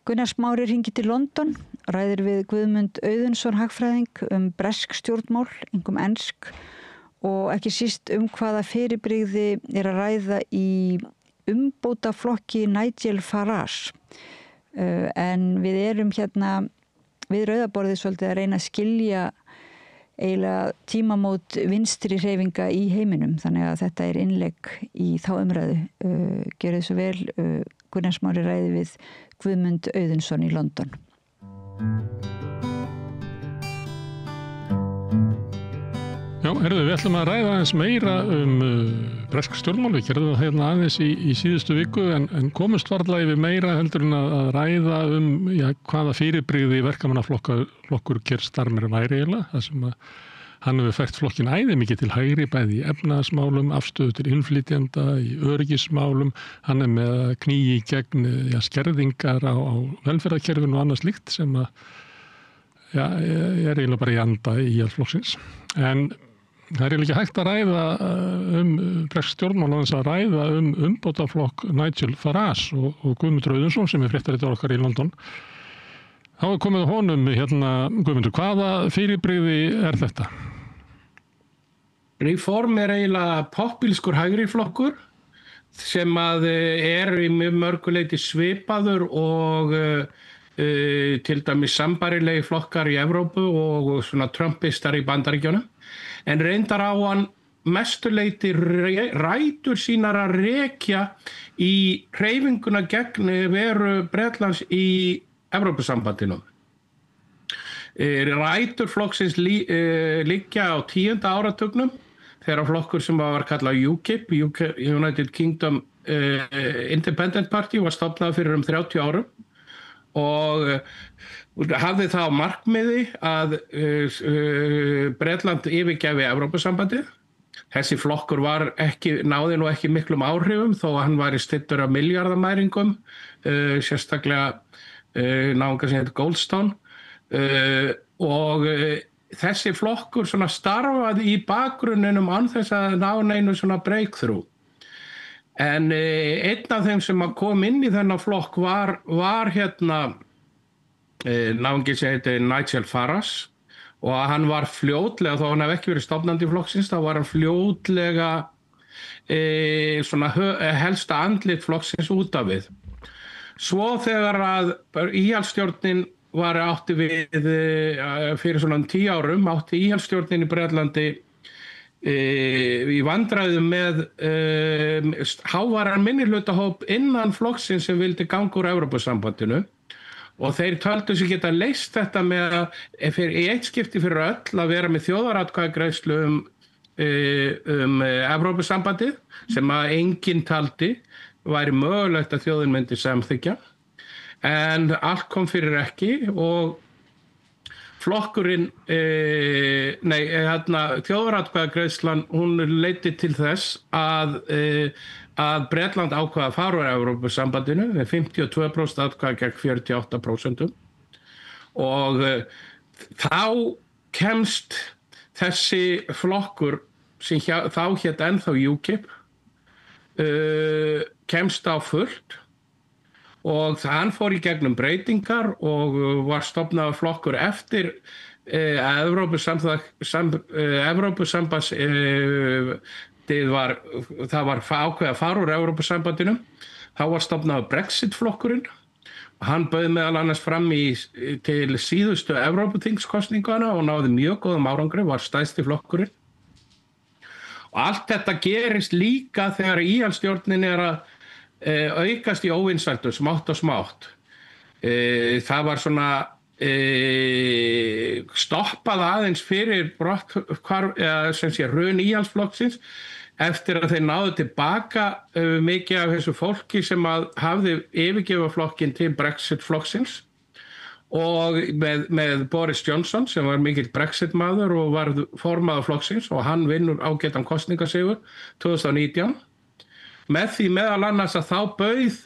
Gunnar Smári hringir til London, ræðir við Guðmund Auðunsson hagfræðing bresk stjórnmál, einkum ensk og ekki síst hvaða fyrirbrigði að ræða í umbótaflokki Nigel Farage. En við erum hérna við rauðaborðið svolítið að reyna að skilja eiginlega tímamót vinstri hreyfinga í heiminum, þannig að þetta innlegg í þá umræðu. Gjörið svo vel, Gunnar Smári ræði við Guðmund Auðunsson í London. Já, við ætlum að ræða aðeins meira bresk stjórnmál. Við gerðum það hérna aðeins í síðustu viku en komust varla yfir meira heldur en að ræða hvaða fyrirbrigði verkamannaflokkur Keir Starmer væri eiginlega. Það sem að hann hefur fært flokkinn æði mikið til hægri, bæði í efnahagsmálum, afstöðu til innflytjenda, í öryggismálum. Hann með að knýja í gegn skerðingar á velferðarkerfinu og annað slíkt sem að eiginlega bara í anda Íhaldsflokksins. En það eiginlega ekki hægt að ræða bresk stjórnmál aðeins að ræða umbótaflokk Nigel Farage og Guðmundur Auðunsson sem fréttaritari okkar í London. Þá komið honum Guðmundur, hvaða fyrirbrigði þetta? Reform eiginlega popílskur hægri flokkur sem að í mörgu leyti svipaður og til dæmis sambarilegi flokkar í Evrópu og svona trumpistar í Bandaríkjunum. En reyndar á hann mestuleyti rætur sínar að rekja í hreyfinguna gegn veru Bretlands í Evrópusambandinu. Rætur flokksins liggja á 10. áratugnum þegar flokkur sem var kallað UKIP, United Kingdom Independent Party, var stofnað fyrir 30 árum og hafði það á markmiði að Bretland yfirgefi Evrópusambandið. Þessi flokkur náði nú ekki miklum áhrifum þó að hann væri styddur af milljarðamæringum, sérstaklega náungar sem heitir Goldstone, og þessi flokkur svona starfaði í bakgrunninum án þess að ná neinu svona breakthrough. En einn af þeim sem kom inn í þennan flokk var náungi sem heitir Nigel Farage og hann var fljótlega, þó hann hafði ekki verið stofnandi flokksins, þá var hann fljótlega svona helsta andlit flokksins út af við. Svo þegar að Íhaldsstjórnin átti við fyrir svona 10 árum, átti Íhaldsstjórnin í Bretlandi í vandræðum með háværan minnihlutahóp innan flokksins sem vildi ganga úr Evrópusambandinu og þeir töldu sig geta leyst þetta með í eitt skipti fyrir öll að vera með þjóðaratkvæðagreiðslu Evrópusambandið sem að enginn taldi væri mögulegt að þjóðin myndi samþykkja, en allt kom fyrir ekki og flokkurinn, þjóðaratkvæðagreiðslan, hún leiddi til þess að Bretland ákvað að fara úr Evrópusambandinu með 52% atkvæða gegn 48% og þá kemst þessi flokkur sem þá hét ennþá UKIP kemst á fullt og hann fór í gegnum breytingar og var stofnaður flokkur eftir Evrópusambands það var ákveðið að fara úr Evrópusambandinu. Þá var stofnaður Brexit-flokkurinn og hann bauð meðal annars fram til síðustu Evrópuþingskosningana og náði mjög góðum árangri, var stærsti flokkurinn. Og allt þetta gerist líka þegar Íhaldsstjórnin að aukast í óvinsældu smátt og smátt. Það var svona stoppað aðeins fyrir hrun Íhaldsflokksins eftir að þeir náðu tilbaka mikið af þessu fólki sem hafði yfirgefið flokkinn til Brexit-flokksins og með Boris Johnson sem var mikill Brexit-maður og var formaður flokksins og hann vinnur ágætan kosningasigur 2019. Með því meðal annars að þá bauð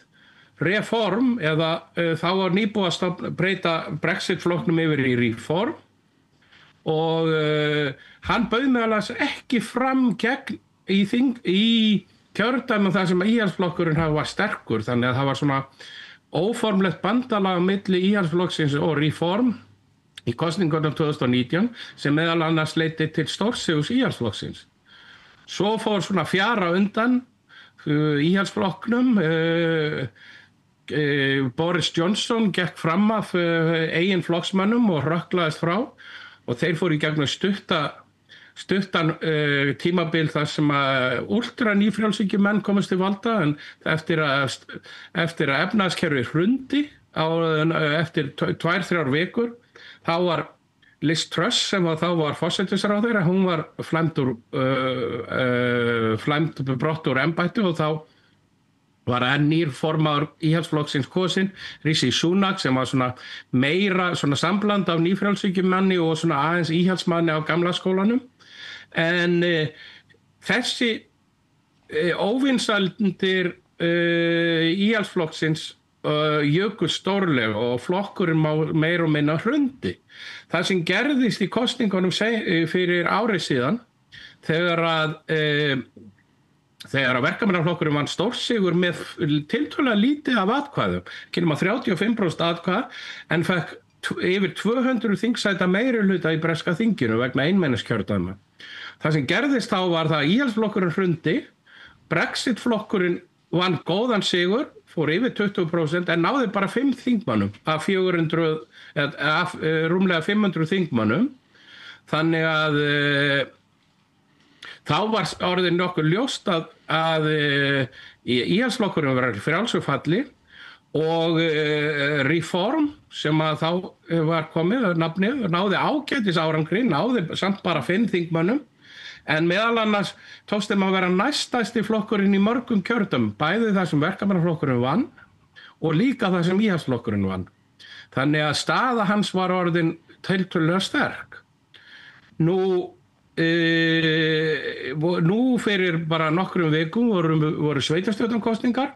Reform eða þá var nýbúið að breyta Brexit-flokknum yfir í Reform og hann bauð meðal annars ekki fram gegn í kjördæmum þar sem Íhaldsflokkurinn var sterkur, þannig að það var svona óformlegt bandalag milli Íhaldsflokksins og Reform í kosningunum 2019 sem meðal annars leiddi til stórsigurs Íhaldsflokksins. Svo fór svona fjara undan Íhaldsflokknum, Boris Johnson gekk fram af eigin flokksmönnum og hrökklaðist frá og þeir fóru í gegnum stuttan tímabil þar sem að ultra nýfrjálshyggjumenn komast til valda en eftir að efnahagskerfið hrundi eftir 2-3 vikur þá var Liz Truss sem þá var forsætisráðherra, hún var flæmd brott úr embætti og þá var nýr formaður Íhaldsflokksins kosinn, Rishi Sunak sem var svona meira svona sambland af nýfrjálshyggjumanni og svona aðeins íhaldsmanni á gamla skólanum. En þessi óvinsældir Íhaldsflokksins jöku stórlega og flokkurinn meira og minna hrundi. Það sem gerðist í kosningunum fyrir ári síðan þegar verkamannaflokkurinn vann stórsigur með tiltölulega lítið af atkvæðum, ekki nema 35% atkvæða, en fekk yfir 200 þingsæta meirihluta í breska þinginu vegna einmenniskjördæma. Það sem gerðist þá var það að Íhaldsflokkurinn hrundi, Brexit-flokkurinn vann góðan sigur, fór yfir 20% en náði bara 5 þingmönnum af rúmlega 500 þingmönnum. Þannig að þá var orðið nokkuð ljóst að Íhaldsflokkurinn var frjálsufalli og Reform sem að þá var komið nafnið, náði ágætis árangri, náði samt bara 5 þingmönnum en meðal annars tókst þeim að vera næststærsti flokkurinn í mörgum kjördæmum, bæði það sem verkamannaflokkurinn vann og líka það sem Íhaldsflokkurinn vann. Þannig að staða hans var orðin tiltölulega sterk. Nú fyrir bara nokkrum vikum voru sveitarstjórnarkosningar.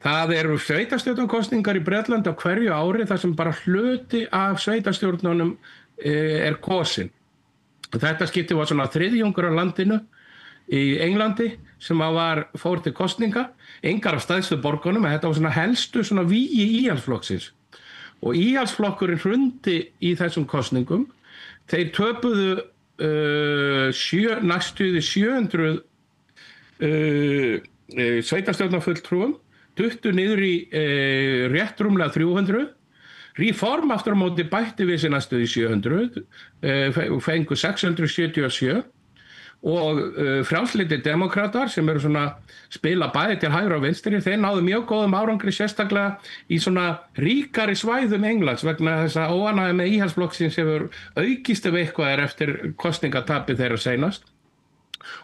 Það eru sveitarstjórnarkosningar í Bretland á hverju ári þar sem bara hluti af sveitarstjórnunum kosin. Þetta skipti var svona þriðjungur af landinu í Englandi sem fór til kosninga, engar af stærstu borgunum, en þetta var svona helstu svona vígi Íhaldsflokksins. Og Íhaldsflokkurinn hrundi í þessum kosningum. Þeir töpuðu næstuði 700 sveitarstjórnarfulltrúum, duttu niður í rétt rúmlega 300. Reform aftur á móti bætti við sig næstuði 700, fengu 677 og frjálslyndir demokratar sem eru svona spila bæði til hægri og vinstri, þeir náðu mjög góðum árangri sérstaklega í svona ríkari svæðum Englands vegna þess að óánægja með Íhaldsflokksins hefur aukist ef eitthvað eftir kosningatapið þeirra seinast.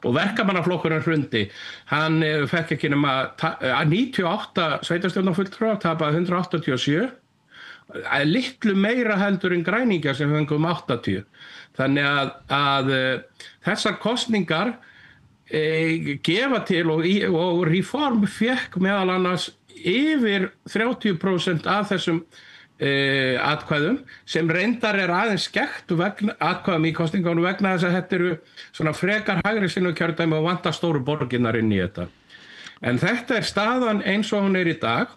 Og verkamannaflokkurinn hrundi, hann fekk ekki nema 98 sveitarstjórnarfulltrúa, tapaði 187, litlu meira heldur en græningjar sem fengum 80. Þannig að þessar kosningar gefa til og Reform fekk meðal annars yfir 30% af þessum atkvæðum sem reyndar aðeins skekkt atkvæðum í kosningunum vegna þess að þetta eru svona frekar hægri sinnukjördæmi og vantar stóru borginnar inn í þetta. En þetta staðan eins og hún í dag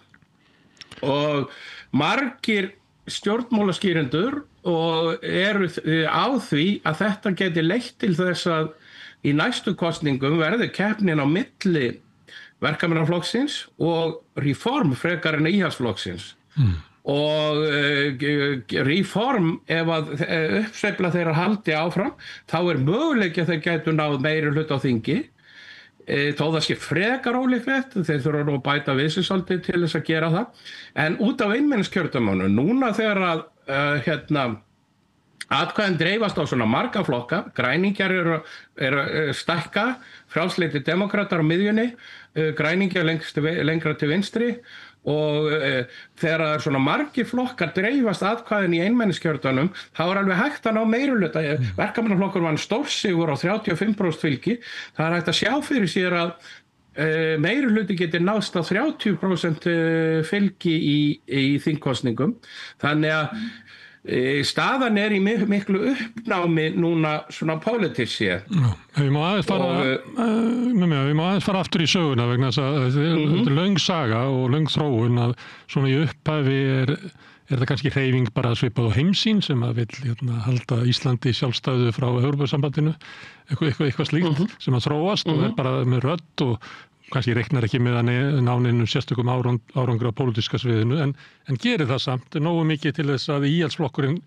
og margir stjórnmálaskýrendur og eru á því að þetta geti leitt til þess að í næstu kosningum verði keppnin á milli verkamannaflokksins og Reform frekar en Íhaldsflokksins. Og Reform, ef að uppsveifla þeirra haldi áfram, þá möguleiki að þeir gætu náð meiri hlut á þingi, þó það sé frekar ólíklegt, þeir þurfa nú að bæta við sig svolítið til þess að gera það, en út af einmenniskjördæmunum, núna þegar að atkvæðin dreifast á svona marga flokka, græningjar eru stækka, frjálslyndir demokratar á miðjunni, græningjar lengra til vinstri og þegar það svona margir flokkar dreifast atkvæðin í einmenniskjördæmunum, þá alveg hægt að ná meirihluta. Verkamannaflokkur vann stórsigur á 35% fylgi, það hægt að sjá fyrir sér að meirihluti geti náðst á 30% fylgi í þingkosningum. Þannig að staðan í miklu uppnámi núna svona pólitískt séð. Við má aðeins fara aftur í söguna vegna þess að þetta er löng saga og löng þróun að svona í upphafi er það kannski hreyfing bara svipað á heimsýn sem að vill halda Íslandi sjálfstæðu frá Evrópusambandinu, eitthvað slíkt sem að þróast og er bara með rödd og kannski reiknar ekki með að ná neinum sérstökum árangur á pólitíska sviðinu en gerir það samt nógu mikið til þess að íhaldsflokkurinn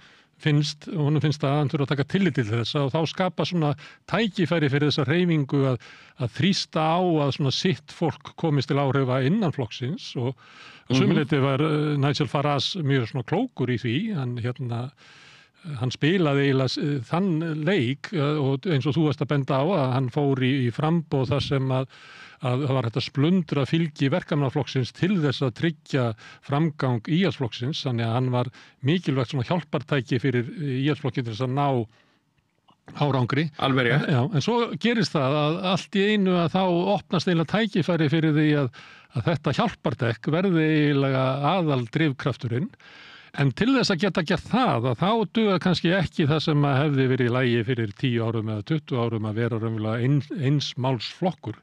honum finnst að hann þurfa að taka tillit til þess og þá skapa svona tækifæri fyrir þessa hreyfingu að þrýsta á að svona sitt fólk komist til áhrifa innan flokksins og sömuleyti var Nigel Farage mjög svona klókur í því, hann spilaði eiginlega þann leik og eins og þú varst að benda á að hann fór í framboð þar sem að það var hægt að splundra fylgi verkamannaflokksins til þess að tryggja framgang íhaldsflokksins, þannig að hann var mikilvægt svona hjálpartæki fyrir íhaldsflokkin til þess að ná árangri. Alveg rétt. Já, en svo gerist það að allt í einu að þá opnast eiginlega tækifæri fyrir því að þetta hjálpartæk verði eiginlega aðal drifkrafturinn. En til þess að geta gert það, að þá dugar kannski ekki það sem að hefði verið í lagi fyrir 10 árum eða 20 árum að vera raunverulega eins máls flokkur,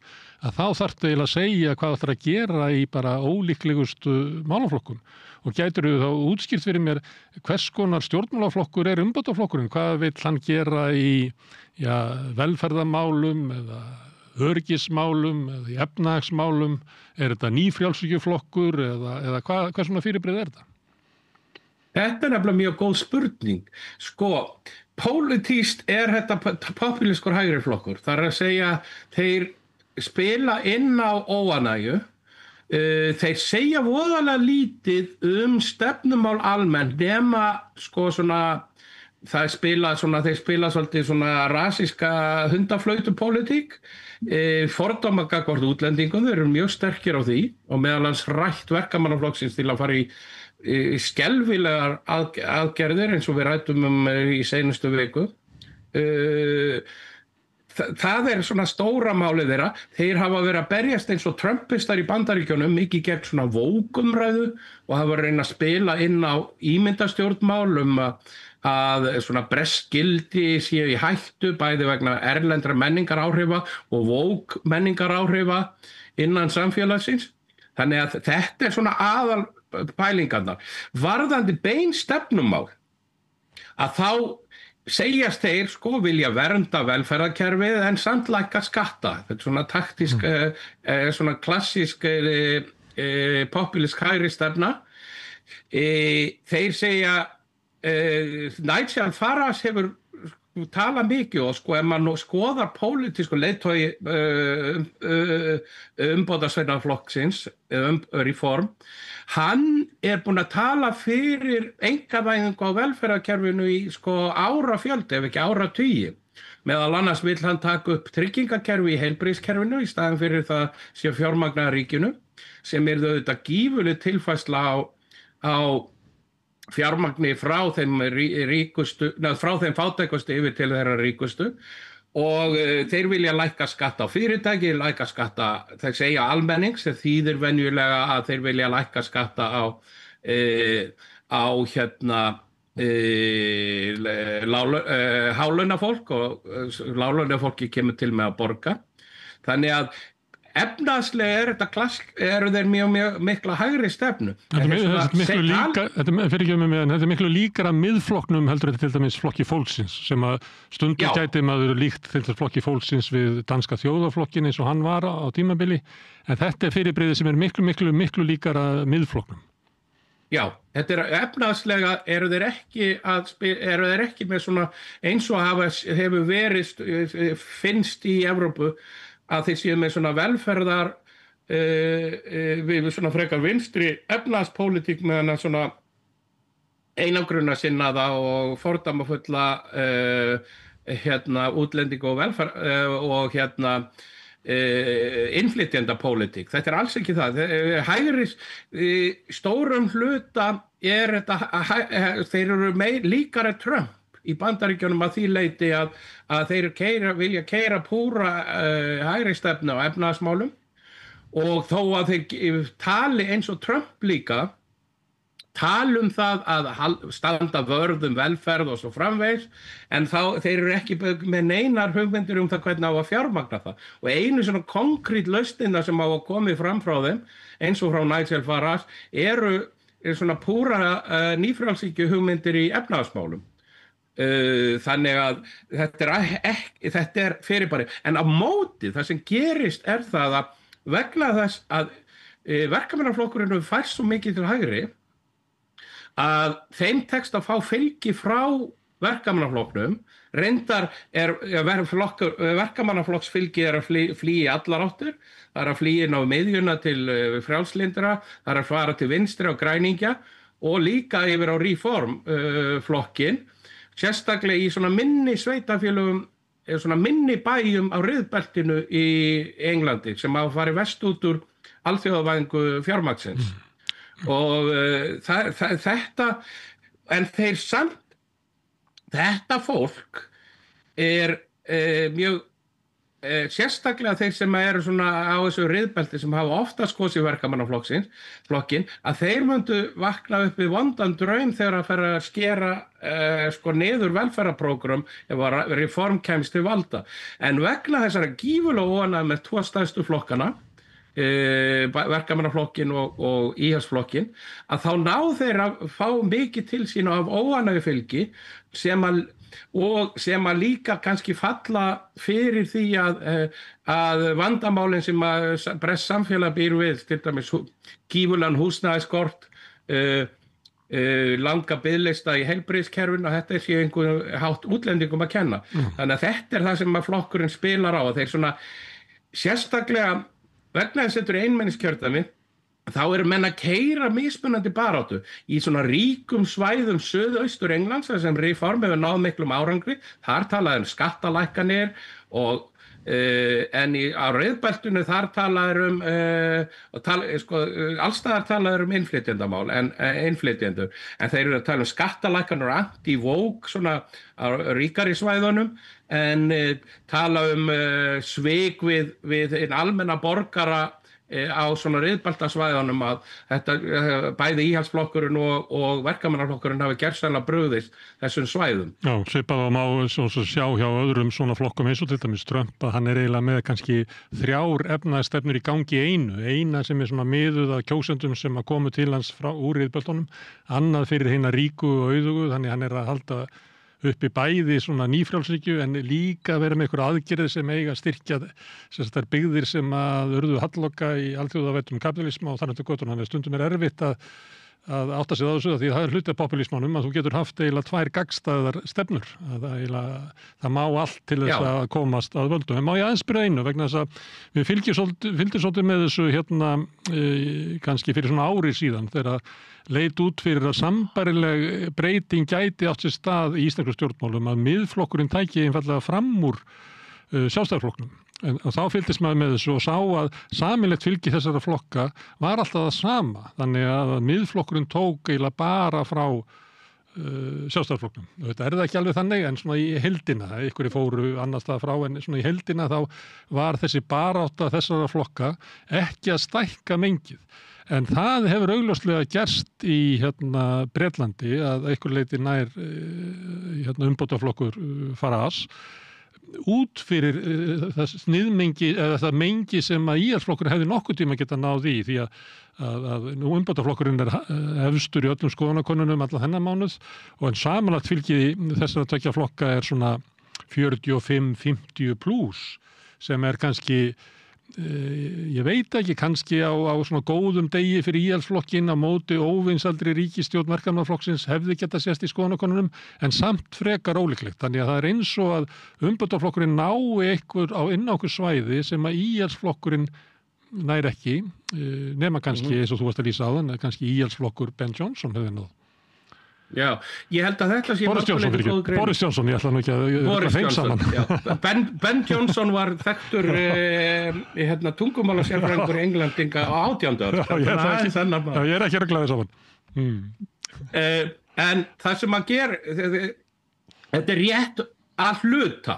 að þá þarftu eiginlega að segja hvað það að gera í bara ólíklegustu málaflokkum. Og gætirðu þá útskýrt fyrir mér hvers konar stjórnmálaflokkur er umbótaflokkurinn, hvað vill hann gera í velferðarmálum eða öryggismálum eða í efnahagsmálum, er þetta nýfrjálshyggjuflokkur eða hvað svona fyrirbrigði er þetta? Þetta er nefnilega mjög góð spurning. Sko, pólitískt er þetta popúlískur hægri flokkur. Það er að segja, þeir spila inn á óánægju. Þeir segja voðalega lítið stefnumál almennt nema sko svona, þeir spila svolítið svona rasíska hundaflautupólitík, fordóma gagnvart útlendingum, þeir eru mjög sterkir á því og meðal annars rætt verkamannaflokksins til að fara í skelfilegar aðgerðir eins og við ræddum í seinustu viku. Það er svona stóra málið þeirra. Þeir hafa verið að berjast eins og trumpistar í Bandaríkjunum mikið gegn svona vókumræðu og hafa verið að reyna að spila inn á ímyndastjórnmál að svona breskgildi séu í hættu bæði vegna erlendra menningaráhrifa og vók menningaráhrifa innan samfélagsins. Þannig að þetta er svona aðal pælingarnar. Varðandi bein stefnumál að þá segjast þeir sko vilja vernda velferðarkerfið en samt lækka skatta. Þetta er svona taktísk, svona klassísk popúlísk hægri stefna. Þeir segja Nigel Farage hefur talað mikið og sko ef maður skoðar pólitísku leiðtogi umbótasveinaflokksins reform, hann er búinn að tala fyrir einkavæðingu á velferðarkerfinu í sko árafjöldi ef ekki áratugi. Meðal annars vill hann taka upp tryggingakerfi í heilbrigðiskerfinu í staðinn fyrir það sé fjármagnaða ríkinu sem er auðvitað gífurleg tilfærsla á fjármagni frá þeim fátækustu yfir til þeirra ríkustu og þeir vilja lækka skatta á fyrirtæki, lækka skatta, þeir segja almennings, þeir þýðir venjulega að þeir vilja lækka skatta á hálaunafólk og láglaunafólki kemur til með að borga. Þannig að efnahagslega eru þeir mjög mikla hægri stefnu. Þetta er miklu líkara miðflokknum heldur þetta til dæmis flokki fólksins sem að stundum gæti maður líkt til þess flokki fólksins við danska þjóðarflokkin eins og hann var á tímabili en þetta er fyrirbrigði sem er miklu líkara miðflokknum. Já, þetta er efnahagslega eru þeir ekki með svona eins og hefur verið finnst í Evrópu að þeir séu með svona velferðar við svona frekar vinstri efnahagspólitík með hana svona einangrunna sinnaða og fordæmafulla útlendingu og velferð og innflytjendapólitík. Þetta er alls ekki það. Hægri stórum hluta er þetta þeir eru líkari Trump í Bandaríkjunum að því leyti að þeir vilja keyra púra hægri stefnu á efnahagsmálum og þó að þeir tali eins og Trump líka tala það að standa vörð velferð og svo framvegis, en þeir eru ekki með neinar hugmyndir það hvernig á að fjármagna það. Og einu svona konkrét lausnina sem á að komið fram frá þeim, eins og frá Nigel Farage, eru svona púra nýfrjálshyggju hugmyndir í efnahagsmálum. Þannig að þetta er fyrirbæri. En á móti, það sem gerist það að vegna þess að verkamannaflokkurinn færst svo mikið til hægri að þeim tekst að fá fylgi frá verkamannaflokknum. Reyndar verkamannaflokksfylgi að flýja allar áttir. Það að flýja inn á miðjuna til frjálslyndra, það að fara til vinstri og græningja og líka yfir á Reform-flokkin. Sérstaklega í svona minni sveitafélögum, svona minni bæjum á riðbeltinu í Englandi sem hafa farið vest út úr alþjóðavæðingu fjármagnsins. Og þetta, en þeir samt, þetta fólk mjög, sérstaklega þeir sem eru svona á þessu riðbelti sem hafa oftast kosið verkamannaflokkin, að þeir myndu vakna upp við vondan draum þegar að fara að skera niður velferðarprógram ef að Reform kemst til valda. En vegna þessara gífurlega óánægju með tvo stærstu flokkana, verkamannaflokkin og íhaldsflokkin, að þá ná þeir að fá mikið til sín af óánægjufylgi sem að líka kannski falla fyrir því að vandamálin sem að breskt samfélag býr við, til dæmis gífurlegan húsnæðisskort, langa biðlista í heilbrigðiskerfinu, og þetta sé einhvern hátt útlendingum að kenna. Þannig að þetta það sem að flokkurinn spilar á, og þeir svona sérstaklega vegna þess að þetta einmenniskjördæmi, þá eru menn að keyra mismunandi baráttu í svona ríkum svæðum suðaustur Englands sem Reform hefur náð miklum árangri. Þar talaði skattalækkanir og en á riðbeltinu þar talaði allstaðar talaði innflytjendamál innflytjendur, en þeir eru að tala skattalækkanir og anti-woke svona á ríkari svæðunum, en tala svik við almenna borgara á svona riðbeltasvæðunum, að þetta bæði íhaldsflokkurinn og verkamannaflokkurinn hafi gersamlega brugðist þessum svæðum. Já, svipað má sjá hjá öðrum svona flokkum eins og til dæmis Trump, að hann eiginlega með kannski 3 efnahagsstefnur í gangi í eina sem svona miðuð að kjósendum sem að komu til hans frá úr riðbeltunum, annað fyrir hina ríku og auðugu, þannig hann að halda uppi bæði svona nýfrjálshyggju en líka vera með einhver aðgerðir sem eiga styrkja þessar byggðir sem að urðu halloka í alþjóðavæddum kapitalisma og þar undir götuna. Þannig stundum erfitt að átta sig á þessu, því það hluti af populismanum að þú getur haft eiginlega 2 gagnstæðar stefnur. Það má allt til þess að komast að völdum. En má ég aðeins spyrja einu, vegna þess að við fylgdum svolítið með þessu kannski fyrir svona ári síðan, þegar leit út fyrir að sambærileg breyting gæti átt sér stað í íslenskum stjórnmálum, að miðflokkurinn tæki einfaldlega fram úr Sjálfstæðisflokknum. Og þá fylgdist maður með þessu og sá að sameiginlegt fylgi þessara flokka var alltaf það sama. Þannig að miðflokkurinn tók eiginlega bara frá Sjálfstæðisflokknum. Þetta það ekki alveg þannig, en svona í heildina, einhverjir fóru annars staðar frá, en svona í heildina þá var þessi barátta þessara flokka ekki að stækka mengið. En það hefur augljóslega gerst í Bretlandi, að einhver leyti nær umbótaflokkur Farage út fyrir það sniðmengi eða það mengi sem að íhaldsflokkur hefði nokkuð tíma geta náð í, því að nú umbótaflokkurinn efstur í öllum skoðanakönnunum allan þennan mánuð, og en samanlagt fylgi þessara 2 flokka svona 45-50 plus, sem kannski ég veit ekki, kannski á svona góðum degi fyrir íhaldsflokkin á móti óvinsældri ríkisstjórn verkamannaflokksins hefði geta sést í skoðanakönnunum, en samt frekar ólíklegt. Þannig að það eins og að umbótaflokkurinn nái inn á okkur svæði sem að íhaldsflokkurinn nær ekki, nema kannski eins og þú varst að lýsa á þann, kannski íhaldsflokkur Ben Johnson hefði náð. Já, ég held að þetta sé Boris Johnson, ég ætla nú ekki að þeim saman. Ben Johnson var þekktur tungumálasérfræðingur Englendinga á 18. öld. Ég ekki að glæða saman. En það sem að gera, þetta rétt að hluta.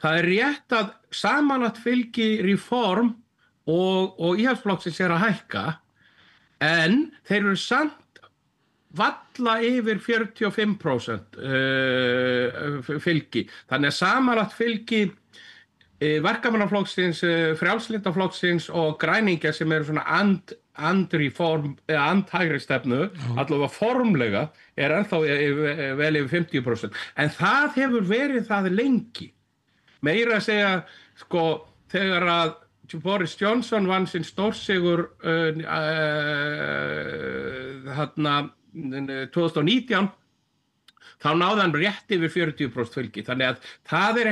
Það rétt að samanlagt fylgi Reform og íhaldsflokksins að hækka, en þeir eru samt valla yfir 45% fylgi. Þannig að samanlagt fylgi Verkamannaflokksins, Frjálslyndaflokksins og græningja sem eru svona andreform eða andhægri stefnu, allavega formlega, ennþá vel yfir 50%. En það hefur verið það lengi. Meira að segja, sko, þegar að Boris Johnson vann sinn stórsigur 2019, þá náði hann rétt yfir 40% fylgi. Þannig að það er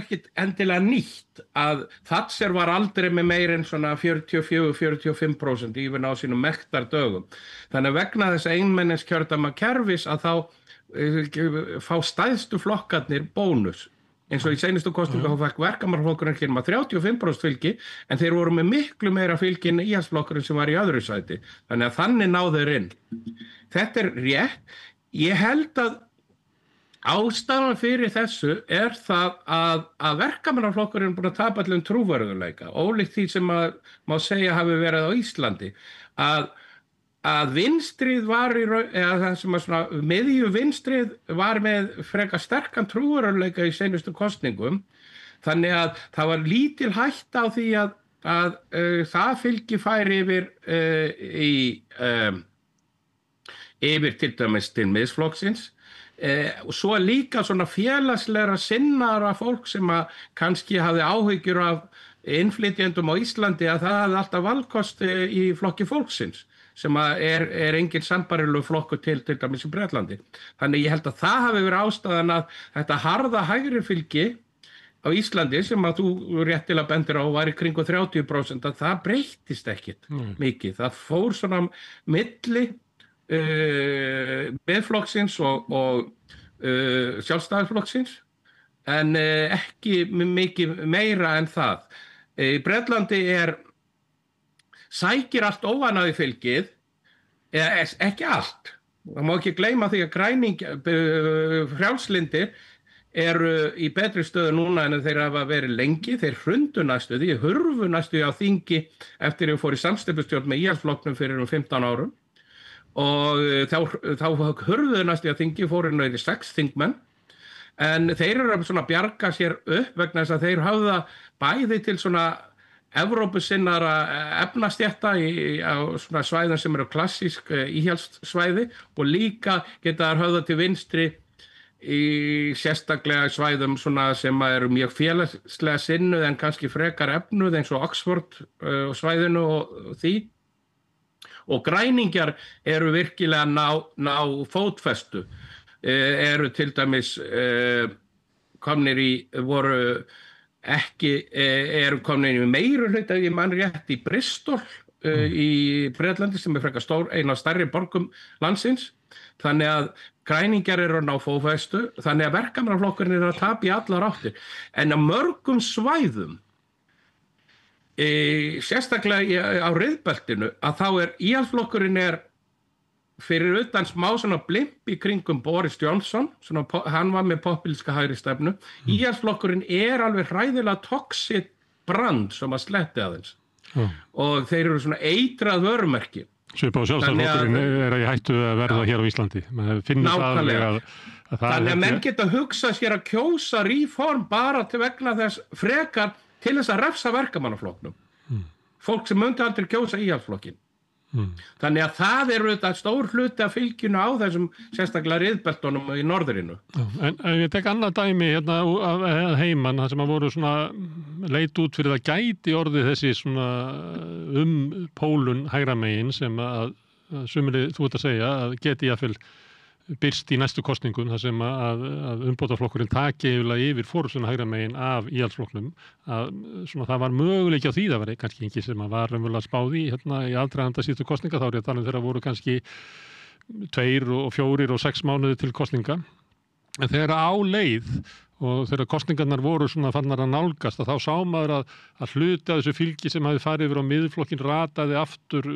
ekki endilega nýtt að Thatcher var aldrei með meir en svona 44-45% even á sínum mektardögum. Þannig að vegna þess einmenniskjördæma kerfis að þá fá stæðstu flokkarnir bónus. Eins og í seinustu kosningu þá fekk Verkamannaflokkurinn ekki nema 35% fylgi, en þeir voru með miklu meira fylgi en Íhaldsflokkurinn sem var í öðru sæti. Þannig að þannig náðu þeir inn. Þetta rétt. Ég held að ástæðan fyrir þessu það að Verkamannaflokkurinn er búin að tapa allum trúverðugleika, ólíkt því sem má segja hafi verið á Íslandi, að vinstrið var eða það sem að svona miðju vinstrið var með frekar sterkan trúverðugleika í seinustu kosningum, þannig að það var lítil hætta á því að það fylgi færi yfir til dæmis til Miðflokksins. Og svo líka svona félagslegra sinnara fólk sem að kannski hafði áhyggjur af innflytjendum á Íslandi, að það hafði alltaf valkost í flokki fólksins, sem er engin sambærilegur flokkur til dæmis í Bretlandi. Þannig ég held að það hafi verið ástæðan að þetta harða hægri fylgi á Íslandi, sem að þú réttilega bendir á var í kringu 30%, að það breyttist ekkit mikið. Það fór svona milli Miðflokksins og Sjálfstæðisflokksins, en ekki mikið meira en það. Í Bretlandi sækir allt óvanaði fylgið, eða ekki allt. Það má ekki gleyma því að frjálslyndir eru í betri stöðu núna en þeir hafa verið lengi. Þeir hrundu næstu því, hurfu næstu á þingi eftir að fór í samsteypustjórn með Íhaldsflokknum fyrir 15 árum. Og þá hurfuðu næstu á þingi, fóru nöðri 6 þingmenn. En þeir eru svona bjarga sér upp vegna þess að þeir hafa bæði til svona Evrópusinnara efnastjætta á svona svæðum sem eru klassísk íhjálpssvæði, og líka geta þær höfða til vinstri í sérstaklega svæðum svona sem eru mjög félagslega sinnuð en kannski frekar efnuð, eins og Oxford og svæðinu og því. Og græningjar eru virkilega ná fótfestu, eru til dæmis voru komin í meirihluta, ef ég man rétt, í Bristol í Bretlandi, sem er frekar stór, ein af stærri borgum landsins. Þannig að græningjar eru að ná fótfestu, þannig að Verkamannaflokkurinn eru að tapa í allar áttir. En á mörgum svæðum, sérstaklega á riðbeltinu, að þá Íhaldsflokkurinn fyrir utan smá svona blimp í kringum Boris Johnson, svona, hann var með populíska hægri stefnu. Íhaldsflokkurinn alveg hræðilega toxic brand sem að sletti aðeins. Og þeir eru svona eitrað vörumerki. Svipað og Sjálfstæðisflokkurinn í hættu að verða hér á Íslandi. Nákvæmlega. Þannig að menn geta hugsað sér að kjósa reform bara til vegna þess frekar til þess að refsa Verkamannaflokknum. Fólk sem myndi aldrei kjósa Íhaldsflokkinn. Þannig að það þetta stór hluti af fylginu á þessum sérstaklega riðbeltunum í norðrinu. En ég tek annað dæmi hérna að heiman, það sem að voru svona leit út fyrir það gæti orðið þessi svona pólun hægra megin sem að sumir þú ert að segja að geti jafnvel byrst í næstu kosningum, þar sem að umbótaflokkurinn taki yfir fórusuna hægra megin af Íhaldsflokknum, að svona það var möguleiki á því, það var kannski ekki sem að var raunverulega spáð í hérna í aðdraganda síðustu kosninga, þá er ég að tala þeirra voru kannski 2 og 4 og 6 mánuði til kosninga, en þegar á leið og þegar kosningarnar voru svona farnar að nálgast, að þá sá maður að hluti af þessu fylgi sem hafi farið yfir á Miðflokkin rataði aftur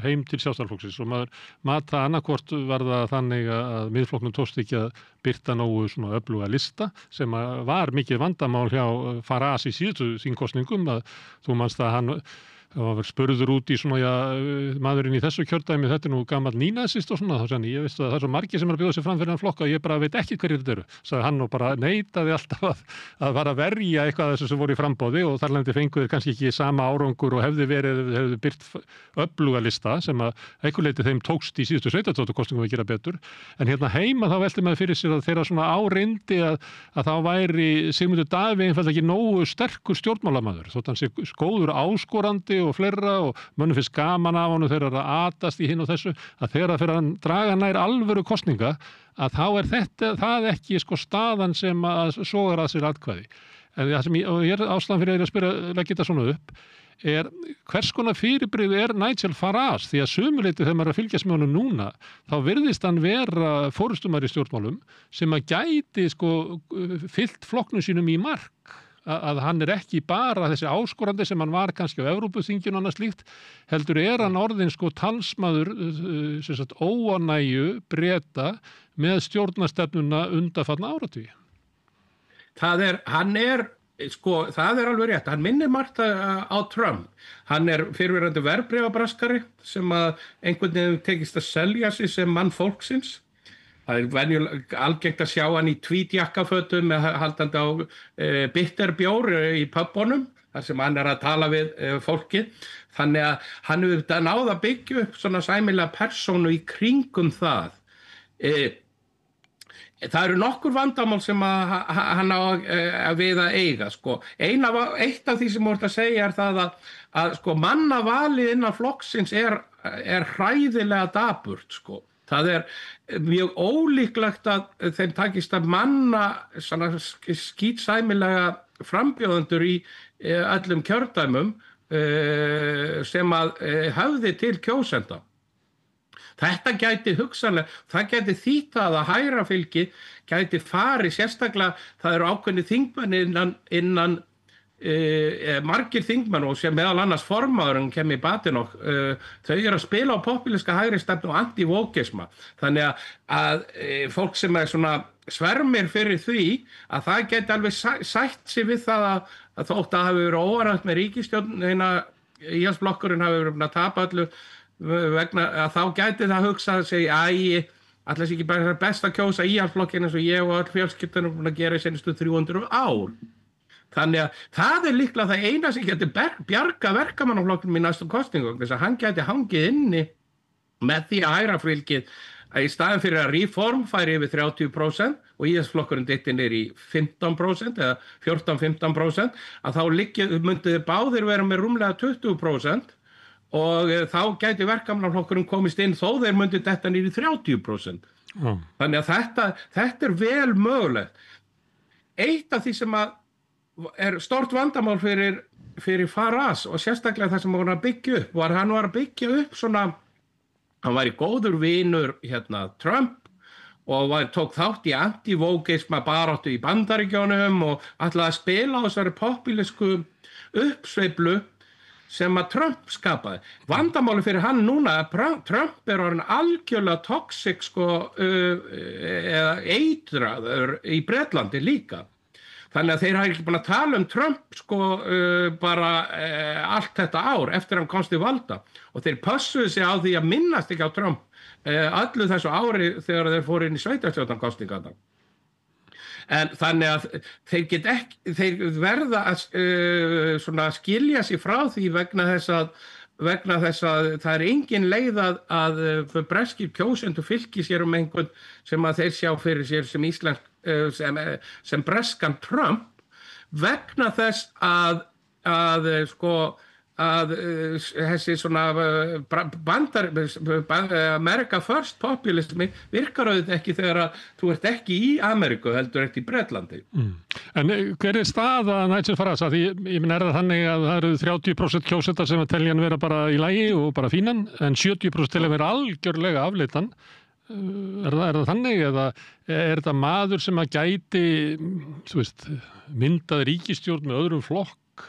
heim til Sjálfstæðisflokksins, og maður mata annarkvort var það þannig að Miðflokknum tókst ekki að birta nógu svona öfluga lista, sem var mikið vandamál hjá Farage í síðustu kosningum, að þú manst að hann það var spurður út í svona, maðurinn í þessu kjördæmi, þetta nú gamall nínasist og svona, þá sagði ég veist að það svo margir sem að bjóða sig fram fyrir hann flokka, ég bara veit ekki hverjir þetta eru, sagði hann og bara neitaði alltaf að fara að verja eitthvað þessu sem voru í framboði og þar lendi fenguður kannski ekki sama árangur og hefðu byrt öfluga lista sem að einhver leiti þeim tókst í síðustu sveitarstjórnarkosningum að gera betur, en hérna heima þá velti maður fyrir sér að þeirra svona áreindi að þá væri Sigmundur Davíð einfaldlega ekki nógu sterkur stjórnmálamaður, þótt hann sé góður áskorandi og fleira og mönnum finnst gaman af honum þegar að atast í hinn og þessu, að þegar að fyrir að draga nær alvöru kosninga, að þá það ekki sko staðan sem að sogar að sér atkvæði. En það sem ég ástæðan fyrir að spyrja, leggja þetta svona upp, hvers konar fyrirbrigði Nigel Farage, því að sumuleyti þegar maður að fylgjast með honum núna, þá virðist hann vera forystumar í stjórnmálum sem að gæti sko fyllt flokknum sínum í mark, að hann ekki bara þessi áskorandi sem hann var kannski á Evrópuþinginu og annað slíkt, heldur hann orðin sko talsmaður óánægju Breta með stjórnarstefnuna undanfarna áratugi. Það er alveg rétt, hann minnir margt á Trump, hann fyrrverandi verðbréfabraskari sem að einhvern veginn tekist að selja sig sem mann fólksins. Það venjulega algengt að sjá hann í tweedjakkafötum með haldandi á bitterbjór í pubunum, þar sem hann að tala við fólkið. Þannig að hann hefur náð að byggja upp svona sæmilega persónu í kringum það. Það eru nokkur vandamál sem hann á að við að eiga. Sko. Eitt af því sem voru að segja það að sko, mannavalið innan flokksins hræðilega dapurt, sko. Það mjög ólíklegt að þeim takist að manna skítsæmilega frambjóðendur í öllum kjördæmum sem að höfði til kjósenda. Þetta gæti hugsanlega, það gæti þýtt að hægra fylgi gæti farið sérstaklega, það eru ákveðnir þingmenn innan margir þingmenn og sem meðal annars formaðurinn kemur í Badenoch, þau að spila á popúlíska hægri stefnu og anti-wokeisma, þannig að fólk sem svona svermir fyrir því að það geti alveg sætt sig við það að þótt að hafi verið órætt með ríkisstjórn, Íhaldsflokkurinn hafi verið að tapa öllu vegna að þá gæti það hugsað að segja ætla sér ekki bara best að kjósa Íhaldsflokkinn eins og ég og all fjölskyldan búin að gera í seinustu 300 ár. Þannig að það líklega það eina sem getur bjarga verkamannaflokknum í næstum kosningum, þess að hann geti hangið inni með því að hægra fylgið að í staðin fyrir að Reform færi yfir 30% og Íhaldsflokkurinn dytti niður í 15% eða 14-15%, að þá myndu báðir vera með rúmlega 20% og þá gæti verkamannaflokkurinn komist inn þó þeir myndu detta niður í 30%. Þannig að þetta vel mögulegt. Eitt af því sem að stort vandamál fyrir Farage og sérstaklega það sem hann var að byggja upp hann var að byggja upp svona, hann var í góður vinur Trump og tók þátt í anti-wokeisma baráttu í Bandaríkjunum og ætlaði að spila á þessari popúlísku uppsveiflu sem að Trump skapaði. Vandamáli fyrir hann núna að Trump orðinn algjörlega toxic eða eitraður í Bretlandi líka. Þannig að þeir hafa ekki búin að tala Trump bara allt þetta ár eftir hann komst til valda og þeir pössuðu sig á því að minnast ekki á Trump öllu þessu ári þegar þeir fóru inn í sveitarstjórnarkosningarnar. En þannig að þeir verða að skilja sig frá því vegna þess að það engin leið að breskir kjósendur fylki sér einhvern sem að þeir sjá fyrir sér sem íslensk sem breskan Trump vegna þess að þessi svona America First populismi virkar auðvitað ekki þegar að þú ert ekki í Ameríku heldur ert í Bretlandi. En hver staða Nigel Farage? Því ég meina það þannig að það eru 30% kjósendar sem að telja hann vera bara í lagi og bara fínan en 70% telja vera algjörlega afleitan. Það þannig eða þetta maður sem að gæti myndað ríkisstjórn með öðrum flokk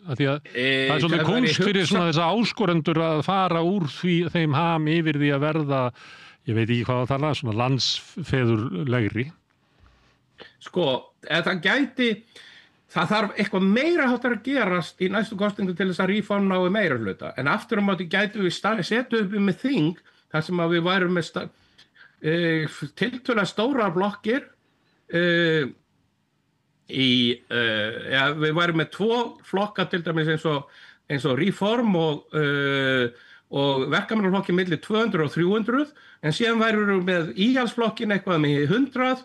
að því að það svolítið kunst fyrir svona þessa áskorendur að fara úr þeim ham yfir því að verða, ég veit ekki hvað að tala, svona landsfeðurlegri. Það gæti það þarf eitthvað meira háttar að gerast í næstu kosningu til þess að Reform nái meira hluta. En aftur á móti gætum við setja upp með þing þar sem að við værum með tiltölulega stórar blokkir við værum með 2 flokka til dæmis eins og Reform og verkamannaflokki milli 200 og 300 en síðan værum við með íhaldsflokkin eitthvað með 100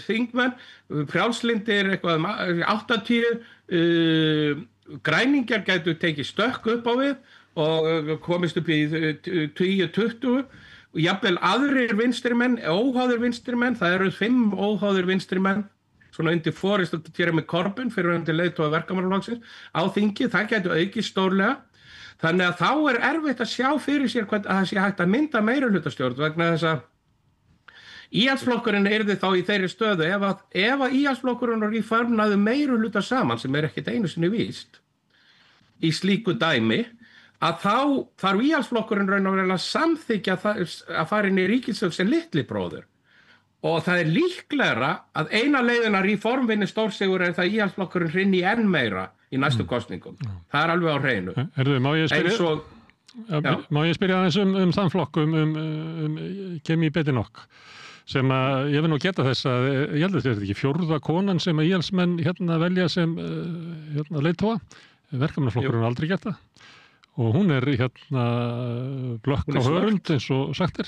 þingmenn, frjálslyndir eitthvað 80 græningjar gætu tekið stökk upp á við og komist upp í 10-20 og jafnvel aðrir vinstrimenn, óháðir vinstrimenn, það eru 5 óháðir vinstrimenn svona undir forystu Jeremy Corbyn fyrrverandi leiðtogi verkamannaflokksins á þingi, það gætu aukið stórlega þannig að þá erfitt að sjá fyrir sér hvað það sé hægt að mynda meirihlutastjórn vegna þess að Íhaldsflokkurinn yrði þá í þeirri stöðu ef að Íhaldsflokkurinn og Reform náðu meirihluta saman sem ekkert einu sinni víst í slíku dæmi að þá þarf Íhaldsflokkurinn raun og verulega að samþykkja að fara inn í ríkisstjórn sem litli bróðir og það líklegra að eina leiðin að Reform vinni stórsigur en það Íhaldsflokkurinn hrynni enn meira í næstu kosningum. Það alveg á hreinu. Má ég spyrja aðeins þann flokk Kemi Badenoch sem að ég vil nú geta þess að ég held að þetta ekki 4. konan sem að íhaldsmenn velja sem leiðtoga, verkamannaflokkurinn aldrei gert það og hún blökk á hörund eins og sagt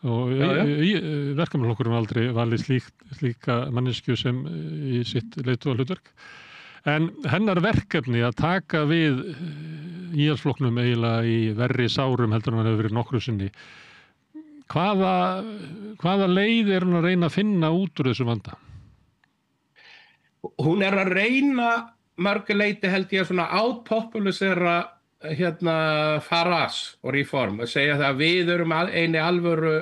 og verkamannaflokkurinn aldrei valið slíka mannesku sem í sitt leiðtoga hlutverk en hennar verkefni að taka við íhaldsflokknum eiginlega í verri sárum heldur en hann hefur verið nokkru sinni Hvaða leið hún að reyna að finna út úr þessu vanda? Hún að reyna mörgu leyti held ég að svona outpopulisera Farage og Reform að segja það að við erum eini alvöru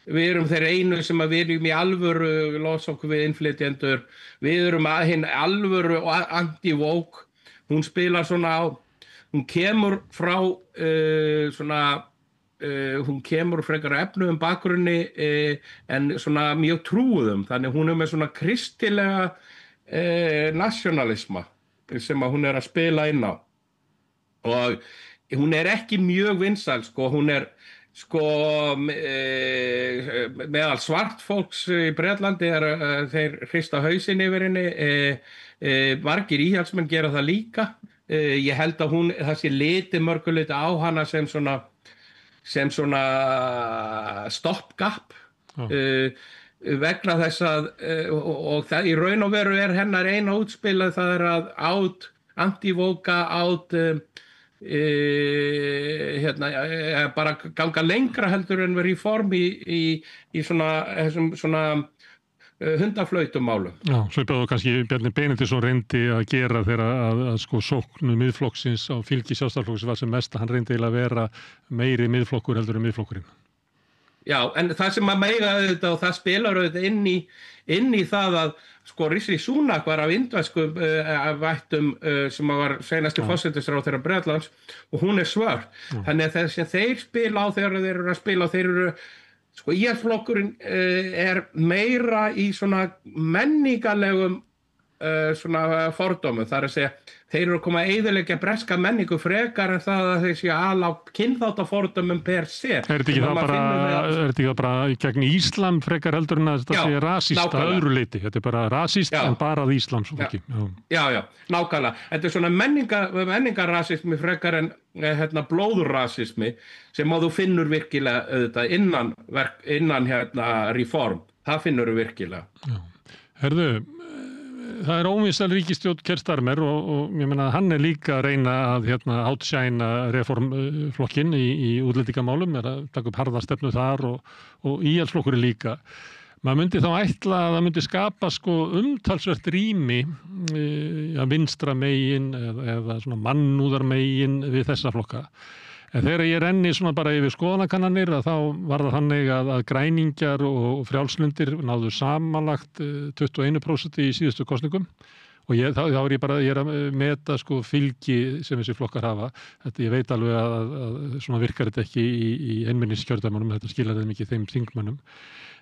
við erum þeir einu sem að við erum í alvöru losa okkur við innflytjendur við erum hinn alvöru og anti-woke hún spilar svona á hún kemur frá hún kemur frekar efnum bakgrunni en svona mjög trúðum þannig hún með svona kristilega nationalisma sem að hún að spila inn á og hún ekki mjög vinsæl hún meðal svart fólks í Bretlandi þeir hrista hausinn yfir henni margir íhaldsmenn gera það líka ég held að það sé liti mörguleiti á hana sem svona stopgap vegna þess að og það í raun og veru hennar eina útspilað það að anti-woke bara ganga lengra heldur en verið í form í svona hundaflautumálum. Já, svipaðu kannski Bjarni Benediktsson reyndi að gera þegar að sóknu miðflokksins á fylgi Sjálfstæðisflokksins var sem mest að hann reyndi að vera meiri miðflokkur heldur en miðflokkurinn. Já, en það sem að meiga auðvitað og það spilar auðvitað inn í það að Rishi Sunak var af indverskum vættum sem var seinasti forsætisráðherra Bretlands og hún svört. Þannig að þess að þeir spila á þegar þeir eru að spila og þeir eru Íhaldsflokkurinn meira í svona menningarlegum svona fordómum þar að segja þeir eru að koma að eyðileggja breska menningu frekar en það að þeir séu ala á kynþáttafordómum per se. Er þetta ekki bara gegn Íslam frekar heldur en að þetta sé rasíst að öðru leyti? Þetta bara rasíst en bara að Íslams fólki. Já, nákvæmlega. Þetta svona menningarrasismi frekar en blóðurrasismi sem að þú finnur virkilega auðvitað innan Reform. Það finnur þú virkilega. Já. Herðu, það óvinsæl ríkisstjórn Keir Starmer og ég meina hann líka að reyna að outshæna reformflokkinn í útlendingamálum að taka upp harða stefnu þar og íhaldsflokkurinn líka. Maður myndi þá ætla að það myndi skapa umtalsvert rými vinstra megin eða svona mannúðar megin við þessa flokka. En þegar ég renni svona bara yfir skoðanakannanir þá var það þannig að græningjar og frjálslyndir náðu samanlagt 21% í síðustu kosningum Og þá er að meta sko fylgi sem þessi flokkar hafa. Ég veit alveg að svona virkar þetta ekki í einmenningskjördæmunum, þetta skilar þeim ekki þeim þingmönnum.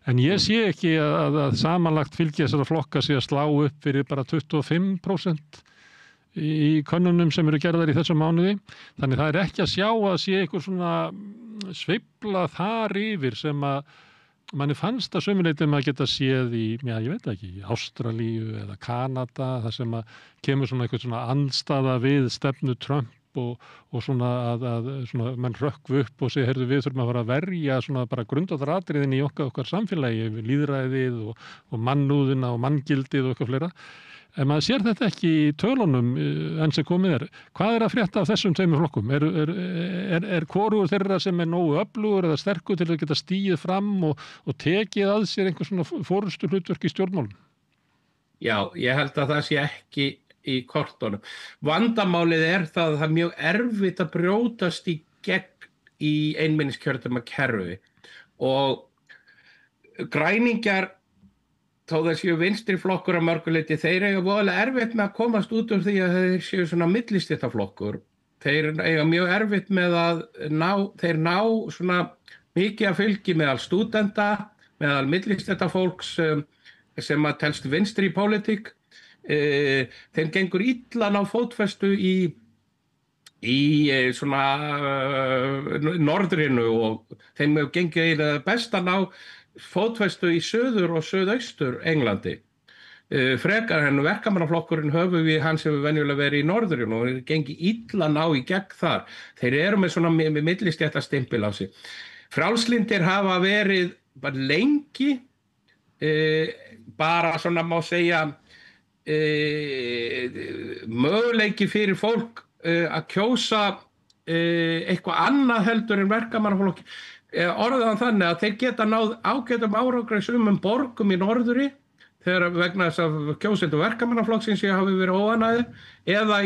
En ég sé ekki að samanlagt fylgi þessara flokka sé að slá upp fyrir bara 25% í könnunum sem eru gerðar í þessum mánuði. Þannig það er ekki að sjá að sé einhver svona sveifla þar yfir sem að manni fannst að sömuleyti að geta séð í, ég veit ekki, í Ástralíu eða Kanada, þar sem að kemur svona eitthvað svona andstaða við stefnu Trump og svona að svona menn rökkvu upp og segja, heyrðu, við þurfum að fara að verja svona bara grundvallaratriðin í okkar samfélagi, líðræðið og mannúðina og manngildið og eitthvað fleira. En maður sér þetta ekki í tölunum enn sem komið er. Hvað er að frétta af þessum tveimur flokkum? Er hvorugur þeirra sem nógu öflugur eða sterkur til að geta stigið fram og tekið að sér einhver svona forystu hlutverk í stjórnmálum? Já, ég held að það sé ekki í kortunum. Vandamálið er það að það er mjög erfitt að brjótast í gegn í einmenningskjördæmakerfi og græningjar þó það séu vinstri flokkur að mörguleyti, þeir eiga voðalega erfitt með að komast út úr því að þeir séu svona millistéttaflokkur. Þeir eiga mjög erfitt með að þeir ná svona mikið að fylgi meðal stúdenta, meðal millistéttafólks sem að telst vinstri í pólitík. Þeim gengur illa ná fótfestu í svona norðrinu og þeim gengur best að ná fótfestu í söður og söðaustur Englandi. Frekar en verkamannaflokkurinn höfum við hann sem venjulega verið í norðurinn og gengi illa ná í gegn þar. Þeir eru með svona millistéttastimpil á sig. Frjálslyndir hafa verið bara lengi, bara svona má segja möguleiki fyrir fólk að kjósa eitthvað annað heldur en verkamannaflokki. Orðaðan þannig að þeir geta náð ágætum árangri í borgum í norðuri þegar vegna þess að kjósendur verkamannaflokksins hafi verið óánægðir eða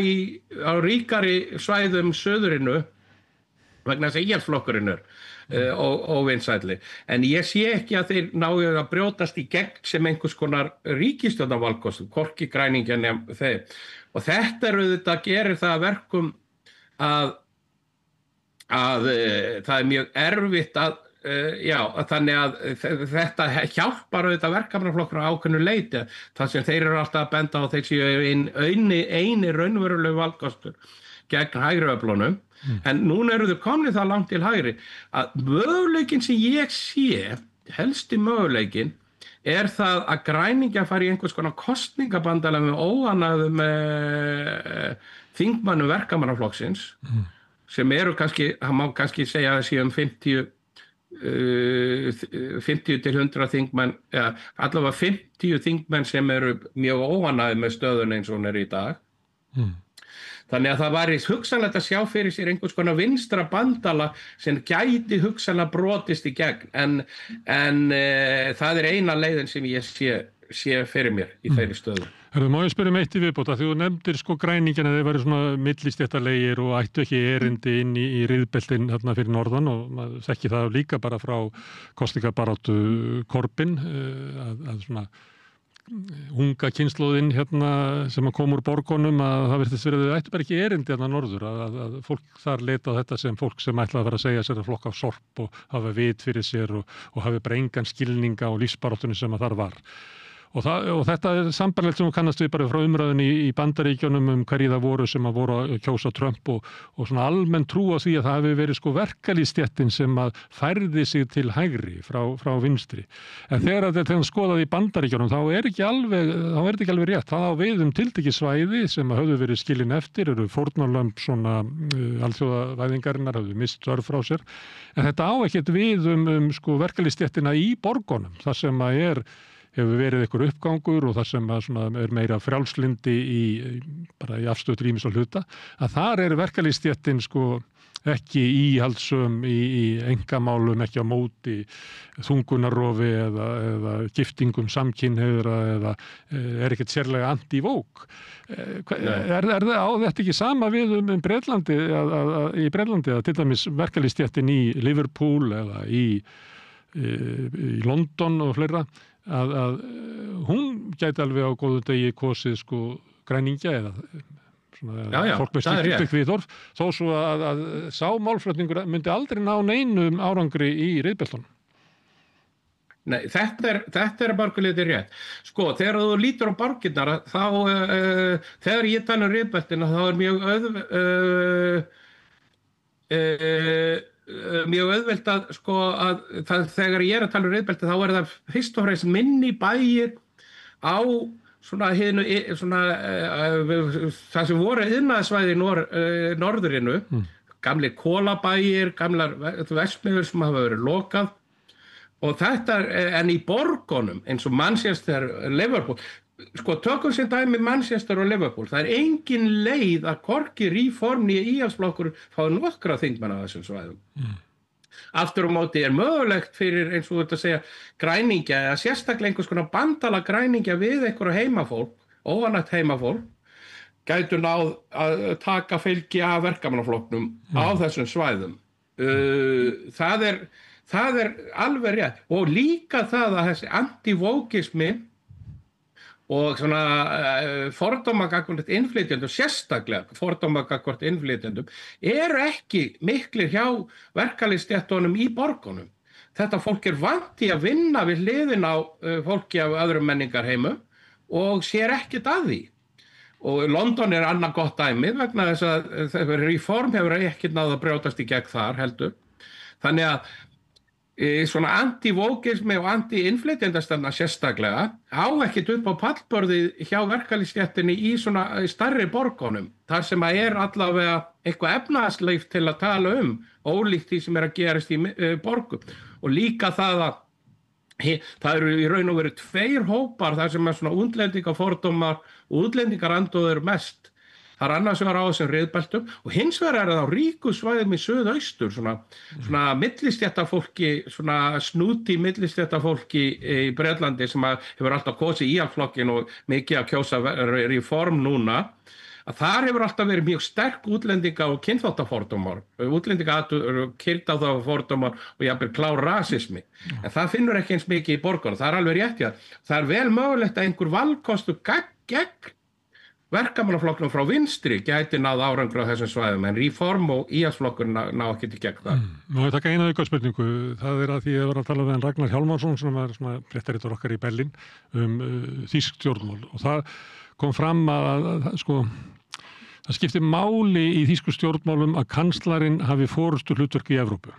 á ríkari svæðum söðurinu vegna þess að íhaldsflokkurinn óvinsælli. En ég sé ekki að þeir náðu að brjótast í gegn sem einhvers konar ríkisstjórnarvalkostur, hvorki græningjar nema þeir. Og þetta auðvitað gerir það að verkum að það er mjög erfitt þannig að þetta hjálpar auðvitað verkamannaflokkur á ákveðnu leyti, þar sem þeir eru alltaf að benda á þeir séu eini raunveruleg valkostur gegn hægri öflunum. En núna eru þau komnir það langt til hægri að möguleikin sem ég sé, helsti möguleikin, er það að græningjar fari í einhvers konar kosningabandalag með óánægðum þingmönnum verkamannaflokksins, sem eru kannski, það má kannski segja að séum 50 til 100 þingmenn, allavega 50 þingmenn sem eru mjög óánægðir með stöðuna eins og hún er í dag. Þannig að það væri hugsanlegt að sjá fyrir sér einhvers konar vinstra bandala sem gæti hugsanlega brotist í gegn, en það er eina leiðin sem ég sé fyrir mér í þeirri stöðu. Má ég spyrja eitt í viðbót að þú nefndir sko græningina þeir væri svona millistéttalegir og ættu ekki erindi inn í riðbeltin þarna fyrir norðan og maður þekki það líka bara frá kosningabaráttu Corbyn að svona unga kynslóðin hérna sem kom úr borgunum að það virðist verið þau ættu bara ekki erindi þarna norður að fólk þar leita á þetta sem fólk sem ætlaði að fara að segja sér að flokka á sorp og hafa vit fyrir sér og hafi bara engan skilninga og lífsbaráttunni sem að þar var. Og þetta er sambarlegt sem kannast við bara frá umræðunni í Bandaríkjunum hverju það voru sem að voru að kjósa Trump og svona almenn trú á því að það hafi verið sko verkalýðsstéttin sem að færði sig til hægri frá vinstri. En þegar þetta er skoðað í Bandaríkjunum þá er þetta ekki alveg rétt. Það á við tiltekið svæði sem höfðu verið skilin eftir, eru fórnarlömb svona alþjóðavæðingarinnar, höfðu mist störf frá sér. En þetta á ekkert við sko verkalýðsstéttina í borgunum, þar sem að hefur verið einhver uppgangur og það sem er meira frjálslyndi bara í afstöðu til ýmis og hluta, að þar er verkalýðsstéttin sko ekki íhaldssöm í einkamálum, ekki á móti þungunarrofi eða giftingum samkynhneigðra eða er ekkert sérlega anti-woke. Er þetta ekki sama við Bretlandi, í Bretlandi að til dæmis verkalýðsstéttin í Liverpool eða í London og fleira, að hún gæti alveg á góðu degi kosið sko græningja eða svona fólk með slíkt viðhorf, þó svo að sá málflutningur myndi aldrei ná neinum árangri í riðbeltunum. Nei, þetta er barkulítið rétt. Sko, þegar þú lítur á borgirnar, þá, þegar ég tala riðbeltina, þá er mjög auðvelt að, sko, þegar ég er að tala riðbelti, þá er það fyrst og fremst minni bæir á svona það sem voru iðnaðarsvæði í norðurinu, gamlir kolabæir, gamlar verksmiðjur sem hafa verið lokað. Og þetta en í borgunum eins og Manchester, Liverpool, sko tökum sem dæmi Manchester og Liverpool, það er engin leið að hvorki Reform né íhaldsflokkur fá nokkra þingmenn á þessum svæðum. Aftur á móti er mögulegt fyrir eins og þetta segja græningja eða sérstaklega einhvers konar bandala græningja við einhverju heimafólk, óanægt heimafólk, gætu náð að taka fylgi af verkamannaflokknum á þessum svæðum. Það er alveg rétt og líka það að þessi antivókismi og svona fordóma gagnvart innflytjendum, sérstaklega fordóma gagnvart innflytjendum, eru ekki miklir hjá verkalýðsstéttunum í borgunum. Þetta fólk er vant í að vinna við hliðina á fólki af öðrum menningarheimum og sér ekkert að því. Og London er annað gott dæmi vegna þess að Reform hefur ekki náð að brjótast í gegn þar heldur. Þannig að svona antivókismi og anti-innflytjendastefna sérstaklega á ekkert upp á pallborðið hjá verkalýðsstéttinni í svona stærri borgunum, þar sem að er allavega eitthvað efnahagslíf til að tala ólíkt því sem er að gerast í borgum. Og líka það að það eru í raun og veru 2 hópar þar sem er svona útlendingafordómar og útlendingarandúð mest. Það er annars vegar á þessum riðbeltum og hins vegar það á ríku svæðum í suðaustur, svona millistéttarfólki, svona snúti millistéttarfólki í Bretlandi sem hefur alltaf kosið íhaldsflokkinn og mikið að kjósa Reform núna, að þar hefur alltaf verið mjög sterk útlendinga- og kynþáttafordómar, kynþáttafordómar og jafnvel klár rasismi. En það finnur ekki eins mikið í borgunum, það er alveg rétt hjá. Það er vel mögulegt að einhver valkostu gegn verkamannaflokknum frá vinstri gæti náð árangur á þessum svæðum, en Reform og íhaldsflokkur ná ekki til gegn það. Má ég taka eina spurningu, það er að því ég var að tala við Ragnar Hjálmarsson sem er svona fréttarittur okkar í Berlín þýsk stjórnmál og það kom fram að sko það skiptir máli í þýsku stjórnmálum að kanslarinn hafi forystu hlutverk í Evrópu.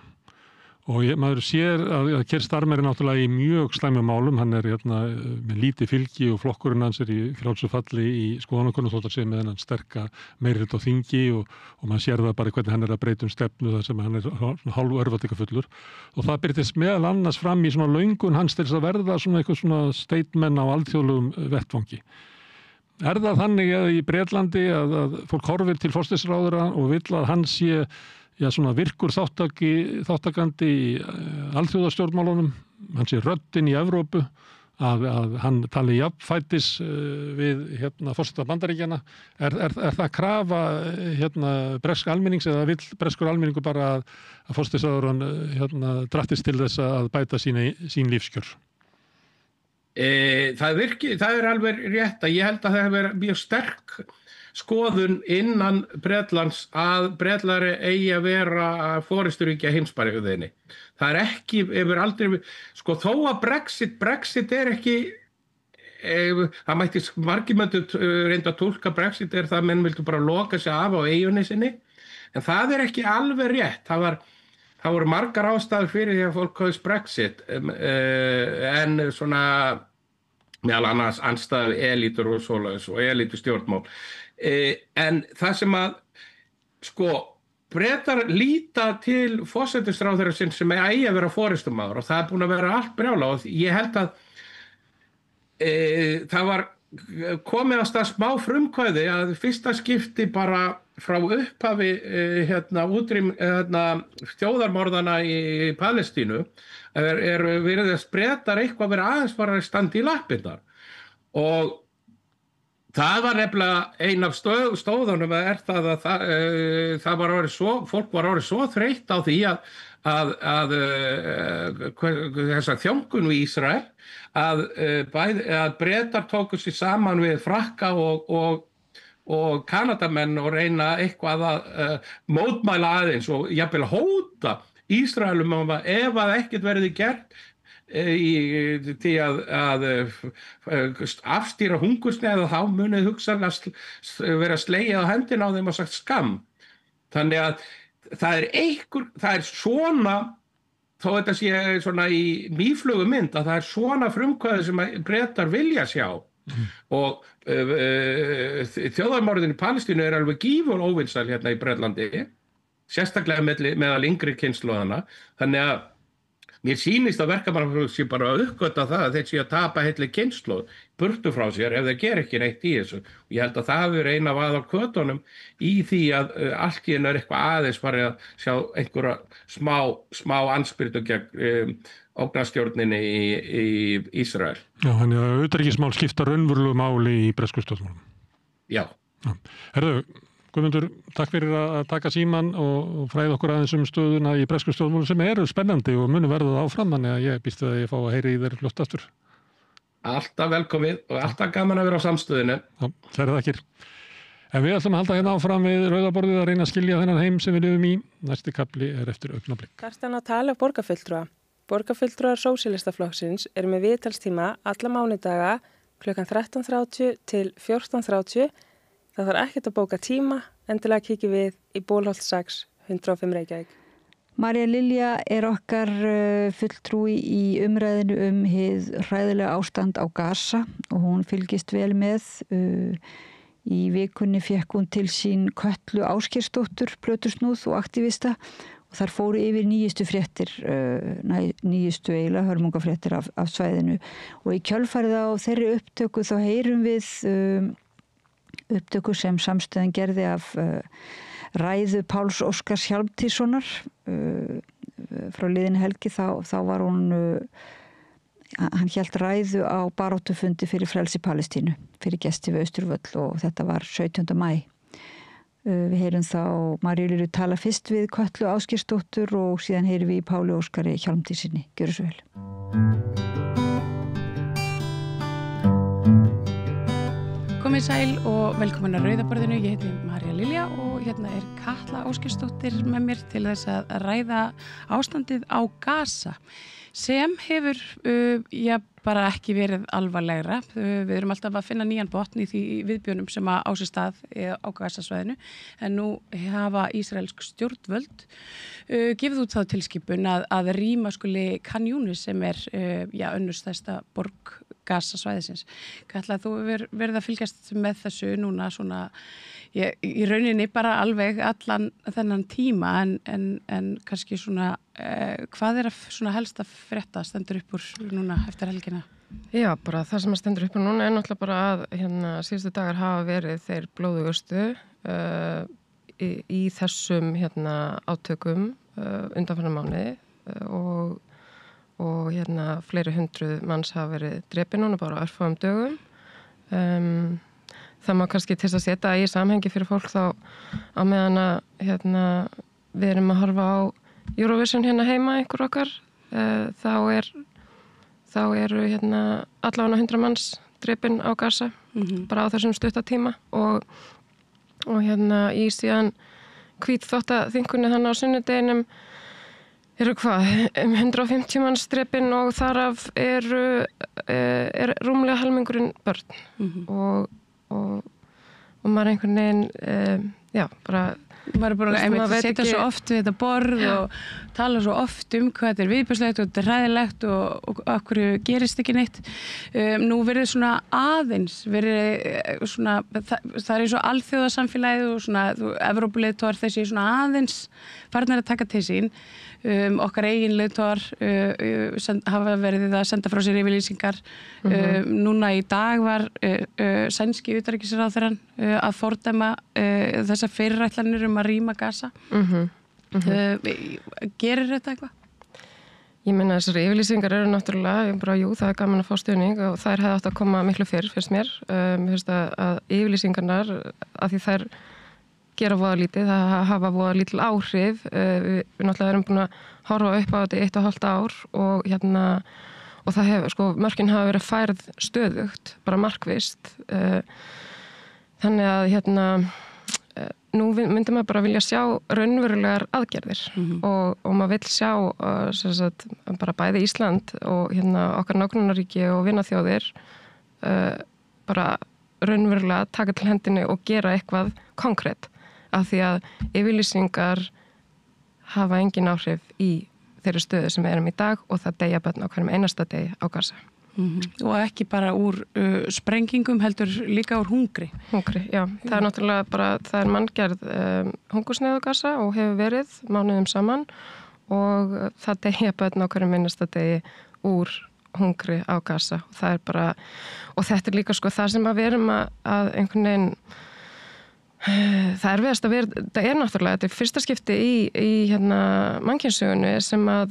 Og maður sér að Keir Starmer er náttúrulega í mjög slæmum málum, hann er með lítið fylgi og flokkurinn hans er í frjálsu falli í skoðanakönnum þótt að segja með hennan sterka meirihluta á þingi og maður sér það bara hvernig hann er að breyta stefnu þar sem hann er hálfu örvæntingafullur. Og það byrtist meðal annars fram í svona löngun hans til þess að verða svona eitthvað svona statement á alþjóðlegum vettvangi. Er það þannig að í Bretlandi að fólk horfir til forsætisráðherra og vill að hann sé svona virkur þáttakandi í alþjóðastjórnmálunum, hann sé röddin í Evrópu, að hann tali jafnfætis við forseta Bandaríkjanna. Er það krafa breska almennings eða vill breskur almenningu bara að forsætisráðherrann drattist til þess að bæta sín lífskjör? Það er alveg rétt að ég held að það hefur verið mjög sterk skoðun innan Bretlands að Bretlari eigi að vera forysturíkja heimsbarðinni. Það er ekki, hefur aldrei, sko þó að Brexit er ekki, það mætti margir myndu reynda að túlka Brexit er það að menn vildu bara loka sig af á eyjunni sinni, en það er ekki alveg rétt. Það voru margar ástæður fyrir því að fólk kaus Brexit, en svona meðal annars andstæðu elítur og svoleiðis og elítu stjórnmál. En það sem að sko Bretar líta til forsætisráðherra sinn sem eigi að vera forystumaður og það er búin að vera allt brjála og ég held að það var komið að stað smá frumkvæði að fyrsta skipti bara frá upphafi þjóðarmorðana í Palestínu er verið að Bretar eitthvað verið aðeins bara að standa í lappirnar og það var nefnilega ein af stóðunum er það að það var orðið svo, fólk var orðið svo þreytt á því að þessa þjónkun í Ísrael að Bretar tóku sig saman við Frakka og og Kanadamenn og reyna eitthvað að mótmæla aðeins og jafnvel hóta Ísraelum ef að ekkert verði gert til að afstýra hungursneyð og þá munið hugsanlega vera slegið á hendina á þeim og sagt skam. Þannig að það er svona, þó þetta sé svona í mýflugumynd, að það er svona frumkvæði sem Bretar vilja sjá. Og þjóðarmorðin í Palestínu er alveg gífur óvinsæl hérna í Bretlandi, sérstaklega meðal yngri kynslóðana. Þannig að mér sýnist að verkamannafólk sé bara að uppgöta það að þeir sé að tapa heilli kynslóð burtu frá sér ef þeir gera ekki neitt í þessu. Og ég held að það hefur eina af aðalkötunum í því að allt í einu eitthvað aðeins farið að sjá einhverja smá anspyrtu gegn ógnarstjórninni í Ísrael. Já, þannig að utanríkismál skipta raunverulegu máli í bresku stjórnmálum. Já. Herðu, Guðmundur, takk fyrir að taka síman og fræða okkur aðeins stöðuna í bresku stjórnmálum sem eru spennandi og munu verða áfram, þannig að ég býst að ég fá að heyri í þeir fljótt aftur. Alltaf velkomið og alltaf gaman að vera á samstöðinu. Já, það þakkir. En við ætlum að halda hérna áfram við rauðaborðið að reyna að skilja þennan heim sem við lifum í. Næsti kapli er eftir augnablik. Kjartan að tala borgarfulltrúa. Borgarfulltrúar Sósíalistaflokksins eru með viðtalstíma alla mánudaga klukkan 13:30 til 14:30. Það þarf ekkert að bóka tíma, endilega kíkjum við í Bólholt 6, 105 Reykjavík. María Lilja er okkar fulltrúi í umræðinu hið hræðilega ástand á Gaza og hún fylgist vel með. Í vikunni fékk hún til sín Kötlu Ásgeirsdóttur, plötusnúð og aktivista og þar fóru yfir nýjustu fréttir, nýjustu eiginlega hörmungafréttir af svæðinu. Og í kjölfarið á þeirri upptöku þá heyrum við upptöku sem samstöðin gerði af ræðu Páls Óskars Hjálmtýssonar frá liðinni helgi. Þá var hann hélt ræðu á baráttufundi fyrir frelsi Palestínu fyrir gesti við Austurvöll og þetta var 17. maí. Við heyrum þá Maríu Lilju tala fyrst við Kötlu Ásgeirsdóttur og síðan heyrum við í Páli Óskari Hjálmtýssinni. Gjörðu svo vel. Komið sæl og velkomin að Rauðaborðinu. Ég heiti María Lilja og hérna er Katla Ásgeirsdóttir með mér til þess að ræða ástandið á Gaza sem hefur bara ekki verið alvarlegra. Við erum alltaf að finna nýjan botn í því viðbjörnum sem á sér stað á Gaza-svæðinu en nú hafa ísraelsk stjórnvöld gefið út þá tilskipun að rýma skuli Khan Yunis sem er önnur stærsta borg Gaza-svæðisins. Katla, þú verið að fylgjast með þessu núna svona í rauninni bara alveg allan þennan tíma en kannski svona hvað er svona helst að frétta stendur upp úr núna eftir helgina? Já, bara það sem stendur upp úr núna er náttúrulega bara að síðustu dagar hafa verið þeir blóðugustu í þessum átökum undanfarna mánuði og fleiri hundruð manns hafa verið drepin núna bara á örfáum dögum. Það má kannski til að setja í samhengi fyrir fólk þá á meðan að við erum að horfa á Eurovision heima einhver okkar þá eru allavega 100 manns drepin á Gaza bara á þessum stutta tíma og í síðan hvítþvottaþingunni þannig á sunnudeginum eru 150 manns drepin og þaraf er rúmlega helmingurinn börn og maður einhvern veginn maður er bara að setja svo oft við þetta borð og tala svo oft hvað þetta er viðbjörnslegt og þetta er hræðilegt og okkur gerist ekki neitt. Nú verið svona aðeins svona, það er eins og alþjóðasamfélagið og svona Evrópuleiðtogar þessi svona aðeins farnir að taka til sín. Okkar eigin leiðtogar hafa verið að senda frá sér yfirlýsingar. Núna í dag var sænski utanríkisráðherrann að fordæma þessar fyrirætlanir að rýma Gaza. Gerir þetta eitthvað? Ég meina þessar yfirlýsingar eru náttúrulega það er gaman að fá stuðning og þær hefði átt að koma miklu fyrr fyrst mér. Mér finnst að yfirlýsingarnar að því þær gera voða lítið, það hafa voða lítil áhrif. Við náttúrulega erum búin að horfa upp á þetta 1,5 ár og það hefur, mörkin hafa verið færð stöðugt, bara markvisst. Þannig að nú myndi maður bara vilja sjá raunverulegar aðgerðir og maður vill sjá sagt, bara bæði Ísland og okkar nágrannaríki og vinaþjóðir bara raunverulega taka til hendinni og gera eitthvað konkrétt af því að yfirlýsingar hafa engin áhrif í þeirri stöðu sem við erum í dag og það deyja börn á hverjum einasta degi á Gaza. Og ekki bara úr sprengingum heldur líka úr hungri. Hungri, já. Það er náttúrulega bara, það er manngerð hungursneyð á Gaza og hefur verið mánuðum saman og það deyja börn á hverjum einasta degi úr hungri á Gaza. Og það er bara, og þetta er líka sko það sem að við erum að einhvern veginn, það erfiðast að vera, það er náttúrulega, þetta er fyrsta skipti í mannkynssögunni sem að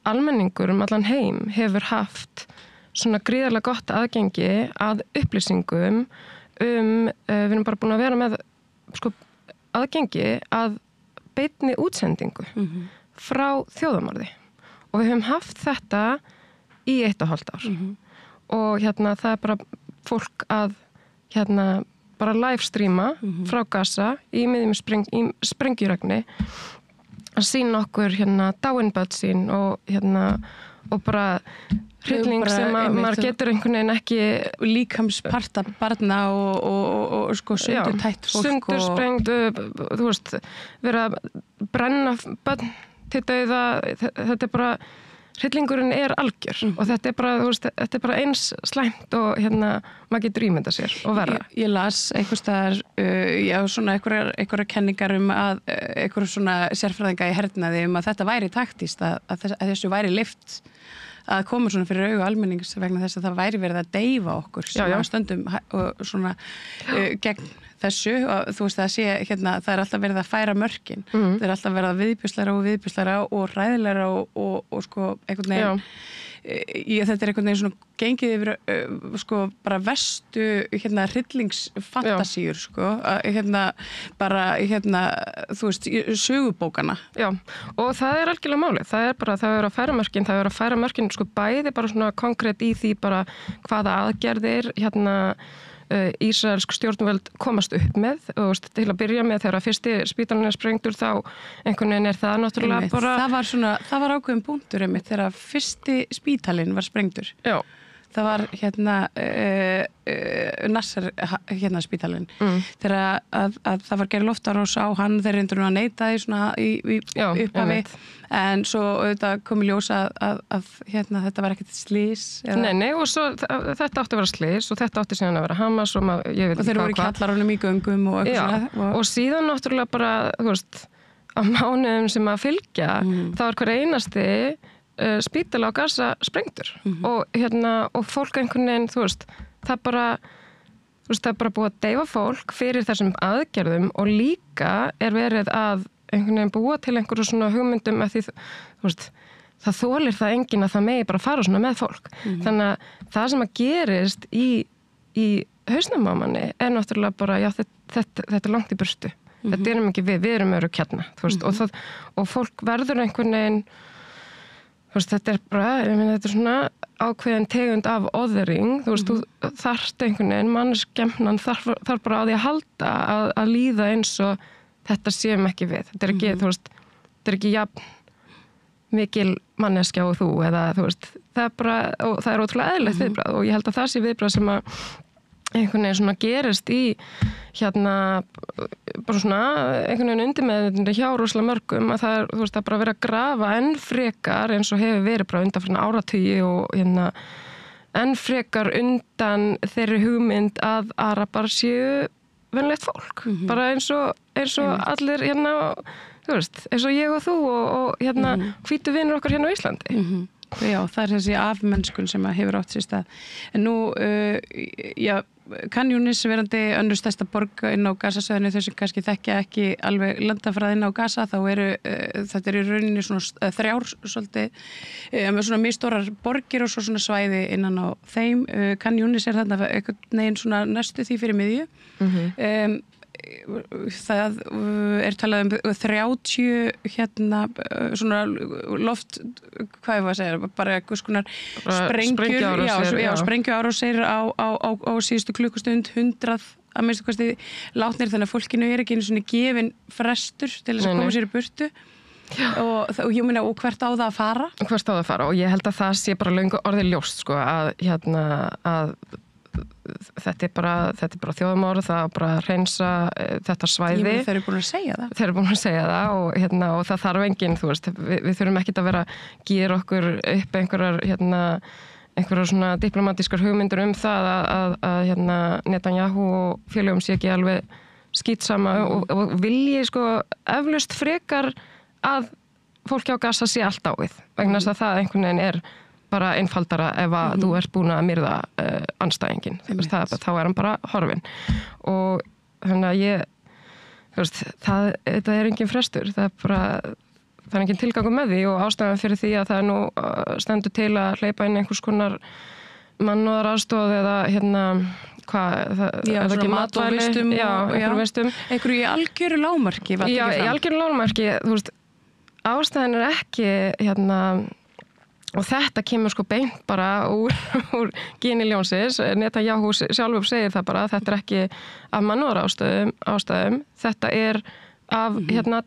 almenningur allan heim hefur haft svona gríðarlega gott aðgengi að upplýsingum við erum bara búin að vera með sko, aðgengi að beinni útsendingu frá þjóðamorði og við höfum haft þetta í 1,5 ár og það er bara fólk að bara livestreama frá Gaza í miðjum sprengjuregni að sína okkur dáinbörn sín og bara hrylling sem að maður getur einhvern veginn ekki líkamsparta barna og sko sundurtætt fólk sundursprengt, þú veist vera að brenna börn til dauða, þetta er bara hryllingurinn er algjör og þetta er bara, þú veist, þetta er bara eins slæmt og maður getur ímynda sér og verra. Ég las einhvers staðar, svona einhverjar kenningar að einhverjum svona sérfræðinga í hernaði að þetta væri taktískt, að þessu væri lyft að koma svona fyrir augu almennings vegna þess að það væri verið að deyfa okkur sem að stöndum svona gegn þessu og þú veist að sé það er alltaf verið að færa mörkin það er alltaf verið að viðbjósleira og hræðilegra og sko einhvern veginn þetta er einhvern veginn svona gengið yfir sko bara verstu hryllingsfantasíur sko bara þú veist sögubókana. Já og það er algjörlega málið, það er bara það er að færa mörkin sko bæði bara svona konkrétt í því bara hvaða aðgerðir Ísraelsk stjórnvöld komast upp með og til að byrja með þegar fyrsti spítalinn er sprengtur þá einhvern veginn er það náttúrulega bara það var ákveðin punktur þegar fyrsti spítalinn var sprengtur. Já. Það var Nasser spítalinn þegar að það var gerð loftárás á hann þeir reyndur að neita því svona í upphafi en svo auðvitað kom í ljós að þetta var ekkert slys Nei, og svo þetta átti að vera slys og þetta átti síðan að vera Hamas og þeir voru í kjallarunum í göngum og síðan náttúrulega bara þú veist, á mánuðum sem að fylgja þá er hver einasti spítala á Gaza sprengtur og fólk einhvern veginn þú veist, það er bara búið að deyfa fólk fyrir þessum aðgerðum og líka er verið að einhvern veginn búa til einhverju svona hugmyndum að því þú veist, það þolir það enginn að það megi bara fara svona með fólk þannig að það sem að gerist í hausnum á manni er náttúrulega bara þetta er langt í burtu þetta erum ekki við erum örugg þú veist, og fólk verður einhvern veginn þú veist, þetta er bara, þetta er svona ákveðin tegund af othering, þú veist, þú þarft einhvern veginn, mannskemnan þarf bara á því að halda að líða eins og þetta séum ekki við. Þetta er ekki, þú veist, þetta er ekki jafn mikil manneskja og þú, eða þú veist, það er bara, og það er ótrúlega eðlilegt viðbragð og ég held að það sé viðbragð sem að einhvern veginn svona gerist í bara svona einhvern veginn undirmeðvitund hjá rosalega mörgum að það er, þú veist, það bara verið að grafa enn frekar eins og hefur verið bara undan áratugi og enn frekar undan þeirri hugmynd að arabar séu venlegt fólk, bara eins og allir þú veist, eins og ég og þú og hvítu vinur okkar á Íslandi. Já, það er þessi afmennskun sem hefur átt sér stað. En nú, Khan Yunis verandi önnur stærsta borg inn á Gaza-svæðinu, þau sem kannski þekkja ekki alveg landafræði inn á Gaza, þá þetta í rauninni svona þrjár svolítið, með svona mjög stórar borgir og svo svona svæði innan á þeim. Khan Yunis þarna einhvern veginn svona næstu því fyrir miðju. það talað 30 svona loft, hvað ég var að segja, bara eitthvað skonar sprengjuárásir á síðustu klukkustund, 100 að minnstu kosti látnir, þannig að fólkinu ekki einu svona gefin frestur til þess að koma sér í burtu. Og ég meina, og hvert á það að fara? Hvert á það að fara, og ég held að það sé bara löngu orðið ljóst, sko, að þetta er bara þjóðamál, það bara að hreinsa þetta svæði. Þeir eru búin að segja það. Þeir eru búin að segja það og það þarf enginn, þú veist, við þurfum ekkert að vera gera okkur upp einhverjar svona diplomatískar hugmyndur það að Netanyahu og félögum sé ekki alveg skítsama og vilji sko eflaust frekar að fólki á Gaza sé allt áið, vegna þess að það einhvern veginn er bara einfaldara ef að þú ert búin að myrða andstæðingin. Þá er hann bara horfinn. Og þannig að þetta er engin frestur. Það er engin tilgangur með því og ástæðan fyrir því að það er nú stendur til að hleypa inn einhvers konar mannúðaraðstoð eða er það ekki mat og vistum? Já, einhverju í algjöru lágmarki. Já, í algjöru lágmarki, þú veist, ástæðan er ekki og þetta kemur sko beint bara úr gini ljónsins. Netanyahu sjálfur segir það bara, þetta er ekki af mannúðarástæðum, þetta er af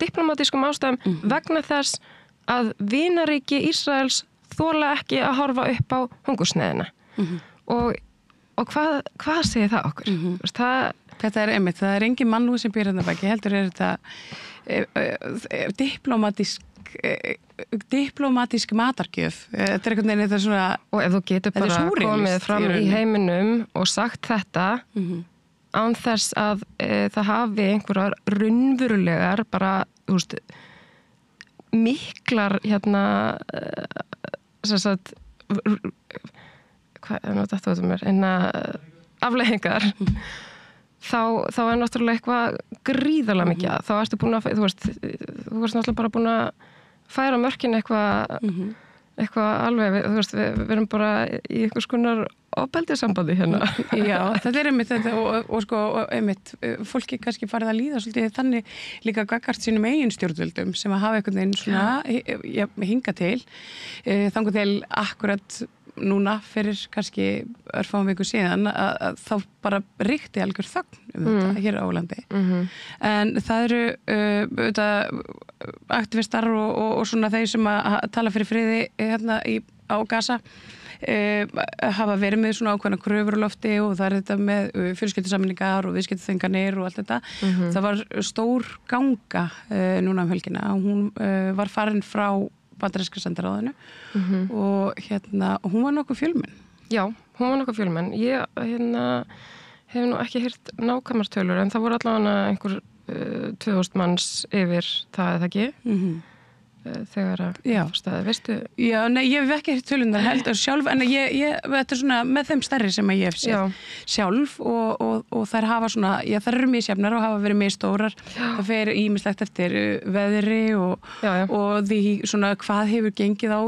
diplomatískum ástæðum vegna þess að vinaríki Ísraels þola ekki að horfa upp á hungursneiðina. Og hvað segir það okkur? Þetta er einmitt, það er engin mannúð sem býr hérna baki, heldur er þetta diplomatísk matargjöf. Þetta er einhvern veginn þetta svona... Og ef þú getur bara komið fram í heiminum og sagt þetta án þess að það hafi einhverjar raunverulegar bara, þú veist, miklar afleiðingar þá er náttúrulega eitthvað gríðarlega mikið. Þá ertu búin að, þú veist náttúrulega bara búin að færa mörkin eitthvað alveg, þú veist, við erum bara í einhvers konar ofbeldissambandi hérna. Já, þetta er einmitt þetta og sko, einmitt, fólki kannski farið að líða svolítið þannig líka gagnvart sínum eigin stjórnvöldum sem að hafa einhvern veginn svona hinga til, þangað til akkurat núna fyrir kannski örfáum viku síðan að þá bara ríkti algjör þögn þetta hér á Landi. En það eru aktivistar og svona þeir sem að tala fyrir friði hérna á Gaza hafa verið með svona ákveðna kröfur á lofti og það er þetta með fjölskyldusameiningar og viðskiptaþvinganir og allt þetta. Það var stór ganga núna helgina og hún var farin frá bandaríska sendiráðinu og hún var nokkuð fjölmenn. Já, hún var nokkuð fjölmenn. Ég hef nú ekki heyrt nákvæmar tölur en það voru allavega einhver 2000 manns yfir það eða ekki. Þegar að staði, veistu? Já, nei, ég hef ekki tölunar heldur sjálf, en þetta er svona með þeim stærri sem að ég hef séð sjálf og þær hafa svona, þær eru misjafnar og hafa verið misstórar. Það fer ýmislegt eftir veðri og því svona hvað hefur gengið á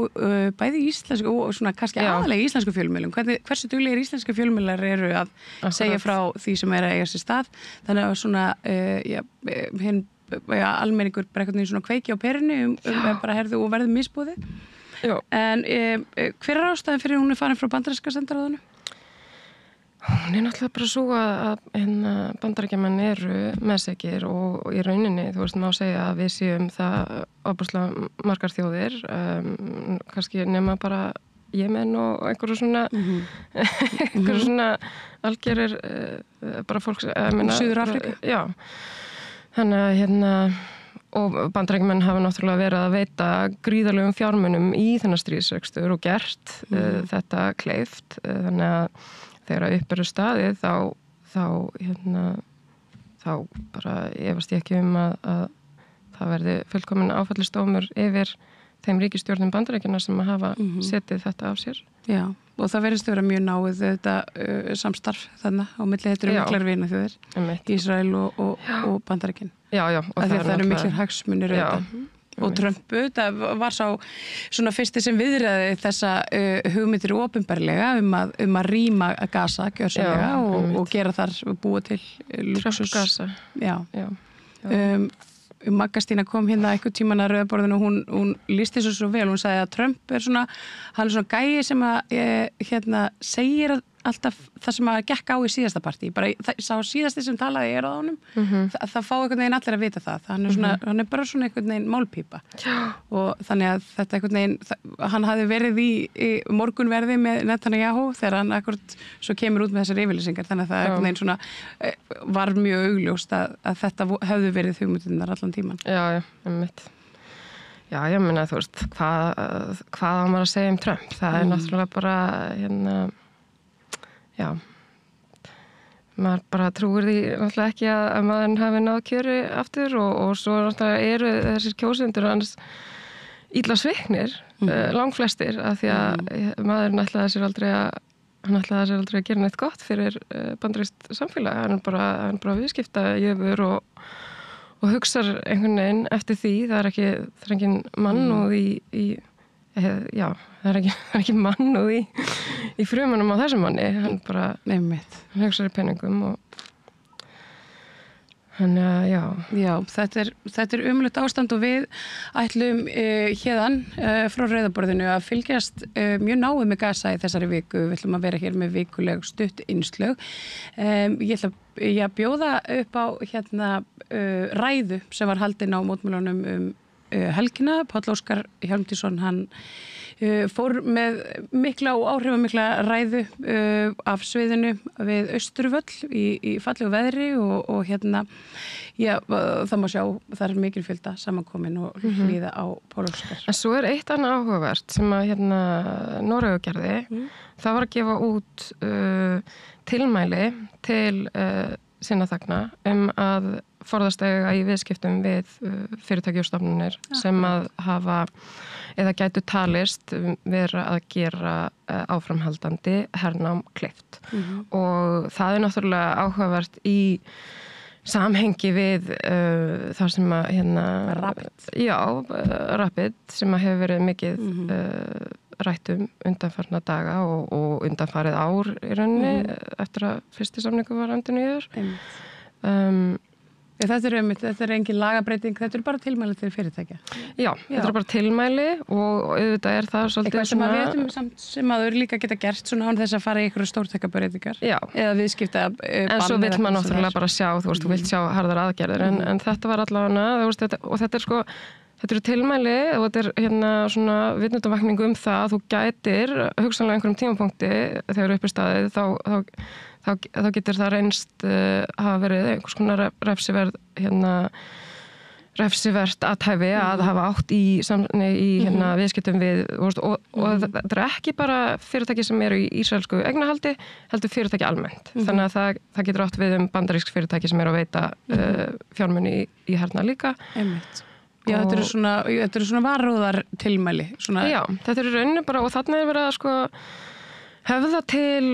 bæði íslensku og svona kannski aðalega íslensku fjölmiðlum. Hversu duglegir íslenska fjölmiðlar eru að segja frá því sem er að eiga sér stað. Þannig að svona, almenningur bara eitthvað svona kveiki á perinu bara herðu og verðu misbúði. En hver er ástæðan fyrir hún farin frá bandaríska sendiráðinu? Hún er náttúrulega bara svo að bandaríkjamenn eru meðsekir og í rauninni, þú veist, má segja að við séum það ofboðslega margar þjóðir, kannski nema bara Jemen og einhverju svona einhverju svona algerir bara fólk Suður-Afríku. Já. Þannig að og bandaríkjamenn hafa náttúrulega verið að veita gríðarlegum fjármunum í þennan stríðsrekstur og gert þetta kleift. Þannig að þegar upp eru staðið þá bara efast ég ekki að það verði fullkominn áfellisdómur yfir þeim ríkisstjórnum Bandaríkjanna sem hafa setið þetta af sér. Já, og það verðist að vera mjög náið þetta samstarf þannig á milli þetta miklar vinaþjóðir, Ísrael og Bandaríkin. Já, og það eru miklir hagsmunir auðvitað. og Trumpu. Það var sá svona fyrsti sem viðræði þessa hugmyndir opinberlega um að rýma Gaza gjörsamlega og gera þar, búa til luxus. Trump Gaza. Já. Magga Stína kom hérna einhvern tímann að Rauða borðinu og hún lýsti þessu svo vel. Hún sagði að Trump hann er svona gæi sem að segir alltaf það sem að gekk á í síðasta partí. Bara sá síðasti sem talaði á honum. Það fá einhvern veginn allir að vita það. Hann er bara svona einhvern veginn málpípa. Og þannig að þetta einhvern veginn, hann hafði verið í morgunverði með Netanyahu þegar hann akkurat svo kemur út með þessar yfirlýsingar. Þannig að það einhvern veginn svona var mjög augljóst að þetta hefði verið hugmyndirnar allan tíman. Já, einmitt. Já, ég meina, þú veist, hvað á maður að segja Trump? Það náttúrulega bara, já, maður bara trúir því náttúrulega ekki að maðurinn hafi náð kjöri aftur og svo náttúrulega eru þessir kjósendur hans illa sviknir, langflestir, af því að maðurinn ætlaði sér aldrei að gera neitt gott fyrir bandarískt samfélag. Hann er bara viðskiptajöfur og hugsar einhvern veginn eftir því. Það er engin mannúð já, það er ekki mannúð í frumunum á þessum manni. Hann bara, hann hugsar í peningum og hann, já. Já, þetta er umlutt ástand og við ætlum héðan frá Rauðaborðinu að fylgjast mjög náið með Gaza í þessari viku. Við ætlum að vera hér með vikuleg stutt innslög. Ég ætla að bjóða upp á ræðu sem var haldin á mótmælunum helgina. Páll Óskar Hjálmtýsson, hann fór með mikla og áhrifamikla ræðu af sviðinu við Austurvöll í fallegu veðri og já, það má sjá, það er mikil fjölda samankomin og hlýða á Páll Óskar. En svo er eitt annað áhugavert sem að Noregur gerði. Það var að gefa út tilmæli til sinna þagna að forðast eiga í viðskiptum við fyrirtæki og stofnanir sem að hafa eða gætu talist vera að gera áframhaldandi hernám kleift. Og það er náttúrulega áhugavert í samhengi við það sem að Rapid sem að hefur verið mikið rættum undanfarna daga og undanfarið ár í rauninni eftir að fyrsti samningu var endurnýjaður. Þetta er engin lagabreiting, þetta er bara tilmæli til fyrirtækja. Já, þetta er bara tilmæli og auðvitað er það svolítið eitthvað sem að við veitum samt sem að þau líka geta gert svona án þess að fara í ykkur stórtækjabreitingar eða viðskipta en svo vill maður náttúrulega bara sjá, þú vilt sjá harðar aðgerðir en þetta var allavega og þetta er þetta eru tilmæli og þetta er svona vitnundavakning það að þú gætir hugsanlega einhverjum tímapunkti þegar upp í staðið þá getur það reynst hafa verið einhvers konar refsivert athæfi að hafa átt í viðskiptum við og þetta er ekki bara fyrirtæki sem eru í ísraelsku eignahaldi, heldur fyrirtæki almennt. Þannig að það getur átt við bandarísk fyrirtæki sem eru að veita fjármuni í herna líka. Einmitt. Já, þetta eru svona varúðar tilmæli. Já, þetta eru rauninni bara og þarna er verið að höfða til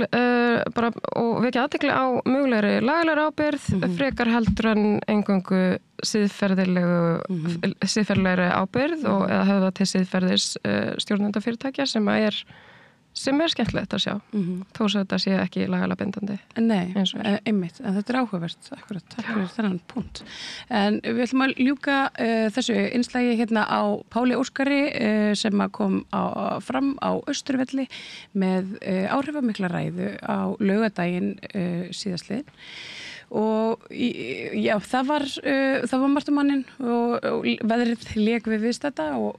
bara og vekja athygli á mögulegri lagalegri ábyrgð, frekar heldur en eingöngu siðferðilegri ábyrgð og eða höfða til siðferðis stjórnendafyrirtækja sem er skemmtilegt að sjá, þó svo þetta sé ekki lagalega bindandi. Nei, einmitt, en þetta er áhugavert, akkurat, takk fyrir þennan punkt. En við ætlum að ljúka þessu innslagi á Páli Óskari sem kom fram á Austurvelli með áhrifamikla ræðu á laugardaginn síðastliðinn. Og já, það var margtumannin og veðrið lék við viðstadda og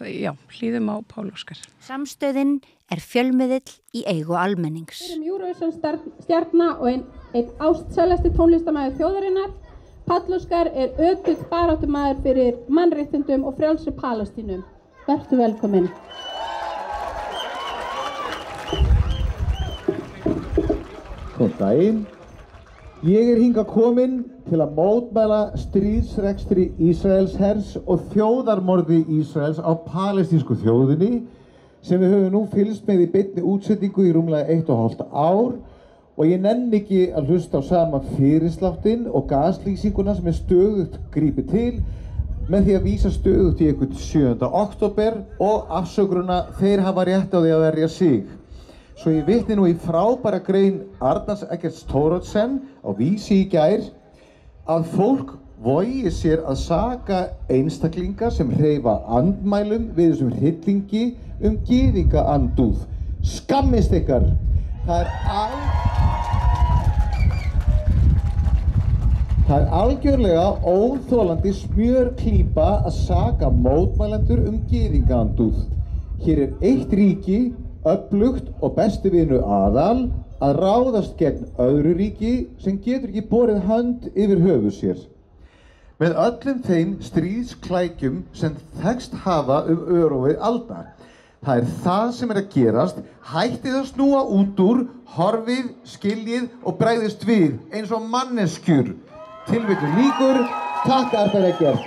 já, hlýðum á Páll Óskar. Samstöðin er fjölmiðill í eigu almennings. Við erum Eurovision stjarna og einn ástsælasti tónlistarmaður þjóðarinnar. Páll Óskar er ötull baráttumaður fyrir mannréttindum og frjálsri Palestínu. Vertu velkominn. Góðan daginn. Ég er hingað kominn til að mótmæla stríðsrekstri Ísraelshers og þjóðarmorði Ísraels á palestínsku þjóðinni sem við höfum nú fylgst með í beinni útsendingu í rúmlega 1,5 ár og ég nenni ekki að hlusta á sama fyrirsláttinn og gaslýsinguna sem stöðugt grípið til með því að vísa stöðugt í einhvern 7. október og afsökunina þeir hafa rétt á því að verja sig. Svo ég vitni nú í frábæra grein Arnars Eggerts Thoroddsen á Vísi í gær að fólk vogi sér að saka einstaklinga sem hreyfa andmælum við þessum hryllingi gyðingaandúð. Skammist ykkar! Það er algjörlega óþolandi smjörklípa að saka mótmælendur gyðingaandúð. Hér er eitt ríki, öflugt og besti vinur aðal, að ráðast gegn öðru ríki sem getur ekki borið hönd yfir höfuð sér. Með öllum þeim stríðsklækjum sem þekkst hafa örófið alda. Það er það sem er að gerast, hættið að snúa út úr, horfið, skiljið og bregðist við eins og manneskjur. Tilvitnun lýkur, takk Arnar Eggert.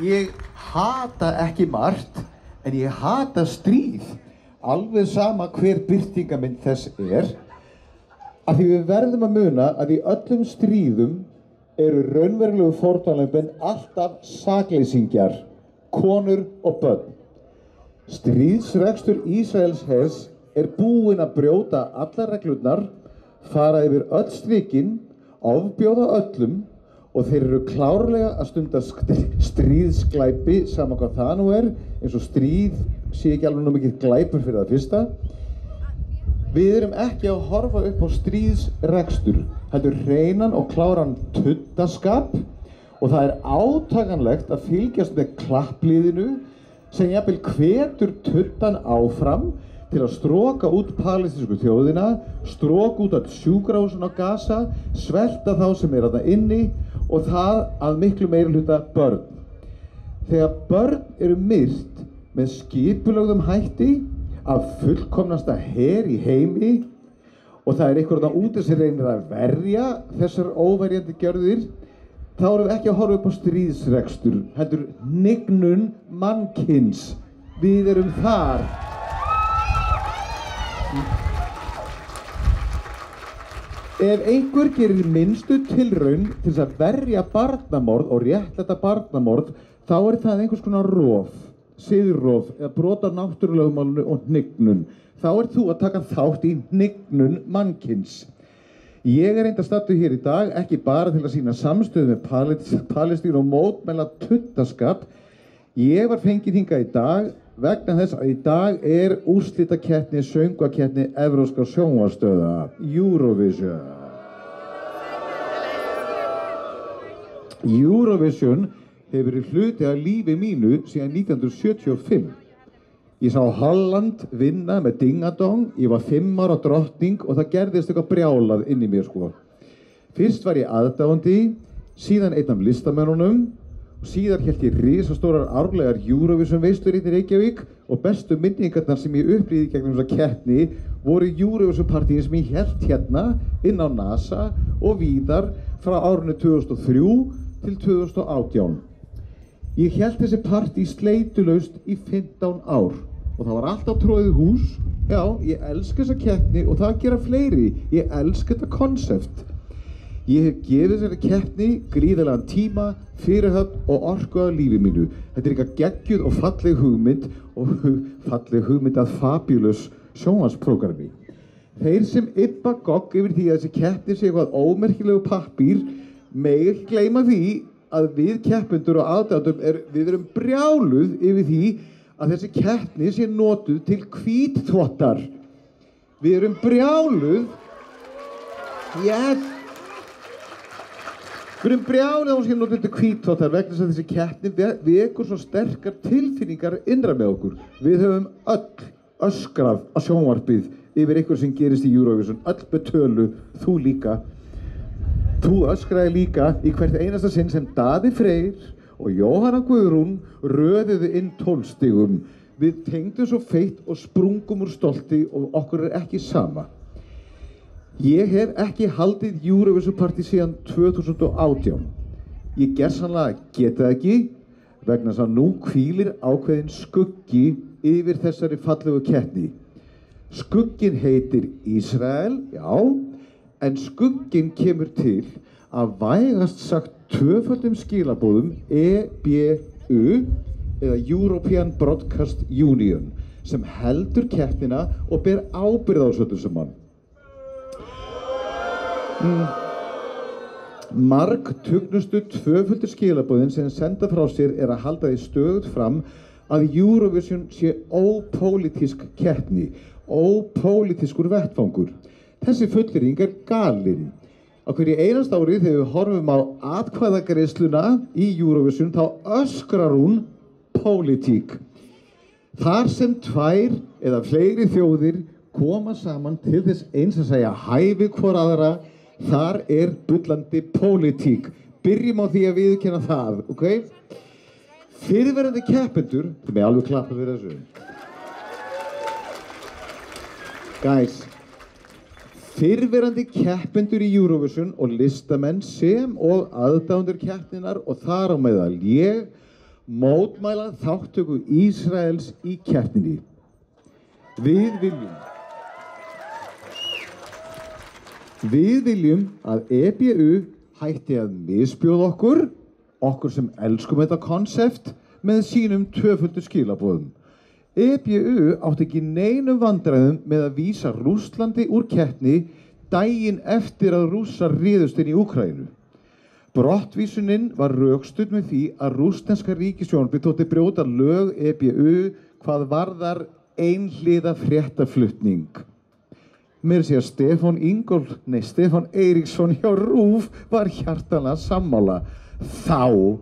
Ég hata ekki margt, en ég hata stríð. Alveg sama hver birtingamynd þess er, af því við verðum að muna að í öllum stríðum eru raunverulegu fórnarlömbin alltaf sakleysingjar, konur og börn. Stríðsrekstur Ísraels hers er búinn að brjóta allar reglurnar, fara yfir öll strikin, ofbjóða öllum og þeir eru klárlega að stunda stríðsglæpi sama hvað það nú er, eins og stríð sé ekki alveg nú mikið glæpur fyrir það fyrsta. Við erum ekki að horfa upp á stríðsrekstur, heldur hreinan og kláran tuddaskap og það er átakanlegt að fylgjast með klappliðinu sem jafnvel hvetur tuddan áfram til að stroka út palestínsku þjóðina, stroka út öll sjúkrahúsin á Gaza, svelta þá sem er þarna inni og það að miklu meirihluta börn. Þegar börn eru myrt með skipulögðum hætti af fullkomnasta her í heimi og það er einhver þarna úti sem reynir að verja þessar óverjandi gjörðir, þá erum við ekki að horfa upp á stríðsrekstur, heldur hnignun mannkyns. Við erum þar. Ef einhver gerir minnstu tilraun til þess að verja barnamorð og réttlæta barnamorð, þá er það einhvers konar rof, siðrof eða brot á náttúrulögmálinu og hnignun. Þá ert þú að taka þátt í hnignun mannkyns. Ég er reyndar stattur hér í dag, ekki bara til að sýna samstöðu með Palestínu og mótmæla tuddaskap. Ég var fenginn hingað í dag vegna þess að í dag er úrslitakeppni söngvakeppni evrópskra sjónvarpsstöðva, Eurovision. Eurovision hefur verið hluti af lífi mínu síðan 1975. Ég sá Holland vinna með Dingadong, ég var 5 ára drottning og það gerðist eitthvað brjálað inn í mér sko. Fyrst var ég aðdáandi, síðan einn af listamönnunum og síðan hélt ég risastórar árlegar Eurovision veislur í Reykjavík og bestu minningarnar sem ég upplýði gegnum þessa keppni voru Eurovision partíin sem ég hélt hérna inn á NASA og víðar frá árinu 2003 til 2018. Ég hélt þessi partí sleitulaust í 15 ár og það var alltaf tróðið hús. Já, ég elska þessa keppni og það gera fleiri. Ég elska þetta konsept. Ég hef gefið þessari keppni gríðarlegan tíma, fyrirhöfn og orku að lífi mínu. Þetta er eitthvað geggjuð og falleg hugmynd að fabulous sjónvarpsprógrami. Þeir sem yppa gogg yfir því að þessi keppni sé eitthvað ómerkilegu pappír mega ekki gleyma því að við keppendur og aðdáendum við erum brjáluð yfir því að þessi keppni sé notuð til hvítþvottar. Við erum brjáluð. Yes. Við erum brjáluð að hún sé notuð til hvítþvottar vegna þess að þessi keppni vekur svo sterkar tilfinningar innra með okkur. Við höfum öll öskrað á sjónvarpið yfir eitthvað sem gerist í Eurovision. Öll með tölu, þú líka. Þú öskraði líka í hvert einasta sinn sem Daði Freyr og Jóhanna Guðrún röðuðu inn 12 stigum. Við tengdum svo feitt og sprungum úr stolti og okkur er ekki sama. Ég hef ekki haldið Eurovision partí síðan 2018. Ég gersamlega geta ekki vegna þess að nú hvílir ákveðin skuggi yfir þessari fallegu keppni. Skugginn heitir Ísrael, já, en skugginn kemur til að vægast sagt tvöföldum skilabóðum EBU eða European Broadcast Union sem heldur keppnina og ber ábyrgð á þessu öllu saman. Margtugnustu tvöföldu skilabóðin sem senda frá sér að halda því stöðugt fram að Eurovision sé ópólitísk keppni, ópólitískur vettfangur. Þessi fullyrðing galin. Á hverju einasta ári þegar við horfum á atkvæðagreiðsluna í Eurovision þá öskrar hún pólitík. Þar sem tvær eða fleiri þjóðir koma saman til þess eins að segja hæfi hvor aðra, þar bullandi pólitík. Byrjum á því að viðurkenna það, ok? Fyrirverandi keppendur, þið með alveg klappa fyrir þessu. Guys, fyrrverandi keppendur í Eurovision og listamenn sem og aðdáendur keppninnar og þar á meðal ég mótmæla þátttöku Ísraels í keppninni. Við viljum að EBU hætti að misbjóða okkur sem elskum þetta konsept með sínum tvöföldu skilaboðum. EBU átti ekki neinum vandræðum með að vísa Rússlandi úr keppni daginn eftir að Rússar réðust inn í Úkraínu. Brottvísunin var rökstudd með því að rússneska ríkisstjórnin þótti brjóta lög EBU hvað varðar einhliða fréttaflutning. Meira að segja Stefán Eiríksson hjá RÚV var hjartanlega sammála. Þá.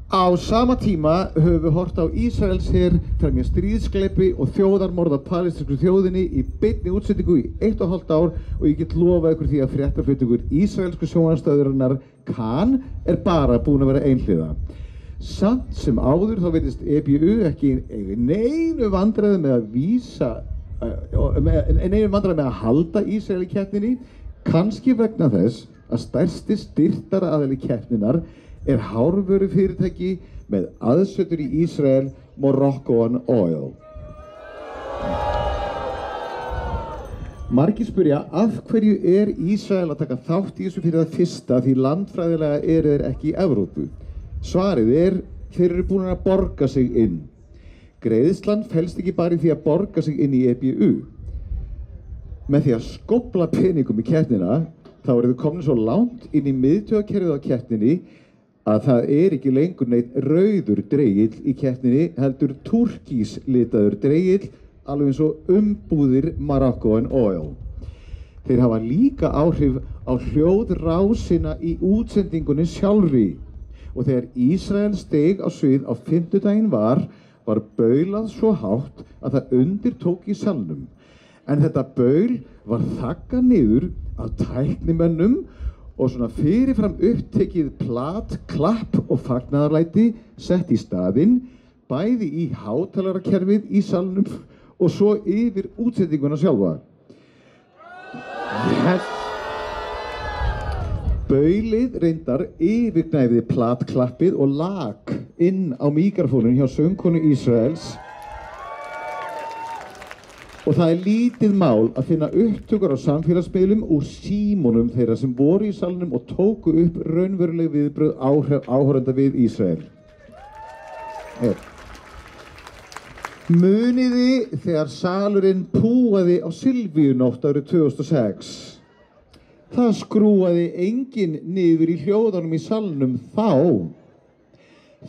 Á sama tíma höfum við hort á Ísraels her fremja stríðsglæpi og þjóðarmorð á palestínsku þjóðinni í beinni útsendingu í 1,5 ár og ég get lofað ykkur því að fréttaflutningur ísraelsku sjónvarpsstöðvarinnar Kan bara búin að vera einhliða. Samt sem áður þá virðist EBU ekki neinu vandræði með að halda Ísrael í keppninni, kannski vegna þess að stærsti styrktaraðili keppninnar hárvöru fyrirtæki með aðsetur í Ísrael, Morocco Oil. Margir spyrja af hverju Ísrael að taka þátt í þessu fyrir það fyrsta því landfræðilega þeir ekki í Evrópu. Svarið þeir eru búin að borga sig inn. Greiðslan felst ekki bara í því að borga sig inn í EBU. Með því að skófla peningum í keppnina þá eru þau komin svo langt inn í miðtaugakerfið á keppninni að það ekki lengur neitt rauður dregill í keppninni, heldur túrkíslitaður dregill, alveg eins og umbúðir Morocco Oil. Þeir hafa líka áhrif á hljóðrásina í útsendingunni sjálfri og þegar Ísrael steig á svið á fimmtudaginn var baulað svo hátt að það undirtók í salnum. En þetta baul var þaggað niður af tæknimönnum og svona fyrirfram upptekið plat, klapp og fagnaðarlæti sett í staðinn, bæði í hátalarakerfið í salnum og svo yfir útsendinguna sjálfa. Baulið reyndar yfirgnæfði platklappið og lag inn á míkrafónun hjá söngkonu Ísraels. Og það lítið mál að finna upptökur á samfélagsmiðlum úr símónum þeirra sem voru í salnum og tóku upp raunveruleg viðbrögð áhorfenda við Ísrael. Muniði þegar salurinn púaði á Silvíunótt árið 2006. Það skrúaði enginn niður í hljóðanum í salnum þá.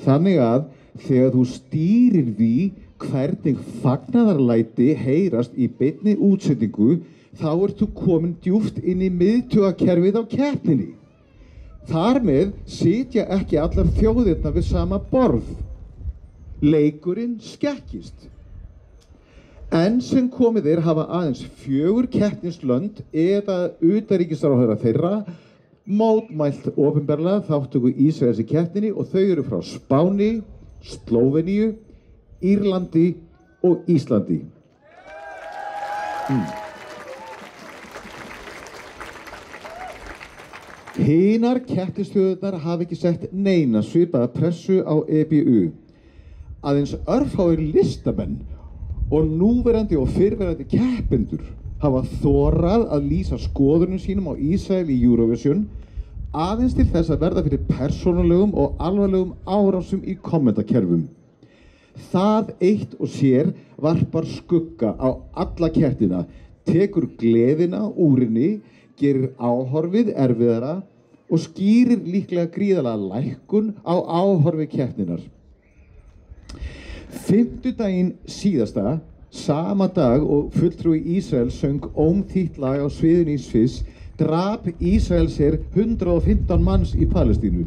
Þannig að þegar þú stýrir því hvernig fagnaðarlæti heyrast í beinni útsendingu, þá þú komin djúpt inn í miðtaugakerfið á keppninni. Þar með sitja ekki allar þjóðirnar við sama borð. Leikurinn skekkist. Enn sem komið hafa aðeins 4 keppnislönd eða utanríkisráðherra þeirra mótmælt opinberlega þátttöku Ísraels í keppninni og þau eru frá Spáni, Slóveníu, Írlandi og Íslandi. Hinar keppnisþjóðirnar hafa ekki sett neina svipaða pressu á EBU. Aðeins örfáir listamenn og núverandi og fyrrverandi keppendur hafa þorað að lýsa skoðunum sínum á Ísrael í Eurovision aðeins til þess að verða fyrir persónulegum og alvarlegum árásum í kommentakerfum. Það eitt og sér varpar skugga á alla keppnina, tekur gleðina úr henni, gerir áhorfið erfiðara og skýrir líklega gríðarlega lækkun á áhorfi keppninar. Fimmtudaginn síðasta, sama dag og fulltrúi Ísrael söng ómþýtt lag á sviðinu í Sviss, drap Ísraelsher 115 manns í Palestínu.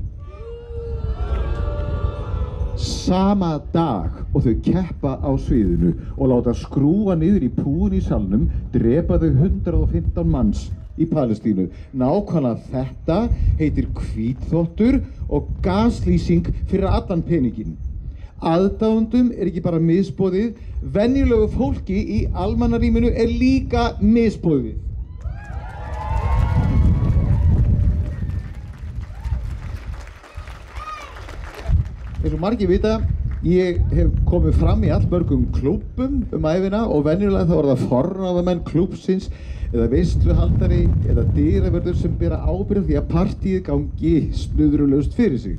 Sama dag og þau keppa á sviðinu og láta skrúfa niður í púin í salnum, drepa þau 115 manns í Palestínu. Nákvæmlega þetta heitir hvítþvottur og gaslýsing fyrir allan peninginn. Aðdáendum ekki bara misboðið, venjulegu fólki í almannarýminu líka misboðið. Eins og margir vita, ég hef komið fram í allmörgum klúbbum ævina og venjulega þá það forráðamenn klúbbsins eða veisluhaldari eða dyravörður sem bera ábyrgð því að partíið gangi snurðulaust fyrir sig.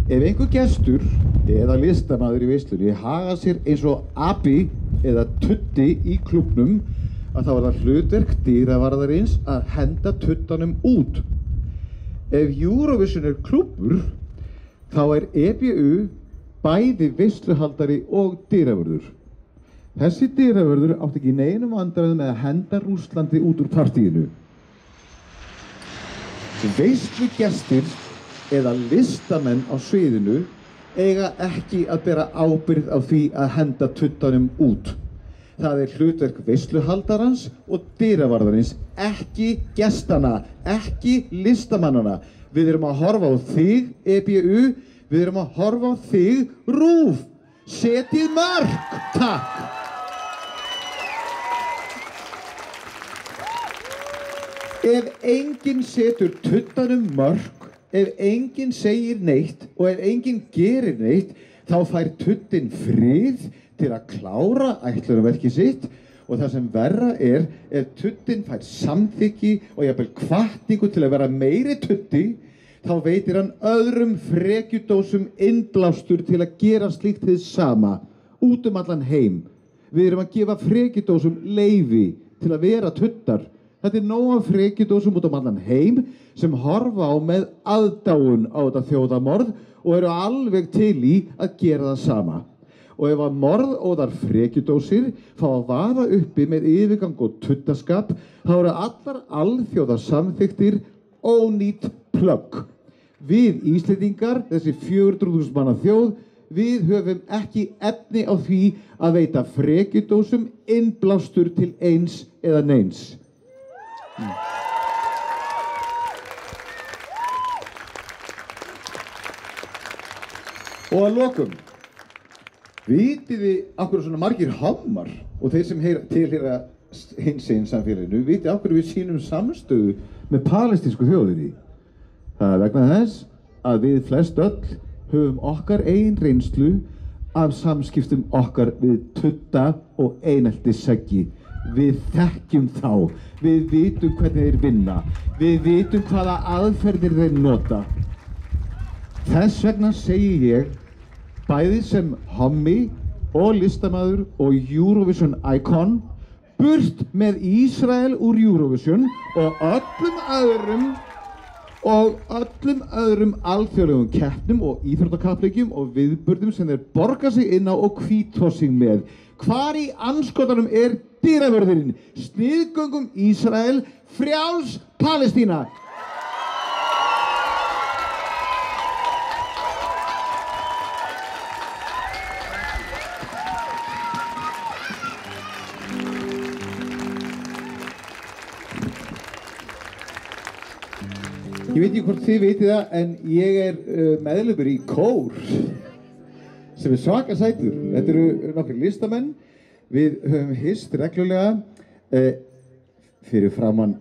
Ef einhver gestur eða listamaður í veislunni haga sér eins og abi eða tutti í klúbbnum þá það hlutverk dyravarðarins að henda tuttanum út. Ef Eurovision klúbbur þá EBU bæði veisluhaldari og dyravörður. Þessi dyravörður átti ekki neinum vandræðum með að henda Rússlandi út úr partíinu. Veislugestir eða listamenn á sviðinu eiga ekki að bera ábyrgð á því að henda tuttanum út. Það hlutverk veisluhaldarans og dyravarðarins, ekki gestana, ekki listamannana. Við erum að horfa á þig, EBU, við erum að horfa á þig, RÚV. Setið mark, takk. Ef enginn setur tuttanum mörk, ef enginn segir neitt og ef enginn gerir neitt, þá fær tuttinn frið til að klára ætlunarverkið sitt og það sem verra ef tuttinn fær samþykki og jafnvel hvatningu til að vera meiri tutti, þá veitir hann öðrum frekjudósum innblástur til að gera slíkt hið sama, út allan heim. Við erum að gefa frekjudósum leyfi til að vera tuttar. Þetta nóg af frekjudósum út allan heim sem horfa á með aðdáun á þetta þjóðamorð og eru alveg til í að gera það sama. Og ef að morðóðar frekjudósir fá að vaða uppi með yfirgang og tuttaskap, þá eru allar alþjóðasamþykktir ónýtt plögg. Við Íslendingar, þessi 400.000 manna þjóð, við höfum ekki efni á því að veita frekjudósum innblástur til eins eða neins. Og að lokum, vitið þið af hverju svona margir hommar og þeir sem tilheyra hinsegin samfélaginu, vitið af hverju við sýnum samstöðu með palestínsku þjóðinni? Það vegna þess að við flest öll höfum okkar eigin reynslu af samskiptum okkar við tutta og eineltisseggi. Við þekkjum þá, við vitum hvernig þeir vinna, við vitum hvaða aðferðir þeir nota. Þess vegna segi ég, bæði sem hommi og listamaður og Eurovision icon, burt með Ísrael úr Eurovision og öllum öðrum alþjóðlegum keppnum og íþróttakappleikjum og viðburðum sem þeir borga sig inn á og hvítþvo sig með. Hvar í andskotanum dyravörðurinn? Sniðgöngum Ísrael, frjáls Palestína! Ég veit ekki hvort þið vitið það, en ég meðlumur í kór sem svaka sætur. Þetta eru nokkrir listamenn. Við höfum hist reglulega fyrir framann.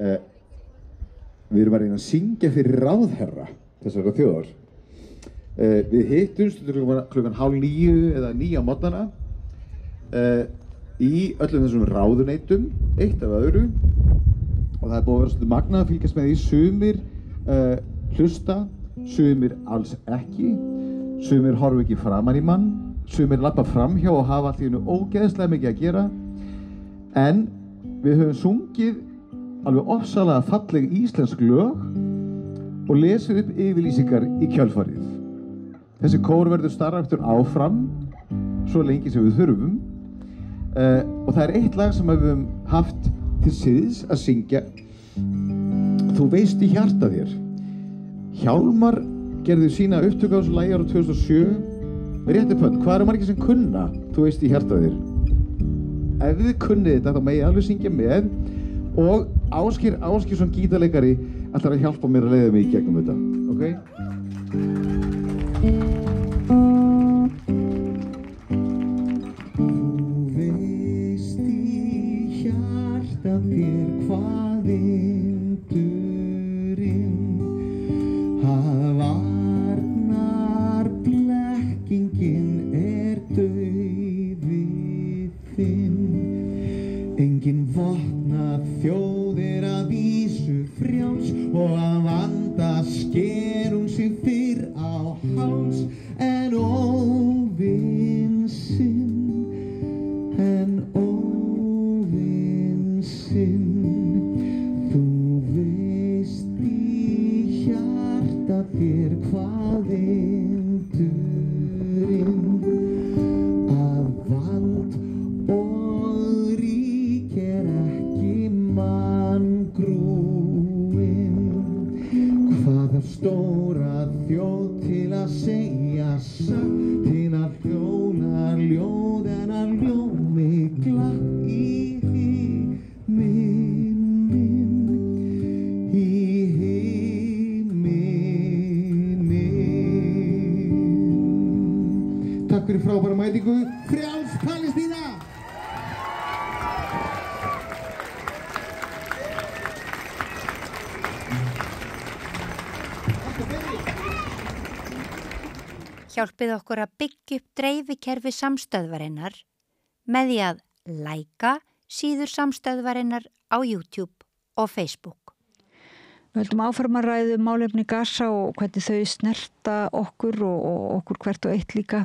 Við erum að reyna að syngja fyrir ráðherra þessara þjóðar. Við hittumst klukkan 8:30 eða 9 á morgnana í öllum þessum ráðuneytum, eitt af öðru, og það búið að vera svolítið magnað að fylgjast með því. Sumir hlusta, sumir alls ekki, sumir horfa ekki framan í mann, sumir labba framhjá og hafa allt í einu ógeðslega mikið að gera. En við höfum sungið alveg ofsalega falleg íslensk lög og lesið upp yfirlýsingar í kjölfarið. Þessi kór verður starfræktur áfram svo lengi sem við þurfum. Og það eitt lag sem við höfum haft til siðs að syngja. Þú veist í hjarta þér. Hjálmar gerði sína upptöku á þessu lagi árið 2007 með rétti pönt. Hvað eru margir sem kunna Þú veist í hjarta þér? Ef þið kunnið þetta þá megi alveg syngja með, og Ásgeirsson gítarleikari ætlar að hjálpa mér að leiða mig í gegnum þetta. Ok? Takk fyrir frábæra mætingu. Frjáls Palestína! Hjálpið okkur að byggja upp dreifikerfi samstöðvarinnar með því að læka síður samstöðvarinnar á YouTube og Facebook. Við höldum áfram að ræða málefni Gaza og hvernig þau snerta okkur og okkur hvert og eitt líka.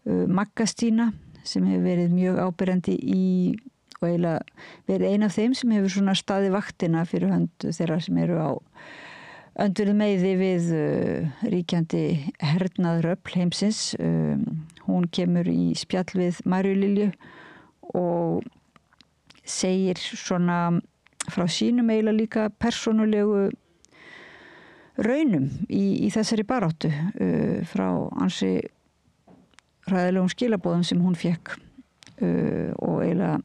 Magga Stína sem hefur verið mjög áberandi í, og eiginlega verið ein af þeim sem hefur svona staðið vaktina fyrir hönd þeirra sem eru á öndverðu meiði við ríkjandi hernaðaröfl heimsins. Hún kemur í spjall við Maríu Lilju og segir svona frá sínum eiginlega líka persónulegu raunum í þessari baráttu, frá ansi ræðilegum skilabóðum sem hún fékk, og eiginlega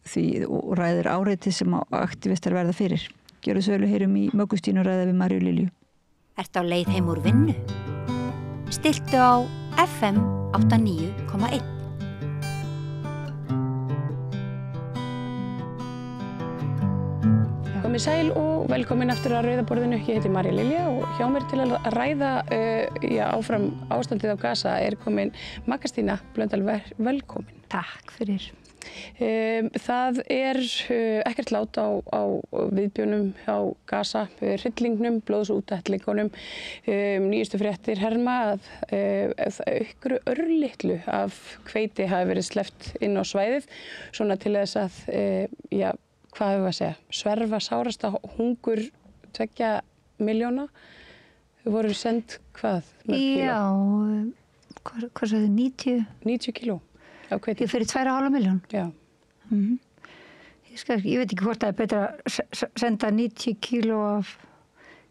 því og ræðir áreiti sem aktivistar verða fyrir. Gjörðu sölu heyrum í Möggu Stínu ræða við Maríu Lilju. Ertu á leið heim úr vinnu? Stilltu á FM 89,1. Komið sæl og velkomin aftur að Rauðaborðinu. Ég heiti María Lilja og hjá mér til að ræða áfram ástandið á Gaza er komin Magga Stína Blöndal. Velkomin. Takk fyrir. Það er ekkert lát á viðbjónum á Gaza, hryllingnum, blóðsútættlingunum. Nýjustu fréttir herma að ykkur örlitlu af hveiti hafi verið sleppt inn á svæðið, svona til þess að hvað hefur að segja, sverfa sárasta hungur 2 milljóna. Þau voru send hvað? Já, hvað sagði, 90 kíló af hveiti. Fyrir 2,5 milljón. Já. Ég veit ekki hvort það er betra að senda 90 kíló af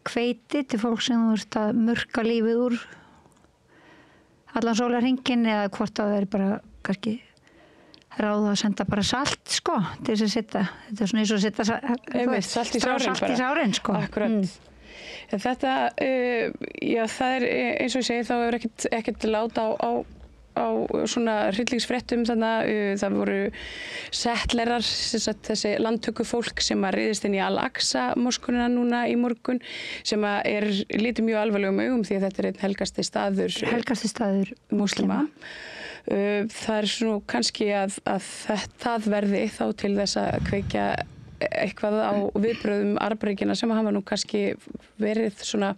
hveiti til fólk sem þú ert að murka lífið úr allan sólarhringinn, eða hvort það er bara kannski ráða að senda bara salt, sko, til þess að setja, þetta er svona eins og setja salt í sárin, sko. Akkurat. Þetta, já, það er eins og ég segi, þá hefur ekkert lát á svona hryllingsfréttum. Þannig það voru settlerar, þessi landtökufólk sem að riðist inn í Al-Aqsa moskunina núna í morgun, sem að er lítið mjög alvarlegum augum því að þetta er einn helgasti staður múslima. það svona kannski að það verði þá til þess að kveikja eitthvað á viðbröðum arfleikina sem hafa nú kannski verið svona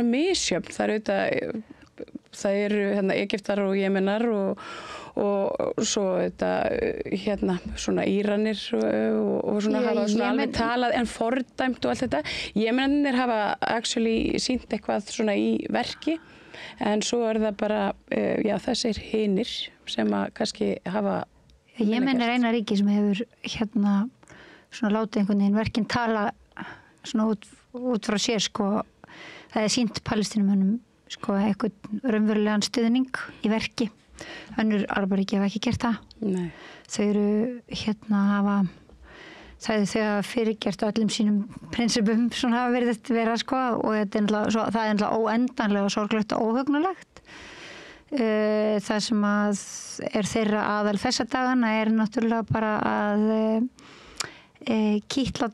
misjöfn. Það eru Egyptar og Jemenar og svo þetta svona Íranir og svona hafa svona alveg talað en fordæmt og allt þetta. Jemenarnir hafa actually sýnt eitthvað svona í verki en svo það bara þessir hinir sem að kannski hafa Jemen eina ríki sem hefur svona látið einhvern veginn verkin tala svona út frá sér sko. Það sýnt Palestínumönnum sko einhvern raunverulegan stuðning í verki. Önnur arabríki hafa ekki gert það. Nei. Þau eru þau hafa fyrirgert öllum sínum prinsipum svona hafa vera sko og það er óendanlega sorglegt og óhugnulegt. Það sem að þeirra aðal þessa dagana náttúrulega bara að kýtla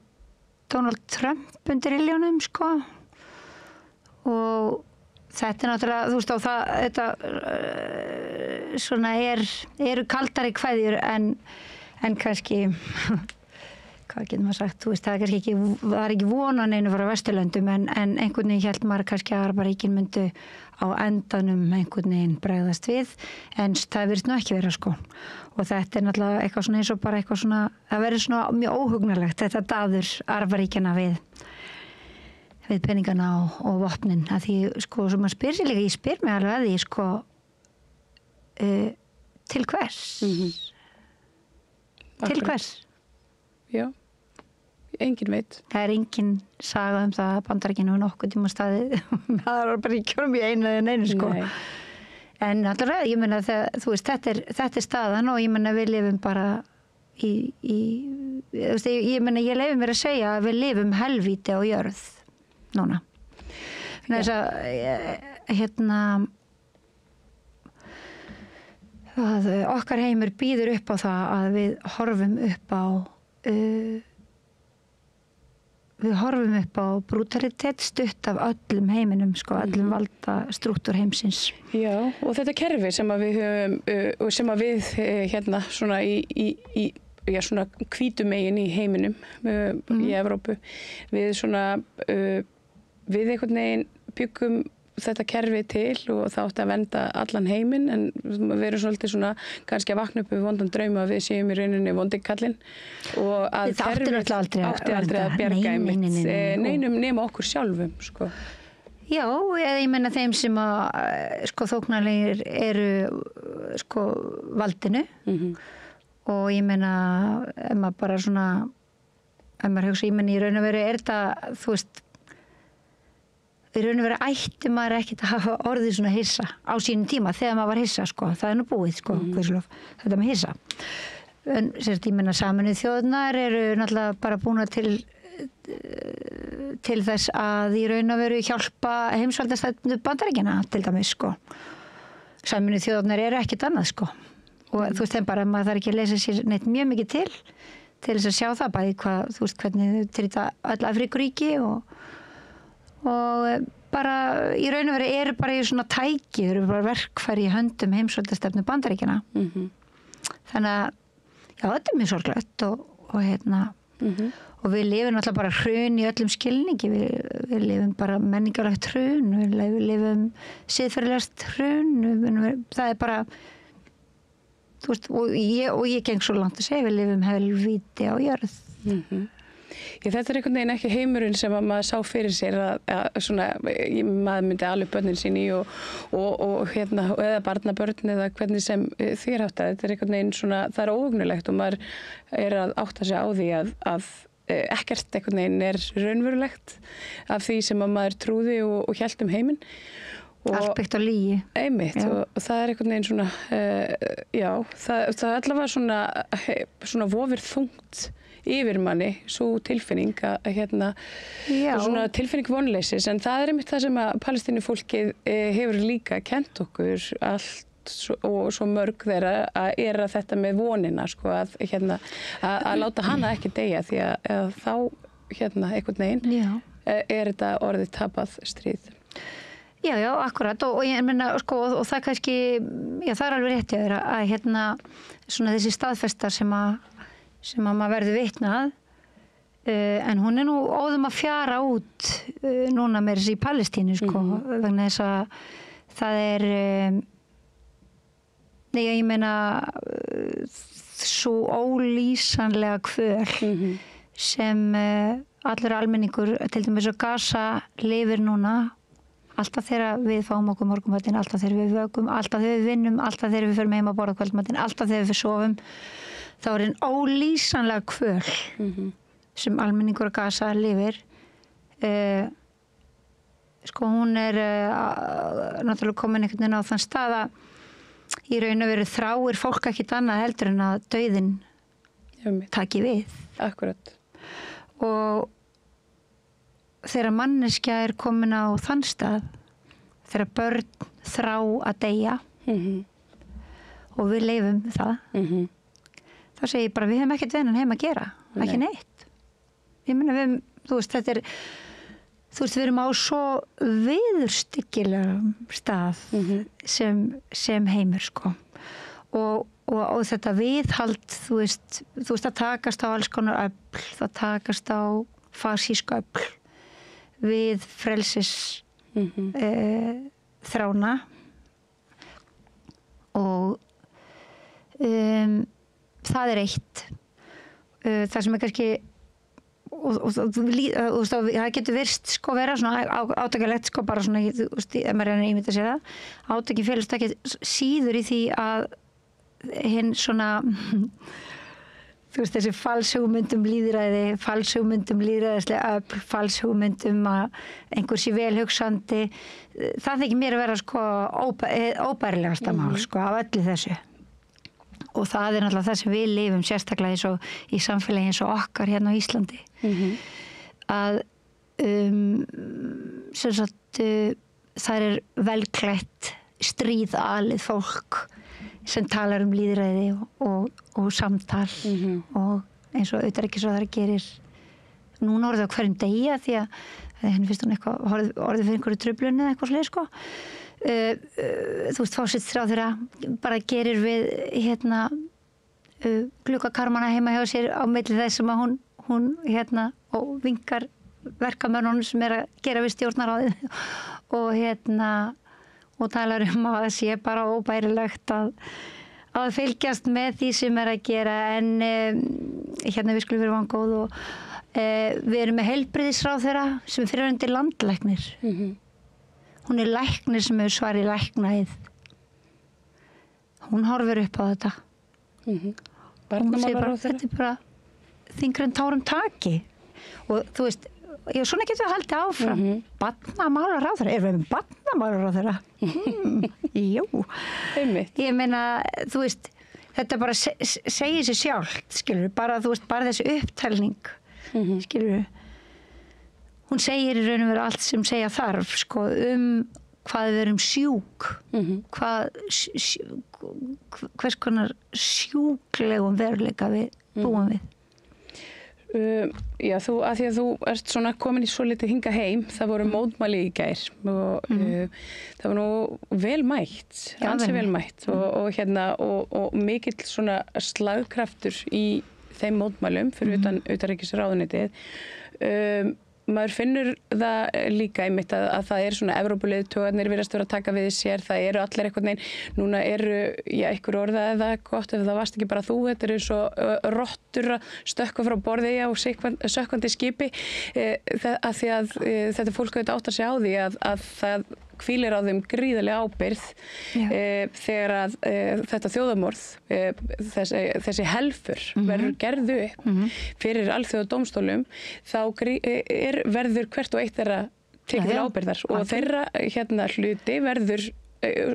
Donald Trump undir illjónum sko og þetta náttúrulega þú veist og þetta svona eru kaldari kveðjur en kannski hvað getur maður sagt, þú veist, það er ekki vonan einu frá Vesturlöndum en einhvern veginn hélt maður kannski að Arabaríkin myndu á endanum einhvern veginn bregðast við en það virðist nú ekki vera sko og þetta náttúrulega eitthvað svona eins og bara eitthvað svona það verður svona mjög óhugnarlegt þetta daður Arabaríkjana við peningana og vopnin að því sko sem maður spyr sig líka, ég spyr mig alveg að því sko til hvers? Til hvers? Já, engin veit. Það engin saga það að Bandaríkjunum var nokkuð tíma staðið það var bara í kjörum í einu sko. Nei. En alltaf, ég meina þú veist, þetta staðan og ég meina við lifum bara ég meina ég leyfi mér að segja að við lifum helvíti á jörð núna. Þess að okkar heimur býður upp á það að við horfum upp á brutalitet stutt af öllum heiminum sko, öllum valda strúktúr heimsins. Já, og þetta kerfi sem að við höfum sem að við svona í svona hvítumegin í heiminum í Evrópu við svona við einhvern veginn byggum þetta kerfi til og það átti að vernda allan heiminn en við erum svolítið svona kannski að vakna upp við vondan drauma að við séum í rauninni vondikallinn og að kerfið átti aldrei að bjarga einmitt neinum nema okkur sjálfum sko. Já, ég meina þeim sem að sko þóknarlegir eru sko valdinu og ég meina ef maður bara svona ef maður hugsa, ég meina í raun og veru þetta þú veist í raun og veru ætti maður ekkert að hafa orðið svona hissa á sínum tíma þegar maður var hissa sko, það nú búið sko, þetta með hissa. En sérst, ég meina Sameinuðu þjóðirnar eru náttúrulega bara búin til þess að í raun og veru hjálpa heimsvaldastefnu Bandaríkjanna til dæmis sko. Sameinuðu þjóðirnar eru ekkert annað sko og þú veist þeim bara maður þarf ekki að lesa sér neitt mjög mikið til þess að sjá það bæði hvað, þú veist hvernig þau trýta öll Afríkuríki og bara í raun og veru eru bara í svona tæki, þau eru bara verkfæri í höndum heimsvaldastefnu Bandaríkjanna. Þannig að já, þetta mjög sorglegt og við lifum náttúrulega bara hrun í öllum skilningi, við lifum bara menningarlegt hrun, við lifum siðferðilegt hrun, það bara þú veist, og ég geng svo langt að segja, við lifum helvíti á jörð. Þetta einhvern veginn ekki heimurinn sem að maður sá fyrir sér að svona, maður myndi alveg börnin sín í og eða barnabörn eða hvernig sem þér átt að þetta einhvern veginn svona, það óhugnulegt og maður að átta sig á því að ekkert einhvern veginn raunverulegt af því sem að maður trúði og hélt heiminn. Allt byggt á lygi. Einmitt og það einhvern veginn svona, já, það allavega svona vofir þungt yfir manni, svo tilfinning að svona tilfinning vonleysis en það einmitt það sem að Palestínufólkið hefur líka kennt okkur allt og svo mörg þeirra að þetta með vonina sko að láta hana ekki deyja því að þá einhvern veginn þetta orðið tapað stríð. Já, akkurat og ég meina sko og það kannski, já það alveg rétt hjá þér að hérna svona þessi staðfesta sem að maður verður vitnað en hún nú óðum að fjara út núna með þessi í Palestínu sko vegna þess að það ég meina svo ólýsanlega kvöl sem allur almenningur til dæmis á Gaza lifir núna alltaf þegar við fáum okkur morgunmatinn, alltaf þegar við vökum, alltaf þegar við vinnum, alltaf þegar við förum heim að borða kvöldmatinn, alltaf þegar við sofum, þá einn ólýsanlega kvöl sem almenningur á Gaza lifir. Sko hún náttúrulega komin einhvern veginn á þann stað að í raun og veru þráir fólk ekkert annað heldur en að dauðinn taki við. Akkurat. Og þegar manneskja komin á þann stað, þegar börn þrá að deyja og við leyfum það, þá segi ég bara við hefum ekkert vennan heim að gera, ekki neitt. Ég meina þú veist, við erum á svo viðurstyggilegum stað sem heimur sko. Og þetta viðhald, þú veist að takast á alls konar öfl, það takast á fasísku öfl við frelsis þrána og það eitt það sem kannski og það getur virst sko vera svona átakalegt sko bara svona ef maður reynir að ímynda sér það átaki felst ekki síður í því að hinn svona þú veist þessi falshugmyndum lýðræði, falshugmyndum lýðræðislega öfl, falshugmyndum að einhver sé velhugsandi, það þykir mér að vera sko óbærilegasta mál sko af öllu þessu. Og það náttúrulega það sem við lifum sérstaklega í samfélagi eins og okkar hérna á Íslandi. Að sem sagt það velklætt stríðalið fólk sem talar lýðræði og samtal og eins og utanríkisráðherra gerir núna orðið á hverjum degi því að henni finnst hún eitthvað orðið fyrir einhverju truflun eða eitthvað sleið sko þú veist forsætisráðherra bara gerir við hérna gluggakarmana heima hjá sér á milli þess sem að hún hérna og vinkar verkamönnunum sem að gera við stjórnarráðið og hérna og talar að það sé bara óbærilegt að fylgjast með því sem að gera en hérna við skulum vera vangóð og við erum með heilbrigðisráðherra sem fyrir undir landlæknir. Hún læknir sem hefur svar í læknaið. Hún horfir upp á þetta. Hún segir bara, þetta bara þyngra en tárum taki og þú veist svona getur það haldið áfram. Barnamálaráðherra, erum við með barnamálaráðherra? Jú. Ég meina, þú veist, þetta bara segir sér sjálft, skilur, bara, þú veist, bara þessi upptalning, skilur. Hún segir í raun og veru allt sem segja þarf, sko, hvað við erum sjúk, hvers konar sjúklegum veruleika við búum við. Já, að því að þú ert svona komin í svo litið hinga heim, það voru mótmæli í gær og það var nú vel mætt, ansi vel mætt og hérna og mikill svona slagkraftur í þeim mótmælum fyrir utanríkisráðuneytið. Maður finnur það líka einmitt að það svona Evrópuleiðtogarnir virðast vera að taka við sér, það eru allir einhvern veginn, núna einhver orðaði það gott ef það varst ekki bara þú, þetta eru svo rottur að stökkva frá borði á sökkvandi skipi að því að þetta fólk auðvitað áttar sig á því að það hvílir á þeim gríðarlega ábyrgð þegar að þetta þjóðamorð, þessi helfur verður gerðu upp fyrir alþjóðadómstólum, þá verður hvert og eitt þeirra tekið til ábyrgðar og þeirra hluti verður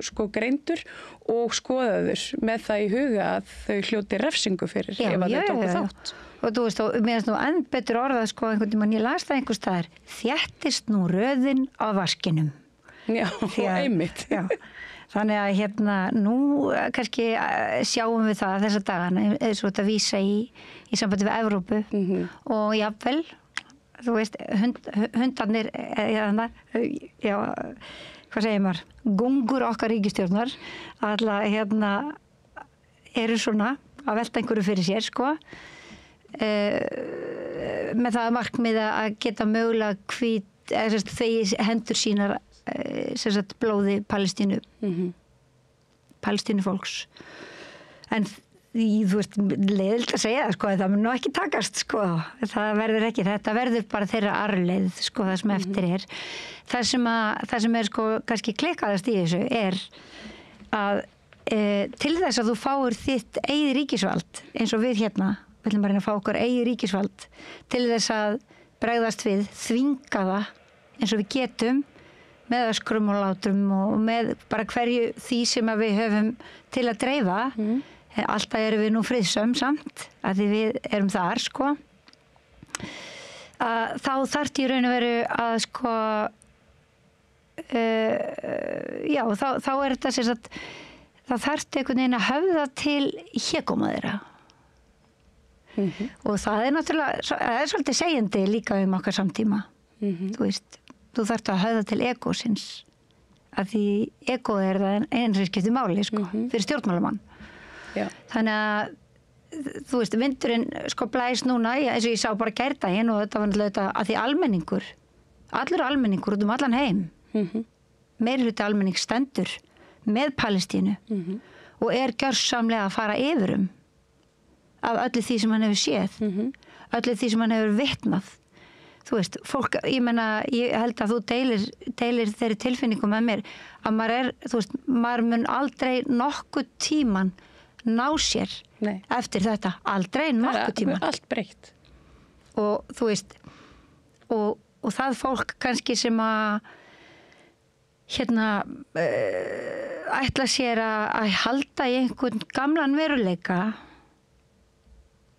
sko greindur og skoðaður með það í huga að þau hljóti refsingu fyrir ef að þau tóku þátt. Og þú veist, mér finnst nú enn betur orðað sko einhvern tímann ég las það einhvers staðar, þéttist nú röðin á vaskinum. Já, einmitt. Já. Þannig að hérna nú kannski sjáum við það þessa dagana eins og þetta vísa í sambandi við Evrópu og jafnvel, þú veist, hundarnir, hvað segir maður, gungur okkar ríkisstjórnar alltaf eru svona að velta einhverju fyrir sér sko með það markmiða að geta mögulega þeir hendur sínar blóði Palestínu Palestínu fólks en þú veist, leiðilt að segja það sko, það mun nú ekki takast sko, það verður ekki, þetta verður bara þeirra arfleið sko, það sem eftir er það sem er sko kannski klikkaðast í þessu er að til þess að þú fáir þitt eigið ríkisvald eins og við hérna, við ætlum bara að fá okkar eigið ríkisvald til þess að bregðast við, þvinga það eins og við getum með öskrum og látrum og með bara hverju því sem að við höfum til að dreifa alltaf erum við nú friðsöm samt að því við erum þar sko að þá þarf í raun og veru að sko já, þá er þetta sem sagt þá þarf einhvern veginn að höfða til hégóma þeirra og það er náttúrulega það er svolítið segjandi líka okkar samtíma þú veist, þú þarft að höfða til egósins af því egó er það einskipti máli sko, fyrir stjórnmálamann þannig að þú veist, vindurinn sko blæs núna eins og ég sá bara gærdaginn og þetta var náttúrulega að því allur almenningur út allan heim meirihluti almenning stendur með Palestínu og er gjörsamlega að fara yfir af öllu því sem hann hefur séð öllu því sem hann hefur vitnað þú veist, fólk, ég held að þú deilir þeirri tilfinningu með mér að maður er, þú veist, maður mun aldrei nokkuð tíman ná sér eftir þetta aldrei nokkuð tíman allt breytt og þú veist og það fólk kannski sem að ætla sér að halda í einhvern gamlan veruleika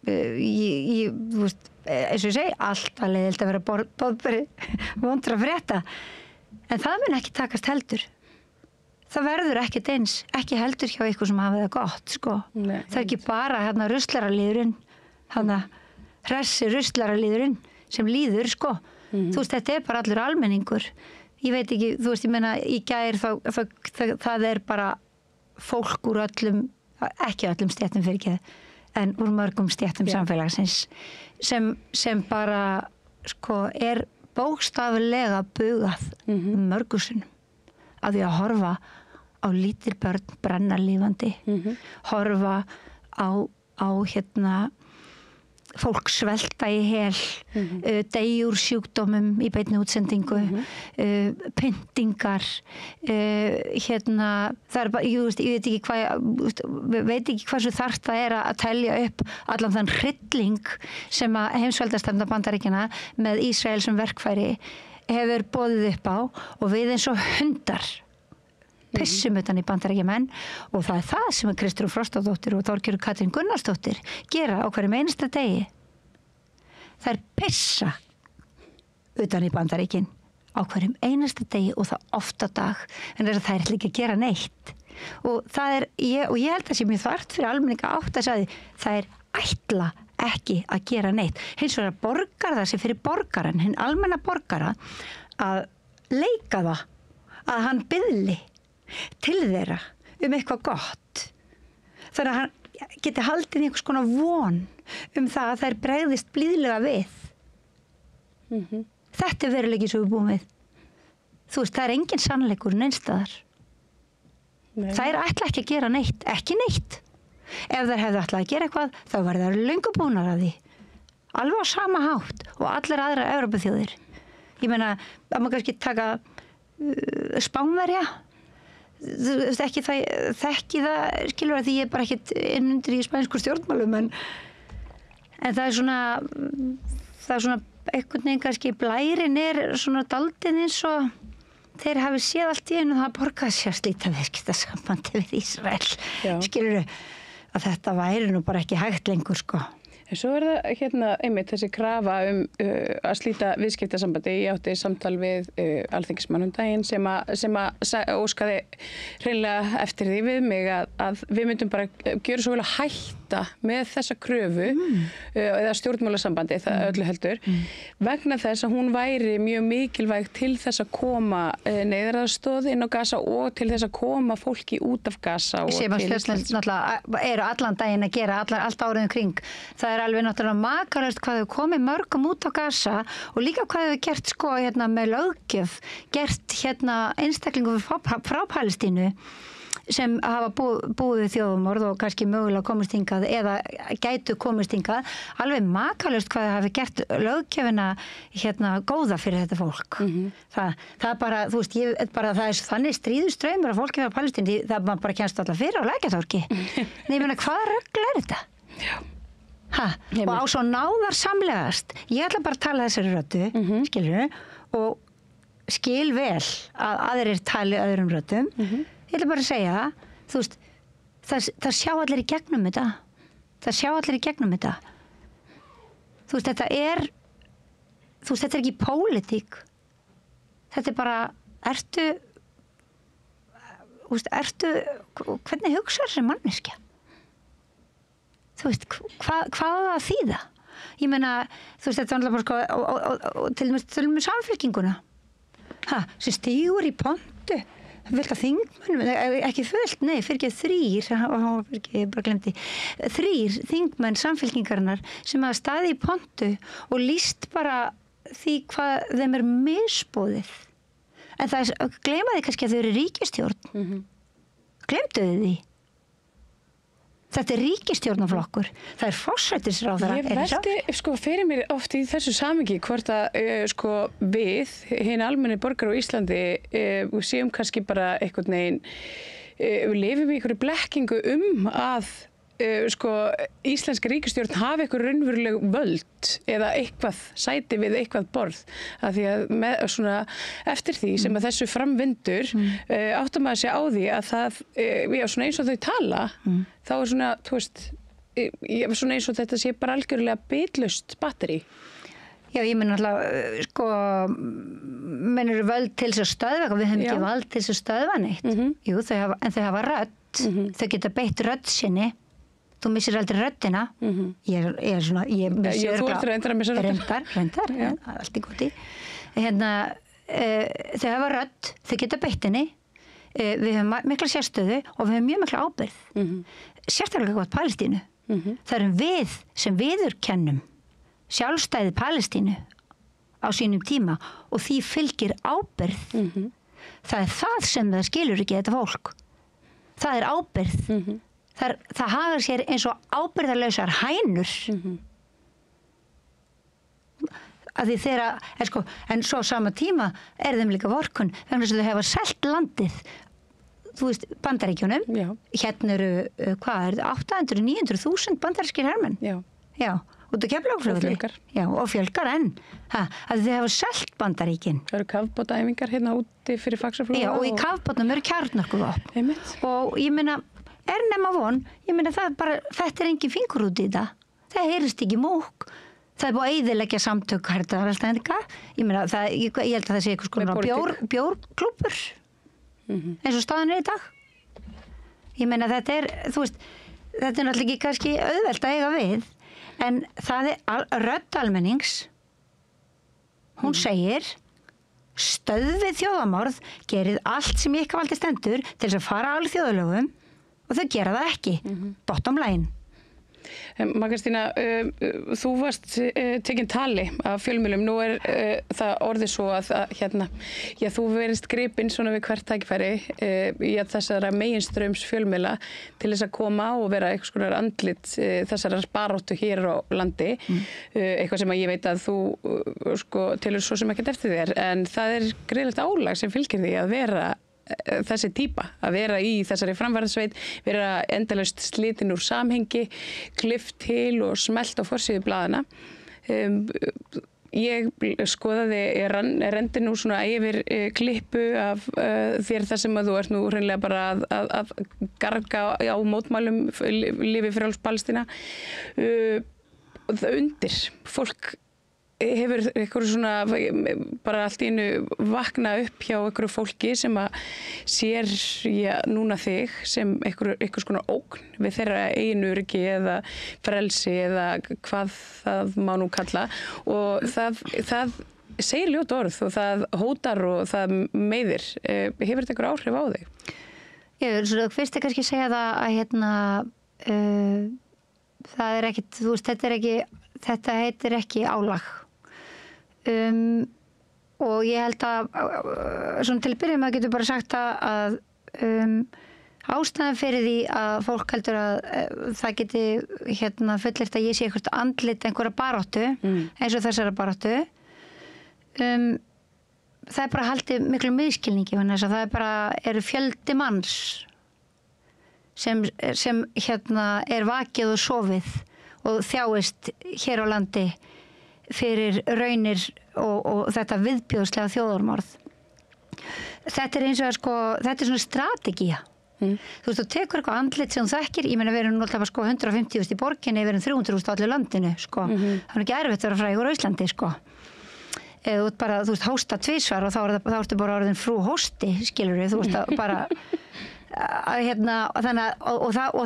þú veist, eins og ég segi alltaf leiðilt að vera boðberi vondra frétta en það mun ekki takast heldur það verður ekkert eins ekki heldur hjá ykkur sem hafa það gott sko. Það er ekki bara ruslaralíðurinn hressi ruslaralíðurinn sem líður sko. Þú veist, þetta er bara allur almenningur ég veit ekki, þú veist, ég meina í gær það er bara fólk úr ekki öllum stéttum fyrir ekki en úr mörgum stéttum samfélagsins sem bara sko er bókstaflega bugað mörgusunum að því að horfa á lítil börn brenna lifandi horfa á fólk svelta í hel deyja úr sjúkdómum í beinni útsendingu pyntingar það er bara, ég veit ekki hversu þarft það er að telja upp allan þann hrylling sem að heimsveldastefna Bandaríkjanna með Ísrael sem verkfæri hefur boðið upp á og við eins og hundar pissum utan í Bandaríkjamenn og það er það sem að Kristrún Frostadóttir og Þorgerður Katrín Gunnarsdóttir gera á hverjum einasta degi. Það er pissa utan í Bandaríkin á hverjum einasta degi og það ofta dag en það er ekki að gera neitt og það er, og ég held að sé mjög þvart fyrir almenninga átt að segja það er ætla ekki að gera neitt. Hins vegar borgar það sig fyrir borgaran, hinn almenna borgara að leika það að hann biðli til þeirra eitthvað gott þannig að hann geti haldið einhvers konar von það að þær bregðist blíðlega við þetta er veruleiki sem við búum við þú veist, það er engin sannleikur neinstaðar þær ætla ekki að gera neitt ekki neitt ef þær hefðu ætlað að gera eitthvað þá var þær löngu búnar að því alveg á sama hátt og allir aðra Evrópuþjóðir ég meina, að maður kannski taka Spánverja þekki það skilur að því ég er bara ekkit innundir í spænsku stjórnmálum en það er svona einhvern veginn kannski blærin er svona daldinn eins og þeir hafi séð allt í einu það borgað sér slíta viðskiptasambandi við Ísrael skilur að þetta væri nú bara ekki hægt lengur sko. Svo það einmitt þessi krafa að slíta viðskiptasambandi. Ég átti samtal við alþingismann daginn sem að óskaði hreinlega eftir því við mig að við myndum bara gjöra svo vel að hætta með þessa kröfu eða stjórnmálasambandi, það öllu heldur, vegna þess að hún væri mjög mikilvæg til þess að koma neyðaraðstoð inn á Gaza og til þess að koma fólki út af Gaza. Sem að stjórnvöld náttúrulega eru allan daginn að gera, allt árið kring. Það alveg náttúrulega makalaust hvað þau komið mörgum út á Gaza og líka hvað þau gert með löggjöf, gert einstaklingum frá Palestínu sem hafa búið þjóðumorð og kannski mögulega komist hingað eða gætu komist hingað, alveg makalaust hvað þau hafi gert löggjöfina góða fyrir þetta fólk. Það bara, þú veist, það þannig stríðustraumur af fólki frá Palestínu, það bara kemst alltaf fyrir á Lækjartorgi. Nei, ég meina, hvaða regla þetta? Já. Og á svo náðarsamlegast. Ég ætla bara að tala þessari röddu, skilurðu, og skil vel að aðrir tali öðrum röddum. Ég ætla bara að segja, þú veist, það sjá allir í gegnum þetta. Það sjá allir í gegnum þetta. Þú veist, þetta er ekki pólitík. Þetta er bara, hvernig hugsa þessi manneskja? Þú veist, hvað það að þýða? Ég meina, þú veist, þetta var bara og til dæmis samfylkinguna. Sem stígur í pontu, fullt af þingmönnum, ekki fullt, nei, fyrir ekki 3, ég bara glemdi, 3 þingmenn samfylkingarinnar sem hafa staðið í pontu og lýst bara því hvað þeim er misboðið. En það gleyma þið kannski að þau eru ríkisstjórn. Glemdu þið því? Þetta er ríkisstjórnarflokkur. Það er forsætisráðherra. Ég velti fyrir mér oft í þessu samhengi hvort að við, hinn almenni borgar á Íslandi, séum kannski bara einhvern veginn, við lifum í einhverju blekkingu að íslenska ríkisstjórn hafi eitthvað raunveruleg völd eða eitthvað sæti við eitthvað borð, af því að eftir því sem að þessu framvindur áttum að segja á því að það eins og þau tala þá er þú veist, eins og þetta sé bara algjörlega bitlaust batteri. Já, ég meina alltaf, mennur völd til þess að stöðva eitthvað, við höfum ekki vald til þess að stöðva neitt. Jú, en þau hafa rödd, þau geta beitt rödd sinni. Þú missir aldrei röddina. Ég missi reyndar, allt í góti. Þau hafa rödd, þau geta beitt henni. Við höfum mikla sérstöðu og við höfum mjög mikla ábyrgð. Sérstaklega gott Palestínu. Það erum við sem viðurkennum sjálfstæði Palestínu á sínum tíma og því fylgir ábyrgð. Það er það sem það skilur ekki þetta fólk. Það er ábyrgð. Það hagar sér eins og ábyrgðarlausar hænur. Að því en svo á sama tíma er þeim líka vorkunn vegna þess að þau hafa selt landið, þú veist, Bandaríkjunum. Hérna eru, 800-900.000 bandarískir hermenn. Já, út á Keflavíkurflugvelli. Já, og fjölgar enn. Að þau hafa selt Bandaríkin. Það eru kafbátaæfingar hérna úti fyrir Faxaflóa. Já, og í kafbátum eru kjarnorkuvopn. Og ég meina, nema von, ég meina þetta er engin fingur út í þetta. Það heyrist ekki múkk. Það er búið að eyðileggja samtök herðaralstæðinga. Ég meina, ég held að það sé eitthvað skoðan bjórklúbbur. Eins og staðan er í dag. Ég meina, þetta er, þú veist, þetta er náttúrulega ekki kannski auðvelt að eiga við, en það er rödd almennings. Hún segir, stöðvið þjóðamorð, gerið allt sem í ykkar valdi stendur til þess að fara alþjóðalögum og þau gera það ekki. Bottom line. Margrétína, þú varst tekin tali af fjölmiðlum. Nú er það orðið svo að þú verist gripinn svona við hvert tækifæri í að þessara meginstraums fjölmiðla til þess að koma og vera eitthvað skonar andlit þessara baráttu hér á landi. Eitthvað sem að ég veit að þú telur svo sem ekkert eftir þér, en það er greiðlegt álag sem fylgir því að vera þessi típa, að vera í þessari framvarðsveit, vera endalaust slitin úr samhengi, klift til og smelt á forsíðu blaðana. Ég skoðaði, rendi nú svona yfir klippu af þér þar sem að þú ert nú hreinlega bara að garga á mótmælum lífi frjáls Palestína. það undir fólk hefur eitthvað svona bara allt í einu vakna upp hjá einhverju fólki sem að sér núna þig sem einhvers konar ógn við þeirra eiginu öryggi eða frelsi eða hvað það má nú kalla og það segir ljót orð og það hótar og það meiðir. Hefur þetta einhver áhrif á þig? Ég fyrst kannski segja það að það ekkit, þú veist, þetta heitir ekki álag. Og ég held að svona til að byrja með getur bara sagt að ástæðan fyrir því að fólk heldur að það geti fullyrt að ég sé eitthvað andlit einhverja baráttu eins og þessara baráttu það bara haldið miklu miðskilningi þess að það eru fjöldi manns sem vakið og sofið og þjáist hér á landi fyrir raunir og þetta viðbjóðslega þjóðarmorð. Þetta eins og þetta svona strategía. Þú veist, þú tekur eitthvað andlit sem þú þekkir, ég meina við erum náttúrulega 150.000 í borginni, við erum 300.000 á allir landinu, Það er ekki erfitt að vera frægur á Íslandi, Eða þú veist, hósta tvisvar og þá ertu bara orðin frú hósti, skilurðu, þú veist, bara og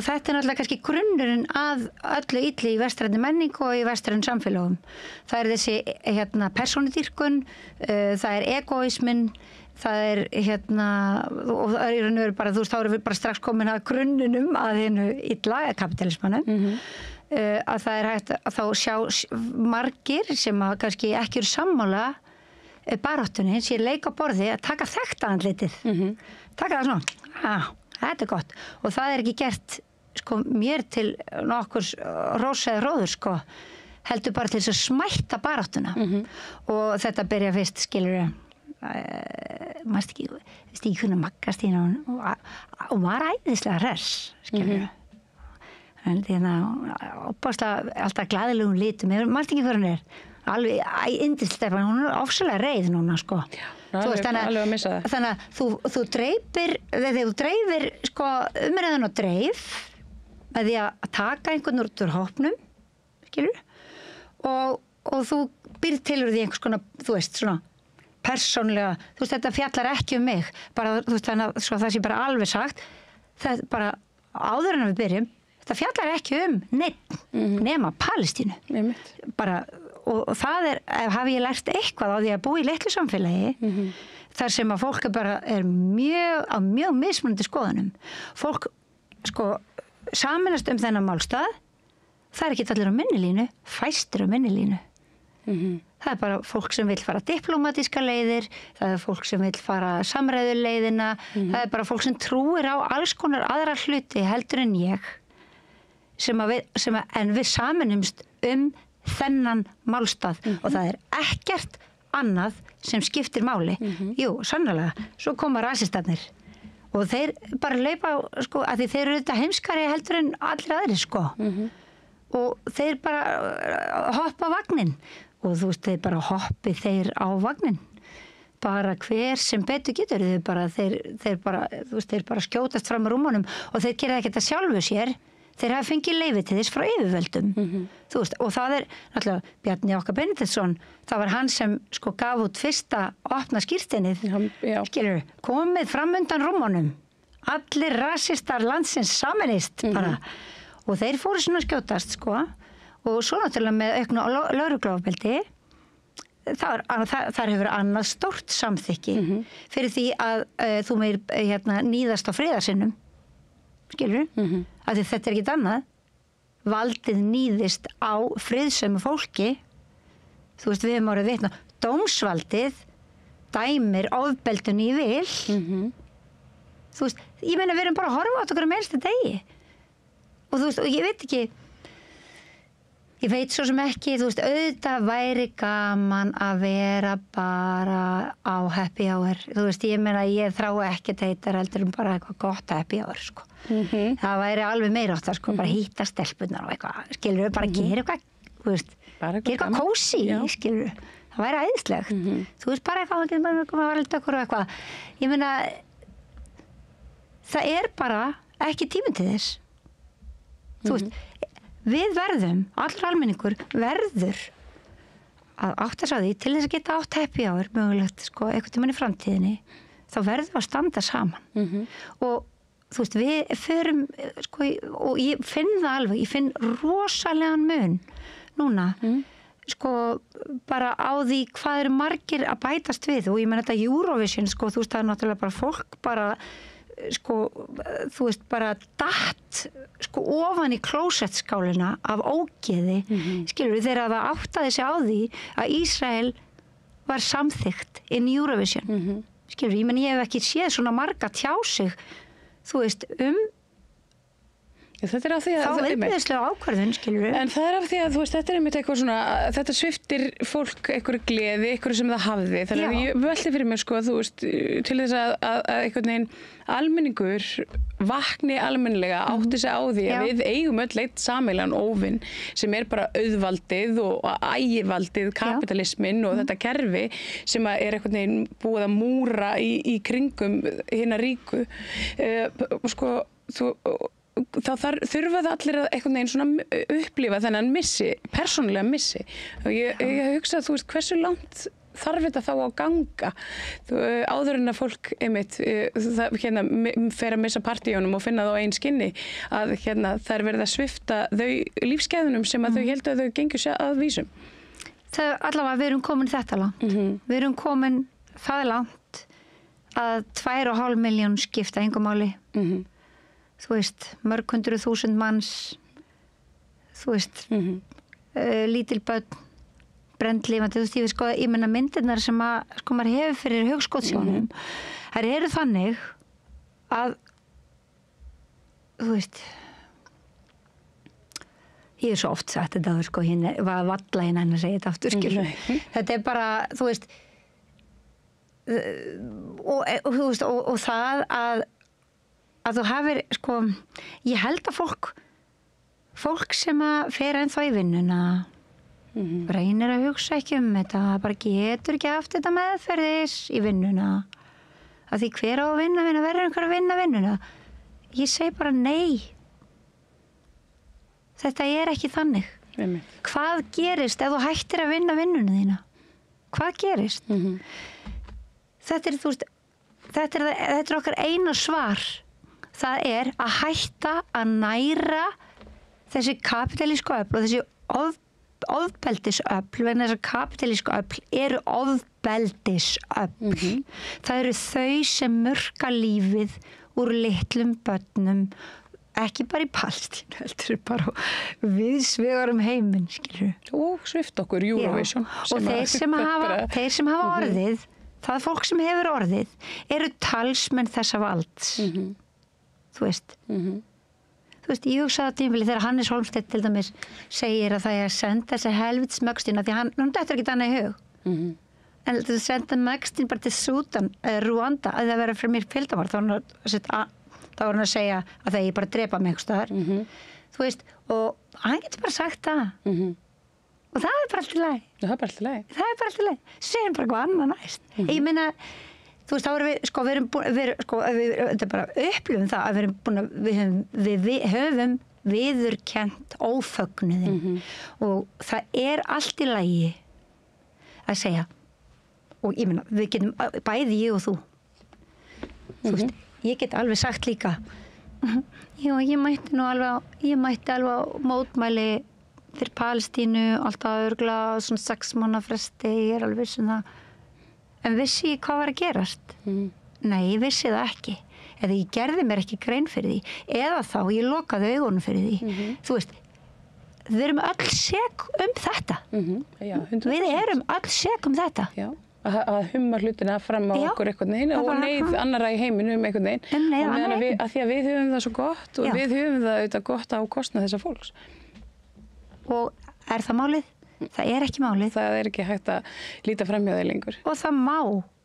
þetta er náttúrulega kannski grunnurinn að öllu illi í vestrænni menningu og í vestrænum samfélögum. Það er þessi persónudýrkun, það er egoísminn, það er og það er í raun og veru bara, þú veist, þá erum við bara strax komin að grunnunum að hinu illa kapitalismanum. Að það er hægt að þá sjá margir sem að kannski ekki eru sammála baráttunni, sé leik á borði að taka þekkta andlitið. Taka það svona, þetta er gott. Og það er ekki gert mér til nokkurs hrós eða hróður, heldur bara til þess að smætta baráttuna. Og þetta byrja fyrst, skilurðu, maður ekki hvernig Maggastína og var æðislega hress, skilurðu. En opaslega alltaf glaðilegum litum, maður ekki hvernig hún er. Alveg yndislega, hún er ofsalega reið núna, alveg að missa það. Þannig að þú dreifir umræðan og dreif með því að taka einhvern úr hópnum, skilur, og þú býrð til úr því einhvers konar, þú veist, svona persónlega, þú veist, þetta fjallar ekki um mig, bara, þú veist, þannig að það sé bara alveg sagt, það bara áður en við byrjum, þetta fjallar ekki um neitt nema Palestínu. Bara og það hafi ég lært eitthvað á því að búa í litlu samfélagi þar sem að fólk er mjög mismunandi skoðunum. Fólk sameinast þennan málstað, það er ekki allir á minnilínu, fæstir á minnilínu. Það er bara fólk sem vill fara diplómatíska leiðir, það er fólk sem vill fara samræðuleiðina, það er bara fólk sem trúir á alls konar aðra hluti heldur en ég, en við sameinumst þennan málstað og það er ekkert annað sem skiptir máli. Jú, sannlega, svo koma rasistarnir og þeir bara leipa að því þeir eru þetta heimskari heldur en allir aðrir, og þeir bara hoppa vagnin og þú veist, þeir bara hoppi þeir á vagnin. Bara hver sem betur getur, þeir bara skjótast fram á rúmunum og þeir gera ekkert að sjálfu sér. Þeir hafa fengið leyfi til þess frá yfirvöldum. Þú veist, og það er náttúrulega Bjarni Okkar Benediktsson, það var hann sem gaf út fyrsta opna skírteinið, skilur, komið fram undan rúmunum. Allir rasistar landsins samanist bara. Og þeir fóru svona skjótast, og svo náttúrulega með auknu lögregluofbeldi, þar hefur annað stórt samþykki fyrir því að þú meir níðast á friðarsinnum. Skilur, af því þetta er ekkert annað. Valdið níðist á friðsömu fólki. Þú veist, við hefum orðið vitna. Dómsvaldið dæmir ofbeldun í vil. Þú veist, ég meina við erum bara að horfa á okkur með einstu degi. Og þú veist, og ég veit svo sem ekki, þú veist, auðvitað væri gaman að vera bara á happy hour. Þú veist, ég meina, ég þrái ekkert heitar heldur bara eitthvað gott happy hour, Það væri alveg meira áttar, bara hýta stelpunar og eitthvað, skilur við, bara gera eitthvað, þú veist, gera eitthvað kósí, skilur við. Það væri æðislegt. Þú veist, bara eitthvað, og eitthvað. Ég meina, það er bara ekki tíminn til þess. Þú veist, við verðum, allur almenningur verður að átta sig á því til þess að geta átt happy hour mögulegt sko einhvern tímann í framtíðinni þá verðum við að standa saman og þú veist við förum sko og ég finn það alveg, ég finn rosalegan mun núna sko bara á því hvað eru margir að bætast við og ég meina þetta Eurovision sko þú veist það er náttúrulega bara fólk bara sko, þú veist, bara datt sko ofan í klósettskálina af ógeði, skilur við þegar það áttaði sig á því að Ísrael var samþykkt inn í Eurovision, skilur við, ég menn ég hef ekki séð svona marga tjá sig, þú veist, þetta er af því að þá viðbjöðslega ákvörðun, skilur við. En það er af því að, þú veist, þetta er einmitt eitthvað svona, þetta sviptir fólk einhverju gleði, einhverju sem það hafði. Þannig að ég velti fyrir mér, sko, þú veist, til þess að einhvern veginn almenningur vakni almennilega átti sig á því að við eigum öll eitt sameiginlegan óvin sem er bara auðvaldið og ægivaldið, kapitalismin og þetta kerfi sem er einhvern veginn búið að múra í kringum hina ríku. Sko, þá þurfa það allir að einhvern veginn svona upplifa þennan missi, persónulega missi. Og ég hugsa að þú veist hversu langt þarf þetta þá að ganga áður en að fólk einmitt hérna fer að missa partíunum og finna það á eigin skinni að hérna það er verið að svifta þau lífsgæðunum sem að þau heldur að þau gengur sér að vísum. Það allavega við erum komin þetta langt. Við erum komin það langt að 2,5 milljón skipta engum máli. Þú veist, mörg 100.000 manns, þú veist, lítil börn, brendlifandi, þú veist, ég sko, ég menna myndirnar sem að, sko, maður hefur fyrir hugskotssjónum, þær eru þannig að, þú veist, ég er svo oft sagt þetta, sko, hérna, var valla hérna að segja þetta aftur, skilur. Þetta er bara, þú veist, og þú veist, og það að þú hafir, sko, ég held að fólk sem að fer ennþá í vinnuna reynir að hugsa ekki þetta, bara getur ekki haft þetta meðferðis í vinnuna að því hver á að vinna verður einhver að vinna vinnuna. Ég segi bara nei. Þetta er ekki þannig. Hvað gerist ef þú hættir að vinna vinnuna þína? Hvað gerist? Þetta er, þú veist, þetta er okkar eina svar. Það er að hætta að næra þessi kapitalísku öfl og þessi ofbeldisöfl, vegna þess að kapitalísku öfl eru ofbeldisöfl. Það eru þau sem murka lífið úr litlum börnum, ekki bara í Palestínu, heldur bara viðsvegar heiminn, skilur. Og svift okkur Eurovision. Og þeir sem hafa orðið, það fólk sem hefur orðið, eru talsmenn þessa valds. Þú veist. Þú veist, ég hugsaði á tímabili þegar Hannes Hólmsteinn til dæmis segir að það er að senda þessi helvits mögstina því hann dettur ekki annað í hug. En þú senda mögstin bara til Súdan, Rúanda, að það vera fyrir mér fylgdamál, þá var hann að segja að það er bara að drepa mig einhvers staðar. Þú veist, og hann getur bara sagt það. Og það er bara allt í lagi. Það er bara allt í lagi. Það er bara allt í lagi. Segjum bara hvað annað næst. Ég meina, þú veist, þá erum við, sko, þetta er bara upplifum það að við höfum viðurkennt ófögnuðin og það er allt í lagi að segja og ég meina, við getum bæði ég og þú. Þú veist, ég get alveg sagt líka já, ég mætti alveg á mótmæli fyrir Palestínu, alltaf örgla svona 6 mánaða fresti, ég er alveg viss það. En vissi ég hvað var að gerast? Nei, ég vissi það ekki. Eða ég gerði mér ekki grein fyrir því. Eða þá, ég lokaði augunum fyrir því. Þú veist, við erum öll sek þetta. Já, 100%. Við erum öll sek þetta. Já, að humma hlutina fram á okkur einhvern veginn og neyð annara í heiminum einhvern veginn. Að því að við höfum það svo gott og við höfum það auðvitað gott á kostnað þessa fólks. Og er það málið? Það er ekki málið. Það er ekki hægt að líta fram hjá þeir lengur. Og það má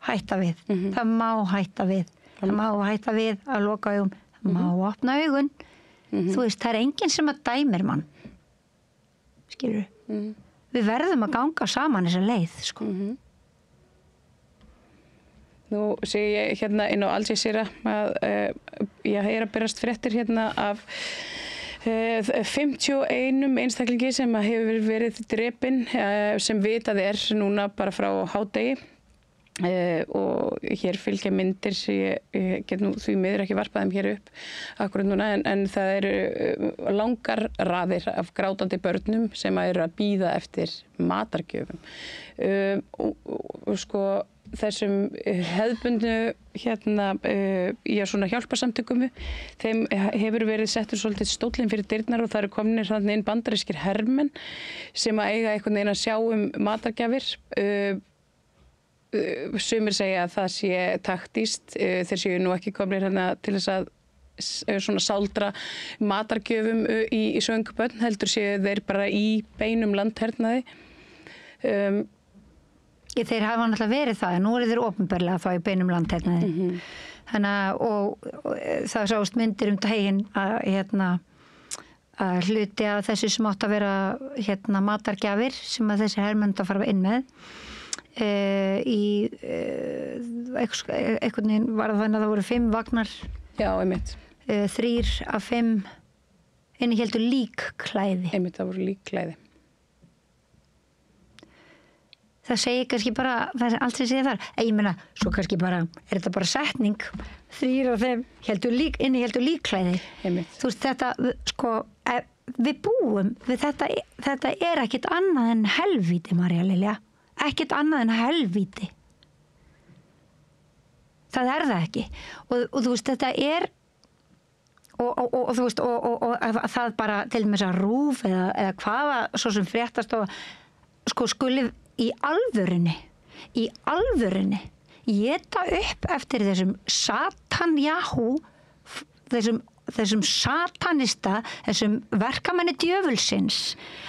hætta við. Það má hætta við. Það má hætta við að loka augum. Það má opna augun. Þú veist, það er enginn sem að dæmir mann. Skilur við? Við verðum að ganga saman þessa leið, sko. Nú sé ég hérna inn á Al Jazeera að ég er að berast fréttir hérna af 51 einstaklingi sem hefur verið drepinn sem vitað núna bara frá hádegi og hér fylgja myndir sem ég get nú því miður ekki varpað þeim hér upp akkurat núna en það eru langar raðir af grátandi börnum sem eru að bíða eftir matargjöfum og sko þessum hefðbundnu svona hjálparsamtökum þeim hefur verið settur svolítið stóllinn fyrir dyrnar og það eru komnir þannig inn bandarískir hermenn sem að eiga einhvern veginn að sjá matargjafir sumir segja að það sé taktískt þeir séu nú ekki komnir til þess að svona sáldra matargjöfum í svöngbönn heldur séu þeir bara í beinum landhernaði Þeir hafa náttúrulega verið það en nú eru þeir opinberlega þá í beinum landhernaði þannig að og það sást myndir daginn að hluti af þessu sem átt að vera matargjafir sem að þessi hermenn að fara inn með í einhvern veginn var það þannig að það voru 5 vagnar já, einmitt 3 af 5 innihéldu líkklæði einmitt, það voru líkklæði það segir kannski bara það er allt sem segir þar ég meina, svo kannski bara er þetta bara setning 3 af 5 innihéldu líkklæði einmitt. Þú veist þetta sko við búum við þetta er ekkit annað en helvíti María Lilja ekkert annað en helvíti það er það ekki og þú veist þetta er og þú veist og það bara til dæmis að RÚV eða hvaða svo sem fréttast og sko skuli í alvörunni éta upp eftir þessum satanjahú þessum satanista þessum verkamenni djöfulsins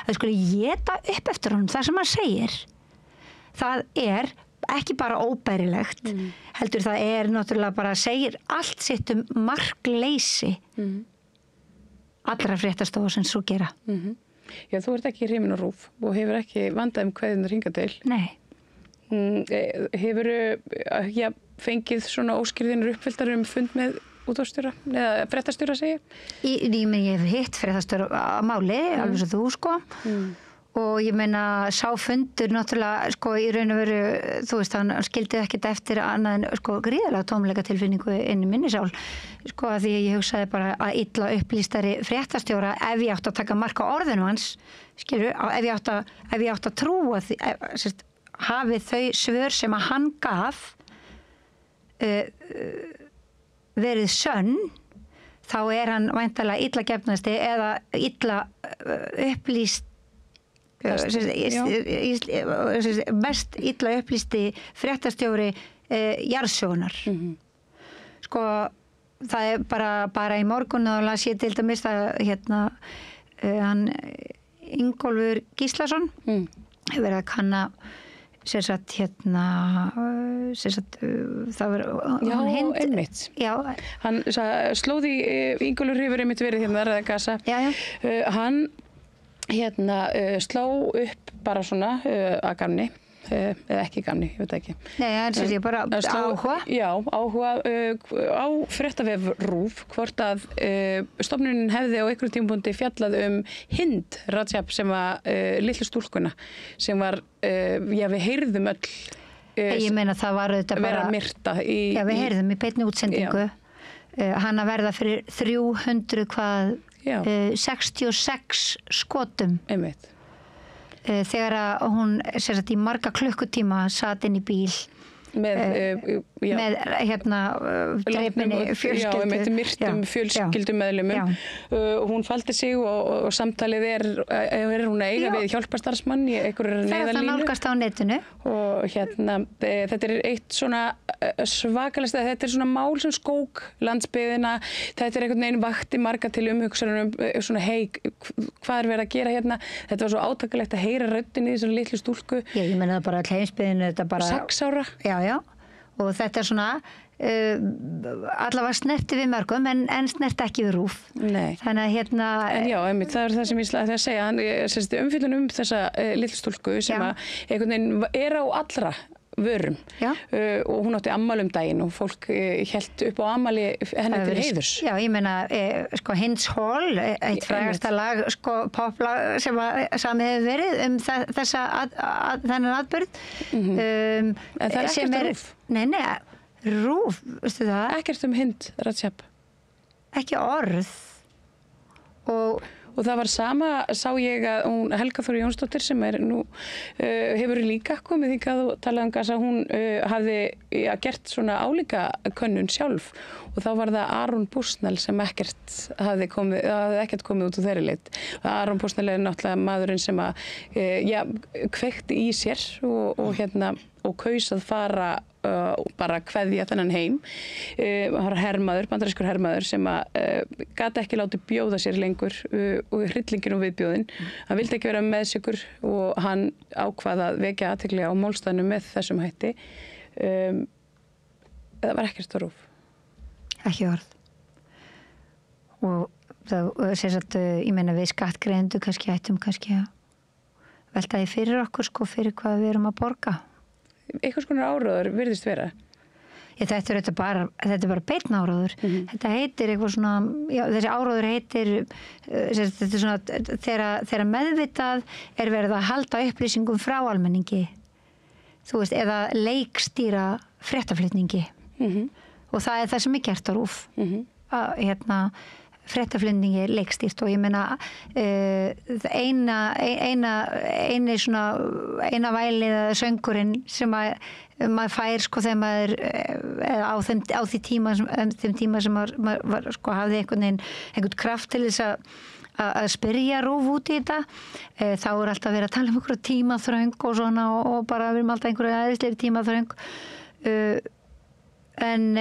að skuli éta upp eftir honum það sem hann segir það er ekki bara óbærilegt heldur það er náttúrulega bara segir allt sitt markleysi allra fréttastofa sem svo gera Já, þú ert ekki hrifin á RÚV og hefur ekki vandað hvernig það hingað til Nei Hefurðu fengið svona óskýrðinur uppfylltar fund með útvarpsstjóra eða fréttastjóra segja? Ég hef hitt fréttastjóra á máli alveg svo þú sko og ég meina sá fundur náttúrulega sko í raun og veru þú veist hann skildi ekkert eftir annað en sko gríðarlega tómleika tilfinningu inn í minni sál sko að því ég hugsaði bara að illa upplýstari fréttastjóra ef ég átti að taka mark á orðinu hans skilur ef ég átti að trúa því hafi þau svör sem að hann gaf verið sönn þá er hann væntanlega illa gefnasti eða illa upplýst mest illa upplýsti fréttastjóri jarðsögunar sko það er bara í morgun og las ég til dæmis að hann Ingólfur Gíslason hefur verið að kanna það var einmitt hann slóði Ingólfur hefur einmitt verið að Gaza hann sló upp bara svona að gamni eða ekki gamni, ég veit ekki Nei, það er bara áhuga Já, áhuga á fréttavef RÚV hvort að stofnunin hefði á einhverjum tímapunkti fjallað Hind Rajab sem var litlu stúlkuna sem var, við heyrðum öll Ég meina það var auðvitað bara vera myrta Já, við heyrðum í beinni útsendingu hann að verða fyrir 300 66 skotum einmitt þegar að hún í marga klukkutíma sat inn í bíl með dreipinni fjölskyldu myrtum fjölskyldumeðlumum hún faldi sig og samtalið er hún að eiga við hjálparstarfsmann í einhverju neyðarlínu það nálgast á netinu og þetta er eitt svona svakalegst þetta er svona mál sem skók landsbyggðina þetta er einhvern veginn vakti marga til umhugsanum svona hvað er verið að gera hérna þetta var svo átakalegt að heyra röddin í þessari litlu stúlku ég meina það bara heimsbyggðinu þetta bara 6 ára já og þetta er svona allavega snerti við mörgum en snerti ekki við RÚV þannig að en já, einmitt, það er það sem ég ætlaði að segja umfjöllun þessa litlu stúlku sem að einhvern veginn er á allra vörum og hún átti afmæli daginn og fólk hélt upp á afmæli henni til heiðurs. Já, ég meina, sko Hinds Hall, eitt frægasta lag, sko poplag sem samið hefur verið þennan atburð. En það er ekkert RÚV? Nei, RÚV, veistu það? Ekkert Hind Rajab? Ekki orð. Og það var sama, sá ég að hún Helga Þóra Jónsdóttir sem nú hefur líka komið hingað og talað Gaza, hún hafði gert svona álíka könnun sjálf og þá var það Aron Bushnell sem ekkert hafði komið út úr þeirri leit. Aron Bushnell náttúrulega maðurinn sem kveikti í sér og kaus að fara bara kveðja þennan heim. Það var hermaður, bandarískur hermaður sem gat ekki látið bjóða sér lengur og hryllingin og viðbjóðin. Hann vildi ekki vera meðsökur og hann ákvað að vekja athygli á málstæðinu með þessum hætti. Það var ekkert RÚV. Ekki orð. Og það ég meina við skattgreiðendur kannski ættum kannski að velta því fyrir okkur sko fyrir hvað við erum að borga. Eitthvað skonar áróður virðist vera? Þetta er bara beinn áróður. Þetta heitir eitthvað svona, þessi áróður heitir, þetta er svona, þegar meðvitað er verið að halda upplýsingum frá almenningi, þú veist, eða leikstýra fréttaflutningi. Og það er það sem er gert á RÚV. Fréttaflutningi leikstýrt og ég meina eina vælið eða söngurinn sem maður fær sko þegar maður á þeim tíma sem maður sko hafði einhvern kraft til þess að spyrja RÚV út í þetta, þá er alltaf verið að tala einhverja tímaþröng og svona og bara við erum alltaf einhverja aðeinsleiri tímaþröng en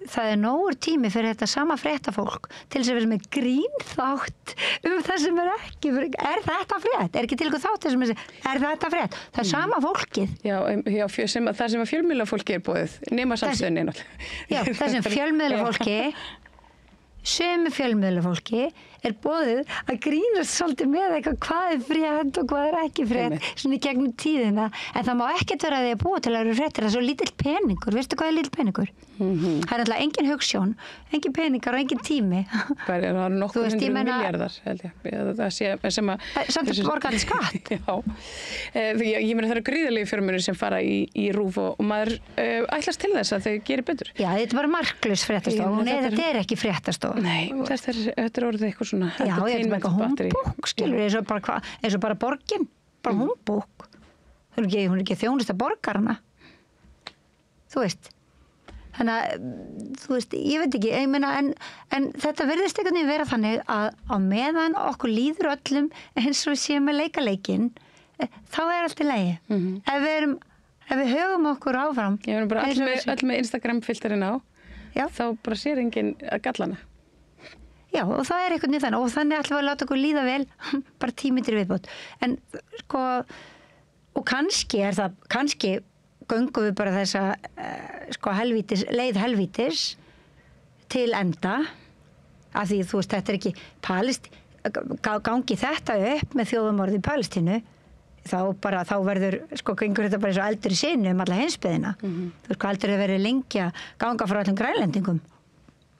það nógur tími fyrir þetta sama fréttafólk til þess að vera með grínþátt það sem ekki, þetta frétt? Er ekki til eitthvað þátt sem þetta frétt? Það sama fólkið. Já, það sem að fjölmiðlafólki boðið, nema samstöðinni náttúrulega. Já, það sem fjölmiðlafólki sömu fjölmiðlafólki boðið að grínast svolítið með eitthvað hvað frétt og hvað ekki frétt svona í gegnum tíðina, en það má ekkert vera að því að búa til að eru fréttir, það svo lítill peningur, veistu hvað lítill peningur? Það alltaf engin hugsjón, engin peningar og engin tími. Það eru nokkuð 100 miljardar held ég. Samt að borga allir skatt. Já, ég meina það eru gríðarlegu fjármunir sem fara í RÚV og maður ætlast til þess að þau gerir betur. Já, þetta er bara marklaus fréttastofa, þetta er ekki fréttastofa. Nei, þetta er orðið eitthvað svona. Já, þetta er eitthvað humbúk, skilur, eins og bara borgin, bara humbúk. Hún er ekki þjónusta borgarana. Þú veist. Þannig að, þú veist, ég veit ekki, ég meina, en þetta virðist einhvern veginn vera þannig að á meðan okkur líður öllum eins og við séum með leikaleikinn, þá er allt í lagi. Ef við höfum okkur áfram. Ég meina bara öll með Instagram-filterinn á, þá bara sér enginn gallana. Já, og það er einhvern veginn þannig og þannig ætlum við að láta okkur líða vel bara 10 mínútur viðbót. En sko, og kannski göngum við bara þessa sko leið helvítis til enda af því þú veist, þetta er ekki gangi þetta upp með þjóðarmorð í Palestínu þá verður, sko, gengur þetta bara eins og eldur í sinu alla heimsbyggðina. Þú veist, hvað heldur það verið lengi að ganga frá öllum grænlendingum?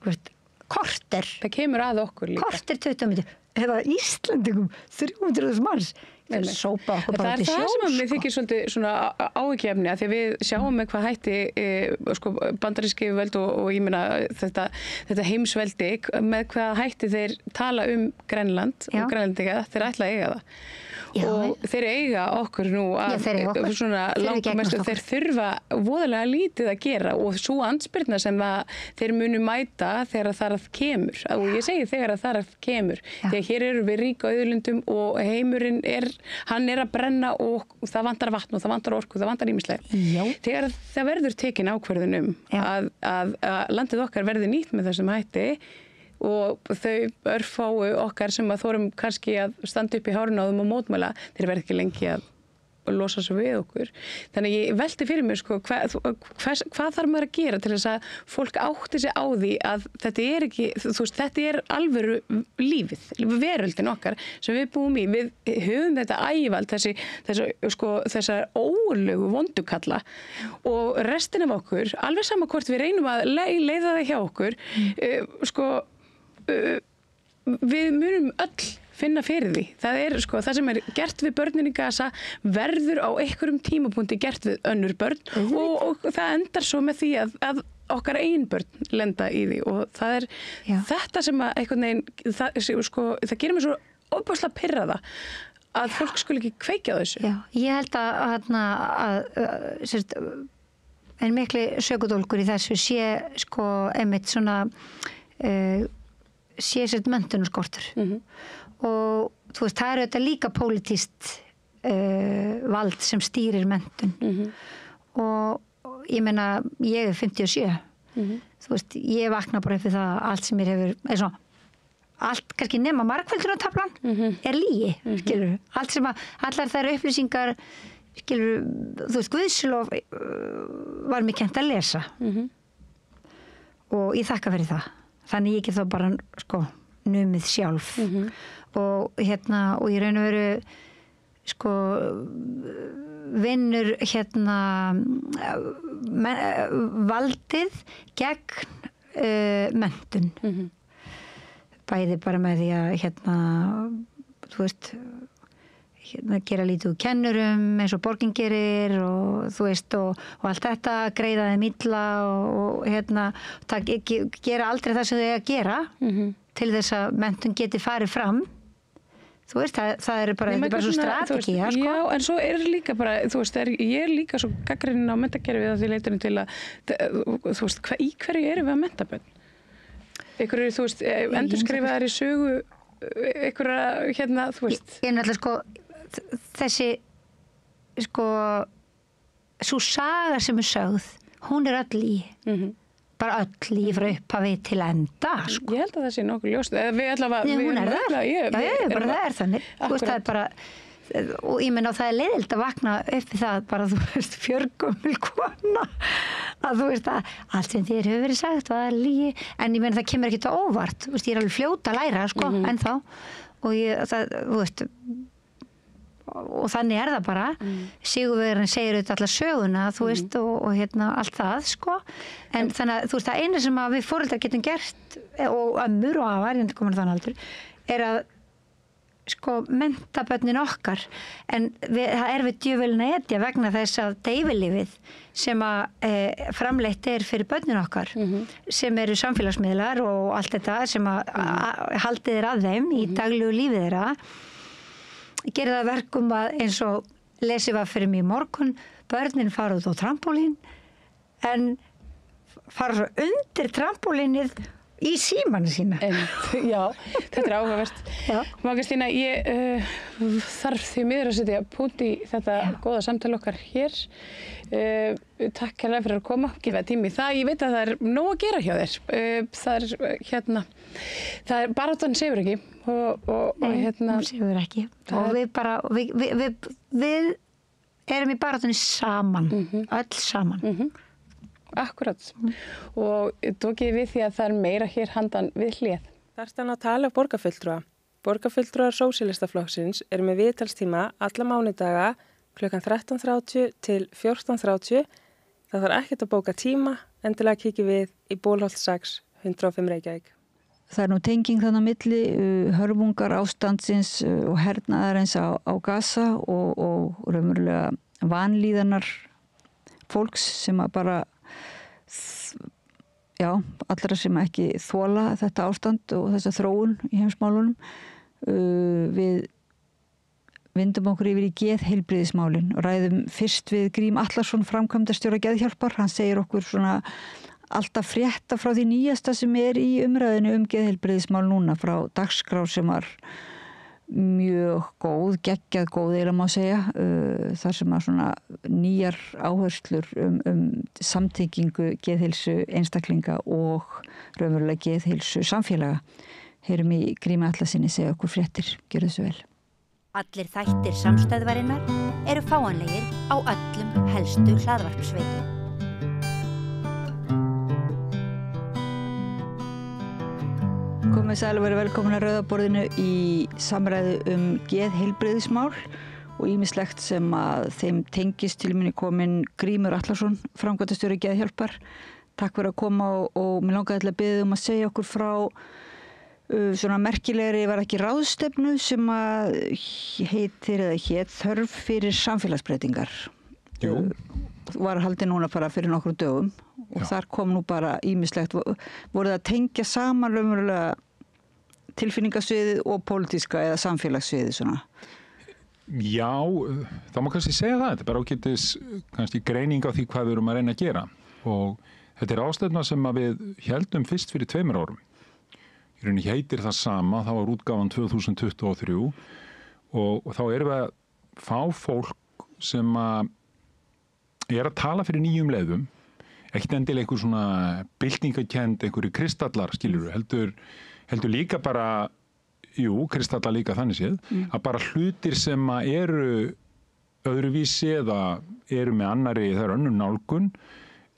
Þú veist, korter. Það kemur að okkur líka. Korter 20 mínútur. Eða Íslandingum 300.000 manns. Sópa okkur bara til sjós. Það er það sem mér þykir svolítið svona áhyggjuefni að því við sjáum með hvað hætti sko, bandaríski völd og ég meina þetta heimsveldi með hvað hætti þeir tala Grænland og Grænlendinga, þeir ætla að eiga það. Já, og þeir eiga okkur nú að svona langmestu, þeir þurfa voðalega lítið að gera og svo andspyrna sem þeir munu mæta þegar þar kemur og ég segi þegar þar kemur þegar hér eru við rík á auðlundum og heimurinn hann að brenna og það vantar vatn og það vantar orku, það vantar ýmislegt. Þegar það verður tekin ákvörðun að landið okkar verði nýtt með þessum hætti og þau örfáu okkar sem að þorum kannski að standa upp í hárinu á þeim og mótmæla, þeir verð ekki lengi að losa sig við okkur. Þannig ég velti fyrir mér sko, hvað þarf maður að gera til þess að fólk átti sig á því að þetta er ekki, þetta er alvöru lífið, veröldin okkar sem við búum í. Við höfum þetta ægivald, þessar ólögu vondukalla og restin af okkur, alveg sama hvort við reynum að leiða það hjá okkur, við munum öll finna fyrir því. Það er það sem er gert við börnin í Gaza verður á einhverjum tímapunkti gert við önnur börn og það endar svo með því að okkar eigin börn lenda í því og það er þetta sem að einhvern veginn, það gerir mig svo ofboðslega pirraða að fólk skuli ekki kveikja á þessu. Já, ég held að en mikli sökudólkur í þessu sé einmitt svona sé sér menntunarskortur og þú veist, það er auðvitað líka pólitískt vald sem stýrir menntun og ég meina, ég er 57 þú veist, ég vakna bara upp við það allt sem mér hefur allt kannski nema margföldunartaflan er lygi, skilur allar þær upplýsingar skilur, þú veist, Guðslof var mér kennt að lesa og ég þakka fyrir það þannig ég get þá bara numið sjálf og og ég raun og veru vinnur valdið gegn menntun bæði bara með því að þú veist gera lítið úr kennurum eins og borgin gerir og þú veist og allt þetta, greiða þeim illa og gera aldrei það sem þau eiga að gera til þess að menntun geti farið fram þú veist, það er bara svo strategía Já, en svo er líka bara þú veist, ég er líka svo gagnrýnin á menntakerfið að því leiturinn til að þú veist, í hverju erum við að mennta börn? Einhverju, þú veist, endurskrifaðar í sögu einhverja, þú veist Ég er náttúrulega þessi sú saga sem er sögð hún er öll í bara öll í frá upphafi til enda Ég held að það sé nokkuð ljóst hún er það það er þannig það er bara og ég meina það er leiðilt að vakna upp við það bara þú veist fjörgömmul kona að þú veist að allt sem þér hefur verið sagt og það er lygi en ég meina það kemur ekkert á óvart ég er alveg fljót að læra ennþá og þú veist og þannig er það bara Sigurvegarinn segir auðvitað allar söguna þú veist og allt það en þannig að þú veist það eina sem að við foreldrar getum gert og ömmur og afar komin aldur er að mennta börnin okkar en það er við djöfulina etja vegna þess að deyfilífið sem að framleitt er fyrir börnin okkar sem eru samfélagsmiðlar og allt þetta sem að haldið er að þeim í daglegu lífið þeirra gera það verkum að eins og lesið var fyrir mig í morgun börnin fara út á trampólín en fara svo undir trampólínið í símannu sína Já, þetta er áhugavert Magnúsína, ég þarf því miður að setja punkt í þetta góða samtal okkar hér takk hérlega fyrir að koma gefa tími í það, ég veit að það er nóg að gera hjá þér það er baráttan sefur ekki og hún sefur ekki og við erum í baráttunni saman öll saman Akkurat og tók ég við því að það er meira hér handan við hlið Þar stann að tala borgarfulltrúa Borgarfulltrúar Sósíalistaflokksins eru með viðtalstíma alla mánudaga klukkan 13:30 til 14:30 það þarf ekkert að bóka tíma endilega kikið við í Bólholt 6 105 Reykjavík Það er nú tenging þannig að milli hörmungar ástandsins og hernaðarins á Gaza og raunverulega vanlíðanar fólks sem að bara allra sem ekki þola þetta ástand og þessa þróun í heimsmálunum við vindum okkur yfir í geðheilbrigðismálin og ræðum fyrst við Grím Atlason framkvæmdastjóra Geðhjálpar hann segir okkur svona alltaf frétta frá því nýjasta sem er í umræðinu geðheilbrigðismál núna frá dagskrá sem var mjög góð, geggjað góð eiginlega má segja, þar sem að svona nýjar áherslur samtengingu geðheilsu einstaklinga og raunverulega geðheilsu samfélaga. Heyrum í Grími Atlasinni segja okkur fréttir, gjörðu svo vel. Allir þættir samstæðvarinnar eru fáanlegir á öllum helstu hlaðvarpsveitum. Komið sæl og verið velkomin að Rauða borðinu í samræðu geðheilbrigðismál og ýmislegt sem að þeim tengist. Til minni kominn Grímur Atlason, framkvæmdastjóri Geðhjálpar. Takk fyrir að koma og mér langaði til að biðja að segja okkur frá svona merkilegri, var ekki ráðstefnu sem að hét þörf fyrir samfélagsbreytingar. Jú. Var haldið núna bara fyrir nokkrum dögum og þar kom nú bara ýmislegt. Voru það að tengja saman raunverulega tilfinningasviðið og pólitíska eða samfélagssviðið svona? Já, þá má kannski segja það. Þetta er bara ágætis kannski greining á því hvað við erum að reyna að gera. Og þetta er ástæðna sem að við héldum fyrst fyrir 2 árum. Í rauninni heitir það sama, það var útgáfan 2023 og þá erum við að fá fólk sem að er að tala fyrir nýjum leiðum, ekkert endilega einhver svona byltingakend, einhverju kristallar, skilur við, heldur líka bara, kristallar líka þannig séð, að bara hlutir sem að eru öðruvísi eða eru með annari, það er önnur nálgun,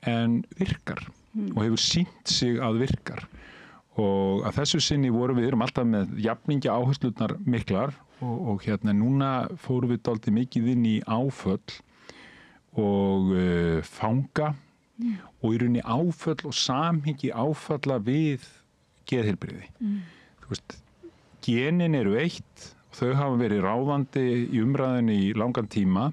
en virkar og hefur sýnt sig að virkar. Og að þessu sinni við erum alltaf með jafningja áherslurnar miklar og hérna núna fórum við dálítið mikið inn í áföll og fanga og í rauninni áföll og samhengi áfalla við geðheilbrigði. Þú veist, genin eru eitt og þau hafa verið ráðandi í umræðinni í langan tíma.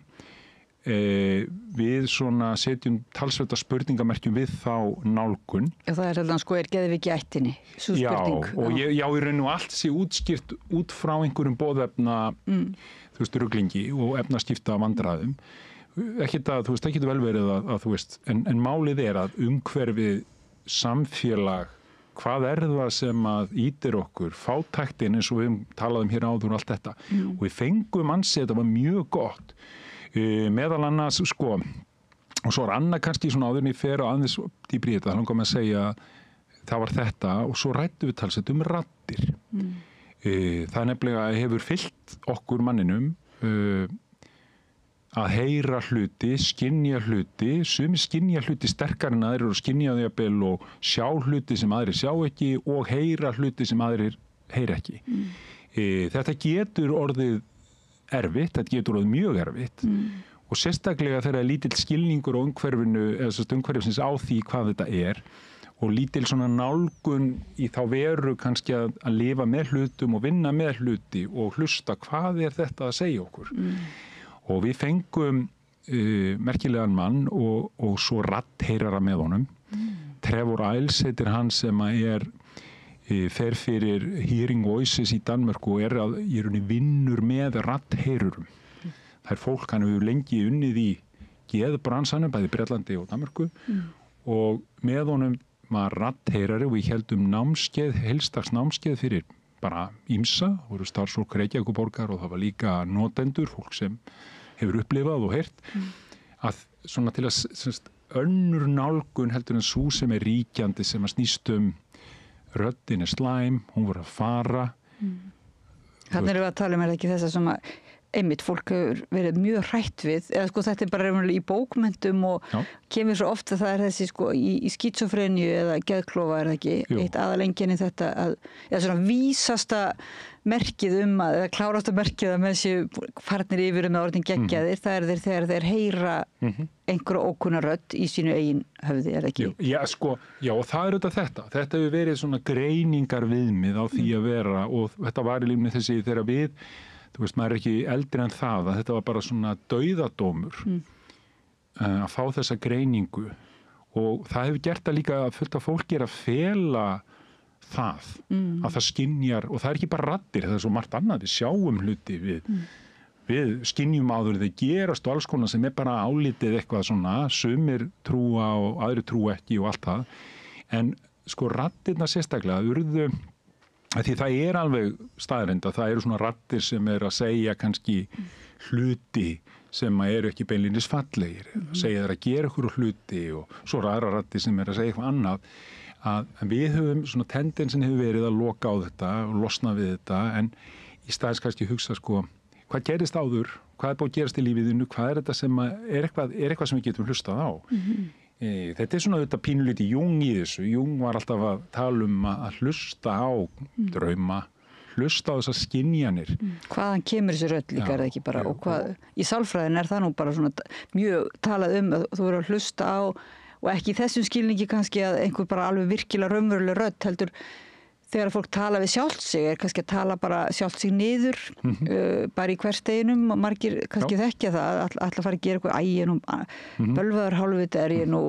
Við svona setjum talsverða spurningamerkjum við þá nálgun. Já, það er er geðveiki í ættinni, sú spurning. Já, og í raun og allt sé útskýrt út frá einhverjum boðefna, þú veist, ruglingi og efnaskipta vandræðum. Ekkert að, þú veist, það getur vel verið að þú veist, en málið er að umhverfið samfélag, hvað er það sem að ýtir okkur, fátæktin eins og við talaðum hér áður og allt þetta. Og við fengum ansið, þetta var mjög gott. Meðal annars, og svo annað kannski svona áður en ég fer og aðeins dýpri í þetta, þá langar mig að segja það var þetta og svo rættum við talsett raddir. Það nefnilega hefur fyllt okkur manninum að heyra hluti, skynja hluti, sumir skynja hluti sterkar en aðrir og skynja þau jafnvel og sjá hluti sem aðrir sjá ekki og heyra hluti sem aðrir heyra ekki. Þetta getur orðið erfitt, þetta getur orðið mjög erfitt og sérstaklega þegar er lítill skilningur á umhverfinu, eða umhverfisins á því hvað þetta er og lítill svona nálgun í þá veru kannski að lifa með hlutum og vinna með hluti og hlusta hvað er þetta að segja okkur. Og við fengum merkilegan mann og svo raddheyrara með honum. Trevor Iles heitir hann sem að fer fyrir Hearing Voices í Danmörku og er að í rauninni vinnur með raddheyrurum. Það er fólk, hann hefur lengi unnið í geðbransanum, bæði Bretlandi og Danmörku og með honum var raddheyrari og við heldum námskeið, heilstags námskeið fyrir bara ýmsa, voru starfsfólk Reykjavíkurborgar og það var líka notendur, fólk sem hefur upplifað og heyrt, að svona til að önnur nálgun heldur en sú sem er ríkjandi sem að snýst röddin er slæm, hún voru að fara. Þannig erum við að tala ekki þessa sem að einmitt fólk hefur verið mjög hrætt við, eða þetta er bara í bókmenntum og kemur svo oft að það er þessi í skítsofreníu eða geðklofa er það ekki eitt aðalenginni þetta eða svona vísasta merkið eða klárasta merkið að með séu farnir yfir með orðin geggjaðir, það er þegar þeir heyra einhverja ókunna rödd í sínu eigin höfði, er það ekki? Já, og það er þetta. Þetta hefur verið svona greiningar viðmið á því að vera og þetta var í lífni þessi þegar við þú veist, maður er ekki eldri en það að þetta var bara svona dauðadómur að fá þessa greiningu og það hefur gert að líka fullt af fólki að fela það, að það skynjar og það er ekki bara raddir, það er svo margt annað við sjáum hluti, við skynjum áður, þeir gerast og alls konar sem er bara álitið eitthvað svona sumir trúa og aðri trúa ekki og allt það, en raddirna sérstaklega urðu því það er alveg staðreynd að það eru svona raddir sem er að segja kannski hluti sem eru ekki beinlínis fallegir, segja þeir að gera ykkur hluti og svo aðra raddir sem er að segja eitthvað annað, að við höfum svona tendensin hefur verið að loka á þetta og losna við þetta, en í staðis kannski hugsa hvað gerist áður, hvað búið að gerast í lífiðinu, hvað þetta sem er eitthvað sem við getum hlustað á. Þetta svona þetta pínulítið Jung í þessu. Jung var alltaf að tala að hlusta á drauma, hlusta á þessar skynjanir. Hvaðan kemur þessi rödd líka, er það ekki bara, og hvað, í sálfræðin er það nú bara svona mjög talað að þú verður að hlusta á, og ekki í þessum skilningi kannski að einhver bara alveg virkilega raunveruleg rödd, heldur þegar fólk tala við sjálft sig, kannski að tala bara sjálft sig niður, bara í hversteginum, og margir kannski þekkja það, ætla að fara að gera eitthvað, ég nú, bölvaður hálfvita er ég nú,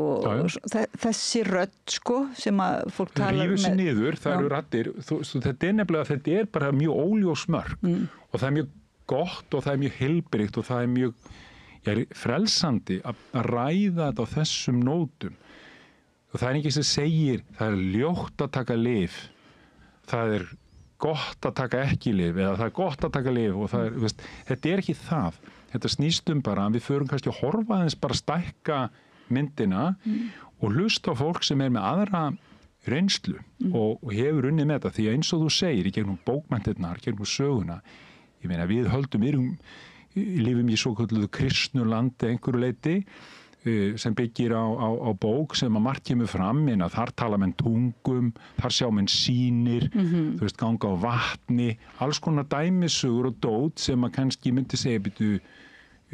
þessi rödd, sko, sem að fólk tala rífur sig niður, það eru raddir, þetta er nefnilega, þetta er bara mjög óljós mörk, og það er mjög gott, og það er mjög heilbrigt, og það er mjög frelsandi að ræða þetta á þessum nótum. Og það er ekki sem segir, það er ljótt að taka lyf, það er gott að taka ekki lyf, eða það er gott að taka lyf, og það er, þetta er ekki það. Þetta snýst bara að við förum kannski að horfa aðeins bara stækka myndina og hlusta á fólk sem er með aðra reynslu og hefur unnið með þetta, því að eins og þú segir í gegnum bókmenntirnar, gegnum söguna, ég meina við lifum í svokölluðu kristnu landi einhverju leyti, sem byggir á bók sem að margt kemur fram, en að þar tala menn tungum, þar sjá menn sýnir, þú veist, ganga á vatni, alls konar dæmisugur og dót sem að kannski myndi segja,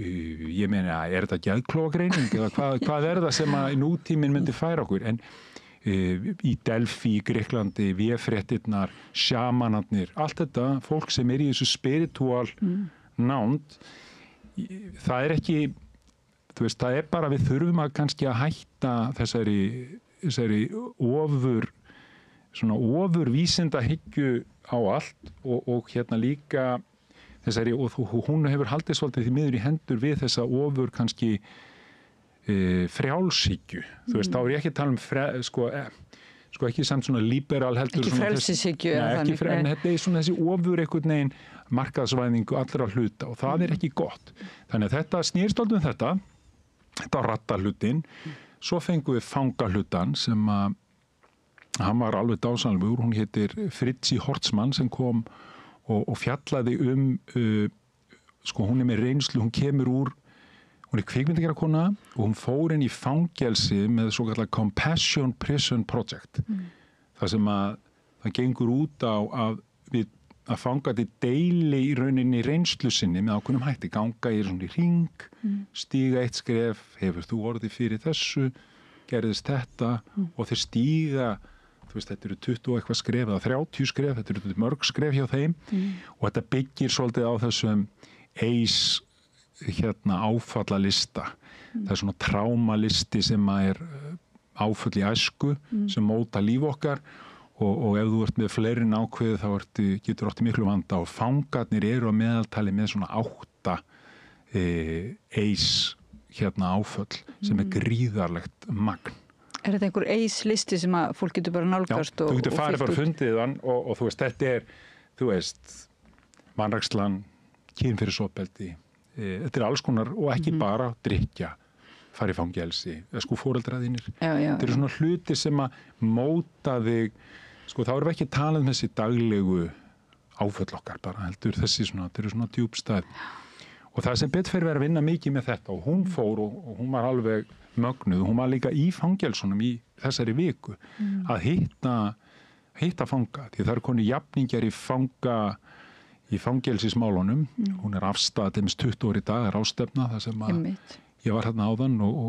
ég meina, er þetta geðklófagreining, eða hvað er það sem að nútíminn myndi færa okkur, en í Delphi, í Gríklandi, véfréttirnar, sjamanarnir, allt þetta, fólk sem er í þessu spiritual nánd, það er ekki, þú veist, það er bara, við þurfum að kannski að hætta þessari ofur vísindahyggju á allt og hérna líka þessari, og hún hefur haldið svolítið því miður í hendur við þessa ofur kannski frjálshyggju, þú veist, þá er ég ekki að tala um sko ekki samt svona liberal heldur, ekki frelsishyggju, en þetta er svona þessi ofur einhvern veginn markaðsvæðingu allra hluta, og það er ekki gott. Þannig að þetta snýrst alltaf þetta rattahlutin, svo fengum við fangahlutan sem að hann var alveg dásamlegur, hún heitir Fritzi Horstmann, sem kom og fjallaði sko hún er með reynslu, hún er kvikmyndagerðarkona og hún fór inn í fangelsi með svo kallar Compassion Prison Project, það sem að það gengur út á að fangandi deili í rauninni reynslu sinni með ákveðnum hætti, ganga í svona hring, stíga eitt skref, hefur þú orðið fyrir þessu, gerðist þetta, og þeir stíga, þú veist, þetta eru 20 og eitthvað skref eða 30 skref, þetta eru mörg skref hjá þeim, og þetta byggir svolítið á þessum áfallalista. Það er svona trámalisti sem er áföll í æsku, sem móta líf okkar, og ef þú ert með fleiri en ákveðið þá getur átti miklu vanda, og fangarnir eru á meðaltali með svona 8 áföll sem er gríðarlegt magn. Er þetta einhver listi sem að fólk getur bara nálgast? Já, þú getur farið bara fundið hann og þú veist, þetta er, þú veist, vanrækslan, kynferðisofbeldi, þetta er alls konar, og ekki bara drykkja, fara í fangelsi, eða sko foreldraðinir. Þetta eru svona hluti sem að móta þig, sko þá erum við ekki að tala um þessi daglegu áföll okkar bara, heldur þessi svona, þetta eru svona djúpstæð. Og það sem betur fyrir verið að vinna mikið með þetta, og hún fór og hún var alveg mögnuð, hún var líka í fangelsunum í þessari viku að hitta fanga, því það eru konu jafningjar í fangelsismálunum, hún er afstæð til 20 ári í dag, er ástefna, það sem að ég var hérna áðan og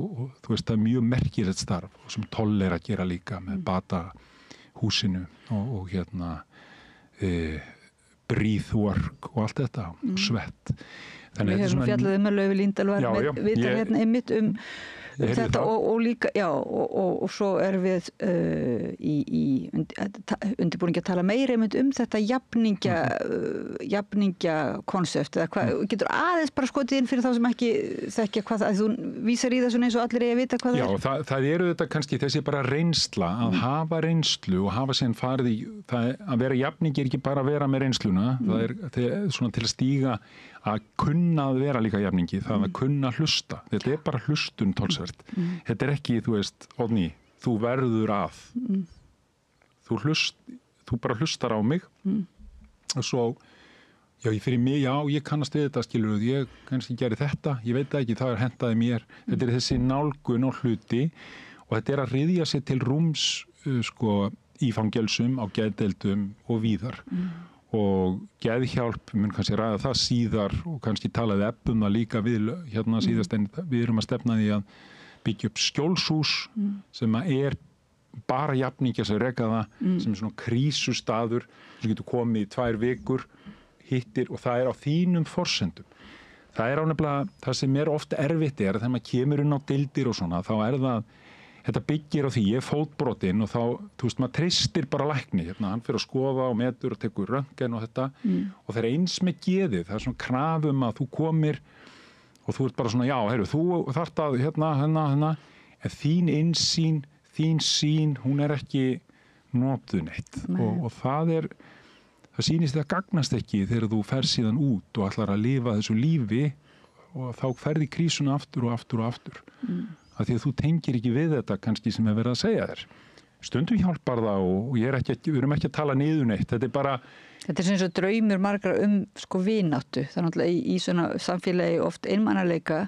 þú veist, það er mjög merkilegt starf, og sem Toll er að gera líka með Bata-húsinu og hérna breathwork og allt þetta, svett. Við höfum fjallað með Laufi Líndal var við hérna einmitt þetta og líka, já, og svo erum við í undirbúningi að tala meira einmitt þetta jafningja konsept, eða hvað, getur aðeins bara skotið inn fyrir þá sem ekki þekkja hvað það, þú vísar í þessu eins og allir eigi að vita hvað það er. Já, það eru þetta kannski þessi bara reynsla, að hafa reynslu og hafa síðan farið í, að vera jafningi er ekki bara að vera með reynsluna, það er svona til að stíga að kunna að vera líka jafningi, það að kunna hlusta, þetta er bara hlustun tólsvert, þetta er ekki, þú veist, Oddný, þú verður að, þú bara hlustar á mig, og svo, Já, fyrir mig, ég kannast við þetta, skilur, ég kannski geri þetta, ég veit það ekki, það hentaði mér. Þetta þessi nálgun á hluti og þetta að ryðja sér til rúms, í fangelsum, á geðdeildum og víðar. Og geðhjálp mun kannski ræða það síðar og kannski talaði það líka við hérna síðast en við erum að stefna því að byggja upp skjólshús sem bara jafningja sem reka það sem svona krísustaður sem getur komið í 2 vikur hittir og það á þínum forsendum. Það á nefnilega, það sem ofta erfitt þegar maður kemur inn á deildir og svona, þá það þetta byggir á því, ég fótbrotinn og þá, þú veist, maður treystir bara lækni, hérna, hann fyrir að skoða og metur og tekur röntgen og þetta og það eins með geðið, það svona krafum að þú komir og þú ert bara svona, já, heyrðu, þú þarft að, hérna, en þín innsýn, þín sýn, hún ekki notuð neitt og það sýnist það gagnast ekki þegar þú fer síðan út og ætlar að lifa þessu lífi og þá ferði krísuna aftur og aftur og aftur. Af því að þú tengir ekki við þetta kannski sem verið að segja þér. Stundum hjálpar það og við erum ekki að tala niður neitt. Þetta bara... Þetta sem svo draumur margra vináttu. Það náttúrulega í svona samfélagi oft einmannaleika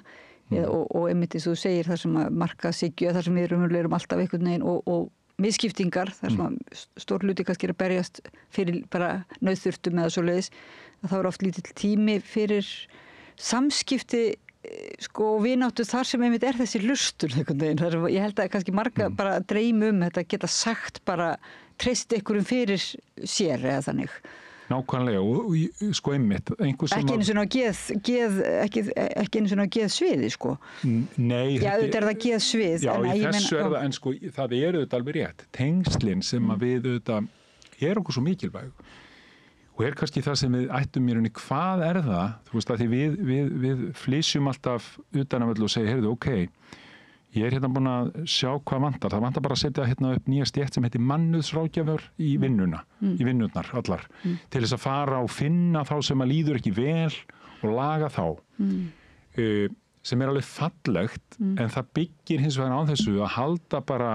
og einmitt eins og þú segir þar sem að markaðshyggju, þar sem við erum alltaf einhvern veginn og misskiptingar, þar sem að stór hluti kannski að berjast fyrir bara nauðþurftum eða svoleiðis, að það oft lítill tími fyrir samskipti vináttu þar sem einmitt þessi hlustun einhvern veginn. Ég held að kannski marga bara dreymi þetta geta sagt bara treyst einhverjum fyrir sér eða þannig. Nákvæmlega og einmitt ekki einu sinni á geðsviði Nei. Já, auðvitað það geðsvið. Já, í þessu það en það auðvitað alveg rétt. Tengslin sem að við auðvitað okkur svo mikilvæg og kannski það sem við ættum mér hvað það? Þú veist að því við flysjum alltaf utan af öllu og segja, heyrðu, ok, ég hérna búin að sjá hvað vantar. Það vantar bara að setja hérna upp nýja stétt sem heitir mannauðsráðgjafar í vinnuna, í vinnurnar allar, til þess að fara og finna þá sem að líður ekki vel og laga þá. Sem alveg fallegt, en það byggir hins vegar á þessu að halda bara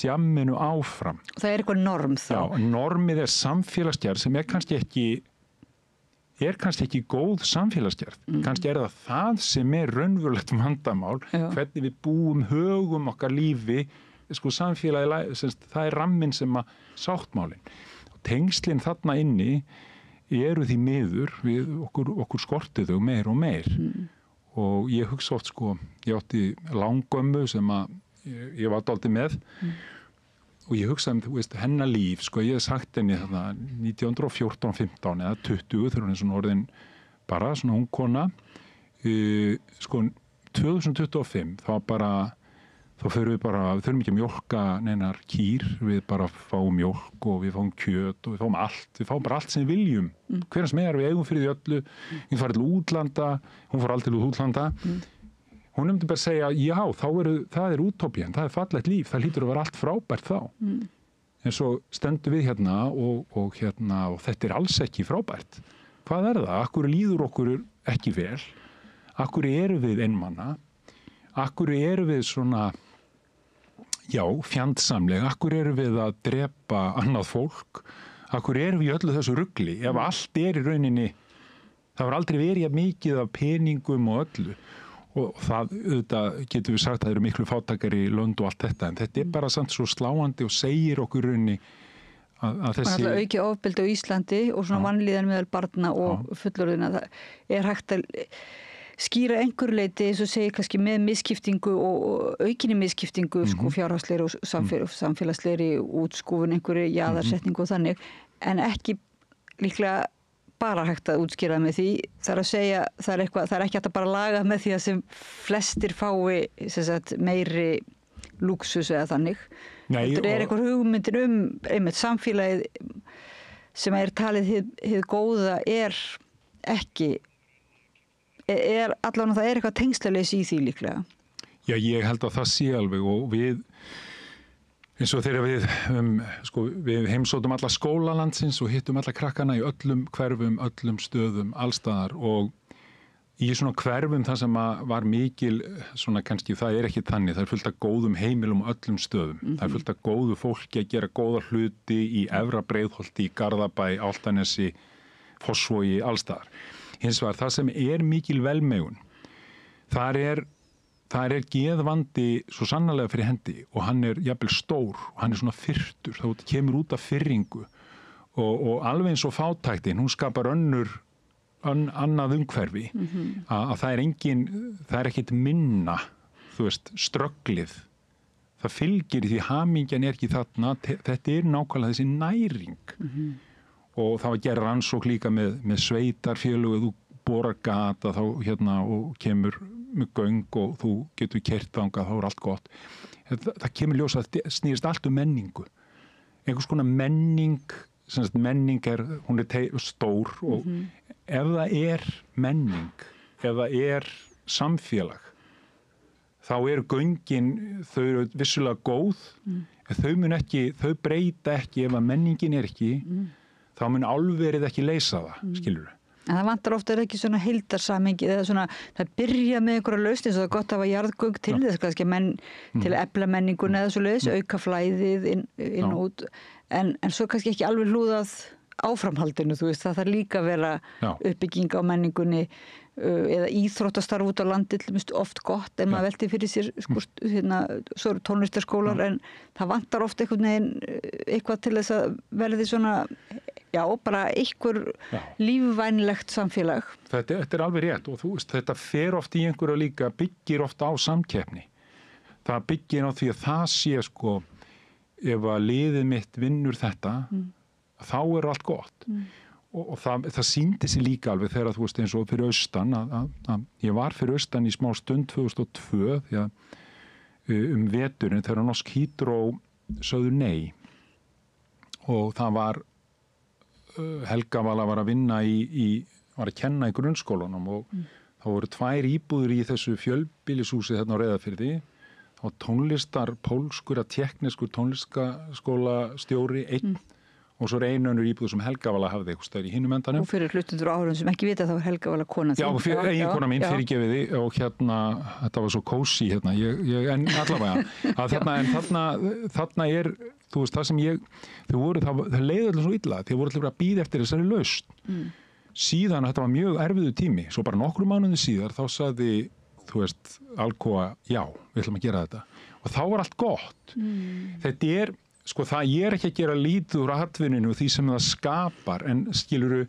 djamminu áfram. Það eitthvað norm þá? Já, normið samfélagsgerð sem kannski ekki góð samfélagsgerð. Kannski það sem raunverulegt vandamál, hvernig við búum, högum okkar lífi, samfélagi, það ramminn sem að sáttmálin. Tengslin þarna inni því miður við okkur skortið þau meir og meir. Og ég hugsa oft, ég átti langömmu sem að ég var dálítið með og ég hugsaði, þú veist, hennar líf, ég hef sagt henni þarna 1914-15 eða 20 þegar hún svona orðin bara svona ung kona 2025 þá förum við þurfum ekki að mjólka neinar kýr, við bara fáum mjólk og við fáum kjöt og við fáum bara allt sem við viljum hvernig sem við eigum fyrir því öllu, við farið til útlanda, hún fór aldrei til útlanda hún myndi bara segja, já, það útópían, það fallegt líf, það hlýtur að vera allt frábært þá. En svo stendum við hérna og þetta alls ekki frábært. Hvað það? Akkur líður okkur ekki vel? Akkur við einmana? Akkur við svona, já, fjandsamleg? Akkur við að drepa annað fólk? Akkur við í öllu þessu rugli? Ef allt í rauninni, það var aldrei verið mikið af peningum og öllu. Og það, auðvitað, getur við sagt að það eru miklu fátækari í lönd og allt þetta, en þetta bara samt svo sláandi og segir okkur raunni að þessi... Það aukið ofbeldi á Íslandi og svona vanlíðan meðal barna og fullorðina. Það hægt að skýra einhverju leyti, eins og segir kannski með misskiptingu og aukinni misskiptingu, fjárhagslegri og samfélagslegri útskúfun, einhverju jaðarsetningu og þannig, en ekki líklega bara hægt að útskýra með því. Það að segja, það ekki hægt að bara laga með því að sem flestir fái meiri lúksus eða þannig. Þetta eitthvað hugmyndin einmitt samfélagið sem talið hið góða ekki allan það eitthvað tengslaleysi í því líklega. Já, ég held að það sé alveg og við eins og þegar við heimsóttum alla skólalandsins og hittum alla krakkana í öllum hverfum, öllum stöðum, allstaðar og í svona hverfum það sem var mikil, svona kannski það ekki þannig, það fullt af góðum heimilum á öllum stöðum. Það fullt af góðu fólki að gera góða hluti í Efra Breiðholti, í Garðabæ, Álftanesi, Fossvogi, allstaðar. Hins vegar það sem mikil velmegun, þar er geðvandi svo sannarlega fyrir hendi og hann jafnvel stór og hann svona fyrtur, þá kemur út af fyrringu og alveg eins og fátæktin, hún skapar annað umhverfi að það er ekkit minna, þú veist, strögglið. Það fylgir því hamingjan ekki þarna, þetta nákvæmlega þessi næring. Og það var gerð rannsókn líka með sveitarfélög, þú borar gata þá og kemur með göng og þú getur keyrt þangað, þá allt gott. Það kemur ljós að það snýrist allt menningu. Einhvers konar menning, menning hún stór og ef það menning, ef það samfélag, þá göngin, þau eru vissulega góð, en þau breyta ekki ef að menningin ekki, þá mun álverið ekki leysa það, skilurðu. En það vantar ofta ekki svona heildarsamhengi eða svona, það byrja með einhverja lausn eins og það er gott að hafa jarðgöng til þess kannski til að efla menninguna eða svo leiðis, auka flæðið inn og út, en svo kannski ekki alveg hlúðað áframhaldinu, þú veist, það þarf líka að vera uppbygging á menningunni eða íþróttastarf út á landi oft gott en maður velti fyrir sér svo eru tónlistarskólar en það vantar oft eitthvað til þess að verði svona bara einhver lífvænlegt samfélag. Þetta alveg rétt og þú veist, þetta fer oft í einhverju líka, byggir oft á samkeppni. Það byggir á því að það sé ef að liðið mitt vinnur þetta, þá allt gott. Og það sýndi sig líka alveg þegar þú veist eins og fyrir austan að ég var fyrir austan í smá stund 2002 því að veturinn þegar Norsk Hydro sögðu nei og það var Helga Vala var að vinna var að kenna í grunnskólanum og þá voru 2 íbúðir í þessu fjölbýlishúsi þarna á Reyðarfirði og pólskur að tékkneskur tónlistarskólastjóri einn og svo önnur íbúð sem Helga Vala hafði eitthvað stöður í hinum endanum. Og fyrir hlustendur á árum sem ekki vita þá var Helga Vala kona þín. Já, eiginkona mín fyrirgefiði og þetta var svo kósí en allavega að þarna þú veist það sem það leiði allir svo illa, þeir voru allir að bíða eftir þessari lausn. Síðan þetta var mjög erfiðu tími, svo bara nokkrum mánuðum síðar þá sagði, þú veist, Alcoa, já, við ætlum að gera þetta. Og þá var allt gott. Þetta ég ekki að gera lítið úr atvinninu því sem það skapar, en skiluru,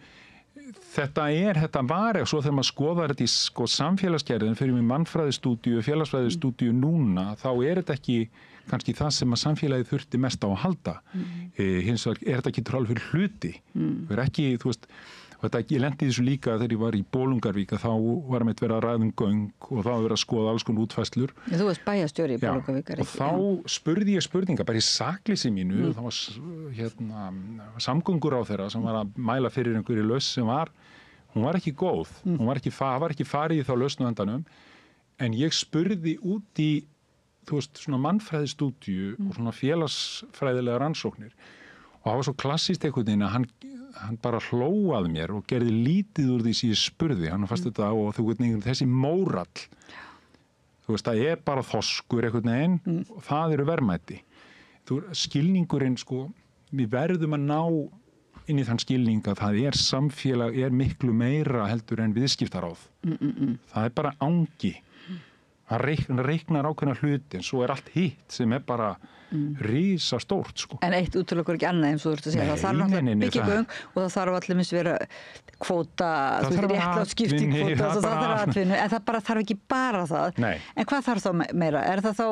þetta var svo þegar maður skoðar þetta í samfélagsgerðin fyrir mig mannfræðistúdíu, félagsfræðistúdíu núna, þá þetta ekki kannski það sem að samfélagið þurfti mest á að halda. Hins vegar þetta ekki trál fyrir hluti. Ekki, þú veist, ég lendi þessu líka þegar ég var í Bolungarvík að þá var meitt verið að ræða göng og þá var verið að skoða alls konar útfæslur. Þú varst bæjarstjóri í Bolungarvík. Og þá spurði ég spurninga bara í sakleysi mínu, þá var samgöngur á þeirra sem var að mæla fyrir einhverju lausn sem hún var ekki góð, var ekki farið í þá lausn á endanum, en ég spurði út í, þú veist, svona mannfræðistúdíu og svona félagsfræðilega rannsóknir og það var svo klassískt einhvern veginn að hann bara hlóað mér og gerði lítið úr því sem ég spurði, hann fannst þetta og þú veist, þessi mórall, þú veist, það bara þoskur einhvern veginn og það eru verðmæti. Skilningurinn, við verðum að ná inn í þann skilning að það samfélag miklu meira heldur en viðskiptaráð. Það bara angi. Það reiknar ákveðna hluti en svo allt hitt sem bara risastórt. En eitt útilokur ekki annað eins og þú ert að segja. Það þarf náttúrulega byggingum og það þarf allir minnst vera kvóta, þú veist, réttlátt skipting kvóta, það þarf atvinnu, en það þarf ekki bara það. Nei. En hvað þarf þá meira? Er það þá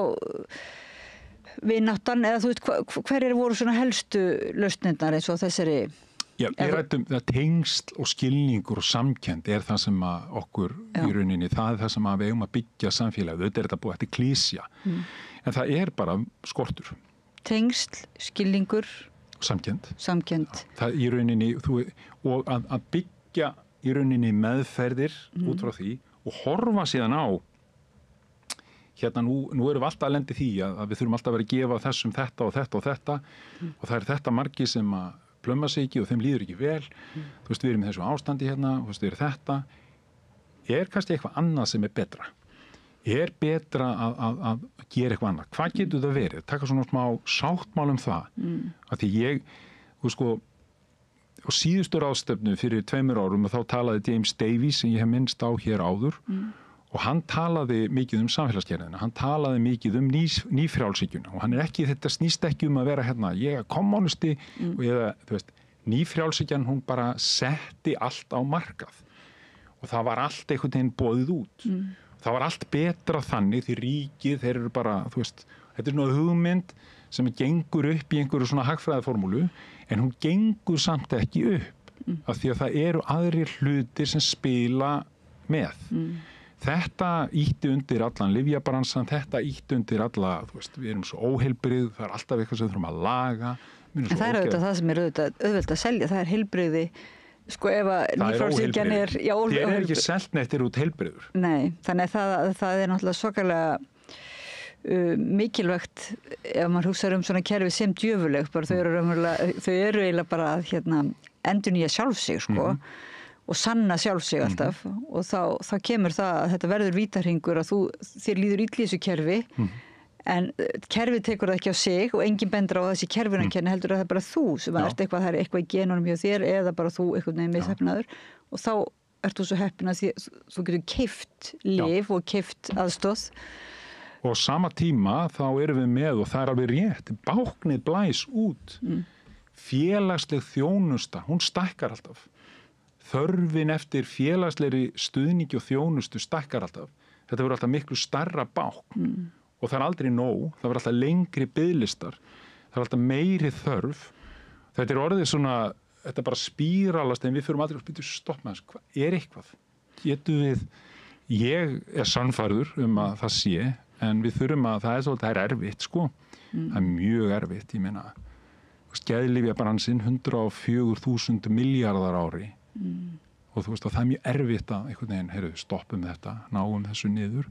vináttan eða þú veist, hverjir voru svona helstu lausnirnar eins og þessari? Já, ég rættum það tengsl og skilningur og samkennd það sem að okkur í rauninni, það sem að við eigum að byggja samfélagið, þetta búið, þetta klísja. En það bara skortur. Tengsl, skilningur samkennd. Það í rauninni, og að byggja í rauninni meðferðir út frá því og horfa síðan á nú erum við alltaf að lendi því að við þurfum alltaf að vera að gefa þessum þetta og þetta og þetta og það þetta margir sem að plömma sig ekki og þeim líður ekki vel þú veist, við erum í þessu ástandi þú veist, við erum þetta kannski eitthvað annað sem betra betra að gera eitthvað annað, hvað getur það verið taka svona smá sáttmál það að því ég, þú sko á síðustu ráðstefnu fyrir 2 árum og þá talaði James Davies sem ég hef minnst á hér áður og hann talaði mikið samfélagsgerðina, hann talaði mikið nýfrjálshyggjuna og hann ekki, þetta snýst ekki að vera hérna, ég er kommunisti og þú veist, nýfrjálshyggjan hún bara setti allt á markað og það var allt einhvern veginn boðið út. Það var allt betra þannig því ríkið, þeir eru bara, þú veist, þetta er svona hugmynd sem gengur upp í einhverju svona hagfræðiformúlu en hún gengur samt ekki upp af því að það eru aðrir hlutir sem spila með. Þetta ýtti undir allan lyfjabransan, þetta ýtti undir alla, þú veist, við erum svo óheilbrigð, það er alltaf eitthvað sem við þurfum að laga. En það er auðvitað það sem er auðvelt að selja, það er heilbrigði, sko ef að nýfrjálshyggjan er... Þeir eru ekki selt neitt út heilbrigður. Nei, þannig að það er náttúrulega svakalega mikilvægt ef maður hugsaður svona kerfi sem djöfulegt, bara þau eru eiginlega bara að endurnýja sjálf sig, sko. Og sanna sjálf sig alltaf og þá kemur það að þetta verður vítahringur að þér líður illa í þessu kerfi en kerfið tekur það ekki á sig og enginn bendur á þessi kerfinu að kenna heldur að það er bara þú sem ert eitthvað, það er eitthvað í genunum hjá þér eða bara þú eitthvað nefnir mishefnaður og þá ert þú svo heppin að þú getur keypt lyf og keypt aðstoð. Og sama tíma þá erum við með og það er alveg rétt, báknið blæs út, félagsleg þjónusta, hún stækkar alltaf. Þörfin eftir félagslegri stuðningi og þjónustu stækkar alltaf. Þetta verður alltaf miklu stærra bákn og það er aldrei nóg, það verður alltaf lengri biðlistar, það er alltaf meiri þörf. Þetta er orðið svona, þetta er bara spíralast en við förum aldrei að spyrja stopp með þessu, er eitthvað? Getum við, ég er sannfærður að það sé, en við þurfum að, það er erfitt sko, það er mjög erfitt, ég meina, geðlyfjabransinn 104.000 milljarðar ári og þú veist að það er mjög erfitt að einhvern veginn, stoppum þetta, náum þessu niður.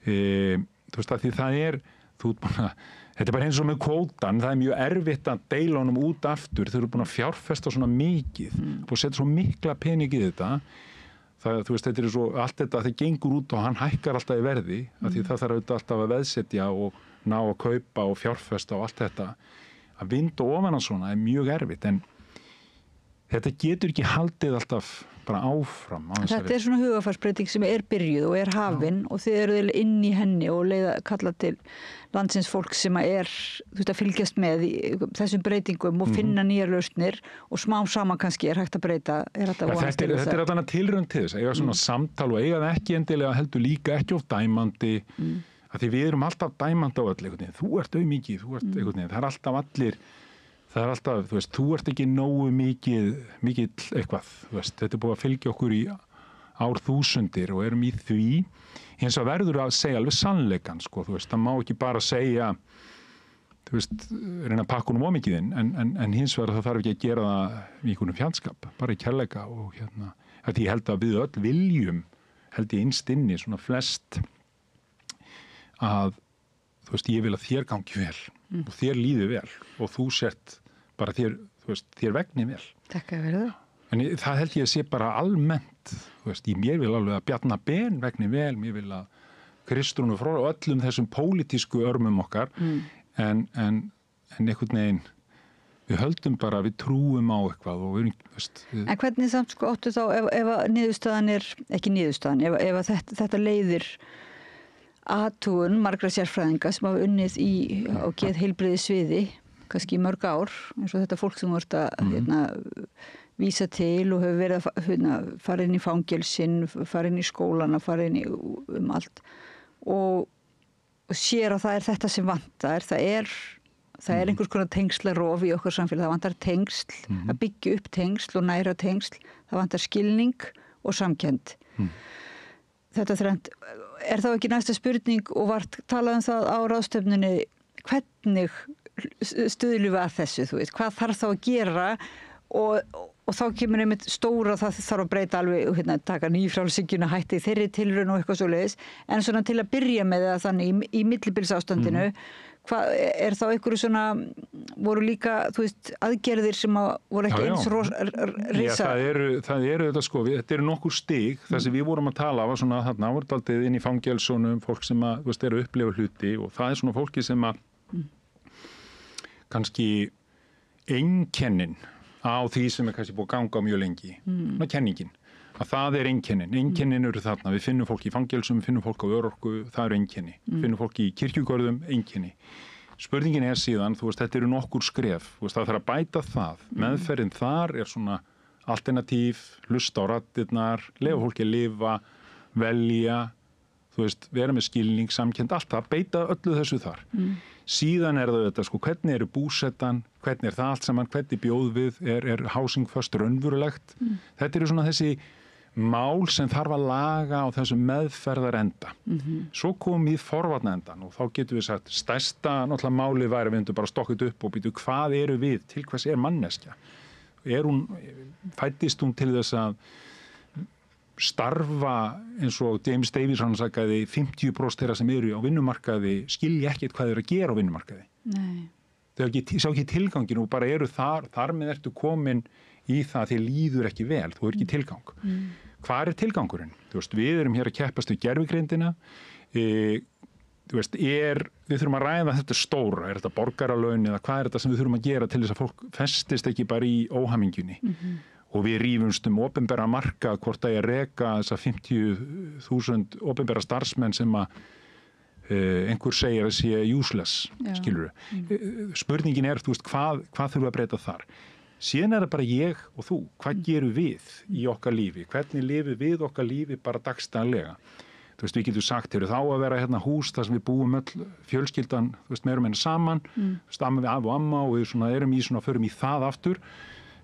Þú veist að því það er, þetta er bara eins og með kvótan, það er mjög erfitt að deila honum út aftur, þau eru búin að fjárfesta svona mikið, búin að setja svo mikla pening í þetta, það, þú veist, þetta er svo, allt þetta, það gengur út og hann hækkar alltaf í verði, af því það þarf alltaf að veðsetja og ná að kaupa og fjárfesta og allt þetta, að vinda ofan að svona er mjög erfitt, en þetta getur ekki haldið alltaf bara áfram. Þetta er svona hugafarsbreyting sem er byrjuð og er hafin og þið eru inn í henni og kalla til landsins fólk sem er að fylgjast með í þessum breytingum og finna nýjar lausnir og smá saman kannski er hægt að breyta. Þetta er allan að tilraun til þess, eiga svona samtal og eiga það ekki endilega heldur líka ekki of dæmandi, að því við erum alltaf dæmandi á öll, þú ert auðmikið, þú ert einhvern veginn, það er alltaf allir. Það er alltaf, þú veist, þú ert ekki nógu mikill eitthvað, þú veist, þetta er búið að fylgja okkur í árþúsundir og erum í því, hins að verður að segja alveg sannleikan, sko, þú veist, það má ekki bara segja, þú veist, reyna að pakka honum ómikið inn, en hins vegar það þarf ekki að gera það í einhvern fjandskap, bara í kærleika og því ég held að við öll viljum, held ég innst inni, svona flest að, þú veist, ég vil að þér gangi vel og þér líði vel og þú sért bara þér, þú veist, þér vegni vel. Takk að verða. En það held ég að sé bara almennt, þú veist, mér vil alveg að Bjarna Ben vegni vel, mér vil að Kristrúnu frá og öllum þessum pólitísku örmum okkar, en einhvern veginn, við höldum bara, við trúum á eitthvað og við, veist. En hvernig samt sko áttu þá, ef að niðurstaðan er, ekki niðurstaðan, ef að þetta leiðir athugun margra sérfræðinga sem hafa unnið á geðheilbrigði sviði, kannski í mörg ár, eins og þetta fólk sem þú ert að vísa til og hefur verið að fara inn í fangelsinn, fara inn í skólana, fara inn í allt og sér að það er þetta sem vantar, það er einhvers konar tengslarof í okkar samfélag, það vantar tengsl, að byggja upp tengsl og næra tengsl, það vantar skilning og samkennd. Þetta þrennt, er þá ekki næsta spurning og vart talað um það á ráðstefnunni, hvernig stuðlum við að þessu, þú veit, hvað þarf þá að gera og þá kemur einmitt stóra, það þarf að breyta alveg, taka nýfrjálshyggjuna, hætti þeirri tilraun og eitthvað svoleiðis, en svona til að byrja með það þannig í millibilsástandinu, hvað er þá einhverju svona, voru líka, þú veist, aðgerðir sem voru ekki eins risa? Já, það eru þetta sko, þetta eru nokkur stig, það sem við vorum að tala var svona, þarna voru daldið inn í fangelsónum, fólk sem að, þú veist, eru að upplifa hluti og það er svona fólki sem að kannski einkennin á því sem kannski búið að ganga mjög lengi. Kenningin. Að það einkennin. Einkennin eru þarna. Við finnum fólk í fangelsum, finnum fólk á örorku, það eru einkenni. Finnum fólk í kirkjugörðum, einkenni. Spurningin síðan, þetta eru nokkur skref. Það þarf að bæta það. Meðferðin þar svona alternatív, hlusta á raddirnar, leyfa fólki að lifa, velja, vera með skilning, samkennd, allt það, beita öllu þessu þar. Síðan það þetta, hvernig eru búsettan, hvernig það allt saman, hvernig bjóð við, er housing first raunverulegt. Þetta eru svona þessi mál sem þarf að laga á þessu meðferðarenda. Svo komum við forvarnaendan og þá getum við sagt, stærsta náttúrulega málið væri að við bara stokkið upp og býtu hvað eru við, til hvers manneskja. Fæddist hún til þess að starfa eins og James Davies hann sagði 50% þeirra sem eru á vinnumarkaði skilja ekkert hvað þeir að gera á vinnumarkaði. Nei. Þau sjá ekki tilgangin og bara eru þar með ertu komin í það að þið líður ekki vel, þú ekki tilgang. Hvar tilgangurinn? Við erum hér að keppast við gervigreindina, við þurfum að ræða þetta stóra, þetta borgaralaun eða hvað þetta sem við þurfum að gera til þess að fólk festist ekki bara í óhamingjunni. Og við rífumst opinbera markað hvort að ég reka þessa 50.000 opinbera starfsmenn sem að einhver segir að sé useless, skilur við. Spurningin hvað þurfum við að breyta þar? Síðan það bara ég og þú, hvað gerum við í okkar lífi? Hvernig lifum við okkar lífi bara dagstæðanlega? Við getum sagt, þá að vera hérna hús þar sem við búum öll fjölskyldan, meira meina saman, amma við af og amma og við erum förum í það aftur.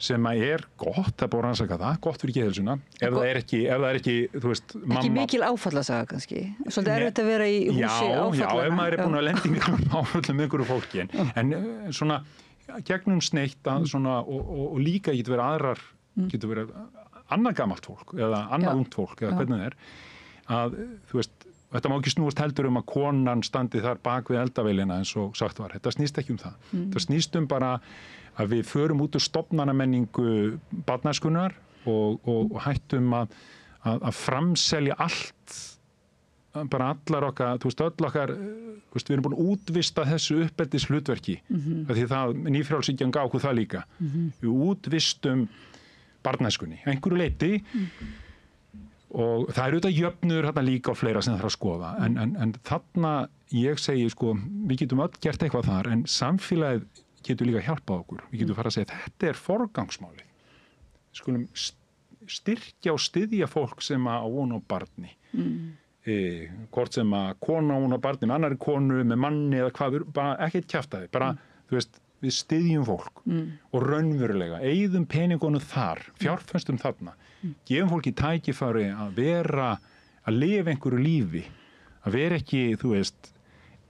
Sem gott, það búið að rannsaka það, gott fyrir geðheilsuna, ef það er ekki, mamma... Ekki mikil áfallasaga kannski, svolítið erfitt að vera í húsi áfallana. Já, ef maður búin að lenda í miklum áfallum með einhverju fólki, en svona gegnum sneitt og líka getur verið aðrar, getur verið annað gamalt fólk, eða annað ungt fólk, eða hvernig það að, þetta má ekki snúast heldur að konan standi þar bak við eldavélina eins og sagt var, þetta snýst ekki það. Þetta snýst bara að við förum út úr stofnanamenningu barnæskunnar og hættum að framselja allt, bara allar okkar, öll okkar, við erum búin að útvista þessu uppeldis hlutverki, því það, nýfrjálshyggjan gaf okkur það líka. Við útvistum barnæskunni, einhverju leyti, og það auðvitað jöfnur líka á fleira sem það þarf að skoða, en þarna ég segi, við getum öll gert eitthvað þar, en samfélagið getur líka hjálpað okkur. Við getum farið að segja að þetta er forgangsmálið. Við skulum styrkja og styðja fólk sem á von á barni. Hvort sem að kona á von á barni með annarri konu, með manni eða hvað, bara ekkert kjaftaði. Bara, við styðjum fólk og raunverulega, eyðum peningunum þar, fjárfestum þarna. Gefum fólki tækifæri að lifa einhverju lífi. Að vera ekki,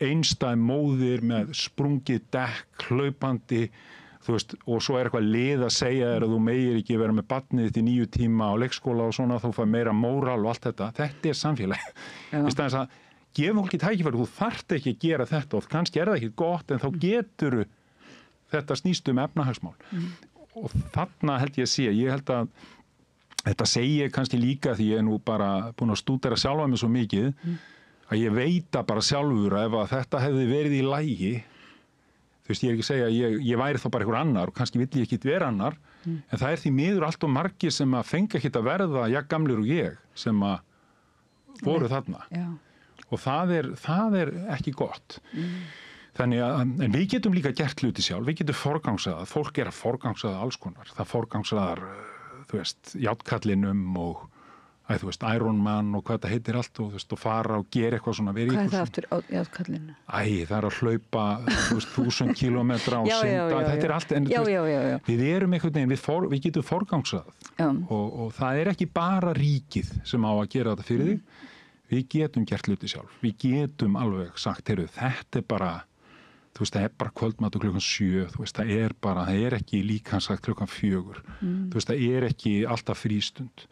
einstæð móðir með sprungið dekk, hlaupandi, og svo eitthvað lið að segja þér að þú megir ekki vera með barnið þitt í 9 tíma á leikskóla og svona, þú fær meira móral og allt þetta. Þetta er samfélag. Í staðins að gefa fólki tækifæri, þú þarft ekki að gera þetta og kannski það ekki gott, en þá getur þetta snýst efnahagsmál. Og þarna held ég held að þetta segi kannski líka því ég nú bara búin að stúdera sjálfa mig svo mikið, að ég veita bara sjálfur að ef þetta hefði verið í lagi, ég er ekki að segja að ég væri þá bara einhver annar og kannski vill ég ekki vera annar, en það því miður allt og margir sem að fengi ekki að verða gamlir og ég sem að voru þarna. Og það er ekki gott. Þannig að, en við getum líka gert hluti sjálf, við getum forgangsaða, fólk að forgangsaða alls konar, það forgangsaðar, játkallinum og Iron Man og hvað þetta heitir allt og fara og gera eitthvað svona verið. Hvað það aftur á játskallinu? Það að hlaupa 1000 kilometra og synda, þetta allt, en við erum einhvern veginn, við getum forgangsað og það ekki bara ríkið sem á að gera þetta fyrir þig, við getum gert hluti sjálf, við getum alveg sagt, þetta bara, það bara kvöldmatur klukkan 7, það ekki líkansagt klukkan 4, það ekki alltaf frístund.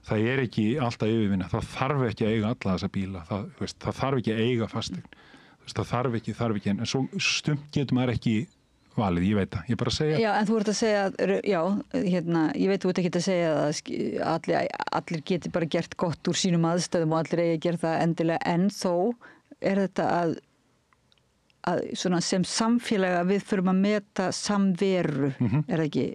Það ekki alltaf yfirvinna, það þarf ekki að eiga alla þessa bíla, það þarf ekki að eiga fasteign, það þarf ekki, en svo stumt getur maður ekki valið, ég veit það, ég bara að segja. Já, en þú ert að segja, ég veit þú ert ekki að segja að allir geti bara gert gott úr sínum aðstæðum og allir eigi að gera það endilega, en þó þetta að svona sem samfélag að við þurfum að meta samveru, það ekki?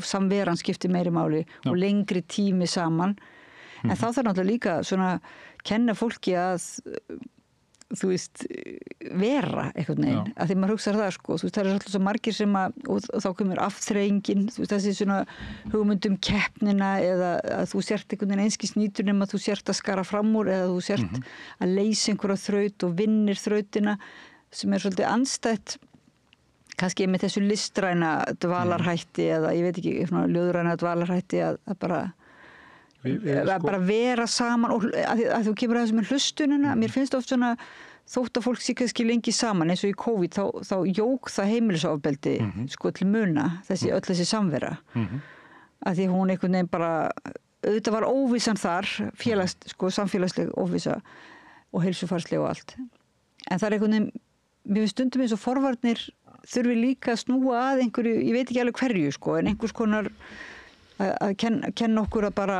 samveran skiptir meiri máli og lengri tími saman. En þá þarf náttúrulega líka svona kenna fólki að þú veist, vera einhvern veginn, að því maður hugsar það sko, þú veist, það alltaf svo margir sem að og þá kemur afþreyingin, þú veist, þessi svona hugmyndum keppnina eða að þú sért einhvern veginn einskis nýtur nema að þú sért að skara fram úr eða þú sért að leysa einhverja þraut og vinnir þrautina sem svolítið andstætt kannski með þessu listræna dvalarhætti eða ég veit ekki, svona ljóðræna dvalarhætti að bara bara vera saman og að þú kemur að þessu með hlustunina mér finnst oft svona þótt að fólk sé kannski lengi saman eins og í COVID þá jók það heimilisofbeldi sko til muna öll þessi samvera að því hún einhvern veginn bara auðvitað var óvissan þar samfélagsleg óvissa og heilsufarsleg og allt en það einhvern veginn mér finnst stundum eins og forvarnir þurfi líka að snúa að einhverju, ég veit ekki alveg hverju sko en einhvers konar að kenna okkur að bara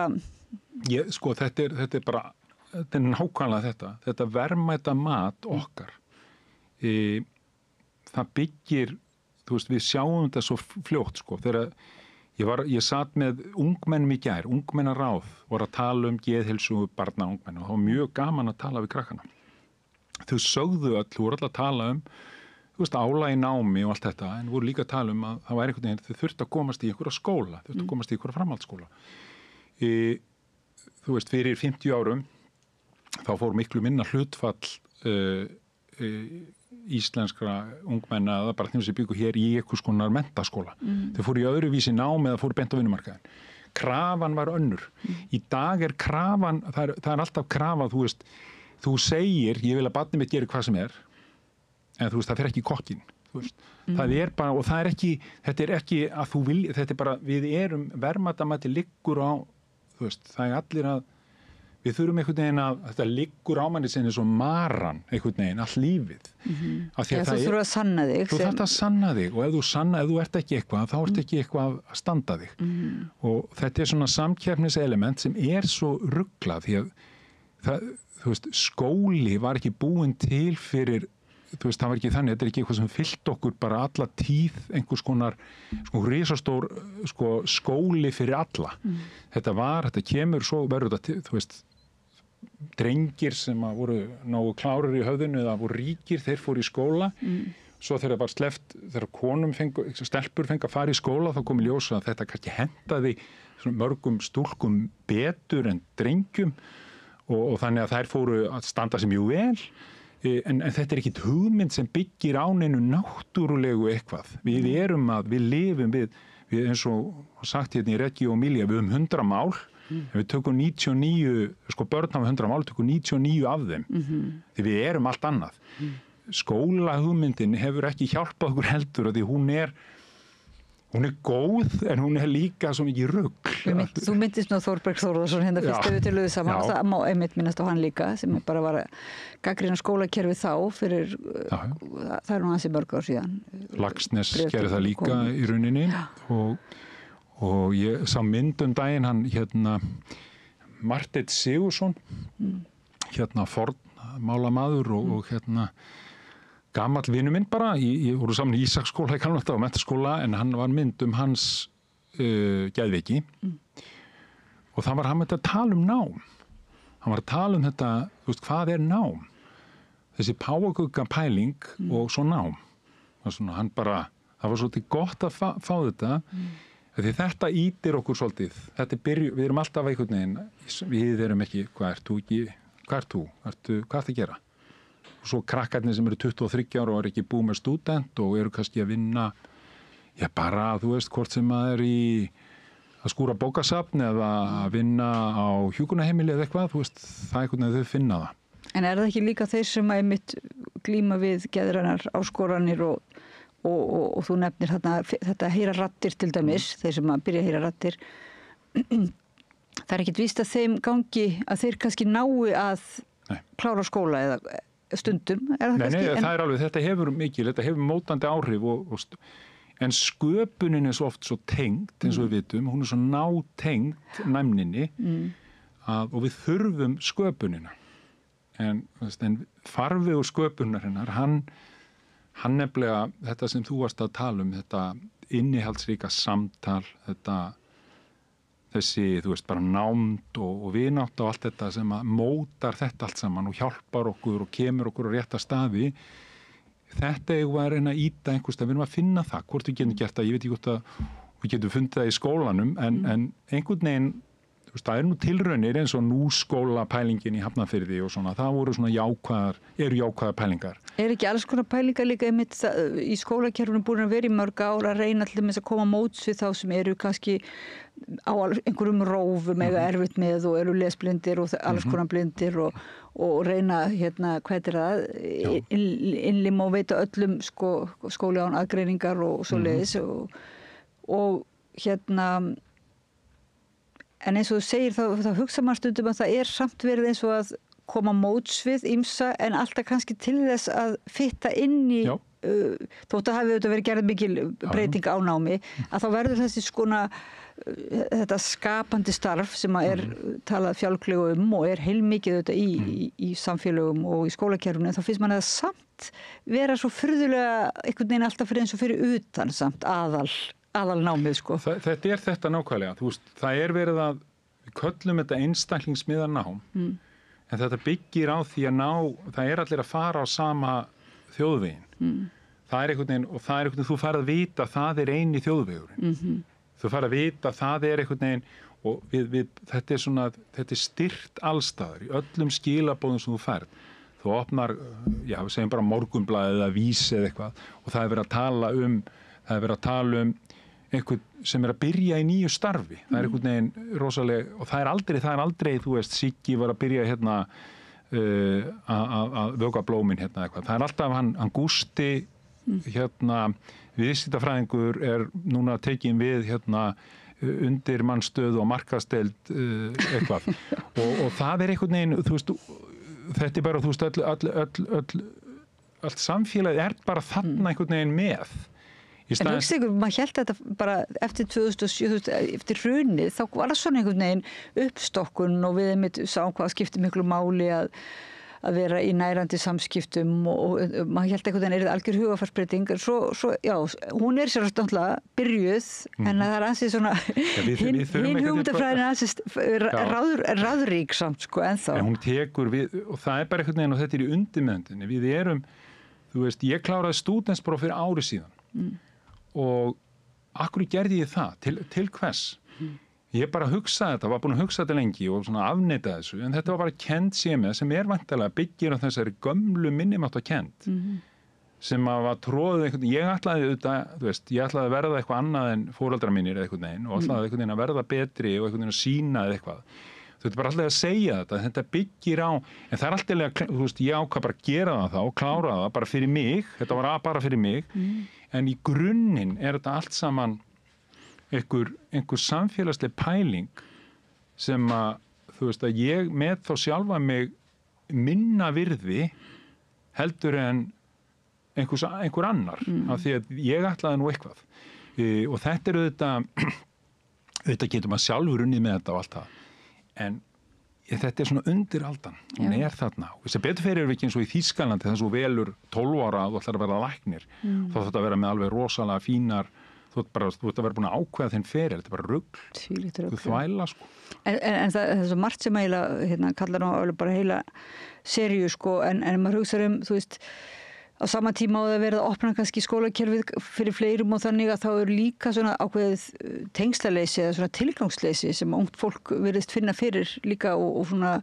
sko þetta er bara þetta er nákvæmlega þetta verðmæta mat okkar það byggir þú veist við sjáum þetta svo fljótt sko þegar ég satt með ungmennum í gær ungmennaráð voru að tala geðheilsu barna ungmenna og það var mjög gaman að tala við krakkana þau sögðu þú voru alltaf að tala þú veist, álag í námi og allt þetta, en voru líka að tala að það væri einhvern veginn, þau þurftu að komast í einhverja skóla, þau þurftu að komast í einhverja framhaldsskóla. Þú veist, fyrir 50 árum, þá fór miklu minna hlutfall íslenskra ungmenna, eða bara þeim sem byggu hér í einhvers konar menntaskóla. Þau fóru í öðruvísi námi eða fóru beint á vinnumarkaðinn. Krafan var önnur. Í dag er krafan, það er alltaf krafa, þú veist, þú segir, ég vil að barnið mitt geri hvað sem en þú veist, það fer ekki í kokkinn, þú veist. Það er bara, og það er ekki, þetta er ekki að þú vilja, þetta er bara, við erum verðmætamati liggur á, þú veist, það er allir að, við þurfum einhvern veginn að, þetta liggur á manni sem svo maran, einhvern veginn, all lífið. Þú þurfur að sanna þig. Þú þarft að sanna þig og ef þú ert ekki eitthvað, þá ert ekki eitthvað að standa þig. Og þetta er svona samkeppniselement sem er svo ruglað, því að það, þú veist, skóli var ekki búinn til fyrir þú veist, það var ekki þannig, þetta er ekki eitthvað sem fyllt okkur bara alla tíð, einhvers konar risastór skóli fyrir alla. Þetta kemur svo verður þetta, þú veist, drengir sem að voru nógu klárir í höfðinu eða voru ríkir, þeir fóru í skóla, svo þegar það var sleppt, þegar stelpur fengu að fara í skóla, þá kom í ljós að þetta kannski hentaði mörgum stúlkum betur en drengjum og þannig að þær fóru að standa sig mjög vel. En þetta er ekki hugmynd sem byggir á neinu náttúrulegu eitthvað. Við lifum við eins og sagt hérna í Reggi og Milja, við höfum 100 mál, en við tökum 99, börn hafa 100 mál, tökum 99 af þeim. Því við erum allt annað. Skólahugmyndin hefur ekki hjálpað okkur heldur, því hún er góð, en hún er líka svo mikið rugl. Þú myndist nú Þórberg Þórðarsson hérna fyrst ef við töluðum saman og það má einmitt minnast á hann líka sem bara var að gagnrýna skólakerfi þá fyrir, það er nú ansi mörg ár síðan. Laxness gerði það líka í rauninni og ég sá mynd daginn hann hérna Marteinn Sigursson hérna fornmálamaður og hérna gamall vinur minn bara, ég voru saman í Ísaksskóla í Kanada og menntaskóla en hann var mynd hans geðveiki og það var hann að tala nám. Hann var að tala þetta, þú veist, hvað er nám? Þessi páfagauka pæling og svo nám. Það var svolítið gott að fá þetta því þetta ýtir okkur svolítið. Við erum alltaf einhvern veginn, við erum ekki, hvað ert þú? Hvað ert að gera? Og svo krakkarnir sem eru 23 ára og eru ekki búið með stúdent og eru kannski að vinna bara, þú veist, hvort sem að er að skúra bókasafn eða að vinna á hjúkrunarheimili eða eitthvað, þú veist, það er einhvern veginn þau finna það. En er það ekki líka þeir sem einmitt glíma við geðrænar áskoranir og þú nefnir þetta heyra raddir til dæmis, þeir sem að byrja að heyra raddir, það er ekkit víst að þeim gangi að þeir kannski nái að klára skóla eða stundum, er það kannski? Nei, það er alveg, þetta hefur mótandi áhrif en sköpunin er svo oft svo tengd, eins og við vitum, hún er svo nátengd næmninni og við þurfum sköpunina. En farvegur sköpunarinnar, hann nefnilega, þetta sem þú varst að tala þetta innihaldsríka samtal, þessi, þú veist, bara nánd og vinátt og allt þetta sem að mótar þetta allt saman og hjálpar okkur og kemur okkur á rétta staði. Þetta eigum að reyna að íta einhverstað, við erum að finna það, hvort við getum gert það, ég veit ekki hvort að við getum fundið það í skólanum, en einhvern veginn, þú veist, það tilraunir eins og núskóla pælingin í Hafnarfirði og svona, það voru svona jákvæðar pælingar. Ekki alls konar pælingar líka einmitt í skólakerfinu búin að vera í mörg ára að reyna til þess að koma móts við þá sem eru kannski á einhverjum rófum eða erfitt með og eru lesblindir og alls konar blindir og reyna, hvað það, innlima og veita öllum skóli án aðgreiningar og svoleiðis og en eins og þú segir þá hugsa maður stundum að það samt verið eins og að koma móts við ýmsa en alltaf kannski til þess að fitta inn í þótt að hafi auðvitað verið gerð mikil breyting á námi að þá verður þessi þetta skapandi starf sem að talað fjálglegu og heilmikið auðvitað í samfélögum og í skólakerfinu en þá finnst mann að það samt vera svo furðulega einhvern veginn alltaf fyrir eins og fyrir utan samt aðalnámið Þetta þetta nákvæmlega, þú veist, það verið að við köllum þetta einstaklingsmiðað nám en þetta byggir á því að það allir að fara á sama þjóðveginn það einhvern veginn og það einhvern veginn þú færð að vita að það eini þjóðvegurinn þú færð að vita að það einhvern veginn og þetta styrkt allstaðar í öllum skilabóðum sem þú færð þú opnar, við segjum bara Morgunblaðið eða Vísi eða eitthvað og það verið að tala um einhvern sem að byrja í nýju starfi. Það einhvern veginn rosalega, og það aldrei, þú veist, Siggi var að byrja að vöka blómin eitthvað. Það alltaf hann Gústi, viðskiptafræðingur núna tekin við undirmannsstöðu og markaðsdeild eitthvað. og það einhvern veginn, þú veist, þetta bara, þú veist, allt samfélagið bara þarna einhvern veginn með. En hugsa ykkur, maður hélt þetta bara eftir 2007, eftir hrunið, þá var það svona einhvern veginn uppstokkun og við sáum hvað skipti miklu máli að vera í nærandi samskiptum og maður hélt einhvern veginn algjör hugafarsbreyting. Svo, hún sér náttúrulega byrjuð, en það ansið svona, hinn hugmyndafræðin ansið ráðrík samt, ennþá. En hún tekur við, og það bara einhvern veginn, og þetta í undirmeðundinni, við þú veist, ég kláraði stúdentspróf fyrir ári síðan. Og akkur gerði ég það til hvers ég bara hugsaði þetta, var búin að hugsa þetta lengi og svona afneita þessu, en þetta var bara kennd sem væntanlega byggir á þessari gömlu minnimáttakennd sem að var tróðið einhvern veginn, ég ætlaði að verða eitthvað annað en foreldrar mínir eða einhvern veginn og ætlaði einhvern veginn að verða betri og einhvern veginn að sína eða eitthvað þetta bara alltaf að segja þetta byggir á en það alltaf, þú veist, ég ákvað bara að gera það og klára það bara fyrir mig, þetta var bara fyrir mig en í grunninn þetta allt saman einhver samfélagsleg pæling sem að, þú veist, að ég með þá sjálfa mig minna virði heldur en einhver annar af því að ég ætlaði nú eitthvað og þetta getur maður sjálfur unnið með þetta og allt það en þetta svona undir aldan hún þarna og þess að betur fyrir við ekki eins og í Þýskalandi þess að þú velur 12 ára og ætlar að vera læknir þá þetta að vera með alveg rosalega fínar þú ert að vera búin að ákveða þinn fyrir þetta bara rugl, þú þvæla En það er svo margt sem eiginlega kallar nú bara heila seríu en maður hugsa þú veist á sama tíma á það verið að opna kannski skólakerfið fyrir fleirum og þannig að þá líka svona ákveðið tengslaleysi eða svona tilgangsleysi sem ungt fólk virðist finna fyrir líka og svona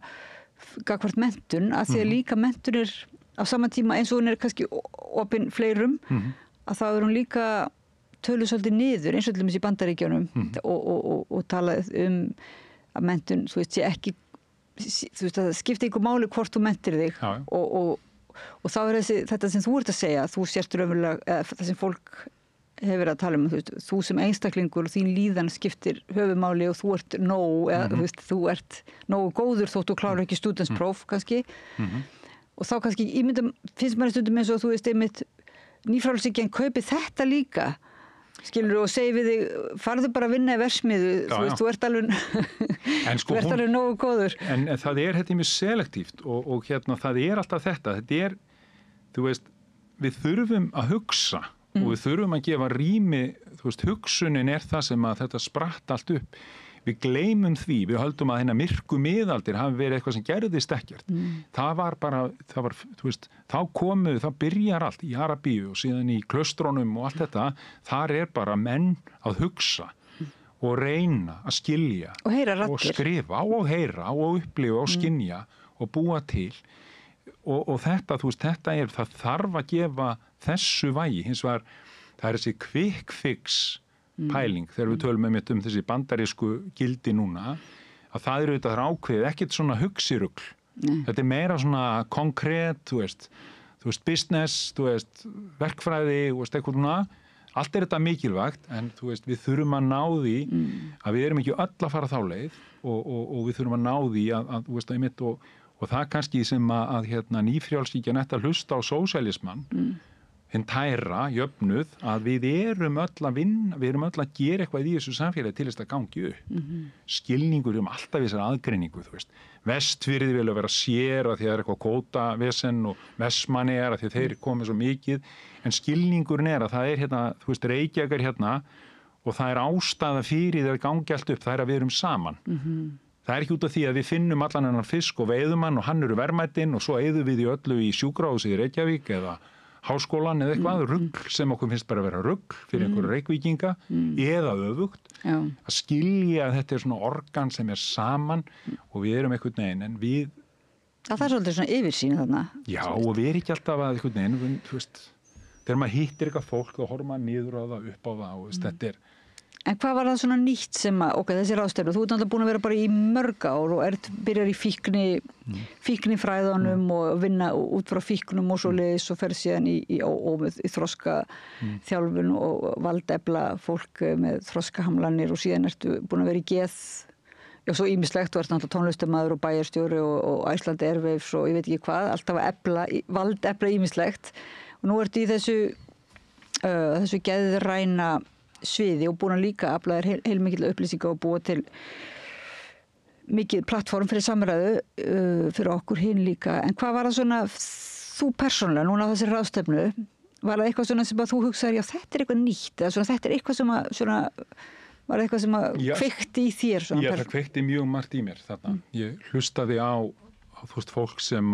gagnvart menntun að því að líka menntun á sama tíma eins og hún kannski opin fleirum að þá hún líka töluð svolítið niður eins og í Bandaríkjunum og talað að menntun þú veist ekki þú veist að það skipti einhver máli hvort þú mentir þig og þá þetta sem þú ert að segja þú sért raunverulega það sem fólk hefur verið að tala þú sem einstaklingur og þín líðan skiptir höfumáli og þú ert nóg eða þú ert nógu góður þótt þú klárar ekki stúdentspróf kannski og þá kannski finnst maður stundum eins og þú veist einmitt nýfrálshyggjan kaupi þetta líka skilur og segi við þig, farðu bara að vinna í versmiðu, þú ert alveg þú ert alveg nógu góður en það þetta mjög selektíft og það alltaf þetta þú veist, við þurfum að hugsa og við þurfum að gefa rými, þú veist, hugsunin það sem að þetta spratt allt upp. Við gleymum því, við höldum að hérna myrku miðaldir hafi verið eitthvað sem gerðist ekkert. Það var, þú veist, þá byrjar allt í Arabíu og síðan í klaustrónum og allt þetta, þar bara menn að hugsa og reyna að skilja og skrifa og heyra og upplifa og skynja og búa til og þetta, þú veist, það þarf að gefa þessu vægi, hins vegar það þessi quick fix pæling, þegar við tölum um þessi bandarísku gildi núna, að það auðvitað ákveðið, ekkert svona hugsirugl. Þetta meira svona konkrét, þú veist, business, þú veist, verkfræði, þú veist, eitthvað svona. Allt þetta mikilvægt, en þú veist, við þurfum að ná því að við erum ekki öll að fara þá leið og við þurfum að ná því að þú veist, einmitt og það kannski sem að nýfrjálsíkjan ætti að hlusta á sósíalismann, hinn tæra, jöfnuð, að við erum öll að vinna, við erum öll að gera eitthvað í þessu samfélagi til þess að gangi upp. Skilningur alltaf þessar aðgreiningu, þú veist. Vestfirði vilja vera sér að því að það eitthvað kvótavesen og Vestmanni að því að þeir komið svo mikið, en skilningurinn að það hérna, þú veist, Reykjavík hérna og það ástæða fyrir þegar gangi allt upp, það að við erum saman. Það ekki út af því að við finnum allan hennar fisk og veiðum hann og hann eru verðmætin og svo eyðum við í öllu í sjúkrahúsi í Reykjavík eða háskólan eða eitthvað, rugl sem okkur finnst bara að vera rugl fyrir einhverju reykvíkinga eða öfugt, að skilja að þetta svona organ sem saman og við erum einhvern veginn, en við það svolítið svona yfirsýn þarna. Já, og við erum ekki alltaf að einhvern veginn, þú veist, þegar maður hittir eitthvað fólk þá horfum maður niður á það, upp á það og þetta En hvað var það svona nýtt sem að, þessi ráðstefnu, þú ert náttúrulega búin að vera bara í mörg ár og byrjar í fíknifræðunum og vinna út frá fíknum og svo leiðis og fer síðan í þroska þjálfun og valdefla fólk með þroskahamlanir og síðan ertu búin að vera í geð, já svo ýmislegt, þú ert náttúrulega tónlistarmaður og bæjarstjóri og Iceland Airwaves og ég veit ekki hvað, alltaf að valdefla ýmislegt og nú ertu í þessu geðræna sviði og búin að líka afla þér heilmikill upplýsinga og búa til mikið plattform fyrir samræðu fyrir okkur hinn líka. En hvað var það svona, þú persónulega, núna á þessari ráðstefnu, var það eitthvað svona sem að þú hugsaðir, já þetta eitthvað nýtt, eða svona þetta eitthvað sem að, svona, var það eitthvað sem að kveikti í þér? Já, það kveikti mjög margt í mér þarna. Ég hlustaði á þú veist, fólk sem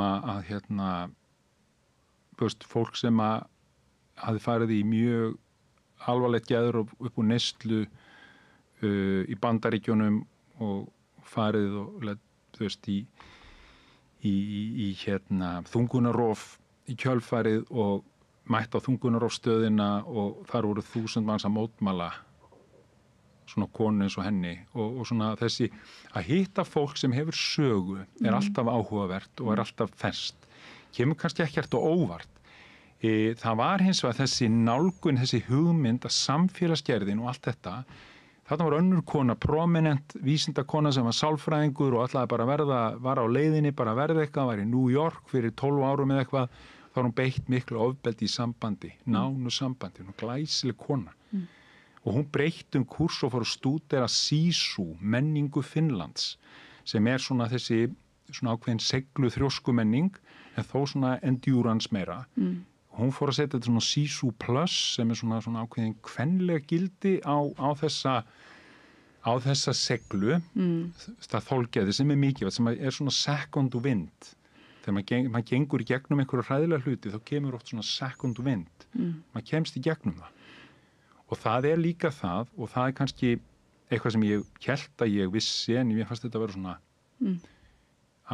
þú veist, fólk sem hafði farið í mjög alvarlegt geður upp úr neyslu í Bandaríkjunum og farið og þú veist í þungunarof í kjölfarið og mætt á þungunarofstöðina og þar voru 1000 manns að mótmæla svona konu eins og henni og svona þessi að hitta fólk sem hefur sögu alltaf áhugavert og alltaf ferskt, kemur kannski ekkert og óvart. Það var hins vegar þessi nálgun, þessi hugmynd að samfélagsgerðin og allt þetta, þarna var önnur kona, prominent vísindakona sem var sálfræðingur og ætlaði bara var á leiðinni bara að verða eitthvað, var í New York fyrir 12 árum eða eitthvað, þá var hún beitt miklu ofbeldi í sambandi, nánu sambandi, hún glæsileg kona. Og hún breytti kúrs og fór að stúdera Sisu, menningu Finnlands, sem svona þessi svona ákveðin seglu þrjóskumenning, en þó svona endurance meira. Hún fór að setja þetta svona Sisu Plus sem svona ákveðin kvenlega gildi á þessa seglu, það þolgeði sem mikilvægt, sem svona second wind. Þegar maður gengur í gegnum einhverju hræðilega hluti, þá kemur oft svona second wind. Maður kemst í gegnum það. Og það líka það, og það kannski eitthvað sem ég hélt að ég vissi, en ég fannst þetta að vera svona,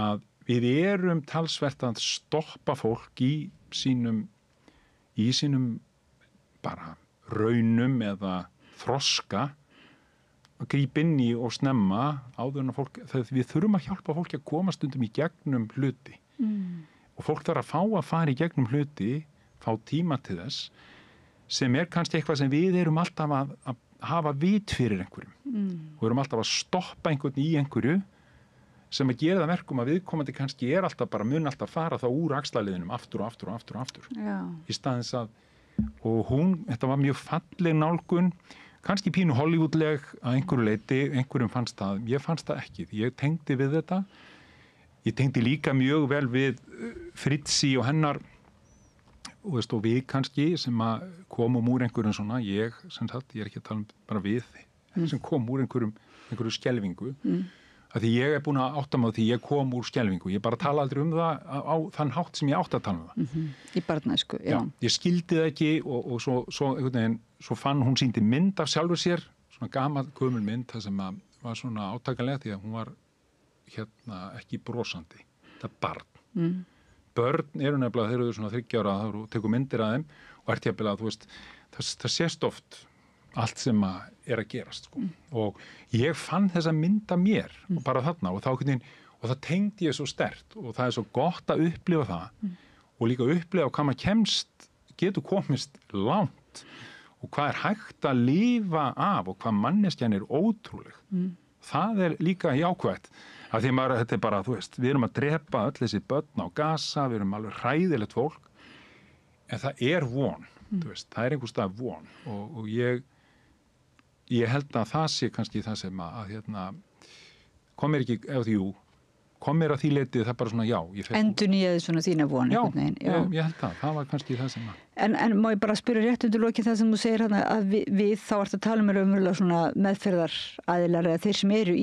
að við erum talsvert að stoppa fólk í sínum bara raunum eða þroska að grípa inn í og snemma áður en að fólk, við þurfum að hjálpa fólki að koma stundum í gegnum hluti og fólk þarf að fara í gegnum hluti, fá tíma til þess sem kannski eitthvað sem við erum alltaf að hafa vit fyrir einhverjum og erum alltaf að stoppa einhvern í einhverju sem að gera það verkum að viðkomandi kannski alltaf bara mun alltaf fara þá úr axlarliðinum aftur og aftur og aftur og aftur. Já. Í staðins að, og þetta var mjög falleg nálgun, kannski pínu Hollywoodleg að einhverju leiti, einhverjum fannst það, ég fannst það ekki, ég tengdi við þetta, ég tengdi líka mjög vel við Fritzi og hennar og við kannski sem að komum úr einhverjum svona, ég er ekki að tala um bara við sem kom úr einhverju skelfingu, að því ég er búin að átta mig á því ég kom úr skelfingu, ég bara tala aldrei um það á þann hátt sem ég átt að tala um það. Í barnæsku, já. Ég skildi það ekki og svo einhvern veginn, svo fann hún sýndi mynd af sjálfur sér, svona gömul mynd, það sem var svona átakalega því að hún var ekki brosandi. Það barn. Börn eru nefnilega, þeir eru svona 30 ára, þá tekur myndir að þeim og ert jafnvel að, þú veist, það sést oft allt sem að gerast, sko. Og ég fann þessa mynd af mér og bara þarna og það tengdi ég svo sterkt og það er svo gott að upplifa það og líka upplifa hvað maður getur komist langt og hvað er hægt að lifa af og hvað manneskjan er ótrúleg. Það er líka jákvætt. Af því þetta er bara, þú veist, við erum að drepa öll þessi börn á Gaza, við erum alveg hræðilegt fólk, en það er von, þú veist, það er einhvers stað von og ég held að það sé kannski það sem kom mér að því leitið það bara svona já. Endurnýjaði svona þína von. Já, ég held það var kannski það sem En má ég bara spyrja rétt undir lokin það sem þú segir hérna að við þá ert að tala um umverulega svona meðferðaraðilar eða þeir sem eru í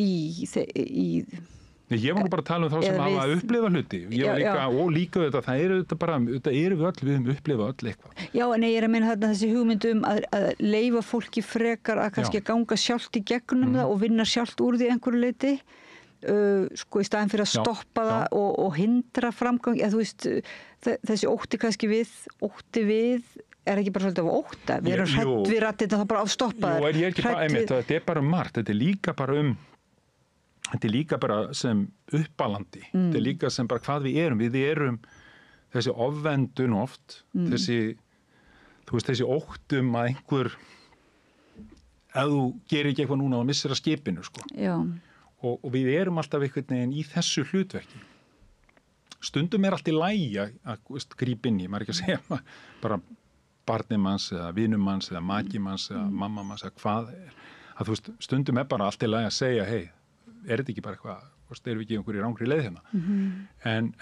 Ég var nú bara að tala um þá sem hafa upplifað hluti. Og líka þetta, það eru þetta bara, þetta eru við höfum upplifað öll eitthvað. Já, en ég er að meina þarna þessi hugmyndum að leyfa fólki frekar að kannski ganga sjálft í gegnum það og vinna sjálft úr því einhverju leyti. Sko í staðin fyrir að stoppa það og hindra framgang, þú veist, þessi ótti kannski ótti við er ekki bara svolítið af ótta. Við erum hrædd við rættina það bara að stoppa það. Þetta er bara margt, þetta er líka bara sem uppalandi, þetta er líka sem bara hvað við erum þessi ofvendun oft, þessi óttum að einhver ef þú gerir ekki eitthvað núna og missir að skipinu, sko. Já. Og við erum alltaf einhvern veginn í þessu hlutverki. Stundum er allt í lagi að grípa inn í, maður ekki að segja bara barnið manns eða vinum manns eða maki manns eða mamma manns eða hvað að þú veist, stundum er bara allt í lagi að segja hei, er þetta ekki bara eitthvað, erum við ekki einhverju rangri leið hérna?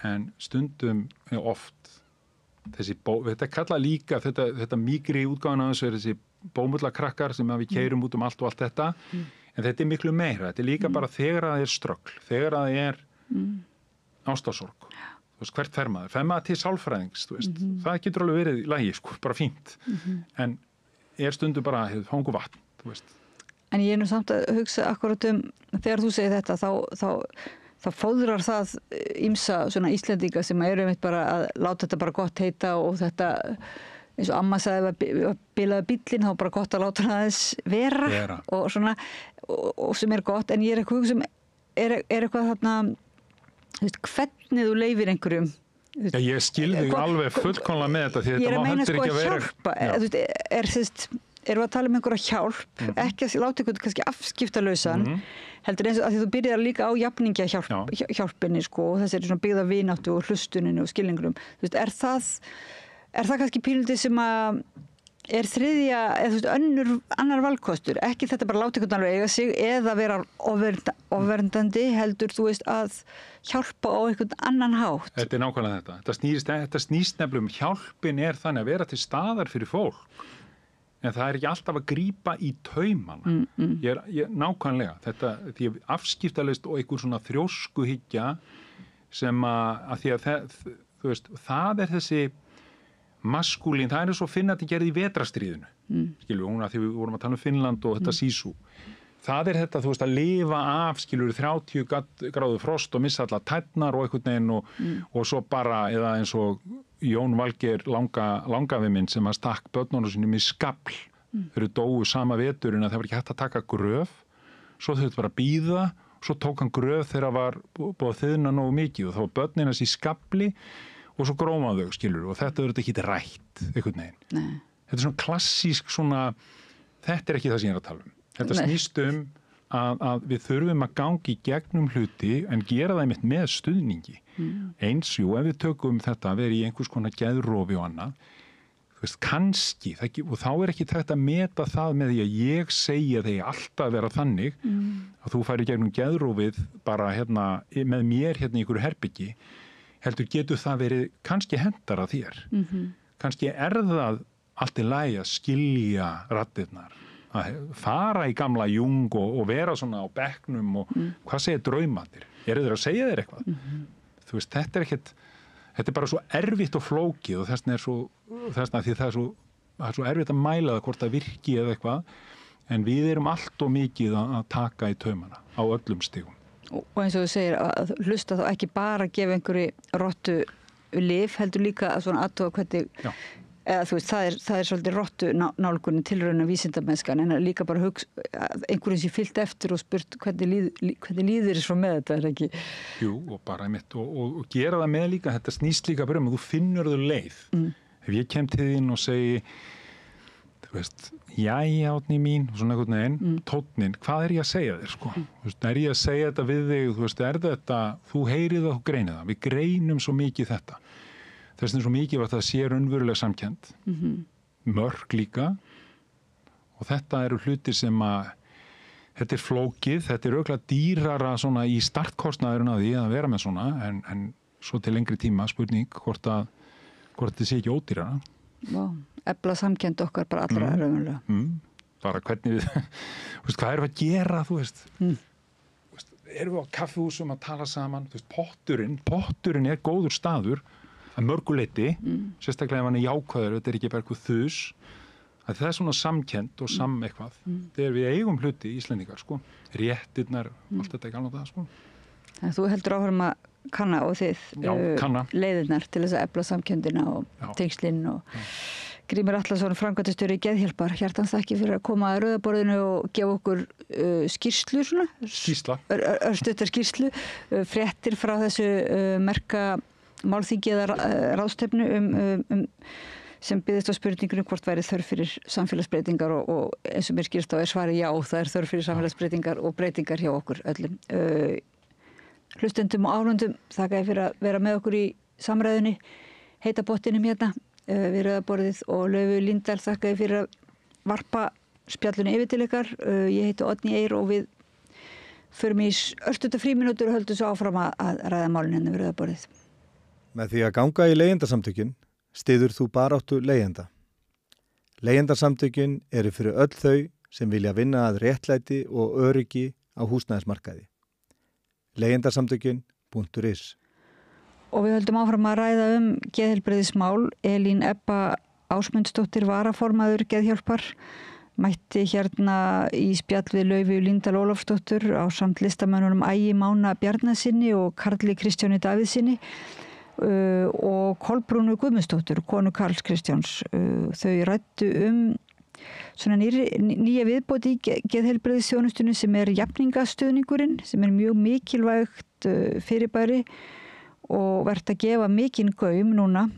En stundum oft þetta kalla líka, þetta mýgri útgáfan af þessu er þessi bómullakrakkar sem við keyrum út allt og allt þetta, en þetta er miklu meira, þetta er líka bara þegar það er ströggl, þegar það er ástarsorg, þú veist, hvert fer maður til sálfræðings, þú veist, það getur alveg verið í lagi, sko, bara fínt, en er stundum bara fangu vatn, þú veist. En ég er nú samt að hugsa akkurat þegar þú segir þetta, þá fóðrar það ýmsa svona Íslendinga sem eru einmitt bara að láta þetta bara gott heita og þetta, eins og amma sagði að bilaði bíllinn, þá bara gott að láta það aðeins vera. Og svona, og sem er gott, en ég er eitthvað sem er eitthvað þarna, þú veist, hvernig þú leyfir einhverjum. Já, ég skilði alveg fullkomlega með þetta, því þetta má heldur ekki að vera. Ég er að meina sko að hjálpa, erum við að tala um einhverja hjálp, ekki að láta einhvern kannski afskiptalausan, heldur eins og að því þú byrjar líka á jafningja hjálpinni, sko, og þessi er svona byggða vináttu og hlustuninu og skilningurum. Þú veist, er það kannski pínlítið sem að er þriðja, eða þú veist, annar valkostur, ekki þetta bara láta einhvern alveg eiga sig eða vera ofverndandi, heldur, þú veist, að hjálpa á einhvern annan hátt. Þetta er nákvæmlega þetta. Þetta snýst nefnilega hjálpin er þannig að vera til staðar fyrir fólk. En það er ekki alltaf að grípa í taumana. Ég nákvæmlega. Þetta, því afskiptalaust og einhver svona þrjóskuhyggja sem að því að þú veist, það er þessi maskúlín, það er svo finnandi gerði í vetrastríðinu. Skilur, hún að því við vorum að tala um Finnland og þetta sísú. Það er þetta, þú veist, að lifa af, skilur, 30 gráðu frost og missa alla tærnar og einhvern veginn og svo bara, eða eins og Jón Valgeir langafi minn sem að stakk börnunum sinni með skafl. Þeir eru dóu sama veturinn að það var ekki hægt að taka gröf, svo þau bara bíða, svo tók hann gröf þegar var búið að þiðna nógu mikið og þá var börnin hans í skafli og svo grómaðu þau, skilur, og þetta verður ekki rætt, einhvern veginn. Nei. Þetta er svona klassísk svona, þetta er ekki það sem ég er að tala um. Þetta snýst að við þurfum að ganga í gegnum hluti en gera það einmitt með stuðningi. Eins, ef við tökum þetta að vera í einhvers konar geðrofi og annað, þú veist, kannski, og þá er ekki þetta að meta það með því að ég segja þegar alltaf vera þannig að þú færi gegnum geðrofið bara hérna, með mér hérna í einhverju herbyggi, heldur getur það verið kannski hendara þér. kannski það allt í lagi að skilja raddirnar, að fara í gamla Jung og vera svona á bekknum og hvað segir draumarnir? Eru þeir að segja þér eitthvað? Þú veist, þetta bara svo erfitt og flókið og þessna því það er svo erfitt að mæla það hvort það virki eða eitthvað, en við erum allt og mikið að taka í taumana á öllum stigum. Og eins og þú segir, að hlusta þá ekki bara að gefa einhverju rottu lyf, heldur líka að svona aðtóa hvernig eða þú veist, það er svolítið rottu nálgunin tilrauna vísindamennskan, en líka bara einhverjum sem fyllt eftir og spurt hvernig líður svo með þetta, er ekki? Jú, og bara einmitt, og gera það með líka, þetta snýst líka bara þú finnur þau leið. Ef ég kem til þín og segi, þú veist, jæja Árný mín, og svona einhvern veginn, tónninn, hvað er ég að segja þér, sko? Þú veist, er ég að segja þetta við þig, þú veist, þetta, þú heyrið það, þú greinið það, við greinum svo mikið þetta. Þess vegna er svo mikið að það sé raunveruleg samkennd, mörk líka, og þetta eru hlutir sem þetta er flókið, þetta er örugglega dýrara svona í startkostnaðurinn að því að vera með svona, en svo til lengri tíma spurning hvort þetta sé ekki ódýrara. Vá, efla samkennd okkar bara allra raunverulega. Bara hvernig við, veist, hvað erum við að gera, þú veist? Erum við á kaffihúsum að tala saman, þú veist, potturinn er góður staður, að mörguleiti, sérstaklega ef hann er jákvæður, þetta er ekki bara eitthvað þus, að það er svona samkennd og eitthvað. Þegar við eigum hluti Íslendingar, sko, réttirnar, allt þetta ekki alveg það, sko. Þannig að þú heldur áfram að kanna og þið leiðirnar til þess að efla samkenndina og tengslinn og Grímur Atlason, framkvæmdastjóri Geðhjálpar, hjartans þakki fyrir að koma að rauðaborðinu og gefa okkur skýrslu svona. Örstuttar skýrslu, fréttir frá þessu merka málþingi eða ráðstefnu sem byggðist á spurningunum hvort væri þörf fyrir samfélagsbreytingar og eins og mér skýrst á svari já, það er þörf fyrir samfélagsbreytingar og breytingar hjá okkur öllum. Hlustendum og áhorfendum, þakka ég fyrir að vera með okkur í samræðunni, heita pottinum hérna við rauðaborðið, og Laufey Líndal, þakka ég fyrir að varpa spjallunni yfir til ykkar. Ég heiti Oddný Eir og við förum í örstutta frímínútur og höldum svo áfram að ræða málin hérna við rauðaborðið. Með því að ganga í leigjendasamtökin styður þú baráttu leigjenda. Leigjendasamtökin eru fyrir öll þau sem vilja vinna að réttlæti og öryggi á húsnæðismarkaði. Leigjendasamtökin.is. Og við höldum áfram að ræða geðheilbrigðismál. Elín Ebba Ásmundsdóttir, varaformaður Geðhjálpar, mætti hérna í spjall við Laufey Líndal Ólafsdóttur ásamt listamönnunum Ægi Mána Bjarnasinni og Karli Kristjáni Davíðsinni og Kolbrúnu Guðmundsdóttur, konu Karls Kristjáns. Þau ræddu svona nýja viðbót í geðheilbrigðisþjónustunni sem er jafningastuðningurinn, sem er mjög mikilvægt fyrirbæri og vert að gefa mikinn gaum núna,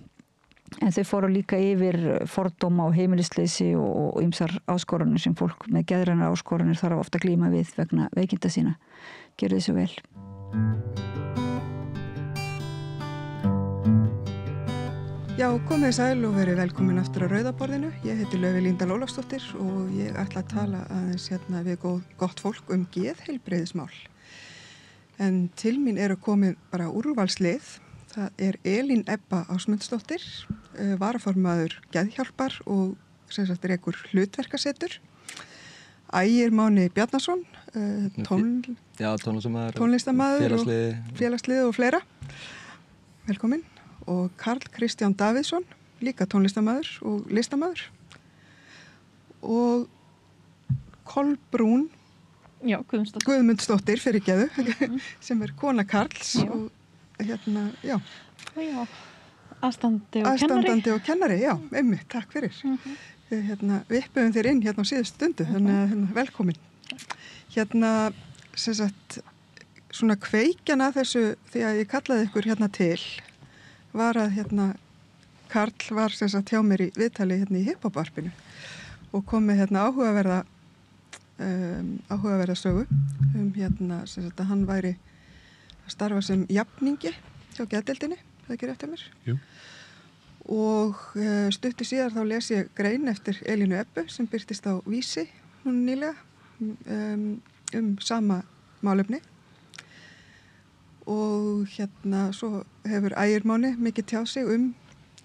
en þau fóru líka yfir fordóma og heimilisleysi og ýmsar áskoranir sem fólk með geðrænar áskoranir þarf ofta að glíma við vegna veikinda sína. Gjörðu þið svo vel. Já, komið sæl og verið velkomin aftur á rauðaborðinu. Ég heiti Laufey Líndal Ólafsdóttir og ég ætla að tala aðeins hérna við gott fólk geðheilbrigðismál. En til mín eru komið bara úrvalslið. Það er Elín Ebba Ásmundsdóttir, varaformaður Geðhjálpar og sem sagt rekur hlutverkasetur. Ægir Máni Bjarnason, tónlistarmaður og félagslið og fleira. Velkomin. Og Karl Kristján Davíðsson, líka tónlistarmaður og listamaður. Og Kolbrún Guðmundsdóttir fyrirgeðu, sem er kona Karls og hérna, já. Aðstandandi og kennari, já, einmitt, takk fyrir. Hérna, við uppöfum þér inn hérna á síðustu stundu, þannig að velkomin. Hérna, sem sagt, svona kveikjan að þessu, því að ég kallaði ykkur hérna til, var að hérna Karl var sem sagt hjá mér í viðtali hérna í hiphop-varpinu og kom með hérna áhugaverða sögu hérna sem sagt að hann væri að starfa sem jafningi hjá geðdeildinni, það ekki rétt hjá mér? Jú. Og stuttu síðar þá les ég grein eftir Elínu Ebbu sem birtist á Vísi hún nýlega sama málefni. Og hérna svo hefur Ægir Máni mikið tjáð sig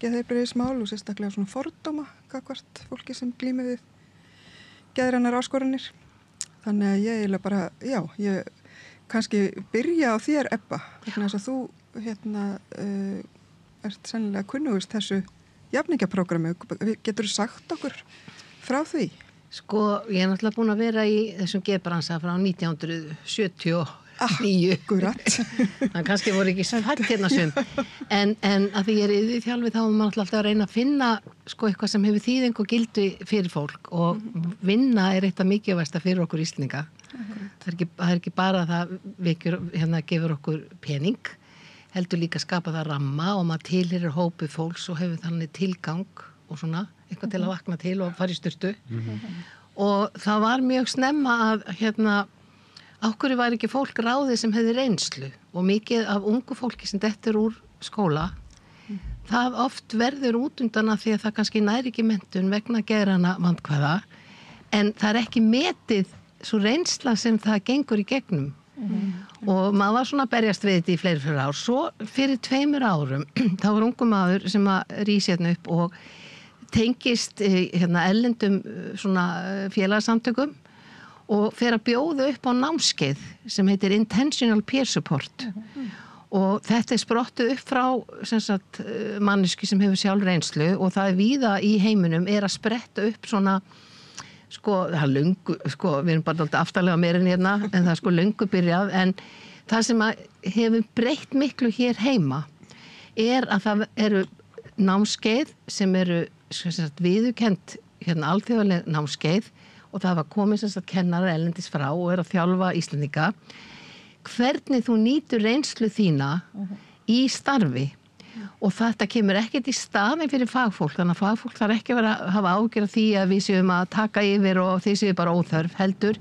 geðheilbrigðismál og sérstaklega svona fordóma gagnvart fólki sem glímir við geðrænar áskoranir. Þannig að ég eiginlega bara, ég kannski byrja á þér, Ebba, vegna þess að þú ert sennilega kunnugust þessu jafningjaprógrammi. Getur þú sagt okkur frá því? Sko, ég náttúrulega búin að vera í þessum geðbransa frá 1979. Akkurat. Það kannski voru ekki fætt hérna sum. En að því ég er í þjálfi þá er maður alltaf að reyna að finna sko eitthvað sem hefur þýðing og gildi fyrir fólk og vinna er eitt af mikilvægasta fyrir okkur Íslendinga. Það er ekki bara að það gefur okkur pening, heldur líka að skapa það ramma og maður tilheyrir hópi fólks og hefur þannig tilgang og svona, eitthvað til að vakna til og fara í sturtu. Og það var mjög snemma að ákveðið var ekki fólk ráðið sem hefði reynslu og mikið af ungu fólki sem dettur úr skóla, það oft verður út undan að því að það kannski næri ekki menntun vegna geðræna vandkvæða, en það er ekki metið svo reynsla sem það gengur í gegnum. Og maður var svona að berjast við þetta í fleiri ár. Svo fyrir 2 árum þá var ungu maður sem að rís hérna upp og tengist erlendum svona félagsamtökum og fer að bjóða upp á námskeið sem heitir Intentional Peer Support. Og þetta sprottuð upp frá manneski sem hefur sjálf reynslu og það víða í heiminum að spretta upp svona það er löngu, við erum bara alltaf aftarlega meira en hérna, en það er löngu byrjað, en það sem hefur breytt miklu hér heima að það eru námskeið sem eru viðurkennd alþjóðleg námskeið og það var komið kennarar erlendis frá og að þjálfa Íslendinga hvernig þú nýtur reynslu þína í starfi. Og þetta kemur ekkert í staðinn fyrir fagfólk, þannig að fagfólk þarf ekki að hafa ágjörð því að við séum að taka yfir og þeir séu bara óþörf, heldur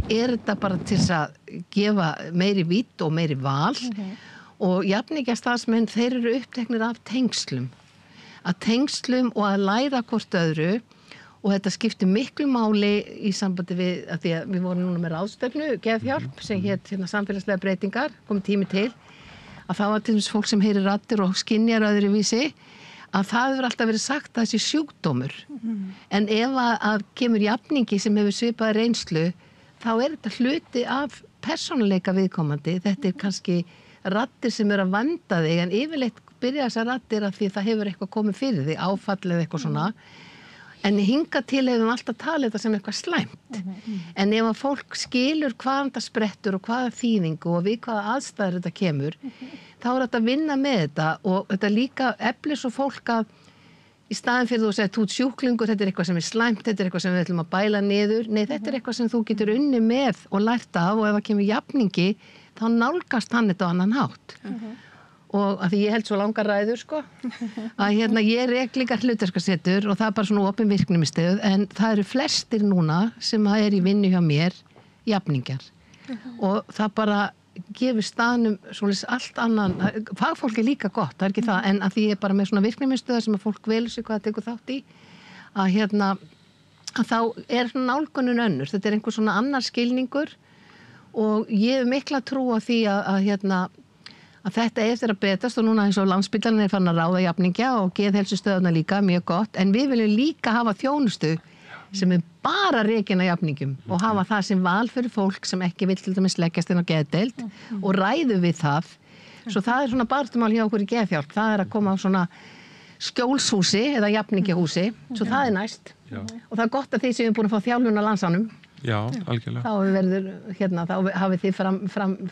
þetta bara til að gefa meiri vitt og meiri val og jafningjastarfsmenn þeir eru uppteknir af tengslum og að læra hvort öðru og þetta skiptir miklu máli í sambandi við að því að við vorum núna með ráðstefnu geðhjálp sem hét samfélagslega breytingar, komið tími til að það var til þess fólk sem heyrir raddir og skynjar öðruvísi, að það hefur alltaf verið sagt að þessi sjúkdómur. En ef að kemur jafningi sem hefur svipaði reynslu, þá þetta hluti af persónuleika viðkomandi. Þetta kannski raddir sem að vanda þig, en yfirleitt byrja þessar raddir að því það hefur eitthvað komið fyrir þig, áfall eða eitthvað svona. En hingað til hefum alltaf talið þetta sem eitthvað slæmt. En ef að fólk skilur hvaðan það sprettur og hvaða þýðingu og við hvaða aðstæður þetta kemur, þá þetta að vinna með þetta og þetta líka eflir svo fólk að í staðin fyrir þú að segja þú ert sjúklingur, þetta eitthvað sem slæmt, þetta eitthvað sem við ætlum að bæla niður. Nei, þetta eitthvað sem þú getur unni með og lært af og ef það kemur jafningi, þá nálgast hann þetta á annan hátt. Og að því ég held svo langar ræður að ég rek líka hlutverkasetur og það bara svona opin virknimiðstöð en það eru flestir núna sem í vinnu hjá mér jafningjar og það bara gefur staðnum svolítið allt annan, fagfólk líka gott, það ekki það, en að því ég bara með svona virknimiðstöð sem að fólk velur sig hvað það tekur þátt í að þá svona nálgunum önnur, þetta einhver svona annar skilningur og ég hef mikla trú á því að þetta eftir að betast og núna eins og Landspítalinn fann að ráða jafningja og geðheilsustöðuna líka mjög gott en við viljum líka hafa þjónustu sem bara rekin að jafningjum og hafa það sem val fyrir fólk sem ekki vill til dæmis leggjast inn á geðdeild og ræðu við það svo það svona baráttumál hjá okkur í geðhjálp það að koma á svona skjólshúsi eða jafningjahúsi svo það næst og það gott að þið séum búin að fá þjálfun á Landsánum Já, algjörlega. Þá verður, þá hafið þið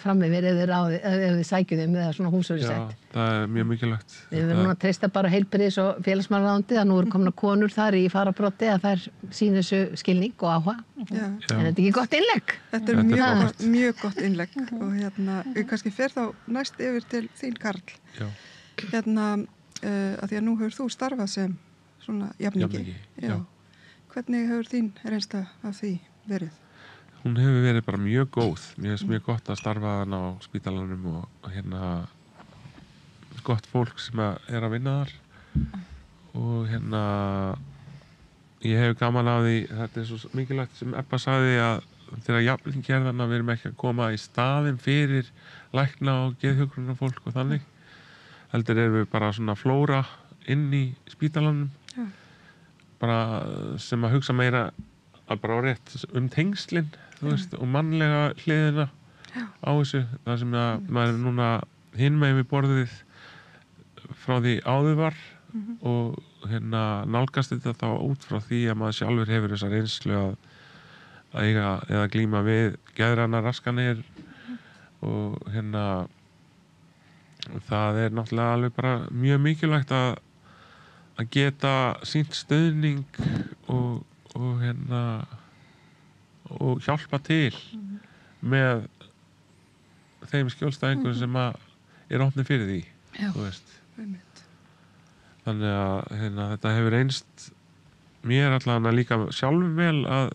fram yfir ef þið sækjuð með svona húsverði sett. Já, það er mjög mikilvægt. Við verðum núna að treysta bara heilbrigðis og félagsmálaráðuneytið að nú eru komna konur þar í fararbroddi að þær sýna þessu skilning og áhuga. Já. En þetta ekki gott innlegg? Þetta er mjög gott innlegg og við kannski fer þá næst yfir til þín Karl. Já. Að því að nú hefur þú starfað sem svona jafningi. Já. Hvernig hefur þín reynsla af því verið? Hún hefur verið bara mjög góð. Mér finnst mjög gott að starfa þarna á spítalanum og gott fólk sem að vinna þar og ég hef gaman af því, þetta er svo mikilvægt sem Ebba sagði að þegar jafningi þarna við erum ekki að koma í staðinn fyrir lækna og geðhjúkrunarfólk og þannig heldur erum við bara svona flóra inn í spítalanum bara sem að hugsa meira að bara á rétt tengslin þú veist, og mannlega hliðina á þessu, það sem að maður er núna hinn megin við borðið frá því áður var og nálgast þetta þá út frá því að maður sjálfur hefur þessa reynslu að eiga eða glíma við geðrænar raskanir og það er náttúrulega alveg bara mjög mikilvægt að geta sýnt stuðning og hjálpa til með þeim skjólstæðingur sem að er opnið fyrir því þú veist þannig að þetta hefur reynst mér allavega líka sjálfum vel að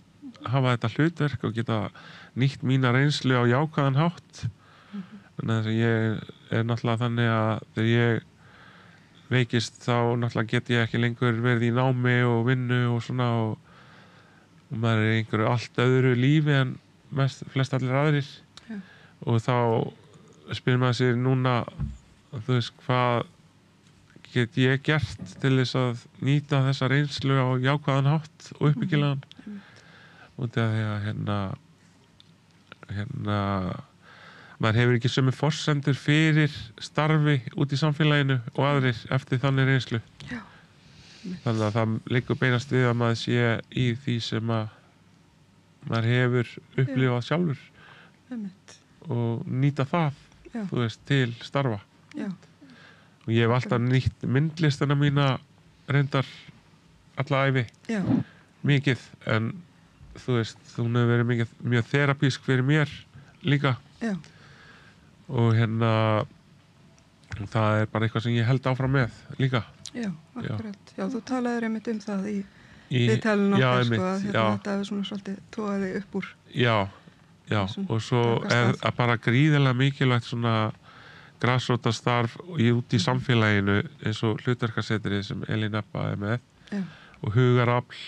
hafa þetta hlutverk og geta nýtt mína reynslu á jákvæðan hátt þannig að ég er náttúrulega þannig að þegar ég veikist þá náttúrulega get ég ekki lengur verið í námi og vinnu og svona og maður er í einhverju allt öðru lífi en flest allir aðrir og þá spyrir maður sér núna þú veist hvað get ég gert til þess að nýta þessa reynslu á jákvæðan hátt og uppbyggilegan út af því að maður hefur ekki sömu forsendur fyrir starfi út í samfélaginu og aðrir eftir þannig reynslu þannig að það liggur beinast við að maður sé í því sem að maður hefur upplifað sjálfur og nýta það þú veist, til starfa og ég hef alltaf nýtt myndlistana mína reyndar alla ævi mikið en þú veist, hún hefur verið mjög þerapísk fyrir mér líka og það er bara eitthvað sem ég held áfram með líka akkurat, þú talaðir einmitt það í viðtalinu okkar sko, að þetta er svona svolítið tóðaði upp úr og svo er bara gríðarlega mikilvægt svona grasrótarstarf út í samfélaginu eins og hlutverkasetrið sem Elín Ebba er með og hugarafl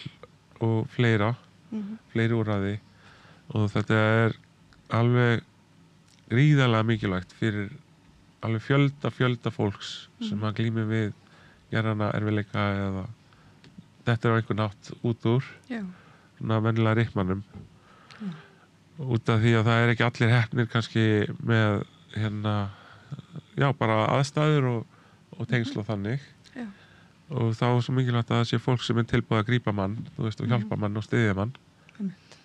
og fleiri úrræði og þetta er alveg gríðarlega mikilvægt fyrir alveg fjölda fólks sem að glími við gerðana erfiðleika eða þetta er á einhvern nátt út úr svona venjulega rytmanum út af því að það er ekki allir heppnir kannski með bara aðstæður og tengsl og þannig og þá er svo mikilvægt að það sé fólk sem er tilbúið að grípa mann þú veist, og hjálpa mann og styðja mann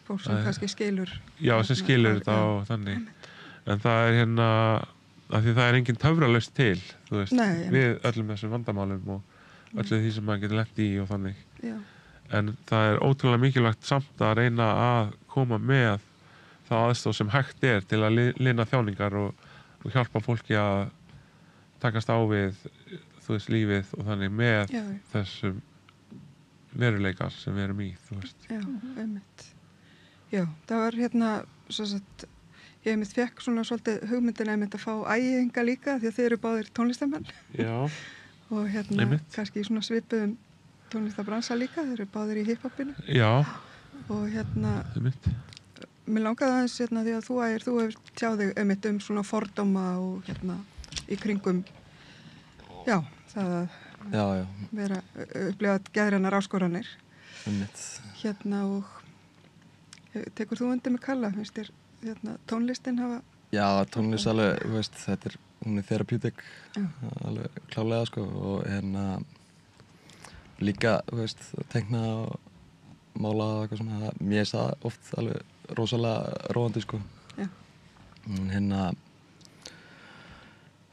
fólk sem kannski skilur sem skilur þetta og þannig en það er af því það er engin töfralaust til þú veist, við öllum þessum vandamálum og öllu því sem maður getur lent í og þannig en það er ótrúlega mikilvægt samt að reyna að koma með það aðstoð sem hægt er til að lina þjáningar og hjálpa fólki að takast á við þú veist, lífið og þannig með þessum veruleikar sem við erum í þú veist það var ég einmitt fekk svona svolítið hugmyndina einmitt að fá æginga líka því að þið eru báðir tónlistamenn og kannski í svona svipuðum tónlistabransa líka, þið eru báðir í hiphopinu og mér langaði aðeins því að þú hefur tjáðið einmitt svona fordóma og í kringum það að vera upplifað geðrænar áskoranir og tekur þú undir með Kalla, finnst þér tónlistin hafa tónlist alveg, hún er therapeutic alveg klálega sko og líka, teikna og mála og eitthvað svona, mér er það oft alveg rosalega róandi sko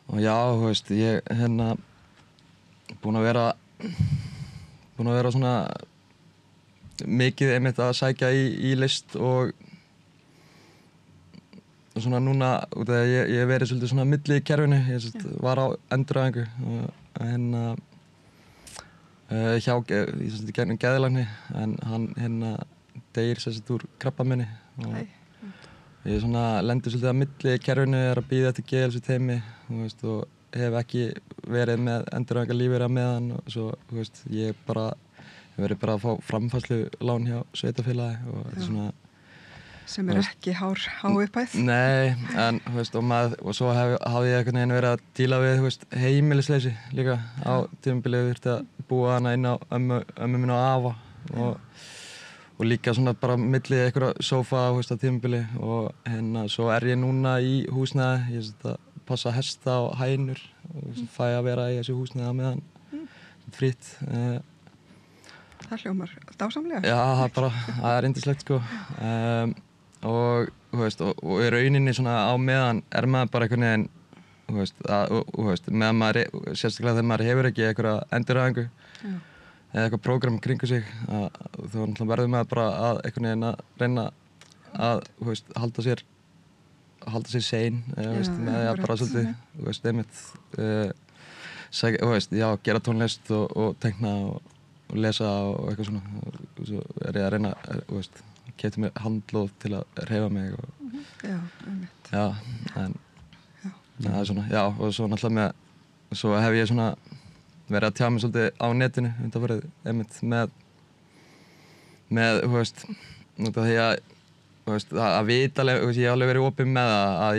og ég búin að vera svona mikið einmitt að sækja í list og svona núna, út af að ég hef verið svolítið svona milli í kerfinu, ég var á endurhæfingu og hjá gegnum geðlækni en hann deyr úr krabbameini og ég svona lendur svolítið að milli í kerfinu, er að bíða eftir geðheilsuteymi og hef ekki verið með endurhæfingarlífeyri að meðan og svo ég hef verið bara að fá framfærslulán hjá sveitafélagi og þetta er svona Sem ekki há upphæð. Nei, en og svo hafði ég einhvern veginn verið að díla við heimilisleysi líka á tímabilið, þurfti að búa hana inn á ömmu mín og afa og líka svona bara millið einhverja sófa á tímabili og svo ég núna í húsnæði, ég að passa hesta og hænur og fæ að vera í þessu húsnæði á meðan fritt. Það hljómar dásamlega. Já, það yndislegt sko. Og í rauninni svona á meðan maður bara einhvern veginn meðan maður, sérstaklega þegar maður hefur ekki einhverja endurhæfingu eða eitthvað prógram kringu sig þá verður maður bara að einhvern veginn að reyna að halda sér sein með að bara svolítið einmitt gera tónlist og teikna og lesa og eitthvað svona og svo ég að reyna keypti mér handlóð til að hreyfa mig Já, einmitt. Já, en það svona, já, og svo náttúrulega svo hef ég svona verið að tjá mig svolítið á netinu undanfarið einmitt með því að vitalega, ég hef alveg verið opinn með það að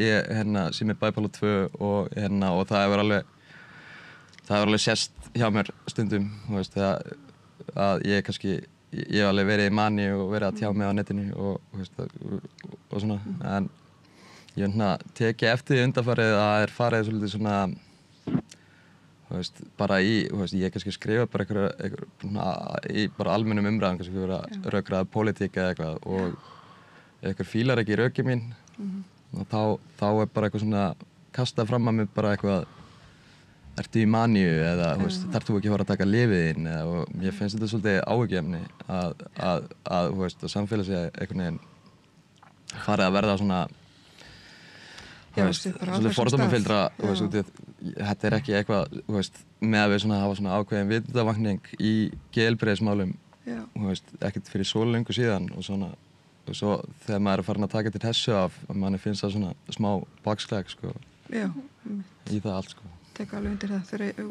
ég sem er bipolar 2 og það hefur alveg sést hjá mér stundum, að ég kannski ég hef alveg verið í mani og verið að tjá mig á netinu og svona, en ég tekið eftir því undanfarið að það farið svolítið svona bara ég kannski skrifa bara í bara almennum umræðum, kannski fyrir að rökræða pólitík eða eitthvað og ef einhver fílar ekki rökin mín og þá bara eitthvað svona kastað fram að mig bara eitthvað ertu í maníu eða þarf þú ekki að fara að taka lyfið þín og ég finnst þetta svolítið áhyggjuefni að samfélag sé einhvern veginn farið að verða svona svolítið fordómafyllra þetta ekki eitthvað með að við hafa svona ákveðin vitundarvakning í geðheilbrigðismálum ekkert fyrir svo löngu síðan og svo þegar maður farin að taka til þessu af manni finnst það svona smá bakslag í það allt tek alveg undir það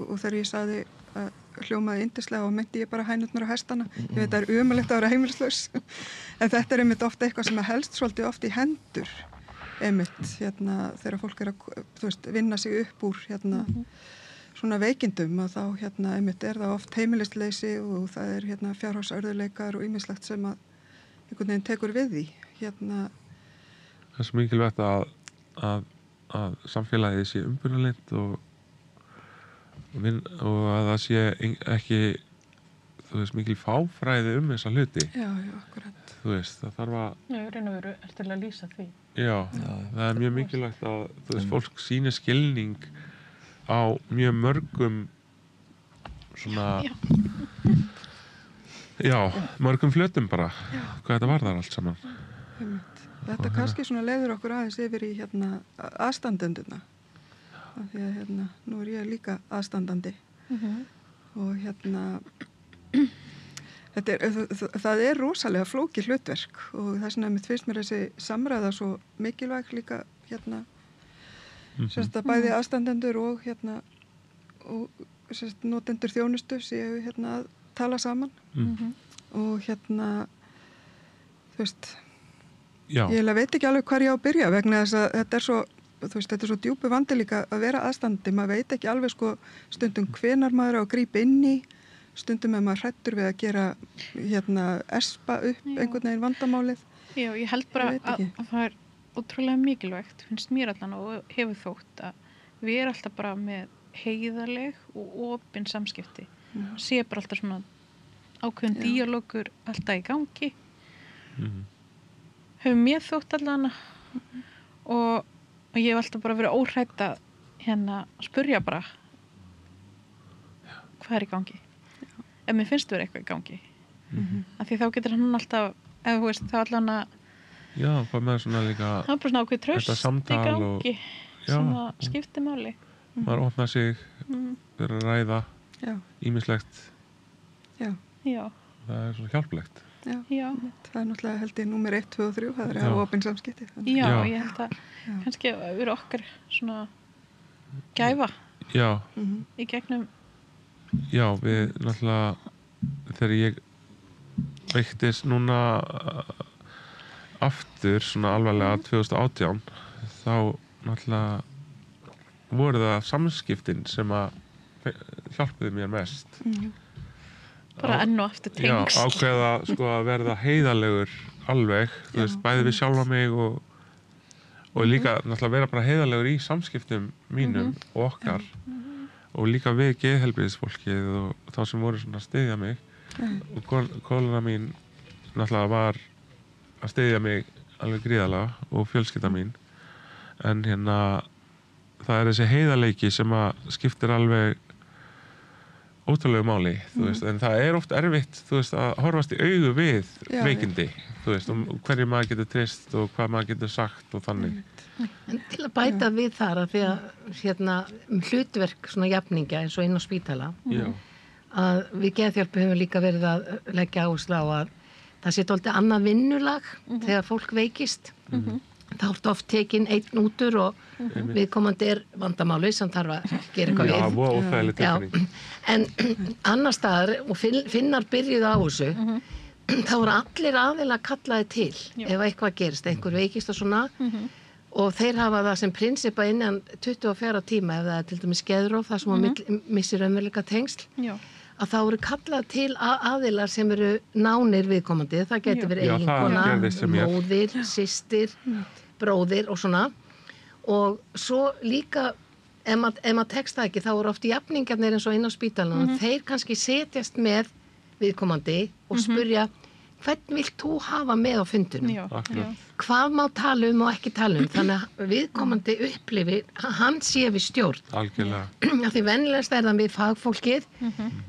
og þegar ég sagði að hljómaði yndislega og meinti ég bara hænurnar og hestana ég veit það ömurlegt að vera heimilislaus en þetta einmitt ofta eitthvað sem helst svolítið oft í hendur einmitt þegar fólk að vinna sig upp úr svona veikindum og þá einmitt það oft heimilisleysi og það fjárhagsörðuleikar og ýmislegt sem að einhvern veginn tekur við því Það er svo mikilvægt að samfélagið sé umbunarlynt og að það sé ekki mikil fáfræði þessa hluti akkurat það þarf að raun og veru til að lýsa því það er mjög mikilvægt að fólk sýni skilning á mjög mörgum svona mörgum flötum bara hvað þetta varðar allt saman Þetta kannski svona leiður okkur aðeins yfir í aðstandendurna af því að nú er ég líka aðstandandi og það er rosalega flókið hlutverk og þess vegna finnst mér þessi samræða svo mikilvæg líka sérst bæði aðstandendur og sérst notendur þjónustu séu að tala saman og þú veist ég veit ekki alveg hvar ég á að byrja vegna þess að þetta er svo djúpu vandi líka að vera aðstandi, maður veit ekki alveg stundum hvenar maður á að grípa inn í stundum maður hrættur við að gera espa upp einhvern veginn vandamálið Já, ég held bara að það er ótrúlega mikilvægt, finnst mér allan og hefur þótt að við erum alltaf bara með heiðarleg og opin samskipti sé bara alltaf svona ákveðin díalógur alltaf í gangi hefur mér þótt allan og ég hef alltaf bara verið óhrædd að spurja bara hvað er í gangi ef mér finnst vera eitthvað í gangi af því þá getur hann alltaf ef þú veist þá allan að hvað með svona líka það er bara svona ákveð tröst í gangi sem að skipti máli maður opna sig vera að ræða ýmislegt það er svona hjálplegt Já, það er náttúrulega held ég númer 1, 2 og 3 það er að opin samskipti Já, ég held að kannski verið okkar svona gæfa í gegnum Já, við náttúrulega þegar ég veiktist núna aftur svona alvarlega 2018 þá náttúrulega voru það samskiptin sem að hjálpuðu mér mest. Bara enn og aftur tengsl. Já, ákveða sko að verða heiðarlegur alveg, þú veist, bæði við sjálfa mig og líka náttúrulega vera bara heiðarlegur í samskiptum mínum og okkar og líka við geðheilbrigðisfólkið og þá sem voru svona að styðja mig og konuna mín náttúrulega var að styðja mig alveg gríðarlega og fjölskylda mín en það er þessi heiðarleiki sem að skiptir alveg ótrúlegu máli, þú veist, en það er oft erfitt, þú veist, að horfast í augu við veikindi, þú veist, hverju maður getur treyst og hvað maður getur sagt og þannig. En til að bæta við þar að því að hlutverk svona jafningja eins og inn á spítala að við geðhjálp höfum líka verið að leggja áherslu á að það sé dálítið annað vinnulag þegar fólk veikist. Það er oft tekin einn útur og viðkomandi vandamáli sem þarf að gera eitthvað við. Já, óþægileg tilfinning. En annar staðar, og Finnar byrjuðu á þessu, þá voru allir aðeila kallaði til ef eitthvað gerist, einhver veikist og svona og þeir hafa það sem prinsippa innan 24 tíma ef það er til dæmis geðrof, það sem missir raunveruleika tengsl, að þá voru kallað til aðilar sem eru nánir viðkomandi, það getur verið eiginkona, móðir, systir, bróðir og svona og svo líka ef maður tekst það ekki þá eru oft jafningarnir eins og inn á spítalanum þeir kannski setjast með viðkomandi og spurja hvern vilt þú hafa með á fundunum hvað má tala og ekki tala þannig að viðkomandi upplifi hann sé við stjórn algjörlega því venjulegast er það við fagfólkið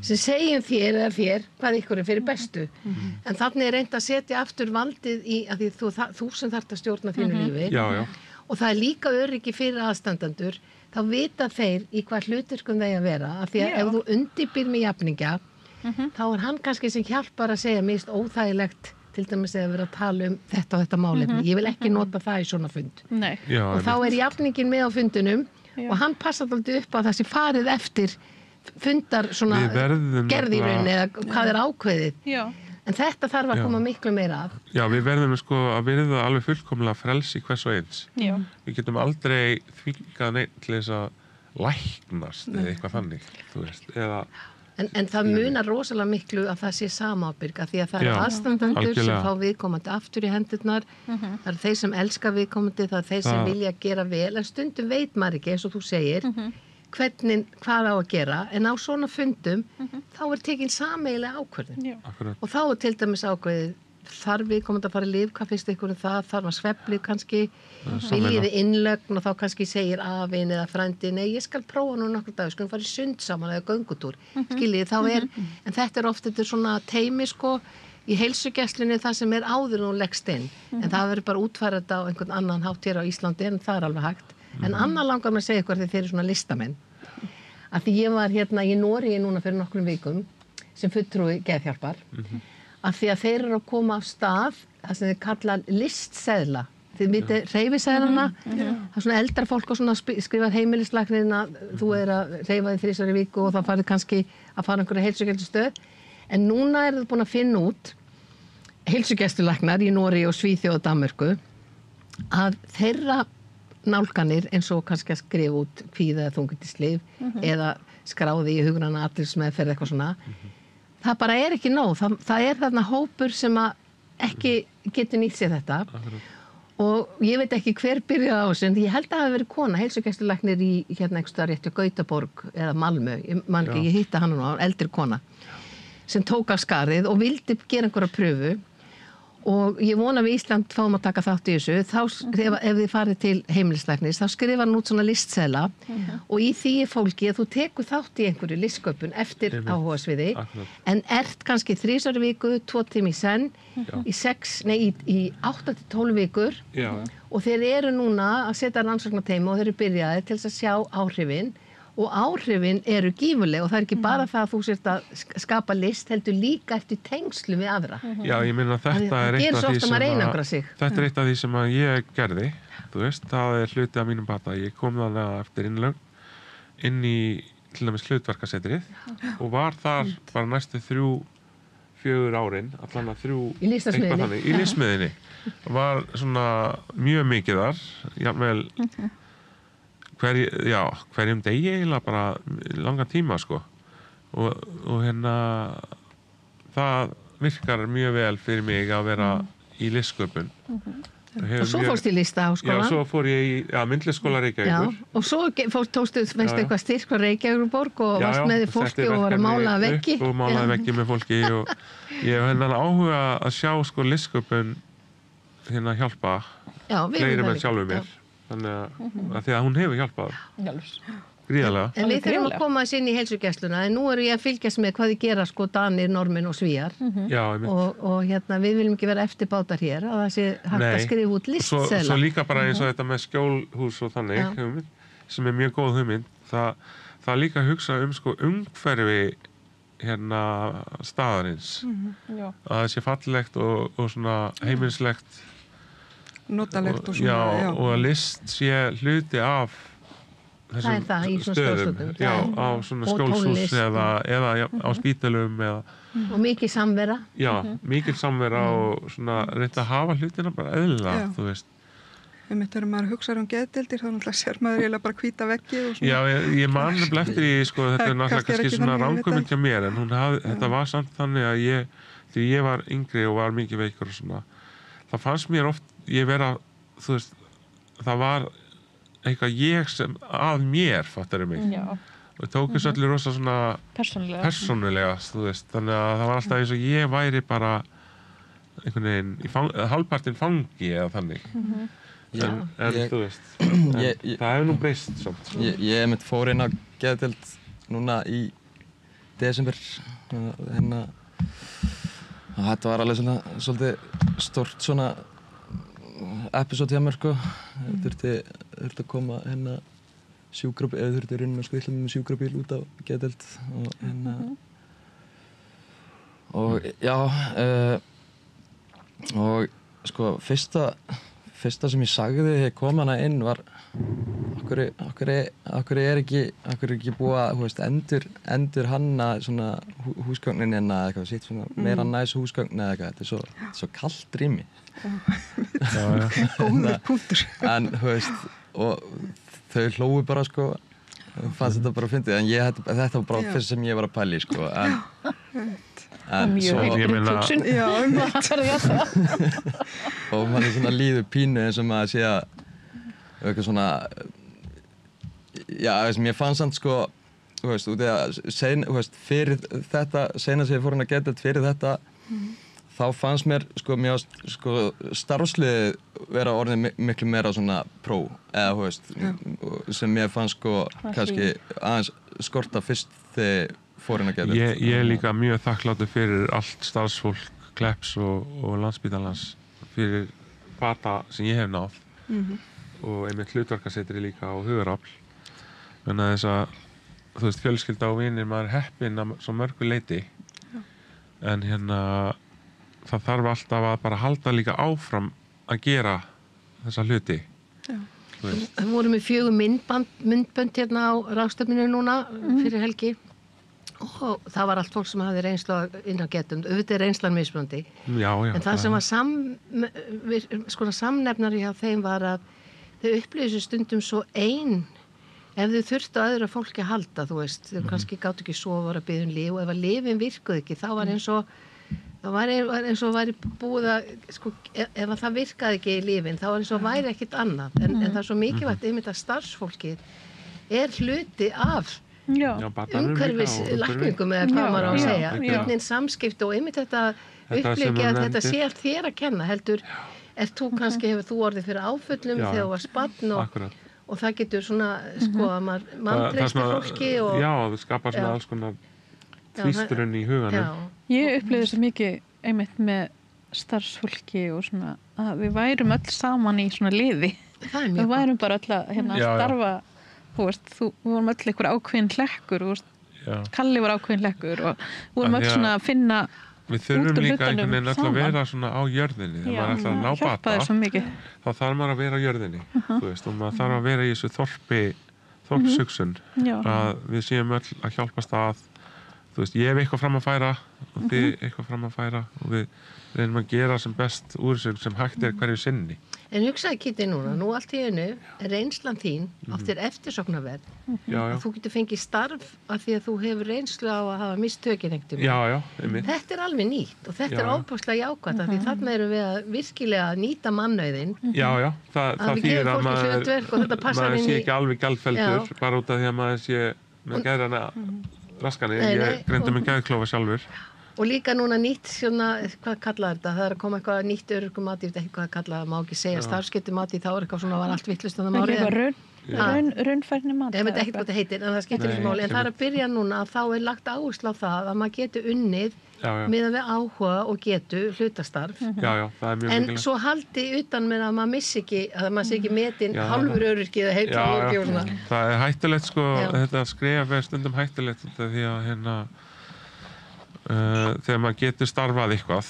sem segjum þér eða þér hvað ykkur er fyrir bestu en þannig er reynd að setja aftur valdið í að því þú sem þarft að stjórna þínu lífi og það er líka öryggi fyrir aðstandendur þá vita þeir í hvað hlutverkum þeir að vera af því að ef þú undirbýr með jafningja þá er hann kannski sem hjálpar að segja mist óþægilegt til dæmis að vera að tala þetta og þetta málefni. Ég vil ekki nota það í svona fund. Og þá er jafningin með á fundunum og hann passar alltaf upp á þessi farið eftir fundar svona gerðirun eða hvað er ákveðið. En þetta þarf að koma miklu meira af. Já, við verðum sko að virða alveg fullkomlega frelsi hvers og eins. Við getum aldrei þvingað neitt til þess að læknast eða eitthvað þannig, þú veist, eða En það munar rosalega miklu að það sé samábyrg því að það eru aðstandendur sem fá viðkomandi aftur í hendurnar það eru þeir sem elska viðkomandi það eru þeir sem vilja gera vel en stundum veit maður ekki eins og þú segir hvað á að gera en á svona fundum þá er tekin sameiginlega ákvörðun og þá er til dæmis ákveðið þarf viðkomandi að fara í lyf, hvað finnst ykkur það þarf að svefnlyf kannski viljiði innlögn og þá kannski segir afinn eða frændi, nei ég skal prófa nú nokkur dag, skulum fara í sund saman eða göngutúr skiljiði, þá en þetta er oft þetta svona teimi sko í heilsugæslunni það sem er áður nú leggst inn, en það verður bara útfærað á einhvern annan hátt hér á Íslandi en það er alveg hægt, en annar langar mér að segja ykkur þegar þeir eru svona listamenn að því ég var hérna í Noregi núna fyrir nokkrum vikum sem fulltrúi geðhjálpar af því að þeir eru að koma af stað það sem þeir kalla listseðla þið vitið hreyfiseðlana það er svona eldra fólk og svona skrifar heimilislæknirinn að þú er að hreyfa þig 3 í viku og það farið kannski að fara einhverja heilsugæslustöð en núna er það búin að finna út heilsugæslulæknar í Noregi og Svíþjóð og Danmörku að þeirra nálganir eins og kannski að skrifa út kvíða eða þunglyndislyf eða skráði í hugræna atferlismeðferð eitthvað svona það bara er ekki nóg, það er þarna hópur sem að ekki getur nýtt sér þetta og ég veit ekki hver byrjaði á þessu en ég held að það hafi verið kona, heilsugæslulæknir í hérna einhverstaðar rétt á Gautaborg eða Malmö, ég hitta hann nú, eldri kona sem tók af skarið og vildi gera einhverja pröfu og ég vona við Ísland fáum að taka þátt í þessu þá ef þið farið til heimilislæknis þá skrifa hann út svona listseðla og í því er fólki að þú tekur þátt í einhverju listsköpun eftir áhugasviði en ert kannski 3 í viku 2 tíma í senn í 8-12 vikur og þeir eru núna að setja rannsóknarteymi og þeir eru byrjaði til þess að sjá áhrifin og áhrifin eru gífurleg og það er ekki bara það að þú sért að skapa list heldur líka eftir tengslu við aðra. Já, ég meina þetta er eitt af því sem að ég gerði, þú veist, það er hluti af mínum bata, ég kom þannig eftir innlögn inn í til dæmis hlutverkasetrið og var þar bara næstu 3-4 4 árin, allan að 3 í listasmiðinni, í listasmiðinni var svona mjög mikið þar, jafnvel hverjum degi eiginlega bara langan tíma sko og hérna það virkar mjög vel fyrir mig að vera í listsköpun. Og svo fórst í Listaháskóla. Já, svo fór ég í myndlistskóla Reykjavíkur. Já, og svo tókstu eitthvað styrk á Reykjavíkurborg og varst með fólki og var að mála veggi. Og málaði veggi með fólki og ég hef hennan áhuga að sjá sko listsköpun hérna hjálpa fleiri með sjálfur mér. Þannig að því að hún hefur hjálpað. Gríðarlega. En við þurfum að koma þess inn í heilsugæsluna en nú ég að fylgjast með hvað þið gera sko Danir, Normenn og Svíjar og hérna við viljum ekki vera eftirbátar hér að það sé hægt að skrifa út listseðla. Svo líka bara eins og þetta með skjólhús og þannig sem er mjög góð hugmynd það líka að hugsa sko umhverfi hérna staðarins að það sé fallegt og svona heimilslegt notalegt og svona og að list sé hluti af þessum stöðum á svona skjólshús eða á spítalum og mikið samvera mikið samvera og svona reynt að hafa hlutina bara eðlilega þú veist þegar maður hugsaður geðdeildir þá náttúrulega sér maður eiginlega bara hvíta veggi og svona ég man nefnilega eftir í sko þetta er náttúrulega kannski svona ranghugmynd hjá mér en þetta var samt þannig að þegar ég var yngri og var mikið veikur og svona það fannst mér oft ég vera þú veist það var eitthvað ég sem að mér fattaru mig og tók þessu allir rosa svona persónulega þú veist þannig að það var alltaf eins og ég væri bara einhvern veginn hálfpartinn fangi eða þannig en þú veist það hefur nú breyst samt ég mitt fór inn á geðdeild núna í desember hérna þetta var alveg svona svolítið stórt svona episode hjá mér sko þurfti að koma hérna sjúkrabíl eða þurfti raunin að skvilla með sjúkrabíl út á geðdeild og hérna og já og sko fyrsta sem ég sagði þegar ég kom hana inn var okkur er ekki búið að þú veist, endur hanna svona húsgögnin hérna eða eitthvað sitt svona meira næs húsgögn eða eitthvað þetta er svo kallt rými góður punktur en þú veist og þau hlógu bara sko fannst þetta bara að fyndið en þetta var bara fyrst sem ég var að pæli sko en mjög heilbrigð hugsun og mann svona líður pínu eins og maður sé að eitthvað svona mér fannst samt sko þú veist, út í að fyrir þetta seinast sem ég fór að geta fyrir þetta þá fannst mér sko starfsliðið vera orðið miklu meira svona pró eða þú veist sem mér fannst sko kannski aðeins skorta fyrst þegar fórin að geta ég er líka mjög þakkláttur fyrir allt starfsfólk Klepps og Landspítalans fyrir bata sem ég hef náð og einmitt hlutverkasetri líka á Hugarafl en að þess að þú veist fjölskylda og vinir maður heppinn að svo mörgu leyti en hérna það þarf alltaf að bara halda líka áfram að gera þessa hluti Við vorum með 4 myndbönd hérna á ráðstefninu núna fyrir helgi og það var allt fólk sem hafði reynslu inn á getum auðvitað er reynslan mismunandi en það sem var samnefnari hjá þeim var að þau upplýðu stundum svo ef þau þurftu að öðru fólki að halda þú veist, þau kannski gátt ekki svo að vera að biðja lyf og ef að lyfin virkuð ekki þá var eins og væri búið að sko, ef að það virkaði ekki í lyfin þá var eins og væri ekkit annað en það er svo mikilvægt einmitt að starfsfólkið er hluti af umhverfis lækningum eða hvað maður á að segja einnig samskipti og einmitt þetta uppliki að þetta sé þér að kenna heldur þú kannski hefur þú orðið fyrir áföllum þegar þú varst barn og það getur svona sko að maður treystir fólki og það skapar svona alls konar tvísturinn í huganum Ég upplifði svo mikið einmitt með starfsfólki og svona að við værum öll saman í svona liði við værum bara öll að starfa við vorum öll einhver ákveðin hlekkur Kalli var ákveðin hlekkur og við vorum öll svona að finna við þurfum líka einhvern veginn öll að vera svona á jörðinni þegar maður ætlar að ná bata þá þarf maður að vera á jörðinni og maður þarf að vera í þessu þorpshugsun að við séum öll að hjálpast að þú veist, ég hef eitthvað fram að færa og þið eitthvað fram að færa og við reynum að gera sem best úr sem hægt hverju sinni. En hugsaði Kitty núna, nú allt í einu er reynslan þín áttir eftirsóknarverð að þú getur fengið starf af því að þú hefur reynslu á að hafa mistökin einhvern veginn. Já, einmitt. Þetta er alveg nýtt og þetta er ofboðslega jákvætt af því þarna erum við að virkilega nýta mannauðinn. Já, það þýðir að maður sé ekki alveg gjaldfelldur bara út af því að maður sé með geðrana raskanir. Ég greindi mig geðklofa sjálfur. Og líka núna nýtt, hvað kallaði þetta? Það er að koma eitthvað nýtt örorkumati, ég veit ekki hvað kallaði, má ekki segja starfsgetumati, þá er eitthvað svona, var allt vitlaust þannig að márið. Raunfærni mat. Ég veit ekki hvað þetta heitir, en það skiptir þessu máli. En það er að byrja núna að þá er lagt áherslu á það að maður getur unnið miðað við áhuga og getu hlutastarf. Já, það er mjög mikilvægt. En svo haldi utan með að maður missi ekki, að maður sé ekki metin hálfur öryrki eða heilt öryrki og svona. Það er hættulegt sko, þetta skref er stundum hættulegt því að þegar maður getur starfað eitthvað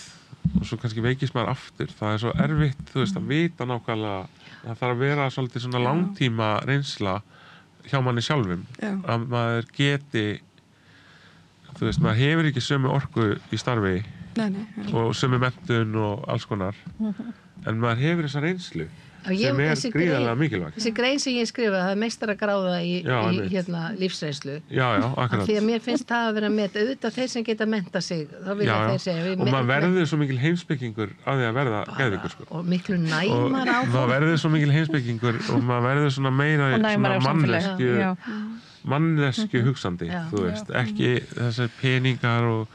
og svo kannski veikist maður aftur, það er svo erfitt, þú veist, að vita nákvæmlega, það þarf að vera svolítið svona langtíma reynsla hjá manni sjálfum, að maður geti, þú veist, maður hefur ekki sömu orku í starfi og sömu menntun og alls konar, en maður hefur þessa reynslu sem er gríðarlega mikilvægt. Þessi grein sem ég skrifaði, það er meistaragráða í lífsreynslu. Já, akkurat. Því að mér finnst það að vera að meta auðvitað þeir sem geta menta sig, þá vilja þeir segja. Og maður verður svo mikil heimspekingur að því að verða geðvíkur, sko. Og miklu næmar á fólk. Maður verður svo mikil heimspekingur og maður verður svona meira svona mannesku hugsandi, þú veist, ekki þessar peningar og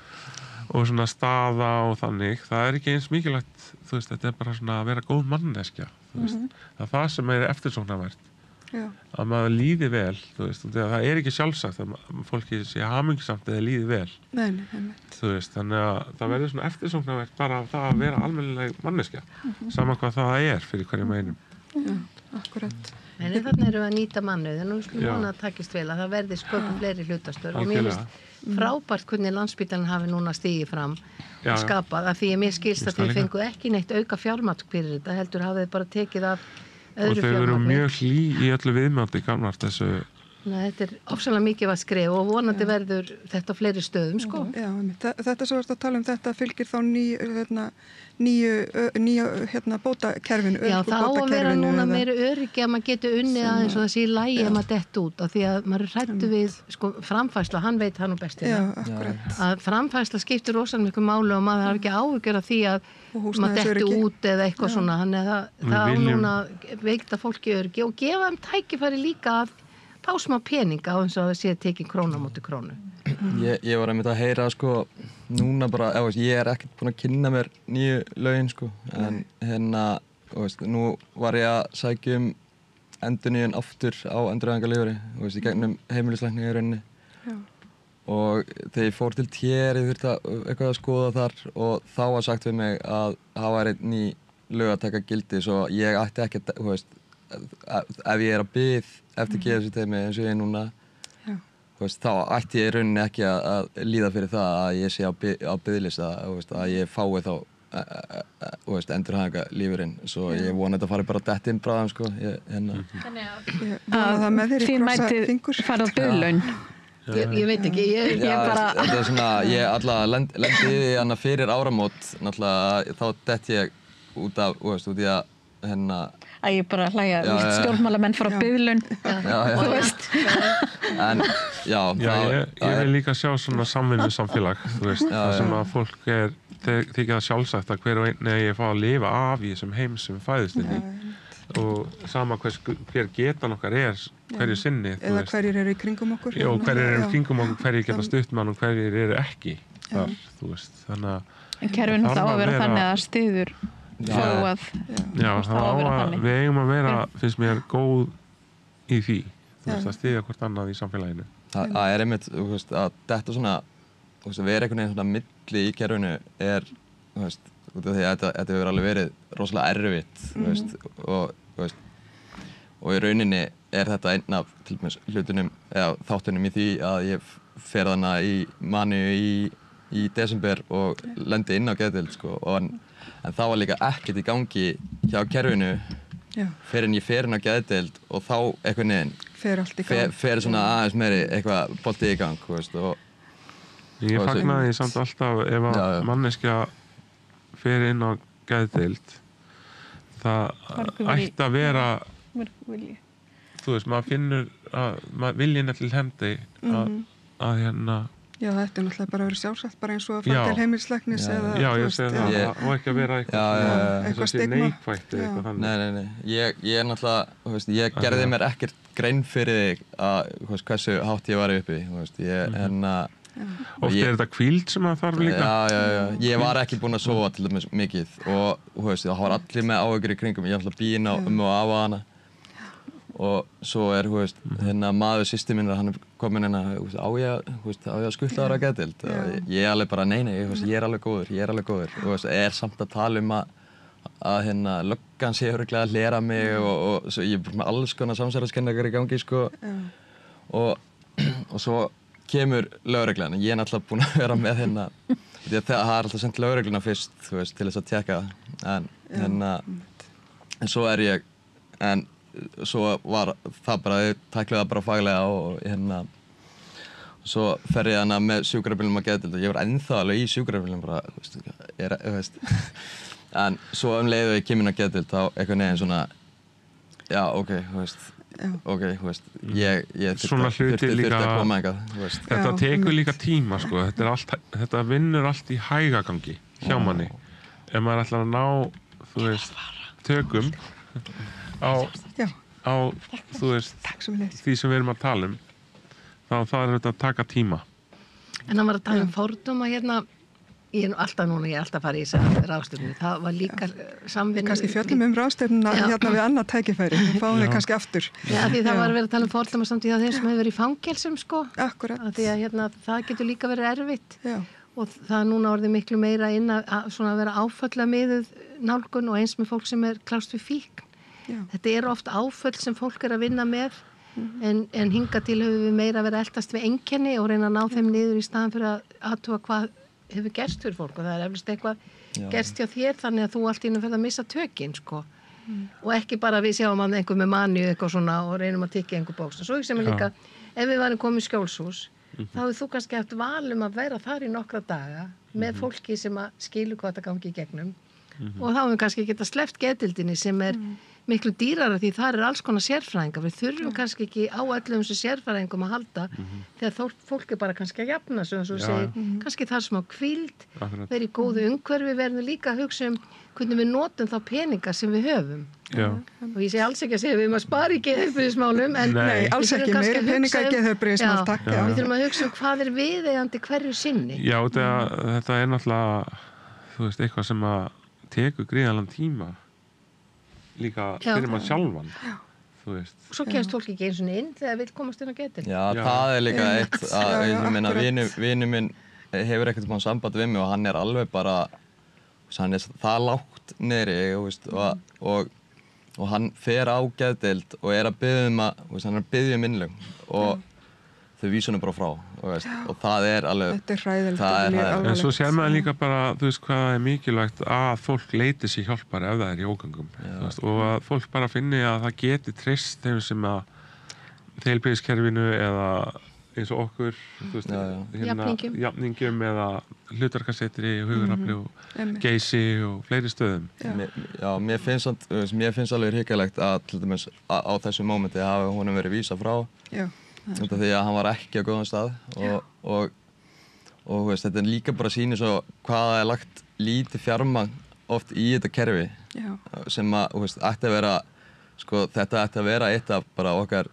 svona staða og þannig. Það er ekki eins mikilvægt, þú veist, þetta er bara svona að vera góð manneskja. Það er það sem er eftirsóknarvert að maður líði vel, þú veist, það er ekki sjálfsagt að fólki sé hamingjusamt eða líði vel. Þú veist, þannig að það verður svona eftirsóknarvert bara það að vera almennileg manneskja, saman hvað það er fyrir hverjum einum. Já, akkurat. En þannig erum við að nýta mannauð, en nú skulum vona að takist vel að það verði sköpum fleiri hlutastörf og mér finnst frábært hvernig Landspítalinn hafi núna stigið fram og skapað, af því að mér skilst að þið fengu ekki neitt auka fjármagn fyrir þetta, heldur hafið þið bara tekið af öðru fjármagni. Og þau eru mjög hlý í öllu viðmáti gagnvart þessu. Þetta er ofsalega mikið að skrifa og vonandi verður þetta á fleiri stöðum, sko. Já, þetta svo varst að tala þetta fylgir þá nýju bótakerfinu. Já, þá að vera núna meira öryggi að maður getur unnið aðeins og þessi lægi að maður dett út, af því að maður hrættu við, sko, framfærsla, hann veit hann best að framfærsla skiptir rosalega miklu máli og maður har ekki áhyggjur af því að maður dettu út eða eitthvað svona, þannig að það á núna veikta fólki öryggi og gefa þeim tækifæri líka að fá smá peninga á eins og að það sé tekið krónu á móti krónu. Ég var einmitt að heyra, sko, núna bara, ég er ekkert búin að kynna mér nýju lögin, sko, en nú var ég að sækja endurnýjun aftur á endurhæfingarlífeyri, í gegnum heimilislækninga í rauninni. Og þegar ég fór til TR, ég þurfti eitthvað að skoða þar og þá var sagt við mig að það væri ný lög að taka gildi, svo ég ætti ekki að, ef ég er að bið eftir geðheilsuteymi eins og ég er núna, þá ætti ég í rauninni ekki að líða fyrir það að ég sé á biðlista, að ég fái þá endurhæfingarlífeyrinn, svo ég vona þetta fari bara dett inn bráðum, sko. Þannig að þið mætið fara á biðlaun. Ég veit ekki, ég bara... Þetta er svona, ég alltaf lendi í því hana fyrir áramót, náttúrulega, þá dett ég út af, út í að að ég bara hlæja, stjórnmálamenn fara á biðlaun og þú veist. En, ég vil líka sjá svona samvinnu samfélag, þú veist, það sem að fólk þykir það sjálfsagt að hver og einn eigi að fá að lifa af í þessum heim sem fæðist inn í og sama hver getan okkar er hverju sinni. Eða hverjir eru í kringum okkur. Já, hverjir eru í kringum okkur, hverjir geta stutt mann og hverjir eru ekki þar, þú veist, þannig að... En kerfin þá að vera þannig að styður við eigum að vera, finnst mér, góð í því, þú veist, að styðja hvort annað í samfélaginu. Það er einmitt, þú veist, að þetta svona, þú veist, að vera einhvern veginn svona milli í kerfinu er, þú veist, út af því að þetta hefur alveg verið rosalega erfitt, þú veist, og í rauninni er þetta einn af til dæmis hlutunum, eða þáttunum í því að ég fer þarna í Maníu í desember og lendi inn á geðdeild, sko, en það var líka ekkert í gangi hjá kerfinu fyrir en ég fer inn á geðdeild og þá einhvern veginn fer allt í gang. Fer svona aðeins meiri eitthvað bolti í gang, þú veist, Ég fagnaði samt alltaf ef að manneskja fer inn á geðdeild, það ætti að vera, þú veist, maður finnur að viljina til hendi að hérna. Já, þetta náttúrulega bara verið sjálfsagt, bara eins og að fara til heimilislæknis eða... Já, ég segi það, og ekki að vera eitthvað stigma. Neikvætt eða eitthvað þannig. Nei, ég náttúrulega, þú veist, ég gerði mér ekkert grein fyrir þig að, þú veist, hversu hátt ég var uppi, þú veist, Oft þetta hvíld sem að þarf líka? Já, ég var ekki búinn að sofa til dæmis mikið og, þú veist, það var allir með áhyggjur í kringum, ég ætla að býna og afa hana. Og svo þú veist, maður systir minnar, hann komin á ég að skutla þér að geðdeild? Ég alveg bara, nei, ég er alveg góður. Og er samt að tala um að löggan sé örugglega að hlera mig og svo, ég er bara með alls konar samsæriskenningar í gangi, sko. Og svo kemur lögreglan, ég er náttúrulega búinn að vera með það er alltaf sendt lögregluna fyrst, þú veist, til þess að tjekka en svo er ég, svo var það bara, ég tæklaði það bara faglega og svo fer ég með sjúkrabílnum að geðdeild og ég var ennþá alveg í sjúkrabílnum bara, þú veist, en svo leið og ég kemur inn á geðdeild þá eitthvað neginn svona, já, ok, þú veist, ég þurfti að koma eitthvað, þú veist. Þetta tekur líka tíma, sko, þetta vinnur allt í hægagangi hjá manni. Ef maður ætlar að ná, þú veist, tökum á þú veist, því sem við erum að tala um, þá það er þetta að taka tíma. En hann var að tala um fordóma hérna, ég er alltaf farið í þessa ráðstefnu, það var líka samvinnu. Kannski fjöllum ráðstefnuna hérna við annað tækifæri, fáum við kannski aftur. Já, því það var að vera að tala um fordóma samtíð á þeim sem hefur verið í fangelsum, sko. Akkurat. Því að það getur líka verið erfitt. Já. Og það núna orðið miklu meira inn að svona vera áföll miðuð nálgun og eins með fólk sem er kljást við fíkn. Já. Þetta eru oft áföll sem fólk er að vinna með en hingað til höfum við meira verið að eltast við einkenni og reyna að ná þeim niður í staðan fyrir að athuga hvað hefur gerst fyrir fólk og það er eflust eitthvað gerst hjá þér þannig að þú allt í einu ferð að missa tökin, sko. Og ekki bara við sjáum að einhver með manju eitthvað svona og reynum að tyggja einhver bóks. Svo sem líka, ef við varum komið í skjólshús þá hefur þú kannski haft val að vera þar í nokkra daga með fólki sem að skilur hvað það gangi í gegnum og þá hefum við kannski getað sleppt geðdeildinni sem er miklu dýrara því þar er alls konar sérfræðingar. Við þurfum kannski ekki á öllum þessu sérfræðingum að halda þegar fólk er bara kannski að jafna sig og svo segir, kannski þar smá hvíld, verið í góðu umhverfi, verðum líka að hugsa hvernig við notum þá peninga sem við höfum. Og ég segi alls ekki að segja við að spara í geðheilbrigðismálum en nei, alls ekki, meiri peninga í geðheilbrigðismál, takk. Við þurfum að hugsa hvað er viðeigandi hverju sinni. Já, þetta er náttúrulega, þú veist, eitthvað sem að tekur gríðarlegan tíma líka fyrir maður sjálfan, þú veist. Og svo kemst fólk ekki eins og inn þegar vill komast inn á geðdeild. Já, það er líka eitt að, ég meina, vinu minn hefur ekkert búin samband við mig og hann er alveg bara, hann er það lágt niðri, og hann fer á geðdeild og er að biðja hann er að biðja innlögn og þau vísa hann bara frá, og það er alveg... Þetta er hræðilegt. En svo sér maður líka bara, þú veist, hvað er mikilvægt að fólk leiti sér hjálpar ef það er í ógöngum, og að fólk bara finni að það geti treyst þeim sem að heilbrigðiskerfinu eða eins og okkur, þú veist, jafningjum eða hlutarkasetri, hugurafli og Geysi og fleiri stöðum. Já, mér finnst alveg hrikalegt að til dæmis á þessu mómenti hafi honum verið vísað frá. Já. Því að hann var ekki á góðum stað og veist, þetta er líka bara sýnir svo hvað það er lagt lítið fjármagn oft í þetta kerfi sem að veist, ætti að vera, sko, þetta ætti að vera eitt af bara okkar,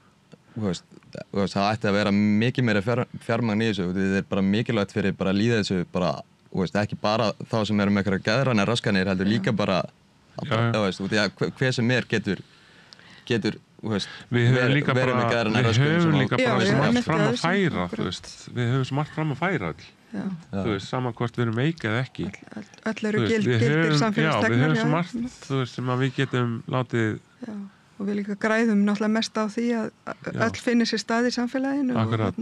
veist, það ætti að vera mikið meira fjármagn í þessu, þetta er bara mikilvægt fyrir bara að líða þessu bara, veist, ekki bara þá sem eru með einhverja geðrænar raskanir heldur líka bara veist, hver sem getur við höfum líka bara svo margt fram að færa, þú veist, við höfum svo margt fram að færa öll, þú veist, saman hvort við erum veik eða ekki. Öll eru gildir samfélagstegnar. Já, við höfum svo margt, þú veist, sem að við getum látið. Já, og við líka græðum náttúrulega mest á því að öll finnir sér stað í samfélaginu. Akkurat.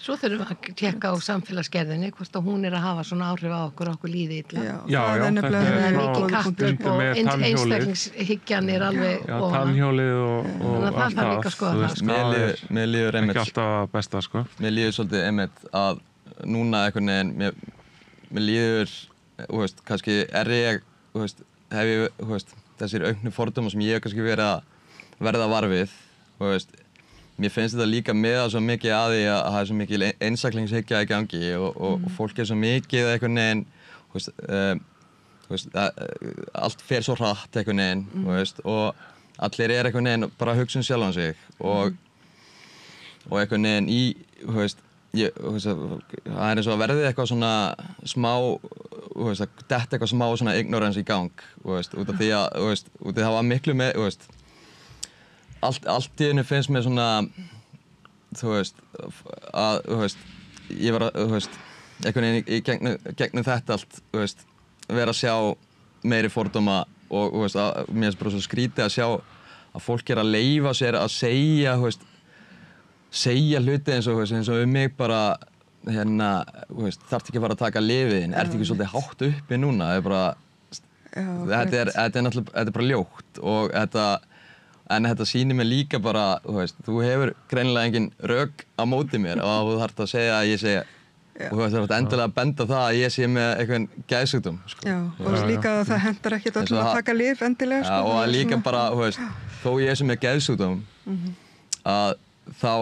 Svo þurfum við að tjekka á samfélagsgerðinni hvort að hún er að hafa svona áhrif á okkur líði illa. Já, það er mikið kappur og einstaklingshyggjan er alveg ofan. Já, tannhjólið og allt það. Mér líður ekki alltaf besta, sko. Mér líður svolítið einmitt að núna einhvern veginn, mér líður, kannski ég, hef ég, þessir auknu fordóma sem ég hef kannski verið að verða var við, mér finnst þetta líka með svo mikið að því að það svo mikið einstaklingshyggja í gangi og fólk svo mikið einhvern veginn, allt fer svo hratt einhvern veginn, og allir einhvern veginn bara að hugsa sjálfan sig og einhvern veginn það eins og að verði eitthvað svona smá, detta eitthvað smá svona ignorance í gang, út af því að, það var miklu með, allt í hennu finnst mér svona, ég var að, einhvern veginn í gegnum þetta allt, vera að sjá meiri fordóma og, mér finnst bara svo skrítið að sjá að fólk að leyfa sér að segja hluti eins og mig bara, þarft ekki að fara að taka lyfin, ert ekki svolítið hátt uppi núna, það bara, þetta er bara ljótt og en þetta sýnir mér líka bara, þú hefur greinilega engin rök á móti mér og þú þarft að segja að ég sé, og þú þarft endilega að benda það að ég sé með einhvern geðsjúkdóm. Já, og líka að það hentar ekkert öllum að taka lyf endilega. Já, og að líka bara, þó ég sé með geðsjúkdóm, að þá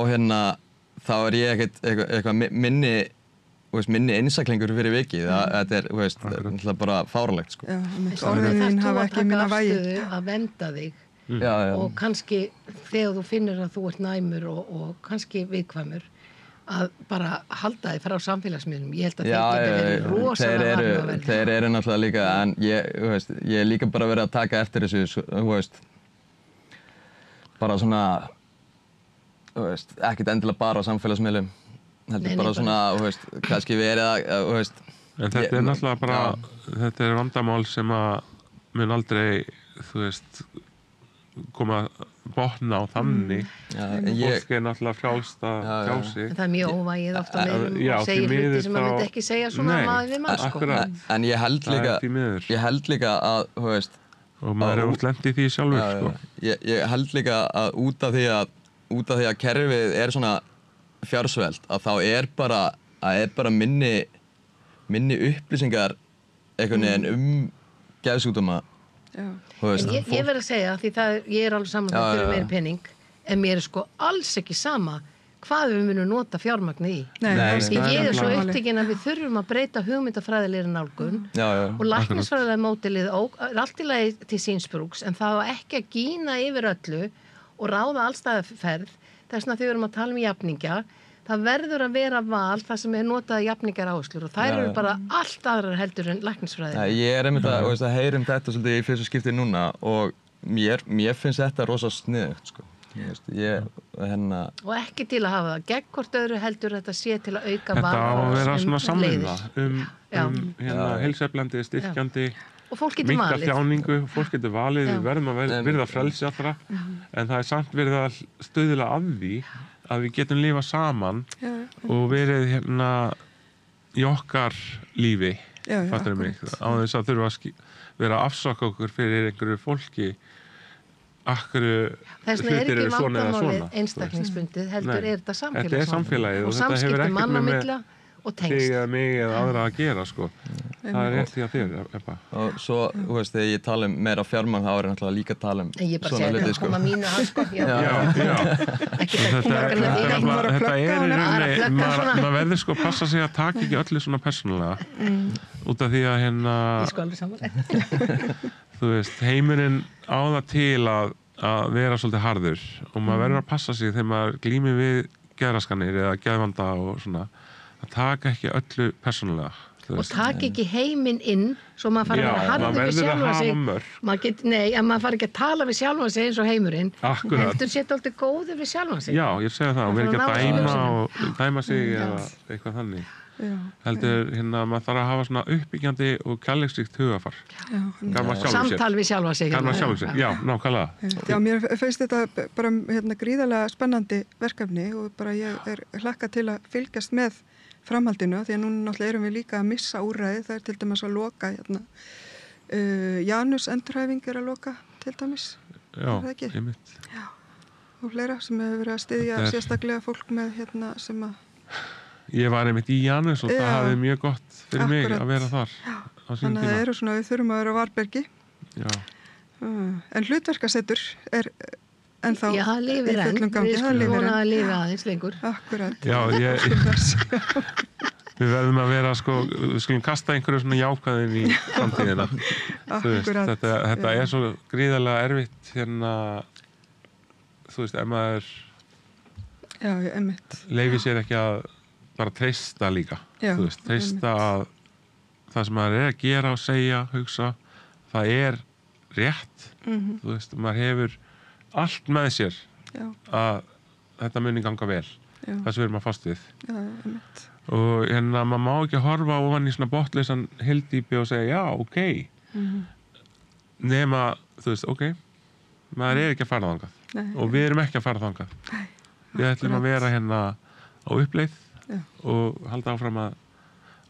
ég eitthvað minni einstaklingur fyrir vikið. Þetta er bara fáránlegt, sko. Já, orðin þín hafa ekki minna vægi. Það þarf að vernda þig. Og kannski þegar þú finnir að þú ert næmur og kannski viðkvæmur að bara halda þig frá samfélagsmiðlum. Ég held að þeir geta verið rosalega varnaverðir. Þeir eru náttúrulega líka, en ég líka bara verið að taka eftir þessu, bara svona, ekkert endilega bara á samfélagsmiðlum. Heldur bara svona, kannski verið að, En þetta er náttúrulega bara, þetta er vandamál sem að mun aldrei, koma botna á þannig. Fólk er náttúrulega frjálst að tjá sig. En það er mjög óvægið oft á meðlum og segir hluti sem maður myndi ekki segja svona maður við mann, sko. En ég held líka að, og maður er útlent í því sjálfur, sko. Ég held líka að út af því að kerfið er svona fjársvelt, að þá er bara minni upplýsingar einhvern veginn geðsjúkdóma. En ég verð að segja, því ég er alveg saman að fyrir meiri pening, en mér er sko alls ekki sama hvað við munum nota fjármagni í. Því ég er svo upptekinn að við þurfum að breyta hugmyndafræðilegri nálgun og læknisfræðilega mótilið er allt í lagi til sínsbrúks, en það var ekki að gína yfir öllu og ráða allstæðaferð. Þess vegna þegar við erum að tala jafningja, það verður að vera val það sem er notað jafningar áherslur og þær eru bara allt aðrar heldur en læknisfræði. Ég er einmitt að heyra þetta svolítið í fyrsta skipti núna og mér finnst þetta rosa sniðugt, sko. Og ekki til að hafa það gegn hvort öðru heldur þetta sé til að auka val. Þetta á að vera svona samvinna heilsueflandi, styrkjandi, minnka þjáningu, fólk getur valið, við verðum að virða frelsi allra, en það er samt verið að stuðla að því að við getum lifað saman og verið í okkar lífi, fattur mig, á þess að þurfa að vera að afsaka okkur fyrir einhverju fólki, akkur hlutir eru svona eða svona. Þess vegna er ekki vandamálið einstaklingsbundið, heldur er þetta samfélagsmál. Þetta er samfélagið og þetta hefur ekkert með þig eða mig eða aðra að gera, sko. Það er rétt því að þér, Ebba. Og svo, þegar ég tala meira fjármagn, þá er ég náttúrulega líka að tala svona hluti, sko. Ég bara segja þetta að koma mínu að, sko. Þetta er í rauninni, maður verður sko að passa sig að taka ekki öllu svona persónulega, út af því að Ég sko alveg saman. Heimurinn á það til að vera svolítið harður og maður verður að passa sig þegar maður glímir við geðraskanir eða geðvanda og svona, að taka ekki öllu persónulega. Og taka ekki heiminn inn svo maður fara að vera harður við sjálfa sig. Maður fara ekki að tala við sjálfa sig eins og heimurinn. Heldur setja alltaf góður við sjálfa sig. Já, ég segja það, og vera ekki að dæma sig eða eitthvað þannig. Heldur maður þarf að hafa svona uppbyggjandi og kærleiksríkt hugafar. Samtal við sjálfa sig. Já, nákvæmlega. Já, mér finnst þetta bara gríðarlega spennandi verkefni og bara ég er hlakka til að fylgjast með framhaldinu, því að núna náttúrulega erum við líka að missa úrræði, það er til dæmis að loka Janus endurhæfing er að loka til dæmis. Já, einmitt. Já, og fleira sem hefur verið að styðja sérstaklega fólk með sem að Ég var einmitt í Janus og það hafði mjög gott fyrir mig að vera þar á sínum Þannig að það eru svona, við þurfum að vera á Varbergi. Já. En hlutverkasetur er ennþá Já, það lifir í fullum gangi. Við skulum vona að lifa aðeins lengur. Akkurat. Já, við verðum að vera við skulum kasta einhverju svona jákvæðin í framtíðina. Akkurat. Þetta er svo gríðarlega erfitt hérna, þú veist, ef maður leyfir sér ekki að bara treysta líka. Þú veist, treysta að það sem maður er að gera og segja, hugsa, það er rétt. Þú veist, maður hefur allt með sér að þetta muni ganga vel. Það sem við erum að fást við. Já, einmitt. Og hérna, maður má ekki horfa ofan í svona botnlausan hyldýpi og segja, já, ok. Nema, þú veist, ok, maður er ekki að fara þangað. Og við erum ekki að fara þangað. Við ætlum að vera hérna á uppleið og halda áfram að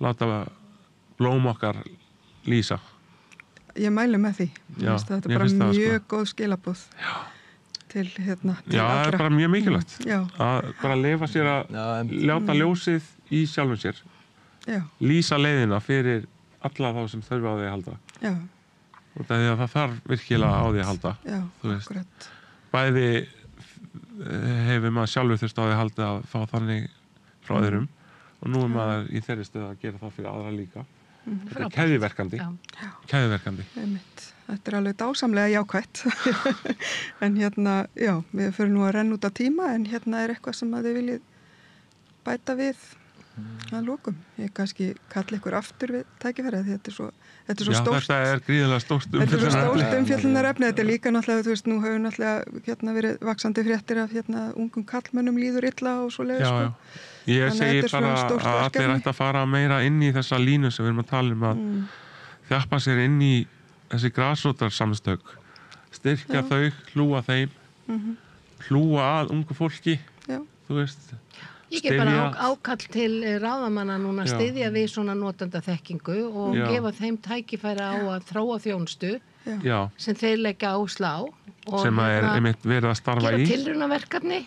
láta blóm okkar lýsa. Ég mælu með því. Já, þetta er bara mjög góð skilaboð til Já, það er bara mjög mikilvægt að bara leyfa sér að láta ljósið í sjálfum sér. Lýsa leiðina fyrir alla þá sem þurfa á því að halda. Já. Og það þarf virkilega á því að halda. Já, akkurat. Bæði hefur maður sjálfur þurft á því að halda að fá þannig frá öðrum og nú er maður í þeirri stöð að gera það fyrir aðra líka. Þetta er keðjuverkandi. Þetta er alveg dásamlega jákvætt. En hérna, já, við fyrir nú að renna út á tíma en hérna er eitthvað sem að þið viljið bæta við að lokum. Ég kannski kalli ykkur aftur við tækifæri. Þetta er svo stórt. Þetta er gríðarlega stórt umfjöllunarefni. Þetta er líka náttúrulega, þú veist, nú hefur náttúrulega hérna verið vaxandi fréttir af hérna ungum kallmönnum líður illa og svo leiðis. Já. Ég segi bara að allir ætti að fara meira inn í þessa línu sem við erum að tala um að þjappa sér inn í þessi grasrótarsamstök, styrkja þau, hlúa þeim, hlúa að ungu fólki, þú veist. Ég gef bara ákall til ráðamanna núna að styðja við svona notendaþekkingu og gefa þeim tækifæri á að þróa þjónustu sem þeir leggja áherslu á. Sem er einmitt verið að starfa í. Gera tilraunaverkefni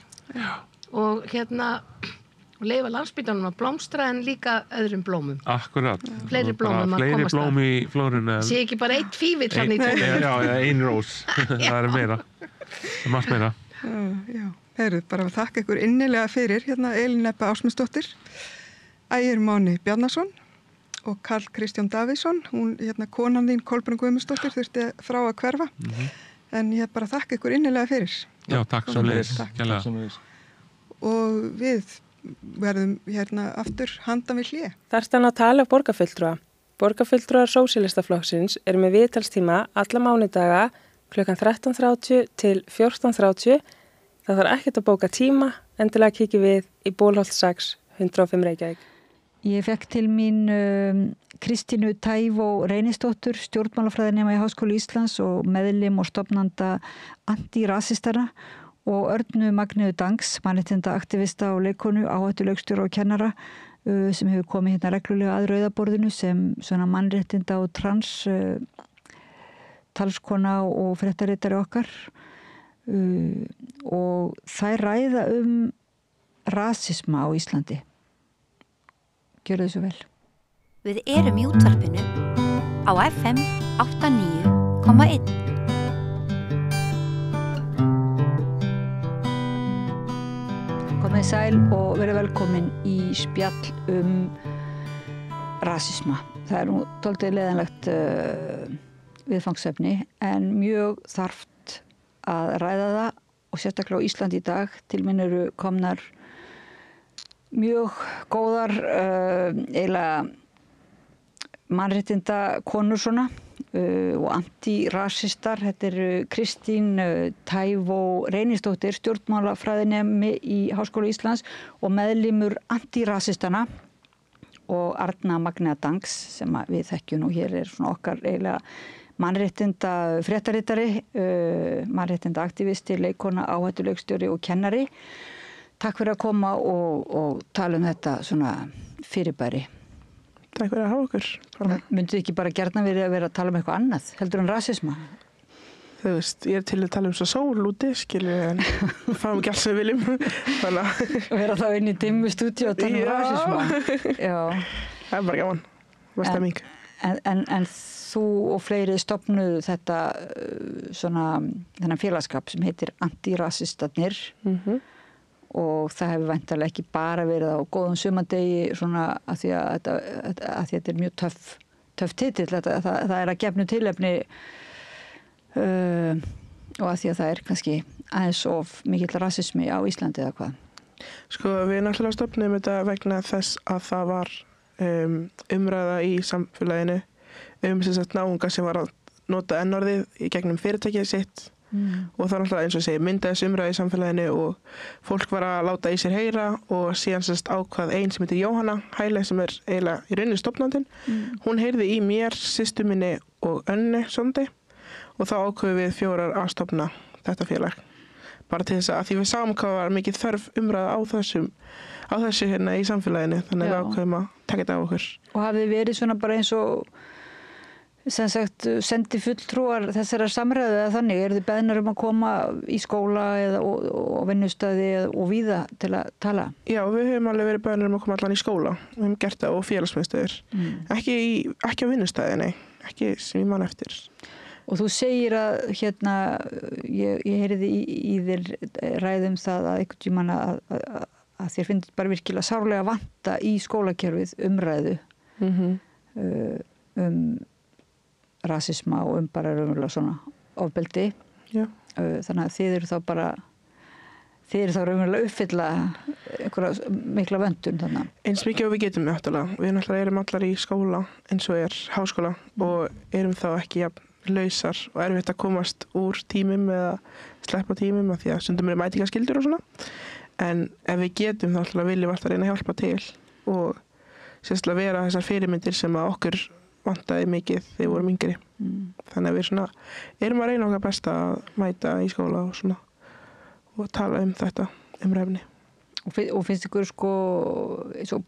og hérna leyfa landsbyggðunum að blómstra en líka öðrum blómum. Akkurat. Fleiri blómum að fleiri komast blóm í flórunni. Sé ekki bara eitt fífill hann í tónum. Já, ein rós. Það er meira. Það er margt meira. Já. Heyrðu, bara að þakka ykkur innilega fyrir hérna Elín Ebba Ásmundsdóttir, Ægir Máni Bjarnason og Karl Kristján Davíðsson. Hún, hérna, konan þín Kolbrún Guðmundsdóttir þurfti frá að hverfa. En ég bara þakka ykkur innilega fyrir. Já, takk sömuleiðis. Og við verðum hérna aftur handan við hlé. Þarftan að tala borgarfulltrúa. Borgarfulltrúar Sósíalistaflokksins eru með viðtalstíma alla mánudaga klukkan 13:30 til 14:30. Það þarf ekkert að bóka tíma, endilega kikið við í Bólholt 6, 105 Reykjavík. Ég fekk til mín Kristínu Tævo Reynisdóttur, stjórnmálafræðinema í Háskóla Íslands og meðlim og stofnanda antirasistana og Örnu Magneu Dangs, mannréttindaaktivista og leikonu, áhættuleikstjóra og kennara sem hefur komið hérna reglulega að rauðaborðinu sem svona mannréttinda og trans talskona og fréttaritari okkar. Og þær ræða rasisma á Íslandi. Gjörðu þessu vel. Við erum í útvarpinu á FM 89,1. Komið sæl og verið velkomin í spjall rasisma. Það er nú dálítið leiðanlegt viðfangsefni en mjög þarft að ræða það og sérstaklega á Íslandi í dag. Til minn eru komnar mjög góðar eiginlega mannréttinda konur svona og antirasistar. Þetta eru Kristín Tævo Reynisdóttir, stjórnmálafræðinemi í Háskóla Íslands og meðlimur antirasistana og Arna Magnea Dangs sem við þekkjum og hér er svona okkar eiginlega mannréttinda fréttaritari, mannréttinda aktivisti, leikona, áhættuleikstjóri og kennari. Takk fyrir að koma og tala um þetta svona fyrirbæri. Takk fyrir að hafa okkur. Myndið ekki bara gjarnan verið að vera að tala um eitthvað annað, heldur en rasisma? þú veist, ég til að tala svo sól úti, skilju, en fáum ekki alls sem við viljum. Þannig að... Og vera þá inn í dimmu stúdíu og tala rasisma. Já. Það bara gaman, var stemming. En þú og fleiri stofnuðu þetta þennan félagskap sem heitir Antirasistarnir og það hefur væntanlega ekki bara verið á góðum sumardegi svona að því að þetta er mjög töff titill, það er að gefnu tilefni og að því að það er kannski aðeins of mikill rasismi á Íslandi eða hvað? Sko, við náttúrulega stofnum þetta vegna þess að það var umræða í samfélaginu sem sagt náunga sem var að nota N-orðið í gegnum fyrirtækið sitt og það náttúrulega eins og segi myndaðis umræða í samfélaginu og fólk var að láta í sér heyra og síðan sérst ákvað ein sem heitir Jóhanna Hæle sem er eiginlega í rauninni stofnandinn. Hún heyrði í mér, systur minni og Önnu Sondi og þá ákveðum við 4 að stofna þetta félag. Bara til þess að því við sáum hvað var mikið þörf umræða á þessu hérna í samfélaginu, þannig við ákveðum að taka þetta á okkur. Og hafið verið svona bara eins og sem sagt sendi fulltrúar þessara samræðu eða þannig, eru þið beðnar að koma í skóla eða og vinnustæði og víða til að tala? Já, við höfum alveg verið beðnar að koma allan í skóla, við höfum gert það og félagsmiðstöður, ekki á vinnustæði, nei, ekki sem ég man eftir. Og þú segir að hérna, ég heyrði í þér ræðum það að einhvern tímann að þér finnst bara virkilega sárlega vanta í skólakerfið umræðu rasisma og bara raunverulega svona ofbeldi. Já. Þannig að þið eru þá raunverulega uppfylla einhverja mikla vöndun þannig. Eins mikið og við getum náttúrulega. Við náttúrulega erum allar í skóla eins og háskóla og erum þá ekki lausar og erfitt að komast úr tímum eða sleppa tímum af því að stundum eru mætingaskyldur og svona. En ef við getum þá viljum við alltaf reyna að hjálpa til og sérstaklega vera þessar fyrirmyndir sem að okkur vantaði mikið þegar við vorum yngri. Þannig að við erum að reyna okkar besta að mæta í skóla og svona og tala þetta umræfni. Og finnst ykkur eins og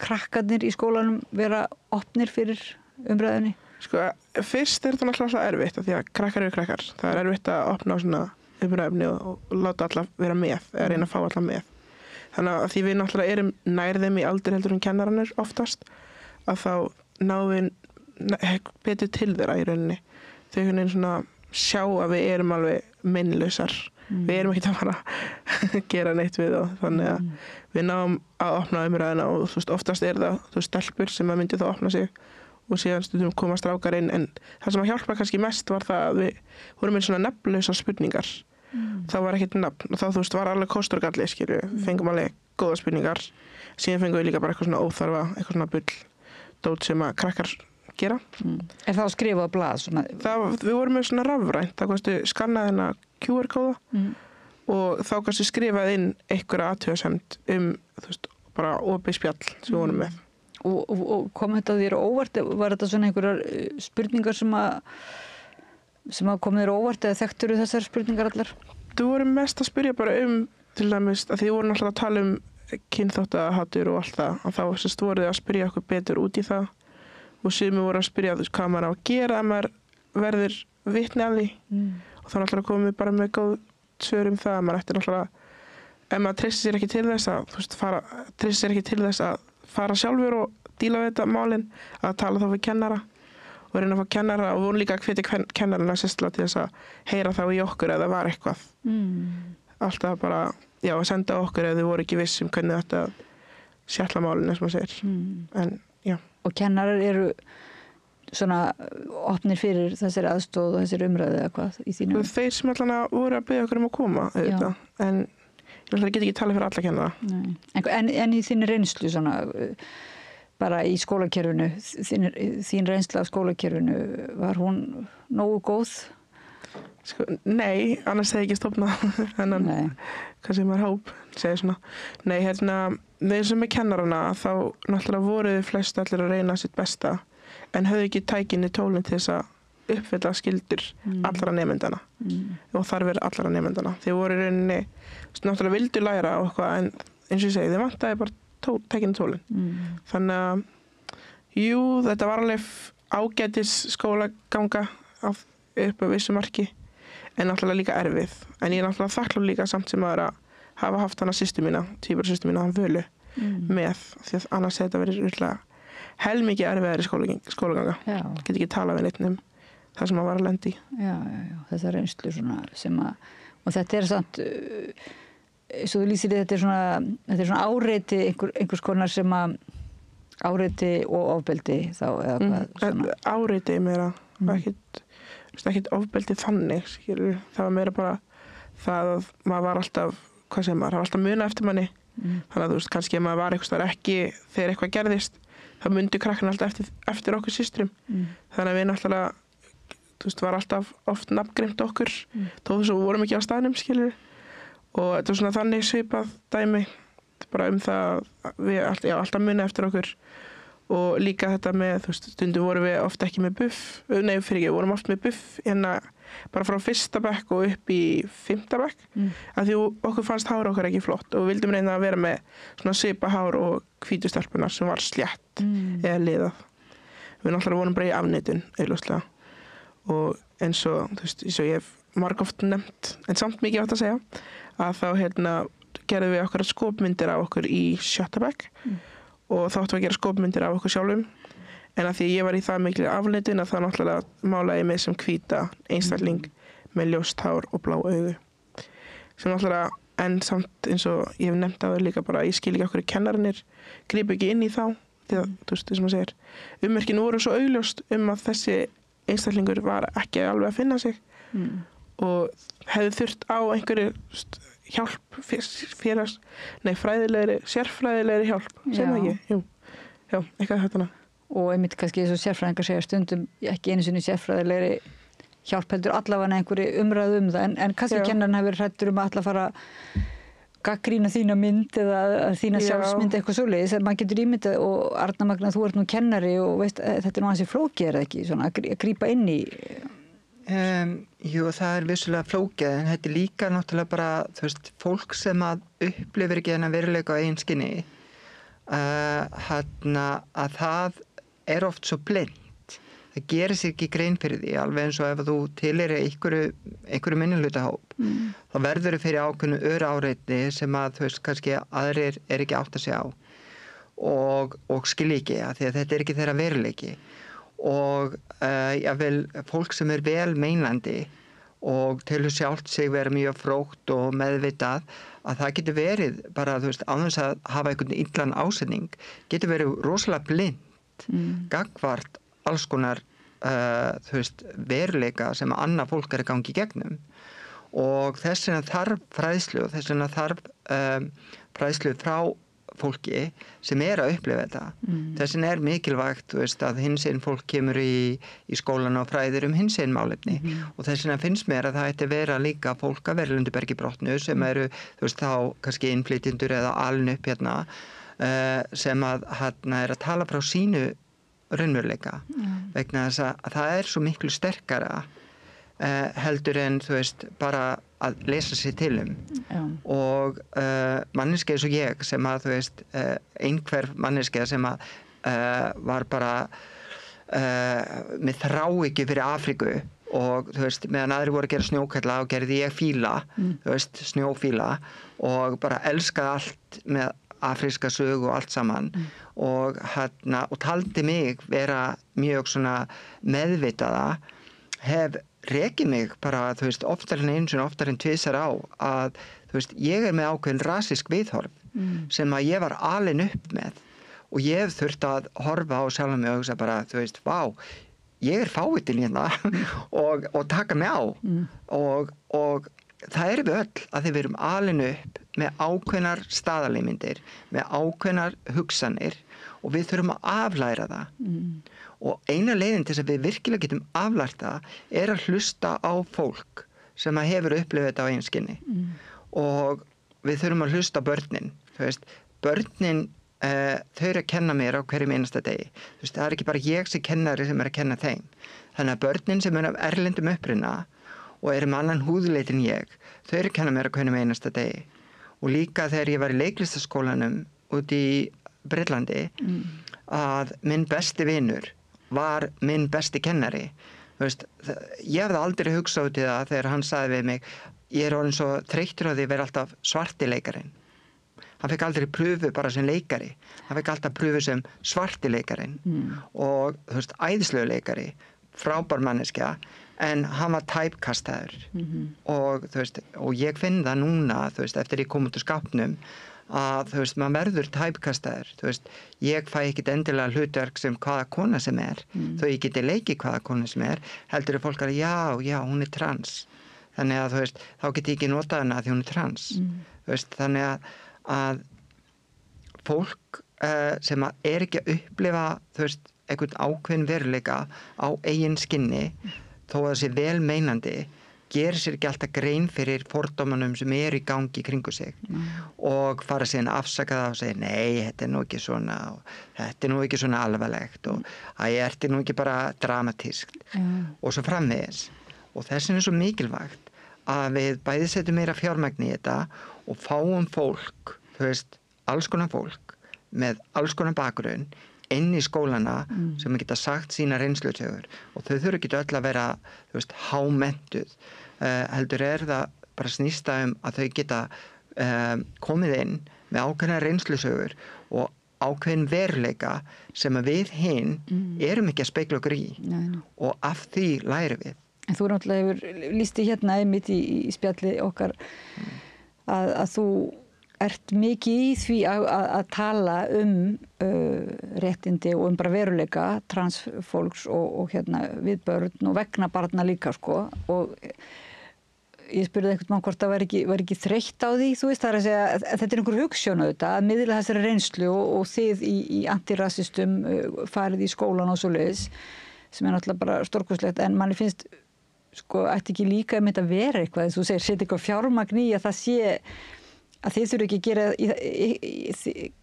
krakkarnir í skólanum vera opnir fyrir umræðinni? Sko, fyrst er þetta náttúrulega erfitt af því að krakkar eru krakkar. Það er erfitt að opna svona umræfni og láta alla vera með eða reyna að fá alla með. Þannig að því við náttúrulega erum nær þeim í aldur heldur en kennararnir oftast að þá náum við betur til þeirra í rauninni. Þau svona sjá að við erum alveg meinlausar. Við erum ekki að fara að gera neitt við þá. Þannig að við náum að opna umræðina og oftast er það stelpur sem að myndi þá opna sig og síðan stundum koma strákar inn. En það sem að hjálpa kannski mest var það að við vorum með svona nafnlausar spurningar. Það var ekkert nafn og þá var alveg kostur og galli, skilju. Við fengum alveg góða spurningar. Síðan fengum við líka bara eitthvað svona óþarfa, eitthvað svona bull dót sem að krakkar gera. Er það að skrifa á blað? Við vorum með svona rafrænt, það kosti skannaði hérna QR-kóða og þá kannski skrifaði inn einhverja athugasemd bara opið spjall sem við vorum með. Og kom þetta þér óvart? Var þetta svona einhverjar spurningar sem að kom þér óvart eða þekktur þessar spurningar allar? Þú vorum mest að spyrja bara til dæmis að þið voru náttúrulega að tala kynþáttahatur og allt það og þá voruð að spyrja okkur betur út í það og sumir voru að spyrja hvað maður á að gera að maður verður vitni af því og þá náttúrulega komum við bara með góð svör það að maður ætti náttúrulega ef maður treystir sér ekki til þess að fara sjálfur og díla við þetta málin að tala þá við kennara og reyna að fá kennara og voru líka að hvetja kennarana sérstaklega til þess að heyra þá í okkur eða var eitthvað alltaf bara að senda okkur ef þau voru ekki viss hvernig þetta sjalla málinu sem maður segir en já. Og kennarar eru svona opnir fyrir þessari aðstóð og þessari umræðu eða hvað í þínu? Þeir sem allan voru að biðja okkur að koma auðvitað en ég get ekki talað fyrir alla kennara. En í þínu reynslu svona bara í skólakerfinu þín reynsla af skólakerfinu var hún nógu góð? Sko, nei, annars hefði ég ekki stofnað þennan hvað sem er hóp segir svona. Nei, þeir sem er kennarana þá náttúrulega voru flest allir að reyna sitt besta en höfðu ekki tækinni tólinn til þess að uppfylla skyldur allra nemendana og þarfir allra nemendana. Þeir voru í rauninni náttúrulega vildu læra og eitthvað en eins og ég segi, þeir vantaði bara tækinni tólinn. Þannig að jú, þetta var alveg ágætis skólaganga upp á vissu marki en náttúrulega líka erfið. En ég er náttúrulega þakklátur líka samt sem að hafa haft hana systur mína, tvíburasystur mína, hann Völu, með, því að annars hefði þetta verið virkilega helmikið erfiðari skólaganga. Get ekki talað við neitt það sem að var að lenda í. Já, þetta reynslu svona sem að, og þetta samt, svo þú lýsir þetta er svona áreiti, einhvers konar sem að áreiti og ofbeldi þá, eða hvað? Svona. Áreiti meira, ekkert ofbeldi þannig, skilur. Það var meira bara það að maður var alltaf, hvað segir maður, það var alltaf muna eftir manni. Þannig að þú veist, kannski ef maður var eitthvað þar ekki þegar eitthvað gerðist, þá myndi krakkarnir alltaf eftir okkur systrum. Þannig að við náttúrulega, þú veist, var alltaf oft nafngreimt okkur, þó þess að við vorum ekki á staðnum, skilur. Og þetta var svona þannig svipað dæmi, bara það að við alltaf muna eftir okkur. Og líka þetta með, þú veist, stundum vorum við oft ekki með buff, við vorum oft með buff bara frá 1. bekk og upp í 5. bekk, af því okkur fannst hár okkar ekki flott og við vildum reyna að vera með svona svipað hár og hvítu stelpunar sem var slétt eða liðað. Við náttúrulega vorum bara í afneitun, augljóslega. Og eins og, þú veist, ég hef margoft nefnt, en samt mikið átt að segja, að þá gerðum við okkar skopmyndir af okkur í 7. bekk og þá áttum við að gera skopmyndir af okkur sjálfum. En að því ég var í það miklu afneitun að það náttúrulega málaði ég mig sem hvíta einstakling með ljóst hár og blá augu. Sem náttúrulega, en samt eins og ég hef nefnt að það líka bara, ég skil ekki okkur kennararnir grípu ekki inn í þá, því að, þú veist, þess að maður segir, ummerkin voru svo augljóst að þessi einstaklingur var ekki alveg að finna sig og hefði þurft á einhverju hjálp, sérfræðilegri hjálp, sem ekki, já, eitthvað þetta. Og einmitt kannski eins og sérfræðingar segja stundum ekki einu sinni sérfræðilegri hjálp heldur allavega einhverju umræðu það, en kannski kennarinn hefur hræddur að alla fara gagnrýna þína mynd eða þína sjálfsmynd eitthvað svoleiðis, en maður getur ímyndað og Arna Magna, þú ert nú kennari og veist, þetta nú hansi flókið er það ekki, svona að grípa inn í? Jú, það er vissulega flókið, en þetta er líka náttúrulega bara, þú veist, fólk sem að upplifir ekki þennan veruleika á eigin skinni, að það er oft svo blind. Það gerir sér ekki grein fyrir því, alveg eins og ef þú tilheyrir einhverju minnihlutahóp, þá verður þau fyrir ákveðnu öráreitni sem að, þú veist, kannski aðrir er ekki átt að segja á og skilja ekki, því að þetta er ekki þeirra veruleiki. Og jável fólk sem er vel meinandi og telur sjálft sig vera mjög frótt og meðvitað, að það getur verið bara, þú veist, án þess að hafa einhvern illan ásetning, getur verið rosalega blind, gagnvart alls konar, þú veist, veruleika sem annað fólk er að gangi í gegnum. Og þess vegna þarf fræðslu og þess vegna þarf fræðslu frá fólki sem er að upplifa þetta. Þess vegna er mikilvægt, þú veist, að hinsegin fólk kemur í skólan og fræðir hinsegin málefni og þess vegna finnst mér að það ætti að vera líka fólk af Lundubergi brotnu sem eru, þú veist, þá kannski innflytjendur eða alin upp hérna sem að er að tala frá sínu raunveruleika vegna þess að það er svo miklu sterkara heldur en, þú veist, bara að lesa sér til og manneskja eins og ég sem að, þú veist, einhver manneskja sem að var bara með þrá ekki fyrir Afríku og, þú veist, meðan aðri voru að gera snjókalla og gerði ég fíla, þú veist, snjófíla og bara elskaði allt með afríska sögu og allt saman og taldi mig vera mjög svona meðvitaða, hef rekið mig bara, þú veist, oftar en einu sinni, oftar en tvisar á að, þú veist, ég er með ákveðin rasísk viðhorf sem að ég var alin upp með og ég hef þurft að horfa á sjálfa mig og hugsa bara, þú veist, vá, ég er fávitin hérna og taka mig á og það er við öll að við erum alin upp með ákveðnar staðalímyndir, með ákveðnar hugsanir og við þurfum að aflæra það. Og eina leiðin til þess að við virkilega getum aflært það er að hlusta á fólk sem að hefur upplifað þetta á eigin skinni. Og við þurfum að hlusta á börnin. Þú veist, börnin, þau eru að kenna mér á hverjum einasta degi. Þú veist, það er ekki bara ég sem kennari sem er að kenna þeim. Þannig að börnin sem er af erlendum uppruna og eru með annan húðleit en ég, þau eru að kenna mér á hverjum einasta degi. Og líka þegar ég var í leiklistaskólanum út í Breitlandi að minn besti vinur var minn besti kennari. Þú veist, ég hefði aldrei hugsað út í það þegar hann sagði við mig, ég er orðin svo þreyttur á því að vera alltaf svarti leikarinn. Hann fekk aldrei pröfu bara sem leikari, hann fekk alltaf pröfu sem svarti leikarinn og þú veist, æðislegu leikari, frábær manneskja, en hann var typekastaður og þú veist, og ég finn það núna, þú veist, eftir ég kom út úr skápnum að þú veist, maður verður typekastaður, þú veist, ég fæ ekkit endilega hlutverk sem hvaða kona sem þó ég geti leikið hvaða kona sem heldur fólk að já, hún er trans, þannig að þú veist, þá geti ég ekki notað hana því hún er trans, þú veist, þannig að fólk sem er ekki að upplifa, þú veist, einhvern ákveðin veruleika á eigin skinni, þó að það sé vel meinandi, gerir sér ekki alltaf grein fyrir fordómanum sem eru í gangi kringu sig og fara síðan að afsaka það og segja nei, þetta er nú ekki svona og þetta er nú ekki svona alvarlegt og þetta er nú ekki bara dramatískt og svo framvegis og þessin er svo mikilvægt að við bæði setjum meira fjármagn í þetta og fáum fólk, þú veist, alls konar fólk með alls konar bakgrunn inn í skólana sem geta sagt sína reynslusögur og þau þurfa ekki öll að vera, þú veist, hámentuð heldur það bara snýsta að þau geta komið inn með ákveðna reynslusögur og ákveðin veruleika sem að við hinn erum ekki að spegla okkur í og af því lærum við. En þú náttúrulega hefur lýsti hérna einmitt í spjalli okkar að þú ert mikið í því að tala réttindi og bara veruleika transfólks og hérna við börn og vegna barna líka sko og ég spurði einhvern mann hvort það var ekki þreytt á því, þú veist, það er að segja að þetta er einhver hugsjón auðvitað, að miðla þessari reynslu og þið í antirasistum farið í skólan og svoleiðis sem er náttúrulega bara stórkostlegt en manni finnst sko ætti ekki líka að mynda vera eitthvað, þú segir, setja eitthvað fjármagn í að það sé að þið þurfi ekki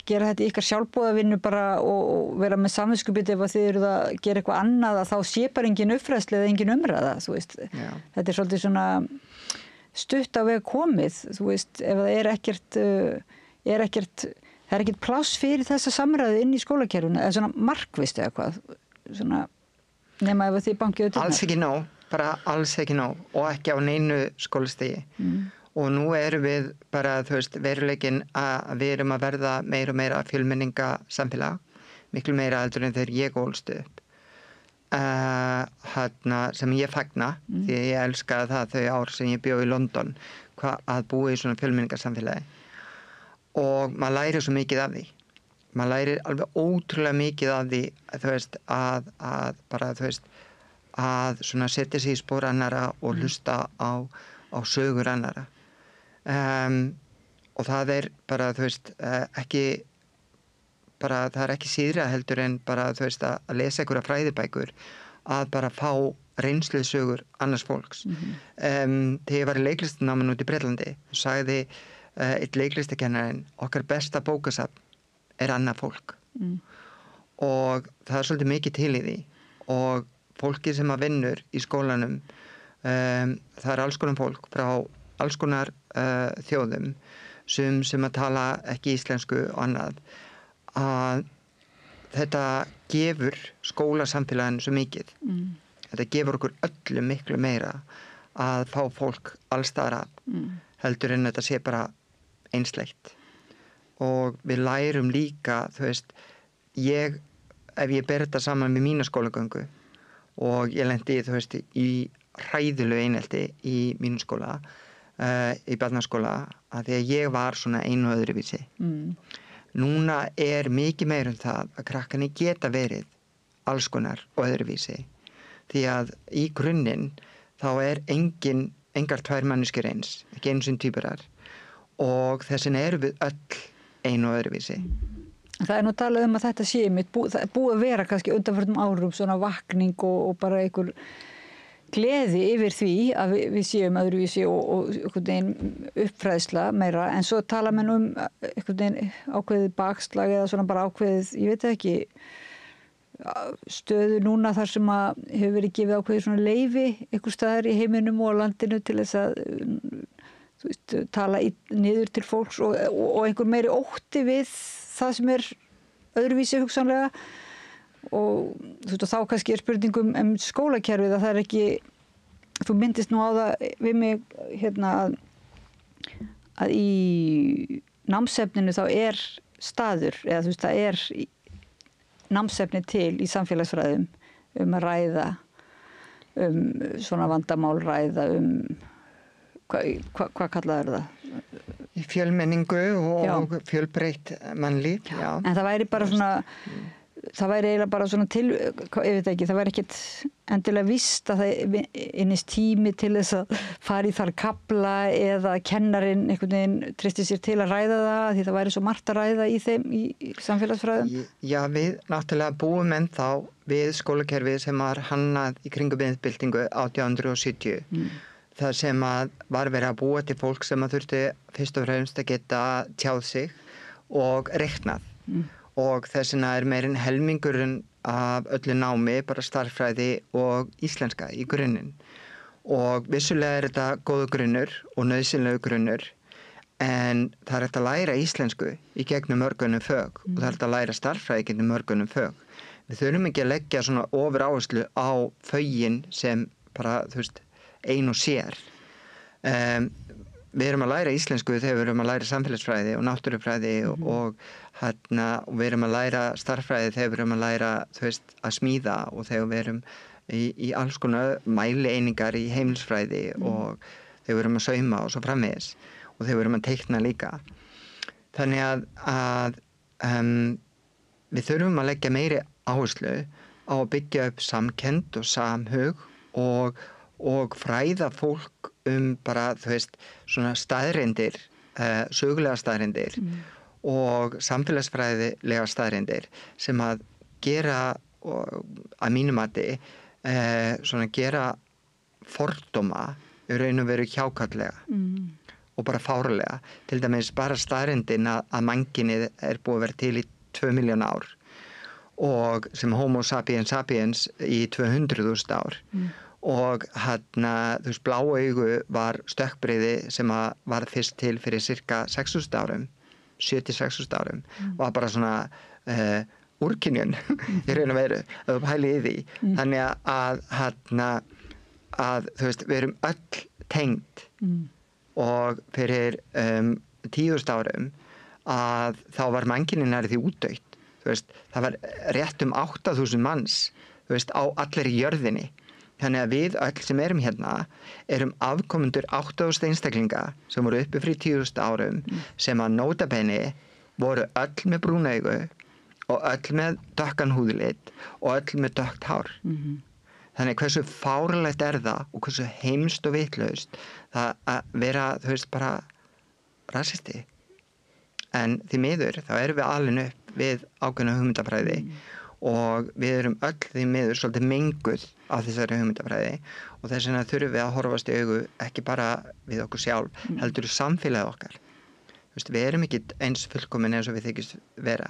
gera þetta í ykkar sjálfboðavinnu bara og vera með samviskubit ef að þið eru að gera eitthvað annað að þá sé bara engin uppfræðsla eða engin umræða, þú veist. Já. Þetta er svolítið svona stutt á veg komið, þú veist, ef það er ekkert pláss fyrir þessa samræðu inn í skólakerfinu eða svona markvisst eða hvað, svona nema ef þið bankið auðvitað. Alls ekki nóg, bara alls ekki nóg og ekki á neinu skólastigi. Og nú erum við bara, þú veist, veruleikin að við erum að verða meira og meira fjölmenningasamfélag, miklu meira heldur en þegar ég ólst upp. Sem ég fagna, því ég elskaði það þau ár sem ég bjó í London, að búa í svona fjölmenningasamfélagi. Og maður lærir svo mikið af því. Maður lærir alveg ótrúlega mikið af því, þú veist, að bara, þú veist, að svona setja sig í spor annara og hlusta á sögur annara. Og það er bara, þú veist, það er ekki síðra heldur en bara, þú veist, að lesa einhverja fræðibækur að bara fá reynslusögur annars fólks. Þegar ég var í leiklistanáminu út í Bretlandi, sagði eitt leiklistakennarinn, okkar besta bókasafn er annað fólk. Og það er svolítið mikið til í því og fólki sem að vinnur í skólanum, það er alls konar fólk frá alls konar þjóðum sem að tala ekki íslensku og annað að þetta gefur skólasamfélaginu svo mikið þetta gefur okkur öllum miklu meira að fá fólk allstaðar heldur en þetta sé bara einsleitt og við lærum líka þú veist, ef ég ber þetta saman með mína skólagöngu og ég lendi þú veist í hræðilegu einelti í mínum skóla í barnaskóla að því að ég var svona einu og öðruvísi. Núna er mikið meir það að krakkarnir geta verið alls konar og öðruvísi því að í grunninn þá er engar tvær manneskjur eins, ekki einu sinni tvíburar og þess vegna erum við öll einu og öðruvísi. Það er nú talað að þetta sé búið að vera kannski undanförnum árum svona vakning og bara einhver gleði yfir því að við séum öðruvísi og einhvern veginn uppfræðsla meira en svo tala menn einhvern veginn ákveðið bakslag eða svona bara ákveðið, ég veit ekki stöðu núna þar sem að hefur verið gefið ákveðið svona leyfi einhver staðar í heiminum og landinu til þess að þú veist, tala niður til fólks og einhver meiri ótti við það sem er öðruvísi hugsanlega og þú veist, og þá kannski spurningum skólakerfið að það ekki, þú myndist nú á það við mig að í námsefninu þá staður, eða þú veist, það námsefni til í samfélagsfræðum að ræða svona vandamál, ræða hvað kallaður það? Fjölmenningu og fjölbreytt mannlíf, já. En það væri bara svona, það væri eiginlega bara svona ég veit ekki, það væri ekkert endilega víst að það innist tími til þess að fara í þar kafla eða kennarinn einhvern veginn treysti sér til að ræða það því það væri svo margt að ræða í þeim í samfélagsfræðum. Já, við náttúrulega búum ennþá við skólakerfið sem var hannað í kringum iðnbyltingu 1870. Það sem var verið að búa til fólk sem þurfti fyrst og fremst að geta tjáð sig og reiknað. Og þess vegna meirinn helmingurinn af öllu námi bara starffræði og íslenska í grunninn. Og vissulega þetta góður grunnur og nauðsynlegur grunnur, en það hægt að læra íslensku í gegnum mörgunum fög og það hægt að læra starffræði í gegnum mörgunum fög. Við þurfum ekki að leggja svona ofur áherslu á fögin sem bara, þú veist, ein og sér. Við erum að læra íslensku þegar við erum að læra samfélagsfræði og náttúrufræði og við erum að læra starffræði þegar við erum að læra, þú veist, að smíða og þegar við erum í alls konar mælieiningar í heimilsfræði og þegar við erum að sauma og svo framvegis og þegar við erum að teikna líka. Þannig að við þurfum að leggja meiri áherslu á að byggja upp samkennd og samhug og fræða fólk bara, þú veist, svona staðreyndir, sögulega staðreyndir og samfélagsfræðilega staðreyndir sem að gera, að mínu mati, svona gera fordóma í raun og veru hjákátlega og bara fárlega. Til dæmis bara staðreyndin að mannkynið búið að vera til í 2 milljón ár og sem Homo sapiens sapiens í 200.000 ár. Og þú veist, blá augu var stökkbreyði sem var fyrst til fyrir cirka 6.000 árum, 7-6.000 árum, var bara svona úrkynjun í raun og veru, ef þú pæli í því. Þannig að þú veist, við erum öll tengd og fyrir 10.000 árum að þá var mannkynið nærri því útdautt. Þú veist, það var rétt 8.000 manns, þú veist, á allri jörðinni. Þannig að við öll sem erum hérna erum afkomendur 8.000 einstaklinga sem voru uppi fyrir 10.000 árum sem að nota bene voru öll með brún augu og öll með dökkan húðlit og öll með dökkt hár. Þannig hversu fárlegt það og hversu heimst og vitlaust það að vera, þú veist, bara rasisti. En því miður þá erum við alin upp við ákveðna hugmyndafræði og við erum öll því miður svolítið menguð af þessari hugmyndafræði og þess vegna þurfum við að horfast í augu ekki bara við okkur sjálf, heldur samfélagið okkar. Þú veist, við erum ekki eins fullkomin eins og við þykist vera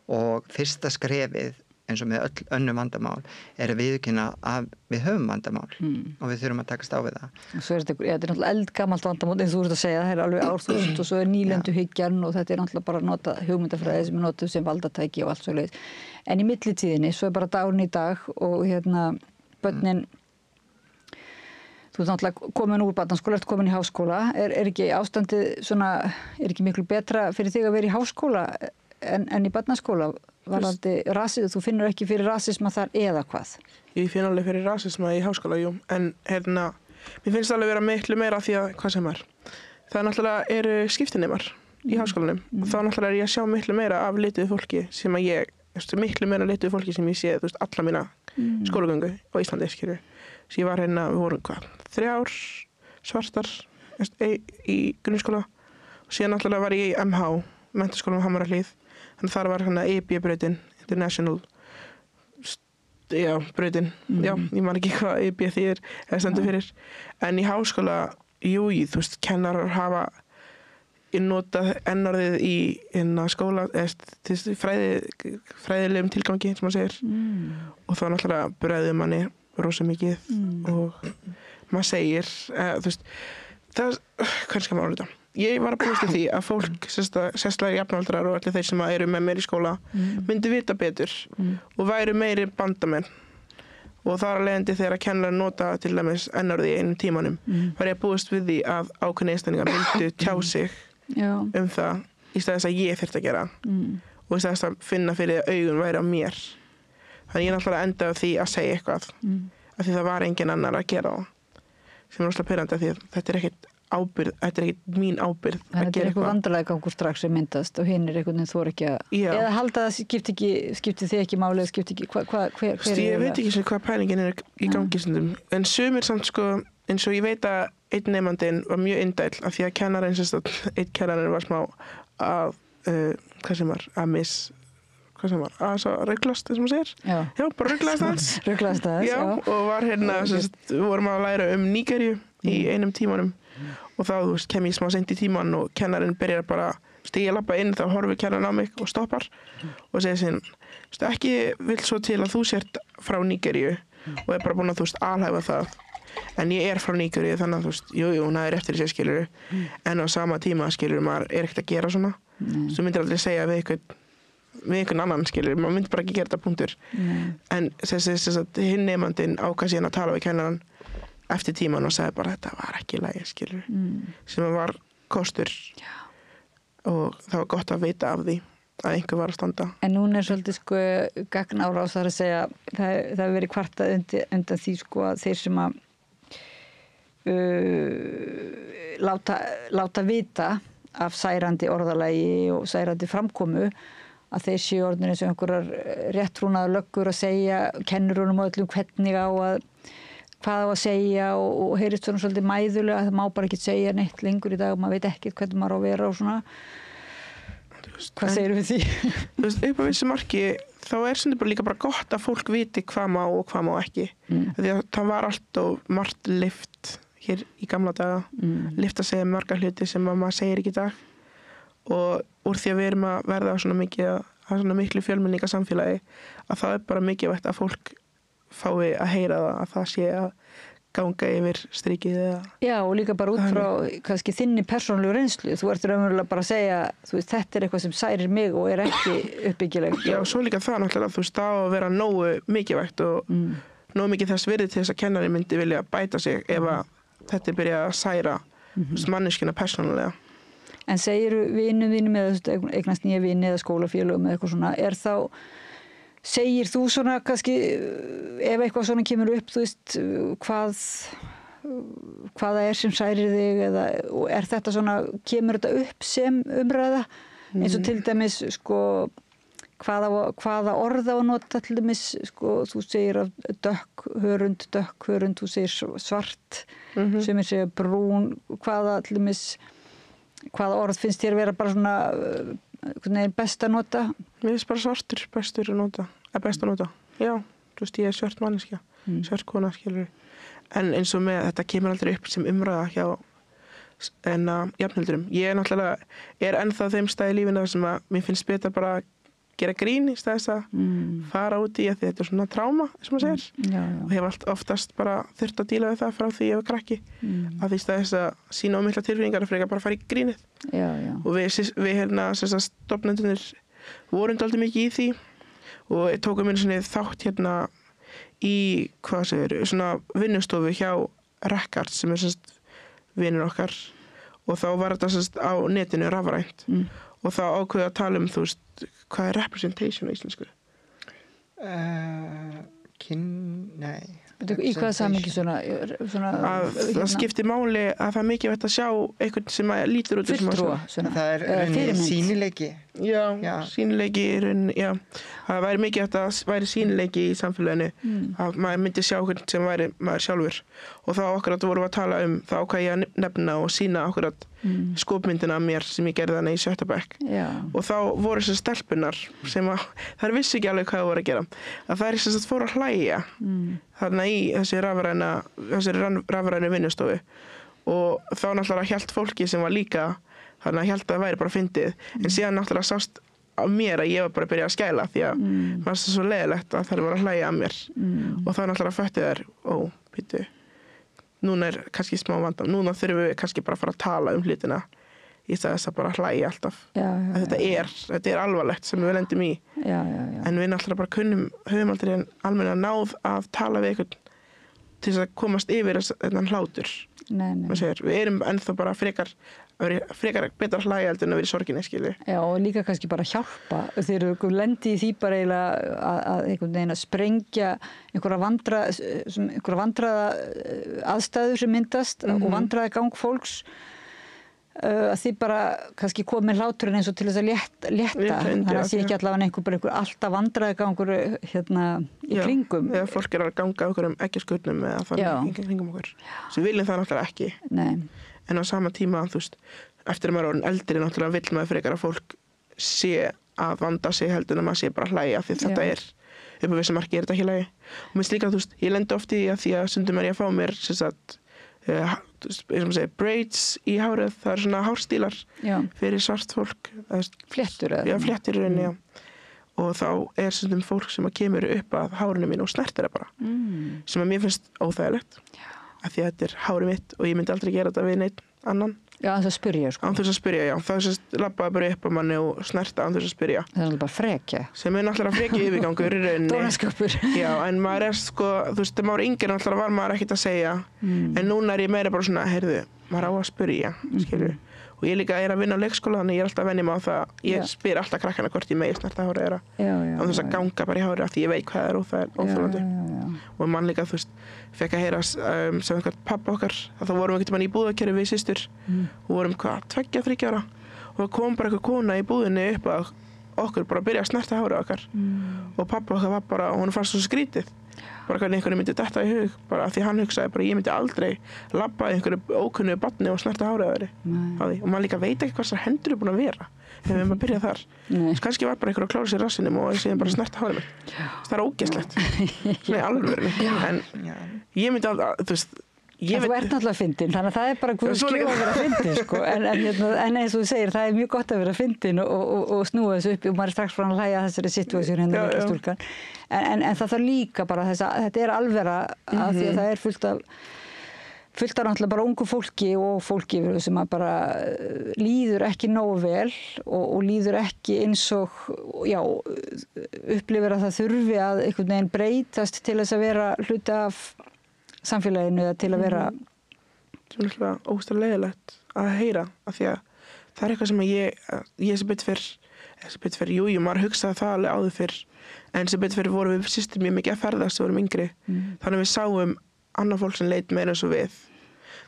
og fyrsta skrefið eins og með öll önnur vandamál að viðurkenna að við höfum vandamál og við þurfum að takast á við það. Og svo þetta er náttúrulega eldgamalt vandamál eins og þú ert að segja, það alveg árþúsund og svo nýlenduhyggjan og þetta náttúrulega bara nota hugmyndafræði sem notuð sem valdatæki og allt svo leiðis. En í millitíðinni, svo bara dagurinn í dag og börnin, þú ert náttúrulega komin úr barnaskóla, ert komin í háskóla, ekki ástandið svona, ekki miklu betra fyrir þig að vera í háskóla en í barnaskóla? Þú finnur ekki fyrir rasisma þar eða hvað? Ég finn alveg fyrir rasisma í háskóla, jú, en mér finnst alveg vera miklu meira því að hvað sem það náttúrulega eru skiptinemar í háskólanum og þá náttúrulega er ég að sjá miklu meira af lituðu fólki sem að miklu meira lituðu fólki sem ég sé, þú veist, alla mína skólagöngu á Íslandi, skilur. Svo ég var við vorum 3 svartar í grunnskóla og síðan náttúrulega var ég í MH, menntaskólanum Hamarahlíð. Þannig þar var EB-brautin, International, brautin, ég man ekki hvað EB þýðir eða stendur fyrir. En í háskóla, jú, þú veist, kennarar hafa notað N-orðið í skóla, fræðilegum tilgangi, sem maður segir. Og þá náttúrulega bregður manni rosa mikið og maður segir, þú veist, hvernig skal maður orða þetta? ég var að búast til því að fólk, sérstaklega jafnaldrar og allir þeir sem eru með mér í skóla, myndi vita betur og væru meiri bandamenn. Og þar að leiðandi þegar að kennara nota til dæmis N-orðið í einum tímanum, var ég að búast við því að ákveðna einstaklingar myndu tjá sig það í stað þess að ég þyrfti að gera og í stað þess að finna fyrir að augun væri á mér. Þannig ég náttúrulega endaði á því að segja eitthvað af því það var engin annar að gera það. Sem er óslega pirrandi af því að þetta er ekkert ábyrgð, þetta er ekkert mín ábyrgð að gera eitthvað. Þetta er eitthvað vandarlega gangur strax sem myndast og hinn er einhvern veginn þor ekki að eða halda það skipti þið ekki máli eða skipti ekki, hver er það? Ég veit ekki sem hvað pælingin er í gangi stundum, en sumir samt sko, eins og ég veit að einn nemandinn var mjög indæll af því að kennarinn, einn kennarinn var smá að, að rugglast, þess að maður segir. Já, bara rugglast hans. Rugglast hans, já. Og var vorum að læra Nígeríu í einum tímanum og þá, kem ég smá seint í tíman og kennarinn byrjar bara, ég labba inn, þá horfir kennarinn á mig og stoppar og segir sín, ekki vill svo til að þú sért frá Nígeríu og er bara búin að, alhæfa það. En ég er frá Nígeríu, þannig að, jú, hún er eftir þessi skilur, en á sama tíma skilur, maður er ekkert að gera svona. Þú myndir aldrei segja við einhvern annan skilur, maður myndir bara ekki gera þetta punktur. En hinn nemandinn ákvað síðan að tala við kennarann eftir tíman og sagði bara þetta var ekki í lagi skilur, sem var kostur og það var gott að vita af því að einhver var að standa. En núna er svolítið gagnárás þar að segja, það hefur verið kvartað undan því að þeir sem að láta vita af særandi orðalagi og særandi framkomu að þeir séu orðinir eins og einhverjar réttrúnaðar löggur að segja kennurunum og öllum hvernig á að hvað á að segja og heyrist svona svolítið mæðulega að það má bara ekki segja neitt lengur í dag og maður veit ekki hvernig maður á að vera og svona. Hvað segir við því? Upp á vissu marki þá er svona bara líka bara gott að fólk viti hvað má og hvað má ekki. Því að það var alltaf margt lyft hér í gamla daga. Lyft að segja marga hluti sem maður segir ekki í dag. Og úr því að við erum að verða á svona miklu fjölmenninga samfélagi að það er bara mikilvægt að fólk fái að heyra það að það sé að ganga yfir strikið eða... Já, og líka bara út frá kannski þinni persónulegu reynslu. Þú ert raunverulega bara að segja, þetta er eitthvað sem særir mig og er ekki uppbyggilegt. Já, svo líka það náttúrulega, það á að vera nógu mikilvægt og nógu mikið þess virði til þess að kennari myndi vilja bæta sig ef að þetta byrja að særa manneskjuna persónulega. En segir vinum þínum eða eignast nýja vini eða skólafélögum eða eitthvað svona, segir þú svona kannski ef eitthvað svona kemur upp hvað það er sem særir þig eða er þetta svona, kemur þetta upp sem umræða eins og til dæmis hvaða orð á að nota til dæmis þú segir dökk hörund, þú segir svart sem er segja brún, hvaða til dæmis hvaða orð finnst þér vera bara svona hvernig er best að nota? Mér finnst bara svartur best að nota. Já, ég er svört manneskja, svört kona skilur. En eins og með þetta kemur aldrei upp sem umræða hjá jafnöldurum. Ég er ennþá þeim stað í lífinu sem að mér finnst betra bara að gera grín í stað þess að fara út í að þetta er svona tráma, sem maður segir. Og hef oftast bara þurft að díla við það frá því ég var krakki. Að því stað þess að sína á mikla tilfinningar og frekar bara fara í grínið. Og við stofnendunir vorum dálítið mikið í því og tókum mér svona þátt í svona vinnustofu hjá Rekkart sem er vinur okkar og þá var þetta á netinu rafrænt og þá ákveðu að tala um hvað er representation á íslensku? Nei. Í hvaða samhengi svona það skiptir máli að það er mikilvægt að sjá einhvern sem lítur út fulltrúa. Það er sýnileiki. Já, sýnileiki í rauninni, já. Það væri mikilvægt að það væri sýnileiki í samfélaginu að maður myndi sjá hvern sem væri maður sjálfur og þá akkurat vorum við að tala um þá ákvað ég að nefna og sýna akkurat skopmyndina af mér sem ég gerði þannig í 7. bekk og þá voru þessar stelpunar sem að þær vissi ekki alveg hvað það voru að gera að þær fóru að hlæja þarna í þessi rafrænu vinnustofu og þá náttúrulega hélt fólki sem var líka þannig að hélt að það væri bara fyndið en síðan náttúrulega sást á mér að ég var bara að byrja að skæla því að maður það svo leiðilegt að þær voru að hlæja að mér og þá náttúrulega föttu þær býtu núna er kannski smá vandam, núna þurfum við kannski bara að fara að tala um hlutina í þess að bara hlæja alltaf. Þetta er alvarlegt sem við lendum í. En við náttúrulega bara höfum aldrei almennilega náð að tala við einhvern til þess að komast yfir þennan hlátur. Við erum ennþá bara frekar betra hlæja heldur en að vera í sorginni, skilji. Já, og líka kannski bara hjálpa. Þeir eru lendi í því bara eiginlega að einhvern veginn að sprengja einhverja vandraða aðstæður sem myndast og vandraða gang fólks að því bara kannski komið hláturinn eins og til þess að létta. Þannig að sé ekki allavega einhver alltaf vandraða gangur í kringum. Eða fólk að ganga okkur eggjaskurðnum eða þannig í kringum okkur. Svo viljum það náttúrulega ekki. Nei. En á sama tíma, þú veist, eftir að maður er orðin eldri náttúrulega vill maður frekar að fólk sé að vanda sig heldur en að maður sé bara að hlæja því þetta er, upp á vissu marki þetta ekki hlægi. Og mér slíka, þú veist, ég lendi oft í að því að stundum er ég að fá mér, eins og maður segir, braids í hárið, það er svona hárstílar fyrir svart fólk. Fléttur eða? Já, fléttur í rauninni, Og þá er stundum fólk sem kemur upp að hárinu mín og snertir það bara. Sem að mér finnst óþægilegt. Af því að þetta er hárið mitt og ég myndi aldrei gera þetta við neitt annan. Já, án þess að spyrja, sko. Án þess að spyrja, já. Það labbaði bara upp á manni og snerta án þess að spyrja. Það er bara frekja. Sem er náttúrulega frekja yfirgangur í rauninni. Dónaskapur. Já, en maður er sko, þú veist, þegar maður er yngri náttúrulega var maður ekkert að segja. En núna er ég meira bara svona, heyrðu, maður á að spyrja, skilju. Og ég líka er að vinna á leikskóla, þannig ég er alltaf að venja mig á það. Ég spyr alltaf krakkana hvort ég megi snerta hárið þeirra. Án þess að ganga bara í hárið af því ég veit hvað það er óþolandi. Og mann líka, þú veist, fekk að heyra sem einhvern pappa okkar, að þá vorum við einhvern veginn í búðakerfi við systur og vorum 2-3 ára og það kom bara einhver kona í búðinni upp að okkur bara að byrja að snerta hárið okkar og pappa okkar var bara, og hún fannst svo skrítið bara hvernig einhverju myndi detta í hug bara af því hann hugsaði bara ég myndi aldrei labba í einhverju ókunnugu barni og snerta hárið á því og maður líka veit ekki hvað þessar hendur er búin að vera ef við erum að byrja þar kannski var bara einhverju að klára sér rassinum og síðan bara snerta hárið mitt það er ógeðslegt svona í alvörunni en ég myndi aldrei, þú veist þú ert náttúrulega fyndin, þannig að það er bara Guðs gjöf að vera fyndin, sko. En eins og þú segir, það er mjög gott að vera fyndin og snúa þessu upp og maður er strax frá að hlæja þessari situasjón hérna með stúlkan. En það þarf líka bara þetta er alvera af því að það er fullt af náttúrulega bara ungu fólki og fólki sem að bara líður ekki nógu vel og líður ekki eins og, já, upplifir að það þurfi að einhvern veginn breytast til þess að vera hluti af samfélaginu eða til að vera sem er alltaf ógeðslega leiðilegt að heyra af því að það er eitthvað sem ég sem betur fyrir jú, maður hugsaði það alveg áður fyrr en sem betur fyrir vorum við systur mjög mikið að ferðast og vorum yngri þannig að við sáum annað fólk sem leit meira eins og við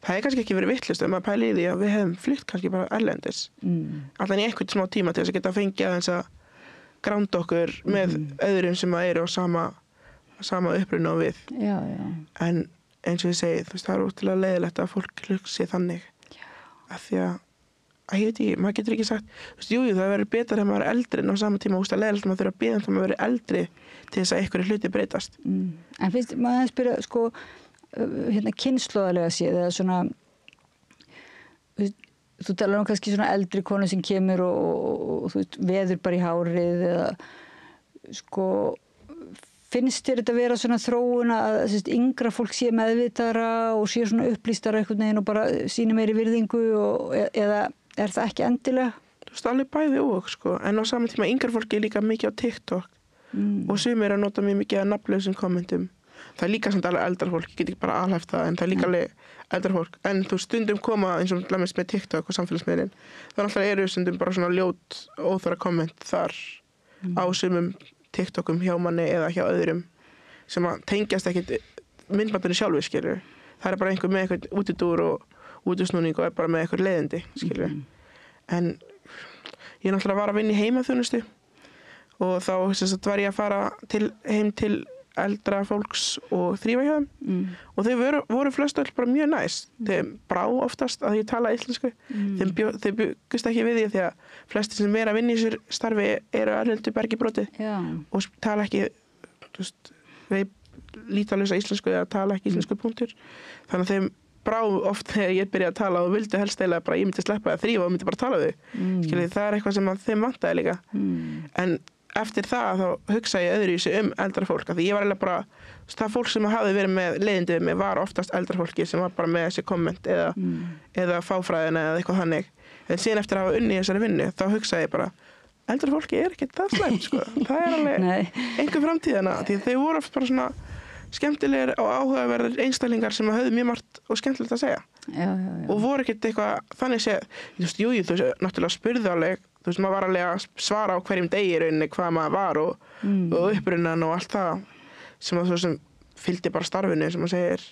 það er kannski ekki verið vitlaust ef maður pæli í því að við hefum flytt kannski bara erlendis allan í einhvern smá tíma til þess að geta fengið aðeins að gránda okkur með öðrum sem eru á sama uppruna og við en eins og ég segi, þú veist, það er ótrúlega leiðilegt að fólk hugsi þannig af því að ég veit ekki, maður getur ekki sagt þú veist, jú, það verður betra þegar maður er eldri en á sama tíma, þú veist, að leiðilegt að maður þurfa að bíða þegar maður verður eldri til þess að einhverju hluti breytast En finnst, maður að spyrja, sko kynslóðalega séð eða svona þú talar kannski svona eldri konu sem kemur og þú veist, veður bara í hárið eða sko finnst þér þetta vera svona þróun að yngra fólk sé meðvitara og sé svona upplýstara einhvern veginn og bara sýni meiri virðingu eða er það ekki endilega? Þú veist, alveg bæði og sko, en á saman tíma yngra fólki er líka mikið á TikTok og sumir að nota mjög mikið að nafnlausum kommentum. Það er líka samt alveg eldra fólk, ég get ekki bara alhæft það, en það er líka alveg eldra fólk. En þú stundum koma eins og lemist með TikTok og samfélagsmiðlinn, þannig að það eru stundum bara svona ljót óþarfa komment þar á sumum TikTokum hjá manni eða hjá öðrum sem að tengjast ekkert myndbandinu sjálfu, skilur. Það er bara einhver með eitthvað útidúr og útusnúning og er bara með eitthvað leiðindi, skilur. En ég náttúrulega var að vinna í heimaþjónustu og þá var ég að fara heim til eldra fólks og þrífa hjá þeim og þau voru flest öll bara mjög næs. Þeim brá oftast að ég tala íslensku. Þeim byggust ekki við því að flestir sem vera að vinna í sér starfi eru erlendu bergibroti og tala ekki lítalausa íslensku eða tala ekki íslensku punktur. Þannig að þeim brá oft þegar ég byrjaði að tala og vildi helst eiginlega bara ég myndi sleppa að þrífa og myndi bara tala þau. Það er eitthvað sem þeim vantaði líka. En eftir það þá hugsa ég öðruvísi eldra fólk af því ég var eiginlega bara það fólk sem hafði verið með leiðindi við mig var oftast eldra fólki sem var bara með þessi komment eða fáfræðina eða eitthvað þannig en síðan eftir að hafa unnið í þessari vinnu þá hugsaði ég bara, eldra fólki ekkert það slæmt sko. Það alveg einhver framtíðina því þau voru oft bara svona skemmtilegir og áhugaverðir einstaklingar sem höfðu mjög margt og skemmtilegt að segja og voru ekkert eitthvað þannig séð, þú veist, náttúrulega spurðu alveg, þú veist, maður var alveg að svara á hverjum degi í rauninni hvað maður var og upprunnan og allt það sem að þú sem fylgdi bara starfinu sem maður segir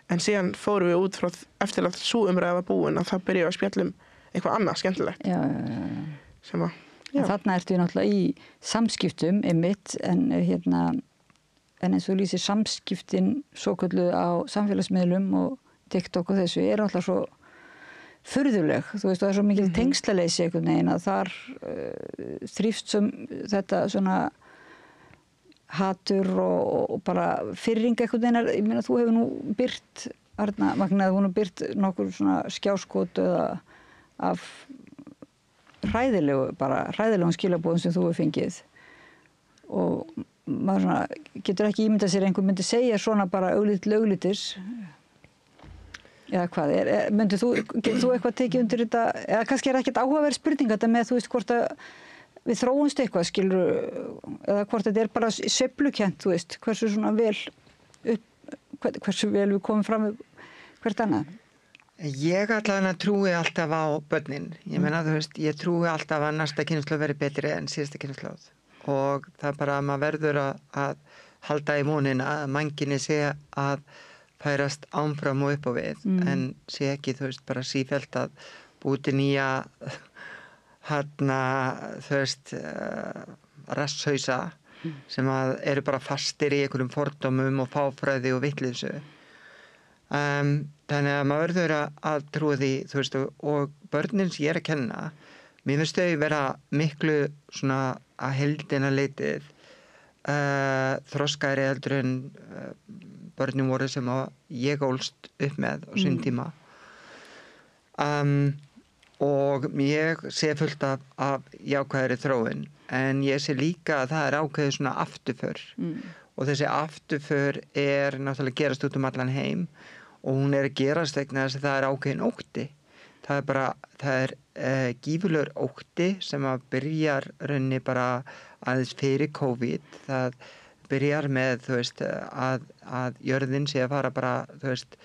en síðan fórum við út frá eftir að sú umræða var búin að það byrja að spjalla eitthvað annað skemmtilegt sem að Þarna ertu náttúrulega í samskiptum einmitt en eins og lýsir samskiptin svokölluð á samfélagsmiðlum og TikTok og þessu alltaf svo furðuleg, þú veist, það svo mikil tengslaleysi einhvern veginn að þar þrífst þetta svona hatur og bara fyrring einhvern veginn, ég meina þú hefur nú byrt, Arna Magna, þú nú byrt nokkur svona skjáskot eða af hræðilegum skilabóðum sem þú hefur fengið og maður svona getur ekki ímyndað sér einhver myndi segja svona bara auglitir eða hvað myndir þú eitthvað tekið undir þetta eða kannski ekkert áhugaverð spurning þetta með þú veist hvort að við þróumst eitthvað skilur eða hvort þetta bara sveiflukennt þú veist hversu svona hversu vel við komum fram hvert annað Ég allavega trúi alltaf á börnin ég meina þú veist ég trúi alltaf að næsta kynslóð veri betri en síðasta kynslóð og það bara að maður verður að halda í vonina að manginni sé að færast áfram og upp á við en sé ekki þú veist bara sífellt að búti nýja þú veist rasshausa sem að eru bara fastir í einhverjum fordómum og fáfræði og vitleysu þannig að maður verður að trúa því þú veist og börnin sem ég að kenna mér finnst þau vera miklu svona að heildina leitið þroskaðri heldur en börnum voru sem ég ólst upp með á sín tíma og ég sé fullt af jákvæðri þróun en ég sé líka að það ákveðið svona afturför og þessi afturför náttúrulega gerast út allan heim og hún að gerast vegna þess að það ákveðin ótti það er gífurlegur ótti sem að byrjar raunni bara aðeins fyrir COVID það byrjar með þú veist að jörðin sé að fara bara þú veist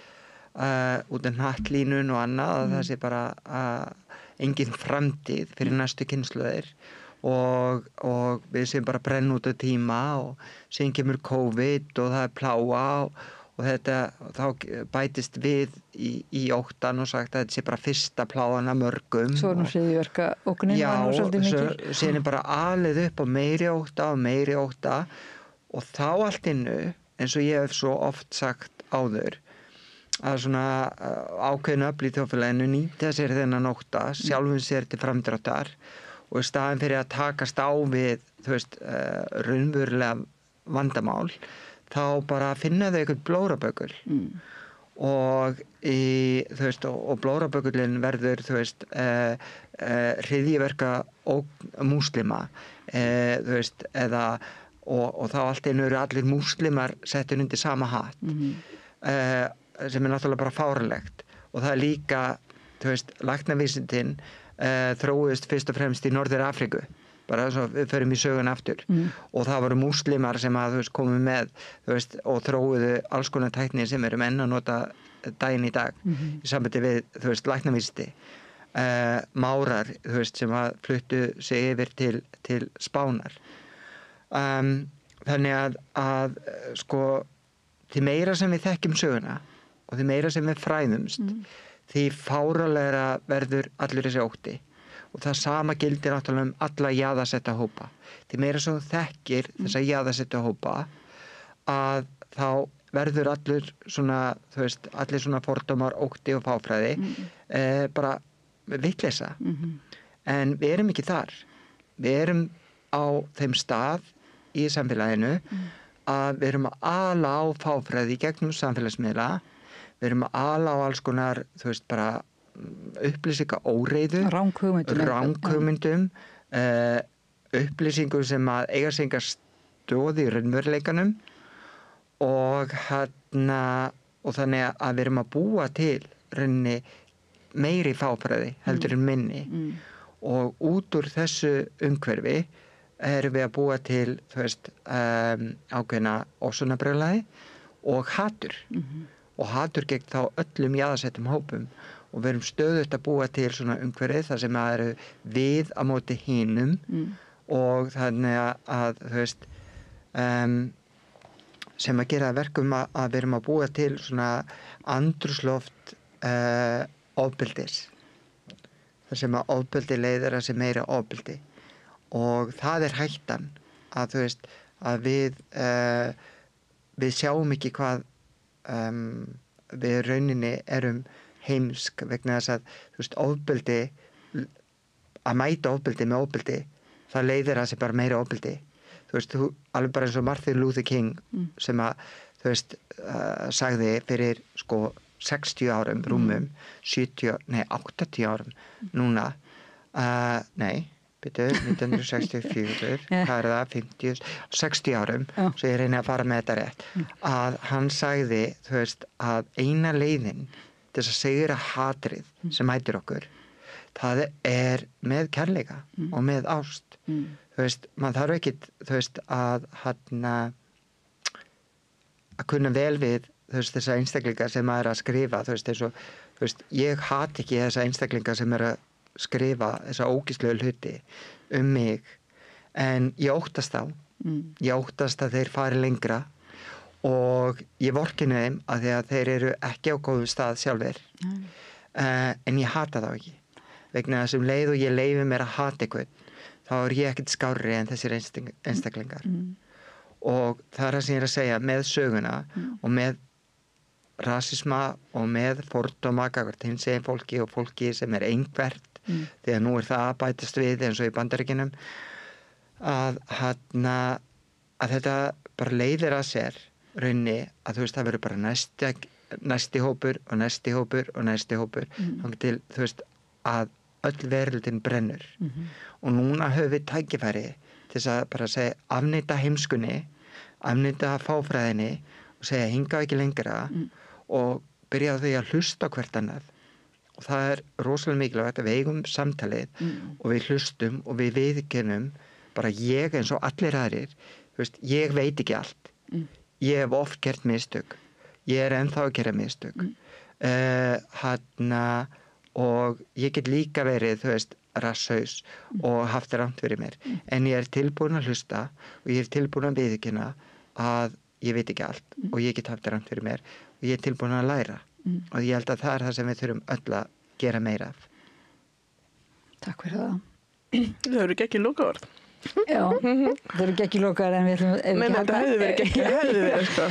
út af hnattlínun og annað að það sé bara engin framtíð fyrir næstu kynslóðir og við séum bara brenn út á tíma og síðan kemur COVID og það pláa og þá bætist við í óttan og sagt að þetta sé bara fyrsta pláan af mörgum. Svo nú hryðjuverka ógnin var nú svolítið mikil. Já, síðan bara alið upp á meiri ótta og þá allt innu, eins og ég hef svo oft sagt áður, að svona ákveðin öfl í þjóðfélaginu nýta sér þennan ótta, sjálfum sér til framdráttar og í staðin fyrir að takast á við, þú veist, raunverulega vandamál, þá bara finna þau eitthvað blóraböggul og þú veist og blóraböggullin verður þú veist hryðjuverka og múslima þú veist eða og þá allt einu eru allir múslimar settin undir sama hatt sem náttúrulega bara fáránlegt og það líka þú veist læknavísindin þróuðist fyrst og fremst í Norður Afríku bara svo við förum í sögun aftur og það voru múslimar sem að þú veist komu með þú veist og þróuðu alls konar tækni sem eru menn að nota daginn í dag í sambandi við þú veist læknavísindi márar þú veist sem að fluttu sig yfir til Spánar þannig að sko því meira sem við þekkjum söguna og því meira sem við fræðumst því fáránlegra verður allur þessi ótti og það sama gildir náttúrulega alla jaðarsetta hópa. Því meira svo þekkir þessa jaðarsetta hópa að þá verður allir svona, þú veist, allir svona fordómar, ótti og fáfræði bara vitleysa. En við erum ekki þar. Við erum á þeim stað í samfélaginu að við erum að ala á fáfræði gegnum samfélagsmiðla. Við erum að ala á alls konar, þú veist, bara upplýsinga óreiðu ranghugmyndum upplýsingum sem að eiga sig enga stoð í raunveruleikanum og þannig að við erum að búa til rauninni meiri fáfræði heldur en minni og út úr þessu umhverfi erum við að búa til ákveðna ósonabrjálæði og hatur og hatur gegn þá öllum jaðarsettum hópum og við erum stöðugt að búa til svona umhverfi þar sem að eru við á móti hinum og þannig að sem að gera verkum að við erum að búa til svona andrúmsloft ofbeldis þar sem að ofbeldi leiðir að sem meira ofbeldi og það er hættan að að við sjáum ekki hvað við rauninni erum heimsk vegna þess að ofbeldi að mæta ofbeldi með ofbeldi það leiðir að sem bara meira ofbeldi alveg bara eins og Martin Luther King sem að sagði fyrir 60 árum rúmum 80 árum núna 1964 hvað er það, 50, 60 árum svo ég reyni að fara með þetta rétt að hann sagði að eina leiðin til þess að sigra hatrið sem mætir okkur það er með kærleika og með ást maður þarf ekki að kunna vel við þessa einstaklingar sem maður er að skrifa eins og ég hat ekki þessa einstaklingar sem er að skrifa þessa ógíslegu hluti mig en ég óttast þá ég óttast að þeir fari lengra og ég vorkenni þeim að því að þeir eru ekki á góðum stað sjálfir en ég hata þá ekki vegna þess leið og ég leyfi mér að hata einhvern þá er ég ekkert skárri en þessir einstaklingar og það er það sem ég er að segja með söguna og með rasisma og með fordóma gagnvart hinsegin fólki og fólki sem er einhvert því að nú er það að bætast við eins og í Bandaríkjunum að þetta bara leiðir að sér raunni að það verður bara næsti hópur og næsti hópur og næsti hópur þannig til að öll veröldin brennur og núna höfum við tækifæri til þess að bara segja afneita heimskunni afneita fáfræðinni og segja hingað ekki lengra og byrja á því að hlusta hvert annað og það er rosalega mikilvægt að við eigum samtalið og við hlustum og við viðkennum bara ég eins og allir aðrir ég veit ekki allt ég hef oft gert mistök ég er ennþá að gera mistök og ég get líka verið rasshaus og haft rangt fyrir mér en ég er tilbúin að hlusta og ég er tilbúin að viðurkenna að ég veit ekki allt og ég get haft rangt fyrir mér og ég er tilbúin að læra og ég held að það er það sem við þurfum öll að gera meira af. Takk fyrir það. Það eru ekki lokaorð. Já, það eru ekki lokaorð en við ætlum Nei, þetta hefði verið sko.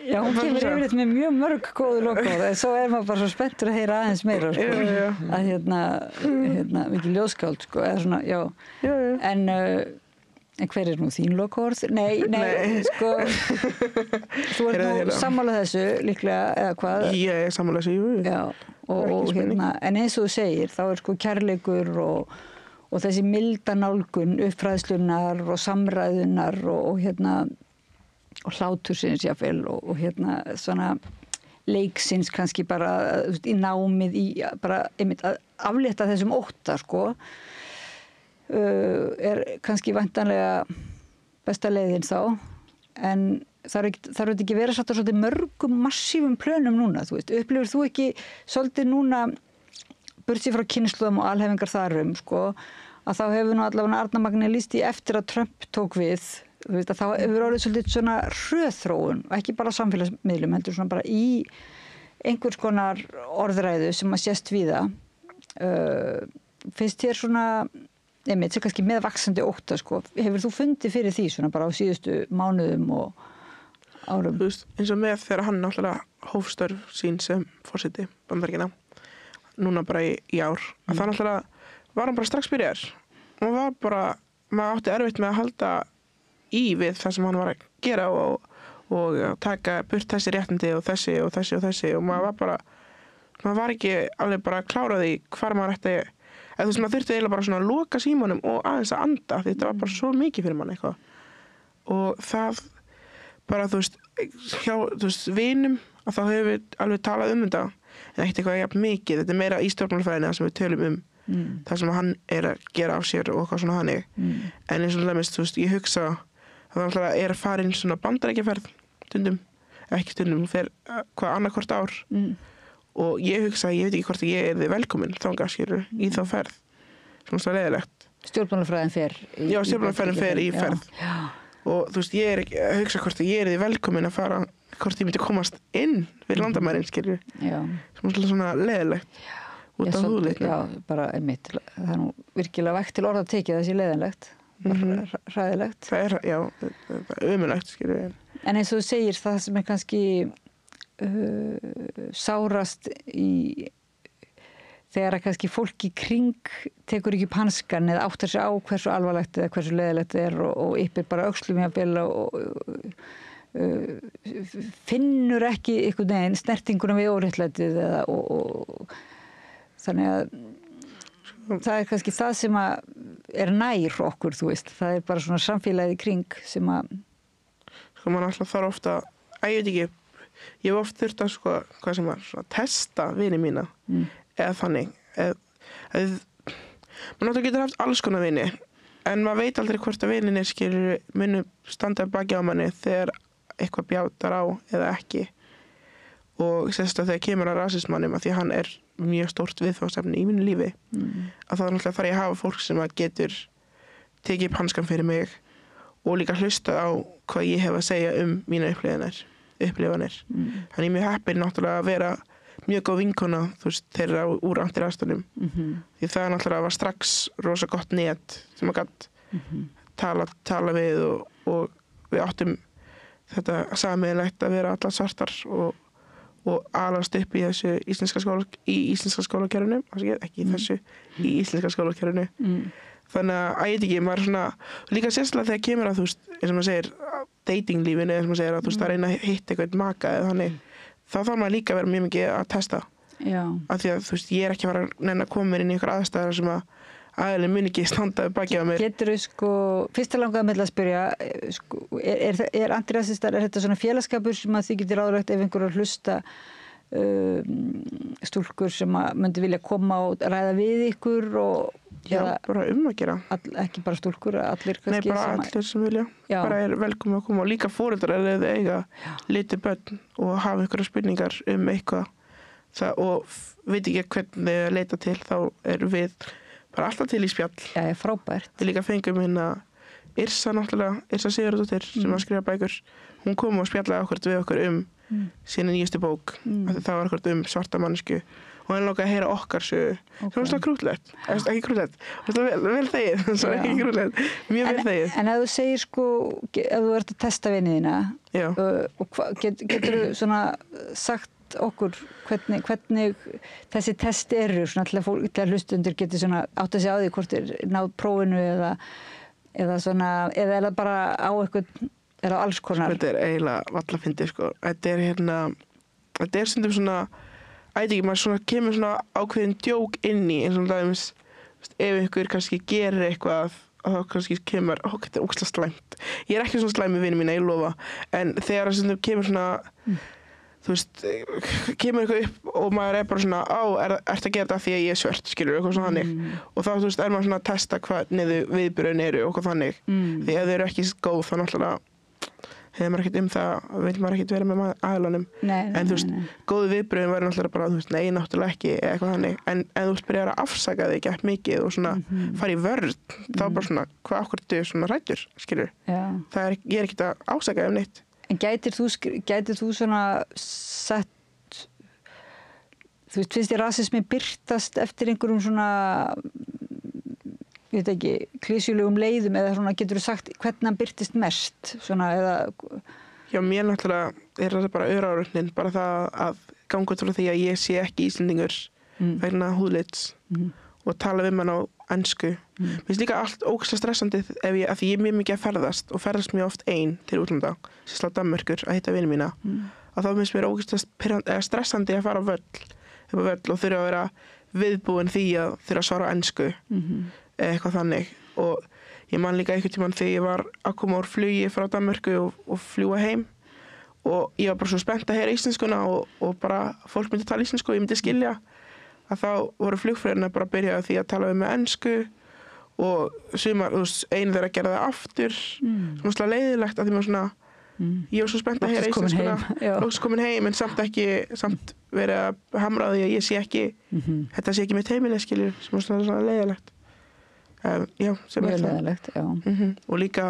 Já, hún kemur yfirleitt með mjög mörg góðu lokaorð en svo er maður bara svo spenntur að heyra aðeins meira sko. Að mikið ljóðskáld sko, eða svona, já. En hver er nú þín lokaorð? Nei, sko, þú ert nú sammála þessu líklega, eða hvað? Ég er sammála þessu, jú. Já, og en eins og þú segir, þá er sko kærleikur og þessi milda nálgun uppfræðslunar og samræðunar og hlátursins jáfnvel og svona leiksins kannski bara í námið bara einmitt að aflétta þessum ótta, sko. Er kannski væntanlega besta leiðin þá en þarf þetta ekki að vera satt á svolítið mörgum massífum plönum núna, þú veist, upplifir þú ekki svolítið núna burtséð frá kynslóðum og alhefingar þarum sko, að þá hefur nú allavega Arna Magnea lýst í eftir að Trump tók við, þú veist, að þá hefur orðið svolítið svona hröðþróun og ekki bara samfélagsmiðlum, heldur svona bara í einhvers konar orðræðu sem að sést víða finnst þér svona einmitt, kannski með vaxandi ótta sko. Hefur þú fundið fyrir því svona bara á síðustu mánuðum og árum? Þú veist, eins og með þegar hann náttúrulega hófstörf sín sem forseti Bandaríkjanna núna bara í ár að það náttúrulega var hann bara strax byrjar og var bara, maður átti erfitt með að halda í við það sem hann var að gera og taka burt þessi réttindi og þessi og maður var ekki alveg bara að klára því hvar maður ætti eða þú veist, maður þurfti eiginlega bara svona að loka símanum og aðeins að anda því þetta var bara svo mikið fyrir mann eitthvað og það bara, þú veist, hjá vinum að þá hefur við alveg talað þetta en ekkert eitthvað jafn mikið, þetta meira í stjórnmálafræðinni það sem við tölum það sem hann að gera á sér og hvað svona hannig en eins og lemist, þú veist, ég hugsa að það alltaf að farin svona bandarækjaferð stundum, ekki stundum fer hvað annarkvort ár og ég hugsa, ég veit ekki hvort ég þið velkomin þangað skilur í þá ferð svona leiðilegt. Stjórnmálafræðin fer Já, stjórnmálafræðin fer í ferð og þú veist, ég ekki að hugsa hvort ég þið velkomin að fara, hvort ég myndi komast inn við landamærin skilur svona leiðilegt út af húðleiknum. Já, bara einmitt. Það nú virkilega vægt til orða tekið þessi leiðinlegt, hræðilegt. Það já, ömulegt, skilur við. En eins og þú segir, það sem kannski sárast þegar að kannski fólk í kring tekur ekki upp hanskan eða áttar sig á hversu alvarlegt eða hversu leiðilegt og yppir bara öxlum jafnvel og finnur ekki einhvern veginn snertinguna við óréttlætið og þannig að það kannski það sem að nær okkur, þú veist. Það bara svona samfélagið í kring sem að sko, mann alltaf þarf ofta ég veit ekki, ég hef oft þurft að hvað sem var, svona testa vini mína eða þannig mann náttúrulega getur haft alls konar vini en maður veit aldrei hvort að vininir skilur munu standa baki á manni þegar eitthvað bjátar á eða ekki og sérstaklega þegar kemur að rasismannum að því hann mjög stórt viðfangsefni í mínu lífi að það náttúrulega þarf ég að hafa fólk sem að getur tekið upp hanskan fyrir mig og líka hlusta á hvað ég hef að segja mína upplifanir þannig ég er mjög heppin náttúrulega að vera mjög góð vinkona þú veist þeirra úr antirastunum því það náttúrulega var strax rosa gott net sem að gætt tala við og við áttum þetta sameiginlegt að vera allar svartar og alast upp í þessu íslenska skólakerfinu ekki í þessu, í íslenska skólakerfinu þannig að ég veit ekki, maður svona líka sérstaklega þegar kemur að þú veist, eins og maður segir datinglífinu, eins og maður segir að þú veist að reyna að hitta eitthvað maka eða þannig þá þarf maður líka að vera mjög mikið að testa af því að þú veist, ég ekki að fara að neina að koma mér inn í einhver aðstæðar sem að aðeins mun ekki standa baki á mér. Getur þú fyrst að langaði með að spyrja er antirasistar, er þetta svona félagskapur sem að þið getur ráðlegt ef einhverjar hlusta stúlkur sem að myndi vilja koma og ræða við ykkur og já, bara að gera ekki bara stúlkur, allir kannski nei, bara allir sem vilja, bara velkomin að koma og líka foreldrar eða þau eiga lítið börn og hafa einhverjar spurningar eitthvað og veit ekki hvernig þau leita til þá við bara alltaf til í spjall. Já, frábært. Við líka fengum Yrsa náttúrulega, Yrsa Sigurðardóttir sem að skrifa bækur. Hún kom og spjallaði við okkur sína nýjustu bók. Það var okkur svarta mannesku og hann langaði að heyra okkar sögu. Það var svona krútlegt. Ekki krútlegt. Vel þegið. Ekki krútlegt. Mjög vel þegið. En ef þú segir ef þú ert að testa viniðina og getur þú svona sagt okkur hvernig þessi test eru svona til að hlustundur getur svona átt að segja á því hvort náð prófinu eða svona eða er það bara á eitthvað er það alls konar þetta eiginlega valla fyndið þetta stundum svona ekki, maður svona kemur svona ákveðin djók inn í eins og dæmis ef einhver kannski gerir eitthvað og þá kannski kemur þetta er ógeðslega slæmt ég er ekki svona slæm með vini mína, ég lofa en þegar það stundum kemur svona þú veist, kemur eitthvað upp og maður bara svona, ertu að gera þetta því að ég er svört, skilur, eitthvað svona þannig og þá, þú veist, er maður svona að testa hvernig viðbröðin eru og hvað þannig því ef þau eru ekki góð, þá náttúrulega hefur maður ekkert það, vil maður ekkert vera með aðlanum en þú veist, góðu viðbröðin væri náttúrulega bara, þú veist, nei, náttúrulega ekki eitthvað þannig, en þú veist, byrjar að afsaka þig ekki mikið og svona fara í vörn þá bara svona, hvað okkur þú svona ræddur, skilur ég er ekkert að ásaka neitt. En gætir þú svona sett, þú veist, finnst þér rasismi birtast eftir einhverjum svona, ég veit ekki, klísjulegum leiðum eða svona getur þú sagt hvernig hann birtist mest, svona eða? Já, mér náttúrulega það bara örárunnin, bara það að ganga út frá því að ég sé ekki Íslendingur vegna húðlits og tala við mann á ensku. Mér finnst líka allt ógeðslega stressandi af því ég er mjög mikið að ferðast og ferðast mjög oft ein til útlanda, sérstaklega Danmerkur að hitta vini mína að þá finnst mér ógeðslega stressandi að fara á völl og þurfa að vera viðbúin því að þurfa að svara á ensku eða eitthvað þannig og ég man líka einhvern tímann þegar ég var að koma úr flugi frá Danmörku og fljúga heim og ég var bara svo spennt að heyra íslenskuna og bara fólk myndi tala íslensku og ég myndi skilja að þá voru flugfreyjurnar bara að byrja því að tala við með ensku og sumar, einu þeirra gerði það aftur svona leiðilegt að því maður svona ég var svo spennt að heyra íslenskuna loks komin heim en samt verið að hamra á því að ég sé ekki þetta sé ekki mitt heimileg skilur sem var svona leiðilegt já, sem mjög leiðilegt, já og líka,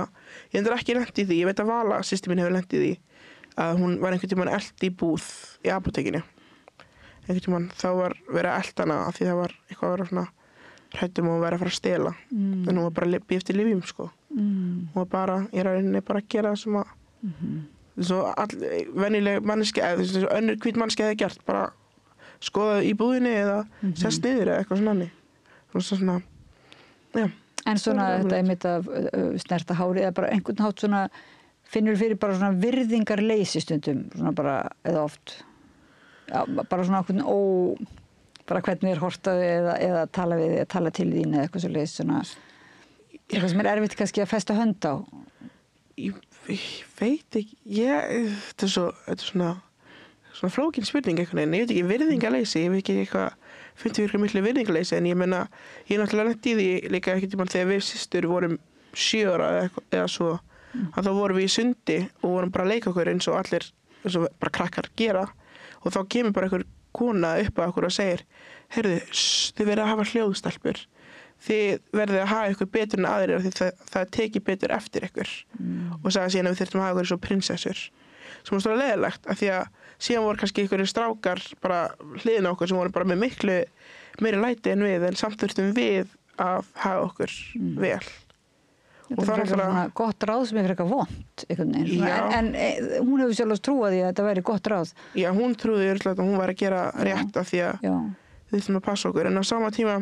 ég endur ekki lent í því ég veit að Vala, systir mín hefur lent í því að hún var einhvern tímann eld í búð í apótekinu einhvern tímann þá var verið að elda hana af því það var eitthvað að vera svona hrættum og verið að fara að stela en hún var bara býð eftir lyfjum sko hún var bara, ég er að reyna bara að gera það sem að svo venjuleg manneski eða önnur hvít mannski hefði gert bara skoða í búðinni eða sest niður eða eitthvað svona já. En svona þetta er mitt að snerta hári eða bara einhvern hátt svona finnur fyrir bara svona virðingarleysi stundum svona bara eða oft já, bara svona okkur bara hvernig er hortaði eða tala við eða tala til þín eða eitthvað svo leiðis svona eitthvað sem er erfitt kannski að festa hönd á ég veit ekki þetta er svona flókin spurning einhvern veginn, ég veit ekki virðingarleysi ég veit ekki eitthvað, finnst við miklu virðingarleysi en ég meina, ég náttúrulega lent í því líka ekkert tímann þegar við systur vorum 7 ára eða svo að þá vorum við í sundi og vorum bara að leika okkur eins og allir, eins og bara krakkar gera og þá kemur bara einhver kona upp að okkur og segir heyrðu, þið verðið að hafa hljóðstelpur þið verðið að hafa ykkur betur en aðrir því það tekið betur eftir ykkur og sagði síðan að við þurftum að hafa ykkur svo prinsessur sem var stóra leiðilegt af því að síðan voru kannski ykkur strákar bara hliðina okkur sem voru bara með miklu meiri læti en við en samt þurftum við að hafa okkur vel og það er svona gott ráð sem er fyrir eitthvað vont en hún hefur sjálf trúað því að þetta væri gott ráð já, hún trúði að hún var að gera rétt af því að við þurfum að passa okkur en á sama tíma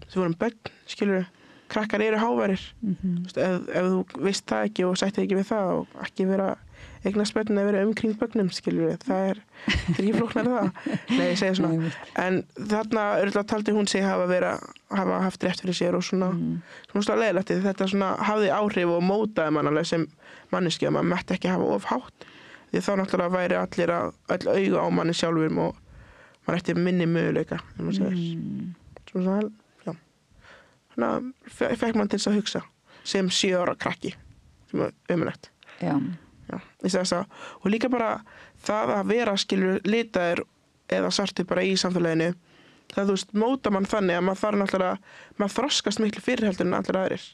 við vorum börn, skilur krakkar eru háværir ef þú veist það ekki og sætti ekki við það og ekki vera eignast börn að vera umkring börnum, skilur það er ekki flóknar það nei, ég segi svona en þarna taldi hún sig hafa haft rétt fyrir sér og svona leiðilegt þetta svona hafði áhrif og mótaði mann alveg sem manneski að maður mætti ekki hafa of hátt því þá náttúrulega væri allir öll auga á manni sjálfum og maður ætti minni möguleika svona já þannig fekk mann til þess að hugsa sem 7 ára krakki sem er ömurlegt já og líka bara það að vera skilur litaður eða svartur bara í samfélaginu það þú veist, móta mann þannig að maður þroskast miklu fyrir heldur en allir aðrir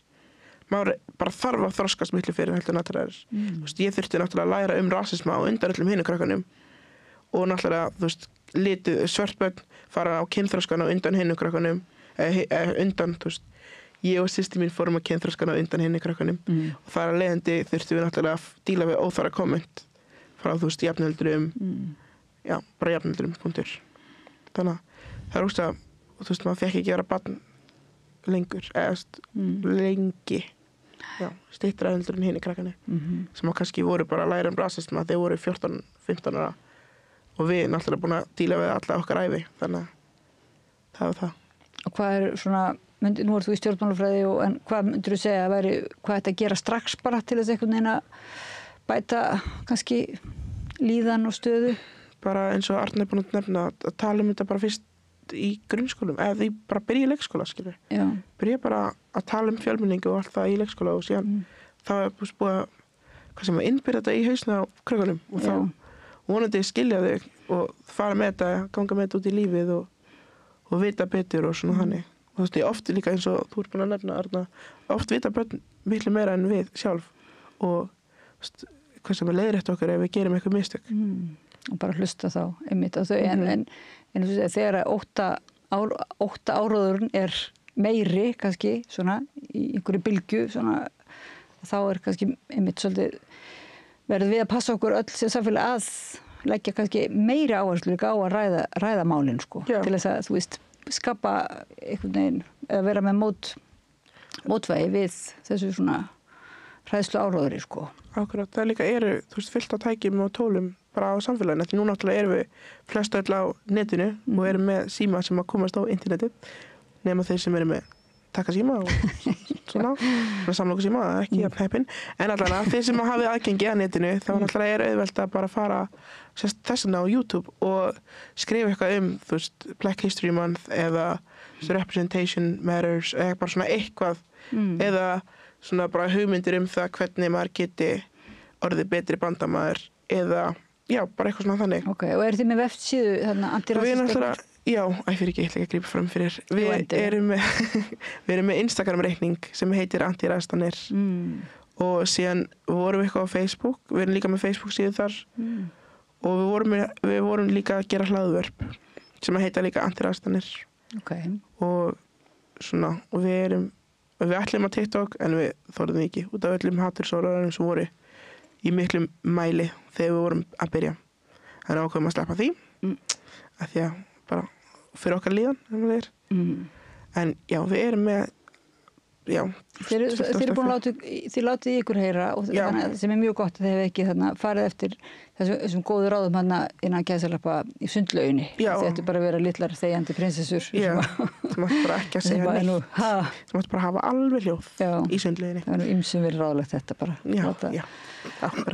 maður bara þarf að þroskast miklu fyrir heldur en allir aðrir þú veist, ég þurfti náttúrulega að læra rasisma og undan öllum hinu krakkanum og náttúrulega, þú veist, svört börn fara á kynþroskan og undan hinu krakkanum undan, þú veist ég og systir mín fórum að kynþroskana undan henni krakkanum og þar að leiðandi þurftum við náttúrulega að díla við óþara komment frá þú veist jafnöldurum já, bara jafnöldurum punktur þannig að það er ógst að þú veist maður fekk ekki vera barn lengur eða lengi já, styttra heldur en henni krakkanu sem að kannski voru bara að læra rasisma þeir voru 14-15 ára og við náttúrulega búin að díla við alla okkar ævi þannig að það var það og hvað er svona nú er þú í stjórnmálafræði en hvað myndir þú segja að væri hvað þetta að gera strax bara til þess einhvern veginn að bæta kannski líðan og stöðu bara eins og Arna er búin að nefna að tala þetta bara fyrst í grunnskólum eða því bara byrja í leikskóla skilur byrja bara að tala fjölmenningu og allt það í leikskóla og síðan þá er búið að hvað sem að innbyrja þetta í hausna á krökkunum og þá vonandi skilja þau og fara með þetta ganga með þetta út í lífið og vita betur og svona þannig og þú veist, ég oft líka eins og þú ert búin að nefna Arna, oft vita börn miklu meira en við sjálf og hvað sem er leiðrétt okkar ef við gerum eitthvað mistök og bara hlusta þá einmitt á þau en þegar ótta áróðurinn er meiri kannski svona í einhverju bylgju svona þá er kannski einmitt svolítið verður við að passa okkur öll sem samfélag að leggja kannski meiri áherslu á að ræða málin sko til þess að þú veist skapa einhvern veginn eða vera með mótvægi við þessu svona hræðslu áróðri sko. Akkurat, það líka þú veist, fullt á tækjum og tólum bara á samfélaginu, því nú náttúrulega erum við flest öll á netinu og erum með síma sem að komast á internetið nema þeir sem eru með taka síma og svona samloku síma, ekki jafn heppin. En allavega, þeir sem hafið aðgengi að netinu, þá náttúrulega auðvelt að bara fara þessna á YouTube og skrifa eitthvað þú veist, Black History Month eða Representation Matters, eða bara svona eitthvað, eða svona bara hugmyndir það hvernig maður geti orðið betri bandamaður, eða já, bara eitthvað svona þannig. Ok, og þið með veftsíðu þarna antirasist? Já, fyrir ekki, ég ætla ekki að grípa fram fyrir. Við erum með Instagram-reikning sem heitir Antirasistanir og síðan vorum við eitthvað á Facebook, við erum líka með Facebook-síðu þar og við vorum líka að gera hlaðvörp sem heita líka Antirasistanir. Okay. Og svona, og við ætlum á TikTok en við þorðum ekki út af öllum hatursólarum sem voru í miklum mæli þegar við vorum að byrja. Þannig ákveðum að sleppa því af því að bara fyrir okkar líðan en já, við erum með þið látið ykkur heyra og sem mjög gott að þið hefur ekki farið eftir þessum góðu ráðum innan gæðsalappa í sundlauginni. Þetta bara vera litlar þegjandi prinsessur þú mátt bara ekki að segja neitt þú mátt bara hafa alveg hljóð í sundlauginni. Það er ymsum verið ráðlegt þetta bara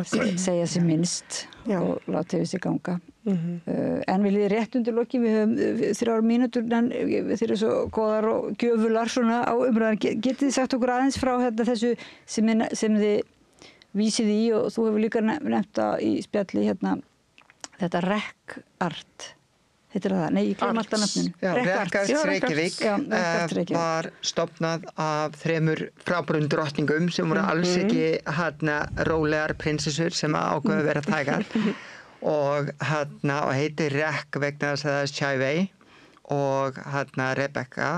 segja sér minnst og láta yfir sig ganga. En við liðum rétt undir lokin, við höfum 3 mínútur en þeir eru svo góðar og gjöfular svona á umræðan. Getið þið sagt okkur aðeins frá þessu sem þið vísið í og þú hefur líka nefnt í spjalli þetta REC Art. Heitir það? Nei, ég glem alltaf nafninu. REC Art Reykjavík var stofnað af 3 frábærum drottningum sem voru alls ekki rólegar prinsessur sem ákveðu að vera tægar. Og heitir REC vegna þess að það Chivey og Rebecca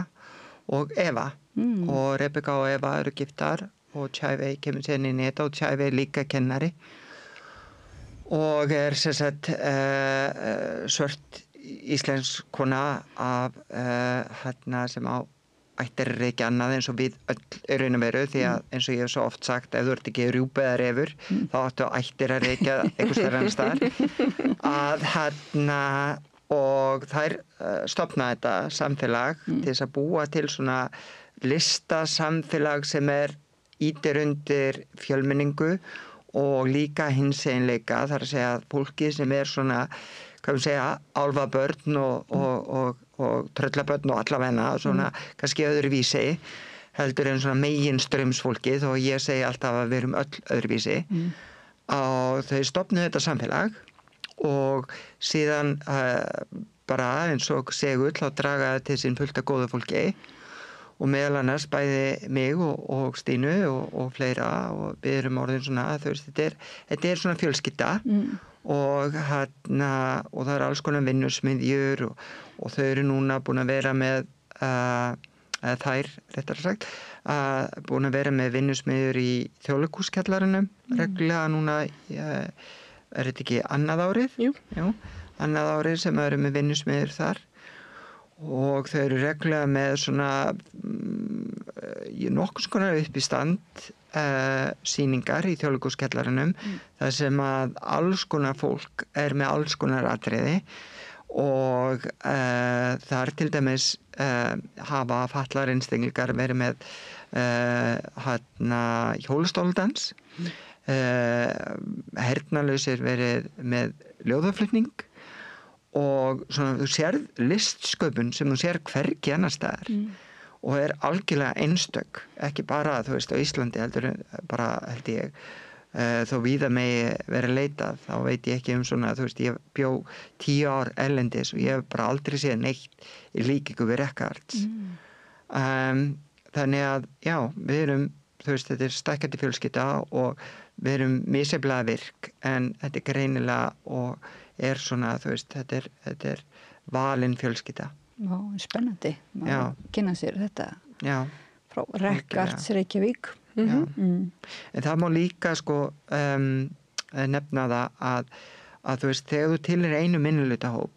og Eva og Rebecca og Eva eru giftar og Chivey kemur sérna inn í þetta og Chivey líka kennari og sem sagt svört íslensk kona af sem á ættir ekki annað eins og við öll raun og veru því að eins og ég hef svo oft sagt ef þú ert ekki rjúpa eða refur þá áttu ættir að reykja einhvers staðar að og þær stofna þetta samfélag til þess að búa til svona listasamfélag sem ýtir undir fjölmenningu og líka hinseginleika, þar að segja fólki sem svona, hvað við segja, álfabörn og tröllabörn og allavegna, svona kannski öðruvísi, heldur en svona meginstraumsfólkið og ég segi alltaf að við erum öll öðruvísi. Og þau stofnuðu þetta samfélag og síðan bara eins og segull á draga til sín fullt af góðu fólki og meðal annars bæði mig og Stínu og fleira og við erum orðin svona, þetta svona fjölskylda og það er alls konar vinnusmiðjur og þau eru núna búin að vera með þær, réttar sagt búin að vera með vinnusmiðjur í Þjóðleikhúskjallaranum reglulega núna er þetta ekki annað árið? Jú, annað árið sem eru með vinnusmiðjur þar og þau eru reglulega með svona nokkurs konar upp í stand sýningar í Þjóðleikhúskjallaranum þar sem að alls konar fólk með alls konar atriði og þar til dæmis hafa fatlaðir einstaklingar verið með hjólastóldans heyrnarlausir verið með ljóðaflutning og svona þú sérð listsköpun sem þú sérð hvergi annars staðar og algjörlega einstök, ekki bara þú veist á Íslandi heldur bara held ég þó víða megi vera leitað, þá veit ég ekki svona þú veist ég bjó 10 ár erlendis og ég hef bara aldrei séð neitt í líkingu við REC Art þannig að já, við erum þú veist þetta stækkandi fjölskylda og við erum misjafnlega virk en þetta greinilega og svona þú veist þetta valin fjölskylda. Já, spennandi að kynna sér þetta frá REC Art Reykjavík. En það má líka sko nefna það að þú veist þegar þú tilheyrir einu minnihlutahóp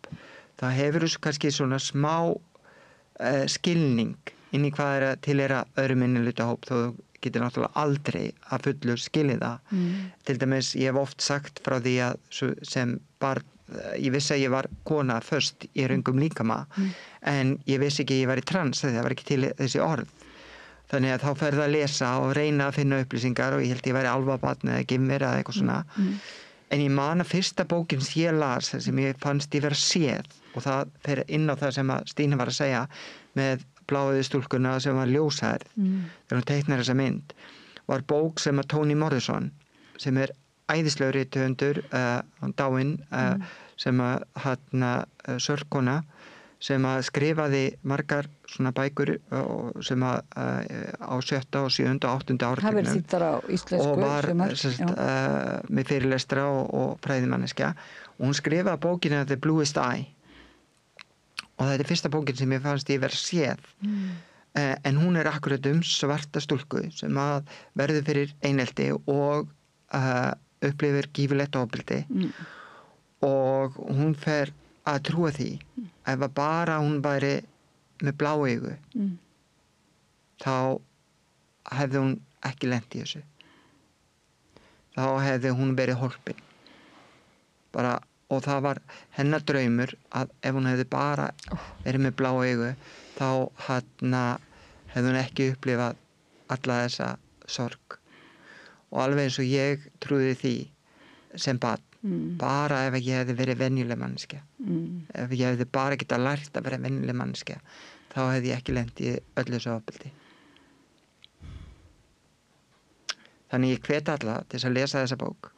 þá hefur þú kannski svona smá skilning inn í hvað að tilheyra öðru minnihlutahóp þó þú getur náttúrulega aldrei að fullu skilið það. Til dæmis ég hef oft sagt frá því að sem barn ég vissi að ég var kona först í röngum líkama en ég vissi ekki að ég var í trans það var ekki til þessi orð Þannig að þá ferðu að lesa og reyna að finna upplýsingar og ég held ég væri álfabarn eða gimmer eða eitthvað svona. En ég man að fyrsta bókin sem ég las, sem ég fannst ég vera séð, og það fer inn á það sem að Stína var að segja með bláuðu stúlkuna sem var ljóshærð, þegar hún teiknar þessa mynd, var bók sem að Toni Morrison, sem er æðislegur rithöfundur, dáinn, sem að sörkona, sem að skrifaði margar svona bækur sem að á 7. og 7. og 8. áratugnum. Það verið þýttar á íslensku. Og var með fyrirlestra og fræðimanneskja. Og hún skrifaði bókina The Bluest Eye. Og þetta er fyrsta bókin sem ég fannst ég verið séð. En hún er akkurat svarta stúlku sem að verður fyrir einelti og upplifir gífurlegt ofbeldi. Og hún fer að trúa því ef að bara hún væri með blá augu þá hefði hún ekki lent í þessu. Þá hefði hún verið hólpin bara, og það var hennar draumur að ef hún hefði bara verið með blá augu þá hefði hún ekki upplifað alla þessa sorg. Og alveg eins og ég trúði því sem barn, bara ef ég hefði verið venjuleg manneskja, ef ég hefði bara getað lært að vera venjuleg manneskja, þá hefði ég ekki lent í öllu þessu ofbeldi. Þannig ég hvet alla til þess að lesa þessa bók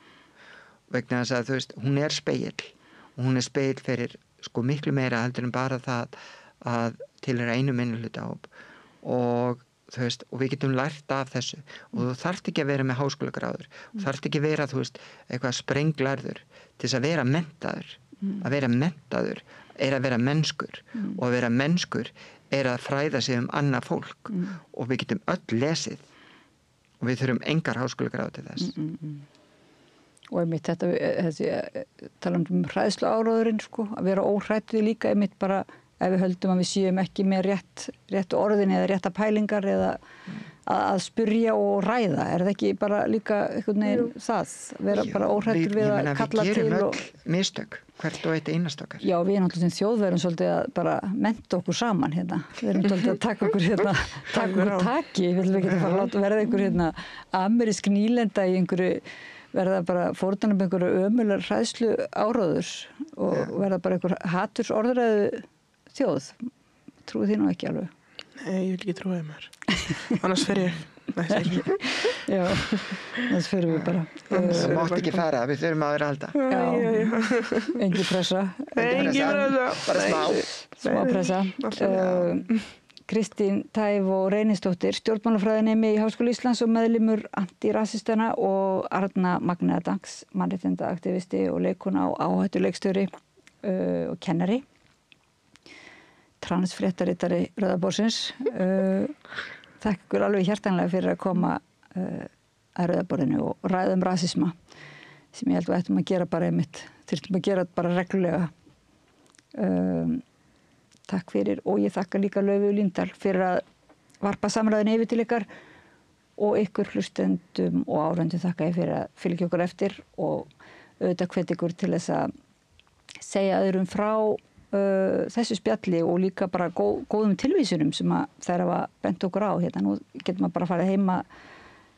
vegna þess að þú veist, hún er spegill og hún er spegill fyrir sko miklu meira heldur en bara það að til einu minnihlutahóp og þú veist, og við getum lært af þessu og þú þarft ekki að vera með háskólagráður, þú þarft ekki að vera, þú veist, eitthvað sprenglærður til þess að vera menntaður. Að vera menntaður er að vera mennskur og að vera mennskur er að fræða sig annað fólk og við getum öll lesið og við þurfum engar háskólagráð til þess. Og einmitt þetta, tala hræðslu áráðurinn sko, að vera óhrættuð líka einmitt bara ef við höldum að við séum ekki með rétt orðin eða rétta pælingar eða að spyrja og ræða. Er það ekki bara líka einhvern veginn það? Vera bara óhrættur við að kalla til. Við gerum öll mistök, hvert og eitt einast okkar. Já, við náttúrulega sem þjóðverðum svolítið að bara mennta okkur saman hérna. Við erum svolítið að taka okkur taki. Við viljum ekki að fara að láta verða einhver amerísk nýlenda í einhverju verða bara fórnum með einhverju ömular hræðslu áráðurs og verða bara einhver haturs orðræðu þjóð. Trúi því nú ekki alveg? Nei, ég vil ekki trúi það mér. Annars fer ég. Já, annars ferum við bara. Það mátt ekki fara, við þurfum að vera að halda. Já. Engi pressa. Bara smá pressa. Kristín Tæf og Reynisdóttir, stjórnmálafræðinemi í Háskóla Íslands og meðlimur antirasistana og Arna Magnea Danks, mannréttindaaktivisti og leikona og áhættuleikstjóri og kennari. Transfréttarittari Rauða borðsins. Þakka ykkur alveg hjartanlega fyrir að koma að Rauða borðinu og ræða rasisma sem ég held að við ættum að gera bara þurftum að gera bara reglulega. Takk fyrir og ég þakka líka Laufey Líndal fyrir að varpa samræðinu yfir til ykkar og ykkur hlustendum og áhorfendum þakka ég fyrir að fylgja okkur eftir og auðvitað hvet ykkur til þess að segja öðrum frá þessu spjalli og líka bara góðum tilvísunum sem að þær hafa bent okkur á. Hérna nú getur maður bara að fara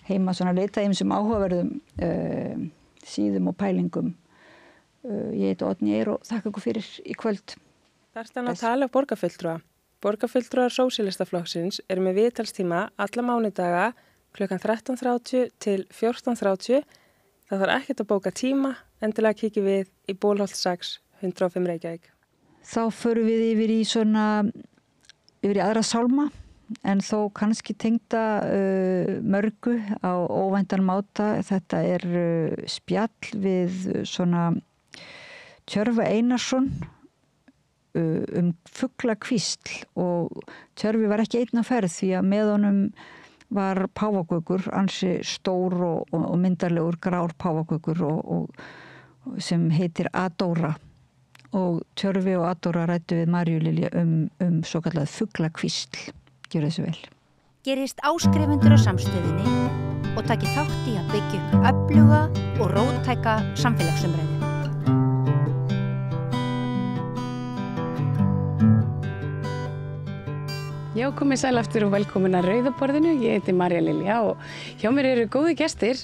heima svona leita sem áhugaverðum síðum og pælingum. Ég heiti Oddný Eir og þakka ykkur fyrir í kvöld. Þar stann að tala borgarfulltrúa. Borgarfulltrúar Sósíalistaflokksins eru með viðtalstíma alla mánudaga klukkan 13:30 til 14:30. Það þarf ekkert að bóka tíma, endilega kíkjum við í Bólholt 6, 105 Reykjavík. Þá förum við yfir í aðra sálma en þó kannski tengda mörgu á óvæntan máta. Þetta er spjall við svona Tjörfi Einarsson fuglakvísl og Tjörfi var ekki einn á ferð því að með honum var páfagaukur, ansi stór og myndarlegur grár páfagaukur og sem heitir Adóra. Og Tjörfi og Adóra ræddu við Maríu Lilju svo kallað fuglakvísl. Gjörðu þessu vel. Gerist áskrifundur á samstöðinni og taki þátt í að byggja upp öfluga og róttæka samfélagsumræðu. Já, Já, komið sæl aftur og velkomin að Rauðaborðinu. Ég heiti Marja Lilja og hjá mér eru góði gestir,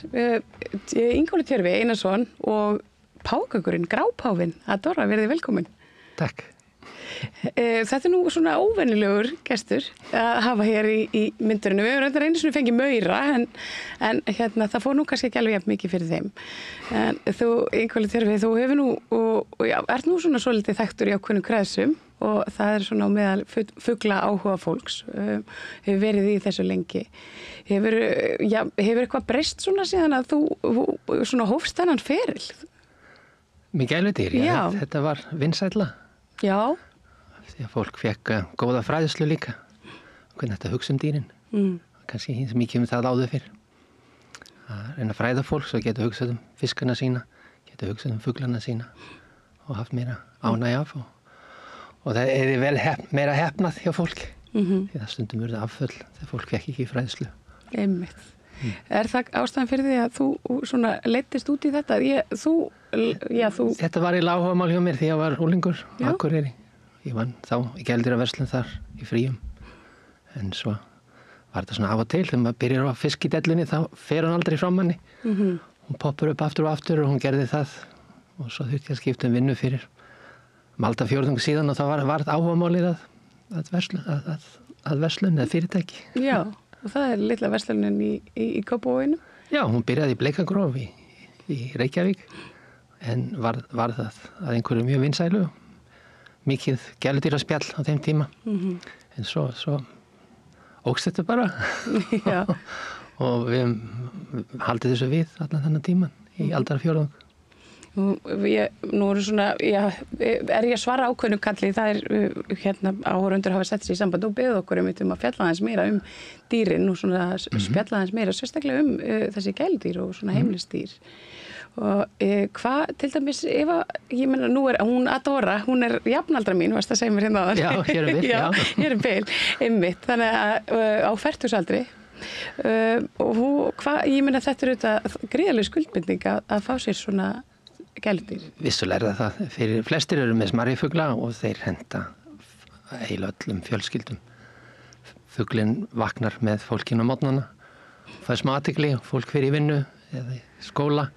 Ingólfur Tjörfi Einarsson og pákagurinn, grápáfinn. Adora, verið velkomin. Takk. Þetta nú svona óvenjulegur gestur að hafa hér í myndurinu. Við höfum reyndar einu sinni fengið maura en það fór nú kannski ekki alveg jafn mikið fyrir þeim. En þú, Ingólfur Tjörfi, þú hefur nú, ert nú svona svolítið þekktur í ákveðnum kreðsum og það svona á meðal fugla áhuga fólks, hefur verið í þessu lengi. Hefur eitthvað breyst svona síðan að þú svona hófst þennan feril? Mikið gæludýr, já. Þetta var vinsælla. Já. Því að fólk fekk góða fræðslu líka. Hvernig þetta hugsa dýrin. Kannski hins mikið það áður fyrr. Að reyna að fræða fólk svo geta hugsað fiskana sína, geta hugsað fuglana sína og haft meira ánægja af og það vel meira hefnað hjá fólki. Því það stundum verið afföll þegar fólk fekk ekki fræðslu. Einmitt. Er það ástæðan fyrir því að þú svona leiddist út í þetta? Þetta var í áhugamál hjá mér því ég var unglingur á Akureyri. Ég vann þá í gæludýraverslun þar í fríum. En svo var þetta svona af og til þegar maður byrjar á fiskidellunni þá fer hún aldrei frá manni. Hún poppar upp aftur og aftur og hún gerði það og svo þurfti ég að skipta vinnu fyrir malda fjórðung síðan og þá varð áhugamálið að verslun eða fyrirtæki. Já, og það litla verslunin í Kópavoginum? Já, hún byrjaði í Bleikagróf í Reykjavík en varð það að einhverju mjög vinsælu. Mikið gæludýraspjall á þeim tíma. En svo ógst þetta bara. Og við haldið þessu við allan þennan tíman í aldarfjórðung. Nú eru svona, er ég að svara ákveðnu kalli, það áhorfundur hafa sett sér í samband og beðið okkur að fjalla aðeins meira dýrin og svona spjalla aðeins meira, sérstaklega þessi gæludýr og svona heimilistýr. Og hvað, til dæmis, ég meina, nú hún Adora, hún jafnaldra mín, varst að segja mér hérna áðan. Já, hér bil, já. Hér bil, einmitt, þannig að á fertugsaldri. Og hvað, ég meina, þetta auðvitað gríðarleg skuldbindning að fá sér svona gæludýr. Vissulega það. Fyrir flestir eru með smarrifugla og þeir henta heila öllum fjölskyldum. Fuglinn vaknar með fólkinu á morgnana, fær smá athygli og fólk fer í vinnu eða í skóla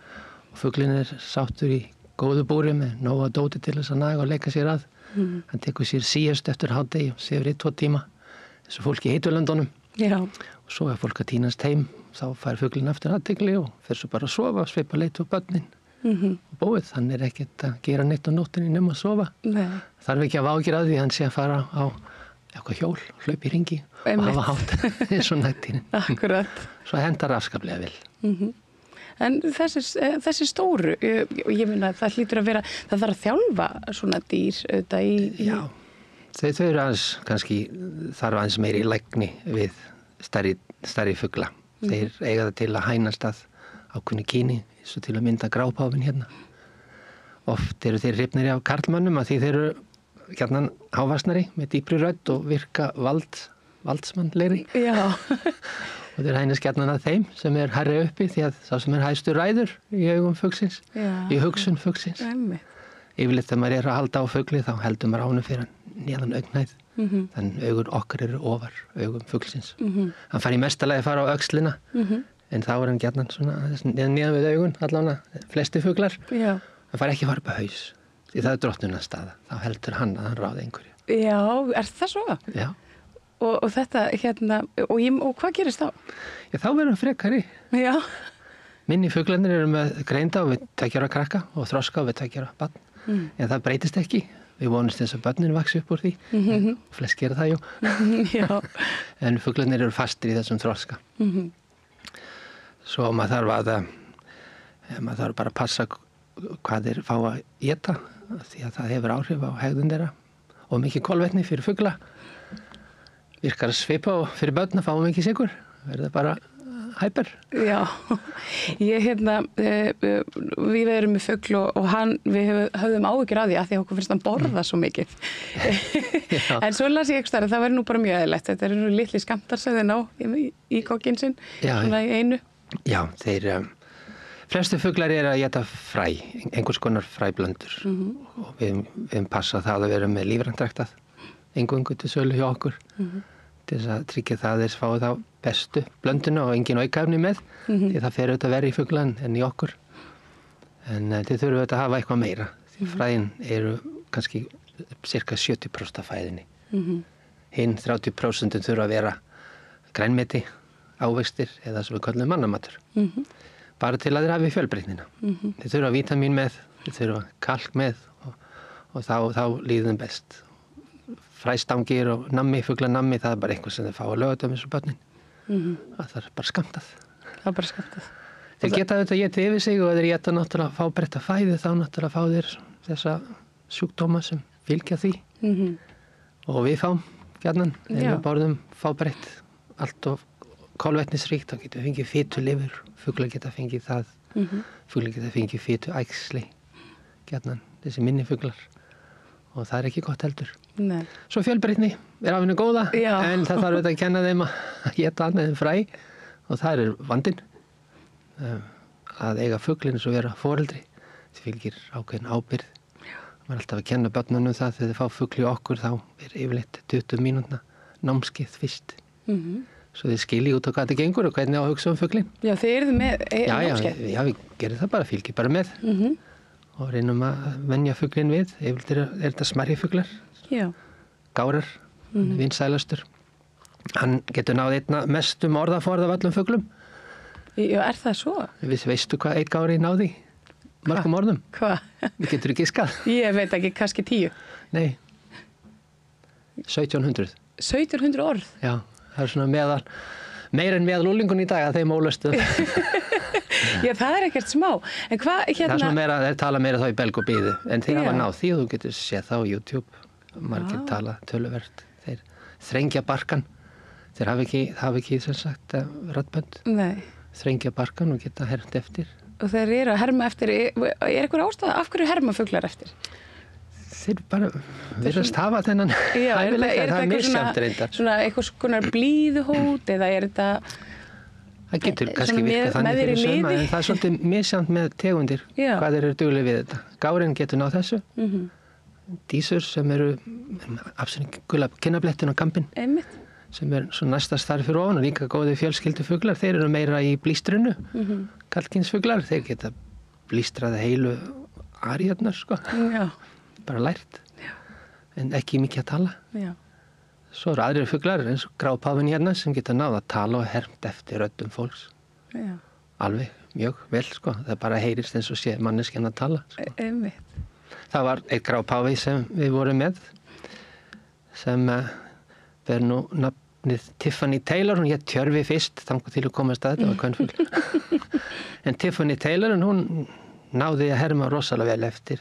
og fuglinn sáttur í góðu búri með nóga dóti til þess að naga og leika sér að. Hann tekur sér síðust eftir hádegi og sefur í 2 tíma þessu fólki í Heiturlöndunum. Já. Og svo fólk að tínast heim, þá fær fuglinn aftur athygli og fer svo bara að sofa og sveipa leit á börnin. Og búið, hann ekkert að gera neitt á nóttinni nema að sofa. Þarf ekki að vágjur að því hann sé að fara á eitthvað hjól, hlaupa í ringi og hafa hátt eins og nættínin. Akkurat. Svo hendar afskaplega vel. En þessi stóru, ég meina það hlýtur að vera, það þarf að þjálfa svona dýr auðvitað í... Já, þau eru aðeins, kannski þarf aðeins meiri lækni við stærri fugla. Þeir eiga það til að hænast að ákveðnu kyni, svo til að mynda grápáfinn hérna. Oft eru þeir hrifnir af karlmönnum að því þeir eru hérna hávaxnari með dýpri rödd og virka valdsmannlegri. Já. Og þeir hænast gjarnan að þeim sem hærri uppi því að sá sem hæstur ræður í augum fuglsins, í hugsun fuglsins. Yfirleitt þegar maður að halda á fugli þá heldur maður ánum fyrir neðan augnæð. Þannig augur okkar eru ofar augum fuglsins. Hann fær í mestalagi að fara á öxlina. En þá hann gjarnan svona neðan við augun, allavega flesti fuglar. Já. Hann fær ekki að fara upp á haus, því það drottnunnar staða. Þá heldur hann að hann ráði einhverju. Já, það svo? Já. Og þetta og hvað gerist þá? Já, þá verður hann frekari. Já. Minni fuglarnir eru með greinda og við 2 ára krakka og þroska og við 2 ára barn. En það breytist ekki. Við vonumst þess að börnin vaxi upp úr því. Flest gera það, já. En fuglarnir eru fastir í þessum þroska. Svo maður þarf bara að passa hvað þeir fá að éta því að það hefur áhrif á hegðun þeirra og mikið kolvetni fyrir fugla. Virkar að svipa og fyrir börn að fá mikið sykur. Verður bara hæper. Já, við erum með fugl og við höfðum áhyggjur af því að okkur finnst hann borða svo mikið. En svo las ég ekki starf að það verður nú bara mjög eðlilegt. Þetta eru litli skammtar sem þeir ná í kokkinn sinn, svona í einu. Já, flestu fuglar að éta fræ, einhvers konar fræblöndur og við passa það að vera með lífræntræktað eingöngu til sölu hjá okkur til þess að tryggja það að þeir fái þá bestu blönduna og engin aukafni með því það fer auðvitað verið í fuglan en í okkur. En þið þurfum auðvitað að hafa eitthvað meira. Því fræin eru kannski cirka 70% af fæðinni. Hinn 30% þurfa að vera grænmeti, ávextir eða sem við kallum mannamatur. Bara til að þeir hafi fjölbreytnina. Þið þurfa vítamín með, þið þurfa kalk með og þá líður þeim best. Fræstangir og nammi, fuglanammi, það bara eitthvað sem þeir fá að laugadöfum eins og börnin. Það er bara skammtað. Það er bara skammtað. Þeir geta auðvitað að geta yfir sig og þeir geta náttúrulega fá breytta fæðu, þá náttúrulega fá þeir þessa sjúkdóma sem fylgja því. Og við fáum gjarnan, þegar við borðum fábreytt, allt of kolvetnisríkt, þá getum við fengið fitulifur, fuglar geta fengið það, fuglar geta fengið fituæxli, gjarnan, þessi minni fuglar. Og það er ekki gott heldur. Nei. Svo fjölbreytni er af henni góða, en það þarf auðvitað að kenna þeim að geta annað en fræ og það er vandinn. Að eiga fuglinn eins og vera foreldri, það fylgir ákveðin ábyrgð. Maður er alltaf að kenna börnunum það þegar þið fá fugl í okkur þá er yfirleitt 20 mínútna námskeið fyrst. Svo þið skilji út á hvað þetta gengur og hvernig á að hugsa fuglinn. Já, þið eruð með námskeið. Já, við gerum það bara, fylgjum bara með. Og reynum að venja fuglinn við. Yfirleitt er þetta smærri fuglar. Já. Gárar, vinsælastur. Hann getur náð einna mestum orðaforða af öllum fuglum. Já, er það svo? Veistu hvað einn gári náði? Mörgum orðum? Hvað? Við getur ekki giskað. Ég veit ekki, kannski 10. Nei. 1700. 1700 orð? Já, það er svona meira en meðal úlingun í dag að þeim ólustu. Já, það er ekkert smá. En hvað, Það er svona meira, þeir tala meira þá í belg og bíðu. En þeir hafa náð því og þú getur séð þá á YouTube. Margir tala töluvert. Þeir þrengja barkan. Þeir hafa ekki sem sagt raddbönd. Nei. Þrengja barkan og geta hermt eftir. Og þeir eru að herma eftir, er einhver ástæða, af hverju herma fuglar eftir? Þeir bara virðast hafa þennan hæfileika, það er misjafnt reyndar. Svona eitthvað konar blíðuhót eða er þetta... Það getur kannski virkað þannig fyrir suma, en það er svolítið misjafnt með tegundir, hvað þeir eru duglega við þetta. Gárin getur náð þessu, dísur sem eru absolutt gula kinnablettin á kampinn, sem er svo næsta starf fyrir ofan og líka góði fjölskyldufuglar, þeir eru meira í blístrinu, kallkynsfuglar, þeir geta blístrað heilu aríarnar, sko. Já. Bara lært, en ekki mikið að tala. Já. Svo eru aðrir fuglar eins og grápáfinn hérna sem geta náð að tala og hermt eftir röddum fólks. Já. Alveg, mjög vel, sko. Það bara heyrist eins og sé manneskjan að tala. Sko. Einmitt. Það var eitt grápáfi sem við vorum með sem ber nú nafnið Tiffany Taylor, hún hétt Tjörfi fyrst, þannig til að komast að þetta var kvenfugl. En Tiffany Taylor, hún náði að herma rosalega vel eftir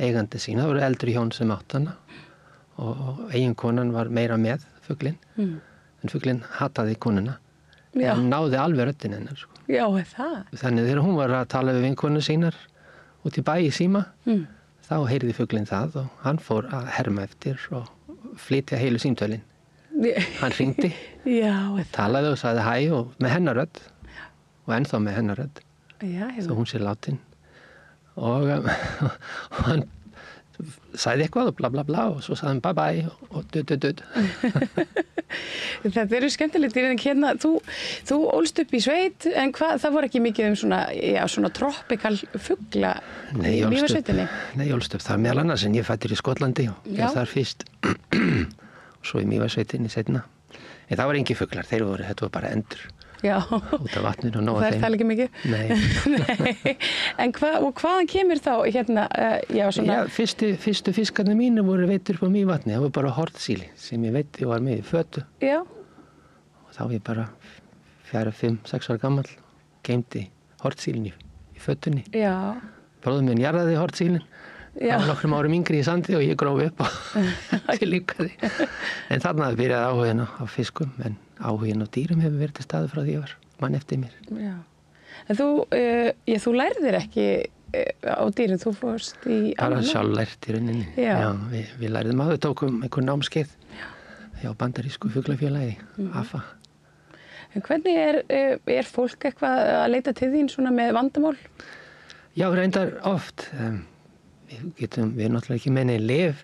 eigandi sína. Það voru eldri hjón sem átt hana og eiginkonan var meira með fuglinn. En fuglinn hataði konuna. En náði alveg röddin hennar. Sko. Já, það. Þannig þegar hún var að tala við vinkonu sínar út í bæ í síma, þá heyrði fuglinn það og hann fór að herma eftir og flytja heilu símtölin. Hann hringdi, talaði og sagði hæ og með hennar rödd og ennþá með hennar rödd. Þó hún sé látin. Og hann sagði eitthvað og bla bla bla og svo sagði hann bye bye og dudd. Þetta eru skemmtilegt, hérna, þú ólst upp í sveit en það voru ekki mikið svona tropical fugla í lífasveitinni? Nei, ég ólst upp þar meðal annars en ég fættur í Skotlandi og ég þar fyrst og svo í Mývatnssveitinni seinna. En það var engi fuglar, þetta var bara endur. Já. Út af vatninu og nóg af þeim. Það tala ekki mikið? Nei. En hvaðan kemur þá hérna, fyrstu fiskarnir mínu voru veittur upp á Mývatni, það var bara hortsíli sem ég veitti og var með í fötu. Já. Og þá ég bara 4, 5, 6 ára gamall geymdi hortsílin í fötunni. Já. Bróðir minn jarðaði hortsílin. Það var nokkrum árum yngri í sandi og ég grófi upp og til líkaði. En þarna byrjaði áhugin á fiskum, en áhugin á dýrum hefur verið til staðu frá því ég var mann eftir mér. Já. En þú lærðir ekki á dýrum, þú fórst í bara sjálflært í rauninni. Já, við lærðum við tókum einhver námskeið hjá bandarísku fuglafélagi, AFA. En hvernig er fólk eitthvað að leita til þín svona með vandamál? Já, reyndar oft. Við erum náttúrulega ekki með neinn lyf,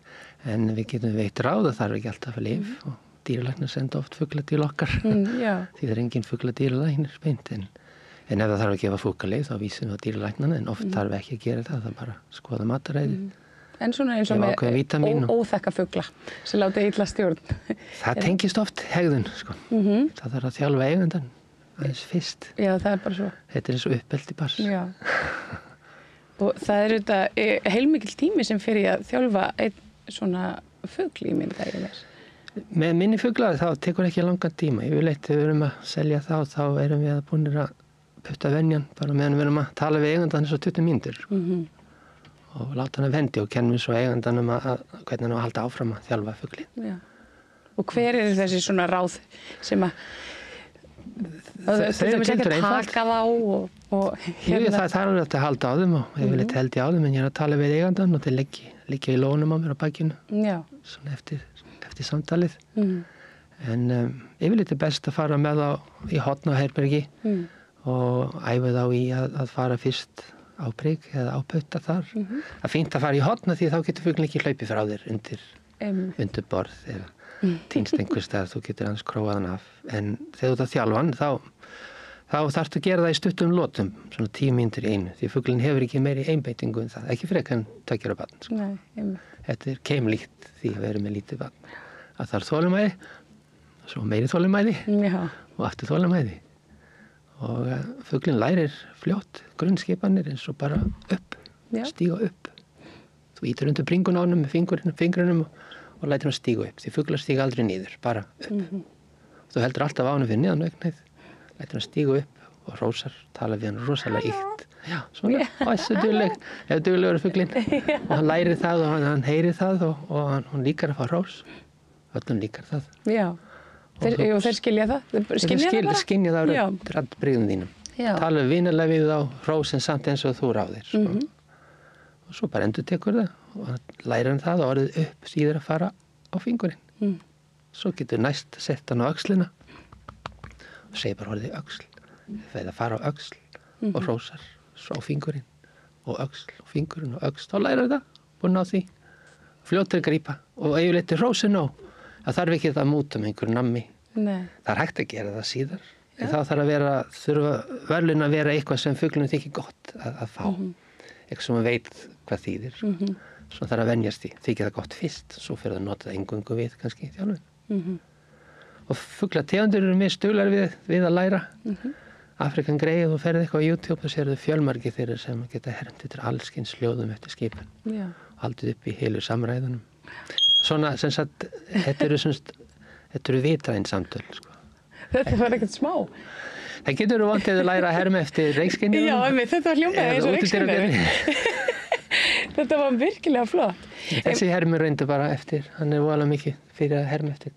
en við getum veitt ráð og þarf ekki alltaf lyf og dýralæknar senda oft fugla til okkar. Já. Því það er engin fugla dýralæknir beint, en ef það þarf að gefa fuglalyf þá vísum við á dýralæknana, en oft þarf ekki að gera það bara skoða mataræði. En svona eins og með óþekka fugla sem láta illa stjórn. Það tengist oft hegðun, sko. Það þarf að þjálfa eigendan aðeins fyrst. Já, það er bara svo. Þetta er eins og uppeldi bars. Já. Og það er þetta heilmikil tími sem fyrir að þjálfa einn svona fugl í mynda í mér. Með minni fugla þá tekur ekki langan tíma. Yfirleitt þegar við erum að selja þá erum við búinir að putta venjan bara meðan við erum að tala við eigendan eins og 20 mínútur. Og láta hann að vendi og kennum svo eigandanum hvernig hann á að halda áfram að þjálfa fuglin. Já. Og hver eru þessi svona ráð sem að þau eru ekki að taka þá og Jú, það er alveg að halda á þeim og yfirleitt held ég á þeim, en ég er að tala við eigandan og þeir liggja í lónum á mér á bakinu. Já. Svona eftir samtalið. En yfirleitt er best að fara með þá í hotn á herbergi og æfa þá í að fara fyrst á prigg eða á putta þar. Það er fínt að fara í hotna því þá getur fuglinn ekki hlaupið frá þér undir borð eða týnst einhvers staðar, þú getur hans króað hann af. En þegar þú ert að þjálfa hann þá þarftu að gera það í stuttum lotum, svona 10 mínútur í einu, því fuglinn hefur ekki meiri einbeitingu en það, ekki frekar en 2 ára barn. Nei, Þetta er keimlíkt því að vera með lítið barn. Að það er þolinmæði, svo meiri þolinmæði og aftur þolinmæði. Og fuglinn lærir fljótt grunnskipanir eins og bara upp, stíga upp. Þú ítur undir bringun á honum með fingrunum og lætir hann stíga upp. Því fuglar stíga aldrei niður, bara upp. Þú heldur alltaf á honum fyrir neðan augneið, lætir hann stíga upp og rósar, tala við hann rosalega íkt. Já, svona, þessu dugleg, ef duglegur er fuglinn. Og hann lærir það og hann heyrir það og hann líkar að fá rós. Öllum líkar það. Já. Þeir skilja það? Þeir skilja það á raddbrigðum þínum. Tala vinalega við á rósin samt eins og þú ráðir. Og svo bara endur tekur það og læra hann það og orðið upp síður að fara á fingurinn. Svo getur næst sett hann á öxlina og segir bara orðið öxl. Þegar það fara á öxl og rósar svo á fingurinn og öxl og fingurinn og öxl. Þá læra það, búin á því. Fljótt að grípa og yfirleitt rósin á. Það þarf ekki að múta með einhverju nammi. Nei. Það er hægt að gera það síðar. En þá þurfa verðlun að vera eitthvað sem fuglunum þykir gott að fá. Eitthvað sem veit hvað þýðir. Svo þarf að venjast því. Þykir það gott fyrst, svo fyrir að nota það eingöngu við kannski í þjálfun. Og fuglategundir eru mjög stuglar við að læra. Afrikan greið og ferði eitthvað á YouTube og sérðu fjölmargir þeirra sem geta hermt eftir allskyns hljóðum eftir skipun. Haldið upp í heilu samræðunum. Svona, sem sagt, þetta eru vitræn samtöl, sko. Þetta var ekkert smá. Það getur þú vant eða læra að herma eftir reykskynjum. Já, þetta var hljómaði eins og reykskynjum. Þetta var virkilega flott. Þessi hermur reyndi bara eftir, hann er voðalega mikið fyrir að herma eftir.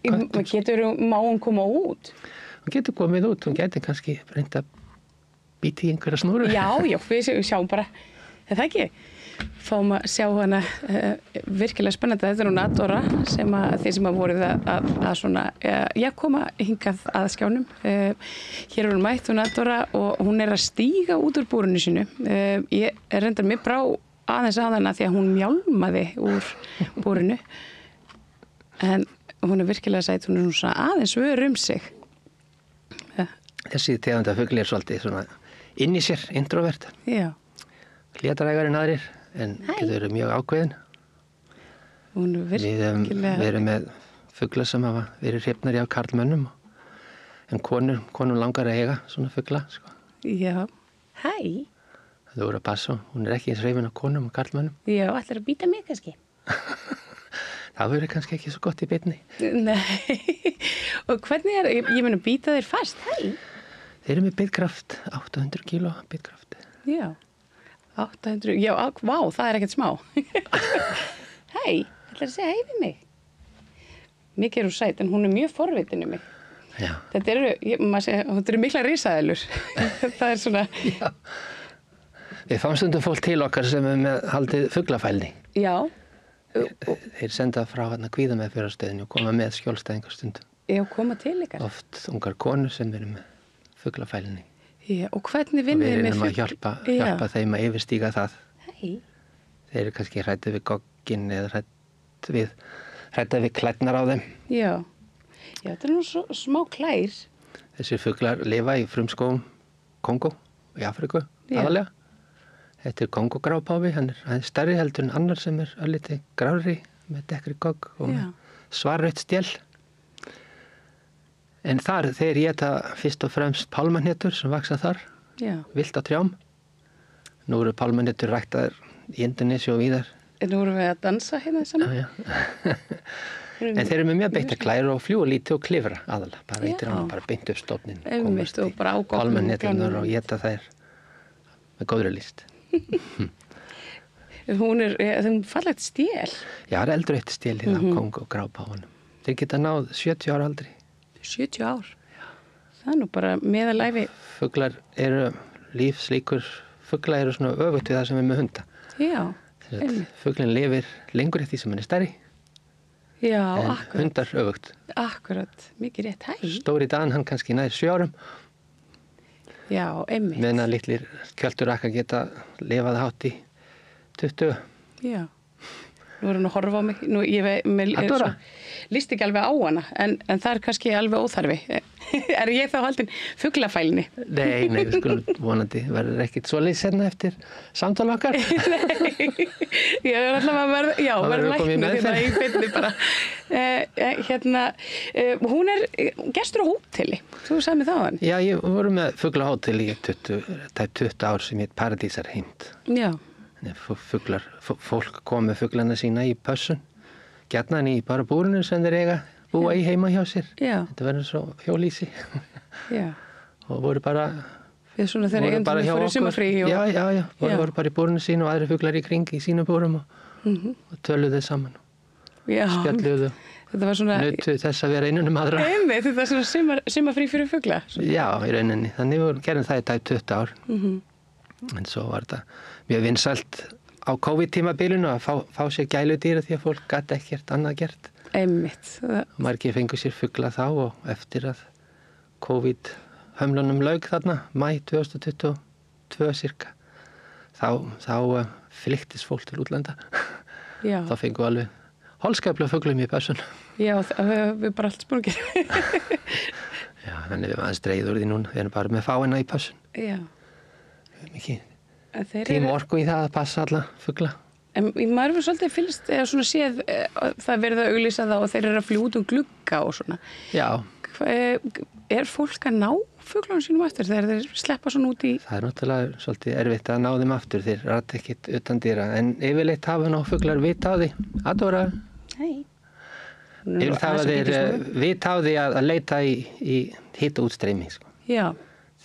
Má hún koma út? Hún getur komið út, hún getur kannski reyndi að býta í einhverja snúru. Já, við sjáum bara, er það ekki? Fáum að sjá hana virkilega spennandi. Þetta er hún Adora sem þeir sem hafa voruð að svona, koma hingað að skjánum. Hér er hún mætt, hún Adora, og hún er að stíga út úr búrinu sínu. Ég reyndar mér brá aðeins að hana því að hún mjálmaði úr búrinu. En hún er virkilega sætt, hún er svona aðeins vör sig. Þessi tegunda fugli er svolítið svona inn í sér, introvert. Já. Hlétarægar en aðrir, en getur verið mjög ákveðin. Við erum með fugla sem hafa verið hrifnari af karlmönnum, en konum langar að eiga svona fugla. Sko. Já, hæ. Það voru að passa, hún er ekki eins hrifin af konum og karlmönnum. Já, ætlar að býta mig kannski. Það verður kannski ekki svo gott í beinni. Nei, og hvernig er, ég meina býta þeir fast, hæ? Þeir eru með bitkraft, 800 kíló bitkraft. Já. 800, já, vá, það er ekkert smá. Hei, ætlar að segja hei við mig. Mikið er hún sætt, en hún er mjög forvitin um mig. Já. Þetta eru mikla risaðilur. Það er svona... Já. Við fáum stundum fólk til okkar sem er með haldið fuglafælni. Já. Þeir senda frá kvíðameðferðarstöðinu og koma með skjólstæðingar stundum. Já, koma til ykkar. Oft ungar konur sem eru með fuglafælni. Já, og hvernig vinnum við með fugl? Við erum að hjálpa þeim að yfirstíga það. Hei. Þeir eru kannski hræddir við gogginn eða hræddir við hrædda við klærnar á þeim. Já, þetta nú smá klær. Þessir fuglar lifa í frumskógum Kongó í Afríku, aðalega. Þetta Kongó-grápáfi, hann er stærri heldur en annar sem örlítið grárri með dekkri gogg og svarrautt stjel. En þar, þeir éta fyrst og fremst pálmahnettur sem vaksa þar, vilt á trjám. Nú eru pálmahnettur ræktaðir í Indonési og víðar. En nú erum við að dansa hérna saman. En þeir eru með mjög beittar klær og fljúga lítið og klifra aðalega. Bara eittir hann bara beint upp stofnin. Einmitt og bara á góðum pálmahnetturnar og éta þær með góðri list. Hún er fallegt stjel. Já, það er eldur eitt stjel hérna á Kongó-grápáfanum. Þeir geta náð 70 ára aldri. 70 ár? Já. Það er nú bara meðalæfi. Fuglar eru lífslíkur, fuglar eru svona öfugt við það sem er með hunda. Já. Fuglinn lifir lengur eftir því sem hann er stærri. Já, en akkurat. Hundar öfugt. Akkurat, mikið rétt hæg. Stóri Dan, hann kannski nær 7 árum. Já, einmitt. Meðan að litlir kjöldurrakka geta lifað hátt í 20. Já. Nú er hann að horfa á mig. Nú, líst ekki alveg á hana, en það er kannski alveg óþarfi. Er ég þá haldin fuglafælni? Nei, við skulum vonandi verður ekkit svoleiðis hérna eftir samtala okkar. Nei, ég er alltaf að verða læknu hérna í beinni bara. Hún er gestur á hóteli, þú sagði mig það hann. Já, ég voru með fuglahóteli í 20 ár sem heit Paradísarhind. Já. Fólk kom með fuglana sína í pössun, gjarnan í bara búrinu sem þeir eiga búa í heima hjá sér. Já. Þetta verður svo hjólísi. Já. Og voru bara við svona þegar eigendunni fóru í sumarfrí. Já. Voru bara í búrinu sínu og aðri fuglar í kring í sínum búrum og töluðu saman. Já. Spjalluðu. Þetta var svona nutu þess að vera innan aðra. Þetta var svona sumarfrí fyrir fugla. Já, í rauninni. Þannig gerðum það í dag 20 ár. En svo var þetta mjög vinsælt á COVID-tímabilinu að fá sér gæludýra því að fólk gat ekkert annað gert. Einmitt. Margir fengu sér fugla þá og eftir að COVID-hömlunum lauk þarna, mæ 2022 cirka, þá flyktist fólk til útlanda. Já. Þá fengu alveg holskaplega fuglum í pössun. Já, við bara allt sprungir. Já, þannig við aðeins dreigð úr því núna, við erum bara með fáina í pössun. Já. Mikið tíma orku í það að passa alla fugla. En maður hefur svolítið fylgst eða svona séð það verið að auglýsa það og þeir eru að fljúga út glugga og svona. Já. Er fólk að ná fuglunum sínum aftur þegar þeir sleppa svona út í? Það er náttúrulega svolítið erfitt að ná þeim aftur, þeir rata ekkit utan dýra, en yfirleitt hafa ná fuglar vita á því. Adora. Nei. Yfirleitt hafa þeir vita á því að leita í hita útstreymi, sko. Já.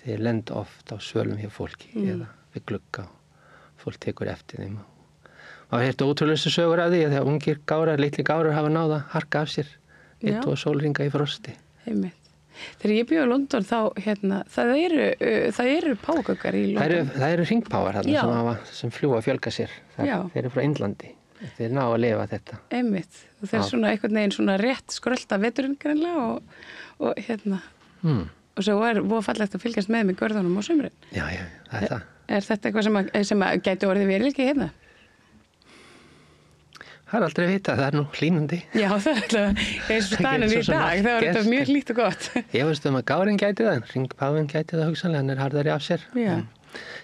Þeir lenda oft á svölum hjá fólki eða við glugga og fólk tekur eftir þeim. Og það hefði ótrúlega sögur af því að þegar ungir gárar, litli gárar hafa náð að harka af sér 1 og sólringa í frosti. Einmitt. Þegar ég bjó í London þá, það eru págöggar í London. Það eru hringpágar sem fljúga að fjölga sér. Þeir eru frá Indlandi. Þeir ná að lifa þetta. Einmitt. Og þeir svona einhvern veginn svona rétt skrölda veturinn greinlega og og svo voru fallegt að fylgjast með görðunum á sumrin. Já, það er það. Er þetta eitthvað sem gæti orðið veruleiki hérna? Það er aldrei að vita, það er nú hlýnandi. Já, það er alltaf eins og staðan í dag, það var þetta mjög hlýtt og gott. Ég veist að gárin gæti það, en hringpáfinn gæti það hugsanlega, hann er harðari af sér. Já.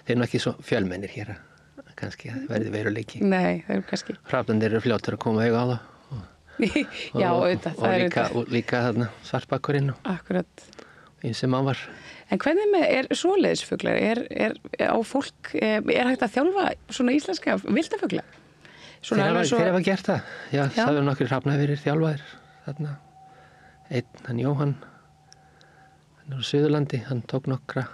Þeir eru nú ekki svo fjölmennir hér, kannski að verði veruleiki. Nei, það eru kannski. Hrafnarnir eru fljótur að koma auga á það. Já, auðvitað, það er auðvitað. Og líka þarna svartbakkurinn og akkurat. Eins sem hann var. En hvernig er svoleiðisfuglar? Á fólk, hægt að þjálfa svona íslenska vildafugla? Þeir hafa gert það. Já, það eru nokkrir hrafnaveirir þjálfaðir þarna. Hann Jóhann, hann er á Suðurlandi, hann tók nokkra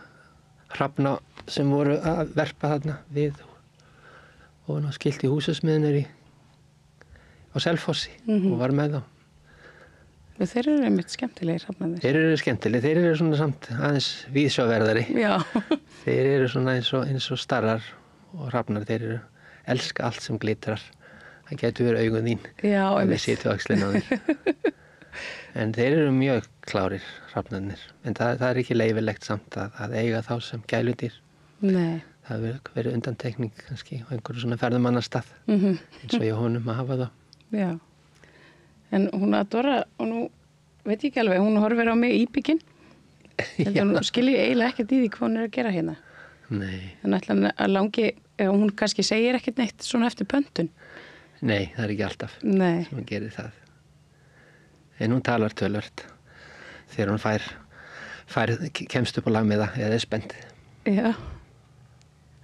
hrafna sem voru að verpa þarna við og hann var skilt í húsasmiðunir á Selfossi og var með þá. Þeir eru einmitt skemmtilegir hrafnarnir. Þeir eru skemmtilegir, þeir eru svona samt aðeins víðsjáverðari. Já. Þeir eru svona eins og starrar og hrafnar, þeir eru elska allt sem glitrar. Það getur verið augun þín. Já, einmitt. Það situr á axlinn á þér. En þeir eru mjög klárir hrafnarnir. En það er ekki leyfilegt samt að eiga þá sem gæludýr. Nei. Það hefur verið undantekning kannski á einhverju svona ferðumannastað. Eins og ég honum að hafa það. Já. En hún Dora, og nú veit ég ekki alveg, hún horfir á mig íbyggin. Hún skilji eiginlega ekkert í því hvað hún að gera hérna. Nei. Þannig að langi, hún kannski segir ekkert neitt svona eftir pöntun. Nei, það ekki alltaf sem hún gerir það. En hún talar tölvört þegar hún kemst upp á lag með það eða er spennt. Já.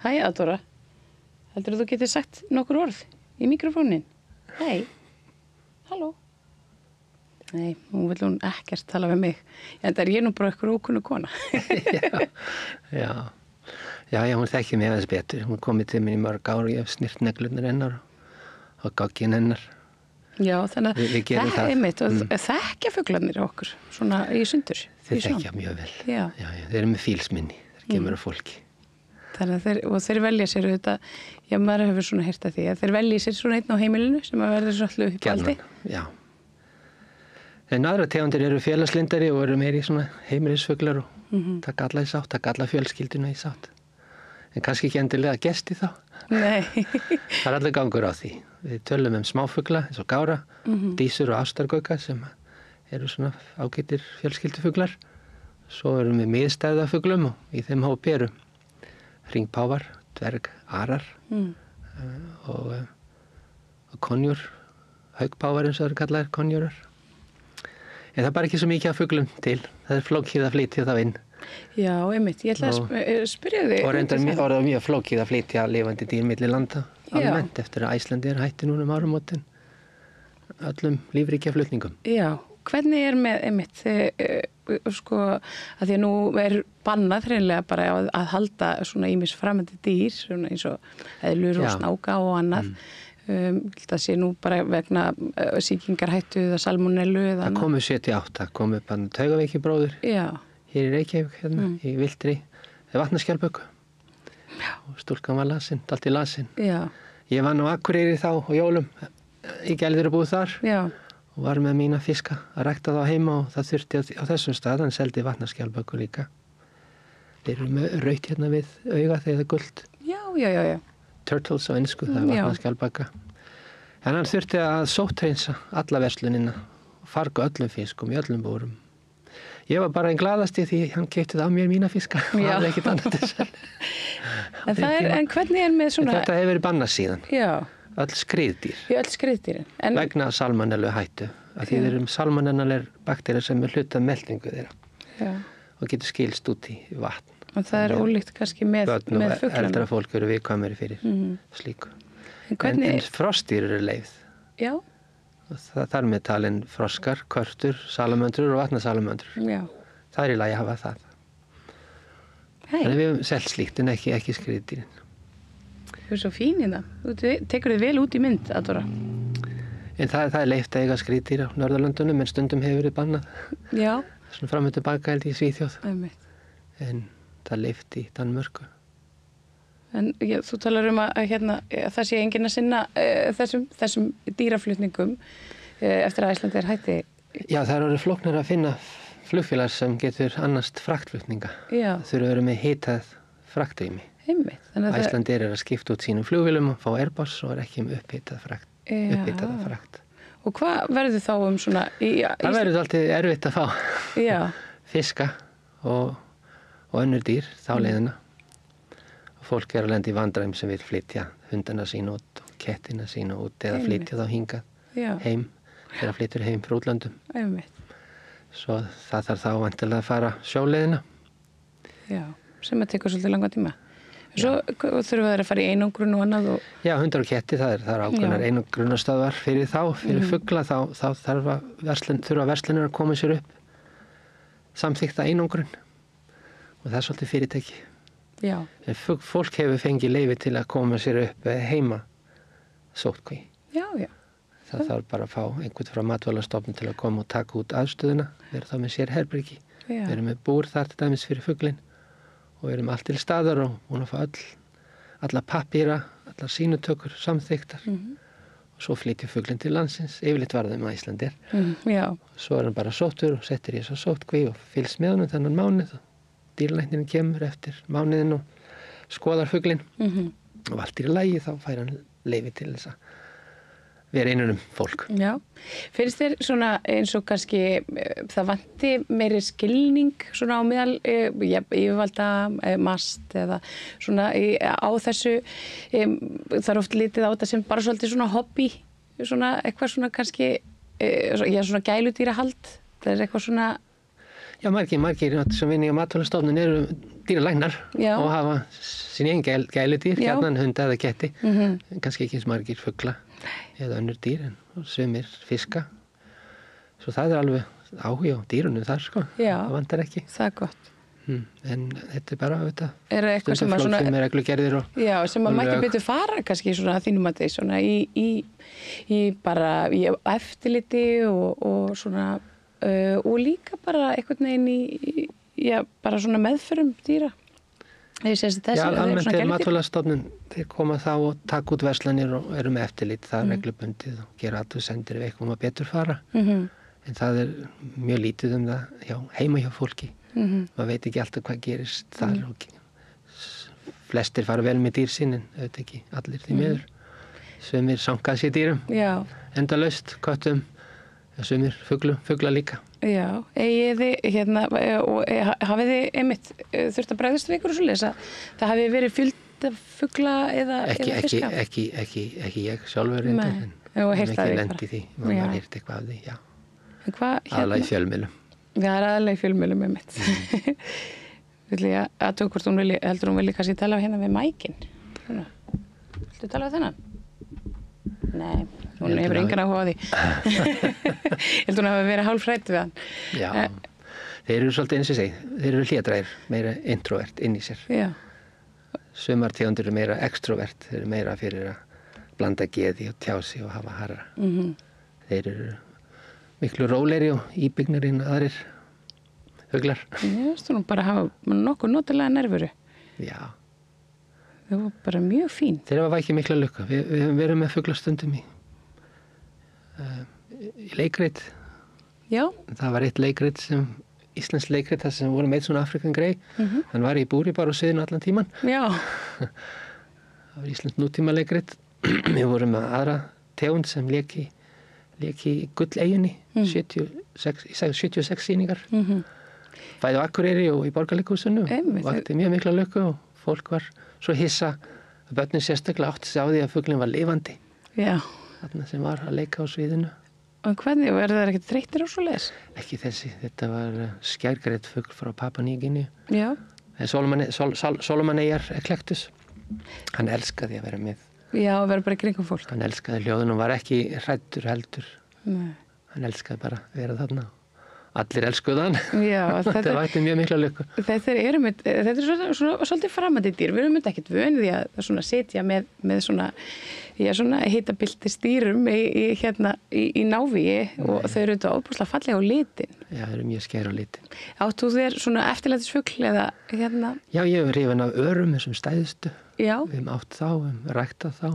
Hæ, Dora. Heldur þú getur sagt nokkur orð í mikrofónin? Hei. Halló. Nei, hún vil hún ekkert tala við mig. En það ég nú bara eitthvað ókunnu kona. Já, hún þekkir mig aðeins betur. Hún komið til mér í mörg ár og ég hef snirt neglurnar hennar og gogginn hennar. Já, þannig að það er mitt og þekkja fuglarnir okkur svona í sundur. Þeir þekkja mjög vel. Já, þeir eru með fílsminni. Þeir kemur af fólki. Þannig að þeir velja sér auðvitað, já, maður hefur svona heyrt að því að þeir velja sér svona einn á heimilinu sem að verður svo allu uppaldi. Já. En aðra tegundir eru félagslindari og eru meiri svona heimilisfuglar og taka alla í sátt, taka alla fjölskylduna í sátt. En kannski ekki endilega gesti þá. Nei. Það er allir gangur á því. Við tölum smáfugla eins og gára, dísur og ástargauka sem eru svona ágætir fjölskyldufuglar. Svo erum við miðstæðafuglum og í þeim hópi eru hringpáfar, dvergarar og konjur, haugpáfar eins og það eru kallaðir konjurar. En það er bara ekki svo mikið af fuglum til. Það er flókið að flytja þá inn. Já, einmitt. Ég ætla að spyrja þig. Og reyndar orðað mjög flókið að flytja lifandi dýr milli landa almennt eftir að Íslandi hætti núna áramótin öllum lífríkja flutningum. Já, hvernig er með einmitt sko að því að nú er bannað hreinlega bara að halda svona ýmis framandi dýr svona eins og eðlur og snáka og annað. Það sé nú bara vegna sýkingarhættu eða salmonellu eða annað. Það komu 78, komu upp Taugaveiki bróður hér í Reykjavík hérna, í vildri vatnaskjaldböku og stúlkan var lasin, dálítið lasin. Ég vann á Akureyri þá á jólum í Gældirabúð þar og var með mína fiska að rækta þá heima og það þurfti á þessum stað, hann seldi vatnaskjaldböku líka. Þeir eru með raut hérna við auga þegar það er gult. Já. Turtles á ensku, það er vatnaskjaldbaka. En hann þurfti að sóthreinsa alla verslunina og farga öllum fiskum í öllum búrum. Ég var bara einn glaðasti því hann keypti það á mér mína fiska og hann ekkert annað til þess. En hvernig er með svona... Þetta hefur verið bannað síðan. Já. Öll skriðdýr. Já, öll skriðdýrin. Vegna salmonellu hættu. Því þeir eru salmonellunar bakteríur sem er hluta meldingu þeirra. Já. Og getur skilst út í vatn. Og það er ólíkt kannski með fuglana. Og eldra fólk eru viðkvæmari fyrir slíku. En frostdýr eru leið. Já. Og það er með talin froskar, körtur, salamöndrur og vatnasalamöndrur. Já. Það er í lagi að hafa það. Þannig við höfum selt slíkt en ekki skriðdýrin. Þú er svo fín í það. Þú tekur þið vel út í mynd, Dora. En það er leift að eiga skriðdýr á Norðurlöndunum en stundum hefur verið bannað. Já. Svona fram og tilbaka held í Svíþjóð. En það er leift í Danmörku. En þú talar að það sé enginn að sinna þessum dýraflutningum eftir að Íslandi hætti. Já, það eru flóknar að finna flugfélag sem getur annast fraktflutninga. Já. Það þurfa að vera með hitað fraktrými. Einmitt. Íslandi er að skipta út sínum flugvélum og fá Airbus og er ekki með upphitaða frakt. Og hvað verður þá svona... Það verður alltaf erfitt að fá fiska og önnur dýr þá leiðina. Fólk er að lenda í vandræðum sem vil flytja hundana sína út og kettina sína út eða flytja þá hingað heim þegar flyttur heim frá útlöndum. Svo það þarf þá vantilega að fara sjóleiðina. Já, sem að tekur svolítið langa tíma. Svo þurfa þeir að fara í einangrun og annað og... Já, hundar og ketti, það er ákveðnar einangrunastöðvar fyrir fugla, þá þurfa verslanir að koma sér upp samþykta einangrun og það er svolítið fyrirtæki. Já. En fólk hefur fengið leyfi til að koma sér upp heima sóttkví. Já. Það þarf bara að fá einhvern frá Matvælastofnun til að koma og taka út aðstöðuna. Við erum þá með sér herbergi. Við erum með búr þar til dæmis fyrir fuglinn og við erum allt til staðar og búin að fá alla pappíra, allar sýnutökur, samþyktar. Og svo flytja fuglinn til landsins. Yfirleitt var það með Íslandir. Svo er hann bara sóttur og settir í þessa sóttkví og fylgst með honum þennan mánuð. Dýralæknirinn kemur eftir mánuðin og skoðar fuglinn og allt er í lagi þá fær hann leyfi til þess að vera innan fólk. Já, finnst þér svona eins og kannski það vanti meiri skilning svona á meðal yfirvalda MAST eða svona á þessu það oft litið á þetta sem bara svolítið svona hobby, svona eitthvað svona kannski svona gæludýrahald, það eitthvað svona. Já, margir sem vinni á Matvælastofnun eru dýralæknar og hafa sín eigin gæludýr, gjarnan hunda eða ketti, kannski ekki eins margir fugla eða önnur dýr en sumir fiska. Svo það alveg áhuga á dýrunum þar sko, það vantar ekki. Það gott. En þetta bara eitthvað sem að svona með reglugerðir og já, sem að mætti betur fara kannski svona þínum að þeir svona í bara í eftirliti og svona og líka bara einhvern veginn í bara svona meðförum dýra. Já, almennt er Matvælastofnun, þeir koma þá og taka út verslanir og eru með eftirlit, það er reglubundið og gera athugasemdir ef eitthvað má betur fara. En það er mjög lítið það heima hjá fólki. Maður veit ekki alltaf hvað gerist þar og flestir fara vel með dýr sín en auðvitað ekki allir því miður. Sumir sankað sér dýrum, endalaust, köttum, sumir fugla líka. Já, eigið þið og hafið þið einmitt þurft að bregðast við ykkur og svoleiðis að það hafi verið fyllt af fugla eða fiska? Ekki ég sjálfur reyndar, en ekki lendi því, maður har heyrt eitthvað af því, já. Aðalega í fjölmiðlum. Það er aðalega í fjölmiðlum einmitt. Vil ég aðtöku hvort heldur hún vilja kannski tala hérna við mækinn? Viltu tala við þennan? Nei. Hún hefur engan áhuga á því. Ég held hún hafi verið hálfhrædd við hann. Já, þeir eru svolítið eins og segi, þeir eru hlédrægir, meira introvert inn í sér. Já. Sumar tegundir eru meira extrovert, þeir eru meira fyrir að blanda geði og tjási og hafa harra. Þeir eru miklu rólegri og íbyggnari en aðrir fuglar. Já, þú bara hafa nokkuð notalega nervuru. Já. Það var bara mjög fín. Þeir hafa ekki mikla lukka. Við höfum verið með fuglastundum í leikrit. Já. Það var eitt leikrit íslensk leikrit þar sem voru með svona African Grey. Hann var í búri bara á sviðinu allan tíman. Já. Það var íslensk nútíma leikrit. Við vorum með aðra tegund sem lék í Gulleyjunni, 76 sýningar. Bæði á Akureyri og í Borgarleikhúsinu. Vakti mjög mikla lukku og fólk var svo hissa að börnin sérstaklega átti sig á því að fuglinn var lifandi. Já. Þarna sem var að leika á sviðinu. Og hvernig, verður það ekkert þreyttir á svoleiðis? Ekki þessi, þetta var skærgreitt fugl frá Papua Nýju Gíneu. Já. Solomoneyjar Eclectus. Hann elskaði að vera með. Já, að vera bara í kringum fólk. Hann elskaði hljóðun og var ekki hræddur heldur. Nei. Hann elskaði bara að vera þarna. Allir elskuðu hann. Já, þetta vakti mjög mikla lukku. Þetta er svolítið framandi dýr. Við erum ekki vönið því að svona sitja með svona hitabilti stýrum í návíi og þau eru þetta óbúslega fallega á litin. Já, þau eru mjög skæra á litin. Áttu þér svona eftirlætisfugl eða hérna? Já, ég hef hrifin af örum þessum stæðstu. Já. Við hefum átt þá, við hefum ræktað þá.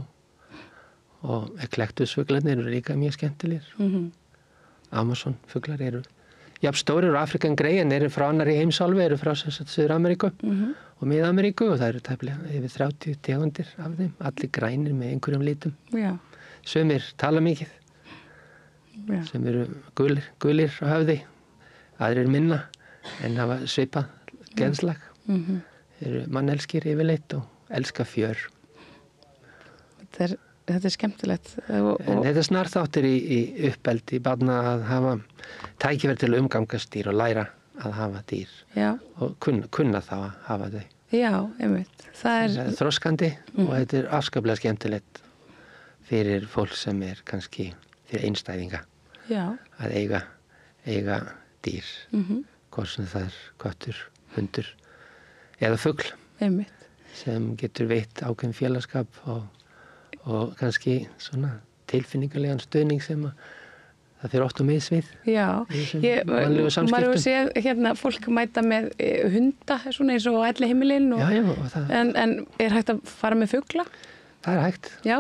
Og Eclectus-fuglarnir eru líka mjög skemmtilegir. Amazon fuglar eru jafn stórir og African Grey en eru frá annarri heimsálfu, eru frá Suður-Ameríku og Mið-Ameríku og það eru tæplega yfir 30 tegundir af þeim, allir grænir með einhverjum litum. Já. Sumir tala mikið, sem eru gulir á höfði, aðrir minna en hafa svipað geðslag. Eru mannelskir yfirleitt og elska fjör. Þetta er skemmtilegt. En þetta er snarþáttur í uppeldi barna að hafa tækifæri til að umgangast dýr og læra að hafa dýr. Já. Og kunna þá að hafa þau. Já, einmitt. Það er þroskandi og þetta er afskaplega skemmtilegt fyrir fólk sem er kannski fyrir einstæðinga. Já. Að eiga dýr. Hvort sem það er köttur, hundur eða fugl. Einmitt. Sem getur veitt ákveðin félagskap og kannski svona tilfinningarlegan stuðning sem það fyrir oft og misvið. Já, maður hefur séð hérna fólk mæta með hunda svona eins og elli heimilinn en er hægt að fara með fugla? Það er hægt. Já.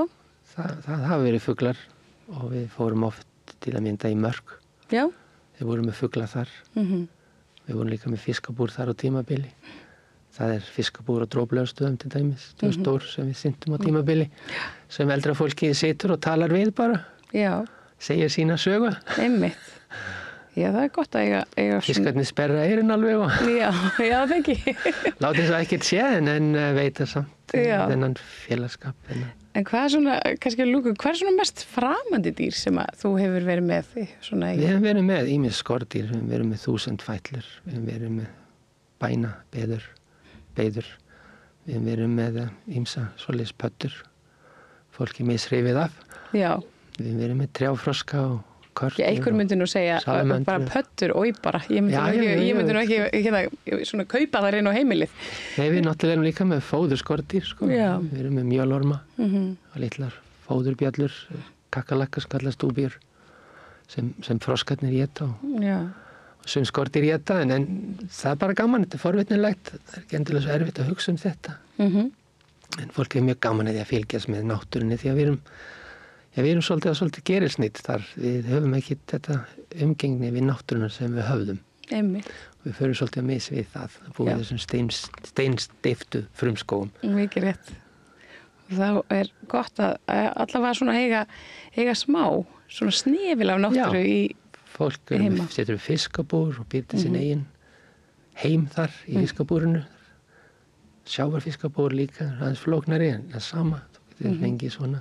Það hafa verið fuglar og við fórum oft til að mynda í Mörk. Já. Við vorum með fugla þar. Við vorum líka með fiskabúr þar á tímabili. Það er fiskabúr á Dróplaugarstöðum til dæmis, stór sem við syntum á tímabili, sem eldra fólki situr og talar við bara. segja sína sögu. Einmitt. Já, það gott að eiga Fiskarnir sperra eyrin alveg og Já, það ekki. Láti þess að ekkert sé en veita samt þennan félagskap. En hvað er svona, kannski að lúka, hvað er svona mest framandi dýr sem að þú hefur verið með? Við hefum verið með ýmis skordýr, við hefum verið með 1000 fætlur, við hefum verið með bæna, beiður, við hefum verið með ýmsa svoleiðis pöttur, fólki mishrifið af. Já. Við hefum verið með trjáfroska og körtur. Einhver myndi nú segja bara pöttur og bara, ég myndi nú ekki svona kaupa þar inn á heimilið. Nei, við náttúrulega erum líka með fóðurskordýr, sko. Við erum með mjölorma og litlar fóðurbjallur, kakalakka sem kallast úbjör, sem froskarnir éta og sem skordýr éta, en það er bara gaman, þetta er forvitnilegt, það er ekki endilega svo erfitt að hugsa þetta. En fólk er mjög gaman að því að fylgjast með náttúrunni því að við erum svolítið gerilsnýtt þar. Við höfum ekki þetta umgengni við náttúruna sem við höfðum. Einmitt. Við förum svolítið að mis við það, að búið þessum steinsteiftu frumskógum. Mikið rétt. Og þá er gott að allavega svona eiga smá, svona snefil af náttúru í heima. Fólk setur fiskabúr og býr til sinn eigin heim þar í fiskabúrinu. Sjávarfiskabúr líka, aðeins flóknari en það sama. Þú getur fengið svona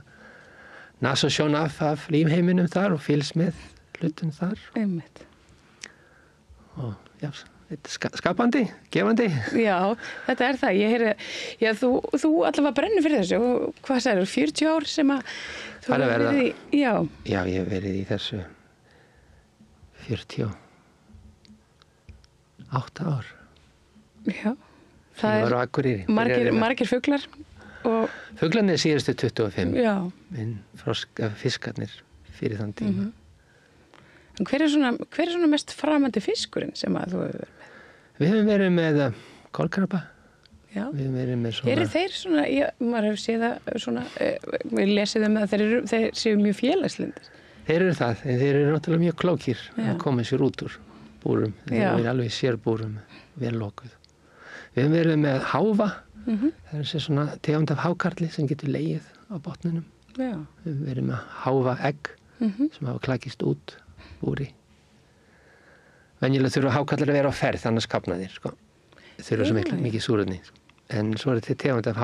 nasasjón af lífheiminum þar og fylgst með hlutum þar. Einmitt. Og já, þetta er skapandi, gefandi. Já, þetta er það. Ég heyri, þú allavega brennur fyrir þessu og hvað sagðir, 40 ár sem að þú hefur verið í? Já, ég hef verið í þessu 48 ár. Já, það er margir fuglar. Fuglarnir síðustu 25 en fiskarnir fyrir þann tíma. En hver er svona mest framandi fiskurinn sem að þú hefur verið með? Við hefum verið með kolkrabba. Við hefum verið með svona... Eru þeir svona, maður hefur séð það svona, við lesið að þeir séu mjög félagslindir. Þeir eru það, en þeir eru náttúrulega mjög klókir að koma sér út úr búrum. Þeir eru alveg sérbúrum, vel lokuð. Við hefum verið með háfa. Það er svona tegund af hákarli sem getur legið á botninum. Við verðum með háfa egg sem hafa klakist út úr í. Venjulega þurfa hákarlar að vera á ferð, annars kapna þeir. Þurfa svo mikið súrefni. En svo er þetta tegund af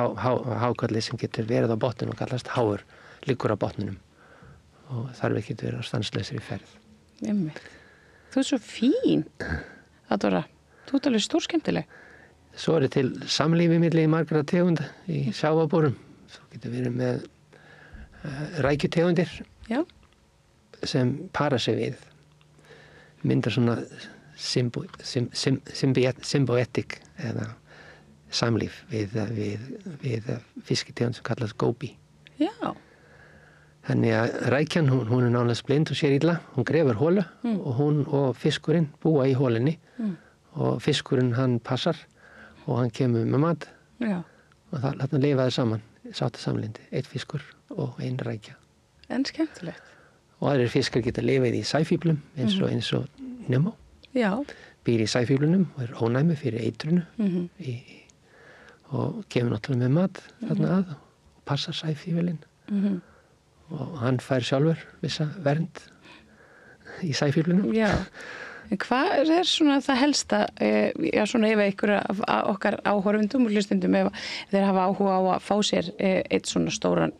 hákarli sem getur verið á botninum og kallast háur, liggur á botninum. Og þarf ekki að vera stanslausir í ferð. Þú er svo fín, Adora. Þú ert alveg stórskemmtileg. Svo er til samlífi milli margra tegunda í sjávarborðum. Svo getur verið með rækjutegundir sem para sig við. Myndar svona symbiotic eða samlíf við fiskitegund sem kallast goby. Já. Þannig að rækjan, hún er nánast blind og sér illa. Hún grefur hólu og hún og fiskurinn búa í hólunni og fiskurinn hann passar og hann kemur með mat og þarna lifaði saman, sáttasamlindi, eitt fiskur og ein rækja. En skemmtilegt. Og aðrir fiskar geta lifið í sæfíblum eins og Nemo. Já. Býr í sæfíblunum og er ónæmi fyrir eitrunu og kemur náttúrulega með mat þarna að og passar sæfíblinn. Og hann fær sjálfur vissa vernd í sæfíblunum. Já. En hvað er svona það helsta, svona ef einhverja af okkar áhorfundum og hlustendum ef þeir hafa áhuga á að fá sér eitt svona stóran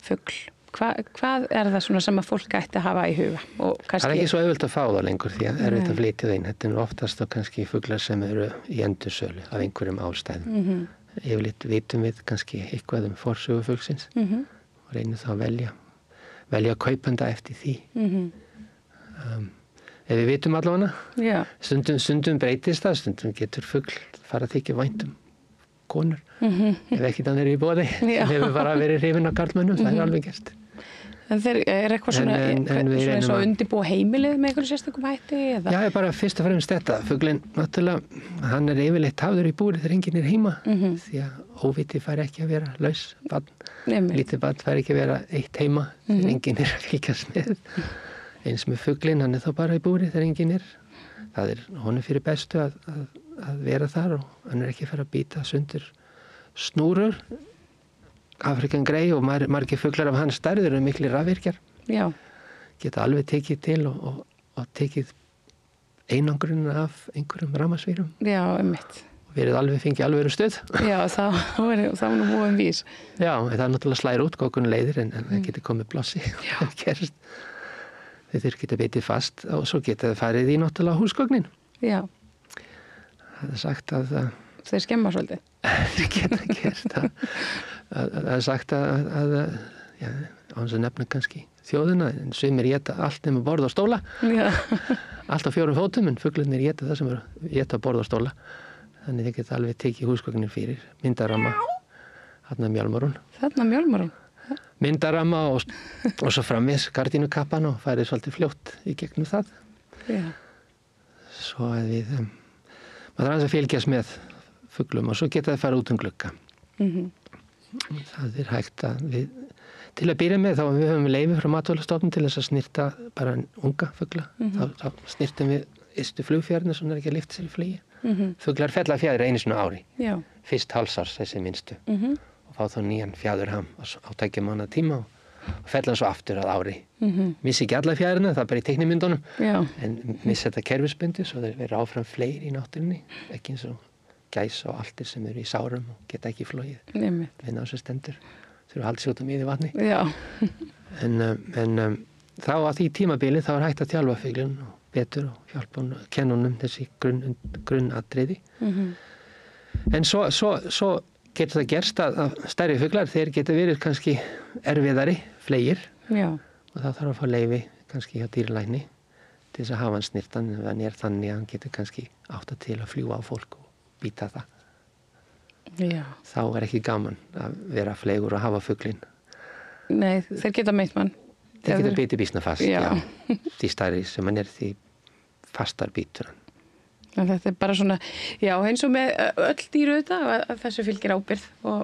fugl? Hvað er það svona sem að fólk ætti að hafa í huga? Það er ekki svo auðvelt að fá það lengur því að það er auðvitað að flytja það inn. Þetta er oftast og kannski fuglar sem eru í endursölu af einhverjum ástæðum. Yfirleitt vitum við kannski eitthvað forsögu fuglsins og reynum þá að velja kaupanda eftir því. Ef við vitum allavega, stundum breytist það, stundum getur fugl fara að þykja væntum konur, ef ekki þannig er í boði, sem hefur bara verið hrifin af karlmönnum, það er alveg gert. En þeir er eitthvað svona eins og undirbúa heimilið með einhverju sérstökum hætti? Já, ég bara fyrst og fremst þetta. Fuglinn, náttúrulega, hann er yfirleitt hafður í búri þegar enginn er heima, því að óviti fær ekki að vera laus barn. Lítið barn fær ekki að vera eitt heima þegar enginn er að fylgjast með. Eins með fuglinn, hann er þá bara í búri þegar enginn er. Það er honum fyrir bestu að vera þar og hann er ekki að fara að býta sundur snúrur. Afrikan grey og margir fuglar af hans stærð eru miklir rafvirkjar. Já. geta alveg tekið til og tekið einangrunna af einhverjum rafmagnsvírum. Já, einmitt. Og fengið alveg stuð. Já, þá var nú múin vís. Já, það náttúrulega slæðir út góðkunni leiðir en það getur komið blossi. Þeir geta bitið fast og svo geta það farið í náttúrulega húsgögnin. Já. Það sagt að þeir skemma svolítið. Þeir geta gert það. Það sagt að já, á hans að nefna kannski þjóðina, en sumir éta allt nema borð og stóla. Já. Allt á 4 fótum, en fuglarnir éta það sem éta borð og stóla. Þannig þeir geta alveg tekið húsgögnin fyrir myndaramma, þarna mjálmarún. Þarna mjálmarún? Myndaramma og svo framvis gardínukappan og færið svolítið fljótt í gegnum það. Já. Svo að við, maður aðeins að fylgjast með fuglum og svo geta þeir fara út glugga. Það hægt að við, til að byrja með þá við höfum leyfi frá Matvælastofnun til þess að snirta bara unga fugla. Þá snirtum við ystu flugfjærna sem ekki að lyfta sér í flugi. Fuglar fella fjæður einu sinni á ári. Já. Fyrst hálsárs þessi minnstu. Og fá þá nýjan fjæðurham á 2 mánaða tíma og fella svo aftur að ári. Missi ekki alla fjæðurna, það er bara í teiknimyndunum. Já. En missi þetta kerfisbundi svo þeir vera áfram fleiri í náttúrunni, ekki eins og gæs og altir sem eru í sárum og geta ekki flogið. Við ná sér stendur. Þurfa að halda sig út í vatni. Já. En þá að því tímabili þá hægt að þjálfa fuglinn og betur og hjálpa hún, kenna honum þessi grunnatriði. En svo getur það gerst að stærri fuglar, þeir geta verið kannski erfiðari, fleygir. Já. Og þá þarf að fá leyfi kannski hjá dýralækni til þess að hafa hann snirtan, ef hann þannig að hann getur kannski átta til að fljúga á fólk og býta það. Já. Þá ekki gaman að vera fleygur og hafa fuglinn. Nei, þeir geta meitt mann. Þeir geta bitið býsna fast, já. Því stærri sem hann því fastar býtur hann. Þetta bara svona, já, eins og með öll dýru þetta, að þessu fylgir ábyrgð. Og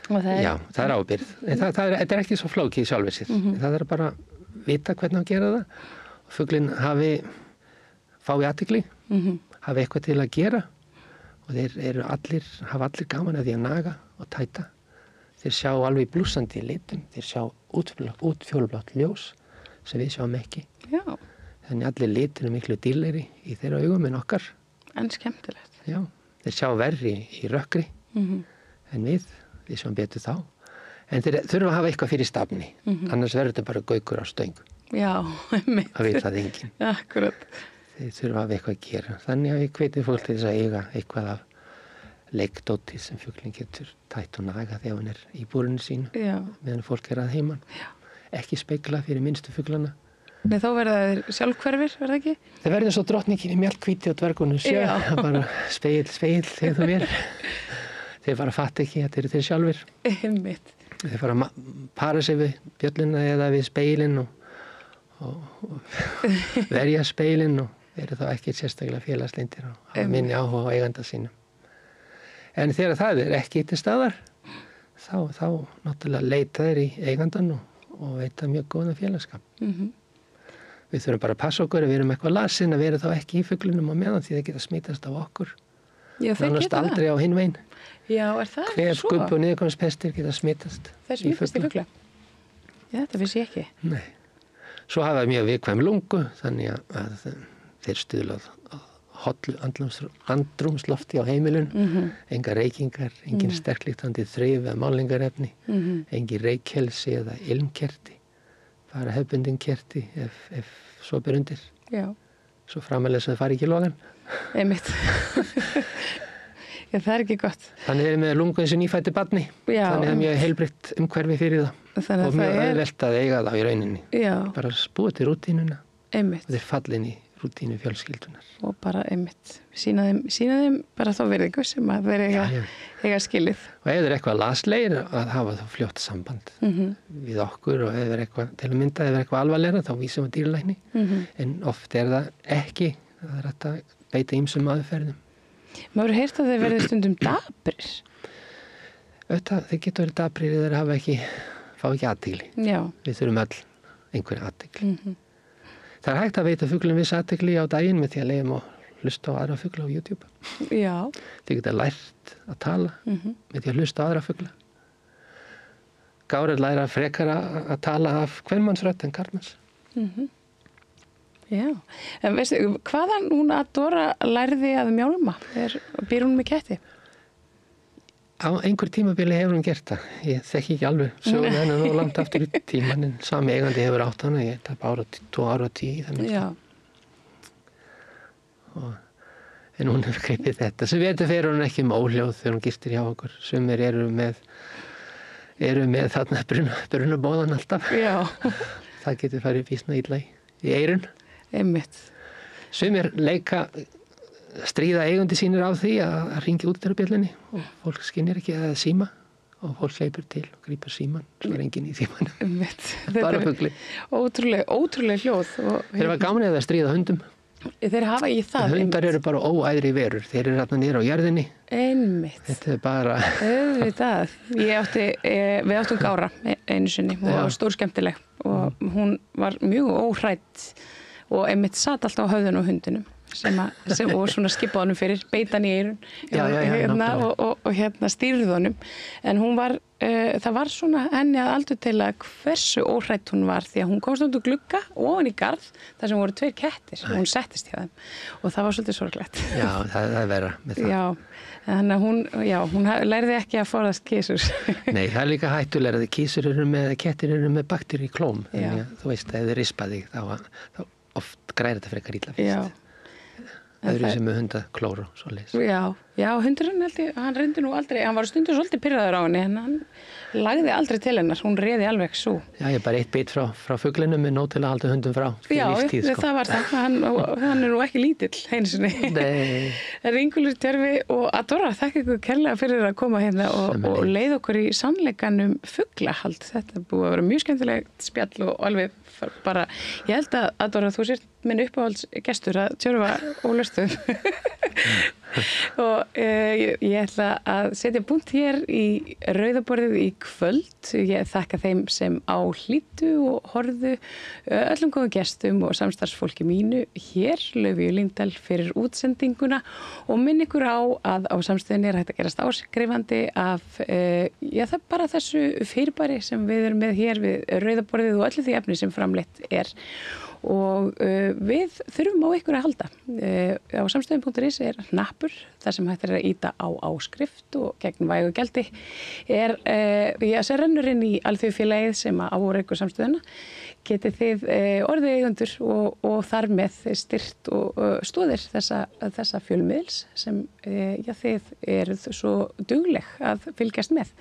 það já, það ábyrgð. Þetta ekki svo flókið sjálfur sér. Það bara vita hvernig að gera það. Og fuglinn fái athygli, hafi eitthvað til að gera. Og þeir hafa allir gaman að því að naga og tæta. Þeir sjá alveg blúsandi litum, þeir sjá útfjólublátt ljós sem við sjáum ekki. Já. Þannig allir litur miklu dýrlegri í þeirra augum en okkar. En skemmtilegt. Já, þeir sjá verri í rökkri en við sjáum betur þá. En þeir þurfa að hafa eitthvað fyrir stafni, annars verður þetta bara gaukur á stöng. Já, einmitt. Það veit það enginn. Akkurat. Þeir þurfa að hafa eitthvað að gera. Þannig að við hvetjum fólk til þess að eiga eitthvað af leikdóti sem fuglinn getur tætt og naga þegar hann í búrinu sínu. Já. Meðan fólk að heiman. Já. Ekki spegla fyrir minnstu fuglana. Nei, þá verða þeir sjálfhverfir, verða ekki? Þeir verða svo drottningin í mjallhvíti og dvergunum sjö. Bara speil, þegar þú mér. Þeir bara fatt ekki að þeir eru þeir sjálfur. Einmitt. Þeir fara að para sig við bjölluna eða við speilin og verja speilin og eru þá ekki sérstaklega félagslindir og hafa minni áhuga á eiganda sínum. En þegar það ekki til staðar, þá náttúrulega leita þeir í eigandan og veita mjög góðan félagskap. Við þurfum bara að passa okkur ef við erum eitthvað lasin að vera þá ekki í fuglunum á meðan því þeir geta smitast af okkur. Já, þeir geta það. Aldrei á hinn veginn. Já, það Kvef, skubbu og niðurkomspestir geta smitast. Þeir smitast í fugla. Já, þetta vissi ég ekki. Nei. Svo hafa mjög viðkvæm lungu, þannig að þeir stuðla hollu andrúmslofti á heimilun, enga reykingar, engin sterklíktandi þrif eða málingarefni, engin reykhelsi eða ilmkerti, bara hefbundin kerti ef svo ber undir. Já. Svo framalega sem það fari ekki í logan. Einmitt. Já, það ekki gott. Þannig við erum með lungu eins og nýfæddu barni. Já. Þannig að það mjög heilbrigt umhverfi fyrir það. Og mjög auðvelt að eiga það í rauninni. Já. Bara búið til rútínuna. Einmitt. Og þeir fallin í rútínu fjölskyldunar. Og bara einmitt. Sína þeim bara þá virðingu sem að þeir eiga skilið. Og ef þeir eitthvað laslegir að hafa þá fljótt samband við okkur og ef þeir eitthvað til að mynda, ef þeir eitthvað alvarleira þá vísum við dýralækni. En oft það ekki. Það hægt að beita ýmsum aðferðum. Maður heyrt að þeir verði stundum daprir. Þeir getur verið daprir eða þeir fá ekki athygli. Já. Við þurfum öll einhverja athygli. Það hægt að veita fuglum viss athygli á daginn með því að leiðum og hlusta á aðra fugla á YouTube. Já. Þeir geta lært að tala með því að hlusta á aðra fugla. Gárar læra frekar að tala af kvenmannsrödd en karlmanns. Já, en veistu, hvaðan hún Adora lærði að mjálma? Býr hún með ketti? Á einhver tímabili hefur hún gert það. Ég þekki ekki alveg söguna hennar nú langt aftur í tíman, en sami eigandi hefur átt hana, ég tap 2 áratugi í það minnsta. En hún hefur greipið þetta. Sem betur fer hún ekki með óhljóð þegar hún gistir hjá okkur. Sumir eru með þarna brunabóðan alltaf. Já. Það getur farið býsna illa í eyrun. Einmitt. Sumir leika stríða eigandi sínir á því að hringja útidyrabjöllunni og fólk skynjar ekki að það er síma og fólk hleypur til og grípur síman, svo er enginn í símanum. Bara fugli. Ótrúlega hljóð. Þeir var gaman eða stríða hundum. Þeir hafa í það. Hundar eru bara óæðri verur, þeir eru þarna niður á jörðinni. Einmitt. Þetta er bara... Auðvitað. Við áttum Gára einu sinni, hún var stórskemmtileg og hún var mjög óhrædd og einmitt satt alltaf á höfðun og hundinum. Og svona skipa honum fyrir, beita hann í eyrun og stýrði honum. En hún var, það var svona henni að aldur til að hversu óhrædd hún var því að hún komst út úr glugga ofan í garð þar sem voru 2 kettir og hún settist hjá þeim og það var svolítið sorglegt. Já, það er verra með það. Já, þannig að hún lærði ekki að forðast kísur. Nei, það er líka hættulega að kettir eru með bakteríu í klóm. Þannig að þú veist, ef þið rispa þig þá oft græðir þetta frekar illa fyrst. Öðru sem með hundaklóru og svoleiðis. Já, hundurinn hann reyndi nú aldrei, hann var stundur svolítið pirraður á henni en hann lagði aldrei til hennar, hún réði alveg svo. Já, ég bara 1 bit frá fuglinum með nóg til að halda hundum frá lífstíð. Já, það var það, hann er nú ekki lítill einsinni. Nei. Ingólfur Tjörfi og Adora, þakka ykkur kærlega fyrir að koma hérna og leið okkur í sannleikanum fuglahald. Þetta er búið að vera mjög skemmtilegt spjall og alveg bara, ég held að Adora, þú sért minn uppáhaldsgestur að Tjörfa ólöstuð. Og ég ætla að setja punkt hér í rauðaborðið í kvöld. Ég þakka þeim sem hlýddu og horfðu, öllum góðum gestum og samstarfsfólki mínu hér, Laufeyju Líndal fyrir útsendinguna og minn ykkur á að á samstöðinni er hægt að gerast áskrifandi af það er bara þessu fyrirbæri sem við erum með hér við rauðaborðið og öllu því efni sem framleitt er. Og við þurfum á ykkur að halda. Á samstöðin.is er hnappur þar sem hægt er að íta á áskrift og gegn vægu gjaldi sem rennur inn í alþjóðfélagið sem á ykkur samstöðina. Getið þið orðið eigendur og þar með styrt og stóðir þessa fjölmiðils sem þið eruð svo dugleg að fylgjast með.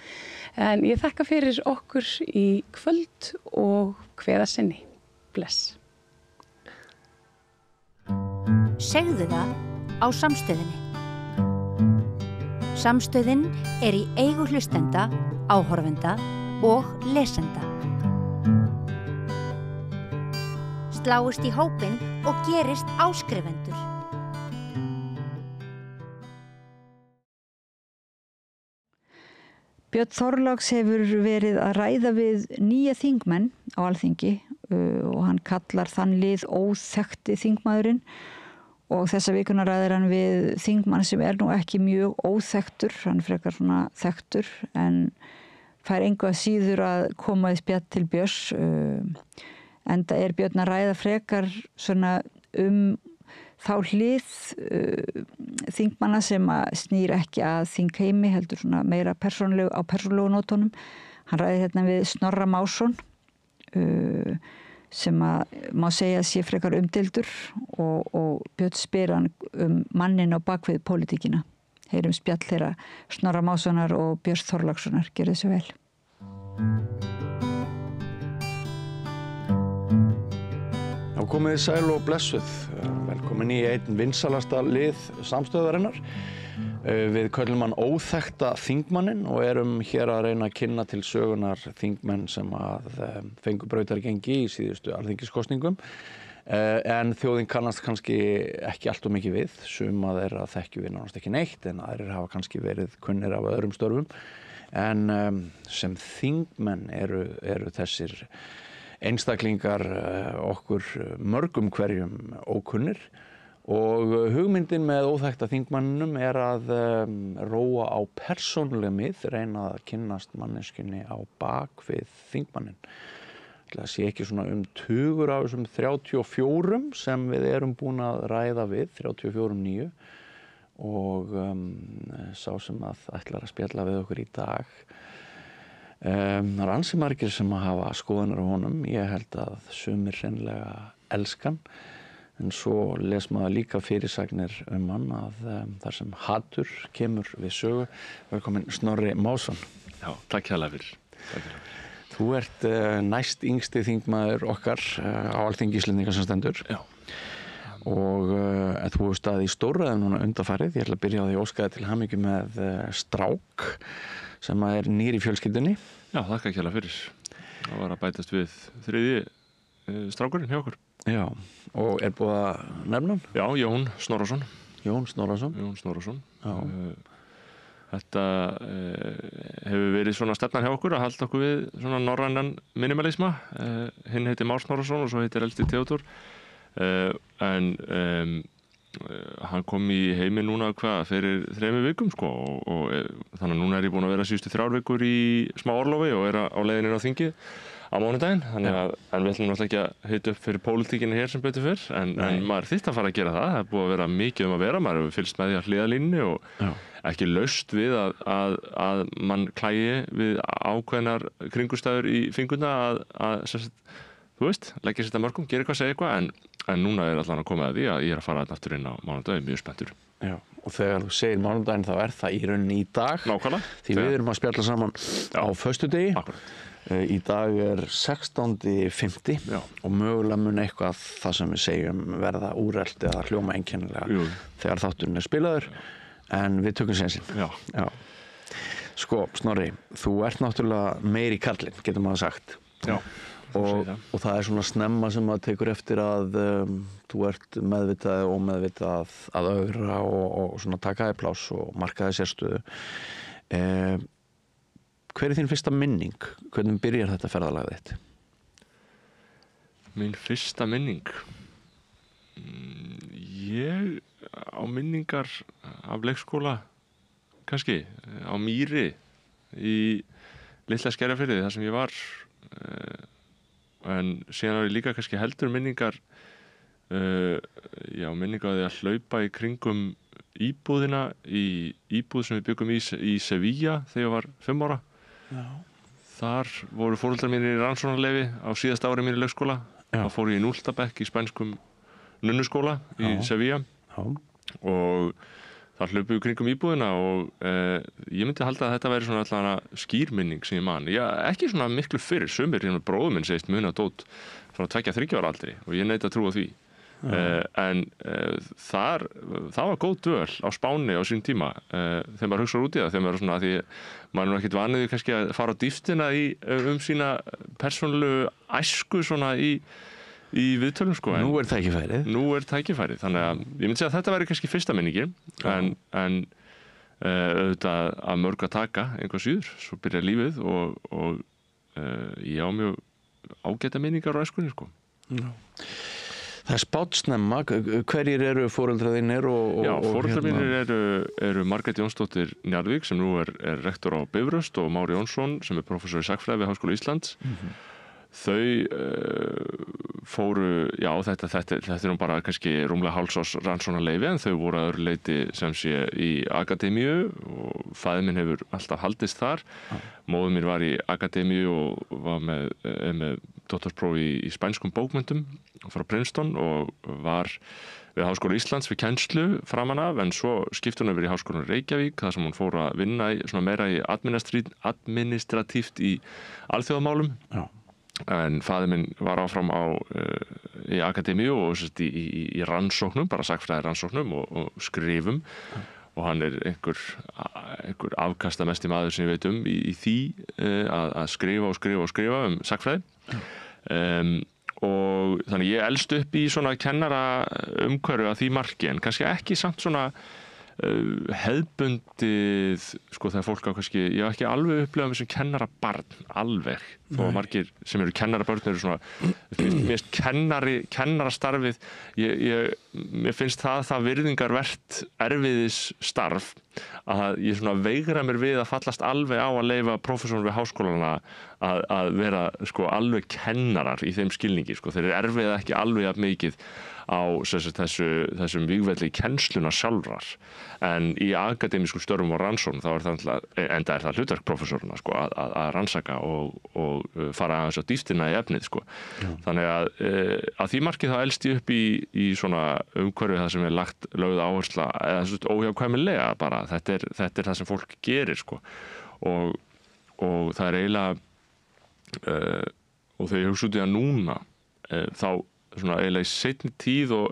En ég þakka fyrir okkur í kvöld og kveða sinni. Bless. Segðu það á Samstöðinni. Samstöðin er í eigu hlustenda, áhorfenda og lesenda. Sláist í hópinn og gerist áskrifendur. Björn Þorláks hefur verið að ræða við nýja þingmenn á Alþingi og hann kallar þann lið óþekkti þingmaðurinn og þessa vikuna ræðir hann við þingmann sem er nú ekki mjög óþekktur, hann frekar svona þekktur en fær engu að síður að koma í spjall til Björns enda er Björn að ræða frekar svona þá hlið þingmanna sem að snýr ekki að þingheimi heldur svona meira á persónulegu nótunum. Hann ræði hérna við Snorra Másson sem að má segja að sé frekar umdeildur og Björn spyr hann mannin á bakvið pólitíkina. Heyrum spjall þeirra Snorra Mássonar og Björns Þorlákssonar. Gjörðu þessu vel. Já, komið sæl og blessuð. Velkomin í einn vinsalasta lið samstöðarinnar. Við köllum hann óþekkta þingmanninn og erum hér að reyna að kynna til sögunar þingmenn sem að fengu brautargengi í síðustu alþingiskosningum. En þjóðin kannast kannski ekki allt of mikið við. Suma þeirra þekkjum við nánast ekki neitt en aðrir hafa kannski verið kunnir af öðrum störfum. En sem þingmenn eru þessir einstaklingar okkur mörgum hverjum ókunnir og hugmyndin með óþekkta þingmanninum er að róa á persónuleg mið, reyna að kynnast manneskjunni á bak við þingmannin. það sé ekki svona tugur af þessum 34 sem við erum búin að ræða við, 34 og sá sem að ætlar að spjalla við okkur í dag. Það er ansi margir sem að hafa skoðanir á honum. Ég held að sumir hreinlega elskan, en svo les maður líka fyrirsagnir hann að þar sem hatur kemur við sögu. Velkomin Snorri Másson. Já, takk hérlega fyrir. Þú ert næst yngsti þingmaður okkar á Alþingi Íslendinga sem stendur. Já. Og þú hefur staðið í stórræðum núna undanfarið. Ég ætla að byrja á því að óska til hamingju með strák sem er nýr í fjölskyldunni. Já, þakka hérlega fyrir. Það var að bætast við 3. strákurinn hjá okkur. Já, og er búið að nefna hann? Já, Jón Snorrason. Jón Snorrason. Já. Þetta hefur verið svona stefnan hjá okkur að halda okkur við svona norrænan minimalisma. Hinn heitir Már Snorrason og svo heitir elsti Theodór. En hann kom í heiminn núna fyrir 3 vikum sko, og þannig að núna er ég búin að vera síðustu 3 vikur í smá orlofi og er á leiðinni á þingið á mánudaginn, en við ætlum náttúrulega ekki að hita upp fyrir pólitíkinni hér sem betur fyrr, en maður þyrfti að fara að gera það er búið að vera mikið að vera, maður hefur fylgst með því að hliðalínni og ekki laust við að mann klægi við ákveðnar kringustæður í fingurna að þú veist, leggja sér þetta mörgum, gera eitthvað, segja eitthvað, en núna er allan að koma að því að ég er að fara aftur inn á mánudaginn, mjög spenntur. Já, og þegar þú segir mánudaginn þá er það í rauninni í dag. Nákvæmlega. Því við erum að spjalla saman á föstudegi. Akkurat. Í dag er 16.5. og mögulega mun eitthvað það sem við segjum verða úrelt eða hljóma einkennilega þegar þátturinn er spilaður, en við tökum sénsinn. Já. Sko, Snorri, þú ert náttúrulega meiri karlinn, getur maður sagt. Já. Og það er svona snemma sem maður tekur eftir að þú ert meðvitað og ómeðvitað að ögra og svona taka þér pláss og marka þér sérstöðu. Hver er þín fyrsta minning? Hvernig byrjar þetta ferðalag þitt? Mín fyrsta minning? Ég á minningar af leikskóla, kannski, á Mýri í Litla Skerjafirði, þar sem ég var. En síðan var ég líka kannski heldur minningar, minningar að því að hlaupa í kringum íbúðina, í íbúð sem við byggum í Sevilla þegar ég var 5 ára. Já. Þar voru foreldrar mínir í rannsóknarleyfi á síðasta ári mínu í leikskóla. Þá fór ég í 0. bekk í spænskum nunnuskóla í Sevilla. Og þar hlupum við kringum íbúðina og ég myndi halda að þetta væri svona allavega skýrminning sem ég man. Ekki svona miklu fyrir, sumir bróður minn segist muna dót frá 2-3 ára aldri og ég neita að trúa því. En það var góð dvöl á Spáni á sín tíma þegar maður hugsaður út í það, þegar maður svona, því maður er ekkert vaniði kannski að fara á dýftina sína persónulegu æsku svona í viðtölum sko. Nú er tækifærið. Þannig að ég myndi segja að þetta væri kannski fyrsta minningin, en auðvitað að mörg að taka einhver síður, svo byrja lífið og ég á mjög ágæta minningar á æskunni sko. Já. Það er spátsnemma. Hverjir eru foreldrar þínir? Já, foreldrar mínir eru Margrét Jónsdóttir Njarðvík sem nú er rektor á Bifröst og Már Jónsson sem er prófessor í sagnfræði við Háskóla Íslands. Þau fóru, þetta er nú bara kannski rúmlega hálfsás rannsóknarleyfi, en þau voru að öðru leyti sem sé í akademíu og faðir minn hefur alltaf haldist þar. Móðir mín var í akademíu og var með doktorspróf í spænskum bókmenntum frá Princeton og var við Háskóla Íslands við kennslu framan af, en svo skipti hún yfir í Háskólann Reykjavík þar sem hún fór að vinna svona meira í administratíft í alþjóðamálum. En faðir minn var áfram í akademíu og í rannsóknum, bara sagnfræði rannsóknum og skrifum, og hann er einhver afkastamesti maður sem ég veit í því að skrifa sagnfræði. Og þannig ég elst upp í svona kennara umhverfi að því marki, en kannski ekki samt svona hefðbundið, sko, þegar fólk á kannski, ég hef ekki alveg upplifað með sem kennarabarn, alveg, þó að margir sem eru kennarabörn eru svona, mér finnst kennarastarfið, mér finnst það virðingarvert erfiðis starf, að ég svona veigra mér við að fallast alveg á að leyfa prófessorum við háskólana að vera sko alveg kennarar í þeim skilningi sko. Þeir erfiða ekki alveg jafn mikið á þessum vígvelli kennsluna sjálfrar, en í akademísku störfum og rannsóknum þá enda er það hlutverk prófessoruna sko, að rannsaka og fara aðeins á dýptina í efnið sko. Þannig að því markið þá elst ég upp í svona umhverfi það sem er lögð áhersla eða óhjákvæmilega bara, þetta er það sem fólk gerir sko. Og það er eiginlega og þegar ég hugsa út í það núna þá svona eiginlega í seinni tíð, og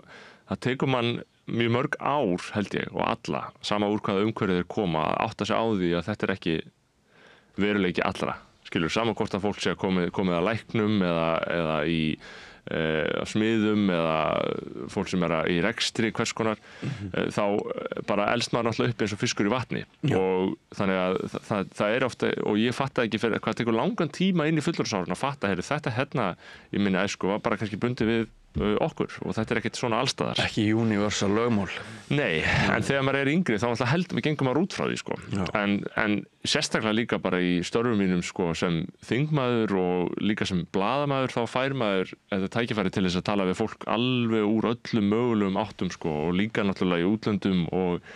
það tekur mann mjög mörg ár held ég og alla, sama úr hvaða umhverfið þeir koma, að átta sig á því að þetta er ekki veruleiki allra, skilur, sama hvort að fólk sé að komið að læknum eða í smiðum eða fólk sem í rekstri hvers konar, þá bara elst maður náttúrulega upp eins og fiskur í vatni. Og þannig að það er ofta, og ég fatta ekki fyrir hvað tekur langan tíma inn í fullorðinsárunum að fatta, þetta hérna í minni æsku var bara kannski bundið við okkur og þetta er ekkert svona allstaðar. Ekki universal lögmál. Nei, en þegar maður er yngri þá alltaf heldur við gengum maður út frá því sko. En sérstaklega líka bara í störfum mínum sko, sem þingmaður og líka sem blaðamaður, þá fær maður þetta tækifæri til þess að tala við fólk alveg úr öllum mögulegum áttum sko, og líka náttúrulega í útlöndum og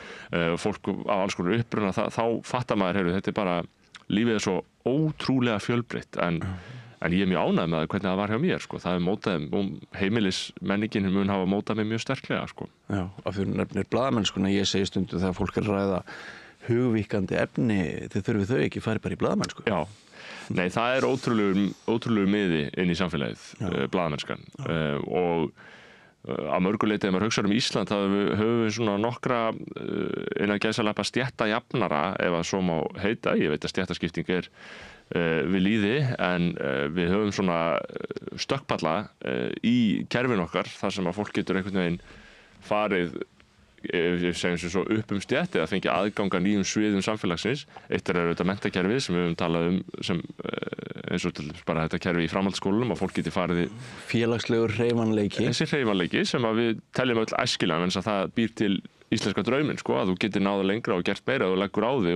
fólk á alls konar uppruna, þá fattar maður, heyrðu, þetta er bara, lífið er svo ótrúlega fjölbreytt, en ég er mjög ánægð með hvernig það var hjá mér sko. Það er mótað, heimilismenningin mun hafa mótað mig mjög sterklega sko. Já, af því nefnir blaðamennskuna, ég segi stundum þegar fólk er að ræða hugvíkandi efni, þið þurfið þau ekki fari bara í blaðamennsku. Já, nei, það er ótrúlegur miði inn í samfélagið, blaðamennskan, og að mörguleiti ef maður hugsa Ísland, þá höfum við svona nokkra innan gæsalappa stéttajafnara, ef að svo má heita. Ég veit að stéttaskipting er við lýði, en við höfum svona stökkpalla í kerfin okkar, þar sem að fólk getur einhvern veginn farið, ég segjum sem svo upp stétt eða fengi aðgang að nýjum sviðum samfélagsins. Eitt er auðvitað menntakerfið sem við höfum talað sem eins og til bara þetta kerfi í framhaldsskólum, að fólk geti farið í félagslegur hreyfanleiki. Þessi hreyfanleiki sem að við teljum öll æskilega, en það býr til íslenska drauminn sko, að þú getur náða lengra og gert meira og leggur á þig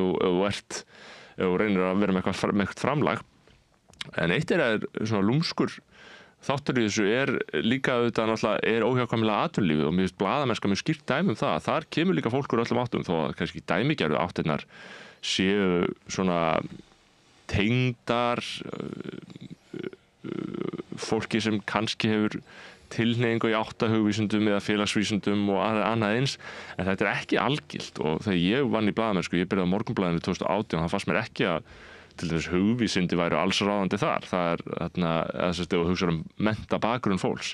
og reynir að vera með eitthvað framlag. En eitt er svona lúmskur þáttur í þessu er líka auðvitað náttúrulega óhjákvæmilega atvinnulífið, og mér finnst blaðamennska mjög skýrt dæmi um það. Þar kemur líka fólk úr öllum áttum, þó að kannski dæmigerðu áttirnar séu svona tengdar fólki sem kannski hefur tilhneigingu í áttahugvísindum eða félagsvísindum og annað eins, en þetta er ekki algilt. Og þegar ég vann í blaðamennsku, ég byrjaði á Morgunblaðinu 2018, það fannst mér ekki að til þess hugvísindi væru alls ráðandi þar. Það er þarna, ef þú hugsar mennta bakgrunn fólks.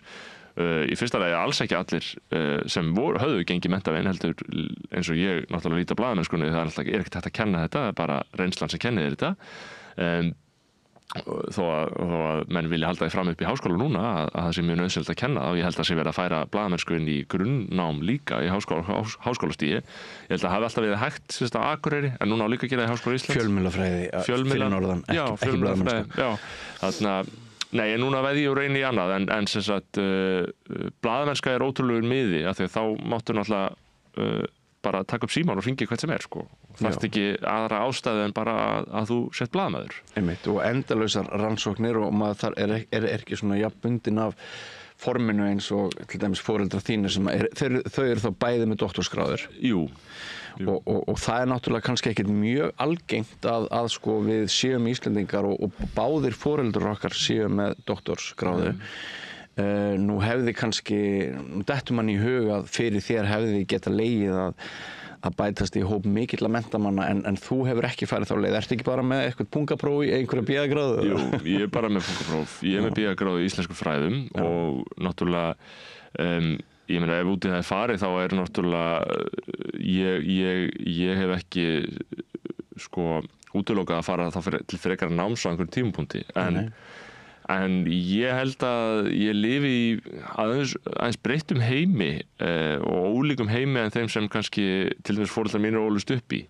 Í fyrsta lagi alls ekki allir sem höfðu gengið menntavegin, heldur eins og ég náttúrulega líta blaðamennskunni, það er ekkert hægt að kenna þetta, það er bara reynslan sem kennir þetta. Þó að menn vilja halda því fram upp í háskóla núna að það sé mjög nauðsynlegt að kenna það, og ég held að sé verið að færa blaðamennsku inn í grunnnám líka í háskólastígi. Ég held að hafi alltaf verið hægt sérst á Akureyri, en núna á líka að gera í Háskóla Íslands. Fjölmiðlafræði fyrir norðan, ekki blaðamennsku. Já, þarna, nei, en núna veði ég og reyni í annað, en sem sagt blaðamennska er ótrúlegur miði, af því að þá máttu náttúrulega bara taka upp síman og hringi hvert sem er sko. Þarft ekki aðra ástæðu en bara að þú sett blaðamaður. Einmitt, og endalausar rannsóknir, og maður er ekki svona jafnbundin af forminu eins og til dæmis foreldrar þínir sem þau eru þá bæði með doktorsgráður. Jú. Og það er náttúrulega kannski ekkert mjög algengt að sko við séum Íslendingar og báðir foreldrar okkar séum með doktorsgráðu. Nú hefði kannski, dettur mann í hug að fyrir þér hefði geta legið að bætast í hóp mikilla menntamanna, en þú hefur ekki farið þá leið. Ertu ekki bara með eitthvað pungapróf í einhverja BA-gráðu? Jú, ég er bara með pungapróf. Ég er með BA-gráðu í íslensku fræðum. Já. Og náttúrulega, ég meina ef úti það er farið þá er náttúrulega, ég hef ekki sko útilokað að fara þá til frekara náms á einhverjum tímapunkti, en ég held að ég lifi í aðeins breyttum heimi og ólíkum heimi en þeim sem kannski til dæmis foreldrar mínir ólust upp í.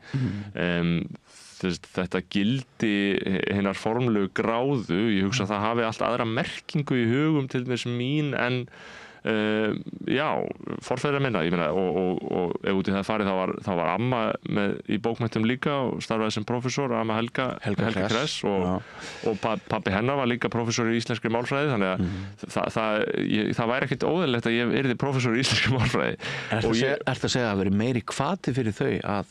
Þetta gildi hinnar formlegu gráðu, ég hugsa að það hafi allt aðra merkingu í hugum til dæmis mín en Já, forfeðra minna, ég meina, og ef út í það farið þá var amma í bókmenntum líka og starfaði sem prófessor, amma Helga Kress og pabbi hennar var líka prófessor í íslenskri málfræði, þannig að það væri ekkert óðurlegt að ég yrði prófessor í íslenskri málfræði. Ertu að segja að það veri meiri hvati fyrir þau að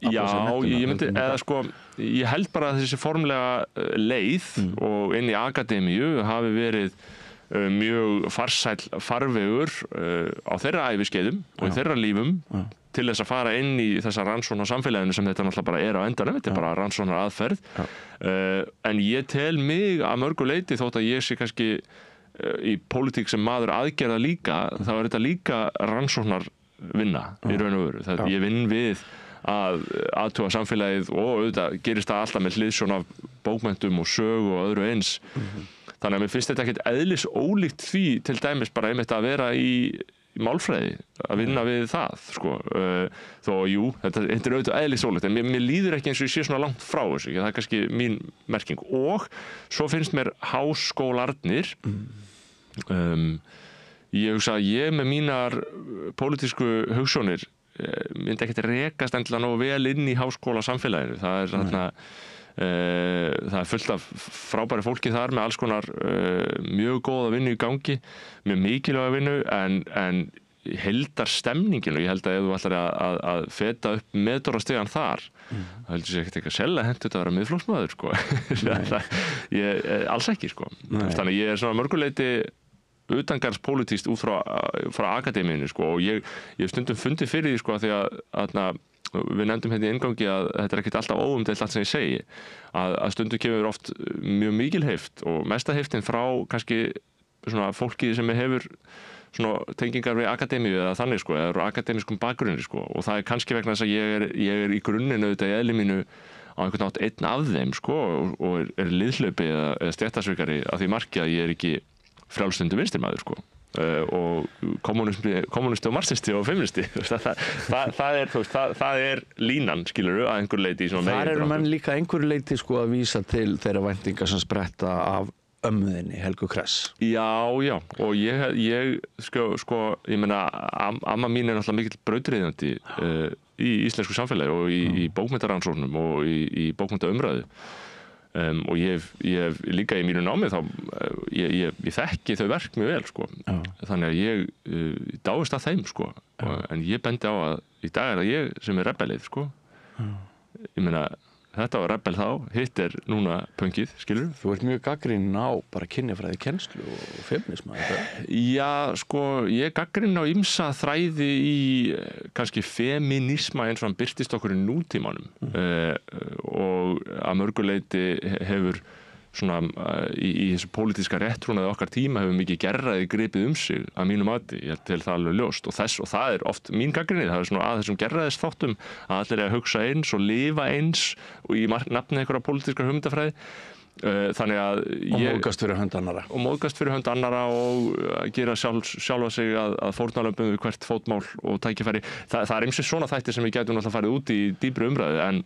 Já, ég myndi, eða sko, ég held bara að þessi formlega leið og inn í akademíu hafi verið mjög farsæll farvegur á þeirra æviskeiðum og í þeirra lífum til þess að fara inn í þessa rannsóknar samfélaginu sem þetta náttúrulega bara er á endanum, þetta er bara rannsóknar aðferð. En ég tel mig að mörgu leyti þótt að ég sé kannski í pólitík sem maður aðgerða líka, þá er þetta líka rannsóknar vinna í raun og veru. Ég vinn við að athuga samfélagið og auðvitað gerist það alltaf með hliðsjón af bókmenntum og sögu og öðru eins. Þannig að mér finnst þetta ekkert eðlis ólíkt því til dæmis bara einmitt að vera í málfræði, að vinna við það, sko. Þó, jú, þetta er auðvitað eðlis ólíkt, en mér líður ekki eins og ég sé svona langt frá þessu, það er kannski mín merking. Og svo finnst mér háskólarnir, ég hugsa að ég með mínar pólitísku hugsjónir myndi ekkert rekast endilega nógu vel inn í háskóla samfélaginu. Það er fullt af frábæri fólki þar með alls konar mjög góða vinnu í gangi, mjög mikilvæga vinnu, en heildar stemningin, og ég held að ef þú ætlar að feta upp meðdórastigan þar, þá heldur sér ekkert að selja hendur þetta að vera miðflokksmaður, sko. Alls ekki, sko. Þannig að ég er svona mörguleiti utangarðspólitískt út frá akademíinu, sko, og ég hef stundum fundið fyrir því, sko, því að við nefndum hérna í inngangi að þetta er ekkert alltaf óumdeilt allt sem ég segi, að stundum kemur oft mjög mikil heift og mesta heiftin frá kannski svona fólki sem hefur svona tengingar við akademíu eða þannig, sko, eða akademískum bakgrunni, sko, og það er kannski vegna þess að ég er í grunninn auðvitað í eðli mínu á einhvern nátt einn af þeim, sko, og er liðhlaupi eða stéttasvikari að því marki að ég er ekki frjálslyndur vinstrimaður, sko. Og kommunisti og marxisti og feministi, það er línan, skilurðu, að einhver leiti í svona megin. Þar eru menn líka einhver leiti, sko, að vísa til þeirra væntingar sem spretta af ömmuðinni, Helgu Kress. Já, og ég meina, amma mín er náttúrulega mikill brautryðjandi í íslensku samfélagi og í bókmenntarannsóknum og í bókmenntaumræðu. Og ég hef líka í mínu námi þá ég þekki þau verk mjög vel, sko. Þannig að ég dáist að þeim, sko. En ég bendi á að í dag er það ég sem er rebellið, sko. Ég meina, þetta var rebell þá, hitt er núna pönkið, skilur. Þú ert mjög gagnrýninn á bara kynjafræði kennslu og feminisma, þetta? Já, sko, ég er gagnrýninn á ýmsa þræði í kannski feminisma eins og hann birtist okkur í nútímanum. Og að mörguleiti hefur svona í þessu pólitíska réttrúnaði okkar tíma hefur mikið gerræði gripið sig að mínu mati, ég tel það alveg ljóst, og það er oft mín gagnrýni, það er svona að þessum gerræðis þáttum að allir er að hugsa eins og lifa eins og í nafni einhverja pólitískar hugmyndafræði, þannig að og móðgast fyrir hönd annarra og gera sjálfa sig að fórnarlömbum við hvert fótmál og tækifæri. Það er ýmsir svona þættir sem við gætum náttúrulega farið út í dýpri umræðu,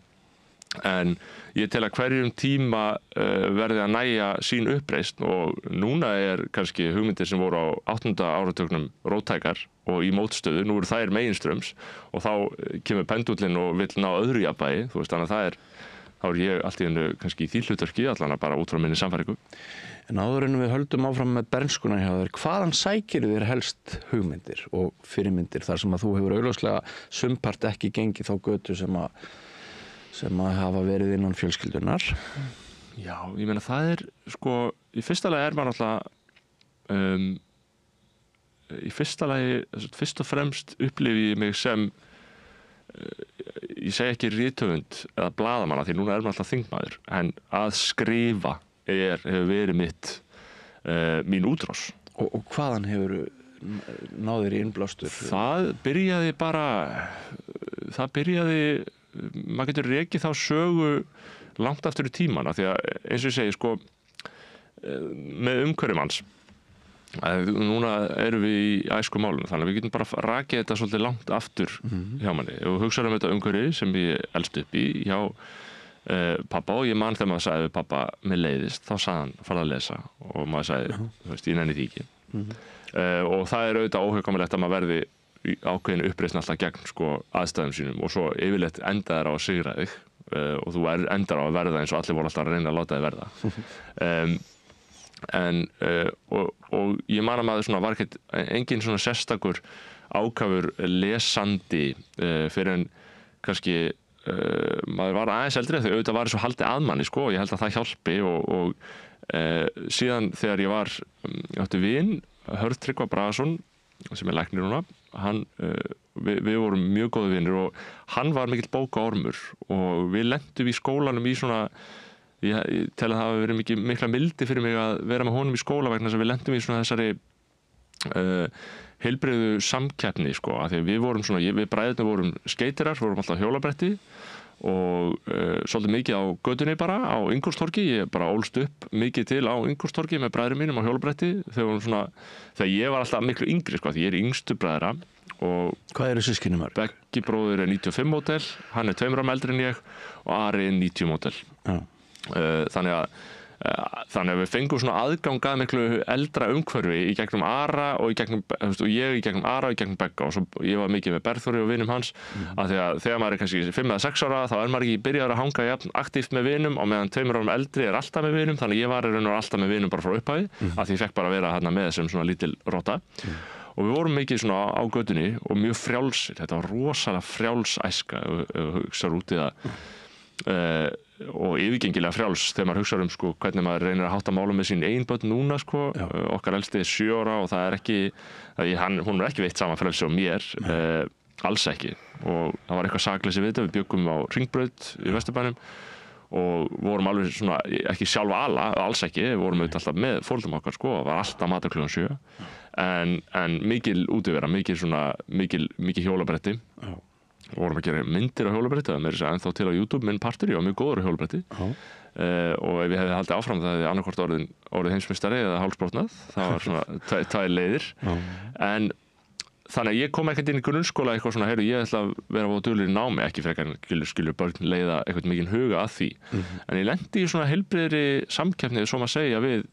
en ég tel að hverjum tíma verði að næja sín uppreisn, og núna er kannski hugmyndir sem voru á 8. áratugnum róttækar og í mótstöðu, nú eru þær meginströms og þá kemur pendullinn og vill ná öðru jafnvægi, þú veist, þannig að þá er ég allt í hennu kannski í því hlutverki allan að bara út frá minni samfæringu. En áður en við höldum áfram með bernskuna hjá þér, hvaðan sækir þér helst hugmyndir og fyrirmyndir þar sem að þú hefur augljóslega sumpart ekki gengið þá götu sem að hafa verið innan fjölskyldunar? Já, ég meina það er, sko, í fyrsta lagi er maður alltaf fyrst og fremst upplifi ég mig sem ég segi ekki rithöfund eða blaðamanna, því núna er maður alltaf þingmaður, en að skrifa hefur verið mín útrás. Og hvaðan hefur náðir í innblástur? Það byrjaði maður getur rekið þá sögu langt aftur í tímana, því að eins og ég segi, sko, með umhverfi manns, núna erum við í æskumálunum, þannig að við getum bara rakið þetta svolítið langt aftur hjá manni, og hugsaðum þetta umhverfi sem ég elst upp í hjá pappa, og ég man þegar maður sagði við pappa mér leiðist, þá sagði hann fara að lesa, og maður sagði, þú veist, ég nenni því ekki. og það auðvitað óhjákvæmilegt að maður verði ákveðin uppreisn alltaf gegn sko, aðstæðum sínum og svo yfirleitt enda þær á að sigra þig og þú endar á að verða eins og allir voru alltaf að reyna að láta þig verða og ég man að maður svona var ekkert engin svona sérstakur ákafur lesandi fyrir en kannski maður var aðeins eldri þegar auðvitað var svo haldið að manni sko og ég held að það hjálpi og síðan þegar ég var átti vin Hörð Tryggva Bragason sem læknir núna við vorum mjög góði vinir og hann var mikill bókaormur og við lentum í skólanum í svona ég tel að það hafi verið mikla mildi fyrir mig að vera með honum í skóla vegna þess að við lentum í svona þessari heilbrigðu samkeppni sko af því að við vorum svona við bræðurnir vorum skeitirar, vorum alltaf hjólabretti og svolítið mikið á götunni bara á Ingólfstorgi, ég bara ólst upp mikið til á Ingólfstorgi með bræðurum mínum á hjólabretti þegar ég var alltaf miklu yngri sko því ég yngstu bræðra og hvað eru systkini mörg? Beggi bróðir 95 módel, hann 2 árum eldri en ég og Ari 90 módel þannig að við fengum svona aðgangað miklu eldra umhverfi í gegnum Ara og ég í gegnum Ara og í gegnum Begga og svo ég var mikið með Berþóri og vinum hans af því að þegar maður kannski 5 eða 6 ára þá maður ekki byrjaður að hanga jafn aktíft með vinum og meðan 2 árum eldri alltaf með vinum þannig að ég var alltaf með vinum bara frá upphafi af því ég fekk bara að vera hérna með sem svona lítil róta og við vorum mikið svona á götunni og mjög frjálsir, þetta var rosalega frjáls æska ef þú hugsar út í það og yfirgengilega frjáls þegar maður hugsaður sko, hvernig maður reynir að hátta málum með sín eigin börn núna sko. Okkar elsti 7 ára og það ekki hún ekki veitt sama frelsi á mér alls ekki og það var eitthvað sakleysi við þetta við bjöggum á Hringbraut í Vesturbænum og vorum alveg svona ekki sjálfa alls ekki, við vorum auðvitað alltaf með foreldrum okkar sko, það var alltaf matur klukkan 7 en mikil útivera mikil hjólabretti og vorum að gera myndir á hjólabretti það er ennþá til á YouTube, minn partur ég var mjög góður á hjólabretti og ef ég hefði haldið áfram það hefði annarkvort orðið heimsmeistari eða hálsbrotnað það var svona tvær leiðir en þannig að ég kom ekkert inn í grunnskóla eitthvað svona, ég ætla að vera á duglegri námi ekki frekar skilur börn leiða eitthvað mikinn huga að því en ég lendi í svona heilbrigðri samkeppni svo maður segja við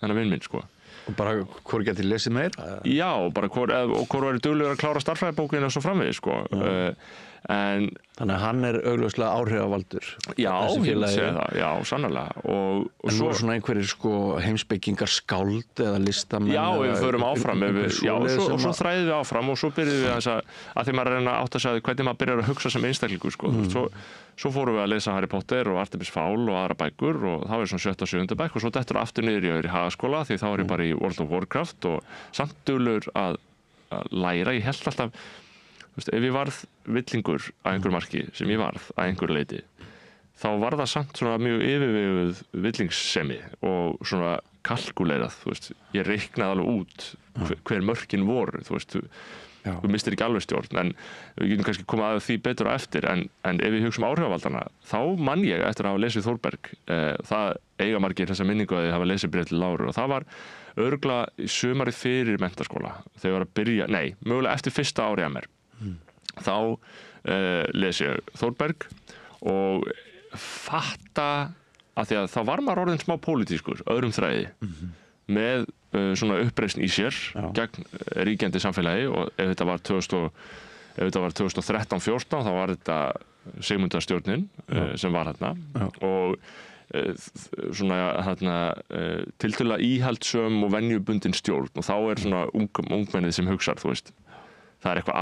þennan vinn minn sko og bara hvor geti lesið meira? Já, bara hvor væri duglegur að klára starffræðibókina og svo framvegis sko þannig að hann augljóslega áhrifavaldur já, ég vil segja það, já, sannarlega og en svo svona einhverjir sko heimspekingar skáld eða listamenn já, við förum áfram og svo þræðum við áfram og svo byrjuðum við að því maður reyna átt að segja hvernig maður byrjar að hugsa sem einstaklingur sko. Svo fórum við að lesa Harry Potter og Artemis Fowl og aðra bækur og það var svona 7. og 7. bekk og svo dettur aftur niður ég í Hagaskóla því þá ég bara í World of Warcraft og samt duglegur að læra, ég held alltaf ef ég varð villingur að einhver marki sem ég varð að einhver leiti þá var það samt svona mjög yfirveguð villingssemi og svona kalkuleirað ég reiknaði alveg út hver mörkin voru þú mistir ekki alveg stjórn en við getum kannski komið að því betur á eftir en ef við hugsaum áhrifavaldana þá mann ég eftir að hafa lesið Þórberg það eiga margir þessa minningu að þið hafa lesið Bréf til Láru og það var örugglega í sumarið fyrir menntaskóla þegar ég var að byrja, mögulega eftir fyrsta ári að mér þá les ég Þórberg og fatta að því að þá var maður orðinn smá pólitískur öðrum þræði með svona uppreisn í sér gegn ríkjandi samfélagi og ef þetta var 2013-14 þá var þetta Sigmundarstjórnin sem var hérna og svona tiltölulega íhaldssöm og venjubundin stjórn og þá svona ungmennið sem hugsar það eitthvað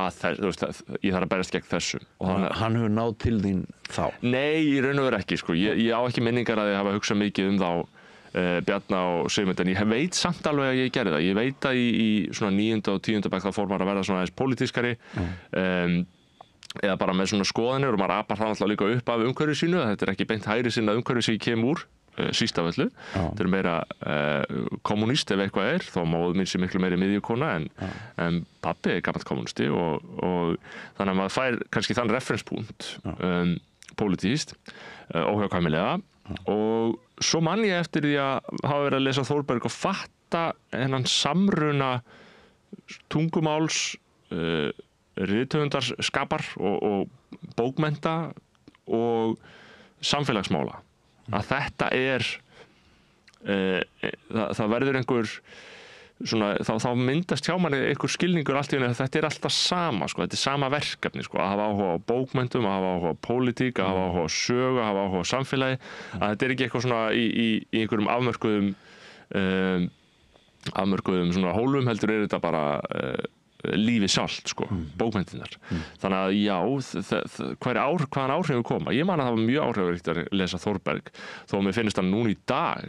ég þarf að berjast gegn þessu og hann hefur náð til þín þá? Nei, í raun og veru ekki sko. ég á ekki minningar að ég hafa hugsað mikið þá Bjarna og Sigmund en ég veit samt alveg að ég gerði það ég veit að í svona 9. og 10. bekk þá fór maður að verða svona aðeins pólitískari eða bara með svona skoðanir og maður apar það alltaf líka upp af umhverfi sínu þetta ekki beint hægri sinna umhverfi sem ég kem úr síst af öllu þetta meira kommunist ef eitthvað þó móður mín sé miklu meiri miðjukona en pabbi gamall kommunisti og þannig að maður fær kannski þann referenspunkt pólitískt óhjákvæmilega og svo man ég eftir því að hafa verið að lesa Þórberg og fatta hennan samruna tungumáls rithöfundarskapar og bókmennta og samfélagsmála að þetta það verður einhver svona, þá myndast hjá manni einhver skilningur allt í einu að þetta alltaf sama, sko, þetta sama verkefni, sko, að hafa áhuga á bókmenntum, að hafa áhuga á pólitík, að hafa áhuga á sögu, að hafa áhuga á samfélagi, að þetta ekki eitthvað svona í einhverjum afmörkuðum svona hólum, heldur þetta bara lífið sjálft, sko, bókmenntirnar. Þannig að já, hvaðan áhrifin koma? Ég man að það var mjög áhrifaríkt að lesa Þórberg, þó að mér finnst hann núna í dag,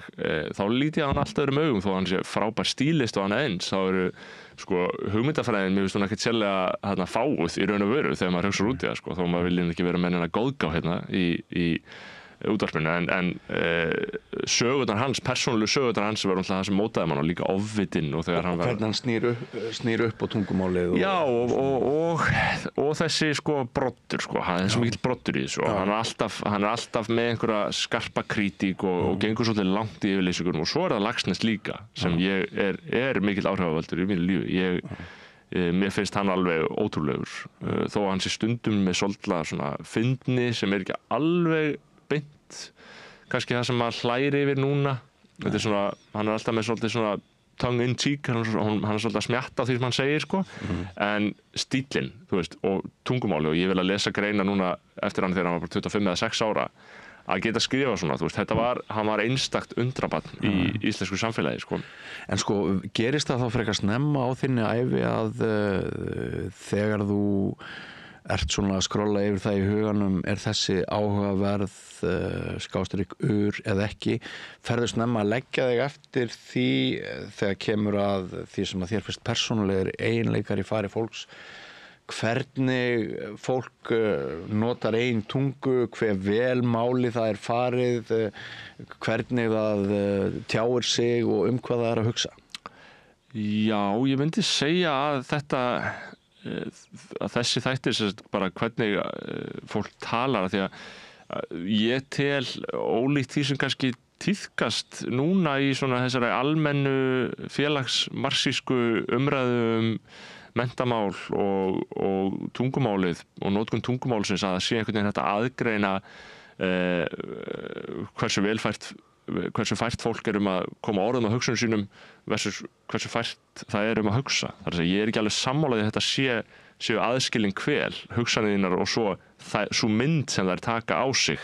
þá líti ég á hann allt öðrum augum, þó að hann sé frábær stílist og hann eins, þá eru, sko, hugmyndafræðin, mér finnst hún ekkert sérlega fáuð í raun og veru þegar maður hugsar út í það, sko, þó maður vilja ekki vera mennina góðgá hérna í útvarpinu, en sögurnar hans, persónulegu sögurnar hans var það sem mótaði mann og líka ofvitinn og þegar hann var... Hvernig hann snýr upp á tungumálið og... Já, og þessi, sko, broddur, sko, hann er svo mikill broddur í þessu og hann er alltaf með einhverja skarpa krítík og gengur svolítið langt í yfirlýsingunum og svo það Laxness líka, sem ég er mikill áhrifavaldur í mínu lífi. Mér finnst hann alveg ótrúlegur, þó að hann sé stundum með svolítið svona fyndni sem ekki alveg beint, kannski það sem maður hlæri yfir núna. Þetta er svona, hann er alltaf með svolítið svona tongue in cheek, hann er svolítið að smjatta á því sem hann segir, sko, en stílinn, þú veist, og tungumáli, og ég vil að lesa greina núna eftir hann þegar hann var bara 25 eða 6 ára, að geta skrifa svona, þú veist, hann var einstakt undrabarn í íslensku samfélagi, sko. En sko, gerist það þá frekar snemma á þinni ævi að þegar þú ert svona að skrolla yfir það í huganum, er þessi áhugaverð skástrík eða ekki, ferðu snemma að leggja þig eftir því þegar kemur að því sem að þér finnst persónulegir eiginleikar í fari fólks, hvernig fólk notar eigin tungu, hve vel máli það er farið, hvernig það tjáir sig og hvað það er að hugsa? Já, ég myndi segja að þessi þættir bara hvernig fólk talar, því að ég tel ólíkt því sem kannski tíðkast núna í svona þessari almennu félagsmarxísku umræðu menntamál og tungumálið og notkun tungumálsins, að það sé einhvern veginn þetta aðgreina hversu fært fólk að koma orðum á hugsunum sínum versus hversu fært það að hugsa. Það er að ég er ekki alveg sammálaði að þetta séu aðskilin hvel, hugsanirnar og svo mynd sem þær taka á sig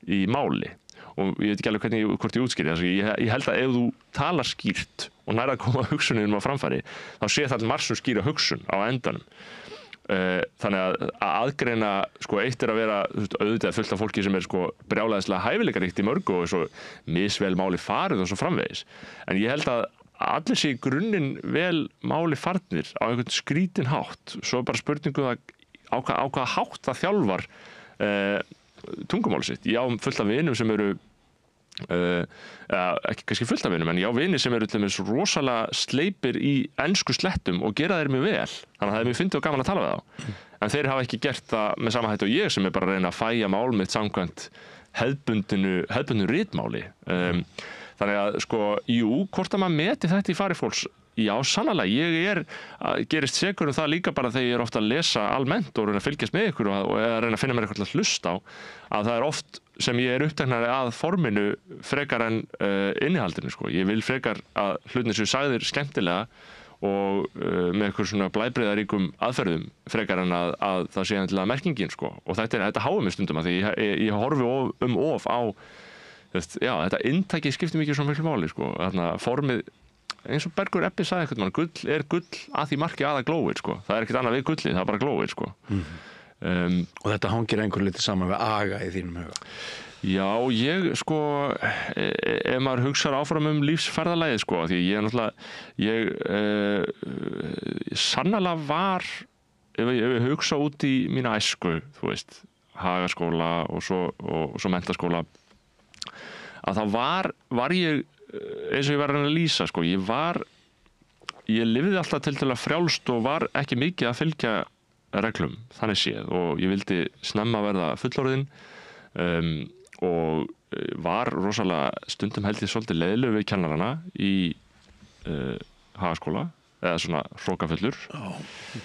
í máli. Og ég veit ekki alveg hvort ég útskýri það. Ég held að ef þú talar skýrt og nærða að koma hugsuninum á framfæri, þá sé það margsum skýra hugsun á endanum. Þannig að aðgreina, sko, eitt er að vera auðvitað fullt af fólki sem er, sko, brjálæðislega hæfileikaríkt í mörgu og svo misvel máli farið og svo framvegis. En ég held að allir sé í grunninn vel máli farnir á einhvern skrítin hátt. Svo bara spurningu á hvaða hátt það þjálfar tungumáli sitt. Ég á fullt af vinum sem eru ekki kannski fullt af vinum, en ég á vini sem eru til dæmis rosalega sleipir í ensku slettum og gera þeir mjög vel, þannig að það er mjög fyndið og gaman að tala við þá, en þeir hafa ekki gert það með sama hætti og ég sem er bara að reyna að fæja mál mitt samkvæmt hefðbundnu ritmáli. Þannig að, sko, hvort að maður meti þetta í fari fólks, já, sannarlega, ég gerist sekur það líka bara þegar ég er ofta að lesa almennt og reyna að fylgjast með ykkur og reyna að finna mér eitthvað að hlusta á, að það er oft sem ég er uppteknari að forminu frekar en innihaldinu, sko. Ég vil frekar að hlutinni séu sagðir skemmtilega og með eitthvað svona blæbrigðaríkum aðferðum frekar en að það sé endilega merkingin, sko. Og þetta háum mig stundum að því ég horfi of á, já, þetta inntæki skiptir mikið svona miklu máli, sko. Þarna formið, eins og Bergur Ebbi sagði eitthvað, gull er gull að því marki að það glóir, sko. Það er ekkert annað við gullið, það bara glóir, sko. Og þetta hangir einhver litið saman við aga í þínum huga? Já, ég, sko, ef maður hugsar áfram lífsferðalagið, sko, því ég náttúrulega, sannarlega var, ef ég hugsa út í mína æsku, þú veist, Hagaskóla og svo menntaskóla, að þá var ég, eins og ég var að lýsa, sko, ég lifði alltaf til að frjálst og var ekki mikið að fylgja reglum, þannig séð, og ég vildi snemma verða fullorðinn og var rosalega stundum held ég svolítið leiðilegur við kennarana í Hagaskóla, eða svona hrókafullur.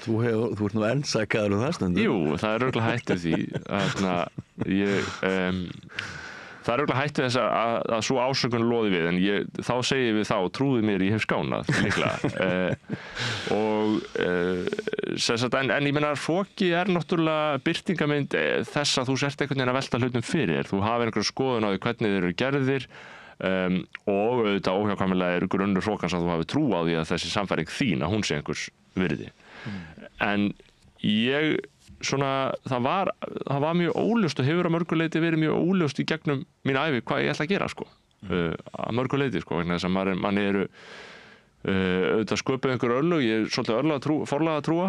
Þú ert nú ennsakaður það stundum. Jú, það er örugglega hættið því. Það örugglega hætt við þess að svo ásökun loði við, en þá segi við þá, trúðu mér, ég hef skánað, líklega. En ég meina, hroki náttúrulega birtingamynd þess að þú sért einhvern veginn að velta hlutum fyrir. Þú hafir einhverja skoðun á því hvernig þeir eru gerðir, og auðvitað óhjákvæmilega eru grunnur hrokans að þú hafi trú á því að þessi samfæring þín, að hún sé einhvers virði. En það var mjög óljóst og hefur að mörgu leyti verið mjög óljóst í gegnum mín ævi hvað ég ætla að gera, sko. Að mörgu leyti, sko, vegna þess að manni eru auðvitað sköpuð einhver örlög, ég er svolítið forlaga að trúa,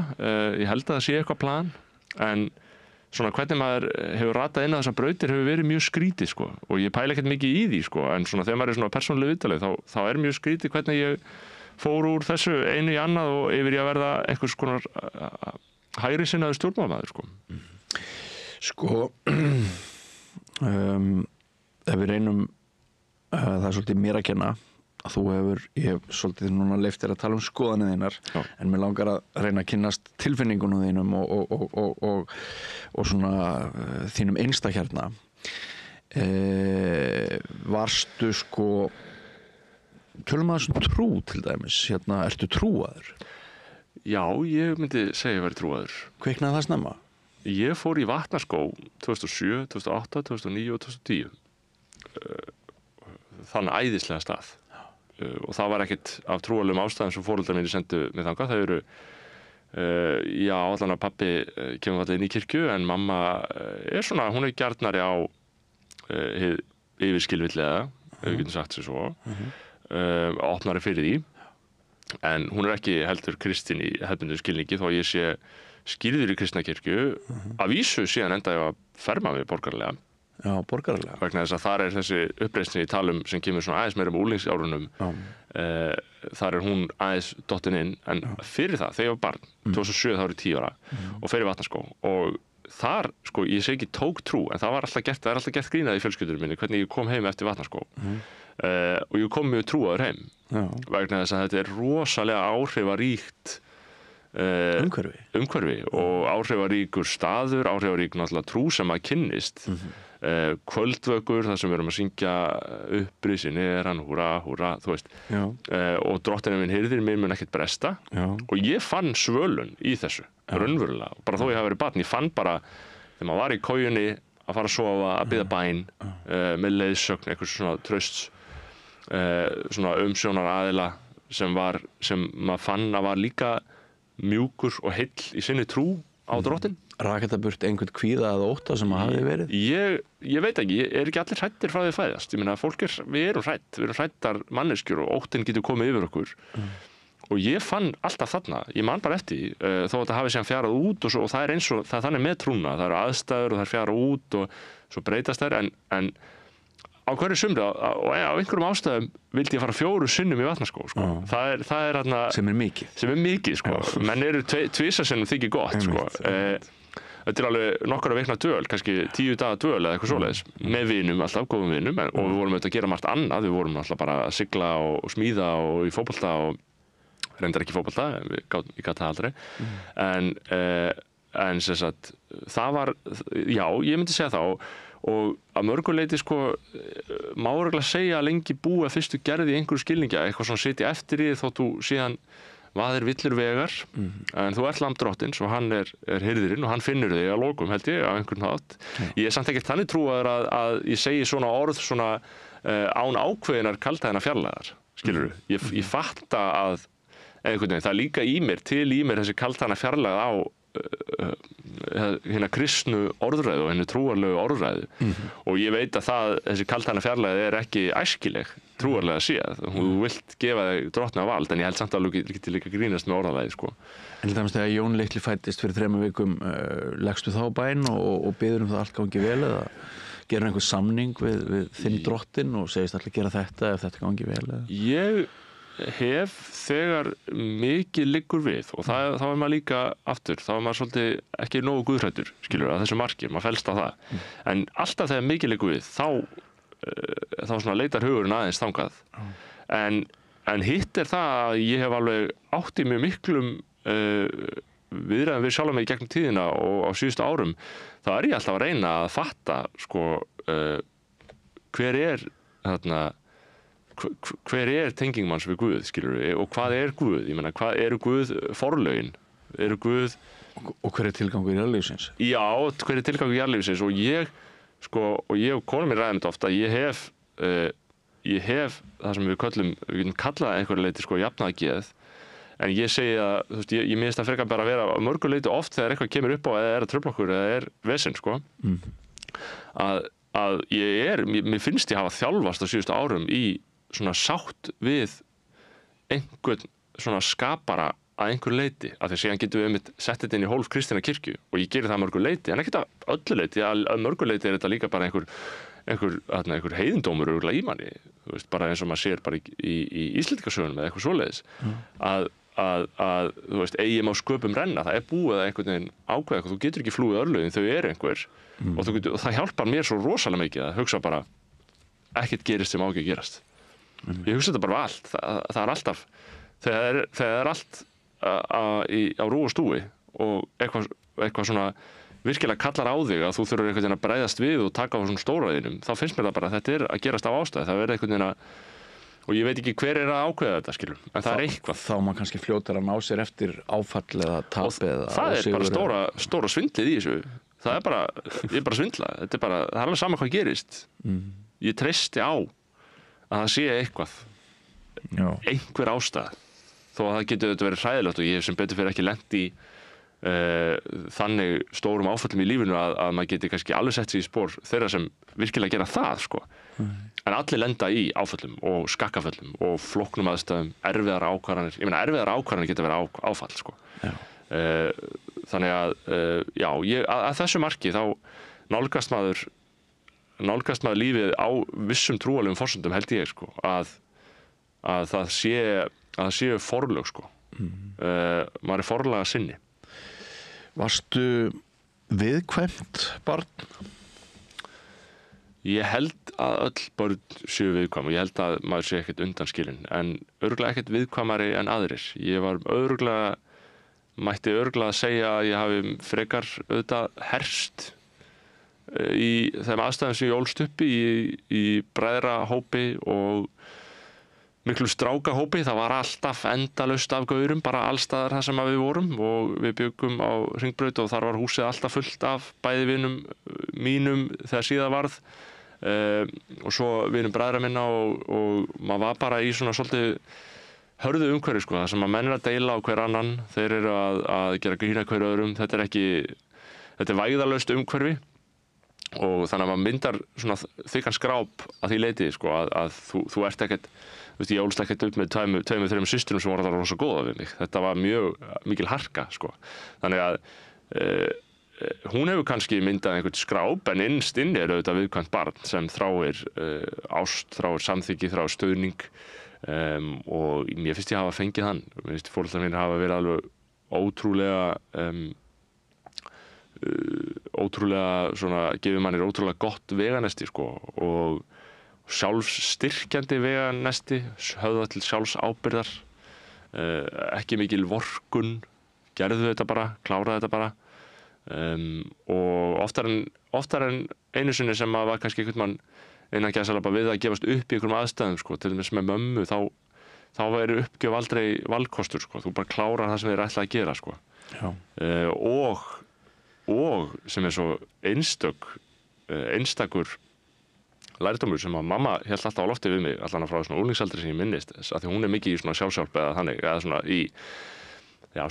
ég held að það sé eitthvað plan, en svona hvernig maður hefur ratað inn á þessar brautir hefur verið mjög skrítið, sko, og ég pæla ekkert mikið í því, sko, en svona þegar maður er svona persónulega viðtalið, þá er mjög skrítið hvernig ég fór úr þessu einu í annað og yfir í að verða einhvers konar hægri sinnaður stjórnmálamaður, sko. Sko, ef við reynum, það er svolítið mér að kenna, að ég hef svolítið núna leyft þér að tala skoðanir þínar, en mér langar að reyna að kynnast tilfinningunum þínum og svona þínum einsta hérna. Varstu sko, tölum að þessum trú til dæmis, ertu trúaður? Já, ég myndi segja að vera trúaður. Kviknaði það snemma? Ég fór í Vatnaskó 2007, 2008, 2009 og 2010. Þann æðislega stað. Og það var ekkert af trúalegum ástæðum sem foreldrar mínir sendu mig þangað. Það eru, allan að pabbi kemur alltaf inn í kirkju, en mamma er svona, hún er gjarnari á yfirskilvillega, ef við getum sagt sér svo, opnari fyrir því. En hún er ekki heldur kristin í hefðbundum skilningi, þó að ég sé skýrður í kristna kirkju. Að vísu síðan enda ég að ferma mig borgarlega. Já, borgarlega. Vegna þess að þar er þessi uppreisn í talum sem kemur svona aðeins meira úlingsárunum. Þar er hún aðeins dottin inn, en fyrir það, þegar ég var barn, 2007 þá er ég 10 ára, og fer í Vatnaskó. Og þar, sko, ég segi ekki tók trú, en það er alltaf gert grínað í fjölskyldunum minni, hvernig ég kom heim eftir Vatnaskó. Og ég kom mjög trúaður heim. Vegna þess að þetta er rosalega áhrifaríkt umhverfi og áhrifaríkur staður, áhrifarík náttúrulega trú sem að kynnist. Kvöldvökur, þar sem við erum að syngja upprisin er hann, húra, húra, þú veist. Og drottinn minn hirðir mér mun ekkert bresta. Og ég fann svölun í þessu, raunverulega. Bara þó ég hafi verið barn, ég fann bara, þegar maður var í kojunni, að fara að sofa, að biðja bæn, með leiðsögn, eitthvað svona trausts, svona umsjónar aðila sem maður fann að var líka mjúkur og heill í sinni trú á drottinn. Rak þetta burt einhvern kvíða eða ótta sem að hafi verið? Ég veit ekki, er ekki allir hrættir frá því að fæðast. Ég meina, við erum hrættar manneskjur og óttinn getur komið yfir okkur. Og ég fann alltaf þarna, ég man bara eftir, þó að það hafi síðan fjarað út og það er eins og, það er þannig með trúna, það eru aðstæður og það er fjarað út og svo breytast þær, en á hverju sumri og á einhverjum ástæðum vildi ég fara 4 sinnum í Vatnaskó, sko. Það er þarna sem er mikið, sko. Menn eru tvisasinnum þykir gott, sko. Þetta er alveg nokkra vikna dvöl, kannski 10 daga dvöl eða eitthvað svoleiðis, með vinum, alltaf góðum vinum, og við vorum auðvitað að gera margt annað, við vorum alltaf bara að sigla og smíða og í fótbolta og reyndar ekki fótbolta, ég gat það aldrei, en sem sagt, það var, já, ég myndi segja það, og að mörguleiti, sko, má örugglega segja að lengi búa fyrstu gerði í einhverju skilningi, eitthvað svona sitja eftir í þótt þú síðan vaðir villur vegar, en þú ert lamb drottins og hann er hirðirinn og hann finnur þig að lokum, held ég, á einhvern hátt. Ég er samt ekkert þannig trúaður að ég segi svona orð svona án ákveðinar kaldhæðina fjarlægar, skilurðu. Ég fatta að einhvern veginn, það er líka til í mér þessi kaldhæðina fjarlægð á hérna kristnu orðræðu og henni trúarlegu orðræðu, og ég veit að þessi kaldhæðina fjarlægð er ekki æskileg trúarlega séð, þú vilt gefa þig drottna vald, en ég held samt að þú getur líka grínast með orðalæði, sko. En til dæmis þegar Jón litli fæddist fyrir 3 vikum, leggstu þá bæn og biður það allt gangi vel, eða gerir einhver samning við þinn drottinn og segist allir gera þetta ef þetta gangi vel, eða? Ég hef þegar mikið liggur við, og þá er maður líka aftur, þá er maður svolítið ekki nógu guðhræddur, skilur, að þessu marki, maður fellst á það, en alltaf þegar mikið liggur við, þá svona leitar hugurinn aðeins þangað, en hitt er það að ég hef alveg átt í mjög miklum viðræðum við sjálf mig í gegnum tíðina og á síðustu árum, þá er ég alltaf að reyna að fatta, sko, hver er tenging manns við Guð, skilur við, og hvað er Guð? Ég meina, hvað eru Guð forlögin? Eru Guð... Og hver er tilgangur jarðlífsins? Já, hver er tilgangur jarðlífsins? Og ég og konum mér ræðum þetta ofta, ég hef það sem við getum kallað einhverju leiti jafnaðargeð, en ég segi að, þú veist, ég minnst að frekar bara að vera á mörgu leiti oft þegar eitthvað kemur upp á eða að trufla okkur eða vesen, að mér finnst ég hafa þjálfast á síðustu árum í svona sátt við einhvern svona skapara að einhverju leiti, af því að síðan getum við sett þetta inn í hólf kristinna kirkju og ég gerir það að mörgu leiti, en ekkert að öllu leiti, að mörgu leiti er þetta líka bara einhver heiðindómur örugglega í manni, þú veist, bara eins og maður sér bara í Íslendingasögunum eða eitthvað svoleiðis, að þú veist, eigi má sköpum renna, það er búið að einhvern veginn ákveða eitthvað, þú getur ekki flúið örlögin, þau eru einhver og það hjálpar mér svo rosalega mikið að hugsa bara ekkert gerist sem á ekki að gerast. Ég hugsa þetta bara allt, það er alltaf þegar það er allt á rú og stúi og eitthvað svona virkilega kallar á þig að þú þurfur einhvern veginn að bregðast við og taka á svona stóraðinum, þá finnst mér það bara að þetta er að gerast af ástæði, það verður einhvern veginn og ég veit ekki hver er að ákveða þetta, skilur, en það er eitthvað. Þá maður kannski fljótar að ná sér eftir áfall eða tap eða það er bara stóra svindlið í þessu, það er bara, ég er bara svindla, þetta er bara, það er alveg sama hvað gerist, ég treysti á að það sé eitthvað, einhver ástæða, þó að það getur þetta verið hræðilegt og ég hef sem betur fyrir ekki lent í þannig stórum áföllum í lífinu að maður geti kannski alveg sett sig í spór þeirra sem virkilega gera það, en allir lenda í áföllum og skakkaföllum og flóknum aðstæðum, erfiðar ákvarðanir, ég meina erfiðar ákvarðanir geta verið áfall, þannig að að þessu marki þá nálgast maður lífið á vissum trúalegum forsendum, held ég, að það séu forlög, maður er forlaga sinni. Varstu viðkvæmt barn? Ég held að öll börn séu viðkvæm og ég held að maður sé ekkert undanskilinn, en örugglega ekkert viðkvæmari en aðrir. Ég var mætti örugglega að segja að ég hafi frekar auðvitað herst í þeim aðstæðum sem ég ólst upp í bræðrahópi og miklu strákahópi, það var alltaf endalaust af gaurum, bara allstaðar þar sem við vorum og við byggum á Hringbraut og þar var húsið alltaf fullt af bæði vinum mínum þegar síðar varð og svo vinum bræðra minna og maður var bara í svona svolítið hörðu umhverfi, það sem að menn er að deila á hver annan, þeir eru að gera grína hver öðrum, þetta er vægðarlaust umhverfi og þannig að maður myndar svona þykkan skráp að því leiti, að þú ert ekkert, ég ólst ekkert upp með tveimur, þreimur systurum sem voru alltaf rosa góða við mig. Þetta var mjög mikil harka, Þannig að hún hefur kannski myndað einhvern skráp, en innst inni er auðvitað viðkvæmt barn sem þráir ást, þráir samþykki, þráir stuðning og mér finnst ég hafa fengið hann. Mér finnst foreldrar mínir hafa verið alveg ótrúlega svona, gefið mannir ótrúlega gott veganesti, og sjálfsstyrkjandi veganesti, höfða til sjálfsábyrgðar, ekki mikil vorkunn, gerðu þetta bara, kláraðu þetta bara, og oftar en einu sinni sem maður var kannski einhvern mann innan gæsalappa við að gefast upp í einhverjum aðstæðum, til dæmis með mömmu, þá væri uppgjöf aldrei valkostur, þú bara klárar það sem þið ætla að gera, og sem er svo einstakur lærdómur sem að mamma hélt alltaf á lofti við mig, allan frá svona úlingsaldri sem ég minnist, af því hún er mikið í svona sjálfshjálp eða þannig, eða svona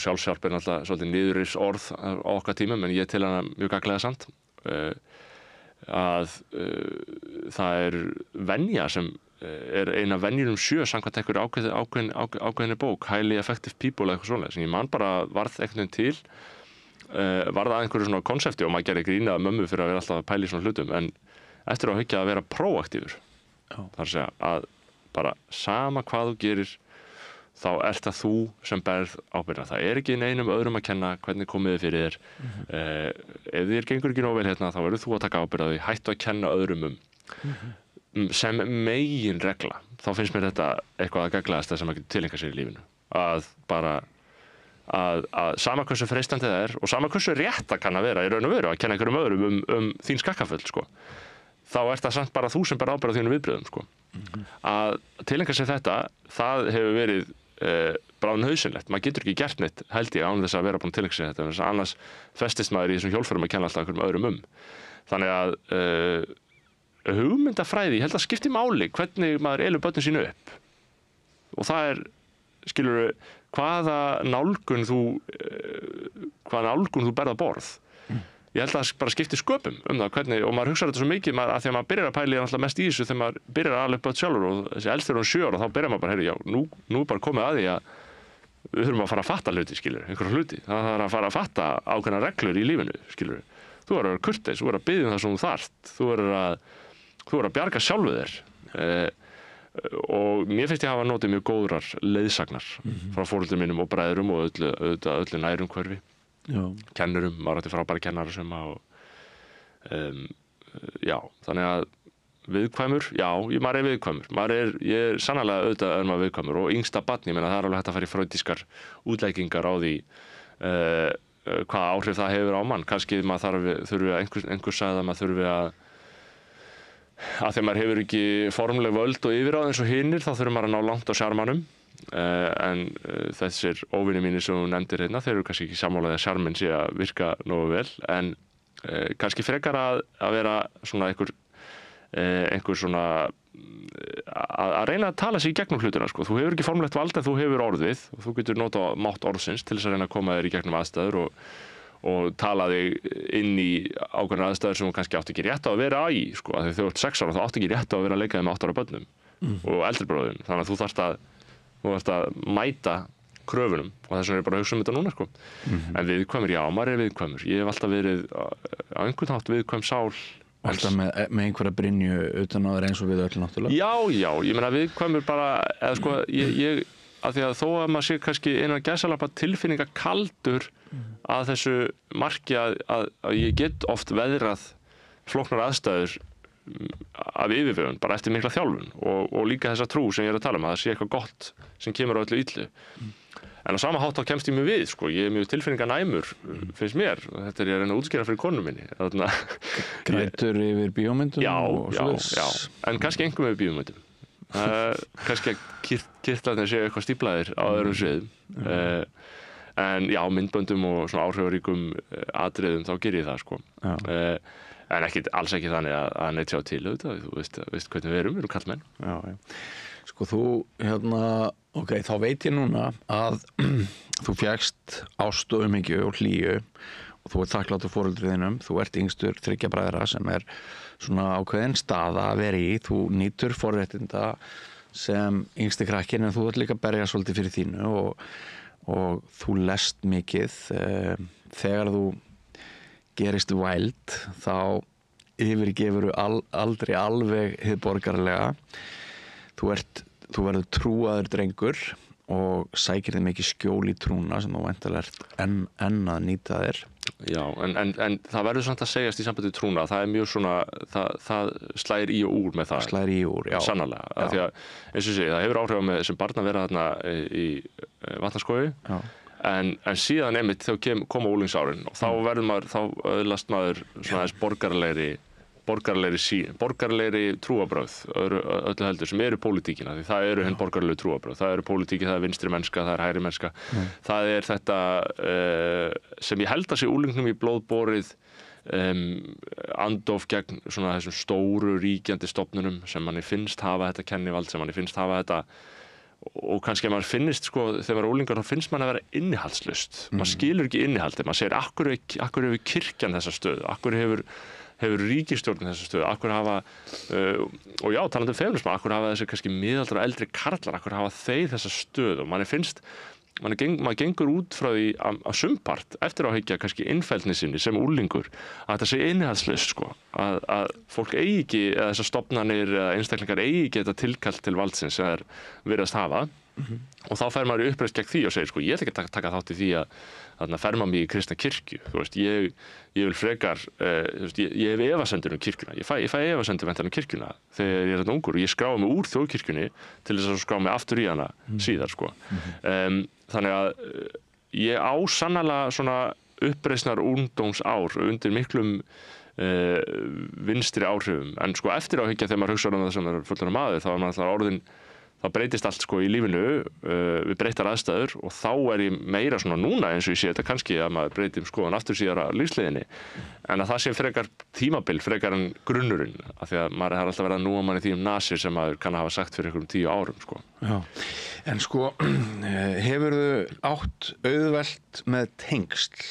sjálfshjálp er náttúrulega svolítið niðurrifs orð á okkar tímum, en ég til hana mjög gagnlega samt, að það er venja sem er eina venjurum 7 samkvæmt einhverju ákveðinni bók, Highly Effective People eða eitthvað svona, sem ég man bara varð einhvern veginn til, varð að einhverju svona konsepti og maður gerði grína mömmu fyrir að vera alltaf að pæla í svona hlutum, en eftir að hyggja að vera próaktífur, þar að segja að bara sama hvað þú gerir, þá ert það þú sem berð ábyrgðina. Það er ekki neinum öðrum að kenna hvernig komið þið fyrir þér. Ef þér gengur ekki nóg vel hérna, þá verður þú að taka ábyrgð á því, hættu að kenna öðrum sem megin regla. Þá finnst mér þetta eitthvað að gaglaðast sem að geta tilengja sér í lífinu. Að bara að sama hversu freistandi það er og sama hversu rétt það kann að vera í raun og veru að kenna einhverjum öðrum þín skakkaföll, þá ert það samt bara þú sem ber ábyrgð á þínum viðbrögðum, sko. Að tileinka sér þetta, það hefur verið bráðin hausynlegt. Maður getur ekki gert neitt, held ég, án þess að vera búin að tileinka sér þetta, annars festist maður í þessum hjólförum að kenna alltaf einhverjum öðrum Þannig að hugmyndafræði, ég held að skipti máli hvernig maður elur börnin sínu upp. Og það skilurðu, hvaða nálgun þú berð að borð. Ég held að það bara skipti sköpum það hvernig, og maður hugsaður þetta svo mikið að því að maður byrjar að pæla alltaf mest í þessu þegar maður byrjar að ala upp börn sjálfur og þessi eldstur og 7 ára, þá byrjar maður bara, já, nú er bara komið að því að við þurfum að fara að fatta hluti, skilur, einhverja hluti. Það er að fara að fatta ákveðna reglur í lífinu, skilur. Þú verður að vera kurteis, þú verður að biðja það sem þú þarft, þú verður að bjarga sjálfu þér. Og mér finnst ég hafa notið mjög góðrar leiðsagnar frá foreldrum mínum og bræðrum og öllu nærumhverfi. Kennurum, maður átti frábæra kennara sem já, þannig að viðkvæmur, já, maður er viðkvæmur. Ég er sannarlega auðvitað maður viðkvæmur og yngsta barn, ég meina það er alveg hægt að fara í freudiskar útleggingar á því hvaða áhrif það hefur á mann. Kannski maður þurfi einhver sagði að maður þurfi að þegar maður hefur ekki formleg völd og yfirráð eins og hinir, þá þurfi maður að ná langt á sjarmanum. En þessir óvinni mínir sem þú nefndir hérna, þeir eru kannski ekki sammálaðið að sjarminn sé að virka nógu vel, en kannski frekar að vera svona einhver svona að reyna að tala sig í gegnum hlutina, sko. Þú hefur ekki formlegt vald en þú hefur orðið og þú getur nota mátt orðsins til þess að reyna að koma þér í gegnum aðstæður og tala þig inn í ákveðnar aðstæður sem þú kannski átt ekki rétt á að vera í, sko. Þegar þú ert 6 ára þá átt ekki rétt á að vera að leika þig með 8 ára börnum og eldri bróðum, þannig að þú þarft að mæta kröfunum og þess vegna er bara að hugsa þetta núna, sko. En viðkvæmur, já, maður er viðkvæmur. Ég hef alltaf verið á einhvern hátt viðkvæm sál. Alltaf með einhverja brynju utan á þér eins og við öll náttúrulega? Já, ég meina viðkvæmur bara, eða sko, að því að þó að maður sé kannski innan gæsalappa tilfinninga kaldur að þessu marki að ég get oft veðrað flóknar aðstæður af yfirvegun, bara eftir mikla þjálfun og líka þessa trú sem ég er að tala um, að það sé eitthvað gott sem kemur á öllu illu. En á sama hátt þá kemst ég mjög við, sko. Ég er mjög tilfinninganæmur, finnst mér. Þetta er ég að reyna að útskýra fyrir konu minni. Grætur yfir bíómyndum? Já, en kannski einhver með bíómyndum. Kannski að kirtlarnir séu eitthvað stíplaðir á öðrum sviðum. En já, myndböndum og svona áhrifaríkum atriðum, þá ger ég það, sko. En alls ekki þannig að neitt sjá til, auðvitað. Þú veist hvernig við erum karlmenn. Já. Sko þú, ok, þá veit ég núna að þú fékkst ást og umhyggju og hlýju og þú ert þakklátur foreldrum þínum, þú ert yngstur 3 bræðra sem er svona ákveðin staða að vera í, þú nýtur forréttinda sem yngsti krakkinn en þú ert líka að berja svolítið fyrir þínu og þú lest mikið. Þegar þú gerist væld þá yfirgefur aldrei alveg hið borgarlega. Þú verður trúaður drengur og sækir þig mikið skjól í trúna sem þú væntanlega ert enn að nýta þér. Já, en það verður samt að segjast í sambandi trúna, það er mjög svona, það slæðir í og úr með það. Slæðir í og úr, já. Sannarlega, af því að, eins og sé, það hefur áhrif á mig sem barn að vera þarna í Vatnarskógi, en síðan einmitt þegar koma úlingsárin og þá verður maður, þá öðlast maður svona þess borgarlegri trúabrögð öllu heldur sem eru pólitíkina, því það eru hinn borgarlegu trúabrögð, það eru pólitíki, það er vinstri mennska, það er hægri mennska, það er þetta sem ég held að sé úlingnum í blóðborið andof gegn svona þessum stóru ríkjandi stofnunum sem manni finnst hafa þetta kennivald, sem manni finnst hafa þetta og kannski að maður finnist, sko, þegar maður er úlingar þá finnst mann að vera innihaldslust, maður skilur ekki innihaldið, maður segir, akkur hefur kirkjan þessa stöðu, akkur hefur ríkisstjórnin þessa stöðu, akkur hafa og já, talandi um feminisma, akkur hafa þessi kannski miðaldra og eldri karlar, akkur hafa þeir þessa stöðu og manni finnst, maður gengur út frá því að sumpart eftir áhyggja kannski innfældni sinni sem úlingur að þetta sé innihaldslaust, sko, að fólk eigi ekki, eða þessar stofnanir eða einstaklingar eigi ekki þetta tilkall til valdsins sem þeir virðast hafa og þá fer maður í uppreist gegn því og segir, sko, ég ætla ekki að taka þátt í því að þarna ferma mig í kristna kirkju, þú veist, ég vil frekar, ég hef efasemdir kirkjuna, ég fæ efasemdir um kirkjuna þegar ég er þarna ungur og ég skráði mig úr þjóðkirkjunni til þess að skrá mig aftur í hana síðar, sko. Þannig að ég á sannarlega svona uppreisnar ungdómsár undir miklum vinstri áhrifum. En sko eftir á hyggja þegar maður hugsa það sem er fullorðinn maður, þá er maður alltaf orðin, þá breytist allt sko í lífinu við breyttar aðstæður og þá er ég meira svona núna eins og ég sé þetta kannski að maður breytir skoðun aftur síðar að lífsleiðinni en að það sé frekar tímabil, frekar en grunnurinn af því að maður har alltaf verið að núa manni því nasir sem maður kann að hafa sagt fyrir einhverjum 10 árum sko. Já, en sko hefurðu átt auðvelt með tengsl?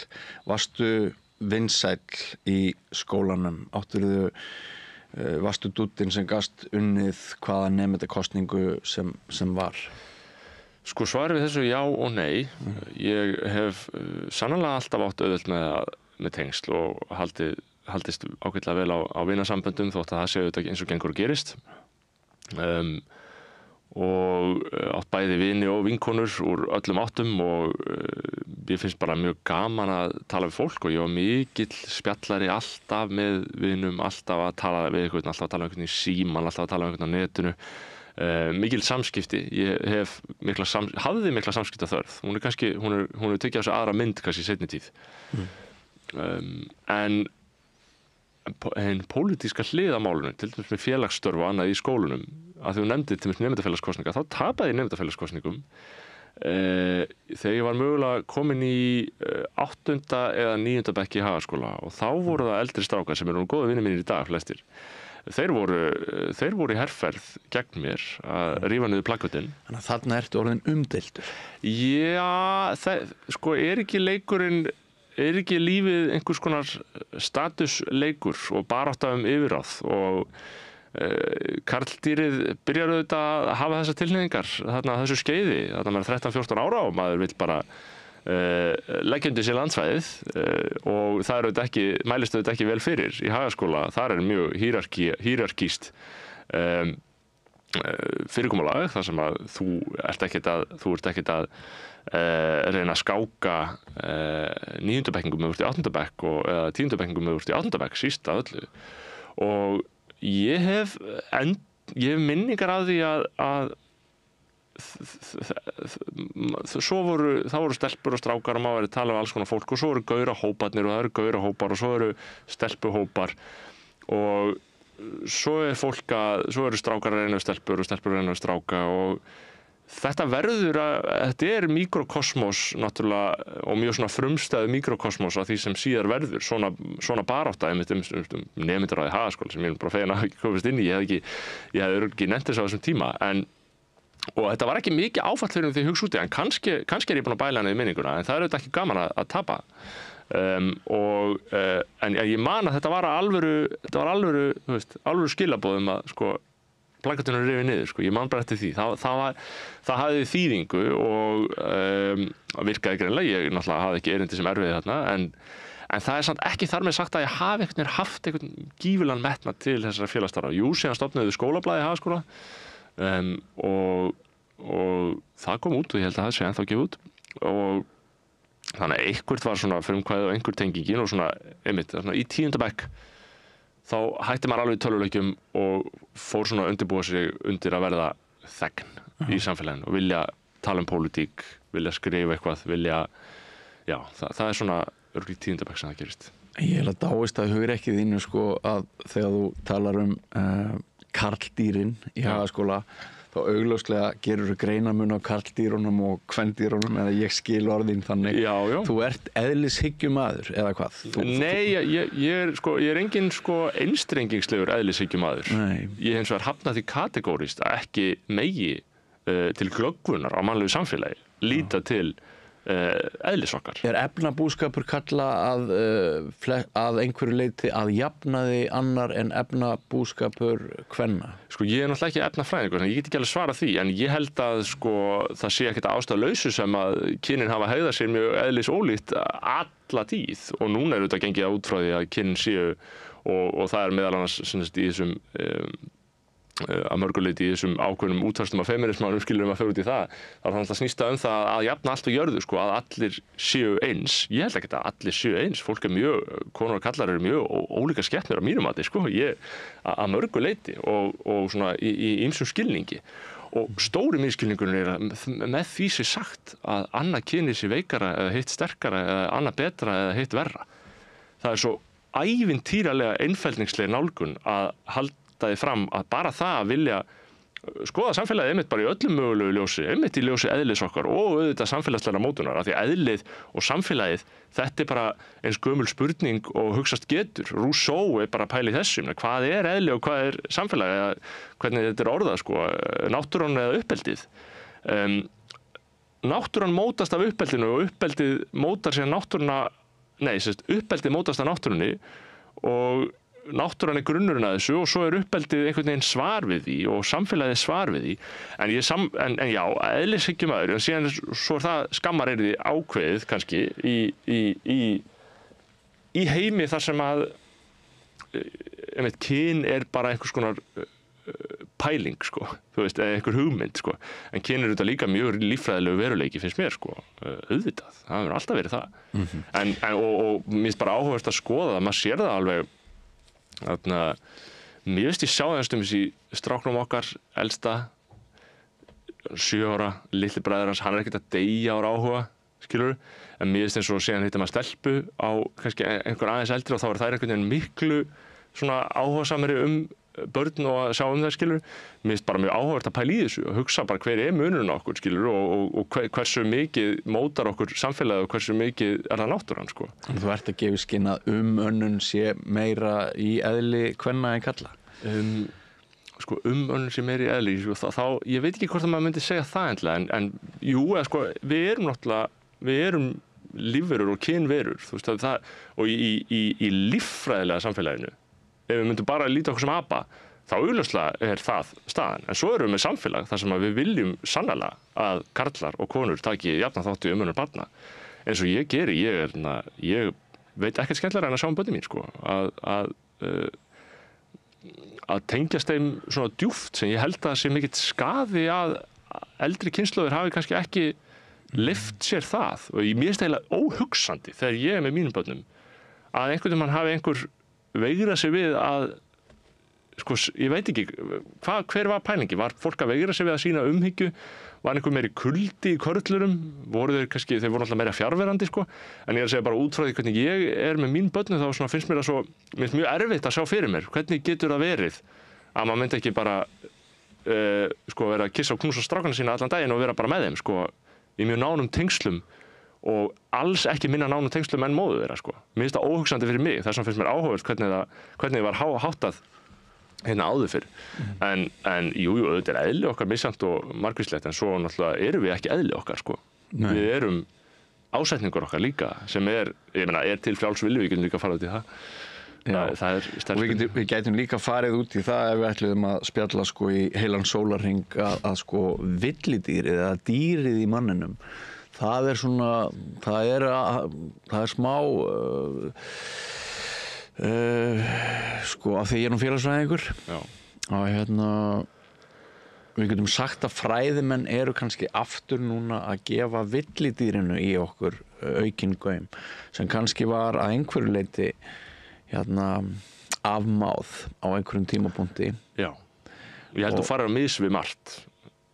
Varstu vinsæll í skólanum? Varstu dúddinn sem gast unnið hvaða nemendakosningu sem var? Sko svarið við þessu já og nei. Ég hef sannarlega alltaf átt auðvelt með tengsl og haldist ágætlega vel á vinasamböndum þótt að það séu þetta eins og gengur og gerist. Og átt bæði vini og vinkonur úr öllum áttum og ég finnst bara mjög gaman að tala við fólk og ég var mikill spjallari alltaf með vinum, alltaf að tala við einhvern, alltaf að tala um einhvern í síman, alltaf að tala um einhvern á netinu. Mikil samskipti, ég hafði mikla samskipta þörf. Hún er tekið á sig aðra mynd kannski í seinni tíð. En pólitíska hlið á málinu, til dæmis með félagsstörf og annað í skólunum, að þú nefndir til nemendafélagskosninga, þá tapaði ég nemendafélagskosningum þegar ég var mögulega komin í 8. eða 9. bekk í Hagaskóla og þá voru það eldri strákar sem eru góða vinir mínir í dag flestir. Þeir voru í herferð gegn mér að rífa niður plakkutinn. Þannig að þarna ertu orðin umdeildur. Já, sko er ekki lífið einhvers konar statusleikur og barátta yfirráð og karldýrið byrjar auðvitað að hafa þessar tilhneigingar þarna þessu skeiði, þarna maður 13-14 ára og maður vill bara leggja undir sér landsvæðið og það mælist auðvitað ekki vel fyrir í Hagaskóla, þar er mjög hierarkískt fyrirkomulag þar sem að þú ert ekkert að reyna að skáka 9. bekkingum með úr til 8. bekk eða 10. bekkingum með úr til 8. bekk síst að öllu og ég hef minningar af því að þá voru stelpur og strákar og maður verið að tala um alls konar fólk og svo eru gaurahóparnir og það eru gaurahópar og svo eru stelpuhópar og svo eru strákar að reyna við stelpur og stelpur að reyna við stráka og þetta er mikrokosmos náttúrulega og mjög svona frumstæðu mikrokosmos af því sem síðar verður svona barátta nemendur á því Hagaskóla sem ég er bara fegin að ekki komist inn í ég hefði ekki nefnt þess á þessum tíma og þetta var ekki mikið áfall fyrir því hugsa úti en kannski er ég búin að bæla henni í minninguna en það er auðvitað ekki gaman að tapa en ég man að þetta var alvöru skilaboðum að sko plakatunum er rifið niður, sko. Ég man bara eftir því. Það hafði þýðingu og virkaði greinilega. Ég náttúrulega hafði ekki erindi sem erfiði þarna, en það er samt ekki þar með sagt að ég hafi haft einhvern gífurlegan metnað til þessara félagsstarfa. Jú, síðan stofnuðu skólablaði í Hagaskóla og það kom út og ég held að það sé ennþá gefið út og þannig að einhvert var svona frumkvæðið og einhver tengingin og svona, svona í 10. bekk þá hætti maður alveg í tölvuleikjum og fór svona að undirbúa sig undir að verða þegn í samfélaginu og vilja tala um pólitík, vilja skrifa eitthvað, það er svona örgulega í 10. bekk sem það gerist. Ég held að dáist að hugur ekki þínu sko að þegar þú talar um karldýrin í Hagaskóla þá augljóslega gerur þú greinamun á karldýrunum og kvendýrunum eða ég skil orðin þannig. Já. Þú ert eðlishyggjumæður eða hvað? Nei, ég er engin einstrengingslegur eðlishyggjumæður. Ég hins vegar hafna því kategórist að ekki megi til glöggvunar á mannlegu samfélagi líta til eðlis okkar. Er efnabúskapur kalla að einhverju leyti að jafnaði annar en efnabúskapur kvenna? Sko ég er náttúrulega ekki efnafræðingur, ég get ekki alveg svara því, en ég held að sko það sé ekkert ástæðulausu sem að kynin hafa hegðað sér mjög eðlis ólíkt alla tíð og núna er þetta gengið út frá því að kynin séu og það er meðal annars í þessum að mörguleiti í þessum ákveðnum útfærslum af feminismanum skilur að fyrir út í það er það snýsta það að jafna allt og jörðu sko, að allir séu eins ég held ekki að allir séu eins, fólk er mjög konur og kallar eru mjög ólíka skepnur á mínum mati sko, að mörguleiti og svona í ýmsum skilningi og stóri misskilningurinn er að með því sé sagt að annað kyni sé veikara eða hitt sterkara eða annað betra eða hitt verra það er svo ævintýralega einfeldningsleg nálgun að halda því fram að bara það að vilja skoða samfélagið einmitt bara í öllum mögulegu ljósi, einmitt í ljósi eðlis okkar og auðvitað samfélagslega mótunar, af því eðlið og samfélagið, þetta bara eins gömul spurning og hugsast getur. Rousseau bara pæli þessu, hvað eðli og hvað samfélagið, hvernig þetta orðað, sko, náttúran eða uppeldið. Náttúran mótast af uppeldinu og uppeldið mótar sér náttúruna, uppeldið mótast af náttúrunni og náttúran grunnurinn að þessu og svo uppeldið einhvern veginn svar við því og samfélagið svar við því. En já, eðlishyggjumæður, en síðan svo það skammaryrði ákveðið kannski í heimi þar sem að kyn bara einhvers konar pæling, sko, þú veist, eða einhver hugmynd, sko. En kyn þetta líka mjög líffræðilegu veruleiki, finnst mér, sko, auðvitað. Það hefur alltaf verið það. Og mér finnst bara áhugavert að skoða það, maður sér það alveg. Mér veist ég sjá það einstundis í stráknum okkar elsta 7 ára, litli bræður hans, hann ekkert að deyja ára áhuga, skilurðu, en mér veist eins og síðan hittir maður stelpu á kannski einhver aðeins eldri og þá þær einhvern veginn miklu svona áhugasamari börn og að sjá það, skilur. Mér finnst bara mjög áhugavert að pæla í þessu og hugsa bara hver munurinn á okkur, skilur, og hversu mikið mótar okkur samfélagið og hversu mikið það náttúran, sko. Þú ert að gefa skinn að önnun sé meira í eðli kvenna en karla? Sko, önnun sé meira í eðli, sko, þá, ég veit ekki hvort að maður myndi segja það endilega, en jú, sko, við erum lífverur og kynverur, þú veist, og í líffræðilega samfélaginu, ef við myndum bara að líta okkur sem apa, þá augljóslega það staðan. En svo erum við með samfélag þar sem við viljum sannarlega að karlar og konur taki jafnan þátt í umönnun barna. Eins og ég geri, ég veit ekkert skemmtilegra en að sjá börnin mín, sko, að tengjast þeim svona djúpt sem ég held að sé mikill skaði að eldri kynslóðir hafi kannski ekki lyft sér það. Og mér finnst eiginlega óhugsandi þegar ég með mínum börnum að einhvern veginn hafi einhver veigra sig við að, sko, ég veit ekki, hver var pælingi? Var fólk að veigra sig við að sýna umhyggju? Var einhver meiri kuldi í körlurum? Þeir voru alltaf meira fjarverandi, sko. En ég að segja bara út frá því hvernig ég með mín börnum, þá svona finnst mér mjög erfitt að sjá fyrir mér. Hvernig getur það verið að maður myndi ekki bara, sko, vera að kissa og knúsa strákana sína allan daginn og vera bara með þeim, sko, í mjög nánum tengslum og alls ekki minna nánum tengslum en móðu þeirra, sko. Mér finnst það óhugsandi fyrir mig, þess vegna finnst mér áhugavert hvernig það var háttað hérna áður fyrr. En jú, auðvitað eðli okkar misjafnt og margvíslegt, en svo náttúrulega erum við ekki eðli okkar, sko. Nei. Við erum ásetningur okkar líka, sem ég meina, til frjáls vilji, við getum líka farið út í það. Það og við gætum líka farið út í það ef við ætluðum að spjalla, sko, í heilan sólarhring að sko villidýrið eða dýrið í manninum. Það svona, það er smá, sko, af því ég nú félagsfræðingur, að við getum sagt að fræðimenn eru kannski aftur núna að gefa villidýrinu í okkur aukinn gaum, sem kannski var að einhverju leyti afmáð á einhverjum tímapunkti. Já, ég held að fara að mis við margt,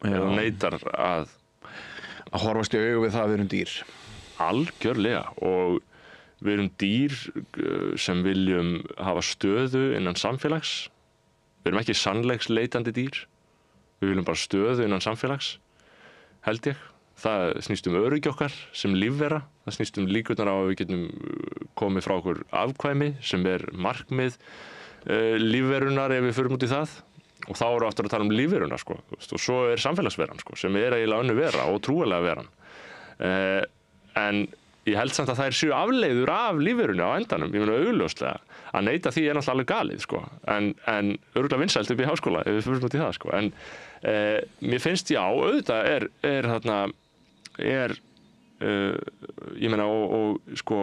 eða neitar að horfast í augu við það að við erum dýr. Algjörlega, og við erum dýr sem viljum hafa stöðu innan samfélags. Við erum ekki sannleiksleitandi dýr. Við viljum bara stöðu innan samfélags, held ég. Það snýst öryggi okkar sem lífvera. Það snýst líkurnar á að við getum komið frá okkur afkvæmi sem markmið lífverunar ef við förum út í það. Og þá eru aftur að tala lífveruna, sko, og svo samfélagsveran, sko, sem eiginlega önnur vera og trúarlega veran. En ég held samt að þær séu afleiður af lífverunni á endanum, ég meina augljóslega. Að neita því náttúrulega alveg galið, sko, en örugglega vinsælt upp í háskóla ef við förum út í það, sko. En mér finnst, já, auðvitað ég meina, og sko,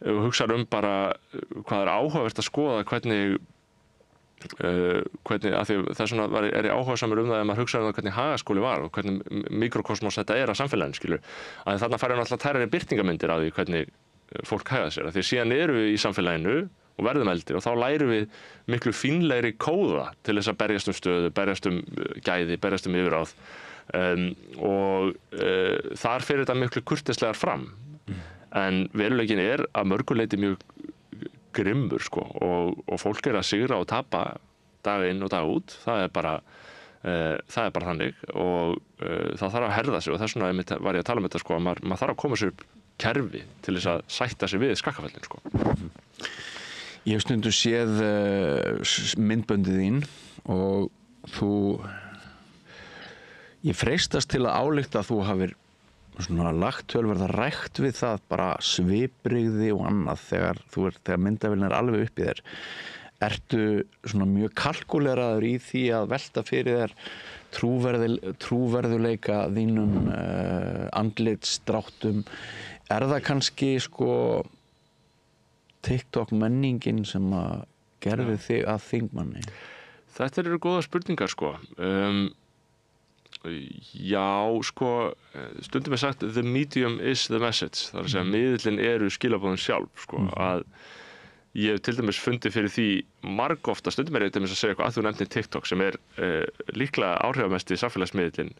hugsa bara hvað áhugavert að skoða hvernig af því það svona ég áhugasamur það ef maður hugsaði hvernig Hagaskóli var og hvernig mikrokosmos þetta af samfélaginu, skilur, að þarna færi náttúrulega tærari birtingamyndir af því hvernig fólk haga sér, því síðan erum við í samfélaginu og verðum eldri og þá lærum við miklu fínlegri kóða til þess að berjast stöðu, berjast gæði, berjast yfirráð og þar fer þetta miklu kurteislegar fram en veruleikin að mörgu leyti mjög grimmur sko og fólk að sigra og tapa dag inn og dag út, það er bara þannig og það þarf að herða sig og þess vegna var ég að tala um þetta sko að maður þarf að koma sér upp kerfi til þess að sætta sig við skakkaföllin sko. Ég hef stundum séð myndböndið þín og ég freistast til að álykta að þú hafir svona lagt tölverða rækt við það bara svipbrigði og annað þegar myndavélin alveg upp í þér. Ertu svona mjög kalkuleraður í því að velta fyrir þér trúverðuleika þínum andlitsdráttum? Er það kannski sko TikTok menningin sem að gerði þig að þingmanni? Þetta eru góða spurningar sko. Já, sko, stundum sagt the medium is the message. Það að segja miðillinn eru skilaboðin sjálf sko, að ég hef til dæmis fundið fyrir því margofta, stundum ég til dæmis að segja eitthvað að þú nefnir TikTok sem líklega áhrifamesti samfélagsmiðillinn,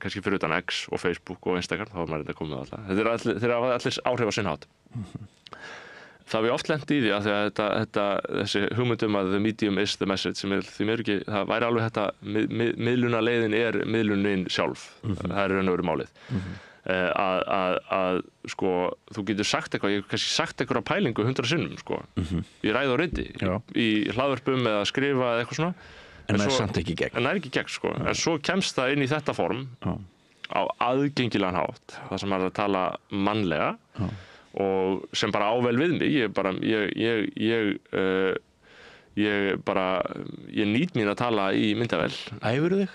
kannski fyrir utan X og Facebook og Instagram, þá var maður þetta komið alltaf. Þeir hafa allir áhrif á sinn hátt. Það við oft lent í því að þessi hugmyndum að the medium is the message sem því mér ekki, það væri alveg þetta miðlunaleiðin miðlunin sjálf, það er raun og veru málið. Að sko, þú getur sagt eitthvað, ég hef kannski sagt eitthvað á pælingu 100 sinnum sko, í ræðu og riti, í hlaðvörpum eða skrifa eða eitthvað svona. En það samt ekki gegn. En það ekki gegn sko, en svo kemst það inn í þetta form á aðgengilegan hátt, það sem er að tala mannlega og sem bara á vel við mig, ég nýt mín að tala í myndavél. Æfirðu þig?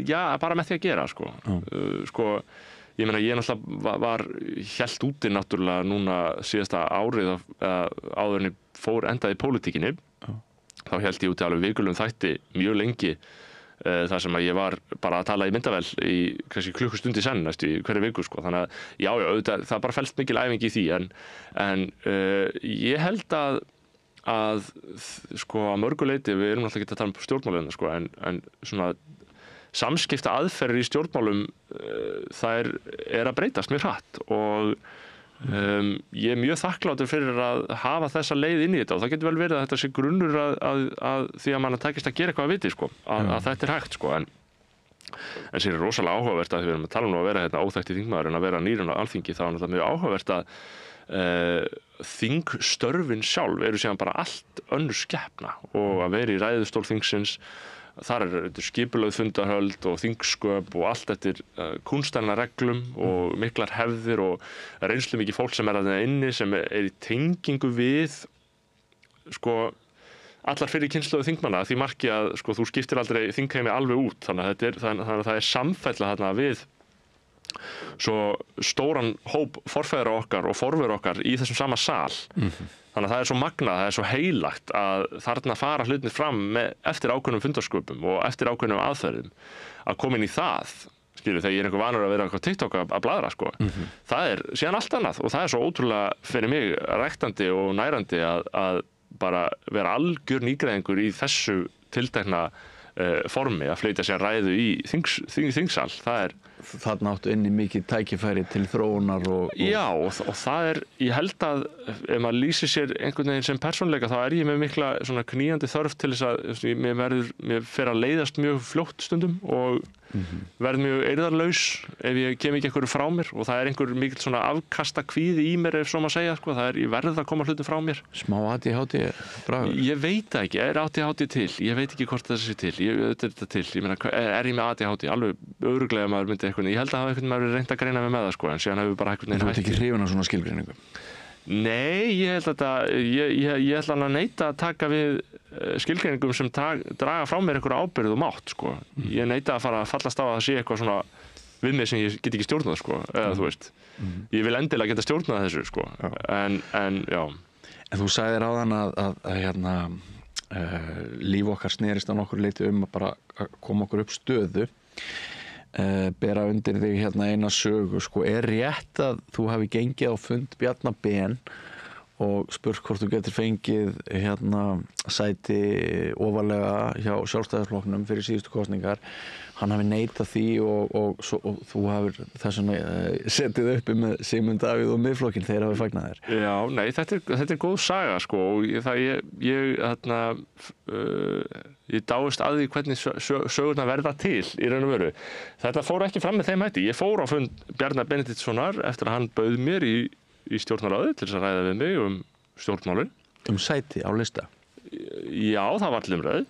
Já, bara með því að gera sko. Ég meina, ég náttúrulega hélt úti náttúrulega núna síðasta árið áður en ég endaði í pólitíkinni. Þá hélt ég úti alveg vikulegum þætti mjög lengi þar sem að ég var bara að tala í myndavél í kannski klukkustund í senn næstu í hverju viku sko. Þannig að já, auðvitað, það bara felst mikil æfing í því en ég held að sko að mörgu leyti, við erum náttúrulega ekki að tala um stjórnmálina sko, en svona samskipta aðferðir í stjórnmálum það er að breytast mjög hratt og ég er mjög þakklátur fyrir að hafa þessa leið inn í þetta og það getur vel verið að þetta sé grunnur að því að mann takist að gera eitthvað að viti sko, að þetta er hægt sko, en sér er rosalega áhugavert að við erum að tala um að vera hérna óþekkti þingmaður en að vera nýrinn á Alþingi, þá er náttúrulega mjög áhugavert að þingstörfin sjálf eru síðan bara allt önnur skepna og að vera í ræðustól þingsins, þar skipulögð fundarhöld og þingsköp og allt eftir kúnstæna reglum og miklar hefðir og reynslu mikið fólk sem þarna inni sem í tengingu við sko allar fyrir kynslóðu þingmanna því marki að sko þú skiptir aldrei þingheimi alveg út þannig að það er samfella þarna við svo stóran hóp forfeðra okkar og forveru okkar í þessum sama sal. Þannig að það er svo magnað, það er svo heilagt að þarna fara hlutinir fram eftir ákveðnum fundarsköpum og eftir ákveðnum aðferðum að koma inn í það, skilur, þegar ég er einhver vanur að vera eitthvað TikTok að bladra, sko. Það er síðan allt annað og það er svo ótrúlega fyrir mig ræktandi og nærandi að bara vera algjör nýgræðingur í þessu tiltekna formi að fleita sér ræðu í þingsal. Þarna áttu inni mikið tækifæri til þróunar og... Já, og það er, ég held að ef maður lýsir sér einhvern veginn sem persónleika þá er ég með mikla svona knýjandi þörf til þess að mér fer að leiðast mjög fljótt stundum og verð mjög eirðarlaus ef ég kem ekki einhverju frá mér og það er einhver mikil svona afkasta kvíði í mér ef svo maður segja, sko, það er, ég verð að koma hlutum frá mér. Smá ADHD bragur? Ég veit það ekki, er ADHD til? Ég veit ekki hvort það sé til, þetta til, ég meina, er ég með ADHD? Alveg örugglega maður myndi eitthvað, ég held að hafa einhvern veginn reynt að greina mig með það, sko, en síðan hefur bara einhvern veginn hægt. Þú ert ekki hrifin af svona skilgreiningu? Nei, ég held að ég ætla að neita að taka við skilgreiningum sem draga frá mér einhverja ábyrgð og mátt, sko. Ég neita að fara að fallast á að það sé eitthvað svona við mig sem ég get ekki stjórnað, sko, eða þú veist. Ég vil endilega geta stjórnað þessu, sko. En já. En þú sagðir áðan að líf okkar snerist á nokkur leiti að bara koma okkur upp stöðu. Bera undir þig hérna eina sögu, sko, er rétt að þú hafi gengið á fund Bjarna Ben og spurt hvort þú getur fengið sæti ofarlega hjá Sjálfstæðisflokknum fyrir síðustu kosningar. Hann hafi neitað því og þú hafir þess vegna setið uppi með Sigmund Davíð og Miðflokkinn, þeir hafi fagnað þér. Já, nei, þetta er góð saga sko, og ég dáist að því hvernig sögurnar verða til í raun og veru. Þetta fór ekki fram með þeim hætti. Ég fór á fund Bjarna Benediktssonar eftir að hann bauð mér í stjórnarráðið til þess að ræða við mig stjórnmálin. Sæti á lista? Já, það var til umræðu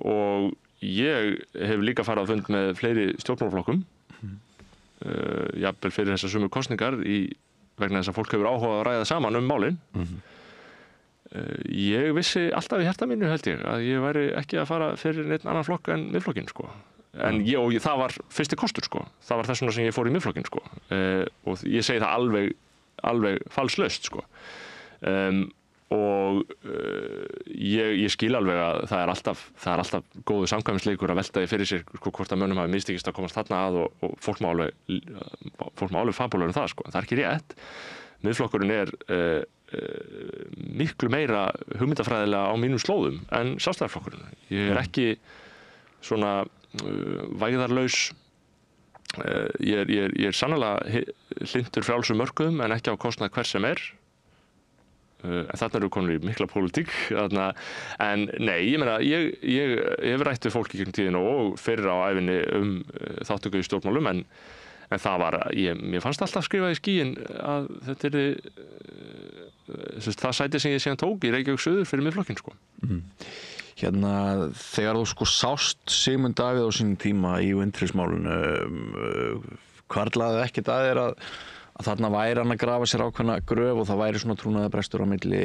og ég hef líka farið á fund með fleiri stjórnmálaflokkum, jafnvel fyrir þessar sömu kosningar vegna þess að fólk hefur áhuga að ræða saman málin. Ég vissi alltaf í hjarta mínu held ég að ég væri ekki að fara fyrir neitt annan flokk en Miðflokkinn sko. En það var fyrsti kostur sko. Það var þess vegna sem ég fór í Miðflokkinn sko. Og ég segi það alveg falslaust sko. Og ég skil alveg að það er alltaf góðu samkvæmisleikur að velta því fyrir sér sko, hvort að mönnum hafi mistekist að komast þarna að og fólk má alveg fabúlur það sko. Það er ekki rétt. Miðflokkurinn er miklu meira hugmyndafræðilega á mínum slóðum en Sjálfstæðisflokkurinn. Ég er ekki svona vægðarlaus. Ég er sannlega hlynntur frjálsum mörkuðum en ekki á kostnað hvers sem er. En þarna eru konur í mikla pólitík. En nei, ég meina, ég hef rætt við fólk í gegnum tíðina og fyrir á ævinni þáttöku í stjórnmálum, en það var, mér fannst alltaf skrifað í skýin að þetta það sæti sem ég síðan tók í Reykjavík Suður fyrir Miðflokkinn, sko. Þegar þú sko sást Sigmund Davíð á sínum tíma í Windfriðsmálinu, hvarflaði ekkert að þér að þarna væri hann að grafa sér ákveðna gröf og það væri svona trúnaðarbrestur á milli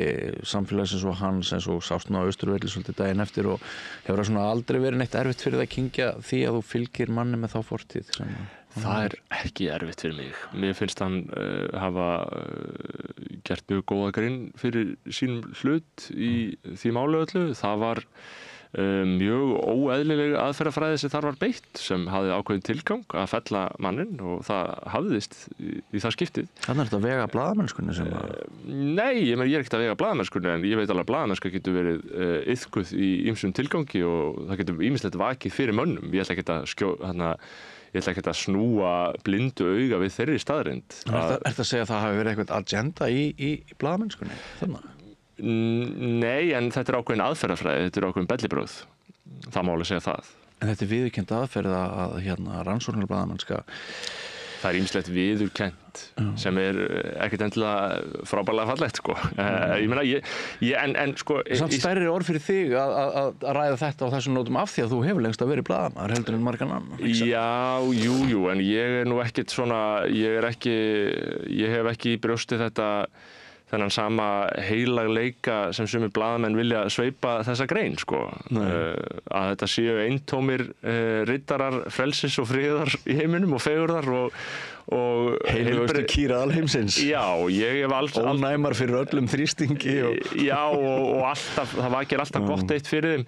samfélagsins og hans, eins og sást nú á Austurvelli svolítið daginn eftir, og hefur það svona aldrei verið neitt erfitt fyrir það að kyngja því að þú fylgir manni með þá fortíð? Það er ekki erfitt fyrir mig. Mér finnst hann hafa gert mjög góða grín fyrir sínum hlut í því máli öllu. Það var mjög óeðlileg aðferðafræði sem þar var beitt, sem hafði ákveðin tilgang að fella mannin, og það hafðist í það skiptið. Þannig er þetta að vega blaðamennskunni sem að... Nei, ég er ekkert að vega blaðamennskunni, en ég veit alveg að blaðamennska getur verið iðkuð í ýmsum tilgangi og það getur ýmislegt vakið fyrir mönnum. Ég ætla ekkert að snúa blindu auga við þeirri staðreynd. Ertu að segja að það hafi verið eitthvað agenda í blaðamennskunni? Þannig? Nei, en þetta er ákveðin aðferðafræði, þetta er ákveðin bellibrögð. Það má alveg segja það. En þetta er viðurkennt aðferð að rannsóknarblaðamennska? Það er ýmislegt viðurkennt sem er ekkert endilega frábærlega fallegt, sko. Ég meina, sko... Samt stærri orð fyrir þig að ræða þetta á þessum nótum af því að þú hefur lengst að verið blaðamaður heldur en margan annan. Já, jú, en ég er nú ekkert svona, ég hef ekki í brjósti þennan sama heilagleika sem sumir blaðamenn vilja sveipa þessa grein, sko. Að þetta séu eintómir riddarar frelsis og friðar í heiminum og fegurðar og heilugustu kýra alheimsins. Já, ég hef ónæmar fyrir öllum þrýstingi Já, og alltaf, það vakir alltaf gott eitt fyrir þeim.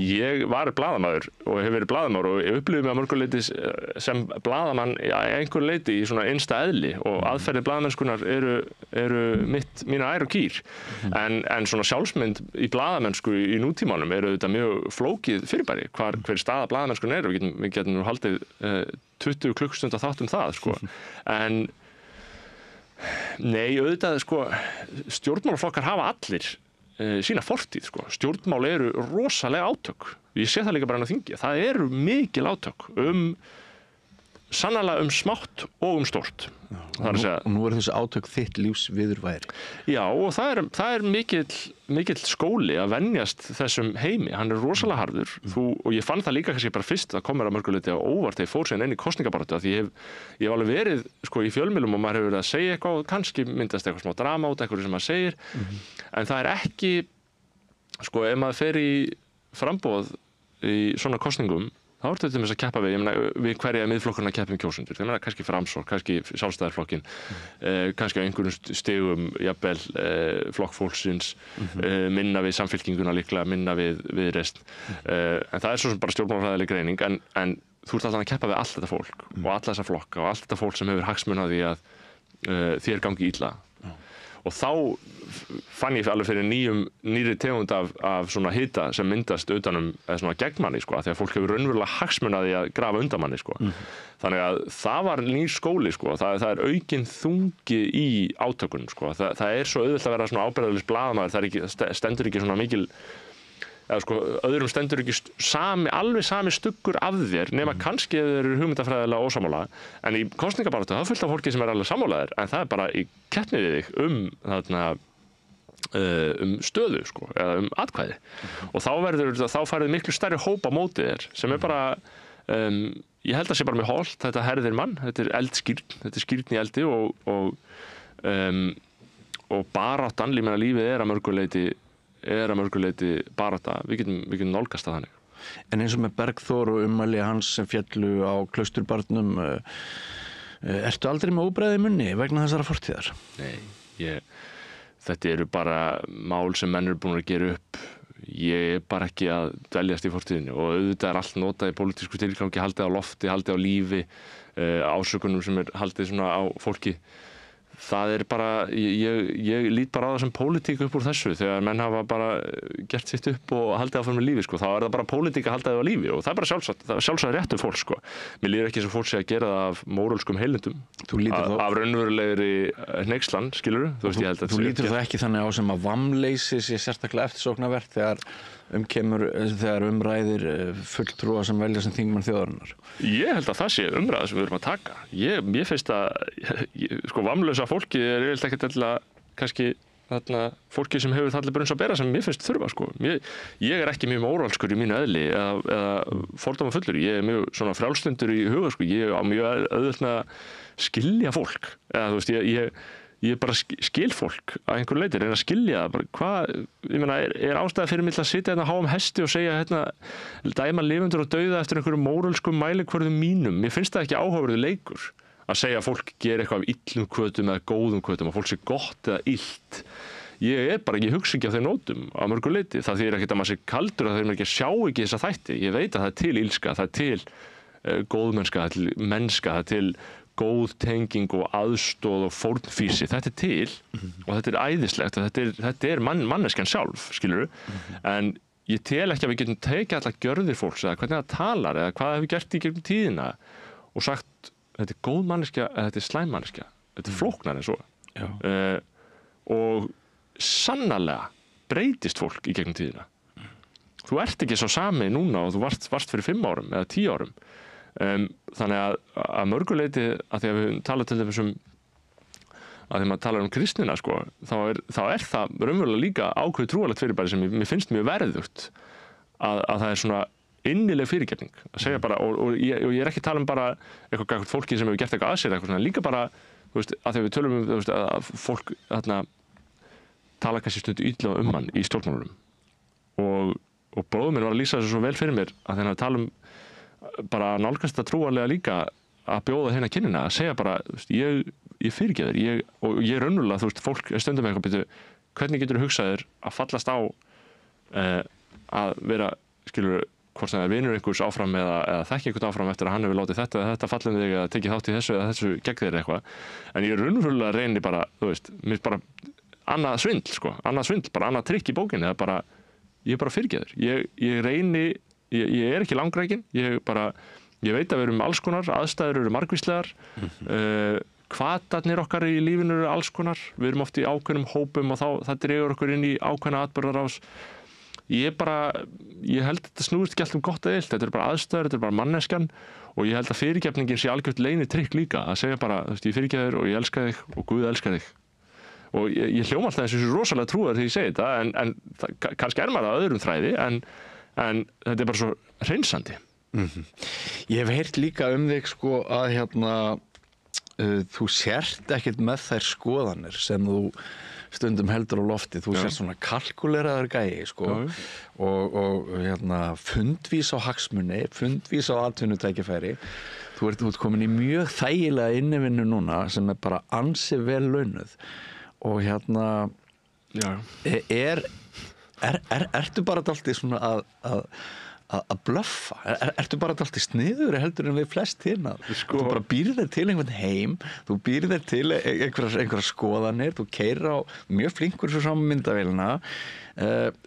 Ég var blaðamaður og hef verið blaðamaður og ég upplifði mig að mörgur leyti sem blaðamann einhver leyti í svona innsta eðli, og aðferðir blaðamennskunar eru mína ær og kýr. En svona sjálfsmynd í blaðamennsku í nútímanum eru þetta mjög flókið fyrirbæri, hver staða blaðamennskunar er. Við getum nú haldið 20 klukkustunda þátt það, sko. En nei, auðvitað, sko, stjórnmálaflokkar hafa allir sína fortíð, sko. Stjórnmál eru rosalega átök. Ég sé það líka bara á þingi. Það eru mikil átök sannarlega smátt og stórt. Og nú er þessi átök þitt lífs viðurværi. Já, og það er mikill skóli að venjast þessum heimi. Hann er rosalega harður. Og ég fann það líka kannski bara fyrst, það kom mér að mörgu leyti á óvart þegar ég fór síðan inn í kosningabaráttu, því ég hef alveg verið, sko, í fjölmiðlum og maður hefur verið að segja eitthvað og kannski myndast eitthvað smá drama út eitthvað sem maður segir. En það er ekki, sko, ef maður fer í framboð í svona kosningum, þá ertu til þess að keppa við hverja Miðflokkurinn að keppa um kjósendur. Ég meina, kannski Framsókn, kannski Sjálfstæðisflokkinn, kannski á einhverjum stigum, jafnvel Flokk fólksins, minna við Samfylkinguna líklega, minna við Viðreisn. En það er svo sem bara stjórnmálafræðileg greining, en þú ert alltaf að keppa við allt þetta fólk og alla þessa flokka og allt þetta fólk sem hefur hagsmuni af því að þér gangi illa. og þá fann ég alveg fyrir nýri tegund af svona hita sem myndast utanum eða svona gegn manni sko, þegar fólk hefur raunverulega hagsmunaði að grafa undan manni sko. Þannig að það var nýr skóli sko, það er aukinn þungi í átökunum sko, það er svo auðvitað að vera svona ábyrgðarlaus blaðamaður, það er ekki, stendur ekki svona mikil eða sko, öðrum stendur ekki alveg sami stuggur af þér nema kannski ef þeir eru hugmyndafræðilega ósammála, en í kosningabaráttu það fullt af fólki sem er alveg sammálaðir, en það er bara í keppni við þig stöðu sko, eða atkvæði og þá færðu miklu stærri hóp á móti þér sem er bara ég held að sé bara með holt, þetta herðir mann, þetta er eldskírn, þetta er skírn í eldi og baráttan, lífið er að mörgu leyti barátta, við getum nálgast það þannig. En eins og með Bergþór og ummæli hans sem féllu á Klausturbarnum, ertu aldrei með óbreiði munni vegna þessara fortíðar? Nei, þetta eru bara mál sem menn eru búin að gera upp. Ég er bara ekki að dveljast í fortíðinni og auðvitað er allt notað í pólitísku tilgangi, haldið á lofti, haldið á lífi, ásökunum sem er haldið svona á fólki. Það er bara, ég lít bara á það sem pólitík upp úr þessu þegar menn hafa bara gert sitt upp og haldið áfram með lífi sko, þá er það bara pólitík að halda það á lífi og það er bara sjálfsagt réttur fólk sko. Mér líður ekki sem fólk sé að gera það af móralskum heilindum, af raunverulegri hneykslan, skilurðu? Þú lítur það ekki þannig á sem að vammleysi sé sérstaklega eftirsóknarvert þegar umræðir fulltrúa sem velja sem þingmenn þjóðarinnar? Ég held að það sé umræða sem við erum að taka. Mér finnst að sko vammlausa fólki er eiginlega ekkert alltaf kannski þarna fólki sem hefur allir brunns að bera sem mér finnst þurfa sko. Ég er ekki mjög móralskur í mínu eðli eða fordómafullur. Ég er mjög svona frjálslyndur í huga sko. Ég á mjög auðvelt með að skilja fólk. Eða þú veist, ég bara skil fólk að einhverju leyti, reyna að skilja það bara hvað, ég meina, er ástæða fyrir mig til að sitja hérna á háum hesti og segja hérna dæma lifendur og dauða eftir einhverju móralskum mælikvörðum mínum. Mér finnst það ekki áhugaverður leikur að segja að fólk ger eitthvað af illum hvötum eða góðum hvötum, að fólk sé gott eða illt. Ég hugsa ekki á þeim nótum að mörgu leyti. Það þýðir ekkert að maður sé kaldur að þeir maður ekki sjá ekki þessa þætti. Ég veit að það er til illska, það er til góðmennska, það er til mennska, það er til góð tenging og aðstoð og fórnfýsi. Þetta er til og þetta er æðislegt og þetta er manneskjan sjálf, skilurðu. En ég tel ekki að við getum tekið allar gjörðir fólks eða hvernig það talar eða hvað hefur gert í gegnum tíðina og sagt þetta er góð manneskja eða þetta er slæm manneskja. Þetta er flóknar en svo. Og sannarlega breytist fólk í gegnum tíðina. Þú ert ekki svo sami núna og þú varst fyrir 5 árum eða 10 árum. Þannig að mörguleiti að því að við tala til dæmis að því maður talar kristnina sko, þá er það raunverulega líka ákveðið trúarlegt fyrirbæri sem mér finnst mjög verðugt að það er svona innileg fyrirgefning að segja bara, og ég er ekki að tala bara eitthvað gagvart fólki sem hefur gert eitthvað að sér eitthvað svona, líka bara, þú veist, að þegar við tölum þú veist, að fólk þarna tala kannski stundu illa mann í stjórnmálunum og bróður minn var að lýsa þessu svo vel fyrir mér að þegar við talum bara nálgast þetta trúarlega líka að bjóða hérna kynina, að segja bara veist, ég fyrirgef þér, og ég er raunverulega, þú veist, fólk stundum eitthvað byrju, hvernig getur þú hugsað þér að fallast á að vera, skilur, hvort sem það er vinur einhvers áfram eða þekki einhvern áfram eftir að hann hefur látið þetta fallið þig eða tekið þátt í þessu eða þessu gegn þér eitthvað, en ég er raunverulega reyni bara, þú veist, mér bara annað svindl, bara annað trikk í bókinni, það bara, ég bara fyrirgef þér, ég reyni ég er ekki langrækin, ég veit að við erum alls konar, aðstæður eru margvíslegar, hvatarnir okkar í lífinu eru alls konar, við erum oft í ákveðnum hópum og það dregur okkur inn í ákveðna atburðarás. Ég held að þetta snúist ekki allt gott eða illt, þetta er bara aðstæður, þetta er bara manneskjan og ég held að fyrirgefningin sé algjört leyni trikk líka, að segja bara, þú veist, ég fyrirgef þér og ég elska þig og Guð elskar þig. Og ég hljóma alltaf þessu rosalega trúar þegar ég segi þetta, en kannski er maður á öðrum þræði, en þetta er bara svo hreinsandi. Ég hef heyrt líka þig sko að þú sért ekkert með þær skoðanir sem þú stundum heldur á lofti, þú sért svona kalkuleraður gæi sko og fundvís á hagsmuni, fundvís á atvinnutækifæri. Þú ert komin í mjög þægilega innivinnu núna sem er bara ansi vel launuð og ertu bara dálítið svona að blöffa? Ertu bara alltaf sniður heldur en við flest hérna? Þú bara býrð þér til einhvern heim, þú býrð þér til einhverja skoðanir, þú keyrir á mjög flinkur svo saman myndavélina,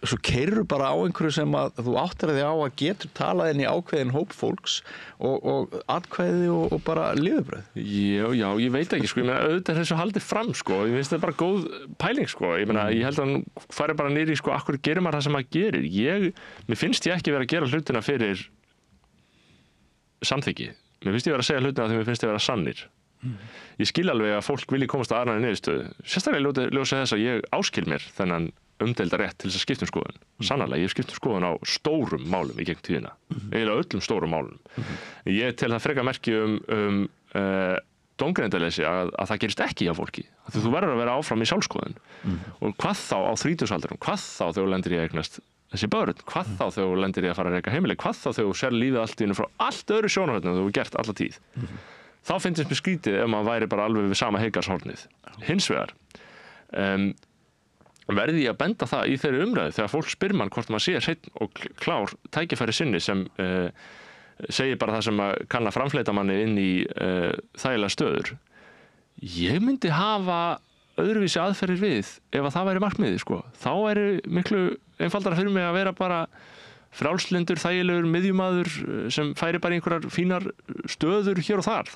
svo keyrir bara á einhverju sem að þú áttar þig á að getur talað inn í ákveðin hóp fólks og atkvæði og bara liðubröð. Já, ég veit ekki, sko, ég meina auðvitað er þessu haldið fram, sko, ég finnst það bara góð pæling, sko, ég meina, ég held að hann fari bara niður í, sko, akkur gerir maður það sem maður gerir, mér finnst ég ekki vera að gera hlutina fyrir samþykki, mér finnst ég vera að segja hlutina þegar mér finnst ég vera sannir. Ég skil alveg að fólk vilji komast að aðra niðurstöðu, sérstaklega ljósa þess að ég áskil mér þennan umdeilda rétt til þess að skipta skoðun. Sannarlega, ég hef skipt skoðun á stórum málum í gegn tíðina, eiginlega öllum stórum málum. Ég tel það frekar merki dómgreindarleysi að það gerist ekki hjá fólki. Því þú verður að vera áfram í sjálfskoðun. Og hvað þá á 30-aldrinum, hvað þá þegar þú lendir í að eignast þessi börn, hvað þá þegar þú lendir í að fara að reka heimili, hvað þá þegar þú sér lífið allt í einu frá allt öðru sjónarhorni þú hefur gert alla tíð. Þá finnst mér skrítið ef maður væri bara alveg við sama heygarshornið. Hins vegar verði ég að benda það í þeirri umræðu þegar fólk spyr mann hvort maður sé hreinn og klár tækifæri sinni sem segir bara það sem að kann að framfleyta manni inn í þægilega stöður. Ég myndi hafa öðruvísi aðferðir við ef að það væri markmiðið, sko. Þá væri miklu einfaldara fyrir mig að vera bara frjálslyndur, þægilegur miðjumaður sem færi bara einhverjar fínar stöður hér og þar.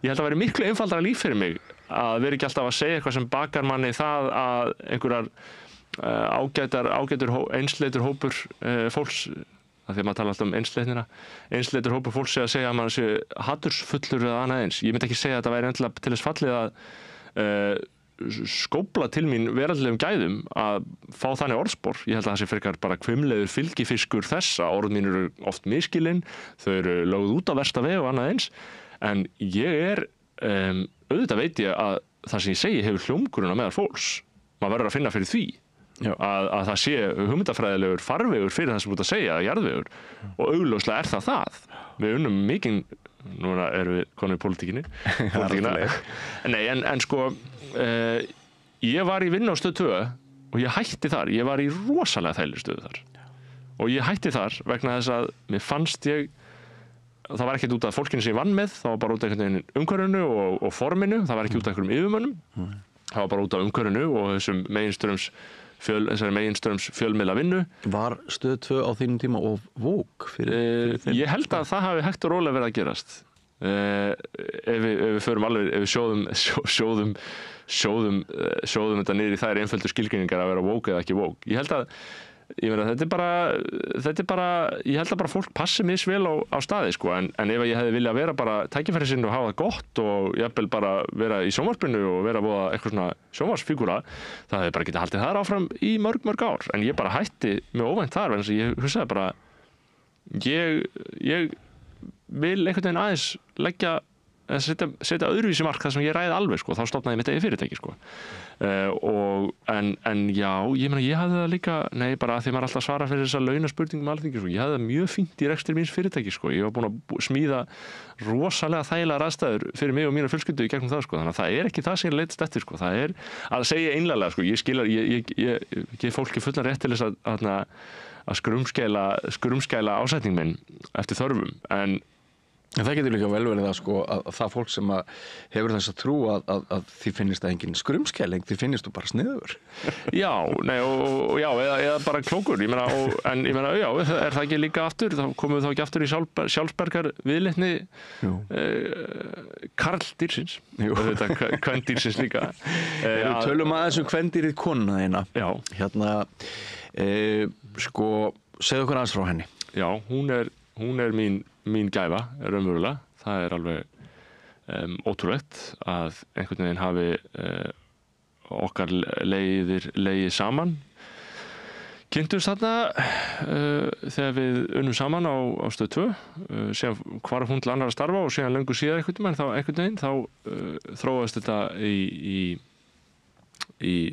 Ég held að væri miklu einfaldara líf fyrir mig að vera ekki alltaf að segja eitthvað sem bakar manni það að einhverjar ágætur einsleitur hópur fólks, af því að maður tala alltaf einsleitnina, einsleitur hópur fólks sé að segja að maður sé hatursfullur eða annað eins. Ég myndi ekki segja að þetta væri endilega til þess fallið að skópla til mín veraldlegum gæðum að fá þannig orðspor. Ég held að það sé frekar bara hvimleiður fylgifiskur þess að orð mín eru oft miskilin, þau eru lögð út á versta veg og annað eins, en ég auðvitað veit ég að það sem ég segi hefur hljómgrunna meðal fólks. Maður verður að finna fyrir því að það sé hugmyndafræðilegur farvegur fyrir það sem út að segja, jarðvegur, og augljóslega er það. Við unnum mikinn, núna erum við konur í pólitíkinni. Nei, en sko, ég var í vinnu á Stöð 2 og ég hætti þar. Ég var í rosalega þægilegri stöðu þar. Og ég hætti þar vegna þess að mér fannst það var ekkert út af fólkinu sem ég vann með, það var bara út af umhverfinu og forminu, það var ekki út af einhverjum yfirmönnum, það var bara út af umhverfinu og þessari meginströms fjölmiðla vinnu. Var Stöð 2 á þínum tíma og vók fyrir þeim? Ég held að það hafi hægt og rólega verið að gerast. Ef við förum alveg, ef við sjóðum þetta niður í þær einföldu skilgreiningar að vera vók eða ekki vók. Ég held að þetta er bara, ég held að bara fólk passi misvel á staði, sko, en ef ég hefði viljað vera bara tækifæri sinn og hafa það gott og jafnvel bara vera í sjónvarpinu og vera búið eitthvað svona sjónvarsfígúra, það hefði bara getið haldið þar áfram í mörg ár, en ég bara hætti með óvænt þar, en ég hugsaði bara ég vil einhvern veginn aðeins setja öðruvísi mark þar sem ég ræði alveg, sko, þá stofnaði ég mitt eigið fyrirtæki, sko. En já, ég hafði það líka, bara að því maður alltaf svara fyrir þessa launaspurningum alþingi, sko. Ég hafði það mjög fínt í rekstri míns fyrirtæki, sko. Ég var búin að smíða rosalega þægilegar aðstæður fyrir mig og mína fjölskyldu í gegnum það, sko. Þannig að það er ekki það sem ég leitast eftir, sko. Það er að segja einlæglega, sko. Ég gef fólki fullan rétt til þess að skrumskæla ásetning minn eftir þörfum, en það getur líka vel verið að það fólk sem hefur þess að trú að því finnist það engin skrumskæling, því finnist þú bara sniður. Já, eða bara klókur, en er það ekki líka aftur, þá komum við þá ekki aftur í sjálfsbergar viðleitni karldýrsins, kvendýrsins líka. Við tölum aðeins kvendýrið konuna þína. Já. Segðu okkur aðeins frá henni. Já, hún er mín gæfa, raunverulega. Það er alveg ótrúlegt að einhvern veginn hafi okkar leiðir saman. Kynntust þarna þegar við unnum saman á Stöð 2, síðan hvarf hún til annarra starfa og síðan löngu síðar einhvern veginn þá þróaðist þetta í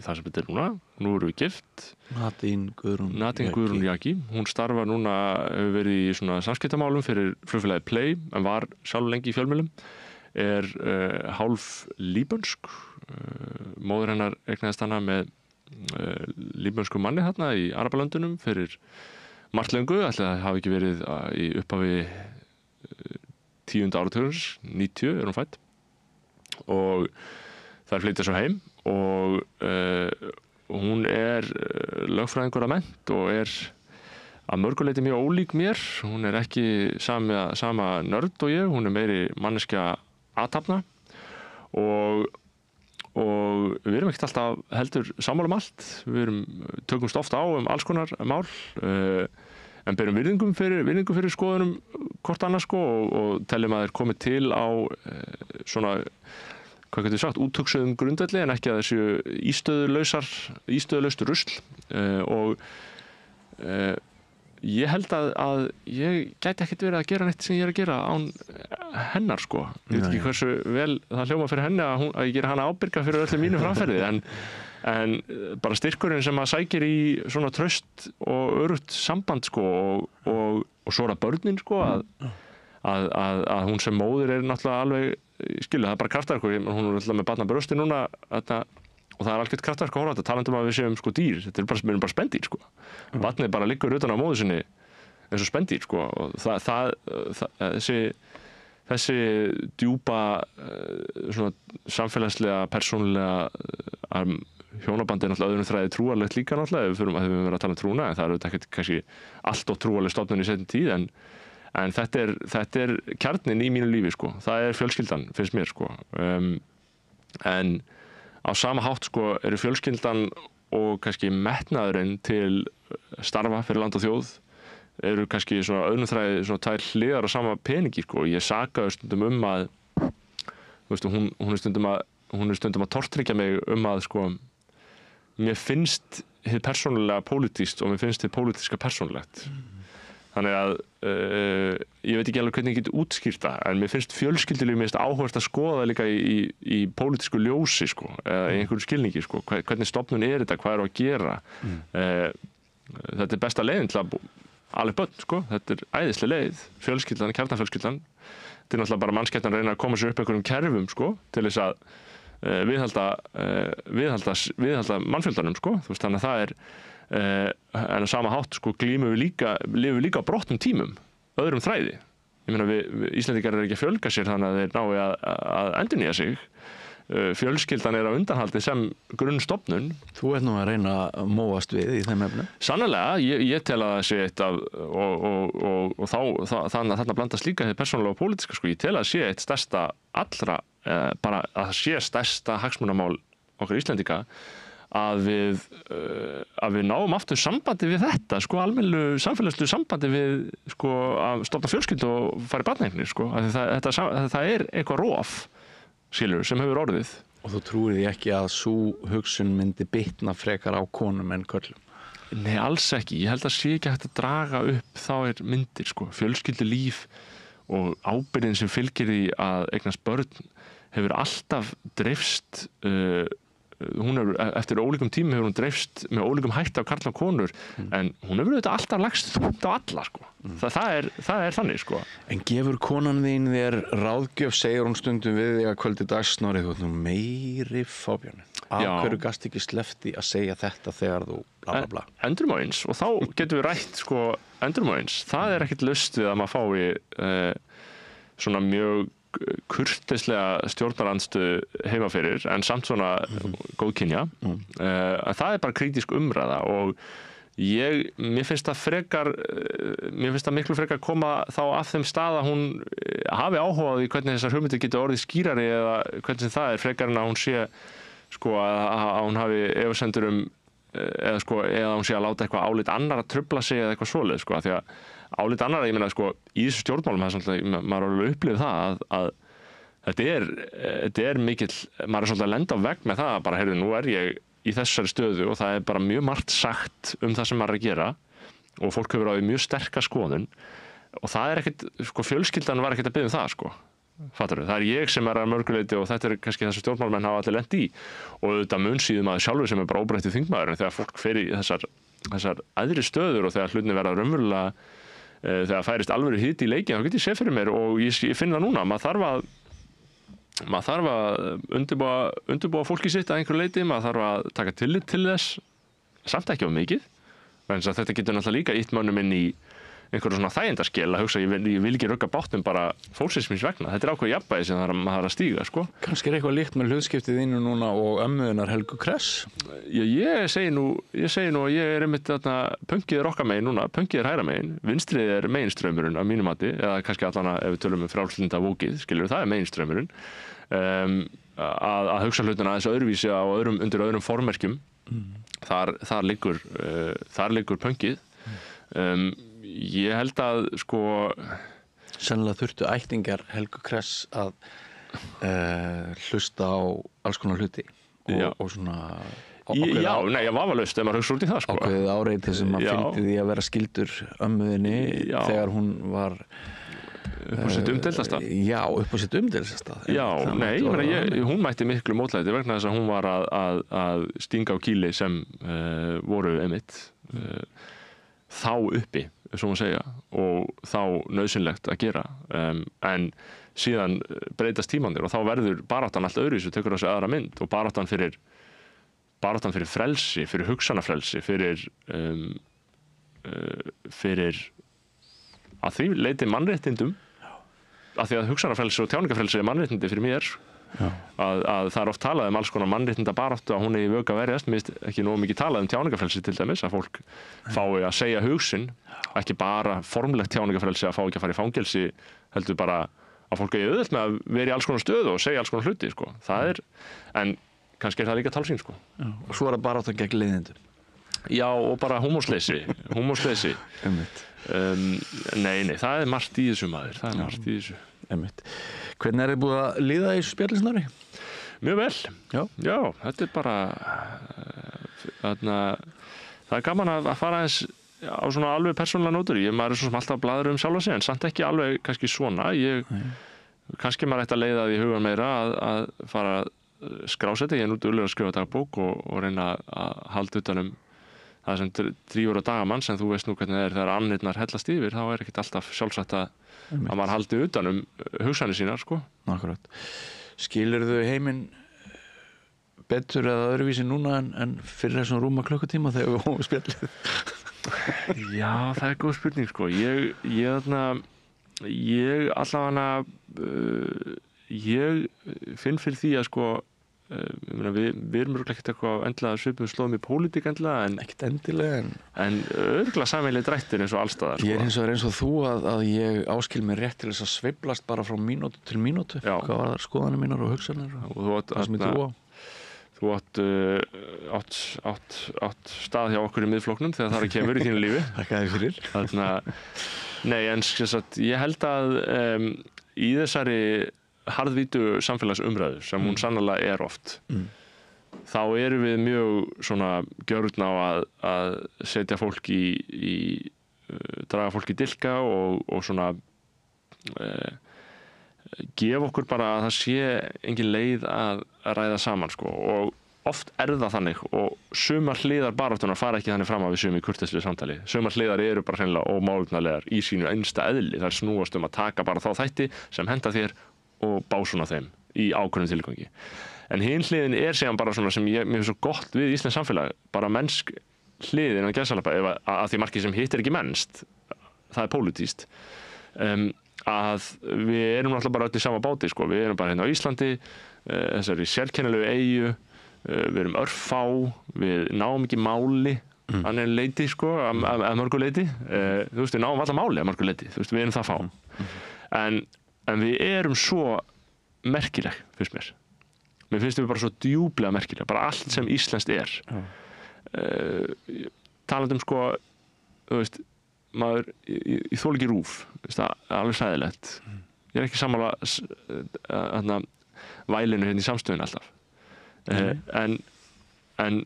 það sem þetta er núna. Nú erum við gift. Nadine Guðrún Jaki. Hún starfar núna, hefur verið í svona samskiptamálum fyrir flugfélagið Play, en var sjálf lengi í fjölmiðlum. Er hálf líbönsk. Móðir hennar eignaðist hana með líbönsku manni þarna í Arabalöndunum fyrir margt löngu, ætli það hafi ekki verið í upphafi 10. áratugarins, 90 hún fædd og þær flytja svo heim og hún lögfræðingur að mennt og að mörguleiti mjög ólík mér. Hún ekki sama nörd og ég, hún meiri manneskja athafna og við erum ekkert alltaf heldur sammála allt. Við tökumst ofta á alls konar mál en berum virðingu fyrir skoðunum hvort annars og teljum að þeir komið til á svona, hvað getur sagt, úthugsuðum grundvelli en ekki að þessu ístöðulaust rusl og ég held að ég gæti ekkert verið að gera neitt sem ég að gera án hennar sko. Ég veit ekki hversu vel það hljóma fyrir henni að ég gera hana ábyrga fyrir öllu mínu framferði en bara styrkurinn sem að sækir í svona traust og örugt samband sko og svo börnin sko að hún sem móðir náttúrulega alveg skilu, það bara kraftaverk og hún alltaf með barn á brjósti núna og það algjört kraftaverk að horfa þetta, talandi að við séum sko dýr, við erum bara spendýr sko. Barnið bara liggur utan á móður sinni eins og spendýr sko og þessi djúpa svona samfélagslega, persónulega hjónabandi náttúrulega öðrum þræði trúarlegt líka náttúrulega ef við verðum að tala um trúna en það auðvitað ekkert kannski allt og trúarleg stofnun í seinni tíð en þetta kjarninn í mínu lífi sko, það fjölskyldan finnst mér sko en á sama hátt sko eru fjölskyldan og kannski metnaðurinn til starfa fyrir land og þjóð eru kannski svona öðrum þræði svona tvær hliðar á sama peningi sko. Ég sakaði stundum að þú veist, hún er stundum að tortryggja mig að sko mér finnst hið persónulega pólitískt og mér finnst hið pólitíska persónulegt. Þannig að ég veit ekki alveg hvernig ég get útskýrt það en mér finnst fjölskyldulíf mér áhugavert að skoða líka í pólitísku ljósi sko, eða í einhverju skilningi sko, hvernig stofnun þetta, hvað að gera þetta besta leiðin til að alveg börn sko, þetta æðisleg leið fjölskyldan, kjarnafjölskyldan þetta náttúrulega bara mannskepnan að reyna að koma sér upp einhverjum kerfum sko, til þess að viðhalda mannfjöldanum sko, þú veist, þannig að það en á sama hátt sko lifum við líka á brotnum tímum öðrum þræði. Ég meina Íslendingar ekki að fjölga sér þannig að þeir nái að endurnýja sig. Fjölskyldan á undanhaldi sem grunnstofnun. Þú nú að reyna að móast við í þeim efnum? Sannarlega, ég tel að það sé eitt af og þannig að þarna blandast líka þið persónulega og pólitíska sko. Ég tel að það sé eitt stærsta allra bara að það sé stærsta hagsmunamál okkar Íslendinga að við náum aftur sambandi við þetta sko, almennilegu samfélagslegu sambandi við sko að stofna fjölskyldu og fara í barneignir sko, það eitthvað rof skilur sem hefur orðið. Og þú trúir því ekki að sú hugsun myndi bitna frekar á konum en körlum? Nei, alls ekki. Ég held að sé ekki hægt að draga upp þá myndir sko, fjölskyldulíf og ábyrgðin sem fylgir því að eignast börn hefur alltaf dreifst eftir ólíkum tímum hefur hún dreifst með ólíkum hætti af karla og konur en hún hefur auðvitað alltaf lagst þungt á alla sko. Það er þannig sko. En gefur konan þín þér ráðgjöf, segir hún stundum við þig að kvöldi dags Snorri, þú nú meiri fábjörn af hverju gast ekki slefti að segja þetta þegar þú bla bla bla. Endurum á eins og þá getum við rætt sko endurum á eins, það ekkert laust við að maður fái svona mjög kurteislega stjórnarandstöðu heima fyrir en samt svona góðkynja það bara kritísk umræða og mér finnst það miklu frekar koma þá af þeim stað að hún hafi áhuga á því hvernig þessar hugmyndir getur orðið skýrari eða hvernig það frekar en að hún sé sko að hún hafi efasemdir eða hún sé að láta eitthvað álit annar að trufla sig eða eitthvað svoleið sko, því að álit annara, ég meina sko í þessu stjórnmálum maður alveg upplifið það að þetta mikill, maður svolítið að lenda á vegg með það að bara, heyrðu, nú ég í þessari stöðu og það bara mjög margt sagt það sem maður að gera og fólk hefur á því mjög sterka skoðun og það ekkert, sko fjölskyldan var ekkert að biðja það sko, fattarðu, það ég sem að mörguleiti og þetta kannski þessi stjórnmálmenn hafa allir lent í og auðvitað munnsýðum að sjálfur sem bara óbreyttið þingmaður en þegar fólk fer í þessar æðri stöður og þegar hlutinni verða raunverulega þegar færist alvöru hiti í leikin þá get ég séð fyrir mér og ég finn það núna maður þarf að undirbúa fólki sitt að einhverju leiti, maður þarf að taka tillit til þess samt ekki á mikið Þetta getur náttúrulega líka ítt mönnum inn í einhverju svona þægindaskil að hugsa ég vil ekki rugga bátnum bara fólksins míns vegna. Þetta ákveð jafnvægi sem maður þarf að stíga, sko. Kannski eitthvað líkt með hlutskiptið þínu núna og ömmuðinnar Helgu Kress? Já, ég segi nú að ég einmitt þarna, pönkið okkar megin núna, pönkið hægra megin, vinstrið meginstraumurinn af mínum mati, eða kannski allan ef við tölum frjálslynda vókið, skilur það meginstraumurinn, að hugsa hlutina aðeins öðruvísi á undir öðrum formerkjum. Þar liggur pönkið. Ég held að sko sennilega þurftu ættingjar Helgu Kress að hlusta á alls konar hluti og svona ég vafalaust ef maður hugsa út í það, sko. Ákveðið áreiti sem að fyndi því að vera skildur ömmuðinni þegar hún var upp á sitt umdeildasta. Já, upp á sitt umdeildasta. Já, nei, hún mætti miklu mótlæti vegna þess að hún var að stinga á kýli sem voru einmitt þá uppi, svo að segja, og þá nauðsynlegt að gera. En síðan breytast tímandir og þá verður baráttan allt öðruvísi, tekur þessi aðra mynd og baráttan fyrir frelsi, fyrir hugsanafrelsi, fyrir að því leiti mannréttindum, af því að hugsanafrelsi og tjáningafrelsi mannréttindi fyrir mér, að það oft talað alls konar mannréttindabaráttu að hún í vöku að verjast, mér finnst ekki nógu mikið talað tjáningafrelsi til dæmis, að fólk fái að segja hugsin, ekki bara formlegt tjáningafrelsi að fá ekki að fara í fangelsi, heldur bara að fólk eigi auðvelt með að vera í alls konar stöðu og segja alls konar hluti, sko. En kannski það líka talsýn, sko. Og svo það baráttan gegn leiðindum. Já, og bara húmorsleysi. Nei, það margt í þessu, maður. Það margt í þessu. Hvernig þið búið að líða í spjalli, Snorri? Mjög vel. Já, þetta bara það gaman að fara aðeins á svona alveg persónulega nótur. Maður svo sem alltaf blaður sjálfa sig, en samt ekki alveg kannski svona. Kannski maður ætti að leiða því hugan meira að fara að skrásetta. Ég nú duglegur að skrifa dagbók og reyna að halda utan það sem drífur á dagamanns, en þú veist nú hvernig það þegar annirnar hellast yfir, þá ekkert alltaf sjálfsagt að maður haldi utan hugsanir sínar, sko. Akkurat. Skilurðu heiminn betur eða öðruvísi núna en fyrir þessum rúma klukkutíma þegar við hófum spjallið? Já, það góð spurning, sko. Ég allavega ég finn fyrir því að, sko, við erum örugglega ekkert eitthvað endilega svipum slóðum í pólitík endilega, ekkert endilega en örugglega sameiginlegir drættir eins og alls staðar, sko. Ég hins vegar eins og þú að ég áskil mér rétt til þess að sveiflast bara frá mínútu til mínútu. Hvað var það skoðanir mínar og hugsanir og það sem ég trú á? Þú átt stað hjá okkur í miðflokknum þegar það kemur í þínu lífi. Þakka þér fyrir. Nei, en ég held að í þessari harðvítu samfélagsumræðu sem hún sannarlega er oft, þá erum við mjög svona gjörn á að setja fólk draga fólk í dilka og svona gefa okkur bara að það sé engin leið að ræða saman, sko, og oft er það þannig og sumar hliðar baráttunar fara ekki þannig fram að við séum í kurteislu samtali. Sumar hliðar eru bara hreinlega ómálefnalegar í sínu einsta eðli. Það snúast að taka bara þá þætti sem henta þér og básuna þeim í ákveðnum tilgangi. En hin hliðin síðan bara svona sem mér finnst svo gott við íslenskt samfélag, bara mennsk hliðin að gæsalappa, að því markið sem hitt ekki mennst, það er pólitískt, að við erum náttúrulega bara öll í sama báti, sko. Við erum bara hérna á Íslandi, þessari sérkennilegu eyju, við erum örfá, við náum ekki máli að leiti, sko, að mörgu leiti. Þú veist, við náum alltaf máli að mörgu leiti, þú veist, við erum það fá. En við erum svo merkileg, finnst mér. Mér finnst við bara svo djúplega merkileg, bara allt sem íslenskt er. Talandi sko, þú veist, maður, ég þoli ekki RÚV, það er alveg sæðilegt. Ég er ekki sammála vælinu hérna í samstöðun alltaf. En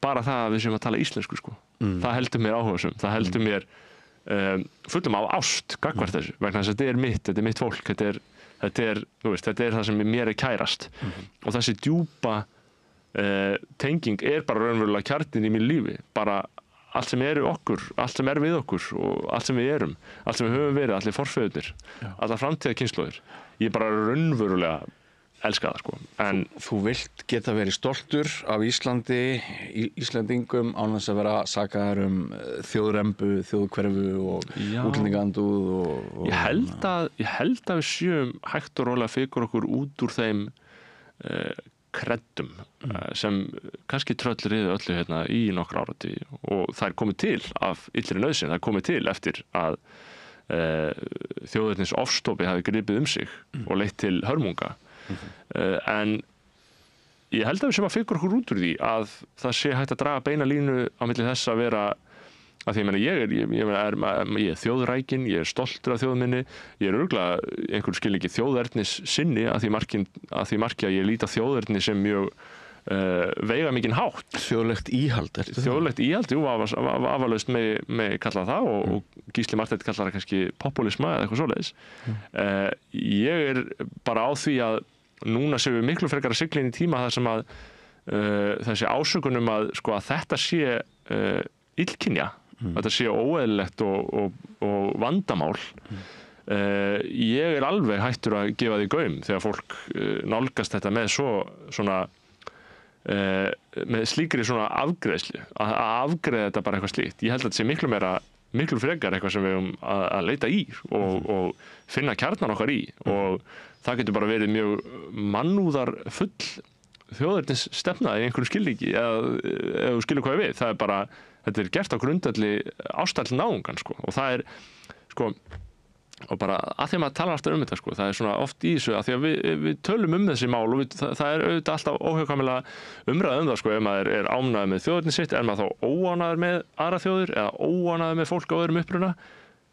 bara það að við séum að tala íslensku, sko, það heldur mér áhugasum, það heldur mér fullum á ást gagnvart þessu, vegna þess að þetta er mitt fólk, þetta er það sem mér er kærast. Og þessi djúpa tenging bara raunverulega kjarninn í mínu lífi, bara allt sem okkur, allt sem við okkur og allt sem við erum, allt sem við höfum verið, allir forfeðurnir, allar framtíðarkynslóðir. Ég bara raunverulega elska það sko. En þú vilt geta verið stoltur af Íslandi, Íslendingum án þess að vera sakaðar þjóðrembu, þjóðhverfu og útlendingaandúð og ég held að við séum hægt og rólega fikra okkur út úr þeim kreddum sem kannski tröllriðu öllu hérna í nokkra áratugi og það komið til af illri nauðsyn, það komið til eftir að þjóðernis ofstopi hafi gripið sig og leitt til hörmunga en ég held að við sem að fikra okkur út úr því að það sé hægt að draga beina línu á milli þess að vera að því ég er þjóðrækin, ég er stoltur af þjóðminni, ég er örugglega einhver skilningi þjóðernis sinni að því marki að ég líta þjóðerni sem mjög veigamikinn hátt. Þjóðlegt íhald. Þjóðlegt íhald, jú, afalaust með kalla það og Gísli Marteinn kallar það kannski populisma eða eitthvað svoleiðis. Ég er bara á því að núna séum við miklu frekar að sigla inn í tíma þar sem að þessi ásökunum að þetta sé illkynja, þetta sé óeðlilegt og vandamál ég er alveg hættur að gefa því gaum þegar fólk nálgast þetta með svona með slíkri svona afgreiðslu að afgreiða þetta bara eitthvað slíkt. Ég held að þetta sé miklu frekar eitthvað sem við höfum að leita í og finna kjarnan okkar í og það getur bara verið mjög mannúðar full þjóðernis stefna í einhverju skilningi eða þú skilur hvað ég við. Það er bara þetta er gert á grundvelli ástæðli náungan og það er og bara að því að maður talar alltaf þetta það er svona oft í þessu að því að við tölum þessi mál og það er auðvitað alltaf óhjákvæmilega umræða það ef maður er ánægður með þjóðerni sitt er maður þá óánægður með aðra þjóðir eða óánægður með fólk á öðrum uppruna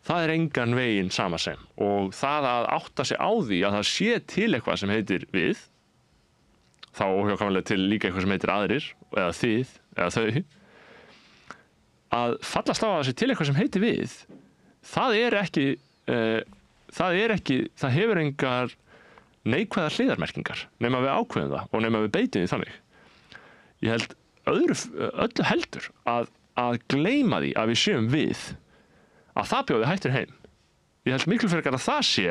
það er engan veginn sama sem og það að átta sig á því að það sé til eitthvað sem heitir við þá óhjákvæmilega til líka eitthvað sem heitir aðrir eða þið eða þau að fallast á að það sé til eitthvað sem heitir við það hefur engar neikvæðar hliðarmerkingar nema við ákveðum það og nema við beitum því þannig. Ég held öllu heldur að gleyma því að við séum við að það bjóði hættir heim. Ég held miklu frekar að það sé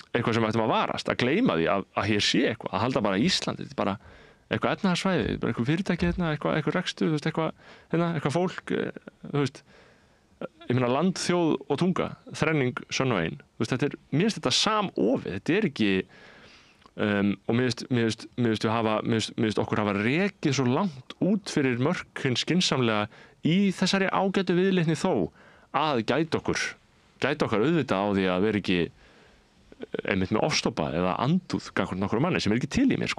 eitthvað sem ættum að varast, að gleyma því að hér sé eitthvað, að halda bara Íslandi, þetta er bara eitthvað efnahagssvæði, bara eitthvað fyrirtæki hérna, eitthvað rekstur, eitthvað fólk, ég meina land, þjóð og tunga, þrenning, sönn og ein. Mér finnst þetta samofið, þetta er ekki, og mér finnst okkur hafa rekið svo langt út fyrir mörkin skynsamlega í þessari ágætu viðleitni þó að gæta okkar auðvitað á því að vera ekki einmitt með ofstopa eða andúð gagnvart nokkru manni sem er ekki til í mér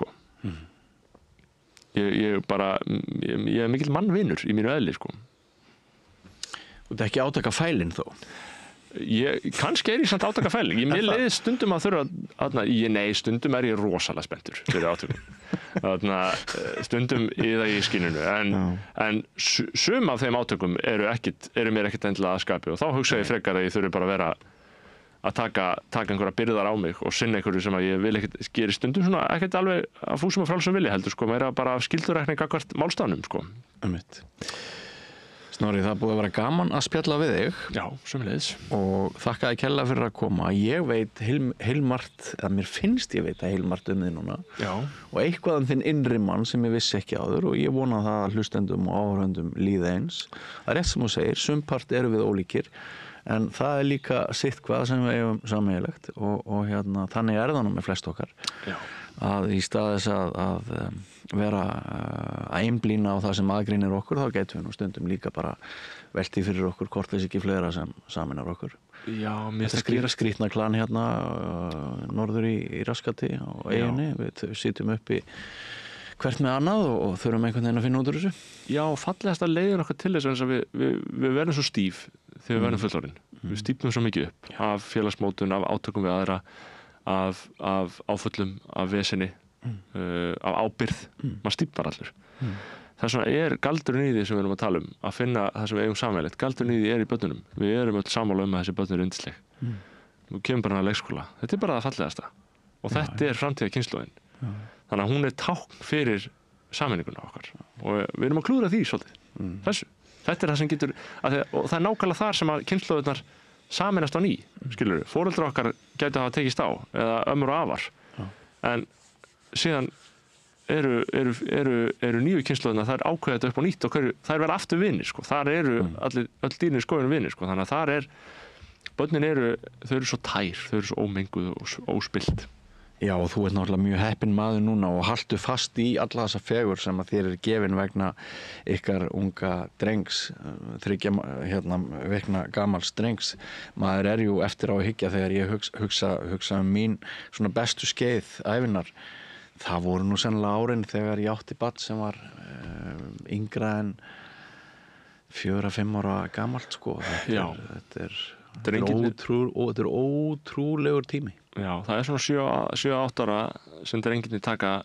Ég er mikill mannvinur í mínu eðli Og þetta er ekki átakafælinn þó? Kannski er ég samt átakafælinn. Mér leiði stundum að þurfa stundum er ég rosalega spenntur fyrir átökum. Stundum í það í skyninu en sum af þeim átökum eru mér ekkert endilega að skapi og þá hugsa ég frekar að ég þurfi bara að vera að taka einhverja byrðar á mig og sinna einhverju sem að ég vil ekkert gera stundum svona ekkert alveg að fúsum og frálsum vilja heldur meira bara af skyldurækning gagnvart málstaðnum Snorri, það búið að vera gaman að spjalla við þig. Já, sömuleiðis. Og þakka þér kærlega fyrir að koma. Ég veit heilmargt, eða mér finnst ég veit heilmargt þig núna. Já. Og eitthvað þinn innri mann sem ég vissi ekki áður og ég vona það að hlustendum og áhörendum líði eins. Það er rétt sem þú segir, sumpart eru við ólíkir, en það er líka sitt hvað sem við eigum sameiginlegt og þannig er það nú með flest okkar. Já. Að í stað þess að vera að einblína á það sem aðgreinir okkur þá getum við nú stundum líka bara velti fyrir okkur hvort þess ekki fleira sem saminar okkur. Já, mér þetta skrýtna klan hérna norður í Raskati á eyjunni, við sitjum uppi hvert með annað og þurfum einhvern veginn að finna út úr þessu. Já, fallegast að leiðir okkar til þess að við verðum svo stíf þegar við verðum fullorðin. Við stífnum svo mikið upp af félagsmótun, af átökum við aðra af áföllum, af vesinni af ábyrgð maður stífnar allur þess vegna er galdurinn í því sem við erum að tala að finna það sem við eigum sameiginlegt galdurinn í því er í börnunum við erum öll sammála að þessi börn eru yndisleg nú kemur bara að leikskóla þetta er bara það fallegasta og þetta er framtíða kynslóðin þannig að hún er tákn fyrir sameininguna okkar og við erum að klúðra því svolítið þetta er það sem getur og það er nákvæmlega þar sem að kynslóðunar sameinast á ný, skilur, foreldrar okkar gætu að hafa tekist á eða ömmur og afar en síðan eru nýju kynslóðina, þær ákveða þetta upp á nýtt og þær verða aftur vinir, sko. Þar eru öll dýrin í skóginum vinir, sko. Þannig að þar börnin þau eru svo tær, þau eru svo ómenguð og óspillt. Já, og þú ert náttúrulega mjög heppinn maður núna og haltu fast í alla þessa fegur sem að þér gefin vegna ykkar unga drengs, 3 vikna gamals drengs. Maður jú eftir á að hyggja þegar ég hugsa mín svona bestu skeið ævinnar. Það voru nú sennilega árin þegar ég átti barn sem var yngra en 4-5 ára gamalt, sko. Þetta er ótrúlegur tími. Já, það svona 7-8 ára sem drengirnir taka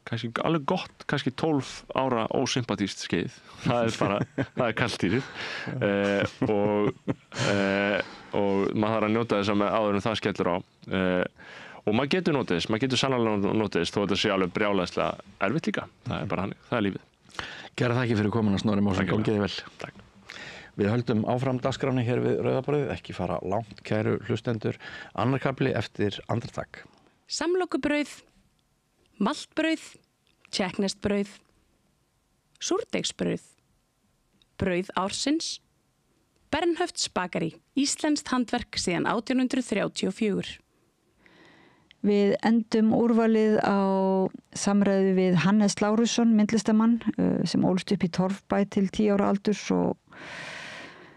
kannski alveg gott, kannski 12 ára ósympatískt skeið. Það er kaltýrið og maður þarf að njóta þess að áður en það skellur á. Og maður getur notið þess, maður getur sannlega notið þess þó þetta sé alveg brjálæðislega erfitt líka. Það er bara hannig, það er lífið. Kæra þakki fyrir komuna, Snorri Másson, gangi þér vel. Takk. Við höldum áfram dagskráni hér við Rauðaborðið, ekki fara langt, kæru hlustendur. Annar kafli eftir andartak. Samlokubrauð, maltbrauð, tékkneskt-brauð, súrdeigsbrauð, brauð ársins, Bernhöfts bakari, íslenskt handverk síðan 1834. Við endum úrvalið á samræðu við Hannes Lárusson, myndlistamann sem ólst upp í Torfbæ til 10 ára aldurs og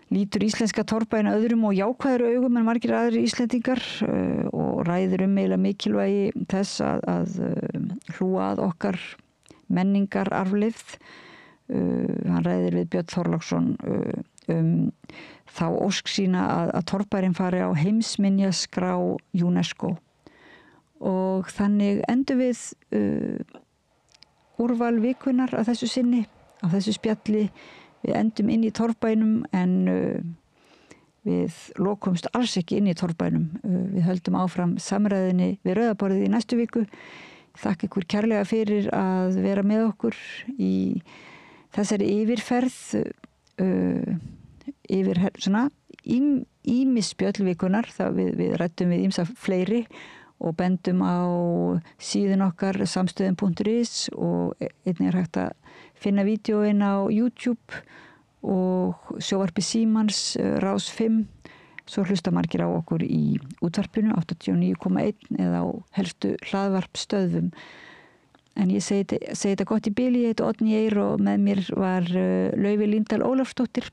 lítur íslenska torfbæina öðrum og jákvæður augum en margir aðrir Íslendingar og ræðir eiginlega mikilvægi þess að hlúa að okkar menningar arfleifð. Hann ræðir við Björn Þorláksson þá ósk sína að torfbærin fari á heimsminjaskrá UNESCO. Og þannig endum við úrval vikunar að þessu sinni, á þessu spjalli. Við endum inn í torfbænum en við lokumst alls ekki inn í torfbænum. Við höldum áfram samræðinni við Rauðaborðið í næstu viku. Þakka ykkur kærlega fyrir að vera með okkur í þessari yfirferð yfir svona ýmis spjöll vikunar. Við ræddum við ýmsa fleiri og bendum á síðun okkar samstöðin.is og einnig hægt að finna vídeóin á YouTube og sjóvarpi Símans Rás 5. Svo hlusta margir á okkur í útvarpinu 89,1 eða á helstu hlaðvarpstöðvum. En ég segi þetta gott í bili, ég heiti Oddný Eir og með mér var Laufey Líndal Ólafsdóttir.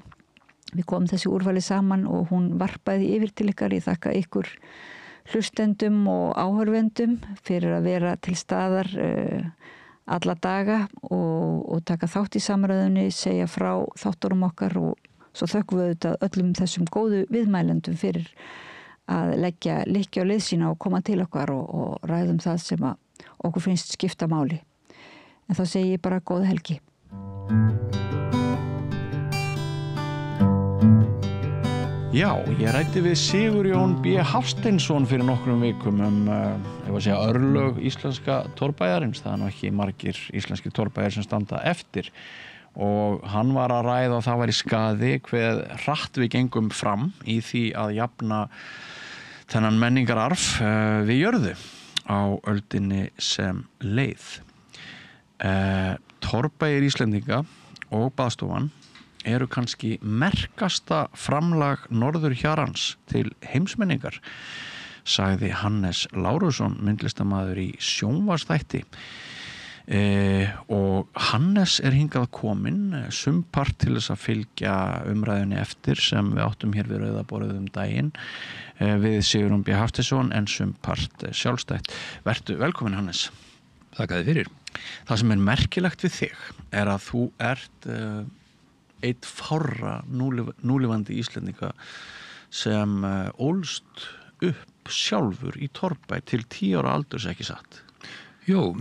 Við komum þessi úrvali saman og hún varpaði yfir til ykkar. Ég þakka ykkur hlustendum og áhorfendum fyrir að vera til staðar alla daga og taka þátt í samræðunni, segja frá þáttunum okkar og svo þökkum við auðvitað öllum þessum góðu viðmælendum fyrir að leggja lykkju á leið sína og koma til okkar og ræðum það sem að okkur finnst skipta máli. En þá segi ég bara góða helgi. Já, ég ræddi við Sigurjón B. Hafsteinsson fyrir nokkrum vikum örlög íslenska torfbæjarins. Það nú ekki margir íslenski torfbæjar sem standa eftir og hann var að ræða og það var í skaði hver hratt við gengum fram í því að jafna þennan menningararf við jörðu á öldinni sem leið. Torfbæjar Íslendinga og baðstofan eru kannski merkasta framlag norður hjarans til heimsmenningar, sagði Hannes Lárusson, myndlistamaður í sjónvarpsþætti. Og Hannes hingað kominn sumpart til þess að fylgja umræðunni eftir sem við áttum hér við Rauðaborðið daginn við Sigurjón B. Hafsteinsson en sumpart sjálfstætt. Vertu velkominn, Hannes. Þakka þér fyrir. Það sem merkilegt við þig að þú ert eitt fárra núlifandi Íslendinga sem ólst upp sjálfur í Torfbæ til 10 ára aldurs, ekki satt? Jú.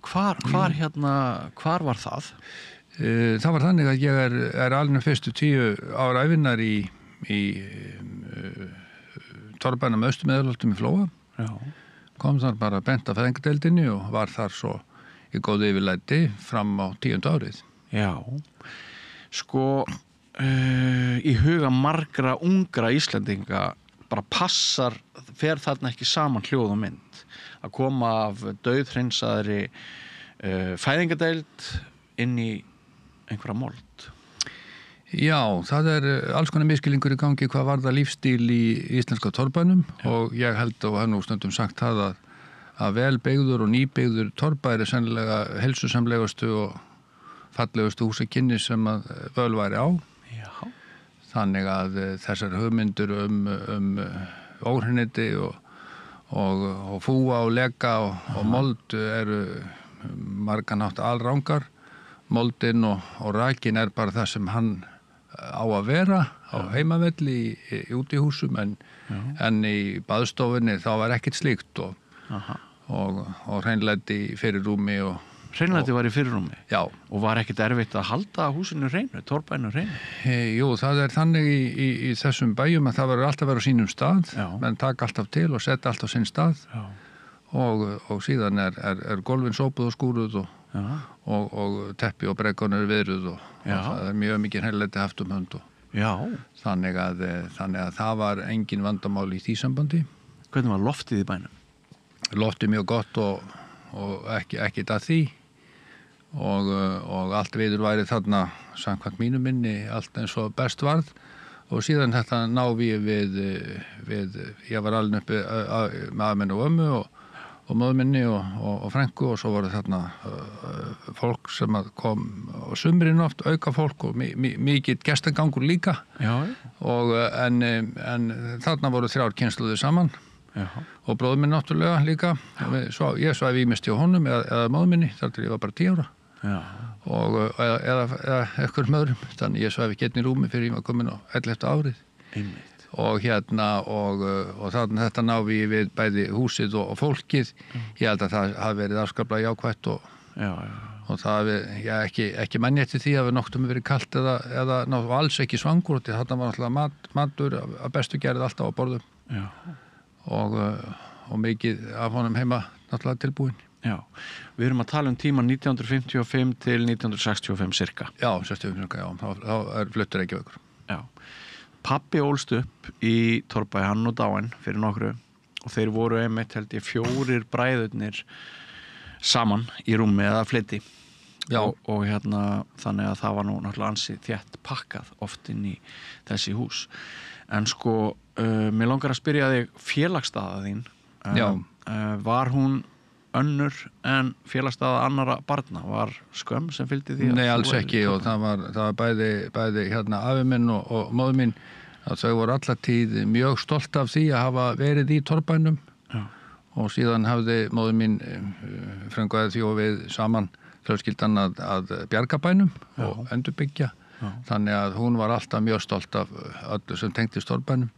Hvar var það? Það var þannig að ég er alveg fyrstu 10 ára ævinnar í Torfbænum Austurmeðalholtum í Flóa. Já. Kom þar bara bent af fæðingardeildinni og var þar svo í góðu yfirlæti fram á 10. árið. Já, sko í huga margra ungra Íslendinga bara fer þarna ekki saman hljóð og mynd. að koma af dauðhreinsaðri fæðingadeild inn í einhverja mold? Já, það alls konar miskilningur í gangi hvað varðar lífstíl í íslenska torfbænum og ég held og hef nú stundum sagt það að vel beygður og nýbeygður torfbær sennilega heilsusamlegustu og fallegustu húsakynni sem að völ væri á. Já. Þannig að þessar hugmyndur óhreinindi og fúa og leka og mold eru margan hátt alrangar. Moldin og rakin bara það sem hann á að vera á heimavelli út í húsum en í baðstofunni þá var ekkert slíkt og hreinlæti í fyrirrúmi Hreinlæti var í fyrirrúmi? Já. Og var ekkert erfitt að halda húsinu hreinu, torfbænu hreinu? Jú, það þannig í þessum bæjum að það verður alltaf að vera á sínum stað, menn taka alltaf til og setja alltaf á sinn stað og síðan gólfin sópuð og skúruð og teppi og brekkan viðruð og það mjög mikið hreinlæti haft hönd þannig að það var engin vandamál í því sambandi. Hvernig var loftið í bænum? Loftið mjög gott og ekki að því og allt viður væri þarna samkvæmt mínu minni allt eins og best varð og síðan þetta ná við ég var alveg uppi með aðmenn og ömmu og móður minni og frænku og svo voru þarna fólk sem kom á sumrin oft, auka fólk og mikið gestagangur líka en þarna voru 3 kynslóðir saman og bróður minn náttúrulega líka ég svæf ímest hjá honum eða móður minni þar til ég var bara 10 ára eða ekkur möðrum þannig ég svæf ekki einn í rúmi fyrir ég var komin á 11. árið og og þannig þetta ná við bæði húsið og fólkið ég held að það hafi verið afskaplega jákvætt og það ekki manni eftir því að við noktum verið kalt eða alls ekki svangur þarna var alltaf matur að bestu gerð alltaf á borðum og mikið af honum heima náttúrulega tilbúin. Já, við erum að tala tíma 1955 til 1965 cirka. Já, 65 cirka, þá fluttur Reykjavíkur. Já, pabbi ólst upp í Torfbæ, hann og dáinn fyrir nokkru og þeir voru einmitt held ég 4 bræðurnir saman í rúmi eða fleiti. Já. Og þannig að það var nú náttúrulega ansi þétt pakkað oft inn í þessi hús. En sko, mér langar að spyrja þig félagsstaða þín. Var hún önnur en félagsstaða annara barna? Var skömm sem fylgdi því? Nei, alls ekki og það var bæði afi minn og móður mín að þau voru alla tíð mjög stolt af því að hafa verið í Torfbænum og síðan hafði móður mín frænguði því og við saman fjölskyldan að bjarga bænum og endurbyggja þannig að hún var alltaf mjög stolt af öllu sem tengdist Torfbænum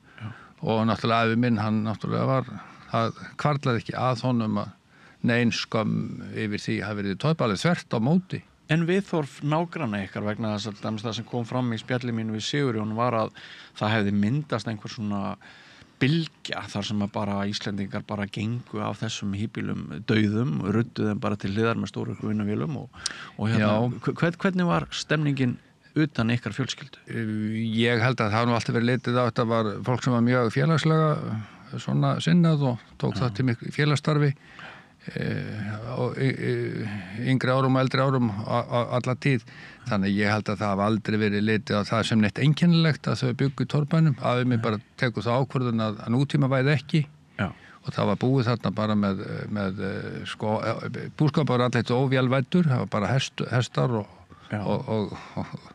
og náttúrulega afi minn hann náttúrulega það hvarflaði ekki að honum að nein skömm yfir því hafi verið Torfbæ þvert á móti. En viðhorf nágranna ykkar vegna þess að það sem kom fram í spjalli mínu við Sigurjón var að það hefði myndast einhver svona bylgja þar sem að bara Íslendingar bara gengu af þessum híbýlum dauðum og ruddu þeim bara til hliðar með stóru vinnavélum og hvernig var stemningin utan ykkar fjölskyldu? Ég held að það nú alltaf verið litið á þetta var fólk sem var mjög félagslega svona sinnað og tók það til miklu félagsstarfi yngri árum og eldri árum alla tíð þannig ég held að það hafa aldrei verið litið á það sem neitt einkennilegt að þau byggu í Torfbænum afi mig bara tekur það ákvörðun að nútíma væði ekki og það var búið þarna bara með búskapar var allir óvélvæddur það var bara hestar og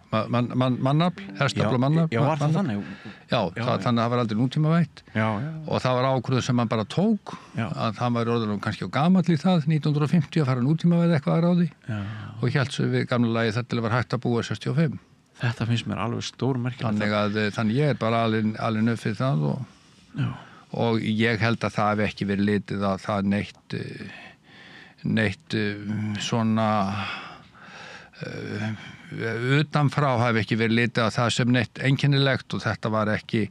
mannafl, hestafl og mannafl. Já, var það þannig? Já, þannig að það var aldrei nútímavætt og það var ákvörðu sem hann bara tók að það var orðinlega kannski á gamall í það 1950 að fara nútímavætt eitthvað að ráði og hélt svo við gamla lagi þetta var hægt að búa 65. Þetta finnst mér alveg stórmerkilegt. Þannig ég bara alveg nöf fyrir það og ég held að það hef ekki verið litið að það neitt svona utanfrá hafi ekki verið litið að það sem neitt einkennilegt og þetta var ekki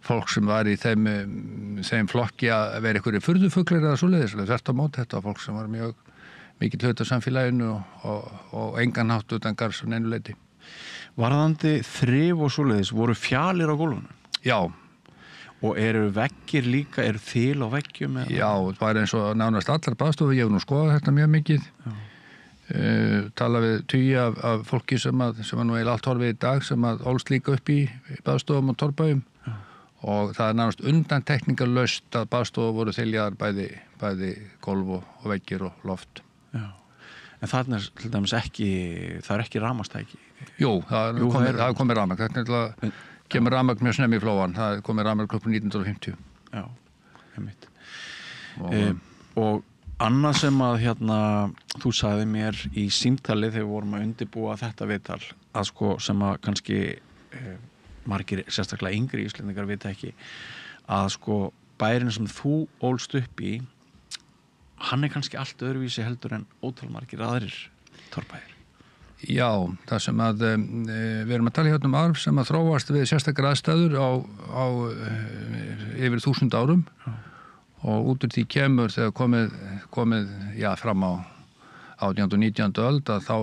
fólk sem var í þeim flokki að vera einhverju furðufuglar eða svoleiðis, þvert á móti þetta var fólk sem var mjög mikið hluta samfélaginu og engan hátt utan garðs og neinu leyti. Varðandi þrif og svoleiðis, voru fjalir á gólfinu? Já. Og eru veggir líka, eru þil á veggjum? Já, það var eins og nánast allar baðstofur, ég hef nú skoðað þetta mjög mikið. Tala við tugi af fólki sem nú eiginlega allt horfið í dag sem ólst líka upp í baðstofum og torfbæjum og það nánast undantekningarlaust að baðstofur voru þiljaðar bæði gólf og veggir og loft. Já. En þarna til dæmis ekki, það ekki rafmagnstæki? Jú, það komið rafmagn. Þetta kemur rafmagn mjög snemmi í Flóan. Það komið rafmagn klukkan 1950. Já, einmitt. Og annað sem að þú sagði mér í símtali þegar við vorum að undirbúa þetta viðtal að sko sem að kannski margir sérstaklega yngri Íslendingar vita ekki að sko bærin sem þú ólst upp í hann kannski allt öðruvísi heldur en ótalmargir aðrir torfbæir. Já, það sem að við erum að tala hérna arf sem að þróast við sérstakar aðstæður á yfir 1000 árum og út úr því kemur þegar komið fram á 18. og 19. öld að þá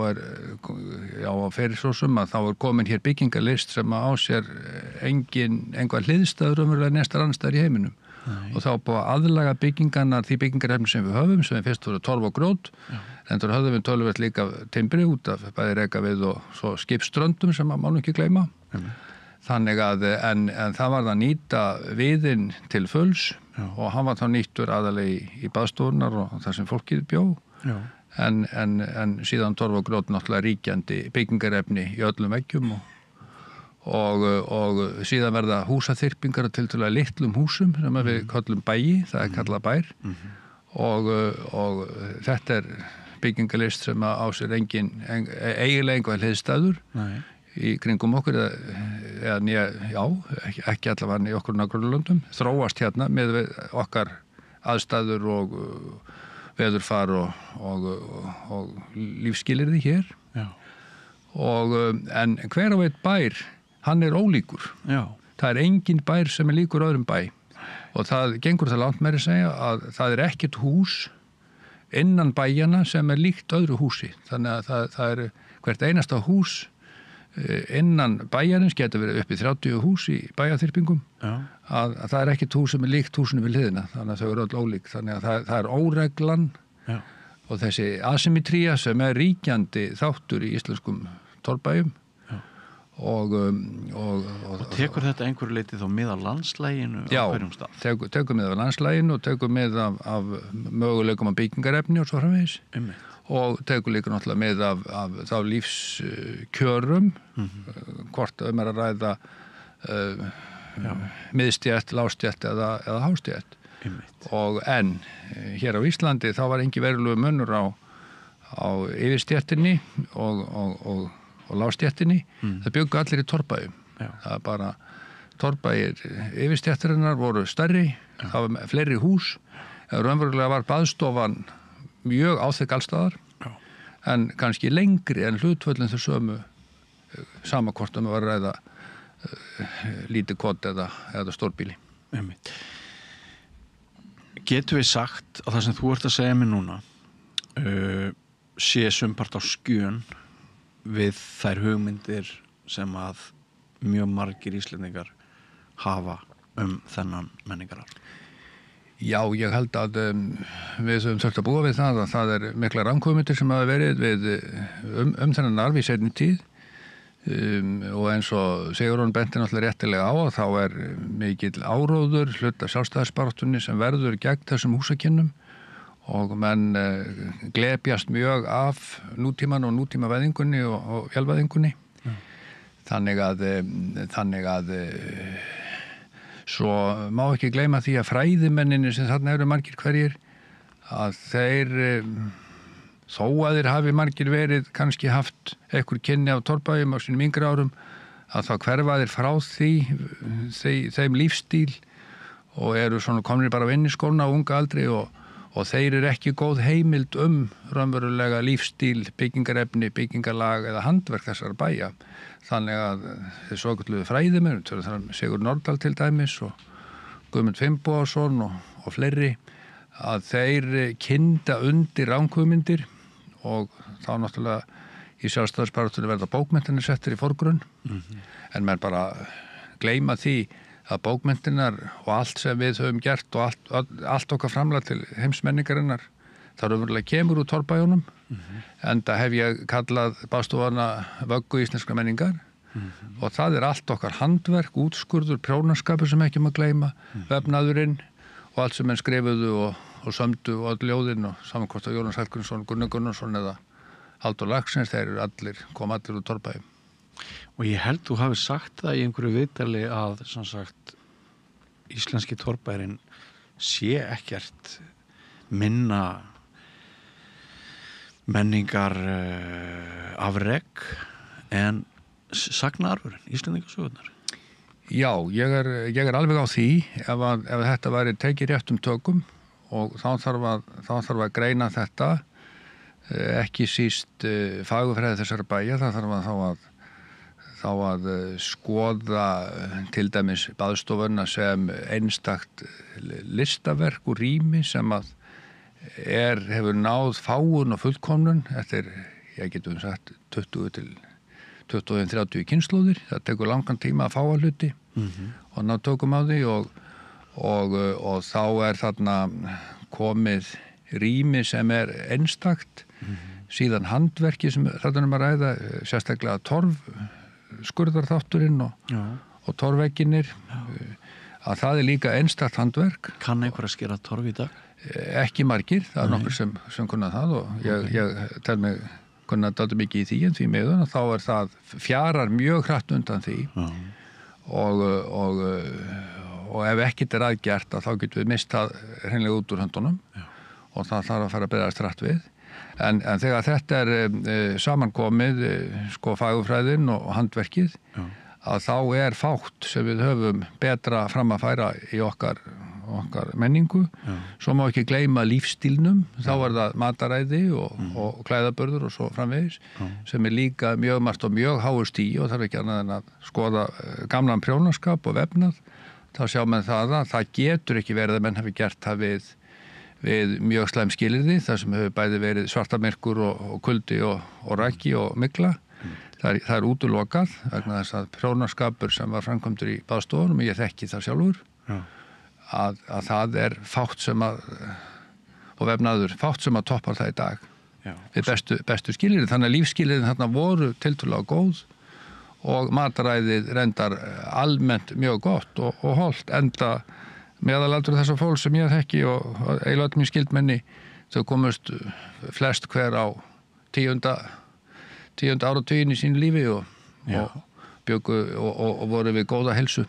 á ferilsósum að þá komin hér byggingarlist sem á sér einhver hliðstæður umverulega nestar annarstæður í heiminum. Og þá búið að aðlaga byggingarnar því byggingarefni sem við höfum sem við fyrst voru torf og grjót en þá höfum við töluvert líka timbri út af bæði rekavið og svo skipströndum sem má nú ekki gleyma þannig að en það var að nýta viðinn til fulls og hann var þá nýttur aðalegi í baðstofunar og það sem fólkið bjó en síðan torf og grjót náttúrulega ríkjandi byggingarefni í öllum veggjum og síðan verða húsaþyrpingar til litlum húsum sem við kallum bæi, það kallað bær og þetta byggingarlist sem á sér eiginlega einhver hliðstæður í kringum okkur ekki allavega í okkur nágrunulöndum þróast hérna með okkar aðstæður og veðurfar og lífsskilyrði hér en hver á eitt bær hann ólíkur. Já. Það engin bær sem líkur öðrum bæ og það gengur það langt meira að segja að það ekkert hús innan bæjana sem líkt öðru húsi. Þannig að það hvert einasta hús innan bæjarins getur verið upp í 30 hús í bæjarþyrpingum að það ekkert hús sem líkt húsinu við hliðina. Þannig að þau öll ólík. Þannig að það óreglan og þessi asymmetría sem ríkjandi þáttur í íslenskum torfbæjum og tekur þetta einhverju leiti þá mið af landslæginu á hverjum stað? Já, tekur mið af landslæginu og tekur mið af möguleikum af byggingarefni og svo framvegis og tekur líka náttúrulega mið af þá lífskjörum hvort að ræða miðstjætt, lágstjætt eða hástjætt og en hér á Íslandi þá var engin verulegur munur á yfirstjættinni og lágstjættinni, það bjuggu allir í torfbæjum. Það bara torfbæjir yfirstjættarinnar voru stærri, það var fleiri hús, raunverulega var baðstofan mjög áþekk allstaðar, en kannski lengri en hlutföllin þau sömu sama hvort að var að ræða lítið kott eða stórbíli. Getum við sagt að það sem þú ert að segja mér núna sé sumpart á skjön við þær hugmyndir sem að mjög margir Íslendingar hafa þennan menningararf? Já, ég held að við höfum þurft að búa við það að það miklar ranghugmyndir sem hafa verið þennan arf í seinni tíð og eins og Sigurjón benti náttúrulega réttilega á að þá mikill áróður hluta sjálfstæðisbaráttunni sem verður gegn þessum húsakynnum og menn glepjast mjög af nútíman og nútímavæðingunni og vélvæðingunni þannig að svo má ekki gleyma því að fræðimenninni sem þarna eru margir hverjir að þeir þó að þeir hafi margir verið kannski haft einhver kynni af torfbæjum á sínum yngri árum að þá hverfa þeir frá þeim lífstíl og eru svona komnir bara á inniskólna á unga aldri og þeir ekki góð heimild raunverulega lífstíl, byggingarefni, byggingarlag eða handverk þessar bæja. Þannig að þeir svokölluðu fræðimenn, Sigur Nordal til dæmis og Guðmund Finnbogason og fleiri, að þeir kynda undir ranghugmyndir og þá náttúrulega í sjálfstæðisbaráttunni verða bókmenntanir settir í forgrunn en menn bara gleyma því að bókmenntinar og allt sem við höfum gert og allt okkar framlag til heimsmenningarinnar það raunverulega kemur úr torfbæjunum enda hef ég kallað baðstofuna vöggu íslenskra menningar og það allt okkar handverk, útskurður, prjónaskapur sem ekki má gleyma, vefnaðurinn og allt sem menn skrifuðu og sömdu og all ljóðin og samankvæmt á Jónas Hallgrímsson, Gunnar Gunnarsson eða Halldór Laxness, þeir kom allir úr torfbæjum. Og ég held þú hafi sagt það í einhverju viðtali að sem sagt íslenski torfbærin sé ekkert minna menningar afrek en sagnaarfurinn, Íslendingasögurnar. Já, ég alveg á því ef þetta væri tekið réttum tökum og þá þarf að greina þetta ekki síst fagurfræði þessara bæja, það þarf þá að skoða til dæmis baðstofuna sem einstakt listaverk og rými sem að hefur náð fáun og fullkomnun eftir, ég getum sagt 20-30 kynslóðir, það tekur langan tíma að fá að hluti og ná tökum á því og þá þarna komið rými sem einstakt síðan handverki sem þarna að ræða sérstaklega torfskurðarþátturinn og torfvegginir að það líka einstakt handverk. Kann einhver að skera torf í dag? Ekki margir, það nokkur sem kunna það og ég tel mig kunna dálítið mikið í því en því miður og þá það fjarar mjög hratt undan því og ef ekkert aðgert þá getum við mistað hreinlega út úr höndunum og það þarf að fara að bregðast hratt við en þegar þetta samankomið sko fagurfræðin og handverkið að þá fátt sem við höfum betra fram að færa í okkar menningu svo má ekki gleyma lífstílnum þá það mataræði og klæðabörður og svo framvegis sem líka mjög margt og mjög háu stíi og þarf ekki annað en að skoða gamlan prjónaskap og vefnað þá sjá menn það getur ekki verið að menn hafi gert það við mjög slæm skilyrði þar sem hefur bæði verið svartamyrkur og kuldi og raki og mygla það útilokað vegna þess að prjónaskapur sem var framkomtur í baðstofunum og ég þekki það sjálfur að það fátt sem að og vefnaður, fátt sem að toppar það í dag við bestu skilyrði þannig að lífsskilyrðin þarna voru tiltölulega góð og mataræðið reyndar almennt mjög gott og holdt enda meðalaldur þessar fólk sem ég þekki og eiginlega öll mín skildmenni þau komust flest hver á tíunda áratuginn í sínu lífi og bjöggu og voru við góða heilsu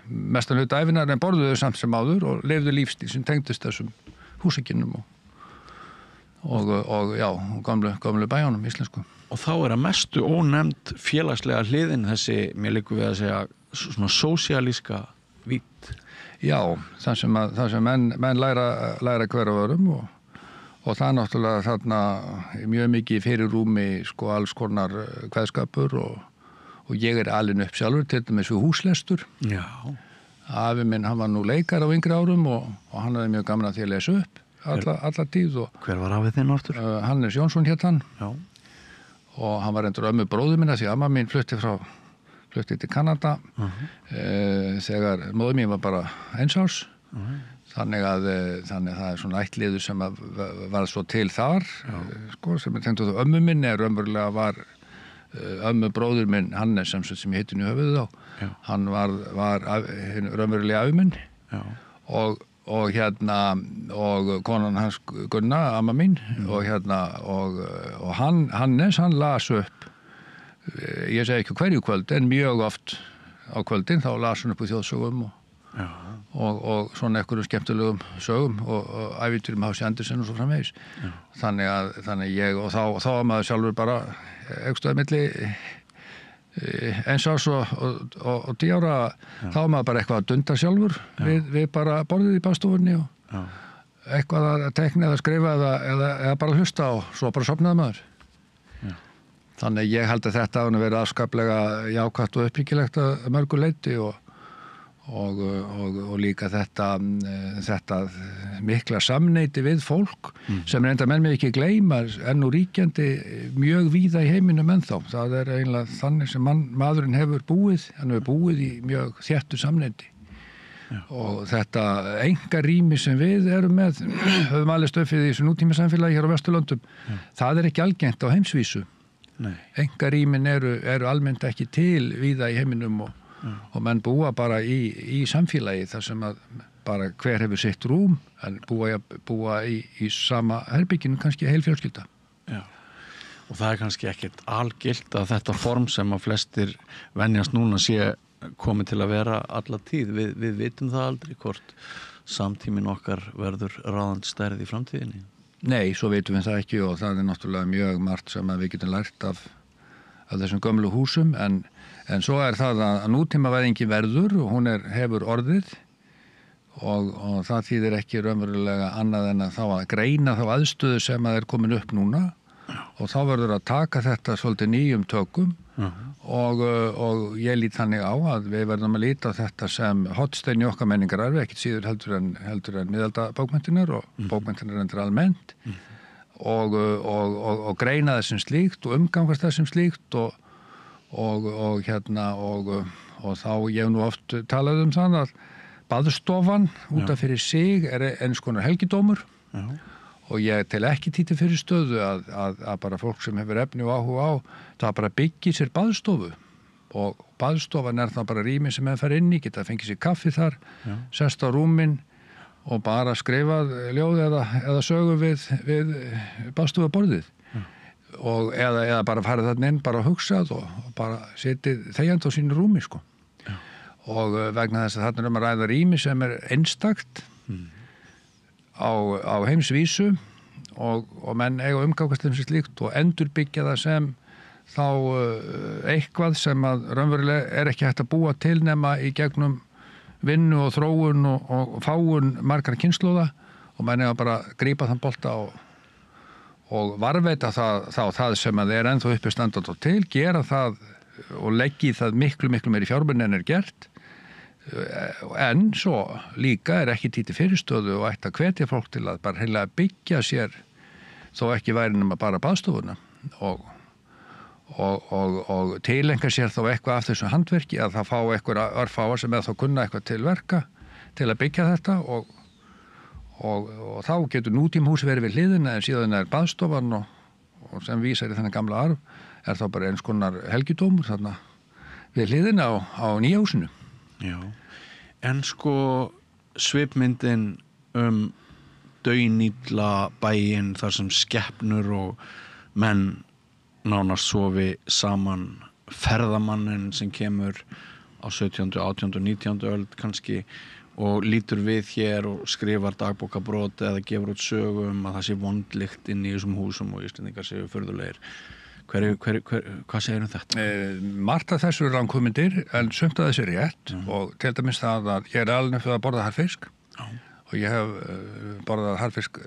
mestan hluta ævinar en borðuðu samt sem áður og lifðu lífstíl sem tengdist þessum húsakinnum og gamlu bæjónum íslensku. Og þá að mestu ónefnd félagslega hliðin þessi, mér liggur við að segja svona sósíalíska vídd. Já, það sem menn læra hver af öðrum og það náttúrulega þarna mjög mikið fyrir rúmi sko alls konar kveðskapur og ég alinn upp sjálfur til dæmis við húslestur. Já. Afi minn, hann var nú leikar á yngri árum og hann hafði mjög gaman að því að lesa upp alla tíð. Hver var afið þinn ortur? Hannes Jónsson hét hann. Já. Og hann var endur ömmu bróður minna því amma mín flutti til Kanada þegar móður mín var bara 1 árs. Þannig að það svona ættliður sem var svo til þar sko, sem tengdu þú ömmu minn raunverulega var ömmu bróður minn Hannes sem ég heitin í höfuðið á hann var raunverulega afi minn og konan hans Gunna, amma mín og Hannes hann las upp ég segi ekki hverju kvöld en mjög oft á kvöldin þá las hann upp úr þjóðsögum og svona einhverjum skemmtilegum sögum og ævintýrum H.C. Andersen og svo framvegis þannig ég og þá var maður sjálfur bara einhverstaðar milli 1 árs og 10 ára þá var maður bara eitthvað að dunda sjálfur við bara borðið í baðstofunni og eitthvað að tekna eða skrifa eða bara hlusta og svo bara sofnaði maður þannig ég held að þetta hafi verið afskaplega jákvætt og uppbyggilegt að mörgu leyti og og líka þetta mikla samneyti við fólk sem reynda menn mig ekki gleyma enn og ríkjandi mjög víða í heiminum ennþá. Það eiginlega þannig sem maðurinn hefur búið, hann hefur búið í mjög þéttu samneyti. Og þetta engarými sem við erum með, höfum alveg stöfið í þessu nútímasamfélagi hér á Vesturlöndum, það ekki algengt á heimsvísu. Engarýmin eru almennt ekki til víða í heiminum og menn búa bara í samfélagi þar sem að bara hver hefur sitt rúm en búa í sama herbygginu kannski heil fjölskylda. Já. Og það kannski ekkert algilt að þetta form sem að flestir venjast núna sé komið til að vera alla tíð. Við vitum það aldrei hvort samtíminn okkar verður ráðandi stærð í framtíðinni. Nei, svo vitum við það ekki og það náttúrulega mjög margt sem að við getum lært af þessum gömlu húsum en svo það að nútímavæðingi verður og hún hefur orðið og það þýðir ekki raunverulega annað en að þá að greina þá aðstöðu sem að komin upp núna og þá verður að taka þetta svolítið nýjum tökum og ég lít þannig á að við verðum að líta þetta sem hornstein í okkar menningararfi, ekkert síður heldur en miðaldabókmenntinar og bókmenntinar endur almennt og greina þessum slíkt og umgangast þessum slíkt og þá ég hef nú oft talað það að baðstofan út af fyrir sig eins konar helgidómur og ég tel ekki títi fyrir stöðu að bara fólk sem hefur efni og áhuga á það bara byggir sér baðstofu og baðstofan það bara rými sem fer inn í, geta fengið sér kaffi þar sest á rúmin og bara skrifað ljóð eða sögu við baðstofuborðið og eða bara farið þarna inn bara hugsað og bara setið þegjandi á sínu rúmi sko. Og vegna þess að þarna að ræða rými sem einstakt á heimsvísu og menn eiga umgangast sem slíkt og endurbyggja það sem þá eitthvað sem að raunverulega ekki hægt að búa til nema í gegnum vinnu og þróun og fáun margar kynslóða og menn eiga bara að grípa þann bolta og varveita það sem að ennþá uppi standað og til, gera það og leggja það miklu meiri fjármunni en gert en svo líka ekki títi fyrirstöðu og ætti að hvetja fólk til að bara heila byggja sér þó ekki væri nema bara baðstofuna og tilenga sér þá eitthvað af þessu handverki að það fá eitthvað örfáa sem eða þá kunna eitthvað til verka til að byggja þetta og þá getur nútímhús verið við hliðina en síðan baðstofan og sem vísar í þennan gamla arf þá bara eins konar helgidómur þarna við hliðina á nýja húsinu. Já, en sko svipmyndin daunilla bæinn þar sem skepnur og menn nánast sofi saman ferðamannin sem kemur á 17., 18. og 19. öld kannski og lítur við hér og skrifar dagbókabrot eða gefur út sögum að það sé vondlykt inn í þessum húsum og Íslendingar séu furðulegir. Hvað segir þetta? Margt af þessu ranghugmyndir en sumt af þessu rétt og til dæmis það að ég alveg fyrir að borða harfisk og ég hef borðað harfisk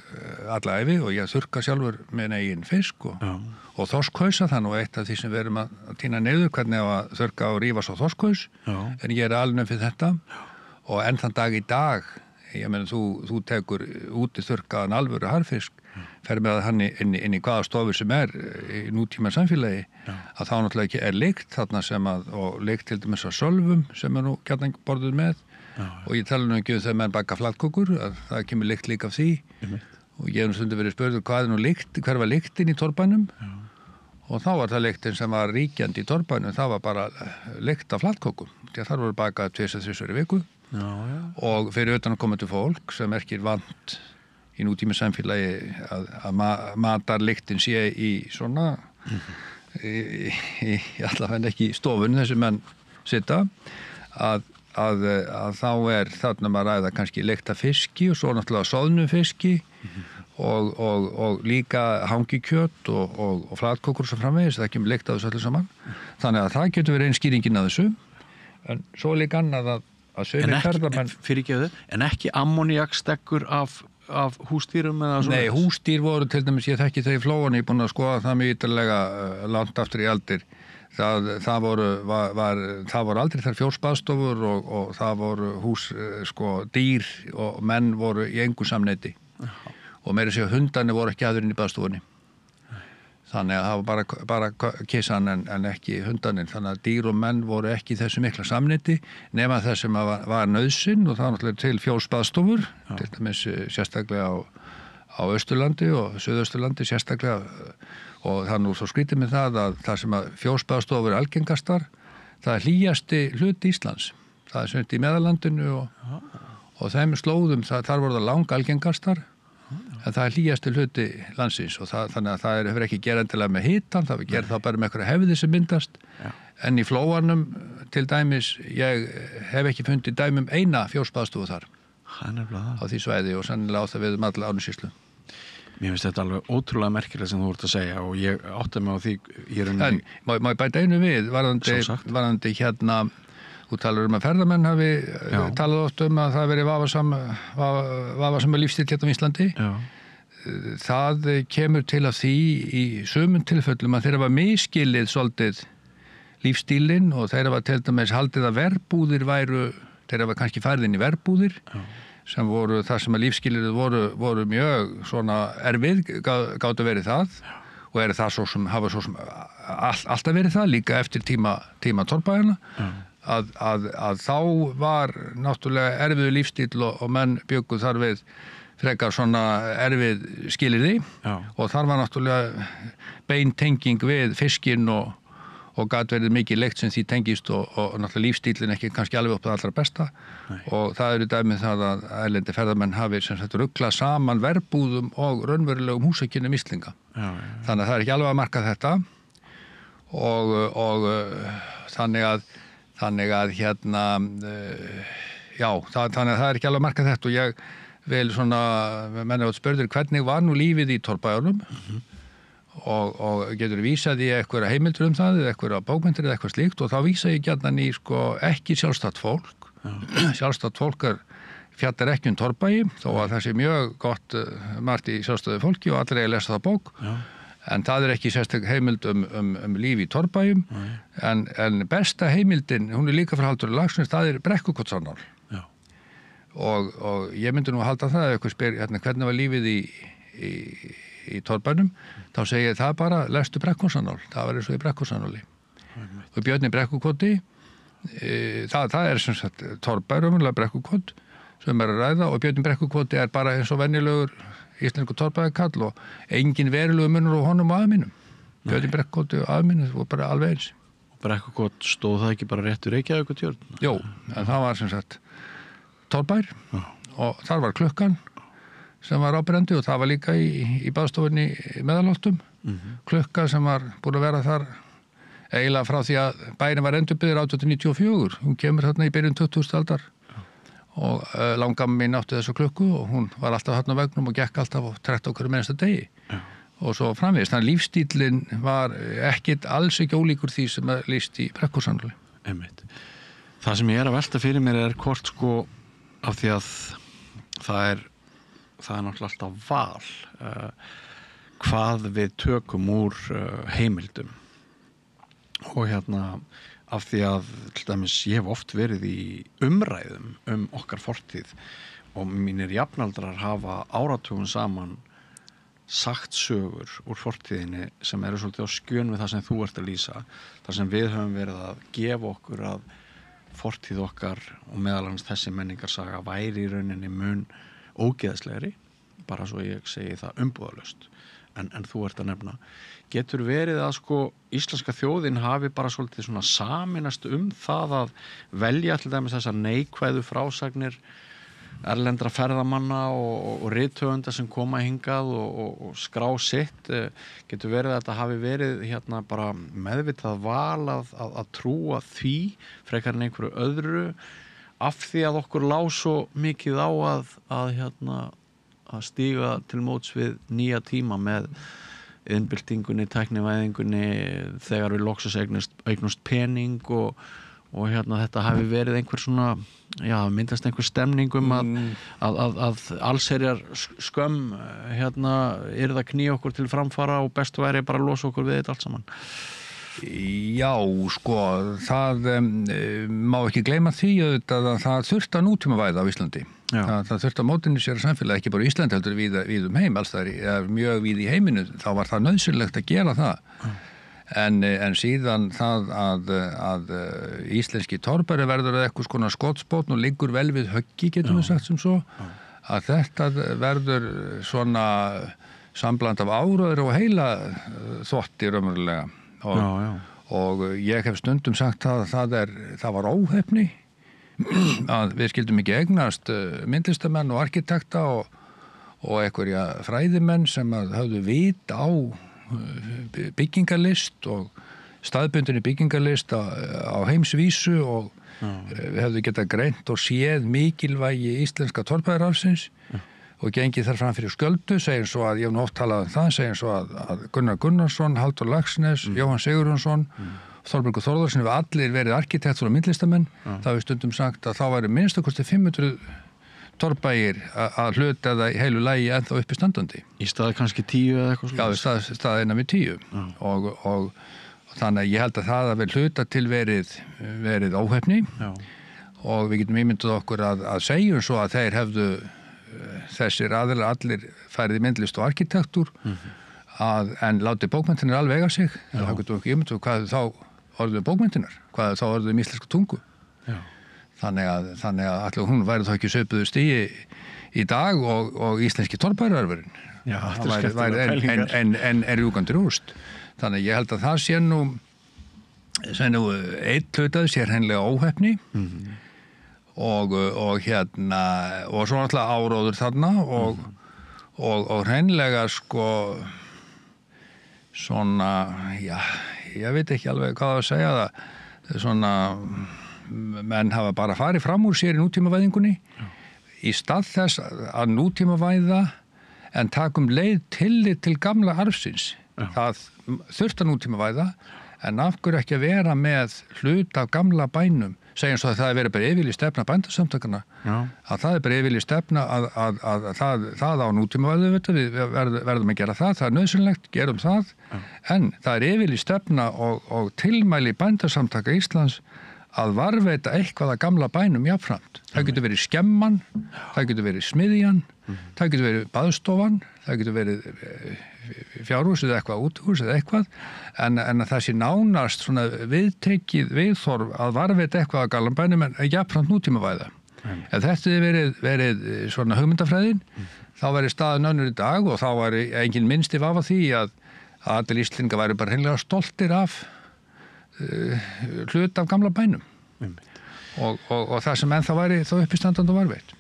alla ævi og ég þurrka sjálfur með eigin fisk og þorskhausa það nú eitt af því sem við erum að tína niður hvernig að þurrka og rífa svo þorskhauss en ég alveg fyrir þetta og enn þann dag í dag ég meina þú tekur úti þurrkaðan alvöru harfisk fer með hann inn í hvaða stofu sem í nútíma samfélagi að þá náttúrulega ekki lykt þarna sem og lykt til dæmis af sölvum sem nú gjarnan borðuð með og ég tala nú ekki þegar menn baka flatkökur að það kemur lykt líka af því og ég hef nú stundum verið spurður hvað nú lykt, hver var lyktin í torfbænum og þá var það lyktin sem var ríkjandi í torfbænum, það var bara lykt af flatkökum, því að þar voru bakað 2-3 í viku og fyrir utan að koma til fólk sem vant í nútíma samfélagi að matarlyktin sé í svona í allavega ekki í stofunni þessi menn sita að þá þarna maður ræða kannski lykt af fiski og svo náttúrulega soðnum fiski og líka hangikjöt og flatkökur sem framvegis, það kemur lykt af þessu öllu saman þannig að það getur verið skýringin af þessu en svo líka annað en ekki ammoniakstekkur af húsdýrum eða svona? Nei, húsdýr voru til dæmis, ég þekki þau í Flóanum, ég er búin að skoða það mjög ítarlega langt aftur í aldir. það voru aldrei þær fjórsbaðstofur og það voru hús, dýr og menn voru í engu samneyti og meira að segja hundarnir voru ekki aður inn í baðstofunni. Þannig að það var bara kissan en ekki hundarnir. Þannig að dýr og menn voru ekki í þessu mikla samneyti nema þess sem var nauðsyn og það var náttúrulega til fjórsbaðstofur, til dæmis sérstaklega á Austurlandi og Suðausturlandi sérstaklega og það nú svo skrítið með það að það sem að fjórsbaðstofur er algengastar, það er hlýjasti hluti Íslands. Það er sem í Meðallandinu og þeim slóðum, þar voru það lang algengastar en það er hlýjasti hluti landsins og þannig að það hefur ekki gerð endilega með hitan, það gerð þá bara með einhverja hefði sem myndast en í Flóanum til dæmis, ég hef ekki fundið dæmum eina fjórsbaðstofu þar á því svæði og sannilega á það við alla Árnessýslu. Mér finnst þetta alveg ótrúlega merkilega sem þú ert að segja og ég átta mig á því En má ég bæta einu við varðandi hérna, þú talar að ferðamenn hafi talað oft að það veri vafasama lífstíll hérna á Íslandi. Það kemur til af því í sumum tilfellum að þeir hafa misskilið svolítið lífstílinn og þeir hafa til dæmis haldið að verbúðir þeir hafa kannski farið inn í verbúðir sem voru það sem að lífsskilirðu voru mjög svona erfið, gátu verið það og eru það hafa svo sem alltaf verið það líka eftir tíma torfbæjarna að þá var náttúrulega erfiðu lífstíl og menn bjuggu þar við frekar svona erfið skilyrði og þar var náttúrulega beintenging við fiskinn og gat verið mikið leikt sem því tengist og náttúrulega lífstílinn ekki kannski alveg upp það allra besta og það eru dæmið það að erlendi ferðamenn hafi sem sagt ruglað saman verbúðum og raunverulegum húsakynnum Íslinga. Þannig að það er ekki alveg að marka þetta og þannig að hérna þannig að það er ekki alveg að marka þetta og ég vil svona menna út spörður hvernig var nú lífið í torfbæjunum og getur vísað í eitthvað heimildur það eða eitthvað bókmyndir eða eitthvað slíkt og þá vísa ég gjarnan í ekki sjálfstætt fólk sjálfstætt fólk fjallar ekki torfbæji þó að það sé mjög gott margt í sjálfstæðu fólki og allir eiga að lesa það bók en það er ekki sérstök heimild um líf í torfbæjum en besta heimildin, hún er líka frá Halldóri Laxness, það er Brekkukotsannál og ég myndi nú að halda það ef eitthvað spyr hvernig var lífið í torfbænum, þá segi ég það bara lestu Brekkukotsannál, það var eins og í Brekkukotsannál og Björn í Brekkukoti það er sem sagt torfbær, umhverjulega Brekkukot sem er að ræða og Björn í Brekkukoti er bara eins og venjulegur íslensku torfbæjarkall og engin verulegur munur á honum og aðminum Björn í Brekkukoti og aðminum og bara alveg eins og Brekkukot stóð það ekki bara rétt úr Reykjavíkurtjörn? Jó, en það var sem sagt torfbær og þar var klukkan sem var ábrendi og það var líka í baðstofunni Meðalholtum klukka sem var búin að vera þar eiginlega frá því að bærin var endurbyggður 1894 hún kemur þarna í byrjun 20. aldar og langamma mín átti þessu klukku og hún var alltaf þarna á vegnum og gekk alltaf og trekt okkur mennsta degi og svo framvegis, þannig að lífstílinn var alls ekki ólíkur því sem er lýst í Brekkukotsannál. Það sem ég er að velta fyrir mér er hvort af því að það er náttúrulega alltaf val hvað við tökum úr heimildum og af því að til dæmis ég hef oft verið í umræðum okkar fortíð og mínir jafnaldrar hafa áratugum saman sagt sögur úr fortíðinni sem eru svolítið á skjön við það sem þú ert að lýsa þar sem við höfum verið að gefa okkur að fortíð okkar og meðal annars þessi menningarsaga væri í rauninni mun ógeðslegri, bara svo ég segi það umbúðalaust en þú ert að nefna getur verið að íslenska þjóðin hafi bara svolítið svona sameinast það að velja til dæmis þessar neikvæðu frásagnir erlendra ferðamanna og rithöfunda sem koma hingað og skrá sitt getur verið að þetta hafi verið bara meðvitað val að trúa því frekar en einhverju öðru af því að okkur lá svo mikið á að stíga til móts við nýja tíma með innbyltingunni, tæknivæðingunni þegar við loksins eignust pening og þetta hafi verið einhver svona myndast einhver stemning að allsherjar skömm yrði að knýja okkur til framfara og best væri bara að losa okkur við þetta allt saman Já, sko, það má ekki gleyma því að það þurfti að nútímavæða á Íslandi. Það þurfti að módernisera samfélagi, ekki bara í Íslandi heldur við heim, alls það er mjög víð í heiminu, þá var það nauðsynlegt að gera það. En síðan það að íslenski torfbæri verður eitthvað skona skotspótn og liggur vel við höggi, getum við sagt sem svo, að þetta verður svona sambland af áróður og heila þvotti raunverulega. Og ég hef stundum sagt að það var óheppni að við skildum ekki eignast myndlistamenn og arkitekta og einhverja fræðimenn sem höfðu vit á byggingarlist og staðbundinni byggingarlist á heimsvísu og við hefðu getað greint og séð mikilvægi íslenska torfbæðararfsins og gengið þar fram fyrir skjöldu, segir svo að, ég hef nú oft talað það, segir svo að Gunnar Gunnarsson, Halldór Laxness, Jóhann Sigurjónsson, Þorbergur Þórðarsson hefur allir verið arkitektur og myndlistamenn, það hefur stundum sagt að þá væri minnst að kosti 500 torfbæir að hluta eða heilu lagi ennþá uppi standandi. Í staði kannski 10 eða eitthvað svona? Já, í staði innan við 10 og þannig að ég held að það hafi hluta til verið óheppni og við getum ímyndað okkur að segjum svo að þeir hefðu þessir aðilar allir færið í myndlist og arkitektúr en láti bókmenntinir alveg eiga sig þá getum við ekki ímyndað hvað þá orðuðu bókmenntinar, hvað þá orðuðu íslenska tungu. Þannig að allir hún væri þá ekki söpuðu stíi í dag og íslenski torfbæriarverðin. Það væri en rjúkandi rúst. Þannig að ég held að það sé nú einn hlutaði sé hreinlega óheppni og svo náttúrulega áróður þarna og hreinlega sko svona, já, ég veit ekki alveg hvað að segja það, svona menn hafa bara farið fram úr sér í nútímavæðingunni í stað þess að nútímavæða en takum leið tillit til gamla arfsins. Það þurft að nútímavæða en af hverju ekki að vera með hlut af gamla bænum, segjum svo að það er verið bara yfirlýst stefna bændasamtakana, að það er bara yfirlýst stefna að það á nútímavæðu, við verðum að gera það er nauðsynlegt, gerum það, en það er yfirlýst stefna og tilmæli bændasamtaka Íslands að varveita eitthvað að gamla bænum jafnframt. Það getur verið skemman, það getur verið smiðjan, það getur verið baðstofan, það getur verið fjárhús eða eitthvað, útihús eða eitthvað, en að það sé nánast svona viðtekið viðþorf að varveita eitthvað að gamla bænum en jafnframt nútímavæða. Ef þetta hefði verið svona hugmyndafræðin, þá væri staðan önnur í dag og þá væri engin minnsti vafa því að allir Íslendingar væri bara hreinlega stoltir af hlut af gamla bænum og það sem ennþá væri þá uppistandandi og varveitt.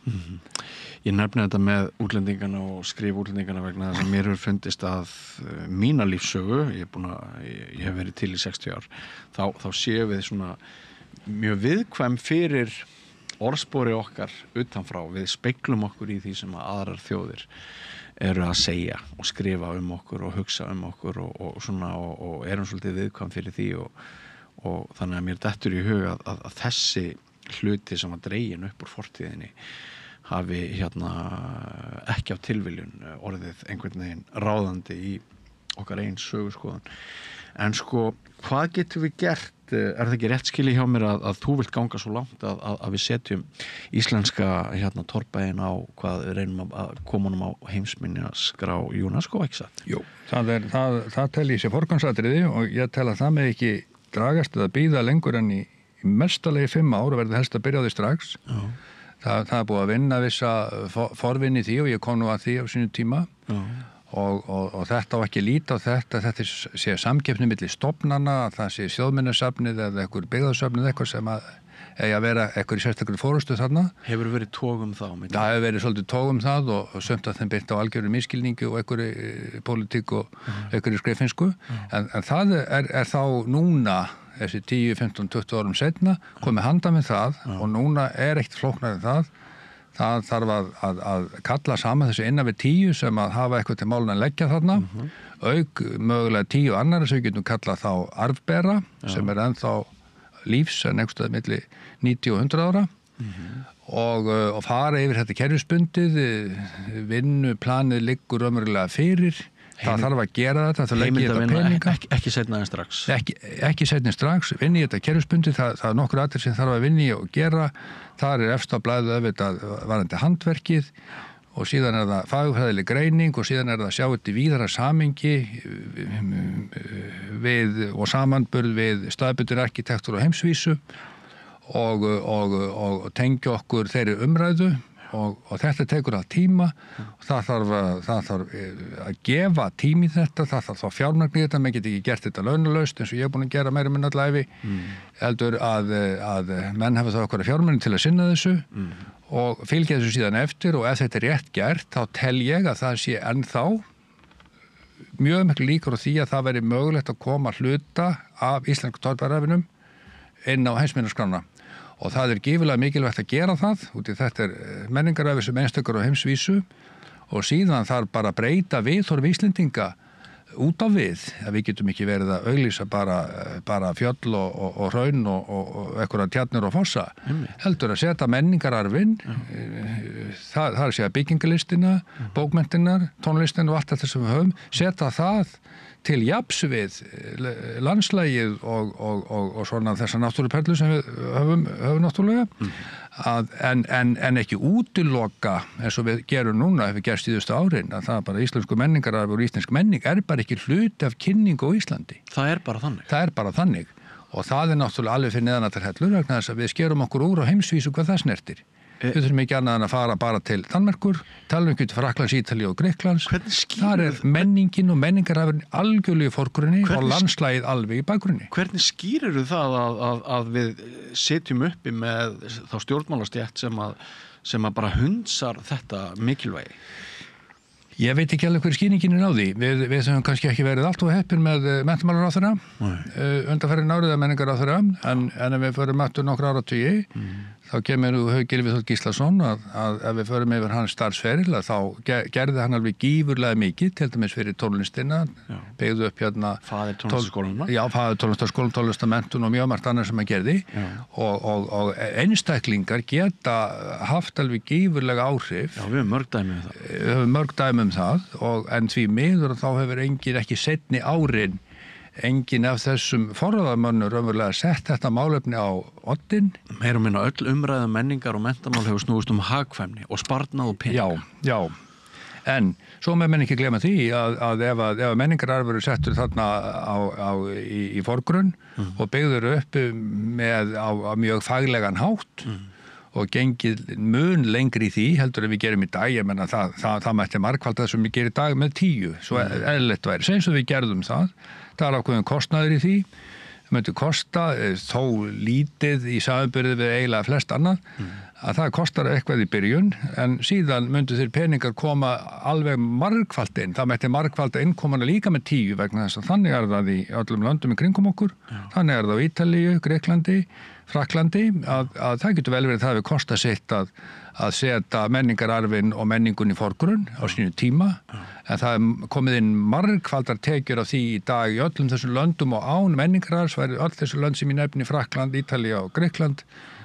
Ég nefni þetta með útlendingana og skrif útlendingana vegna þess að mér hefur fundist að mína lífssögu, ég hef verið til í 60 ár, þá séum við svona mjög viðkvæm fyrir orðspori okkar utanfrá, við speglum okkur í því sem að aðrar þjóðir eru að segja og skrifa okkur og hugsa okkur og svona og erum svolítið viðkvæm fyrir því og þannig að mér dettur í hug að þessi hluti sem að dregin upp úr fortíðinni hafi ekki á tilviljun orðið einhvern veginn ráðandi í okkar einn söguskoðun. En sko, hvað getum við gert? Er það ekki rétt skilið hjá mér að þú vilt ganga svo langt að við setjum íslenska torfbæinn á hvað við reynum að koma honum á heimsminjaskrá UNESCO, ekki satt? Jú, það tel ég sér forgangsatriði og ég tel að það með ekki dragast eða bíða lengur en í mestalegi 5 ár og verði helst að byrja á því strax. Það er búið að vinna vissa forvinni því og ég kom nú að því á sínu tíma og þetta á ekki líta á þetta sé samkeppni milli stofnana, það sé þjóðminjasafnið eða einhver byggðasafnið eitthvað sem að vera eitthvað í sérstakri fórustu þarna. Hefur verið tóg þá? Það hefur verið svolítið tóg það og sumt að þeim byrkt á algjörðu miskilningu og einhverju pólitík og einhverju skriffinsku en það er þá núna þessi 10, 15, 20 árum setna komið handa með það og núna er eitt flóknar en það þarf að kalla saman þessi innan við 10 sem að hafa eitthvað til málun að leggja þarna auk mögulega 10 annar sem við getum kallað þá arfbera sem er ennþá lífs en einhverstað milli 90 og 100 ára og fara yfir þetta kerfisbundið vinnuplanið liggur raunverulega fyrir Það þarf að gera þetta, það leggja þetta peninga. Ekki seinna en strax. Ekki seinna en strax, vinni þetta kerfisbundi, það er nokkur aðrir sem þarf að vinni og gera. Það efst á blaðið auðvitað varandi handverkið og síðan það fagfræðileg greining og síðan það sjá þetta í víðara samhengi og samanburð við staðbundin arkitektur og heimsvísu og tengja okkur þeirri umræðu og þetta tekur að tíma og það þarf að gefa tími þetta, það þarf þá fjármagn í þetta, maður getur ekki gert þetta launalaust eins og ég búin að gera meira minn allæfi heldur að menn hafa þá okkur fjármagn til að sinna þessu og fylgja þessu síðan eftir og ef þetta rétt gert þá tel ég að það sé ennþá mjög miklu líkur á því að það veri mögulegt að koma hluta af íslensku torfærafinum inn á heimsminjaskrána. Og það gífurlega mikilvægt að gera það, út í þetta menningaröfi sem einstakar á heimsvísu og síðan þarf bara að breyta viðhorf Íslendinga út á við, að við getum ekki verið að auglýsa bara fjöll og hraun og einhverja tjarnir og fossa, heldur að setja menningararfin, það er að segja byggingarlistina, bókmenntinar, tónlistina og allt þetta sem við höfum, setja það til jafns við landslægið og svona þessar náttúruperlu sem við höfum náttúrulega en ekki útiloka eins og við gerum núna ef við gerst síðustu árin að það bara íslensku menningararfur og íslensk menning bara ekki hluti af kynningu á Íslandi. Það bara þannig. Það bara þannig og það náttúrulega alveg fyrir neðanættar hellur vegna þess að við skerum okkur úr á heimsvísu hvað það snertir. Við þurfum ekki annað en að fara bara til Danmerkur, tala til Frakklands, Ítalíu og Grikklands. Þar menningin og menningararfurinn algjörlega í forgrunni og landslægið alveg í bakgrunni. Hvernig skýrir það að við setjum uppi með þá stjórnmálastjætt sem að bara hundsar þetta mikilvægi? Ég veit ekki alveg hver skýringin á því. Við höfum kannski ekki verið allt og heppin með menntamálaráðherra, undanferðin árið menningaráðherra, en ef við förum aftur nokkra áratugi, þá kemur Gylfi Þór Gíslason að ef við förum yfir hans starfsferil þá gerði hann alveg gífurlega mikið til dæmis fyrir tónlistina, byggðu upp Faðir tónlistarskólanna. Já, Faðir tónlistarskólanna, tónlistamenntun og mjög margt annað sem hann gerði og einstaklingar geta haft alveg gífurlega áhrif. Já, við höfum mörg dæmi um það. Við höfum mörg dæmi um það en því miður þá hefur engin ekki seinni árin engin af þessum forráðamönnum raunverulega sett þetta málefni á oddinn. Meira og minna öll umræða menningar og menntamál hefur snúist hagkvæmni og sparnað og pening. Já. En svo með menn ekki glema því að ef menningararfur er settur þarna í forgrunn og byggður upp á mjög faglegan hátt og gengið mun lengri í því heldur við gerum í dag, ég menna það mætti margfaldað sem við gerum í dag með 10, svo eðlilegt væri. Segjum svo við gerðum það ákveðin kostnaður í því, það myndi kosta þó lítið í samanburði við eiginlega flest annað, að það kostar eitthvað í byrjun, en síðan myndu þeir peningar koma alveg margfald inn, það mætti margfalda innkomana líka með 10 vegna þess að þannig það í öllum löndum í kringum okkur, þannig það á Ítalíu, Greiklandi, Frakklandi, að það getur vel verið það við kosta sitt að setja menningararfin og menningun í forgrunn á sínu tíma, en það komið inn margfaldar tekjur af því í dag í öllum þessum löndum og án menningararfs væri öll þessu lönd sem ég nefni Frakkland, Ítalía og Grikkland,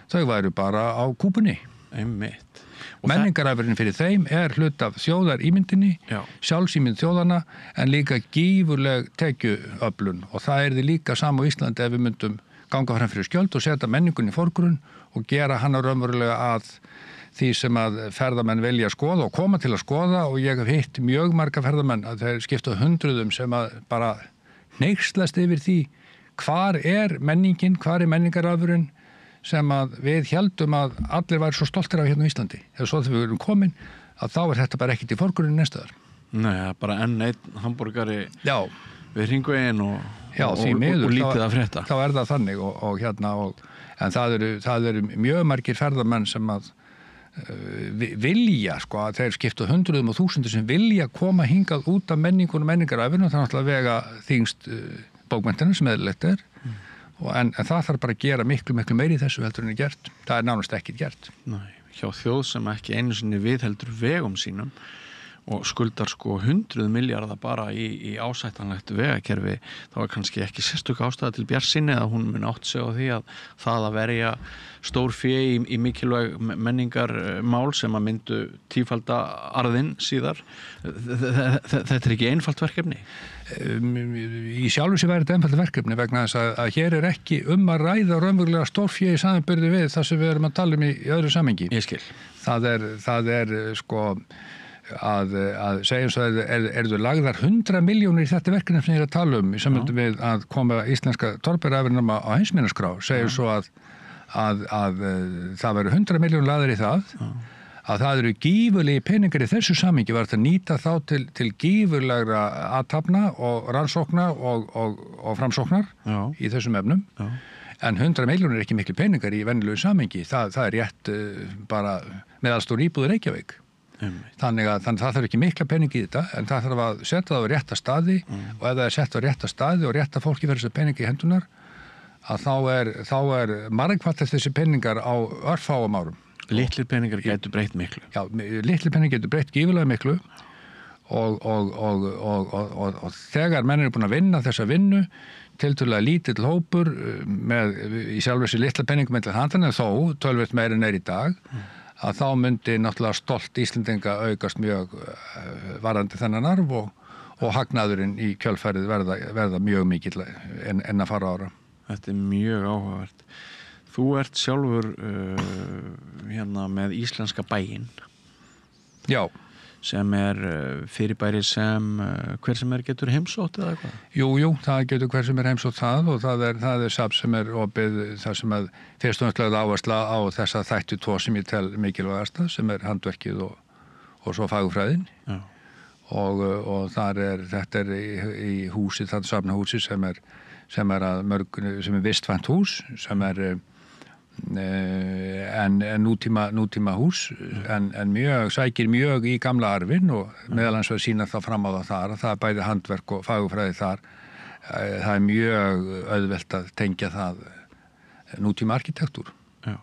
þau væru bara á kúpunni. Einmitt. Menningararfurinn fyrir þeim hlut af þjóðarímyndinni, sjálfsímynd þjóðana, en líka gífurleg tekjuöflun og það líka sama á Íslandi ef við myndum ganga fram fyrir skjöld og setja menningun í forgrunn og gera hana raunverulega að því sem að ferðamenn vilja skoða og koma til að skoða og ég hef hitt mjög marga ferðamenn að þeir skipta hundruðum sem að bara hneykslast yfir því hvar menningin, hvar menningararfurinn sem að við heldum að allir væri svo stoltir af hérna í Íslandi. Þegar svo þegar við erum komin að þá þetta bara ekkert í forgrunni næstaðar. Nei, bara enn einn hamborgari við Hringveginn og lítið að frétta. Þá það þannig en það eru mjög margir ferðamenn sem að vilja, að þeir skipta hundruðum og þúsundur sem vilja koma hingað út af menningun og menningararfinn og það náttúrulega vega þyngst bókmenntina sem eðlilegt en það þarf bara að gera miklu meiri í þessu heldur en gert. Það nánast ekkert gert. Nei, hjá þjóð sem ekki einu sinni viðheldur vegum sínum og skuldar sko 100 milljarða bara í ásættanlegt vegakerfi, þá kannski ekki sérstök ástæða til bjartsýni að hún mun átt sig á því að það að verja stór fé í mikilvæg menningarmál sem að myndu tífalda arðinn síðar. Þetta ekki einfalt verkefni? Í sjálfu sér væri þetta einfalt verkefni vegna þess að hér ekki að ræða raunverulega stór fé í samanburði við það sem við erum að tala í öðru samhengi. Ég skil. Það er sko að segja svo að þú lagðar 100 milljónir í þetta verkefni sem ég að tala í samhengi við að koma íslenska torfæruafurðum á heimsminjaskrá, segja svo að það veru 100 milljónir lagðar í það, að það eru gífurlegi peningar í þessu samhengi var að nýta þá til gífurlegra athafna og rannsókna og framsóknar í þessum efnum. En 100 milljónir er ekki miklu peningar í venjulegu samhengi. Það er rétt bara meðalstór íbúður Reykjavík. Þannig að það þarf ekki mikla peningi í þetta, en það þarf að setja það á rétta staði og ef það er sett á rétta staði og rétta fólki fyrir þessu peningi í hendunar, að þá er margfaldast þessi peningar á örfáum árum. Litlir peningar getur breytt miklu. Já, litlir peningar getur breytt gífurlega miklu og þegar menn eru búin að vinna þessa vinnu, tiltölulega lítill hópur í sjálf þessi litla peningum með handana, þó tölvöld meira en í dag, að þá myndi náttúrulega stolt Íslendinga aukast mjög varðandi þennan arf og hagnaðurinn í kjölfærið verða mjög mikill en að fara ára. Þetta er mjög áhugavert. Þú ert sjálfur hérna með Íslenska bæinn. Já. Sem fyrirbæri sem hver sem getur heimsótt eða eitthvað? Jú, það getur hver sem heimsótt það og það er safn sem opið þar sem að fyrst og náttúrulega áhersla á þessa þættu tvo sem ég tel mikilvægasta sem handverkið og svo fagurfræðin. Já. Og þetta í húsi, það safnahúsi sem að mörg, sem vistvænt hús, sem en nútíma hús en sækir mjög í gamla arfin og meðal hans að sína þá fram á það að það er bæði handverk og fagurfræði þar. Það er mjög auðvelt að tengja það nútíma arkitektúr. Já.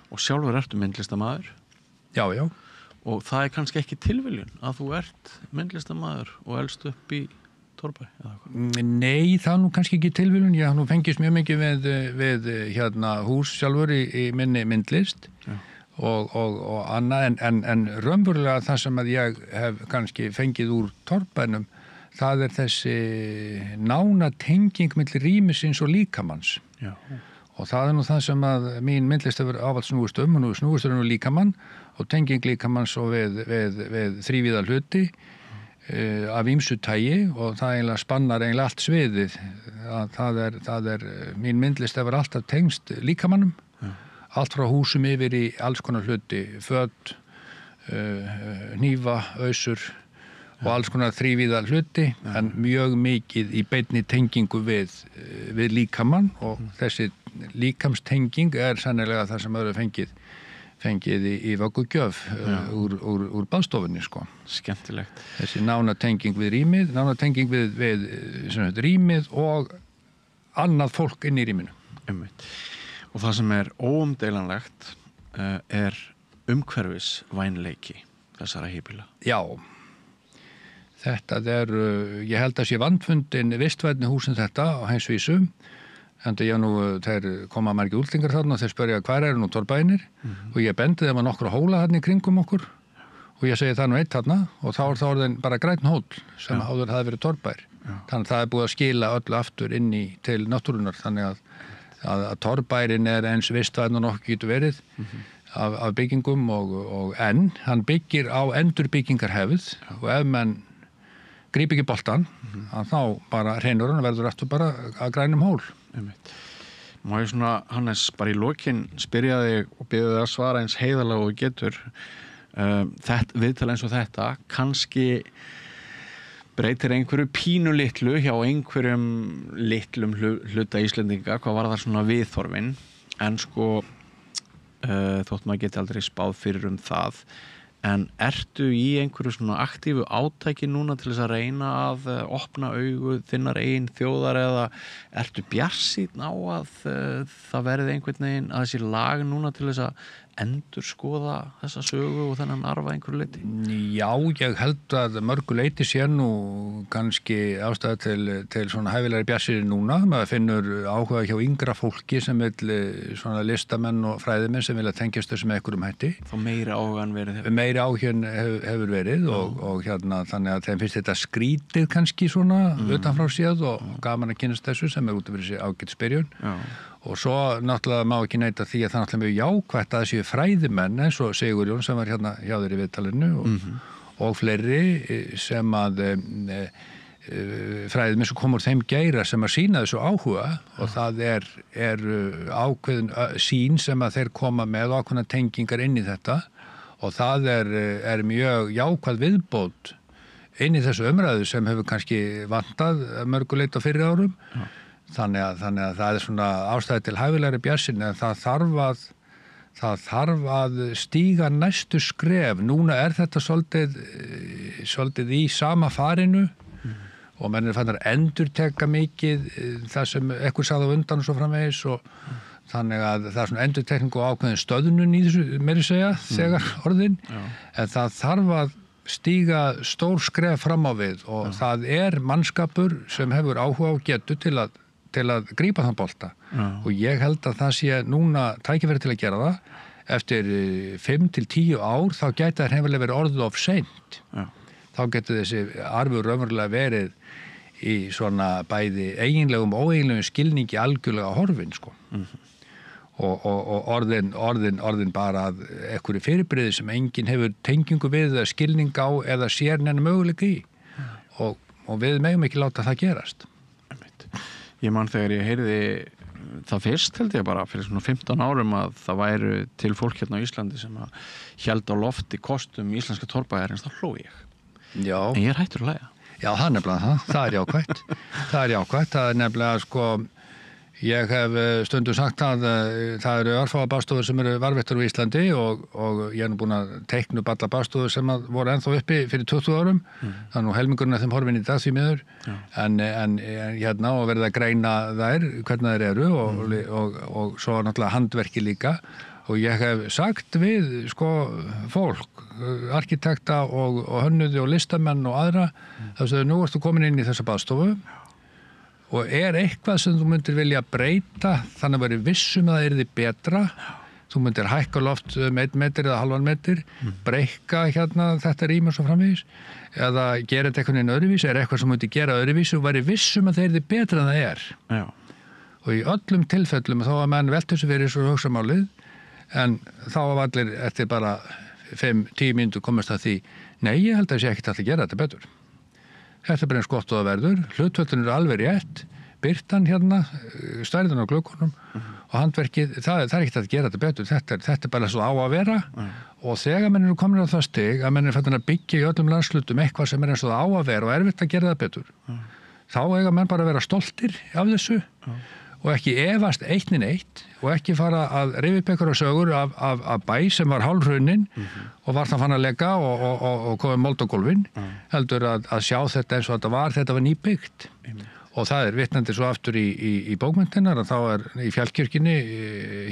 Og sjálfur ertu myndlistamaður? Já. Og það er kannski ekki tilviljun að þú ert myndlistamaður og elst upp í Torfbæ? Nei, það nú kannski ekki tilviljun. Ég nú fengist mjög mikið við hérna hús sjálfur í minni myndlist og annað en raunverulega það sem að ég hef kannski fengið úr Torfbænum, það er þessi nána tenging milli rýmisins og líkamanns. Já. Og það nú það sem að mín myndlist hefur ávallt snúist og nú snúist nú líkamann og tenging líkamanns og við þrívíða hluti af ýmsu tagi og það eiginlega spannar eiginlega allt sviðið. Það er mín myndlist hefur alltaf tengst líkamannum, allt frá húsum yfir í alls konar hluti, föt, hnífa, ausur og alls konar þrívíða hluti, en mjög mikið í beinni tengingu við líkamann og þessi líkamstenging sennilega það sem eru fengið í vöggugjöf úr baðstofunni, sko. Skemmtilegt. Þessi nána tenging við rýmið, nána tenging við rýmið og annað fólk inn í rýminu. Og það sem óumdeilanlegt umhverfisvænleiki þessara híbýla. Já. Þetta ég held að sé vandfundin vistvænni húsin þetta á heimsvísu. Þeir koma margir útlendingar þarna og þeir spyrja hvar nú Torfbænir og ég bendi þeim að nokkra hóla þarna í kringum okkur og ég segi það nú eitt þarna og þá það orðin bara grænn hóll sem áður hafi verið Torfbær. Þannig að það búið að skila öllu aftur inn til náttúrunar þannig að Torfbærin eins vistvænn og nokkuð getur verið af byggingum og hann byggir á endurbyggingarhefð og ef menn gríp ekki boltan þá bara hreinur hann verður aftur bara að grænum hól. Má ég svona, Hannes, bara í lokin spyrja þig og biðja þig að svara eins heiðarlega og getur viðtal eins og þetta kannski breytir einhverju pínu litlu hjá einhverjum litlum hluta Íslendinga, hvað var það svona viðþorfin, en sko þótt maður geti aldrei spáð fyrir það, en ertu í einhverju svona aktífu átæki núna til þess að reyna að opna augu þinnar eigin þjóðar eða ertu bjartsýnn á að það verði einhvern veginn að þessi lag núna til þess að endurskoða þessa sögu og þennan arfa einhverju leyti? Já, ég held að mörgu leyti sé nú kannski ástæða til svona hæfilegri bjassir núna. Maður finnur áhuga hjá yngra fólki sem vil svona listamenn og fræðimenn sem vilja tengjast þessu með einhverjum hætti. Þá meiri áhugan verið hefur? Meiri áhugan hefur verið og hérna þannig að þeim finnst þetta skrítið kannski svona utanfrá séð og gaman að kynast þessu sem út af þessi ágætis byrjun. Og svo náttúrulega má ekki neita því að það náttúrulega mjög jákvætt að þessi fræðimenn eins og Sigurjón sem var hérna hjá þér í viðtalinu og fleiri sem að fræðimenn sem kom úr þeim geira sem að sýna þessu áhuga og það er ákveðin sýn sem að þeir koma með og ákveðna tengingar inn í þetta og það er mjög jákvæð viðbót inn í þessu umræðu sem hefur kannski vantað mörguleit á fyrri árum. Þannig að það er svona ástæði til hæfilegri bjartsýni en það þarf að stíga næstu skref. Núna er þetta svolítið í sama farinu og menn fannar endurteka mikið það sem ekkur sagði á undan og svo framvegis og þannig að það er svona endurtekning og ákveðin stöðnun í þessu meiri segja þegar orðin en það þarf að stíga stór skref fram á við og það er mannskapur sem hefur áhuga og getu til að grípa þann bolta og ég held að það sé núna tækifæri til að gera það eftir 5 til 10 ár þá gæti það hefurlega verið orðið of seint þá getur þessi arfur raunverulega verið í svona bæði eiginlegum og óeiginlegum skilningi algjörlega horfin sko og orðin bara að einhverju fyrirbrigði sem enginn hefur tengingu við eða skilning á eða sér neina möguleika í og við megum ekki láta það gerast. Ég man þegar ég heyrði það fyrst held ég bara fyrir svona 15 árum að það væru til fólk hérna á Íslandi sem að héldu á lofti kostum íslenska torfbæjarins, þá hló ég. Já. En ég er hættur að hlæja. Já, það er nefnilega það er jákvætt. Það er nefnilega sko, ég hef stundum sagt að það eru örfáa baðstofur sem eru varðveittar á Íslandi og ég er nú búin að teikna upp alla baðstofur sem voru ennþá uppi fyrir 20 árum. Það er nú helmingurinn af þeim horfin í dag því miður. En hérna og verið að greina þær, hvernig þær eru og svo náttúrulega handverki líka. Og ég hef sagt við sko fólk, arkitekta og hönnuði og listamenn og aðra, þess að nú ertu komin inn í þessa baðstofu og er eitthvað sem þú myndir vilja breyta þannig að vera vissum að það yrði betra þú myndir hækka loft 1 metr eða halvan metr breykka hérna þetta rými og svo framvegis eða gera þetta einhvern veginn öðruvísi er eitthvað sem myndir gera öðruvísi og væri vissum að það yrði betra en það er og í öllum tilfellum þá að menn veltu þessu fyrir svo hugsamálið en þá af allir eftir bara 5-10 mínútur komast að því nei, ég held að ég sé ekkert að gera þetta betur. Þetta er bara eins gott og það verður, hlutvöldin eru alveg rétt, birtan hérna, stærðin á glöggunum og handverkið, það er ekkert að gera þetta betur, þetta er bara svo á að vera og þegar menn eru komin á það stig að menn eru fættin að byggja í öllum landslutum eitthvað sem er eins og það á að vera og erfitt að gera það betur, þá eiga menn bara að vera stoltir af þessu og ekki efast eitt og ekki fara að rifja upp einhverja sögur af bæ sem var hálfhruninn og var það fann að leggja og komið mold á gólfin heldur að sjá þetta eins og þetta var nýbyggt og það er vitnandi svo aftur í bókmenntinnar að þá er í Fjallkirkjunni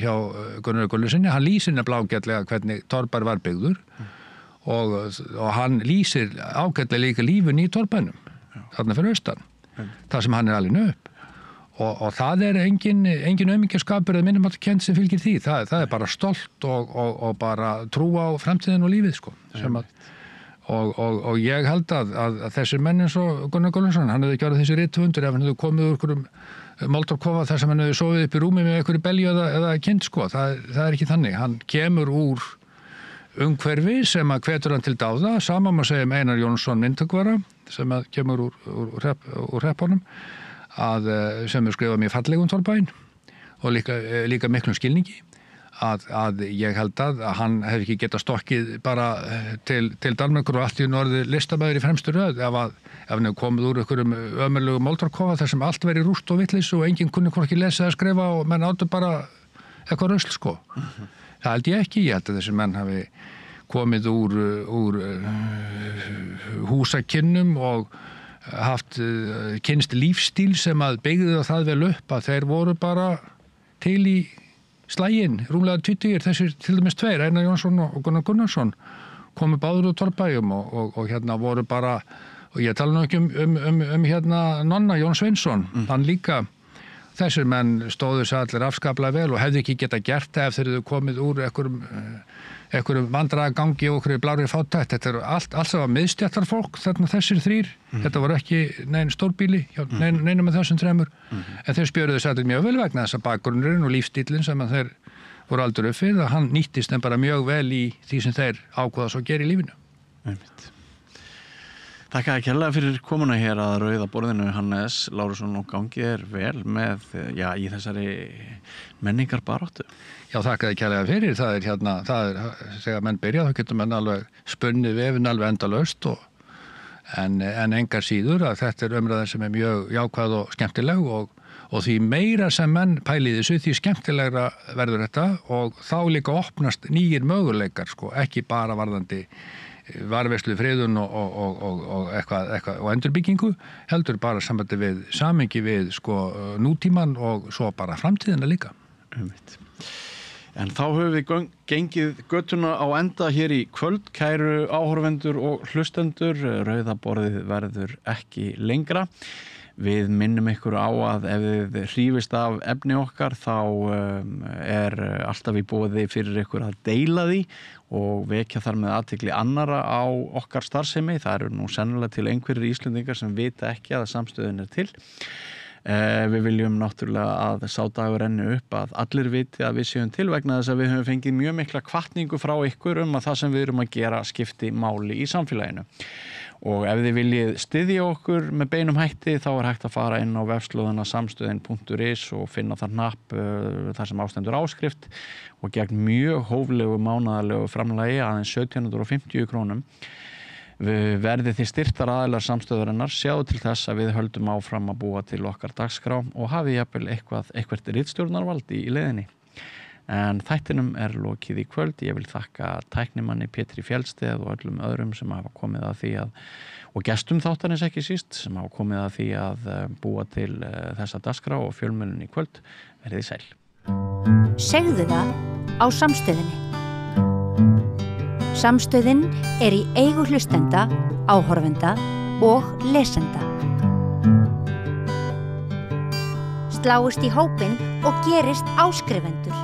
hjá Gunnar Gullusinni hann lýsir nefnilega ágætlega hvernig torfbær var byggður og hann lýsir ágætlega líka lífun í torfbænum þarna fyrir austan það sem hann er alveg upp og það er engin aumingjaskapur eða minnumáttakend sem fylgir því það er bara stolt og bara trú á framtíðin og lífið sko og ég held að þessir menn eins og Gunnar Gullunsson hann hefði ekki orðið þessi rithöfundur ef hann hefði komið úr einhverjum moldorkofa þar sem hann hefði sofið upp í rúmi með einhverju belju eða kind sko það er ekki þannig, hann kemur úr umhverfi sem að hvetur hann til dáða sama má segja Einar Jónsson myndhöggvara sem að kemur úr hreppunum sem er skrifað mér fallegum torfbæinn og líka miklum skilningi að ég held að hann hef ekki getað stokkið bara til Danmerkur og allt í norði listamæður í fremstu röð ef hann hefur komið úr einhverjum ömurlegum moldorkofa þar sem allt veri rúst og vitlis og enginn kunni hvorki lesa eða skrifa og menn áttu bara eitthvað rusl sko það held ég ekki, ég held að þessi menn hafi komið úr húsakinnum og haft kynnst lífstíl sem að byggði það vel upp að þeir voru bara til í slaginn, rúmlega 20, þessir til dæmis tveir, Einar Jónsson og Gunnar Gunnarsson, komu báður úr Torfbæjum og hérna voru bara, og ég tala nú ekki um hérna Nonna, Jón Sveinsson, hann líka, þessir menn stóðu sig allir afskaplega vel og hefði ekki geta gert það ef þeir eru komið úr einhverjum vandræðagangi og einhverju blárri fátækt. Þetta er allt sem var miðstjættarfólk, þarna þessir þrír. Þetta var ekki neinn stórbíli, neinum með þessum þremur. En þeir spjöruðu sig allir mjög vel vegna þess að bakgrunnurinn og lífstílinn sem þeir voru aldur upp fyrir, að hann nýttist þeim bara mjög vel í því sem þeir ákvaða svo að gera í lífinu. Takk að kærlega fyrir komuna hér að rauða borðinu, Hannes Lárusson, og gangið vel með, í þessari menningarbaráttu. Já, þakka þér kærlega fyrir. Það er, þegar menn byrja, þá getur menn alveg spunnið vefin alveg endalaust en engar síður að þetta er umræðan sem er mjög jákvæð og skemmtileg og því meira sem menn pæli þessu, því skemmtilegra verður þetta og þá líka opnast nýjir möguleikar, ekki bara varðandi varðveislu friðun og eitthvað og endurbyggingu, heldur bara samingi við nútíman og svo bara framtíðina líka. En þá höfum við gengið göttuna á enda hér í kvöld, kæru áhorfendur og hlustendur, rauða borðið verður ekki lengra. Við minnum ykkur á að ef þið hrífist af efni okkar þá er alltaf í boði fyrir ykkur að deila því og vekja þar með athygli annara á okkar starfsemi. Það eru nú sennilega til einhverjir Íslendingar sem vita ekki að samstöðin er til. Við viljum náttúrulega að sá dagur renni upp að allir viti að við séum til vegna þess að við höfum fengið mjög mikla hvatningu frá ykkur að það sem við erum að gera skipti máli í samfélaginu. Og ef þið viljið styðja okkur með beinum hætti þá er hægt að fara inn á vefslóðina samstöðin.is og finna þar hnapp þar sem ástendur áskrift og gegn mjög hóflegu mánaðarlegu framlagi aðeins 1750 krónum verði þið styrktar aðilar samstöðurinnar, sjáðu til þess að við höldum áfram að búa til okkar dagskrá og hafið jafnvel eitthvert ritstjórnarvald í leiðinni. En þættinum er lokið í kvöld. Ég vil þakka tæknimanni Pétri Fjellsteð og öllum öðrum sem hafa komið að því og gestum þáttarins ekki síst, sem hafa komið að því að búa til þessa dagskrá og fjölmiðlun í kvöld. Verið sæl. Segðu það á Samstöðinni. Samstöðin er í eigu hlustenda, áhorfenda og lesenda. Sláist í hópinn og gerist áskrifendur.